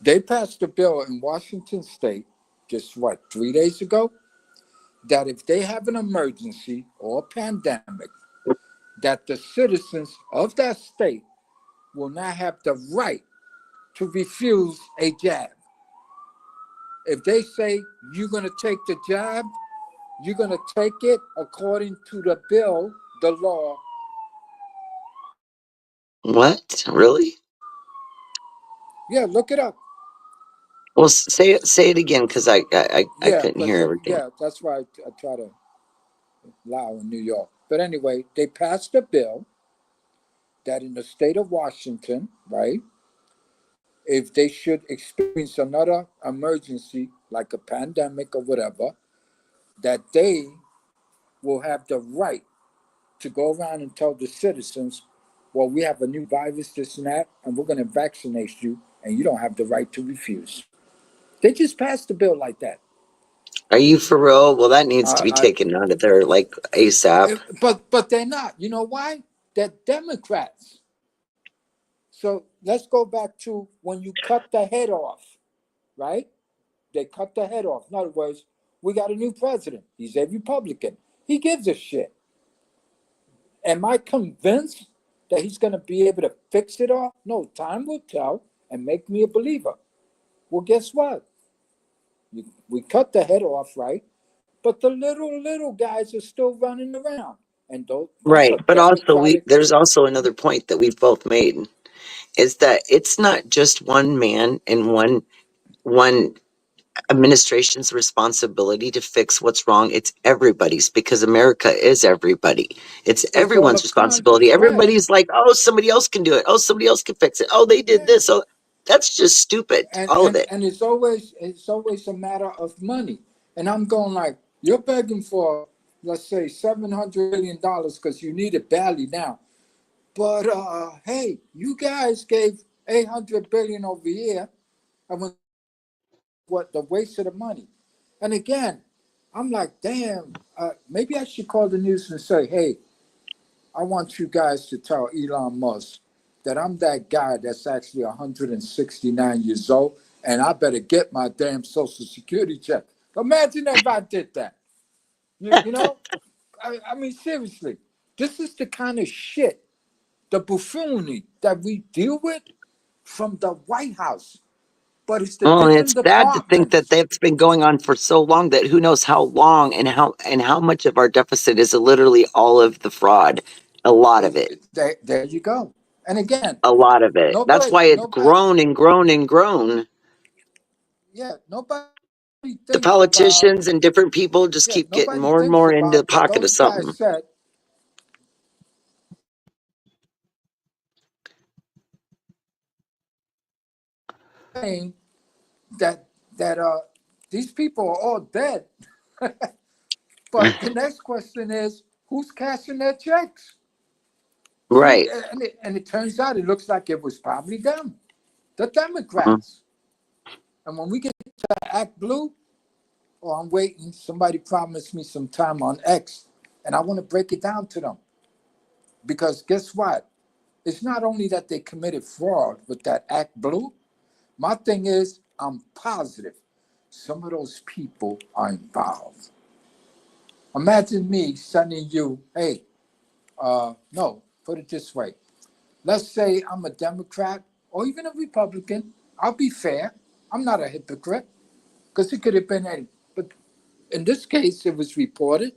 S5: They passed a bill in Washington State, just what, 3 days ago, that if they have an emergency or a pandemic, that the citizens of that state will not have the right to refuse a jab. If they say you're going to take the jab, you're going to take it according to the bill, the law.
S1: What? Really?
S5: Yeah, look it up.
S1: Well, say it again, because I
S5: Yeah,
S1: couldn't
S5: but
S1: hear everything.
S5: yeah, that's why I try to allow in New York. But anyway, they passed a bill that in the state of Washington, right, if they should experience another emergency like a pandemic or whatever, that they will have the right to go around and tell the citizens, well, we have a new virus, this and that, and we're going to vaccinate you, and you don't have the right to refuse. They just passed a bill like that.
S1: Are you for real? Well, that needs to be
S5: I
S1: taken out of there like ASAP.
S5: but they're not. You know why? They're Democrats. So let's go back to when you cut the head off, right? They cut the head off. In other words, we got a new president. He's a Republican. He gives a shit. Am I convinced that he's going to be able to fix it all? No, time will tell and make me a believer. Well, guess what? We cut the head off, right? But the little guys are still running around. And that's
S1: Right.
S5: a
S1: But also
S5: Democratic.
S1: there's also another point that we've both made, is that it's not just one man and one administration's responsibility to fix what's wrong. It's everybody's, because America is everybody. It's
S5: It's all
S1: everyone's
S5: of Congress,
S1: responsibility.
S5: right?
S1: Everybody's like, oh, somebody else can do it. Oh, somebody else can fix it. Oh, they did
S5: Yeah.
S1: this. Oh, that's just stupid.
S5: and
S1: All of
S5: and
S1: it.
S5: and it's always a matter of money. And I'm going like, you're begging for, let's say, $700 million because you need it badly now. But hey, you guys gave 800 billion over here, and what the waste of the money. And again, I'm like, damn, maybe I should call the news and say, hey, I want you guys to tell Elon Musk that I'm that guy that's actually 169 years old, and I better get my damn Social Security check. Imagine if I did that. You know, I mean, seriously, this is the kind of shit, the buffoonery that we deal with from the White House, but it's the
S1: Well, and it's
S5: different
S1: sad to think that
S5: departments.
S1: that's been going on for so long, that who knows how long, and how much of our deficit is literally all of the fraud. A lot of it.
S5: There you go. And again,
S1: A lot of it. That's why it's
S5: nobody,
S1: grown and grown and grown.
S5: Yeah, nobody
S1: The
S5: thinks about.
S1: politicians and different people just
S5: Yeah,
S1: keep getting
S5: nobody
S1: more and
S5: thinks
S1: more into the
S5: about what
S1: pocket of
S5: those guys
S1: something.
S5: said. Saying that these people are all dead. But the next question is, who's cashing their checks? See,
S1: Right.
S5: and it turns out it looks like it was probably them, the
S1: Mhm.
S5: Democrats. And when we get to Act Blue, oh, I'm waiting. Somebody promised me some time on X, and I want to break it down to them. Because guess what? It's not only that they committed fraud with that Act Blue. My thing is, I'm positive some of those people are involved. Imagine me sending you, hey, no, put it this way. Let's say I'm a Democrat or even a Republican. I'll be fair. I'm not a hypocrite because it could have been any. But in this case, it was reported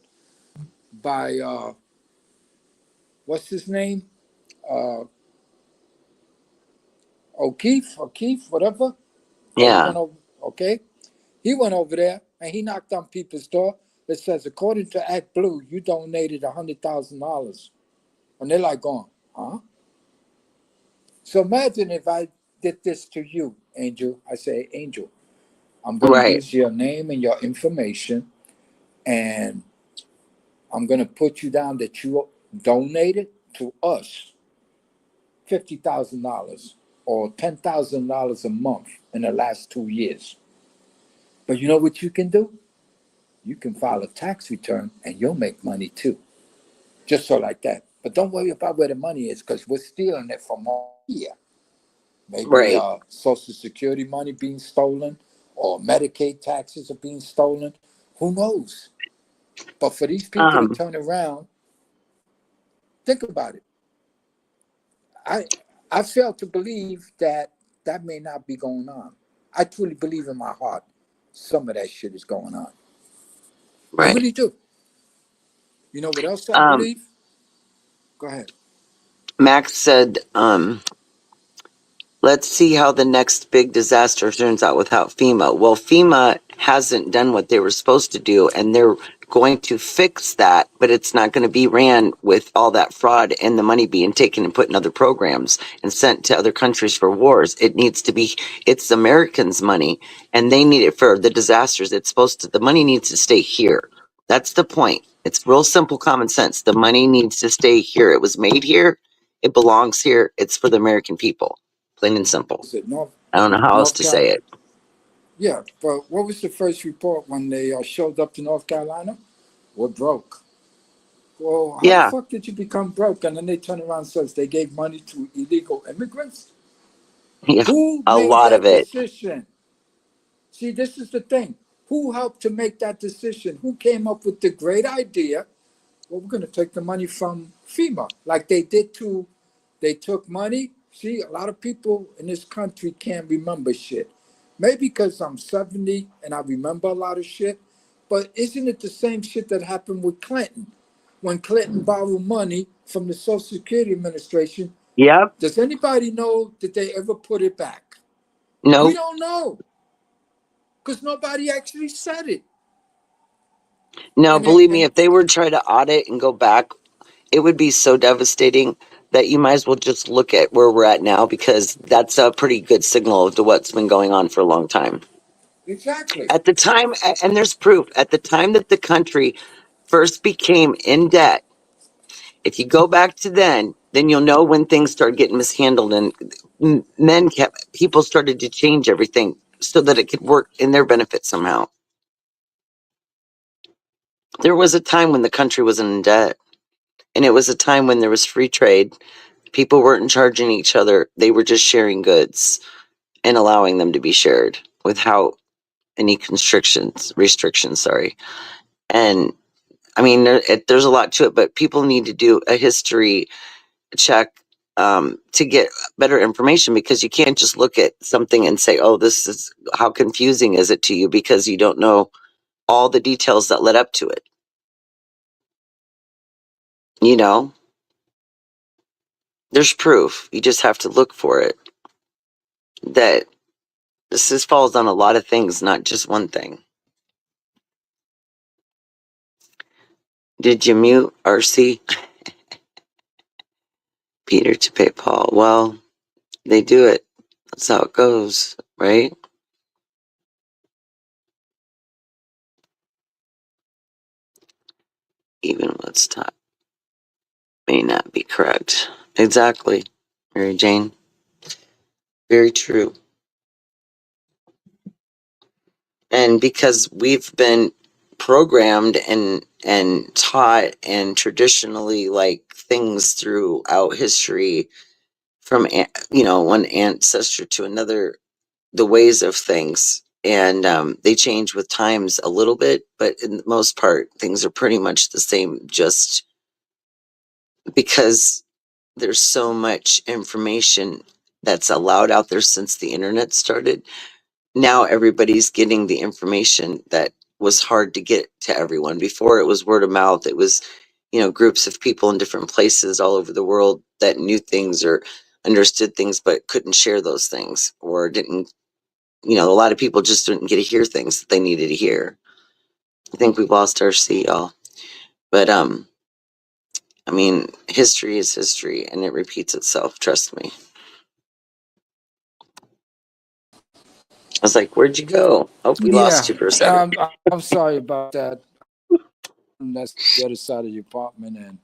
S5: by, what's his name? Uh, O'Keefe, whatever. Oh, he
S1: Yeah.
S5: went over, okay. He went over there and he knocked on people's door. It says, according to Act Blue, you donated $100,000. And they're like going, huh? So imagine if I did this to you, Angel. I say, Angel, I'm going to
S1: Right.
S5: use your name and your information, and I'm going to put you down that you donated to us $50,000 or $10,000 a month in the last 2 years. But you know what you can do? You can file a tax return and you'll make money too. Just so like that. But don't worry about where the money is because we're stealing it from all here. Maybe
S1: Right.
S5: Social Security money being stolen or Medicaid taxes are being stolen. Who knows? But for these people to
S1: Um,
S5: turn around, think about it. I I fail to believe that that may not be going on. I truly believe in my heart some of that shit is going on. I
S1: right.
S5: really do. You know what else I
S1: Um,
S5: believe? Go ahead.
S1: Max said, let's see how the next big disaster turns out without FEMA. Well, FEMA hasn't done what they were supposed to do, and they're going to fix that, but it's not going to be ran with all that fraud and the money being taken and put in other programs and sent to other countries for wars. It needs to be, it's Americans' money, and they need it for the disasters. It's supposed to, the money needs to stay here. That's the point. It's real simple common sense. The money needs to stay here. It was made here. It belongs here. It's for the American people. Plain and simple.
S5: Is it
S1: I don't know how else
S5: North
S1: to say
S5: Carolina?
S1: it.
S5: Yeah, but what was the first report when they showed up to North Carolina? We're broke. Well, how the
S1: Yeah,
S5: fuck did you become broke? And then they turn around and says they gave money to illegal immigrants?
S1: yeah,
S5: Who
S1: a
S5: made
S1: lot of
S5: that
S1: it.
S5: decision? See, this is the thing. Who helped to make that decision? Who came up with the great idea? Well, we're going to take the money from FEMA, like they did to, they took money. See, a lot of people in this country can't remember shit. Maybe because I'm 70 and I remember a lot of shit, but isn't it the same shit that happened with Clinton? When Clinton borrowed money from the Social Security Administration,
S1: Yep.
S5: does anybody know that they ever put it back? We
S1: Nope.
S5: don't know because nobody actually said it.
S1: No,
S5: And it,
S1: believe me,
S5: and
S1: if they were to try to audit and go back, it would be so devastating that you might as well just look at where we're at now because that's a pretty good signal to what's been going on for a long time.
S5: exactly,
S1: At the time, and there's proof, at the time that the country first became in debt, if you go back to then you'll know when things started getting mishandled and people started to change everything so that it could work in their benefit somehow. There was a time when the country was in debt, and it was a time when there was free trade. People weren't charging each other, they were just sharing goods and allowing them to be shared without any restrictions, sorry. And I mean, there's a lot to it, but people need to do a history check to get better information because you can't just look at something and say, oh, this is how confusing is it to you because you don't know all the details that led up to it. You know, there's proof. You just have to look for it. That This falls on a lot of things, not just one thing. Did you mute RC? Peter to pay Paul. Well, they do it. That's how it goes, right? Even what's taught may not be correct. Exactly, Mary Jane. Very true. And because we've been programmed and taught and traditionally like things throughout history from one ancestor to another, the ways of things, and they change with times a little bit, but in the most part things are pretty much the same, just because there's so much information that's allowed out there since the internet started. Now everybody's getting the information that was hard to get to everyone. Before, it was word of mouth. It was, groups of people in different places all over the world that knew things or understood things but couldn't share those things, or didn't, a lot of people just didn't get to hear things that they needed to hear. I think we've lost our seat, y'all. But I mean, history is history and it repeats itself, trust me. I was like, where'd you go? Oh, we lost you for a second.
S5: I'm sorry about that. That's the other side of the apartment, and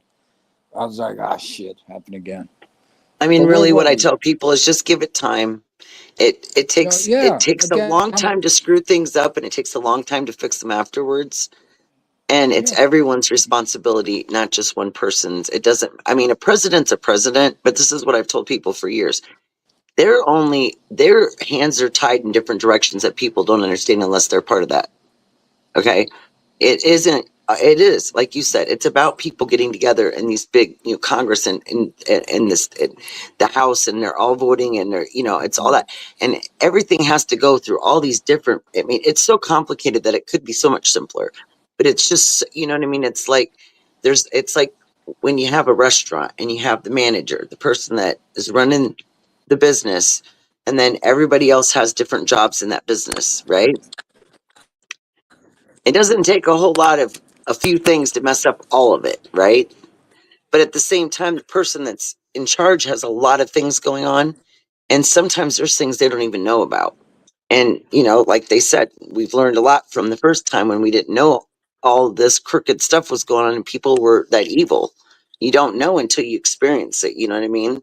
S5: I was like, ah, shit, happened again.
S1: I mean,
S5: But
S1: really,
S5: where
S1: what
S5: were
S1: I
S5: we?
S1: tell people is just give it time. It takes a
S5: Again,
S1: long time to screw things up, and it takes a long time to fix them afterwards. And it's everyone's responsibility, not just one person's. It doesn't. I mean, a president's a president, but this is what I've told people for years. Their hands are tied in different directions that people don't understand unless they're part of that. Okay, it isn't. It is, like you said, it's about people getting together in these big, Congress and this, the House, and they're all voting, and they're, it's all that, and everything has to go through all these different. I mean, it's so complicated that it could be so much simpler, but it's just, you know what I mean. It's like it's like when you have a restaurant and you have the manager, the person that is running the business, and then everybody else has different jobs in that business, right? It doesn't take a whole lot of a few things to mess up all of it, right? But at the same time, the person that's in charge has a lot of things going on, and sometimes there's things they don't even know about. And like they said, we've learned a lot from the first time when we didn't know all this crooked stuff was going on and people were that evil. You don't know until you experience it, you know what I mean?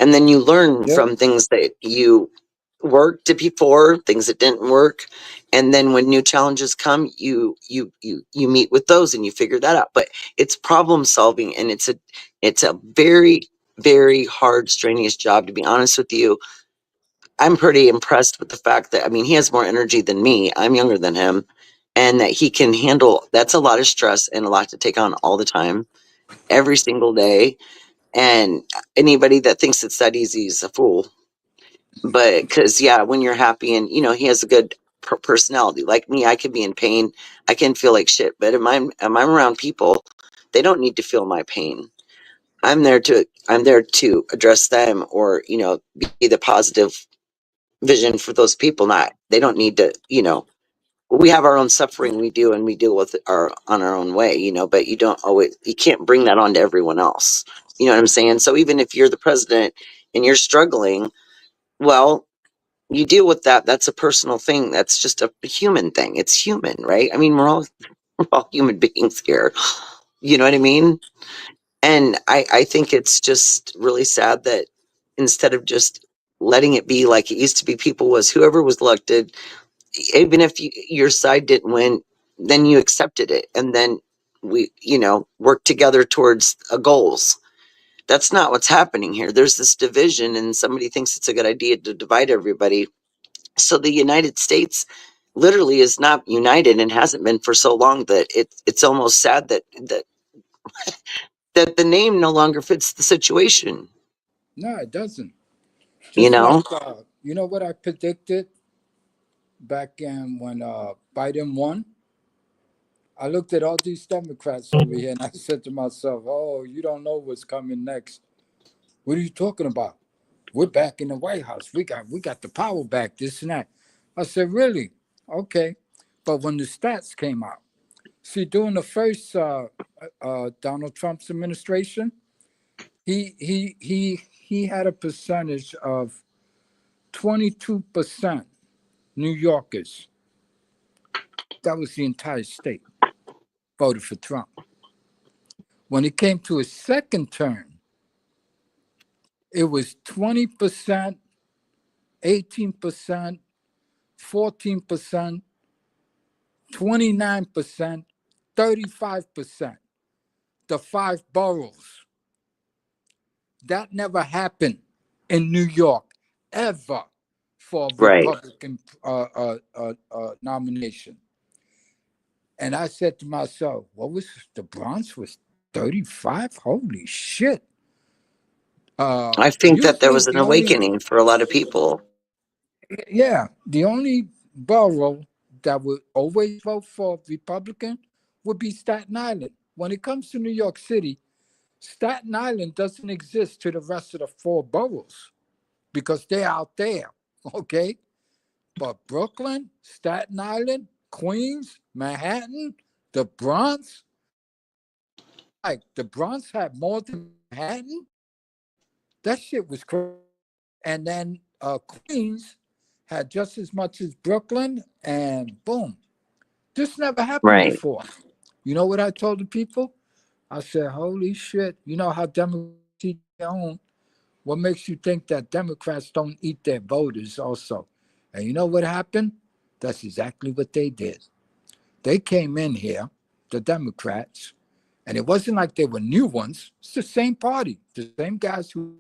S1: And then you learn
S5: Yep.
S1: from things that you worked before, things that didn't work, and then when new challenges come, you meet with those and you figure that out. But it's problem solving, and it's a very, very hard, strenuous job, to be honest with you. I'm pretty impressed with the fact that, I mean, he has more energy than me. I'm younger than him, and that he can handle. That's a lot of stress and a lot to take on all the time, every single day. And anybody that thinks it's that easy is a fool. But because, yeah, when you're happy, and he has a good personality. Like me, I can be in pain, I can feel like shit, but am I around people, they don't need to feel my pain. I'm there to address them, or be the positive vision for those people. Not, they don't need to, we have our own suffering, we do, and we deal with it on our own way, but you can't bring that on to everyone else. You know what I'm saying? So even if you're the president and you're struggling, well, you deal with that. That's a personal thing. That's just a human thing. It's human, right? I mean, we're all human beings here. You know what I mean? And I think it's just really sad that instead of just letting it be like it used to be, people was whoever was elected, even if your side didn't win, then you accepted it, and then we, work together towards goals. That's not what's happening here. There's this division, and somebody thinks it's a good idea to divide everybody. So the United States literally is not united, and hasn't been for so long that it's almost sad that the name no longer fits the situation.
S5: No, it doesn't.
S1: You
S5: Just like
S1: know,
S5: you know what I predicted back in when Biden won. I looked at all these Democrats over here, and I said to myself, "Oh, you don't know what's coming next. What are you talking about? we're back in the White House. We got the power back, this and that. I said, really? Okay. But when the stats came out, see, during the first Donald Trump's administration, he had a percentage of 22% New Yorkers. That was the entire state voted for Trump. When it came to his second term, it was 20%, 18%, 14%, 29%, 35%. The 5 boroughs. That never happened in New York ever for a
S1: Right.
S5: Republican nomination. And I said to myself, what was the Bronx was 35? Holy shit.
S1: I think that there
S5: Usually
S1: was an awakening for a lot of people.
S5: the only borough that would always vote for Republican would be Staten Island. When it comes to New York City, Staten Island doesn't exist to the rest of the 4 boroughs because they're out there, okay? But Brooklyn, Staten Island, Queens, Manhattan, the Bronx, like the Bronx had more than Manhattan. That shit was crazy. And then Queens had just as much as Brooklyn, and boom. This never happened
S1: Right.
S5: before. You know what I told the people? I said, holy shit. You know how Democrats eat their own? What makes you think that Democrats don't eat their voters also? And you know what happened? That's exactly what they did. They came in here, the Democrats, and it wasn't like they were new ones. It's the same party, the same guys who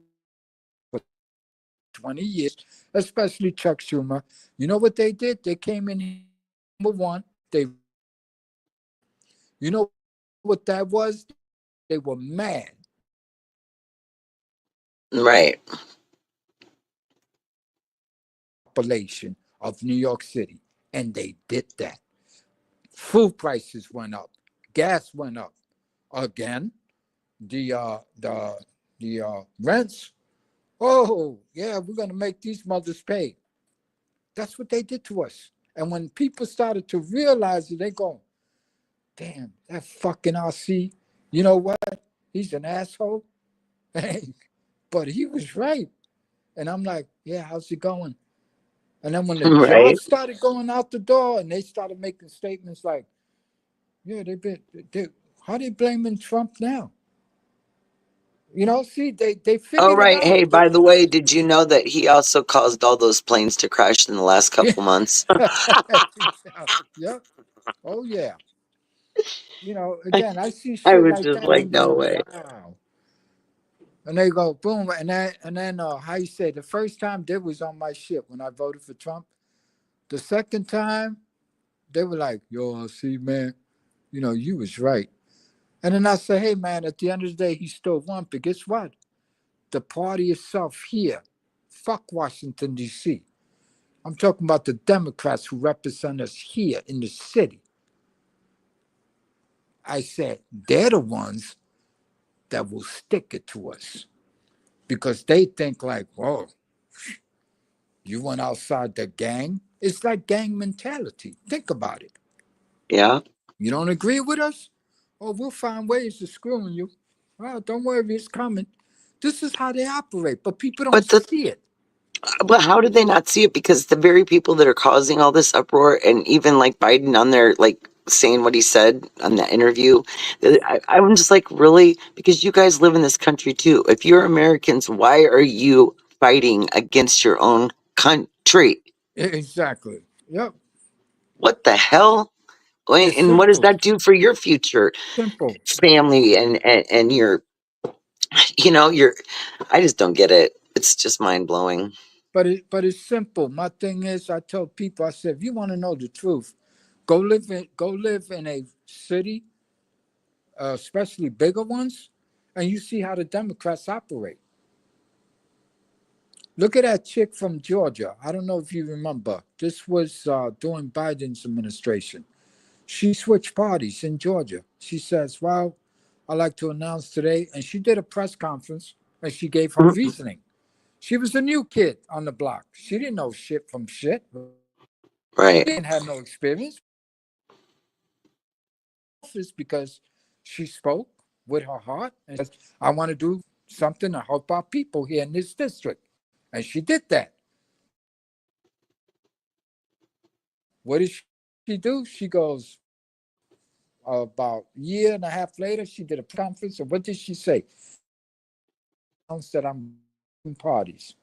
S5: for 20 years, especially Chuck Schumer. You know what they did? They came in here, number one, you know what that was? They were mad.
S1: Right.
S5: Population of New York City, and they did that. Food prices went up, gas went up. Again, the rents. Oh yeah, we're gonna make these mothers pay. That's what they did to us. And when people started to realize it, they go, "Damn, that fucking RC. You know what? He's an asshole." But he was right. And I'm like, "Yeah, how's it going?" And then when the
S1: Right.
S5: jobs started going out the door, and they started making statements like, "Yeah, how they blaming Trump now?" You know, see, they
S1: Oh,
S5: figured it
S1: right.
S5: out.
S1: Hey, by the way, did you know that he also caused all those planes to crash in the last couple months?
S5: Yep. Oh yeah. You know, again, I see
S1: I
S5: shit
S1: was
S5: like
S1: just
S5: that. I'm
S1: like, no
S5: going,
S1: way.
S5: wow. And they go boom, and then how you say the first time they was on my shit when I voted for Trump. The second time they were like, "Yo, see, man, you know, you was right." And then I say, "Hey, man, at the end of the day, he still won. But guess what? The party itself here, fuck Washington D.C. I'm talking about the Democrats who represent us here in the city." I said, they're the ones that will stick it to us because they think like, whoa, you went outside the gang. It's like gang mentality. Think about it.
S1: Yeah.
S5: You don't agree with us? Oh, we'll find ways to screwing you. Well, don't worry, it's coming. This is how they operate, but people don't
S1: But
S5: see it.
S1: but how did they not see it? Because the very people that are causing all this uproar, and even like Biden on there, like saying what he said on that interview, I'm just like, really? Because you guys live in this country too. If you're Americans, why are you fighting against your own country?
S5: Exactly. Yep.
S1: What the hell?
S5: It's
S1: And what does
S5: simple.
S1: that do for your future
S5: Simple.
S1: family and your, your, I just don't get it. It's just mind blowing.
S5: But it's simple. My thing is, I tell people, I said, if you want to know the truth, go live in a city, especially bigger ones, and you see how the Democrats operate. Look at that chick from Georgia. I don't know if you remember. This was during Biden's administration. She switched parties in Georgia. She says, "Well, I'd like to announce today," and she did a press conference and she gave her
S1: Mhm.
S5: reasoning. She was a new kid on the block. She didn't know shit from shit.
S1: Right.
S5: Didn't have no experience. Because she spoke with her heart and said, I want to do something to help our people here in this district. And she did that. What did she do? She goes, about a year and a half later, she did a conference. And what did she say? That I'm in parties.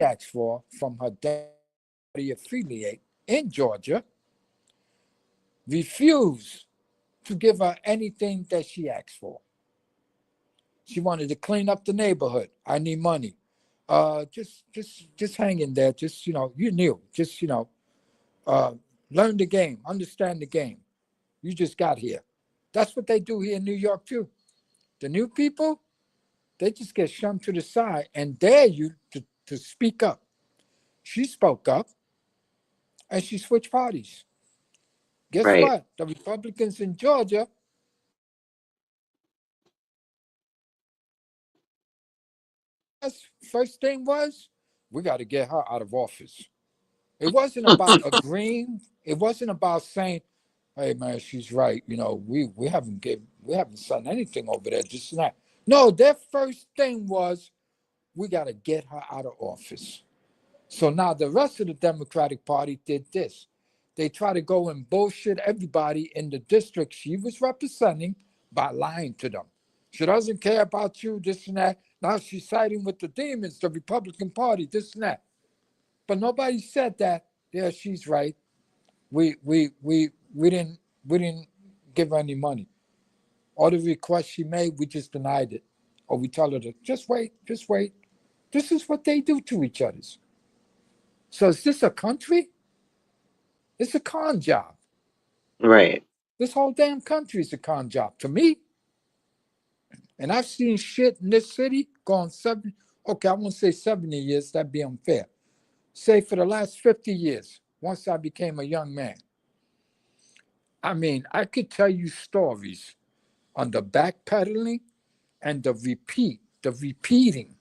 S5: Asked for from her daddy affiliate in Georgia, refused to give her anything that she asked for. She wanted to clean up the neighborhood. I need money. Just hang in there. Just, you knew. Just, learn the game, understand the game. You just got here. That's what they do here in New York too. The new people, they just get shunned to the side and dare you to speak up. She spoke up and she switched parties. Guess
S1: Right.
S5: what? The Republicans in Georgia, first thing was, we got to get her out of office. It wasn't about agreeing. It wasn't about saying, "Hey man, she's right. We haven't done anything over there, just not." No, their first thing was, we got to get her out of office. So now the rest of the Democratic Party did this. They try to go and bullshit everybody in the district she was representing by lying to them. She doesn't care about you, this and that. Now she's siding with the demons, the Republican Party, this and that. But nobody said that. Yeah, she's right. We didn't give her any money. All the requests she made, we just denied it. Or we tell her to just wait, just wait. This is what they do to each other. So is this a country? It's a con job.
S1: Right.
S5: This whole damn country is a con job to me. And I've seen shit in this city going I won't say 70 years, that'd be unfair. Say for the last 50 years, once I became a young man. I mean, I could tell you stories on the backpedaling and the repeating.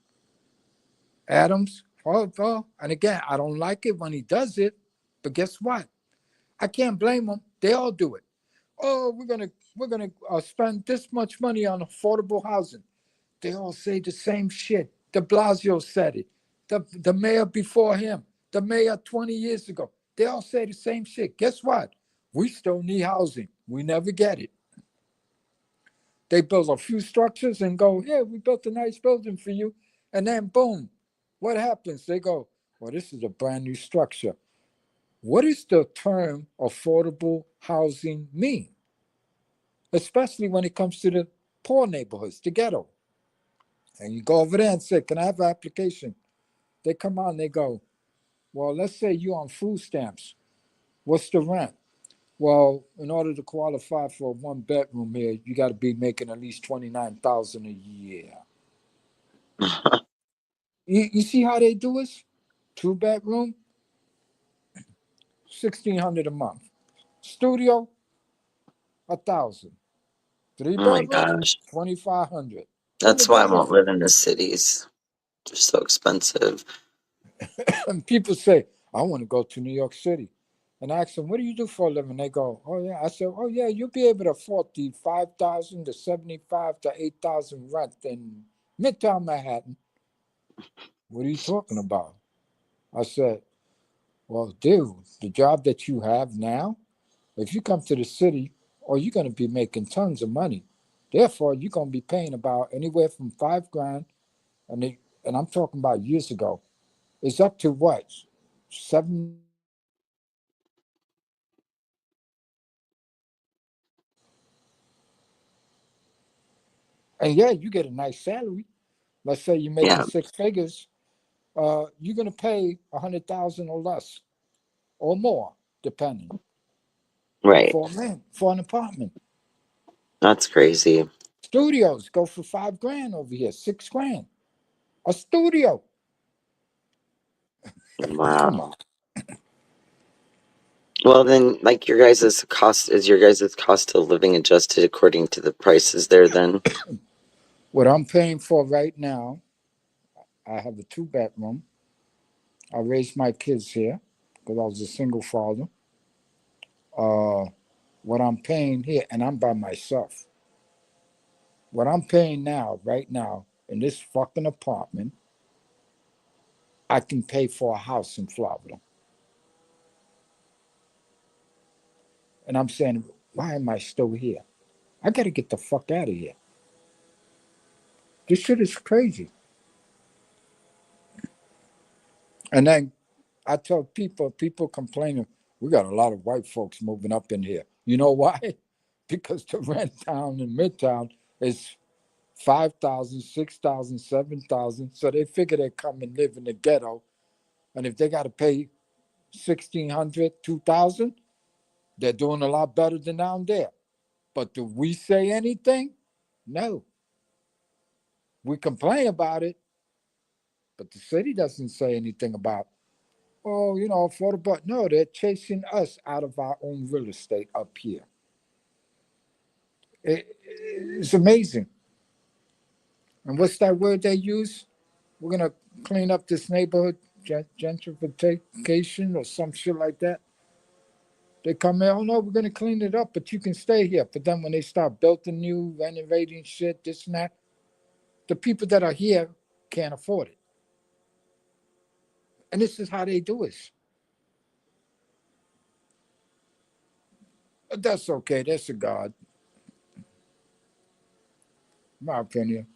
S5: Adams, and again, I don't like it when he does it, but guess what? I can't blame them. They all do it. Oh, we're gonna spend this much money on affordable housing. They all say the same shit. De Blasio said it. The mayor before him, the mayor 20 years ago. They all say the same shit. Guess what? We still need housing. We never get it. They build a few structures and go, yeah, we built a nice building for you. And then boom, what happens? They go, well, this is a brand new structure. What does the term affordable housing mean? Especially when it comes to the poor neighborhoods, the ghetto. And you go over there and say, can I have an application? They come out and they go, well, let's say you're on food stamps. What's the rent? Well, in order to qualify for a one bedroom here, you got to be making at least $29,000 a year. You see how they do it? 2 bedroom, $1,600 a month. Studio, $1,000. Three
S1: Oh my
S5: bedroom,
S1: gosh.
S5: $2,500. And the
S1: That's why I
S5: ghetto.
S1: won't live in the cities. They're so expensive.
S5: And people say, I want to go to New York City. And I ask them, what do you do for a living? They go, oh yeah. I said, oh yeah, you'll be able to afford the 5,000 to 75 to 8,000 rent in Midtown Manhattan. What are you talking about? I said, well, dude, the job that you have now, if you come to the city, you're going to be making tons of money. Therefore, you're going to be paying about anywhere from $5,000, and I'm talking about years ago. It's up to what? 7. And yeah, you get a nice salary. Let's say you're making
S1: Yeah.
S5: 6 figures. You're going to pay 100,000 or less, or more, depending,
S1: Right.
S5: for an apartment.
S1: That's crazy.
S5: Studios go for $5,000 over here, $6,000. A studio. Come
S1: Wow.
S5: on.
S1: Well, then, like your guys' cost of living adjusted according to the prices there then?
S5: What I'm paying for right now I have a two-bedroom. I raised my kids here because I was a single father. Uh, what I'm paying here, and I'm by myself. What I'm paying now, right now, in this fucking apartment, I can pay for a house in Florida. And I'm saying, why am I still here? I got to get the fuck out of here. This shit is crazy. And then I tell people complaining, we got a lot of white folks moving up in here. You know why? Because the rent down in Midtown is 5,000, 6,000, 7,000. So they figure they come and live in the ghetto. And if they got to pay 1,600, 2,000, they're doing a lot better than down there. But do we say anything? No. We complain about it, but the city doesn't say anything about, oh, affordable. No, they're chasing us out of our own real estate up here. It's amazing. And what's that word they use? We're going to clean up this neighborhood, gentrification or some shit like that. They come in, oh no, we're going to clean it up, but you can stay here. But then when they start building new, renovating shit, this and that, the people that are here can't afford it. And this is how they do it. But that's okay. That's a God, my opinion.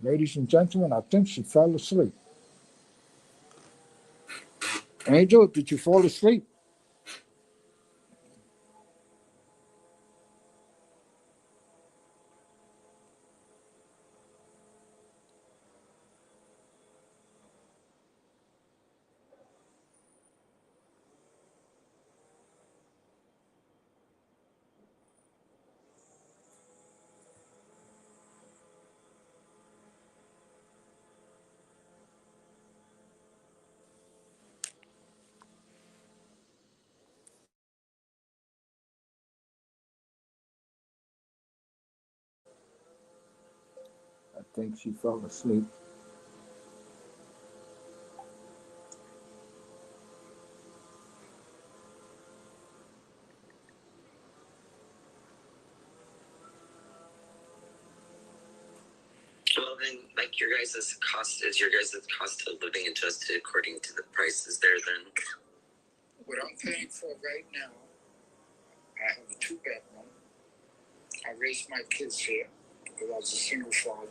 S5: Ladies and gentlemen, I think she fell asleep. Angel, did you fall asleep? I think she fell asleep.
S1: Well, then, like your guys' cost is your guys' cost of living adjusted according to the prices there. Then what I'm paying for right now, I have a two-bedroom. I raised my kids here because I was a single father.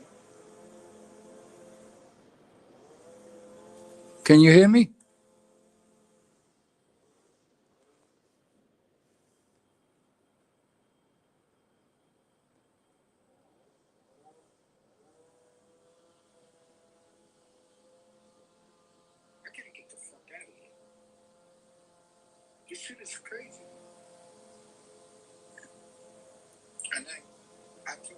S1: Can you hear me? I gotta get the fuck out of here. This shit is crazy. And I tell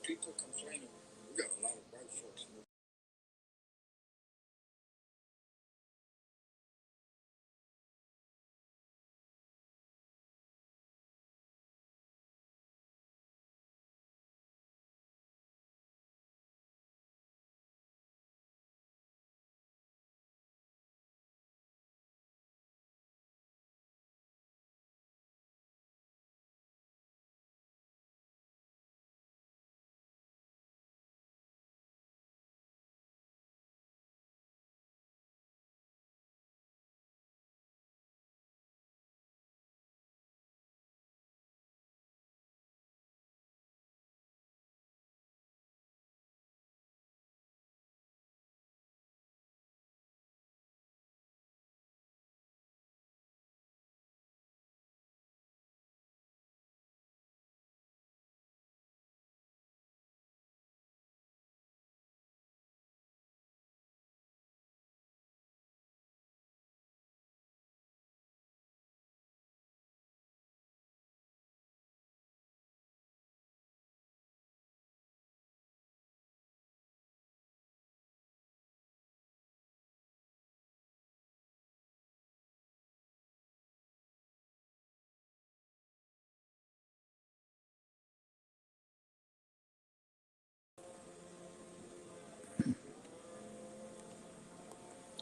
S1: people complaining, we got a lot of white folks.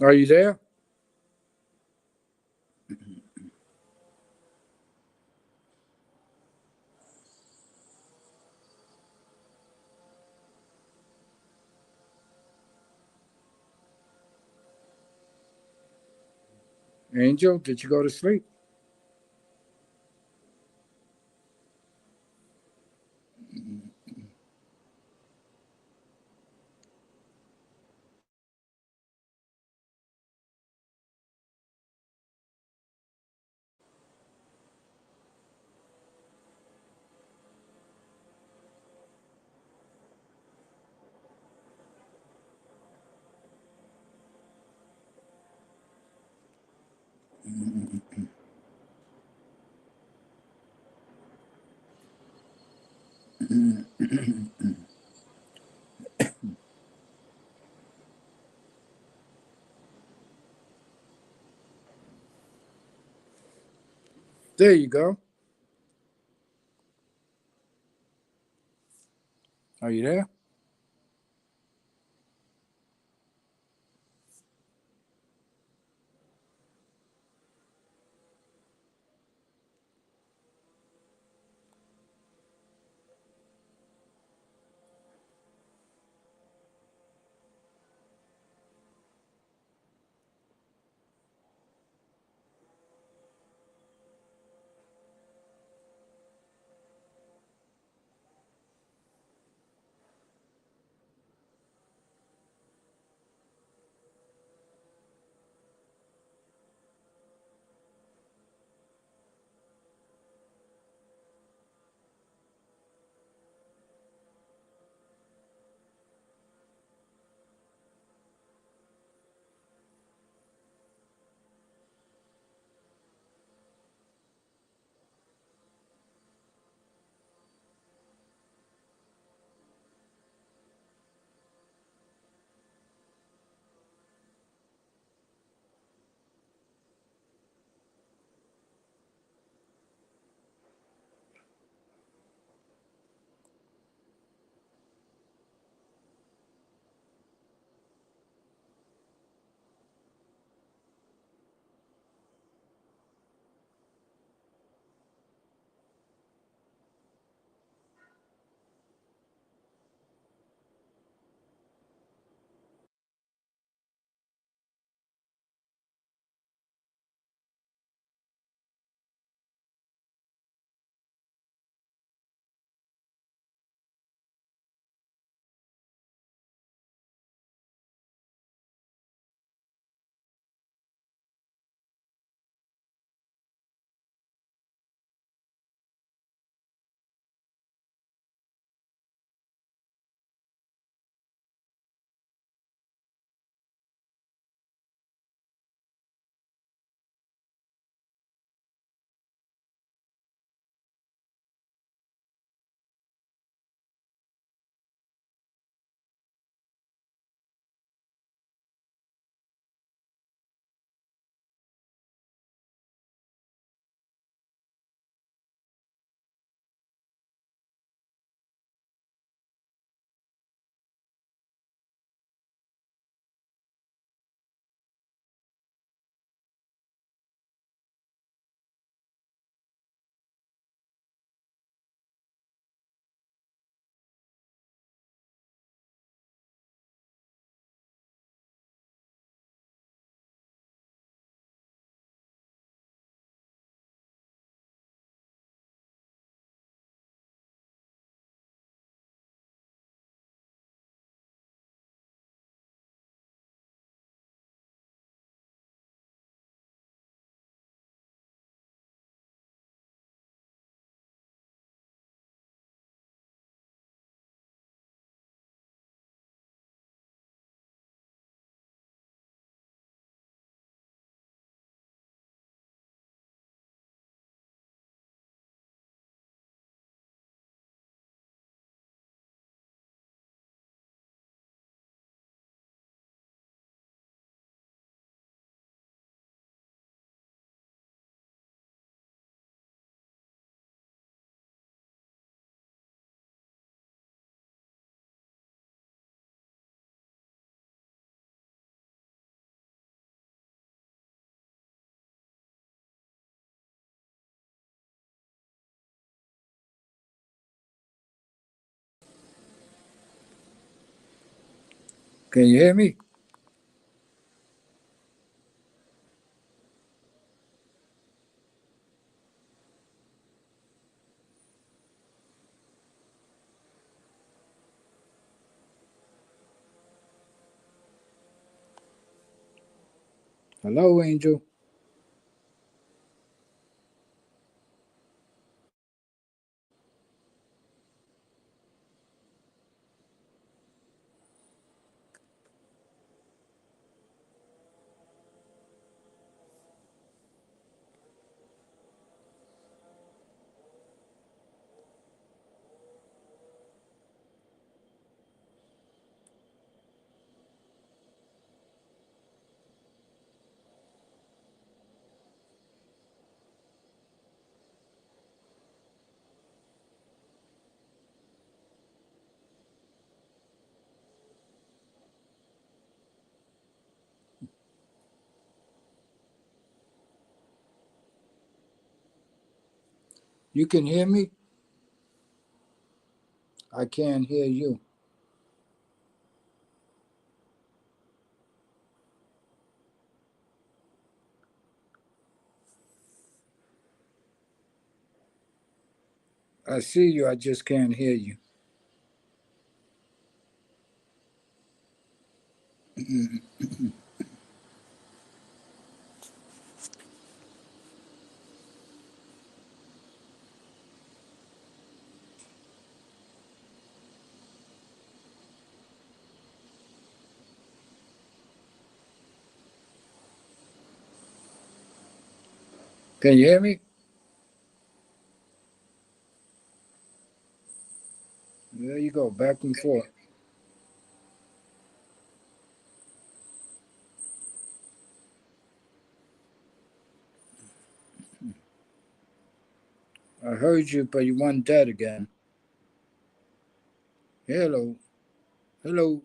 S5: Are you there? Angel, did you go to sleep? There you go. Are you there? Can you hear me? Hello, Angel. You can hear me? I can't hear you. I see you. I just can't hear you. Can you hear me? There you go. Back and forth. I heard you, but you went dead again. Hello. Hello.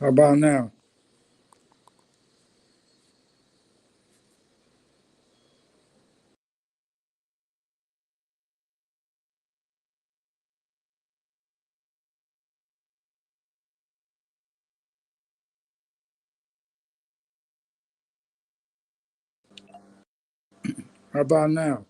S5: How about now? How about now?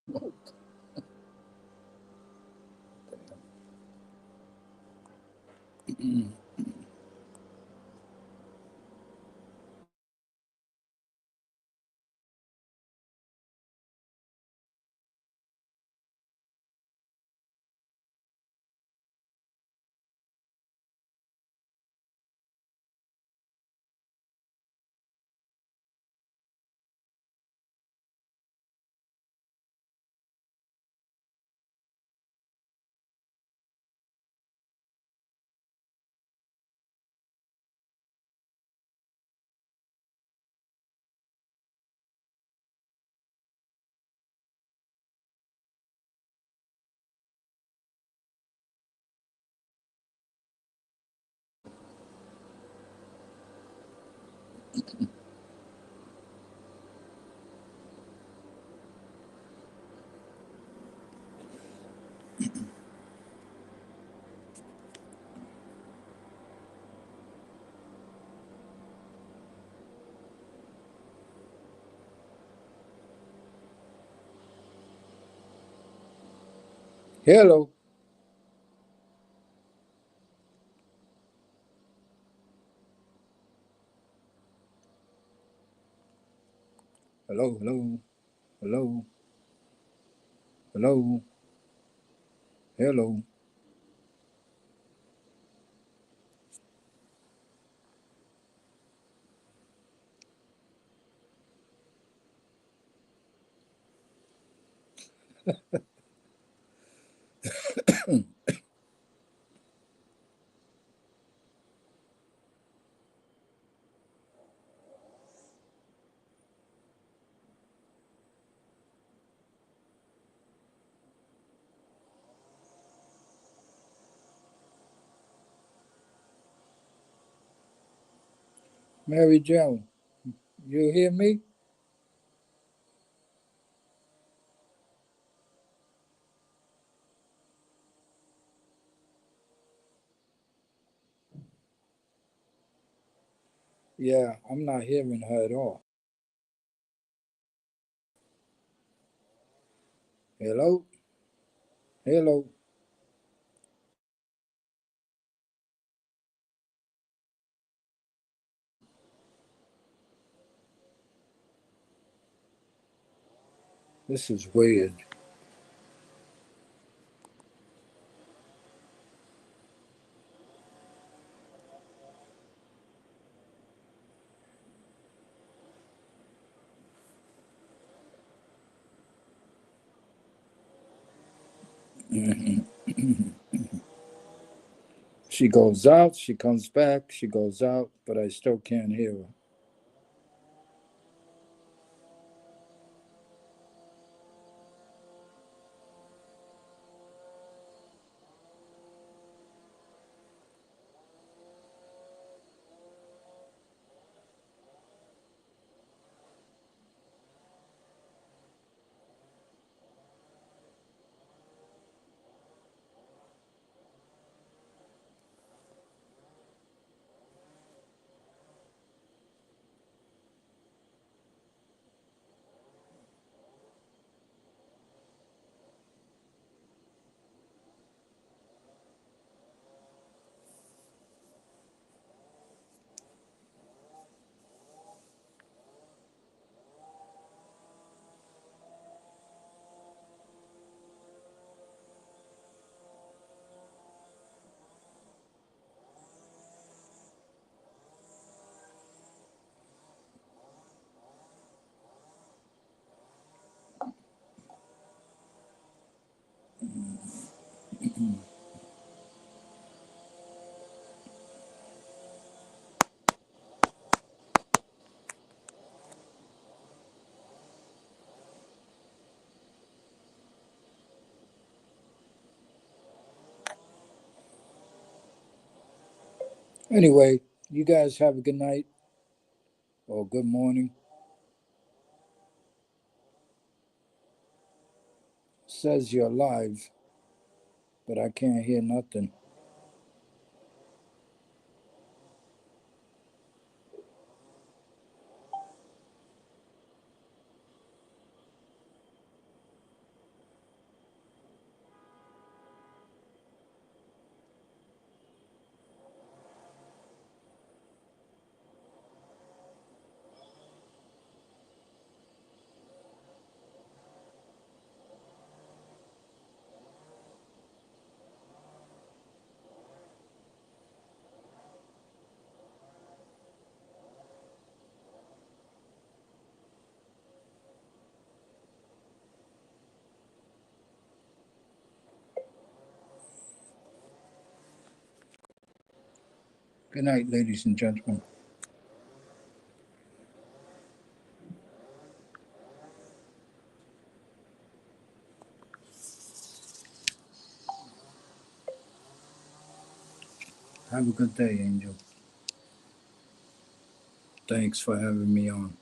S5: Hello. Hello. Hello. Hello. Hello. Hello. Mary Jo, you hear me? Yeah, I'm not hearing her at all. Hello? Hello? This is weird. She goes out, she comes back, she goes out, but I still can't hear her. Anyway, you guys have a good night or good morning. Says you're live, but I can't hear nothing. Good night, ladies and gentlemen. Have a good day, Angel. Thanks for having me on.